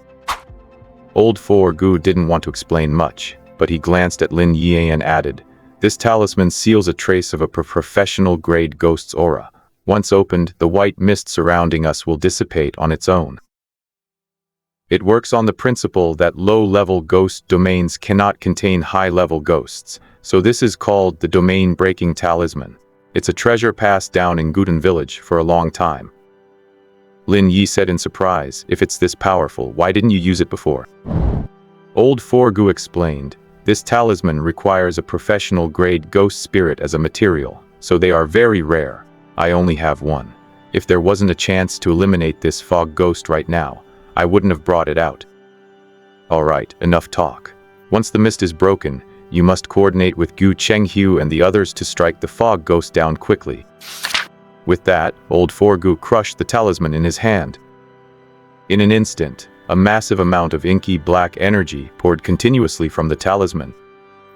Old Four Gu didn't want to explain much, but he glanced at Lin Yi and added, "This talisman seals a trace of a professional-grade ghost's aura. Once opened, the white mist surrounding us will dissipate on its own. It works on the principle that low-level ghost domains cannot contain high-level ghosts, so this is called the domain-breaking talisman. It's a treasure passed down in Guten Village for a long time." Lin Yi said in surprise, "If it's this powerful, why didn't you use it before?" Old Four Gu explained, "This talisman requires a professional-grade ghost spirit as a material, so they are very rare. I only have one. If there wasn't a chance to eliminate this fog ghost right now, I wouldn't have brought it out." "Alright, enough talk. Once the mist is broken, you must coordinate with Gu Chenghu and the others to strike the fog ghost down quickly." With that, Old Four Gu crushed the talisman in his hand. In an instant, a massive amount of inky black energy poured continuously from the talisman.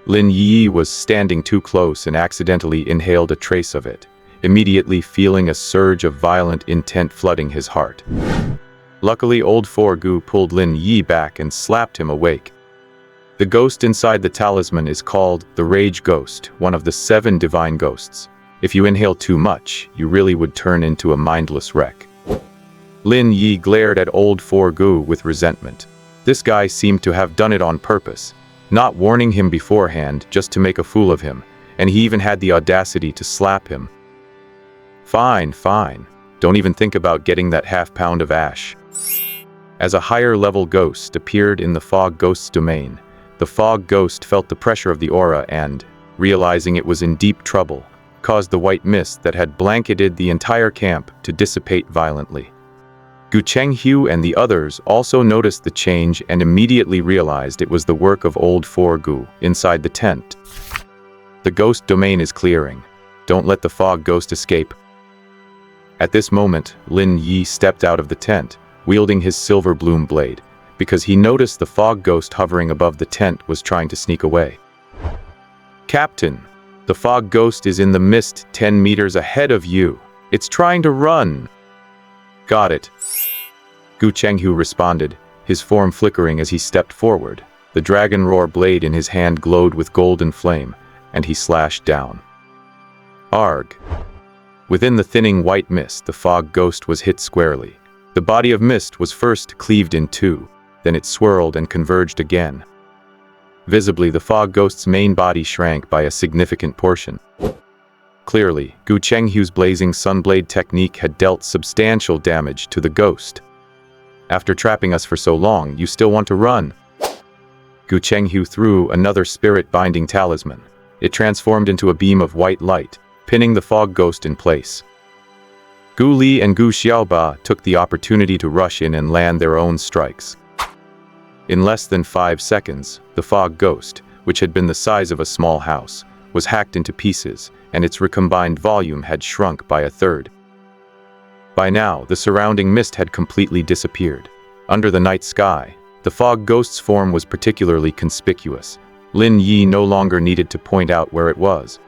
Lin Yi was standing too close and accidentally inhaled a trace of it, immediately feeling a surge of violent intent flooding his heart. Luckily, Old Four Gu pulled Lin Yi back and slapped him awake. The ghost inside the talisman is called the Rage Ghost, one of the 7 divine ghosts. If you inhale too much, you really would turn into a mindless wreck. Lin Yi glared at Old Four Gu with resentment. This guy seemed to have done it on purpose, not warning him beforehand just to make a fool of him, and he even had the audacity to slap him. Fine, fine. Don't even think about getting that half-pound of ash. As a higher-level ghost appeared in the fog ghost's domain, the fog ghost felt the pressure of the aura and, realizing it was in deep trouble, caused the white mist that had blanketed the entire camp to dissipate violently. Gu Chenghu and the others also noticed the change and immediately realized it was the work of Old Four Gu inside the tent. "The ghost domain is clearing. Don't let the fog ghost escape." At this moment, Lin Yi stepped out of the tent, wielding his silver bloom blade, because he noticed the fog ghost hovering above the tent was trying to sneak away. "Captain, the fog ghost is in the mist 10 meters ahead of you. It's trying to run." "Got it," Gu Chenghu responded, his form flickering as he stepped forward. The dragon roar blade in his hand glowed with golden flame, and he slashed down. Arg! Within the thinning white mist, the fog ghost was hit squarely. The body of mist was first cleaved in two, then it swirled and converged again. Visibly, the fog ghost's main body shrank by a significant portion. Clearly, Gu Chenghu's blazing sunblade technique had dealt substantial damage to the ghost. After trapping us for so long, you still want to run? Gu Chenghu threw another spirit-binding talisman. It transformed into a beam of white light, pinning the fog ghost in place. Gu Li and Gu Xiaoba took the opportunity to rush in and land their own strikes. In less than 5 seconds, the fog ghost, which had been the size of a small house, was hacked into pieces, and its recombined volume had shrunk by a third. By now, the surrounding mist had completely disappeared. Under the night sky, the fog ghost's form was particularly conspicuous. Lin Yi no longer needed to point out where it was.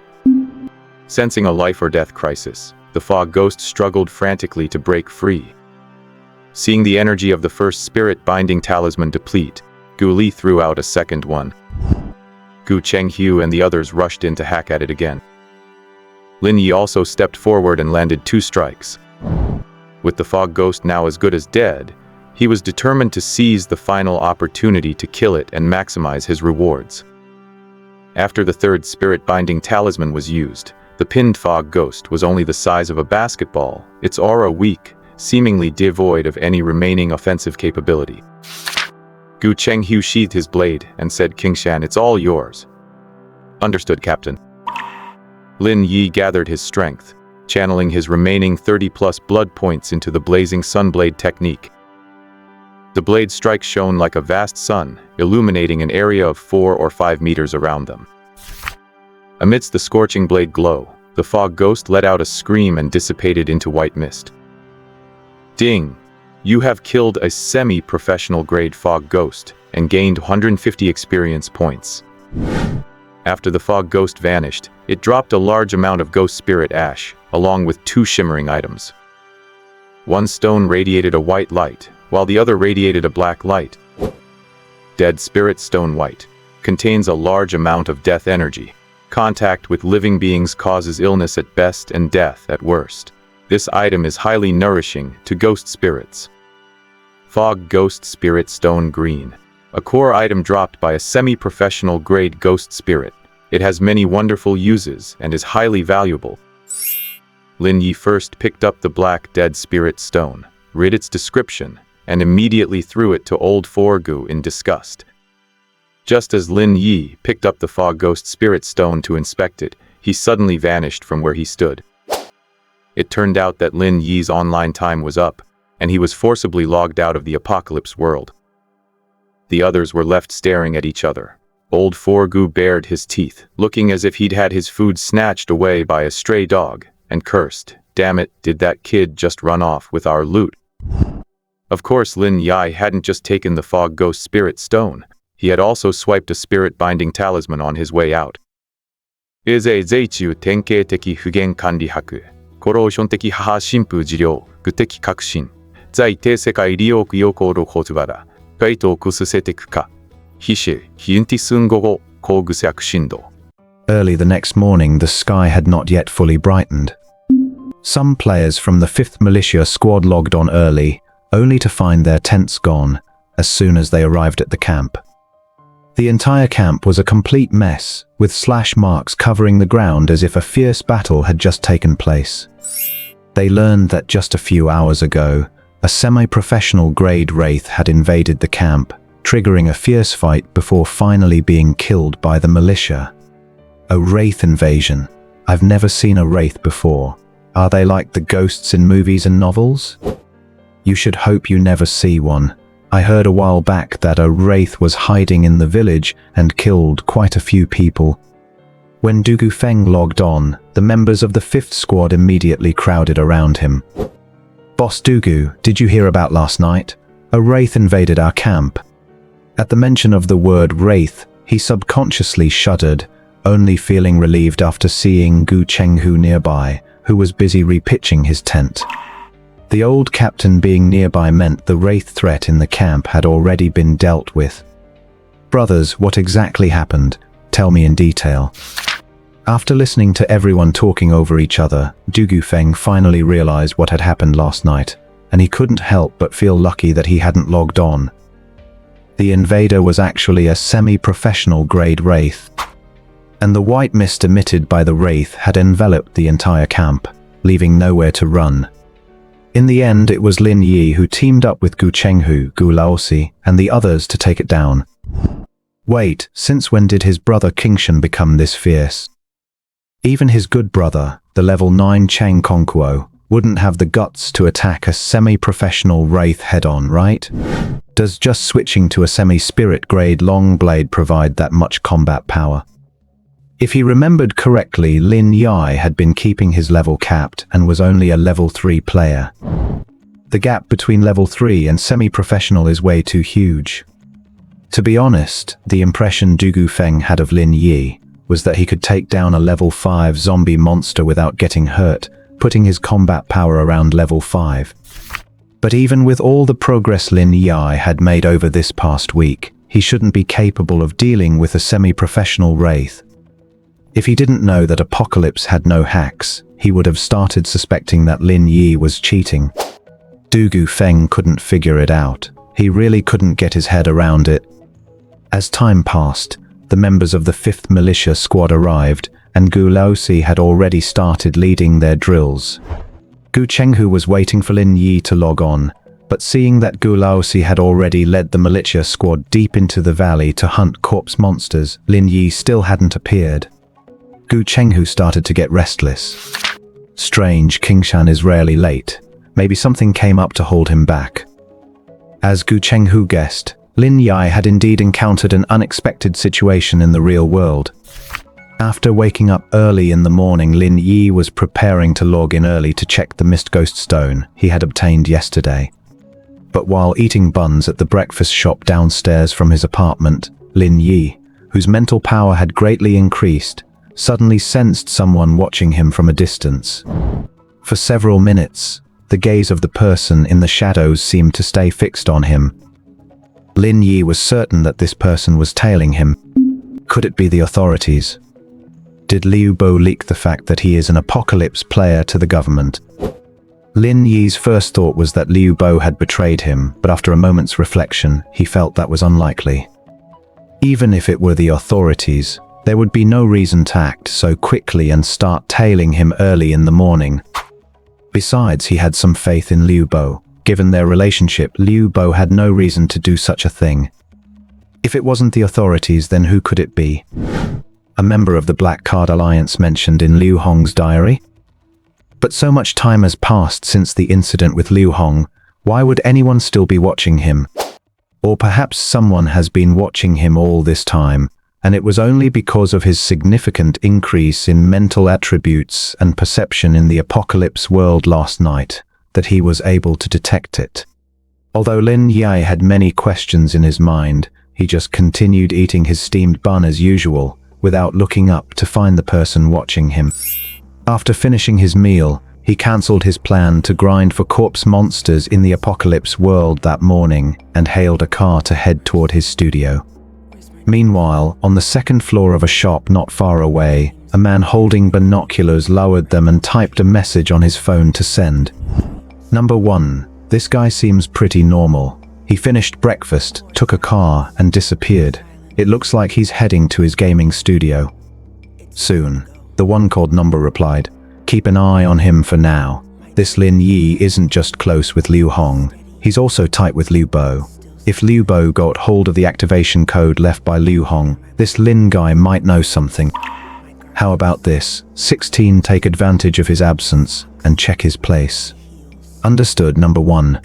Sensing a life-or-death crisis, the fog ghost struggled frantically to break free. Seeing the energy of the first spirit-binding talisman deplete, Gu Li threw out a second one. Gu Chenghu and the others rushed in to hack at it again. Lin Yi also stepped forward and landed 2 strikes. With the fog ghost now as good as dead, he was determined to seize the final opportunity to kill it and maximize his rewards. After the third spirit-binding talisman was used, the pinned fog ghost was only the size of a basketball, its aura weak, seemingly devoid of any remaining offensive capability. Gu Chenghu sheathed his blade and said, "Qingshan, it's all yours." "Understood, Captain." Lin Yi gathered his strength, channeling his remaining 30+ blood points into the blazing sunblade technique. The blade strike shone like a vast sun, illuminating an area of 4 or 5 meters around them. Amidst the scorching blade glow, the fog ghost let out a scream and dissipated into white mist. Ding! You have killed a semi-professional grade fog ghost and gained 150 experience points. After the fog ghost vanished, it dropped a large amount of ghost spirit ash, along with 2 shimmering items. One stone radiated a white light, while the other radiated a black light. Dead spirit stone white contains a large amount of death energy. Contact with living beings causes illness at best and death at worst. This item is highly nourishing to ghost spirits. Fog Ghost Spirit Stone Green. A core item dropped by a semi-professional grade ghost spirit. It has many wonderful uses and is highly valuable. Lin Yi first picked up the black dead spirit stone, read its description, and immediately threw it to old Forgu in disgust. Just as Lin Yi picked up the fog ghost spirit stone to inspect it, he suddenly vanished from where he stood. It turned out that Lin Yi's online time was up, and he was forcibly logged out of the apocalypse world. The others were left staring at each other. Old Forgu bared his teeth, looking as if he'd had his food snatched away by a stray dog, and cursed, "Damn it, did that kid just run off with our loot?" Of course, Lin Yi hadn't just taken the fog ghost spirit stone. He had also swiped a spirit-binding talisman on his way out. Is在中典型的不言管理学、コローション的母神父治療、具的革新、在定世界利用要項の言葉だ、ペイトークスセテクか、非シヒンティスンゴゴ、工具作進度。Early the next morning, the sky had not yet fully brightened. Some players from the 5th Militia squad logged on early, only to find their tents gone as soon as they arrived at the camp. The entire camp was a complete mess, with slash marks covering the ground as if a fierce battle had just taken place. They learned that just a few hours ago, a semi-professional grade wraith had invaded the camp, triggering a fierce fight before finally being killed by the militia. A wraith invasion. I've never seen a wraith before. Are they like the ghosts in movies and novels? You should hope you never see one. I heard a while back that a wraith was hiding in the village and killed quite a few people. When Dugu Feng logged on, the members of the 5th squad immediately crowded around him. "Boss Dugu, did you hear about last night? A wraith invaded our camp." At the mention of the word wraith, he subconsciously shuddered, only feeling relieved after seeing Gu Chenghu nearby, who was busy repitching his tent. The old captain being nearby meant the wraith threat in the camp had already been dealt with. Brothers, what exactly happened? Tell me in detail. After listening to everyone talking over each other, Du Gufeng finally realized what had happened last night, and he couldn't help but feel lucky that he hadn't logged on. The invader was actually a semi-professional grade wraith, and the white mist emitted by the wraith had enveloped the entire camp, leaving nowhere to run. In the end, it was Lin Yi who teamed up with Gu Chenghu, Gu Laosi, and the others to take it down. Wait, since when did his brother Qingshan become this fierce? Even his good brother, the level 9 Chang Kongkuo, wouldn't have the guts to attack a semi-professional wraith head-on, right? Does just switching to a semi-spirit grade long blade provide that much combat power? If he remembered correctly, Lin Yi had been keeping his level capped and was only a level 3 player. The gap between level 3 and semi-professional is way too huge. To be honest, the impression Du Gufeng had of Lin Yi was that he could take down a level 5 zombie monster without getting hurt, putting his combat power around level 5. But even with all the progress Lin Yi had made over this past week, he shouldn't be capable of dealing with a semi-professional wraith. If he didn't know that Apocalypse had no hacks, he would have started suspecting that Lin Yi was cheating. Du Gufeng couldn't figure it out. He really couldn't get his head around it. As time passed, the members of the 5th Militia Squad arrived, and Gu Laosi had already started leading their drills. Gu Chenghu was waiting for Lin Yi to log on, but seeing that Gu Laosi had already led the Militia Squad deep into the valley to hunt corpse monsters, Lin Yi still hadn't appeared. Gu Chenghu started to get restless. Strange, Qingshan is rarely late. Maybe something came up to hold him back. As Gu Chenghu guessed, Lin Yi had indeed encountered an unexpected situation in the real world. After waking up early in the morning, Lin Yi was preparing to log in early to check the Mist Ghost Stone he had obtained yesterday. But while eating buns at the breakfast shop downstairs from his apartment, Lin Yi, whose mental power had greatly increased, suddenly sensed someone watching him from a distance. For several minutes, the gaze of the person in the shadows seemed to stay fixed on him. Lin Yi was certain that this person was tailing him. Could it be the authorities? Did Liu Bo leak the fact that he is an Apocalypse player to the government? Lin Yi's first thought was that Liu Bo had betrayed him, but after a moment's reflection, he felt that was unlikely. Even if it were the authorities, there would be no reason to act so quickly and start tailing him early in the morning. Besides, he had some faith in Liu Bo. Given their relationship, Liu Bo had no reason to do such a thing. If it wasn't the authorities, then who could it be? A member of the Black Card Alliance mentioned in Liu Hong's diary? But so much time has passed since the incident with Liu Hong, why would anyone still be watching him? Or perhaps someone has been watching him all this time, and it was only because of his significant increase in mental attributes and perception in the Apocalypse world last night that he was able to detect it. Although Lin Yi had many questions in his mind, he just continued eating his steamed bun as usual, without looking up to find the person watching him. After finishing his meal, he cancelled his plan to grind for corpse monsters in the Apocalypse world that morning and hailed a car to head toward his studio. Meanwhile, on the second floor of a shop not far away, a man holding binoculars lowered them and typed a message on his phone to send. Number 1. This guy seems pretty normal. He finished breakfast, took a car, and disappeared. It looks like he's heading to his gaming studio. Soon, the one called number replied, keep an eye on him for now. This Lin Yi isn't just close with Liu Hong, he's also tight with Liu Bo. If Liu Bo got hold of the activation code left by Liu Hong, this Lin guy might know something. How about this? 16 take advantage of his absence and check his place. Understood. Number 1.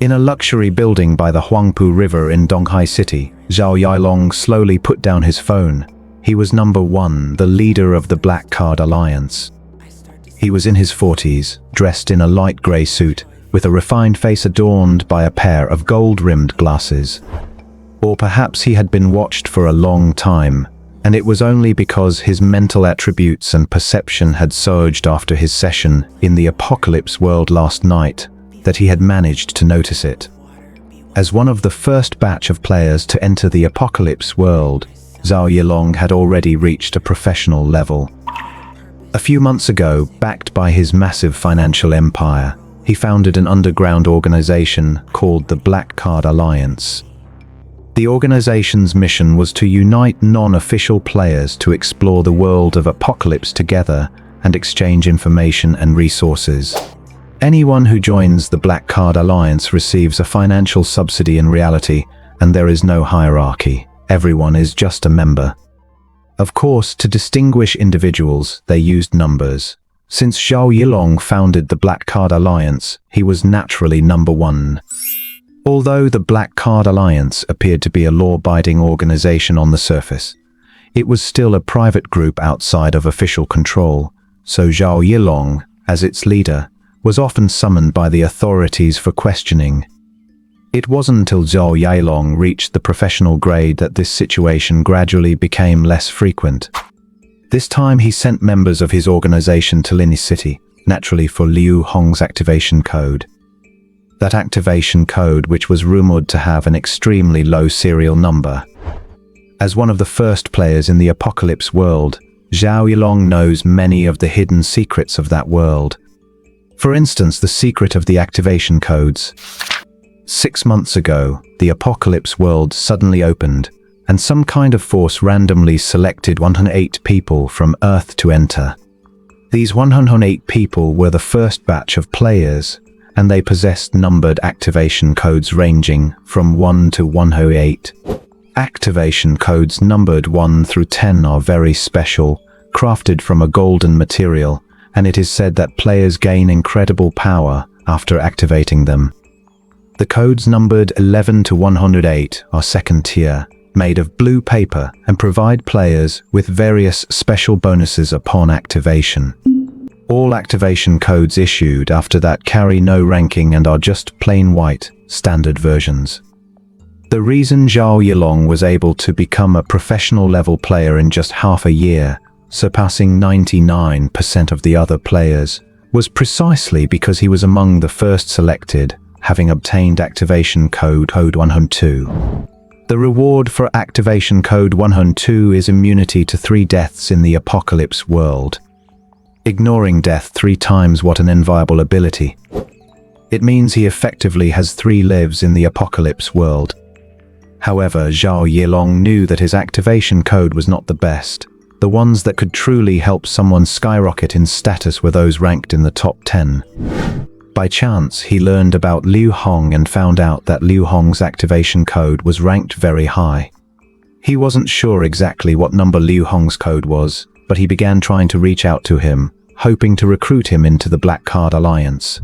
In a luxury building by the Huangpu River in Donghai City, Zhao Yailong slowly put down his phone. He was number 1, the leader of the Black Card Alliance. He was in his 40s, dressed in a light grey suit, with a refined face adorned by a pair of gold-rimmed glasses. Or perhaps he had been watched for a long time, and it was only because his mental attributes and perception had surged after his session in the Apocalypse world last night that he had managed to notice it. As one of the first batch of players to enter the apocalypse world, Zhao Yilong had already reached a professional level. A few months ago, backed by his massive financial empire, he founded an underground organization called the Black Card Alliance. The organization's mission was to unite non-official players to explore the world of apocalypse together and exchange information and resources. Anyone who joins the Black Card Alliance receives a financial subsidy in reality, and there is no hierarchy. Everyone is just a member. Of course, to distinguish individuals, they used numbers. Since Zhao Yilong founded the Black Card Alliance, he was naturally number 1. Although the Black Card Alliance appeared to be a law-abiding organization on the surface, it was still a private group outside of official control, so Zhao Yilong, as its leader, was often summoned by the authorities for questioning. It wasn't until Zhao Yilong reached the professional grade that this situation gradually became less frequent. This time he sent members of his organization to Lin Yi City, naturally for Liu Hong's activation code. That activation code, which was rumored to have an extremely low serial number. As one of the first players in the apocalypse world, Zhao Yilong knows many of the hidden secrets of that world. For instance, the secret of the activation codes. 6 months ago, the apocalypse world suddenly opened, and some kind of force randomly selected 108 people from Earth to enter. These 108 people were the first batch of players, and they possessed numbered activation codes ranging from 1 to 108. Activation codes numbered 1 through 10 are very special, crafted from a golden material, and it is said that players gain incredible power after activating them. The codes numbered 11 to 108 are second tier, made of blue paper, and provide players with various special bonuses upon activation. All activation codes issued after that carry no ranking and are just plain white, standard versions. The reason Zhao Yilong was able to become a professional level player in just half a year, surpassing 99% of the other players, was precisely because he was among the first selected, having obtained activation code 102. The reward for activation code 102 is immunity to 3 deaths in the apocalypse world. Ignoring death 3 times what an inviolable ability. It means he effectively has 3 lives in the apocalypse world. However, Zhao Yilong knew that his activation code was not the best. The ones that could truly help someone skyrocket in status were those ranked in the top 10. By chance, he learned about Liu Hong and found out that Liu Hong's activation code was ranked very high. He wasn't sure exactly what number Liu Hong's code was, but he began trying to reach out to him, hoping to recruit him into the Black Card Alliance.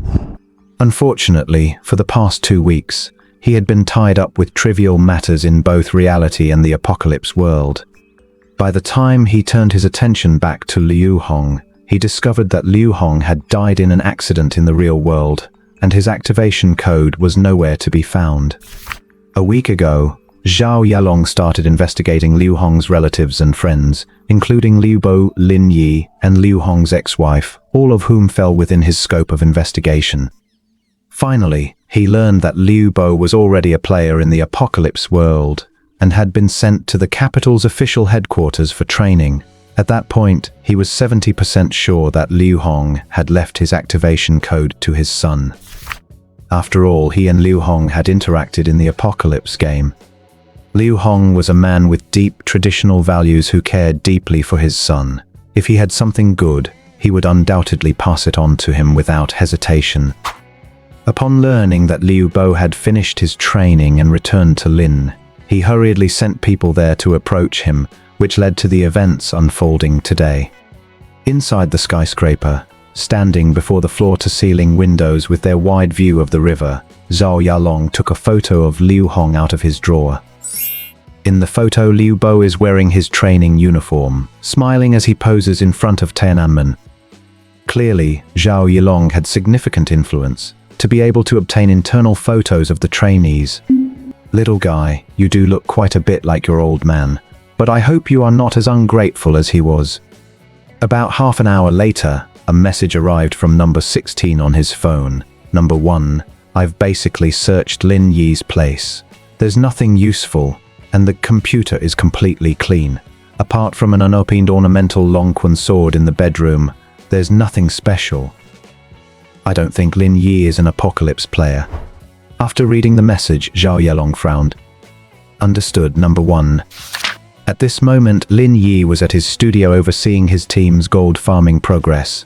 Unfortunately, for the past 2 weeks, he had been tied up with trivial matters in both reality and the apocalypse world. By the time he turned his attention back to Liu Hong, he discovered that Liu Hong had died in an accident in the real world, and his activation code was nowhere to be found. A week ago, Zhao Yilong started investigating Liu Hong's relatives and friends, including Liu Bo, Lin Yi, and Liu Hong's ex-wife, all of whom fell within his scope of investigation. Finally, he learned that Liu Bo was already a player in the apocalypse world, and had been sent to the capital's official headquarters for training. At that point, he was 70% sure that Liu Hong had left his activation code to his son. After all, he and Liu Hong had interacted in the apocalypse game. Liu Hong was a man with deep traditional values who cared deeply for his son. If he had something good, he would undoubtedly pass it on to him without hesitation. Upon learning that Liu Bo had finished his training and returned to Lin, he hurriedly sent people there to approach him, which led to the events unfolding today. Inside the skyscraper, standing before the floor-to-ceiling windows with their wide view of the river, Zhao Yilong took a photo of Liu Hong out of his drawer. In the photo, Liu Bo is wearing his training uniform, smiling as he poses in front of Tiananmen. Clearly, Zhao Yilong had significant influence to be able to obtain internal photos of the trainees. "Little guy, you do look quite a bit like your old man, but I hope you are not as ungrateful as he was." About half an hour later, a message arrived from number 16 on his phone. "Number 1, I've basically searched Lin Yi's place. There's nothing useful, and the computer is completely clean. Apart from an unopened ornamental Longquan sword in the bedroom, there's nothing special. I don't think Lin Yi is an apocalypse player. After reading the message, Zhao Yelong frowned. Understood, number 1. At this moment, Lin Yi was at his studio overseeing his team's gold farming progress.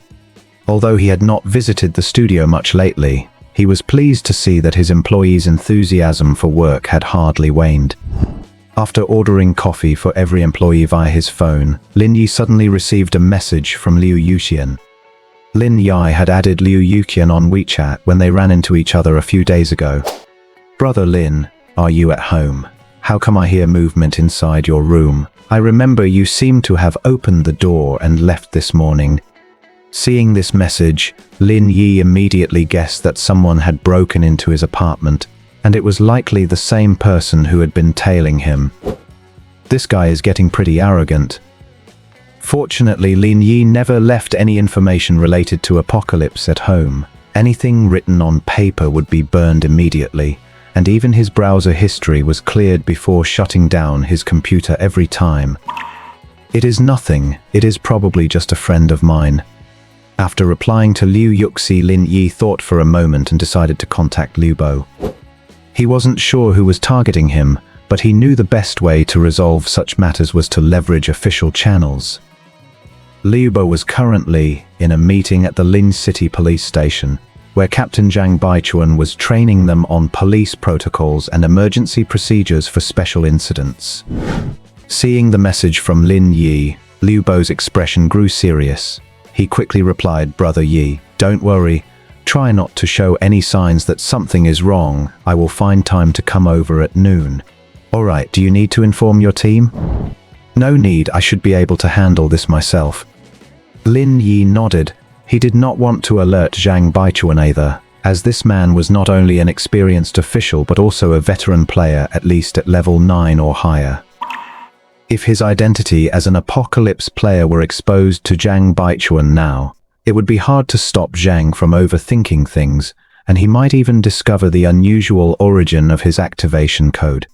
Although he had not visited the studio much lately, he was pleased to see that his employees' enthusiasm for work had hardly waned. After ordering coffee for every employee via his phone, Lin Yi suddenly received a message from Liu Yuqian. Lin Yi had added Liu Yuqian on WeChat when they ran into each other a few days ago. "Brother Lin, are you at home? How come I hear movement inside your room? I remember you seemed to have opened the door and left this morning." Seeing this message, Lin Yi immediately guessed that someone had broken into his apartment, and it was likely the same person who had been tailing him. This guy is getting pretty arrogant. Fortunately, Lin Yi never left any information related to apocalypse at home. Anything written on paper would be burned immediately, and even his browser history was cleared before shutting down his computer every time. "It is nothing. It is probably just a friend of mine." After replying to Liu Yuxi, Lin Yi thought for a moment and decided to contact Liu Bo. He wasn't sure who was targeting him, but he knew the best way to resolve such matters was to leverage official channels. Liu Bo was currently in a meeting at the Lin City police station, where Captain Zhang Baichuan was training them on police protocols and emergency procedures for special incidents. Seeing the message from Lin Yi, Liu Bo's expression grew serious. He quickly replied, "Brother Yi, don't worry. Try not to show any signs that something is wrong. I will find time to come over at noon." "Alright, do you need to inform your team?" "No need, I should be able to handle this myself." Lin Yi nodded. He did not want to alert Zhang Baichuan either, as this man was not only an experienced official but also a veteran player, at least at level 9 or higher. If his identity as an apocalypse player were exposed to Zhang Baichuan now, it would be hard to stop Zhang from overthinking things, and he might even discover the unusual origin of his activation code.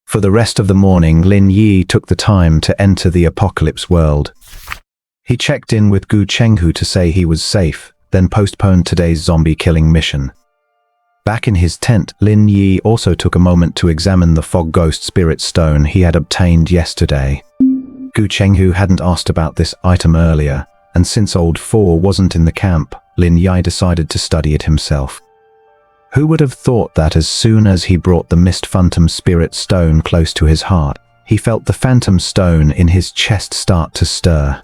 For the rest of the morning, Lin Yi took the time to enter the apocalypse world. He checked in with Gu Chenghu to say he was safe, then postponed today's zombie-killing mission. Back in his tent, Lin Yi also took a moment to examine the fog ghost spirit stone he had obtained yesterday. Gu Chenghu hadn't asked about this item earlier, and since Old Four wasn't in the camp, Lin Yi decided to study it himself. Who would have thought that as soon as he brought the Mist Phantom Spirit Stone close to his heart, he felt the Phantom Stone in his chest start to stir.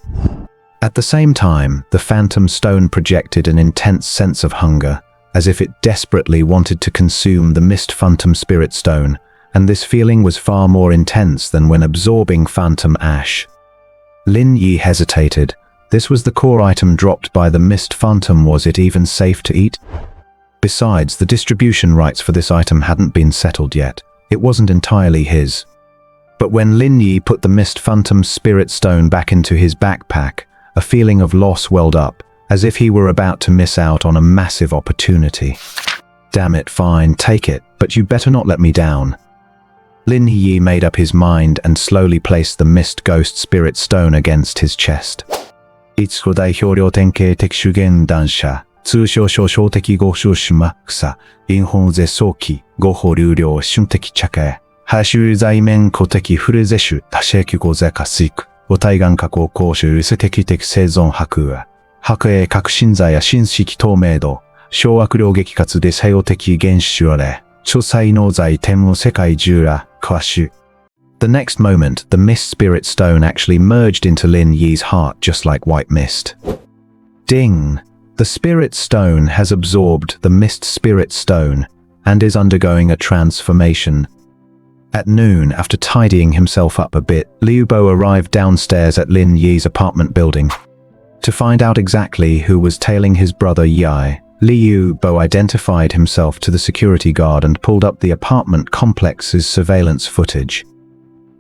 At the same time, the Phantom Stone projected an intense sense of hunger, as if it desperately wanted to consume the Mist Phantom Spirit Stone, and this feeling was far more intense than when absorbing Phantom Ash. Lin Yi hesitated. This was the core item dropped by the Mist Phantom. Was it even safe to eat? Besides, the distribution rights for this item hadn't been settled yet. It wasn't entirely his. But when Lin Yi put the Mist Phantom Spirit Stone back into his backpack, a feeling of loss welled up, as if he were about to miss out on a massive opportunity. "Damn it, fine, take it, but you better not let me down." Lin Yi made up his mind and slowly placed the Mist Ghost Spirit Stone against his chest. 一個代表量典型的主元弾射、通称小小的合収種マックス、因本絶早期、合法流量瞬的着火、波州在面固的フルゼ種、多種機合ゼカスイク、五体眼加工公衆素的的生存白亜、白影革新剤や新式透明度、小悪量激活で作用的原子種例、超才能剤天文世界中ら、詳しい。The next moment, the Mist Spirit Stone actually merged into Lin Yi's heart just like white mist. Ding! The Spirit Stone has absorbed the Mist Spirit Stone and is undergoing a transformation. At noon, after tidying himself up a bit, Liu Bo arrived downstairs at Lin Yi's apartment building. To find out exactly who was tailing his brother Yi, Liu Bo identified himself to the security guard and pulled up the apartment complex's surveillance footage.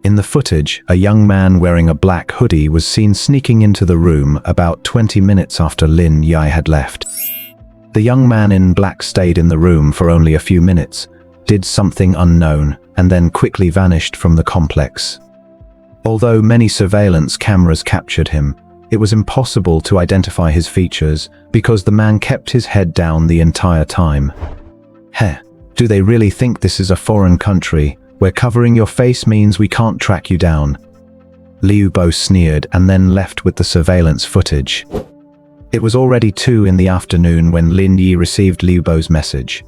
In the footage, a young man wearing a black hoodie was seen sneaking into the room about 20 minutes after Lin Yi had left. The young man in black stayed in the room for only a few minutes, did something unknown, and then quickly vanished from the complex. Although many surveillance cameras captured him, it was impossible to identify his features because the man kept his head down the entire time. Heh, do they really think this is a foreign country where covering your face means we can't track you down? Liu Bo sneered and then left with the surveillance footage. It was already 2 in the afternoon when Lin Yi received Liu Bo's message.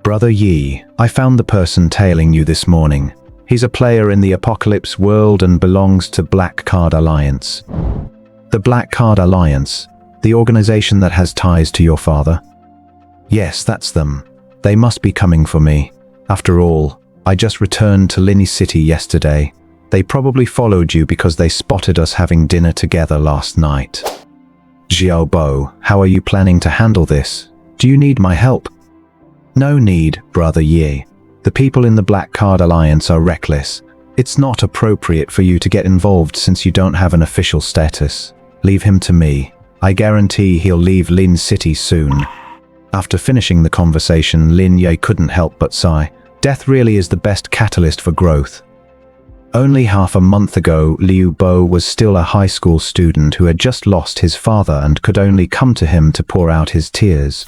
Brother Yi, I found the person tailing you this morning. He's a player in the Apocalypse world and belongs to Black Card Alliance. The Black Card Alliance, the organization that has ties to your father? Yes, that's them. They must be coming for me. After all, I just returned to Lin Yi City yesterday. They probably followed you because they spotted us having dinner together last night. Xiao Bo, how are you planning to handle this? Do you need my help? No need, Brother Yi. The people in the Black Card Alliance are reckless. It's not appropriate for you to get involved since you don't have an official status. Leave him to me. I guarantee he'll leave Lin City soon. After finishing the conversation, Lin Yi couldn't help but sigh. Death really is the best catalyst for growth. Only half a month ago, Liu Bo was still a high school student who had just lost his father and could only come to him to pour out his tears.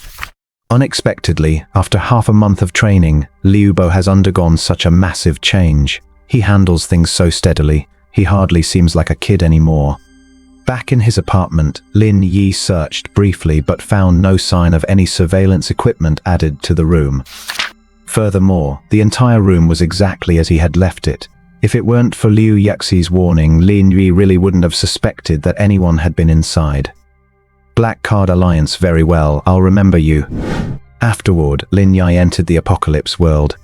Unexpectedly, after half a month of training, Liu Bo has undergone such a massive change. He handles things so steadily, he hardly seems like a kid anymore. Back in his apartment, Lin Yi searched briefly but found no sign of any surveillance equipment added to the room. Furthermore, the entire room was exactly as he had left it. If it weren't for Liu Yaxi's warning, Lin Yi really wouldn't have suspected that anyone had been inside. Black Card Alliance, very well, I'll remember you. Afterward, Lin Yi entered the Apocalypse world.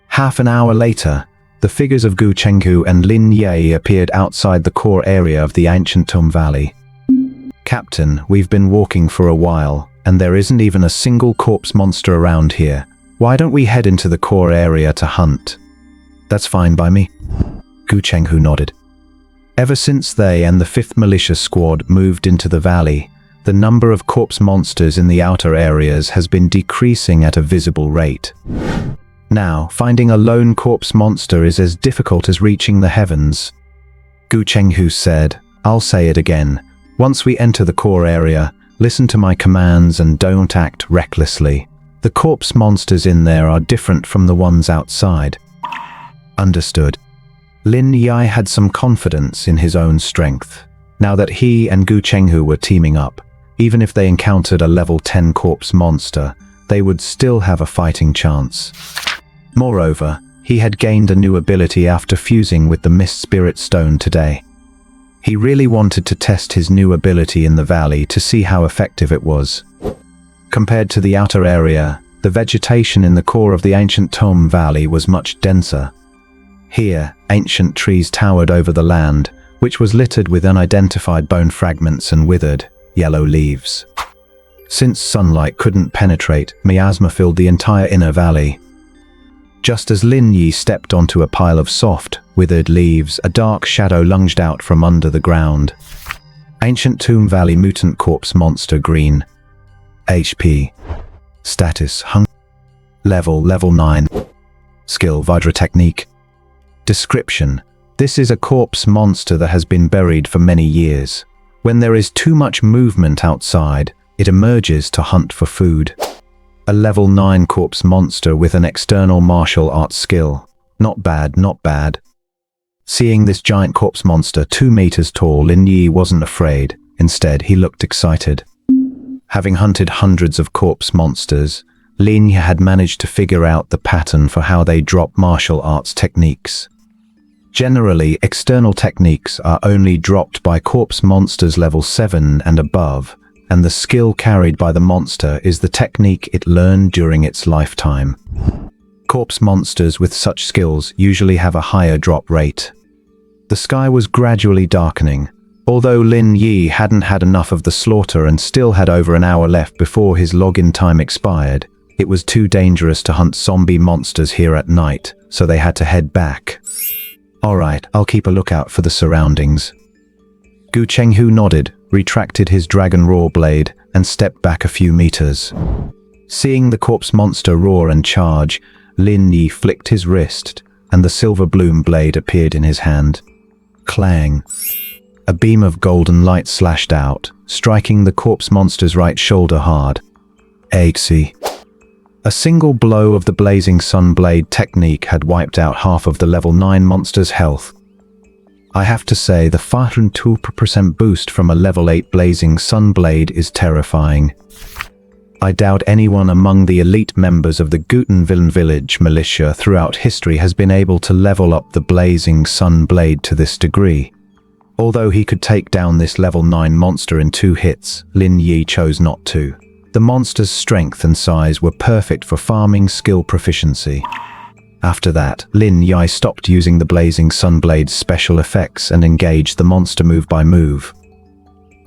Half an hour later, the figures of Gu Chenghu and Lin Yi appeared outside the core area of the ancient Tomb Valley. Captain, we've been walking for a while, and there isn't even a single corpse monster around here. Why don't we head into the core area to hunt? That's fine by me. Gu Chenghu nodded. Ever since they and the 5th Militia Squad moved into the valley, the number of corpse monsters in the outer areas has been decreasing at a visible rate. Now, finding a lone corpse monster is as difficult as reaching the heavens. Gu Chenghu said, I'll say it again. Once we enter the core area, listen to my commands and don't act recklessly. The corpse monsters in there are different from the ones outside. Understood. Lin Yi had some confidence in his own strength. Now that he and Gu Chenghu were teaming up, even if they encountered a level 10 corpse monster, they would still have a fighting chance. Moreover, he had gained a new ability after fusing with the Mist Spirit Stone today. He really wanted to test his new ability in the valley to see how effective it was. Compared to the outer area, the vegetation in the core of the ancient Tomb Valley was much denser. Here, ancient trees towered over the land, which was littered with unidentified bone fragments and withered, yellow leaves. Since sunlight couldn't penetrate, miasma filled the entire inner valley. Just as Lin Yi stepped onto a pile of soft, withered leaves, a dark shadow lunged out from under the ground. Ancient Tomb Valley Mutant Corpse Monster Green. HP. Status Hunger. Level 9. Skill Vajra Technique. Description: this is a corpse monster that has been buried for many years. When there is too much movement outside, it emerges to hunt for food. A level 9 corpse monster with an external martial arts skill. Not bad, not bad. Seeing this giant corpse monster 2 meters tall, Lin Yi wasn't afraid. Instead, he looked excited. Having hunted hundreds of corpse monsters, Lin Yi had managed to figure out the pattern for how they drop martial arts techniques. Generally, external techniques are only dropped by corpse monsters level 7 and above, and the skill carried by the monster is the technique it learned during its lifetime. Corpse monsters with such skills usually have a higher drop rate. The sky was gradually darkening. Although Lin Yi hadn't had enough of the slaughter and still had over an hour left before his login time expired, it was too dangerous to hunt zombie monsters here at night, so they had to head back. Alright, I'll keep a lookout for the surroundings. Gu Chenghu nodded, retracted his dragon roar blade, and stepped back a few meters. Seeing the corpse monster roar and charge, Lin Yi flicked his wrist, and the silver bloom blade appeared in his hand. Clang! A beam of golden light slashed out, striking the corpse monster's right shoulder hard. Aexi. A single blow of the blazing sun blade technique had wiped out half of the level 9 monster's health. I have to say, the 502% boost from a level 8 blazing sun blade is terrifying. I doubt anyone among the elite members of the Gutenvillen village militia throughout history has been able to level up the blazing sun blade to this degree. Although he could take down this level 9 monster in 2 hits, Lin Yi chose not to. The monster's strength and size were perfect for farming skill proficiency. After that, Lin Yi stopped using the blazing sunblade's special effects and engaged the monster move by move.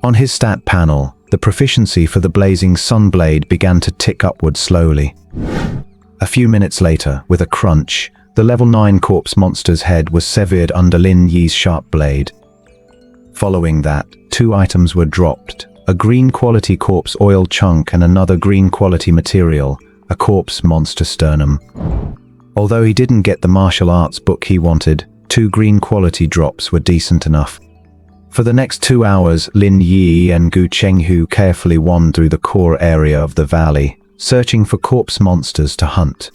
On his stat panel, the proficiency for the blazing sunblade began to tick upward slowly. A few minutes later, with a crunch, the level 9 corpse monster's head was severed under Lin Yi's sharp blade. Following that, 2 items were dropped: a green quality corpse oil chunk and another green quality material, a corpse monster sternum. Although he didn't get the martial arts book he wanted, 2 green quality drops were decent enough. For the next 2 hours, Lin Yi and Gu Chenghu carefully wandered through the core area of the valley, searching for corpse monsters to hunt.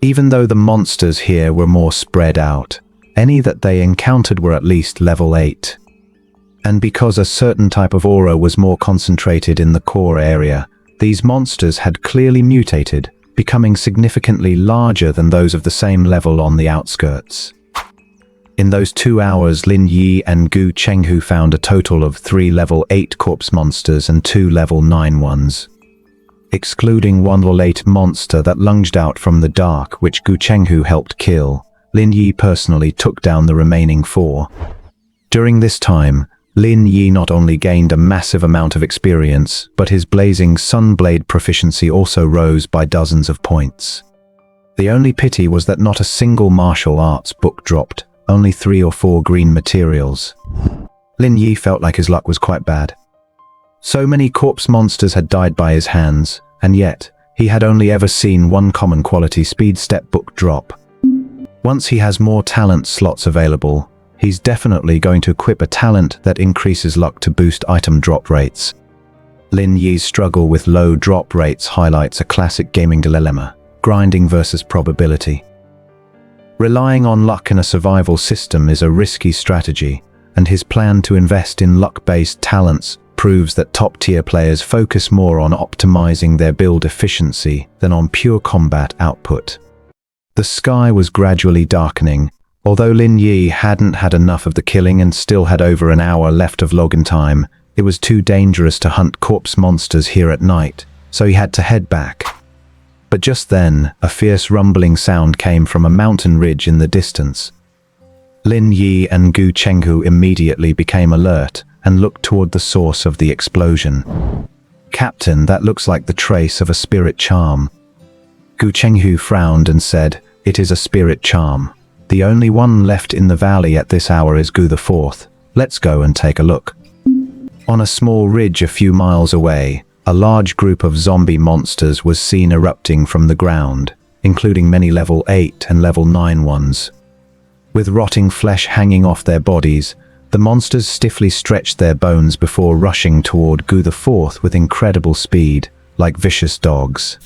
Even though the monsters here were more spread out, any that they encountered were at least level 8. And because a certain type of aura was more concentrated in the core area, these monsters had clearly mutated, becoming significantly larger than those of the same level on the outskirts. In those 2 hours, Lin Yi and Gu Chenghu found a total of 3 level 8 corpse monsters and 2 level 9 ones. Excluding one level 8 monster that lunged out from the dark, which Gu Chenghu helped kill, Lin Yi personally took down the remaining 4. During this time, Lin Yi not only gained a massive amount of experience, but his blazing sunblade proficiency also rose by dozens of points. The only pity was that not a single martial arts book dropped, only 3 or 4 green materials. Lin Yi felt like his luck was quite bad. So many corpse monsters had died by his hands, and yet, he had only ever seen 1 common quality speed step book drop. Once he has more talent slots available, he's definitely going to equip a talent that increases luck to boost item drop rates. Lin Yi's struggle with low drop rates highlights a classic gaming dilemma: grinding versus probability. Relying on luck in a survival system is a risky strategy, and his plan to invest in luck-based talents proves that top-tier players focus more on optimizing their build efficiency than on pure combat output. The sky was gradually darkening. Although Lin Yi hadn't had enough of the killing and still had over an hour left of login time, it was too dangerous to hunt corpse monsters here at night, so he had to head back. But just then, a fierce rumbling sound came from a mountain ridge in the distance. Lin Yi and Gu Chenghu immediately became alert and looked toward the source of the explosion. "Captain, that looks like the trace of a spirit charm." Gu Chenghu frowned and said, "It is a spirit charm. The only one left in the valley at this hour is Gu the Fourth. Let's go and take a look." On a small ridge a few miles away, a large group of zombie monsters was seen erupting from the ground, including many level 8 and level 9 ones. With rotting flesh hanging off their bodies, the monsters stiffly stretched their bones before rushing toward Gu the Fourth with incredible speed, like vicious dogs.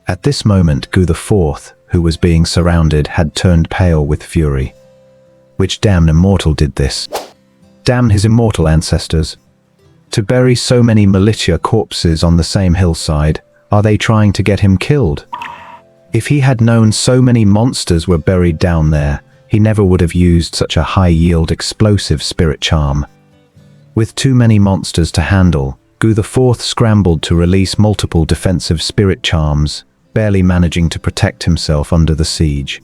At this moment, Gu the Fourth, who was being surrounded, had turned pale with fury. Which damn immortal did this? Damn his immortal ancestors. To bury so many militia corpses on the same hillside, are they trying to get him killed? If he had known so many monsters were buried down there, he never would have used such a high-yield explosive spirit charm. With too many monsters to handle, Gu the Fourth scrambled to release multiple defensive spirit charms, barely managing to protect himself under the siege.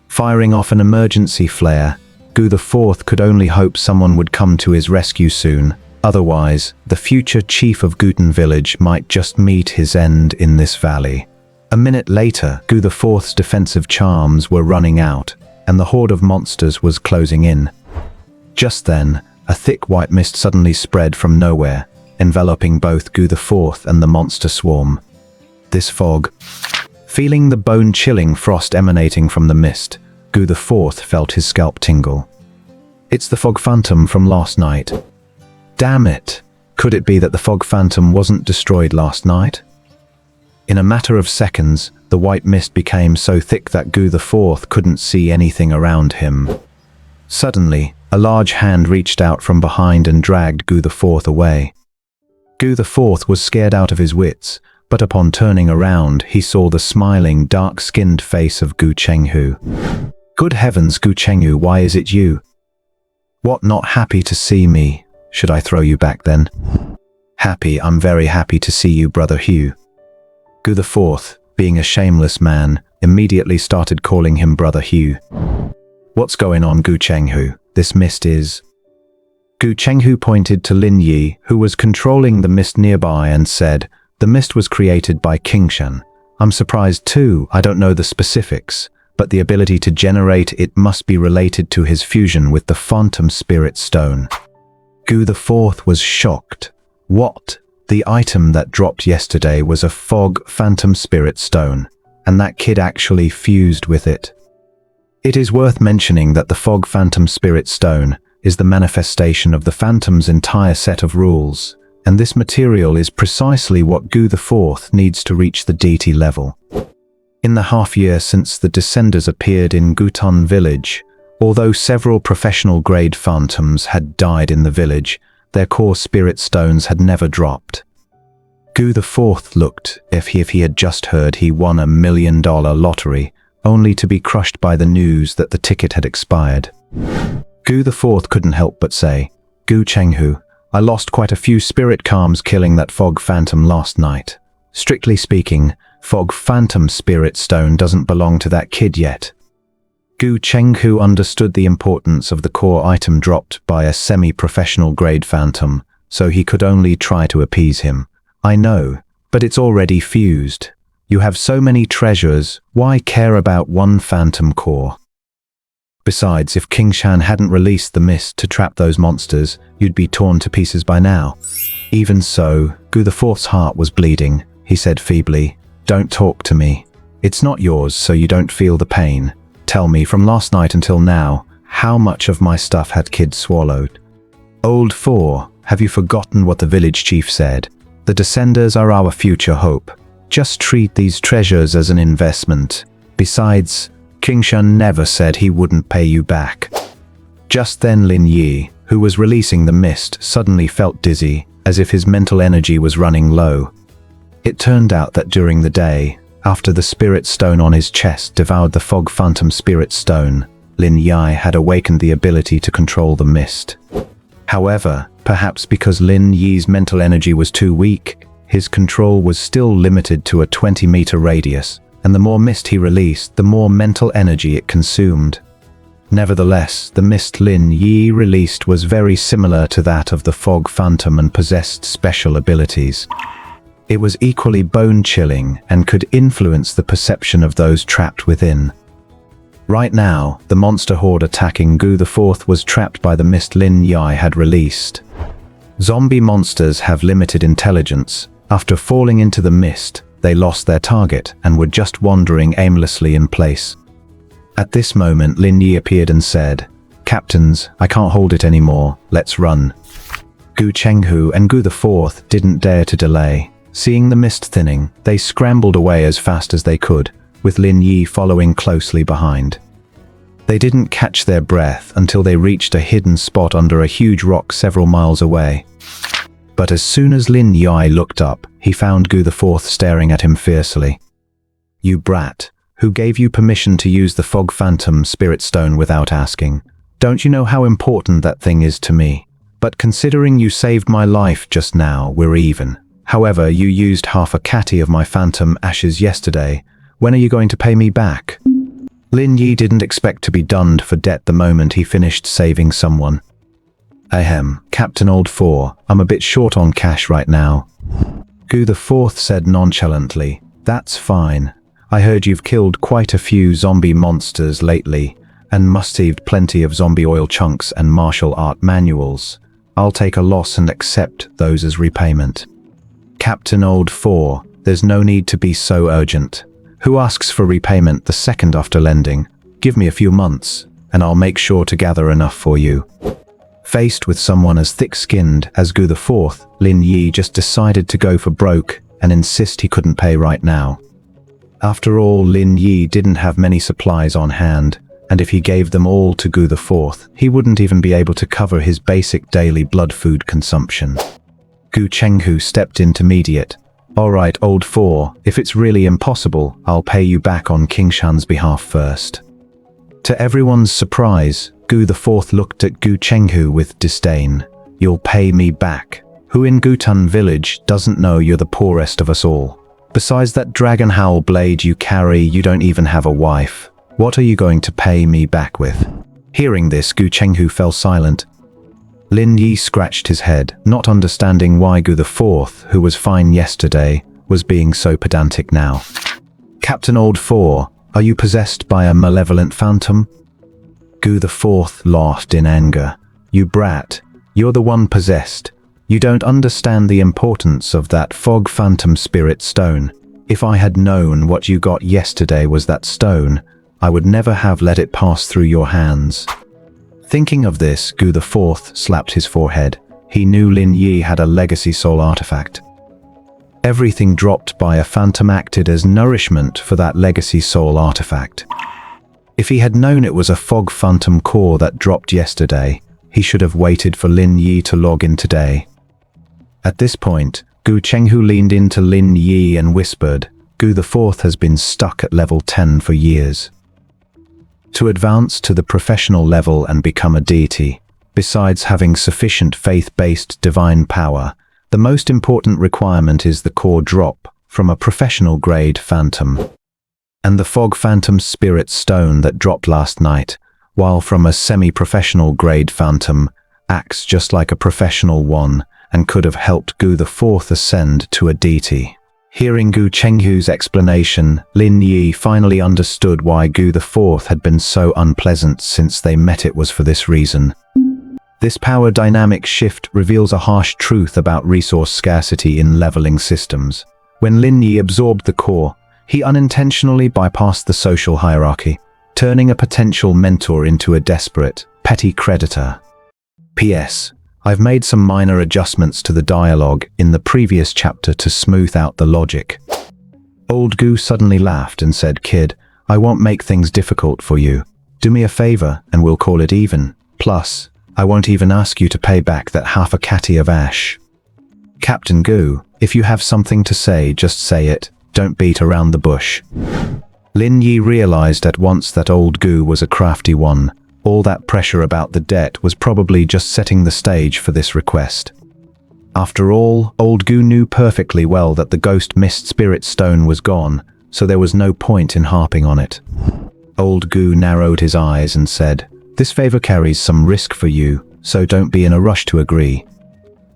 Firing off an emergency flare, Gu the Fourth could only hope someone would come to his rescue soon. Otherwise, the future chief of Guten Village might just meet his end in this valley. A minute later, Gu the Fourth's defensive charms were running out, and the horde of monsters was closing in. Just then, a thick white mist suddenly spread from nowhere, enveloping both Gu the Fourth and the monster swarm. This fog. Feeling the bone-chilling frost emanating from the mist, Gu the Fourth felt his scalp tingle. It's the fog phantom from last night. Damn it! Could it be that the fog phantom wasn't destroyed last night? In a matter of seconds, the white mist became so thick that Gu the Fourth couldn't see anything around him. Suddenly, a large hand reached out from behind and dragged Gu the Fourth away. Gu the Fourth was scared out of his wits, but upon turning around, he saw the smiling, dark-skinned face of Gu Chenghu. Good heavens, Gu Chenghu, why is it you? What, not happy to see me? Should I throw you back then? Happy, I'm very happy to see you, Brother Hugh. Gu the Fourth, being a shameless man, immediately started calling him Brother Hugh. What's going on, Gu Chenghu? This mist is... Gu Chenghu pointed to Lin Yi, who was controlling the mist nearby, and said, the mist was created by Qingshan. I'm surprised too, I don't know the specifics, but the ability to generate it must be related to his fusion with the Phantom Spirit Stone. Gu the Fourth was shocked. What? The item that dropped yesterday was a Fog Phantom Spirit Stone, and that kid actually fused with it. It is worth mentioning that the Fog Phantom Spirit Stone is the manifestation of the Phantom's entire set of rules, and this material is precisely what Gu the Fourth needs to reach the deity level. In the half-year since the Descenders appeared in Gutan village, although several professional-grade phantoms had died in the village, their core spirit stones had never dropped. Gu the Fourth looked if he had just heard he won $1 million lottery, only to be crushed by the news that the ticket had expired. Gu the Fourth couldn't help but say, Gu Chenghu, I lost quite a few spirit calms killing that Fog Phantom last night. Strictly speaking, Fog Phantom Spirit Stone doesn't belong to that kid yet. Gu Chenghu understood the importance of the core item dropped by a semi-professional grade phantom, so he could only try to appease him. I know, but it's already fused. You have so many treasures, why care about one phantom core? Besides, if Qingshan hadn't released the mist to trap those monsters, you'd be torn to pieces by now. Even so, Gu the Fourth's heart was bleeding. He said feebly, don't talk to me. It's not yours, so you don't feel the pain. Tell me, from last night until now, how much of my stuff had kids swallowed? Old Four, have you forgotten what the village chief said? The Descenders are our future hope. Just treat these treasures as an investment. Besides, Qingshan never said he wouldn't pay you back. Just then Lin Yi, who was releasing the mist, suddenly felt dizzy, as if his mental energy was running low. It turned out that during the day, after the spirit stone on his chest devoured the Fog Phantom Spirit Stone, Lin Yi had awakened the ability to control the mist. However, perhaps because Lin Yi's mental energy was too weak, his control was still limited to a 20-meter radius, and the more mist he released, the more mental energy it consumed. Nevertheless, the mist Lin Yi released was very similar to that of the Fog Phantom and possessed special abilities. It was equally bone-chilling and could influence the perception of those trapped within. Right now, the monster horde attacking Gu the Fourth was trapped by the mist Lin Yi had released. Zombie monsters have limited intelligence. After falling into the mist, they lost their target and were just wandering aimlessly in place. At this moment, Lin Yi appeared and said, Captains, I can't hold it anymore, let's run. Gu Chenghu and Gu the Fourth didn't dare to delay. Seeing the mist thinning, they scrambled away as fast as they could, with Lin Yi following closely behind. They didn't catch their breath until they reached a hidden spot under a huge rock several miles away. But as soon as Lin Yi looked up, he found Gu the Fourth staring at him fiercely. You brat, who gave you permission to use the Fog Phantom Spirit Stone without asking? Don't you know how important that thing is to me? But considering you saved my life just now, we're even. However, you used half a catty of my phantom ashes yesterday. When are you going to pay me back? Lin Yi didn't expect to be dunned for debt the moment he finished saving someone. Ahem, Captain Old Four, I'm a bit short on cash right now. Gu the Fourth said nonchalantly, that's fine. I heard you've killed quite a few zombie monsters lately. and must-saved plenty of zombie oil chunks and martial art manuals. I'll take a loss and accept those as repayment. Captain Old 4, there's no need to be so urgent. Who asks for repayment the second after lending? Give me a few months, and I'll make sure to gather enough for you. Faced with someone as thick-skinned as Gu the Fourth, Lin Yi just decided to go for broke and insist he couldn't pay right now. After all, Lin Yi didn't have many supplies on hand, and if he gave them all to Gu the Fourth, he wouldn't even be able to cover his basic daily blood food consumption. Gu Chenghu stepped intermediate. All right, Old 4, if it's really impossible, I'll pay you back on King Shan's behalf first. To everyone's surprise, Gu the Fourth looked at Gu Chenghu with disdain. You'll pay me back. Who in Gutun village doesn't know you're the poorest of us all? Besides that dragon howl blade you carry, you don't even have a wife. What are you going to pay me back with? Hearing this, Gu Chenghu fell silent. Lin Yi scratched his head, not understanding why Gu the Fourth, who was fine yesterday, was being so pedantic now. Captain Old 4, are you possessed by a malevolent phantom? Gu the Fourth laughed in anger. You brat, you're the one possessed. You don't understand the importance of that fog phantom spirit stone. If I had known what you got yesterday was that stone, I would never have let it pass through your hands. Thinking of this, Gu the Fourth slapped his forehead. He knew Lin Yi had a legacy soul artifact. Everything dropped by a phantom acted as nourishment for that legacy soul artifact. If he had known it was a fog phantom core that dropped yesterday, he should have waited for Lin Yi to log in today. At this point, Gu Chenghu leaned into Lin Yi and whispered, Gu the Fourth has been stuck at level 10 for years. To advance to the professional level and become a deity, besides having sufficient faith-based divine power, the most important requirement is the core drop from a professional-grade phantom. And the fog phantom spirit stone that dropped last night, while from a semi-professional grade phantom, acts just like a professional one and could have helped Gu the Fourth ascend to a deity. Hearing Gu Chenghu's explanation, Lin Yi finally understood why Gu the Fourth had been so unpleasant since they met. It was for this reason. This power dynamic shift reveals a harsh truth about resource scarcity in leveling systems. When Lin Yi absorbed the core, he unintentionally bypassed the social hierarchy, turning a potential mentor into a desperate, petty creditor. P.S. I've made some minor adjustments to the dialogue in the previous chapter to smooth out the logic. Old Gu suddenly laughed and said, Kid, I won't make things difficult for you. Do me a favor and we'll call it even. Plus, I won't even ask you to pay back that half a catty of ash. Captain Gu, if you have something to say, just say it. Don't beat around the bush. Lin Yi realized at once that Old Gu was a crafty one. All that pressure about the debt was probably just setting the stage for this request. After all, Old Gu knew perfectly well that the ghost mist spirit stone was gone, so there was no point in harping on it. Old Gu narrowed his eyes and said, This favor carries some risk for you, so don't be in a rush to agree.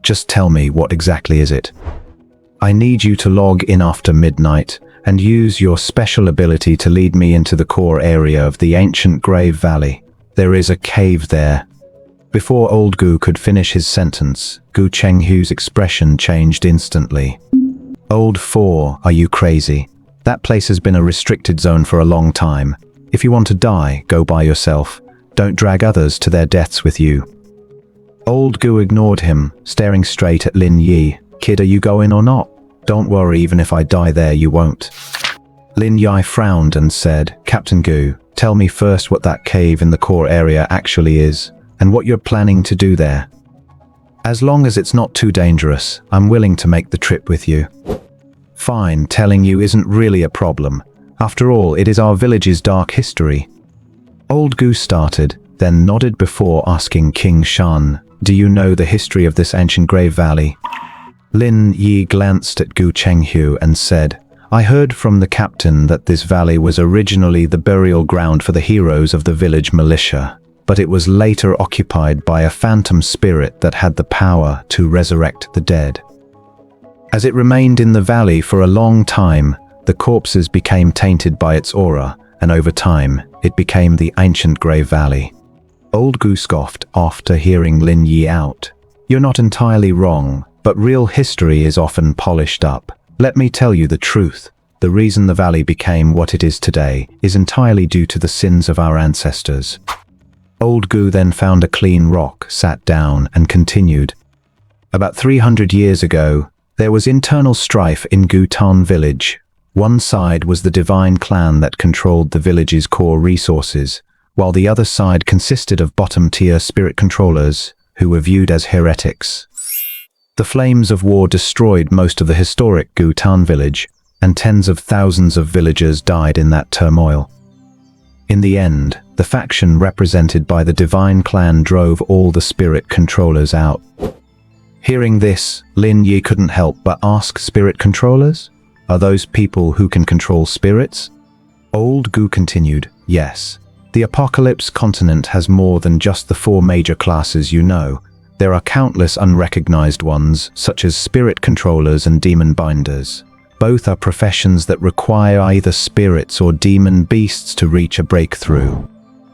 Just tell me, what exactly is it? I need you to log in after midnight and use your special ability to lead me into the core area of the ancient Grave Valley. There is a cave there. Before Old Gu could finish his sentence, Gu Chenghu's expression changed instantly. Old 4, are you crazy? That place has been a restricted zone for a long time. If you want to die, go by yourself. Don't drag others to their deaths with you. Old Gu ignored him, staring straight at Lin Yi. Kid, are you going or not? Don't worry, even if I die there, you won't. Lin Yi frowned and said, Captain Gu, tell me first what that cave in the core area actually is, and what you're planning to do there. As long as it's not too dangerous, I'm willing to make the trip with you. Fine, telling you isn't really a problem. After all, it is our village's dark history. Old Gu started, then nodded before asking King Shan, do you know the history of this ancient Grave Valley? Lin Yi glanced at Gu Chenghu and said, I heard from the captain that this valley was originally the burial ground for the heroes of the village militia, but it was later occupied by a phantom spirit that had the power to resurrect the dead. As it remained in the valley for a long time, the corpses became tainted by its aura, and over time, it became the ancient Grey Valley. Old Gu scoffed after hearing Lin Yi out. "You're not entirely wrong, but real history is often polished up. Let me tell you the truth. The reason the valley became what it is today is entirely due to the sins of our ancestors." Old Gu then found a clean rock, sat down, and continued. "About 300 years ago, there was internal strife in Gutan village. One side was the divine clan that controlled the village's core resources, while the other side consisted of bottom-tier spirit controllers who were viewed as heretics. The flames of war destroyed most of the historic Gutan village, and tens of thousands of villagers died in that turmoil. In the end, the faction represented by the divine clan drove all the spirit controllers out." Hearing this, Lin Yi couldn't help but ask, "Spirit controllers? Are those people who can control spirits?" Old Gu continued, "Yes. The Apocalypse continent has more than just the 4 major classes you know. There are countless unrecognized ones, such as spirit controllers and demon binders. Both are professions that require either spirits or demon beasts to reach a breakthrough.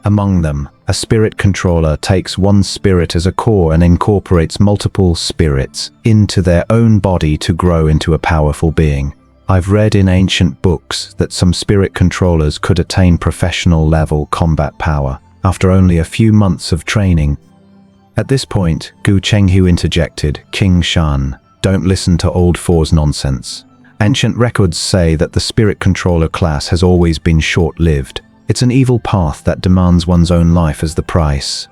Among them, a spirit controller takes one spirit as a core and incorporates multiple spirits into their own body to grow into a powerful being. I've read in ancient books that some spirit controllers could attain professional-level combat power after only a few months of training." At this point, Gu Chenghu interjected, "King Shan, don't listen to old Four's nonsense. Ancient records say that the spirit controller class has always been short-lived. It's an evil path that demands one's own life as the price.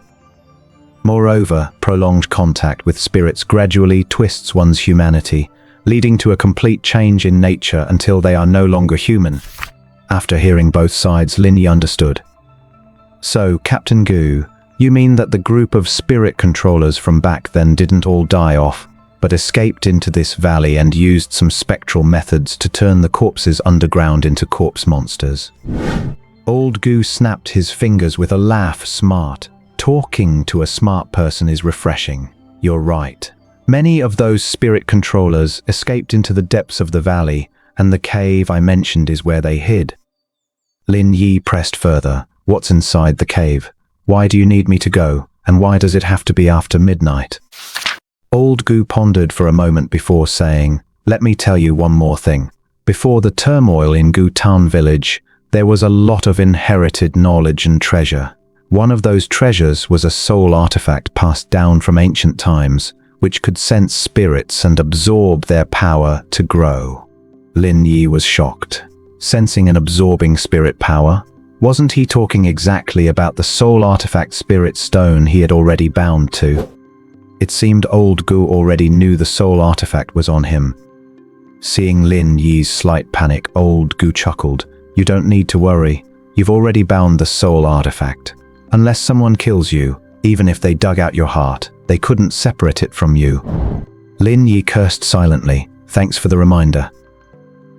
Moreover, prolonged contact with spirits gradually twists one's humanity, leading to a complete change in nature until they are no longer human." After hearing both sides, Lin Yi understood. "So, Captain Gu, you mean that the group of spirit controllers from back then didn't all die off, but escaped into this valley and used some spectral methods to turn the corpses underground into corpse monsters?" Old Gu snapped his fingers with a laugh. "Smart. Talking to a smart person is refreshing. You're right. Many of those spirit controllers escaped into the depths of the valley, and the cave I mentioned is where they hid." Lin Yi pressed further. "What's inside the cave? Why do you need me to go, and why does it have to be after midnight?" Old Gu pondered for a moment before saying, "Let me tell you one more thing. Before the turmoil in Gutan village, there was a lot of inherited knowledge and treasure. One of those treasures was a soul artifact passed down from ancient times, which could sense spirits and absorb their power to grow." Lin Yi was shocked. Sensing and absorbing spirit power? Wasn't he talking exactly about the soul artifact spirit stone he had already bound to? It seemed Old Gu already knew the soul artifact was on him. Seeing Lin Yi's slight panic, Old Gu chuckled. "You don't need to worry. You've already bound the soul artifact. Unless someone kills you, even if they dug out your heart, they couldn't separate it from you." Lin Yi cursed silently. "Thanks for the reminder."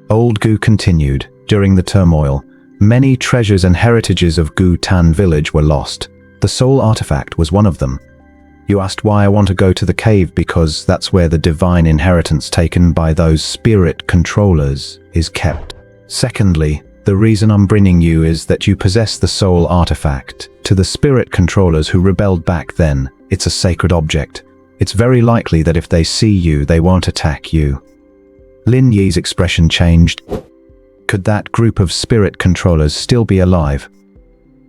Old Gu continued. "During the turmoil, many treasures and heritages of Gutan village were lost. The soul artifact was one of them. You asked why I want to go to the cave because that's where the divine inheritance taken by those spirit controllers is kept. Secondly, the reason I'm bringing you is that you possess the soul artifact. To the spirit controllers who rebelled back then, it's a sacred object. It's very likely that if they see you, they won't attack you." Lin Yi's expression changed. Could that group of spirit controllers still be alive?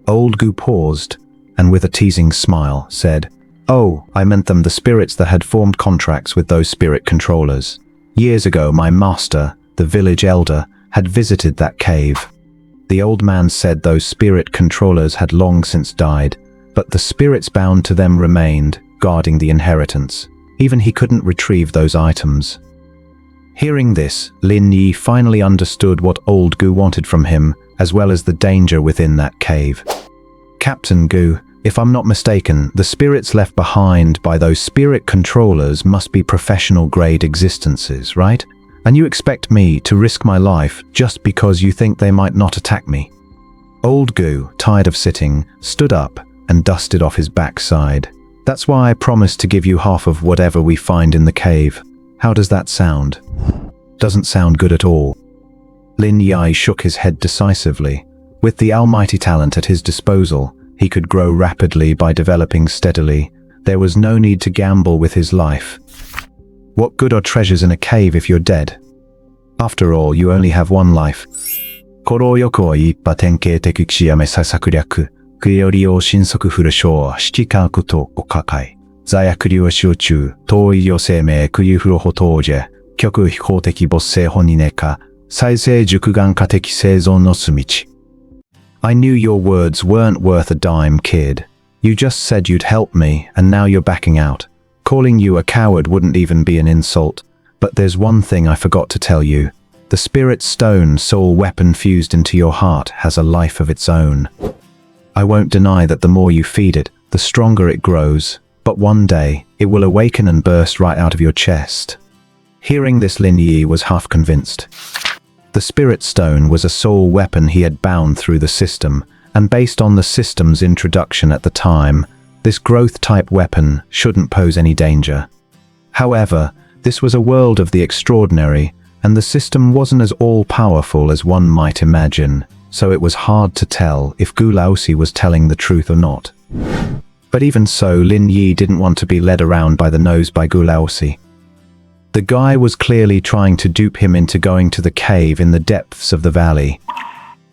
Old Gu paused, and with a teasing smile, said, "Oh, I meant them, the spirits that had formed contracts with those spirit controllers. Years ago, my master, the village elder, had visited that cave. The old man said those spirit controllers had long since died, but the spirits bound to them remained, guarding the inheritance. Even he couldn't retrieve those items." Hearing this, Lin Yi finally understood what Old Gu wanted from him, as well as the danger within that cave. "Captain Gu, if I'm not mistaken, the spirits left behind by those spirit controllers must be professional-grade existences, right? And you expect me to risk my life just because you think they might not attack me?" Old Gu, tired of sitting, stood up and dusted off his backside. "That's why I promised to give you half of whatever we find in the cave. How does that sound?" "Doesn't sound good at all." Lin Yi shook his head decisively. With the almighty talent at his disposal, he could grow rapidly by developing steadily. There was no need to gamble with his life. What good are treasures in a cave if you're dead? After all, you only have one life. 心よくを一派典型的極めさ策略。くよりを新速フルショー、七角とお抱え。罪悪量集中、遠いよ生命、くゆふろほ当時、極非法的没性本にねか、再生熟眼化的生存の住み地。I knew your words weren't worth a dime, kid. You just said you'd help me, and now you're backing out. Calling you a coward wouldn't even be an insult. But there's one thing I forgot to tell you. The spirit stone soul weapon fused into your heart has a life of its own. I won't deny that the more you feed it, the stronger it grows. But one day, it will awaken and burst right out of your chest. Hearing this, Lin Yi was half convinced. The spirit stone was a soul weapon he had bound through the system, and based on the system's introduction at the time, this growth-type weapon shouldn't pose any danger. However, this was a world of the extraordinary, and the system wasn't as all-powerful as one might imagine, so it was hard to tell if Gu Laosi was telling the truth or not. But even so, Lin Yi didn't want to be led around by the nose by Gu Laosi. The guy was clearly trying to dupe him into going to the cave in the depths of the valley.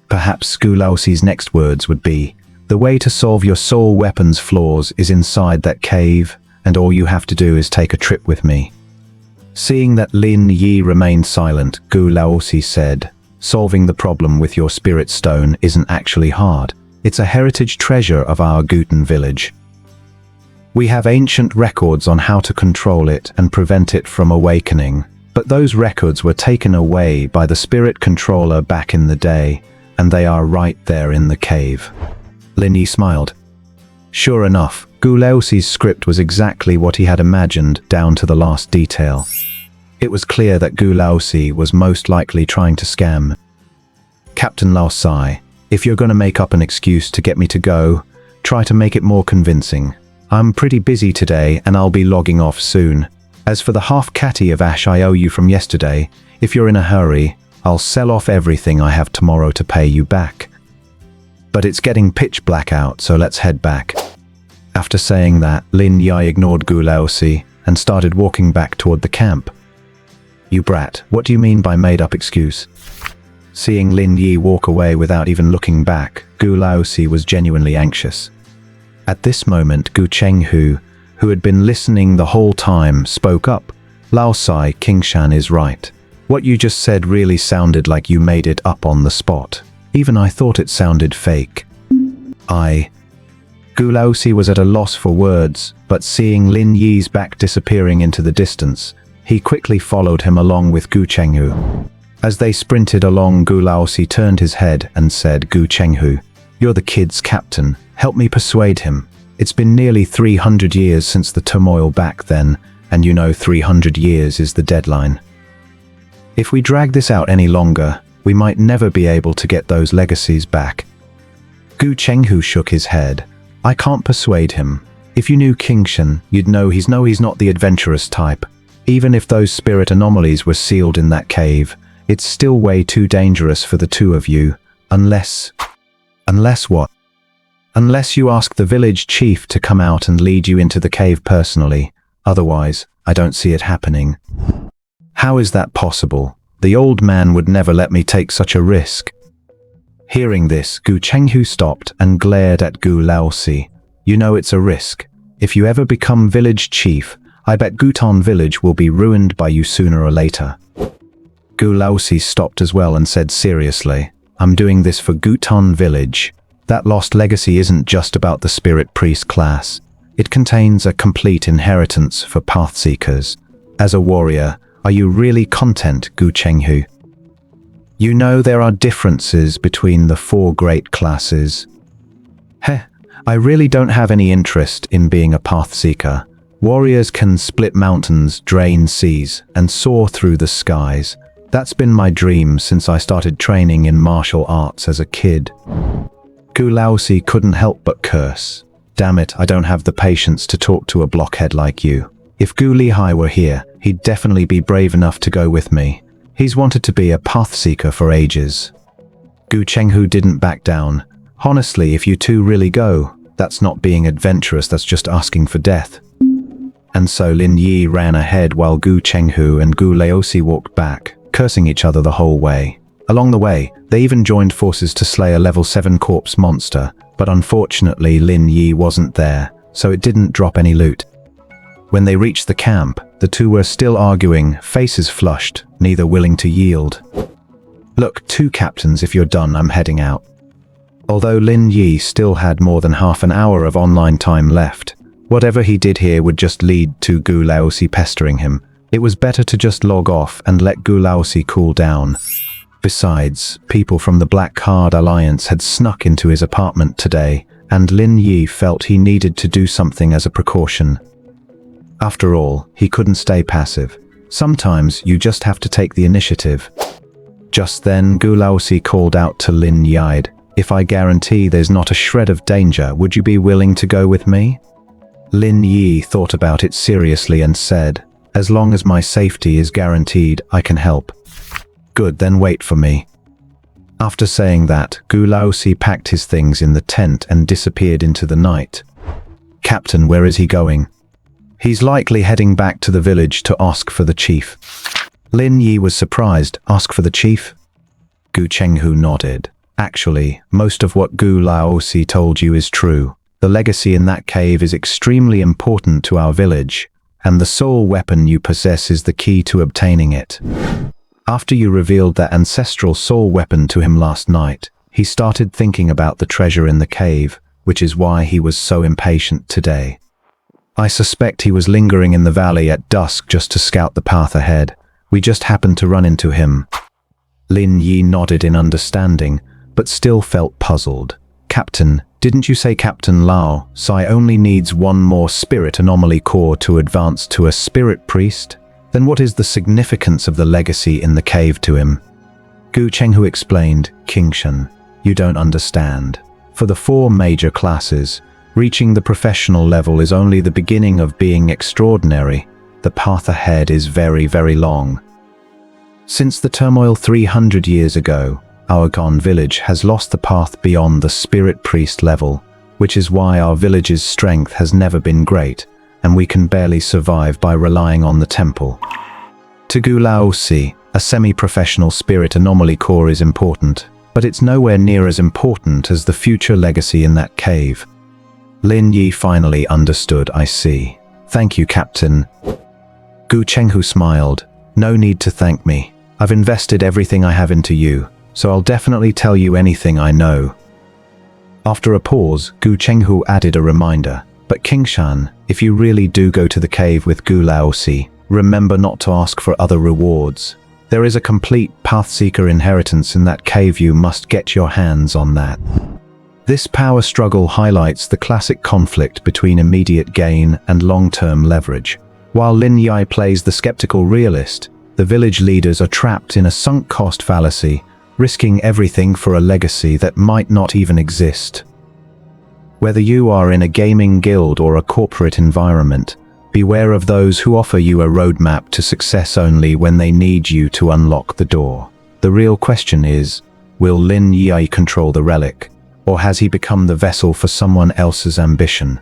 Perhaps Gu Laosi's next words would be, "The way to solve your soul weapon's flaws is inside that cave, and all you have to do is take a trip with me." Seeing that Lin Yi remained silent, Gu Laosi said, "Solving the problem with your spirit stone isn't actually hard. It's a heritage treasure of our Guten village. We have ancient records on how to control it and prevent it from awakening, but those records were taken away by the spirit controller back in the day, and they are right there in the cave." Lin Yi smiled. Sure enough, Gu Laosi's script was exactly what he had imagined down to the last detail. It was clear that Gu Laosi was most likely trying to scam. "Captain Laosai, if you're going to make up an excuse to get me to go, try to make it more convincing. I'm pretty busy today and I'll be logging off soon. As for the half catty of ash I owe you from yesterday, if you're in a hurry, I'll sell off everything I have tomorrow to pay you back. But it's getting pitch black out, so let's head back." After saying that, Lin Yi ignored Gu Laosi and started walking back toward the camp. "You brat, what do you mean by made-up excuse?" Seeing Lin Yi walk away without even looking back, Gu Laosi was genuinely anxious. At this moment, Gu Chenghu, who had been listening the whole time, spoke up. "Laosai, Kingshan is right. What you just said really sounded like you made it up on the spot. Even I thought it sounded fake." Gu Laosi was at a loss for words, but seeing Lin Yi's back disappearing into the distance, he quickly followed him along with Gu Chenghu. As they sprinted along, Gu Laosi turned his head and said, "Gu Chenghu, you're the kid's captain. Help me persuade him. It's been nearly 300 years since the turmoil back then, and you know 300 years is the deadline. If we drag this out any longer, we might never be able to get those legacies back." Gu Chenghu shook his head. "I can't persuade him. If you knew Kingshan, you'd know he's not the adventurous type. Even if those spirit anomalies were sealed in that cave, it's still way too dangerous for the two of you, unless what? Unless you ask the village chief to come out and lead you into the cave personally. Otherwise, I don't see it happening." "How is that possible? The old man would never let me take such a risk." Hearing this, Gu Chenghu stopped and glared at Gu Laosi. "You know it's a risk. If you ever become village chief, I bet Gutan village will be ruined by you sooner or later." Gu Laosi stopped as well and said seriously, "I'm doing this for Gutan village. That lost legacy isn't just about the spirit priest class. It contains a complete inheritance for pathseekers. As a warrior, are you really content, Gu Chenghu? You know there are differences between the 4 great classes." I really don't have any interest in being a pathseeker. Warriors can split mountains, drain seas, and soar through the skies. That's been my dream since I started training in martial arts as a kid." Gu Laosi couldn't help but curse. "Damn it, I don't have the patience to talk to a blockhead like you. If Gu Lihai were here, he'd definitely be brave enough to go with me. He's wanted to be a pathseeker for ages." Gu Chenghu didn't back down. Honestly, if you two really go, that's not being adventurous, that's just asking for death. And so Lin Yi ran ahead while Gu Chenghu and Gu Laosi walked back, cursing each other the whole way. Along the way, they even joined forces to slay a level 7 corpse monster, but unfortunately Lin Yi wasn't there, so it didn't drop any loot. When they reached the camp, the two were still arguing, faces flushed, neither willing to yield. Look, two captains, if you're done, I'm heading out. Although Lin Yi still had more than half an hour of online time left, whatever he did here would just lead to Gu Laosi pestering him. It was better to just log off and let Gu Laosi cool down. Besides, people from the Black Card Alliance had snuck into his apartment today, and Lin Yi felt he needed to do something as a precaution. After all, he couldn't stay passive. Sometimes you just have to take the initiative. Just then, Gu Laosi called out to Lin Yi, "If I guarantee there's not a shred of danger, would you be willing to go with me?" Lin Yi thought about it seriously and said, "As long as my safety is guaranteed, I can help." "Good, then wait for me." After saying that, Gu Laosi packed his things in the tent and disappeared into the night. "Captain, where is he going?" "He's likely heading back to the village to ask for the chief." Lin Yi was surprised. "Ask for the chief?" Gu Chenghu nodded. "Actually, most of what Gu Laosi told you is true. The legacy in that cave is extremely important to our village, and the soul weapon you possess is the key to obtaining it." After you revealed that ancestral soul weapon to him last night, he started thinking about the treasure in the cave, which is why he was so impatient today. "I suspect he was lingering in the valley at dusk just to scout the path ahead. We just happened to run into him." Lin Yi nodded in understanding, but still felt puzzled. "Captain, didn't you say Captain Lao Sai only needs one more spirit anomaly core to advance to a spirit priest? Then what is the significance of the legacy in the cave to him?" Gu Chenghu explained, "Kingshan, you don't understand. For the 4 major classes, reaching the professional level is only the beginning of being extraordinary. The path ahead is very, very long. Since the turmoil 300 years ago, our Gon village has lost the path beyond the spirit priest level, which is why our village's strength has never been great, and we can barely survive by relying on the temple. To Gu Laosi, a semi-professional spirit anomaly core is important, but it's nowhere near as important as the future legacy in that cave." Lin Yi finally understood. "I see. Thank you, Captain." Gu Chenghu smiled. "No need to thank me. I've invested everything I have into you, so I'll definitely tell you anything I know." After a pause, Gu Chenghu added a reminder. "But Kingshan, if you really do go to the cave with Gu Laosi, remember not to ask for other rewards. There is a complete Pathseeker inheritance in that cave. You must get your hands on that." This power struggle highlights the classic conflict between immediate gain and long-term leverage. While Lin Yi plays the skeptical realist, the village leaders are trapped in a sunk cost fallacy, risking everything for a legacy that might not even exist. Whether you are in a gaming guild or a corporate environment, beware of those who offer you a roadmap to success only when they need you to unlock the door. The real question is, will Lin Yi control the relic, or has he become the vessel for someone else's ambition?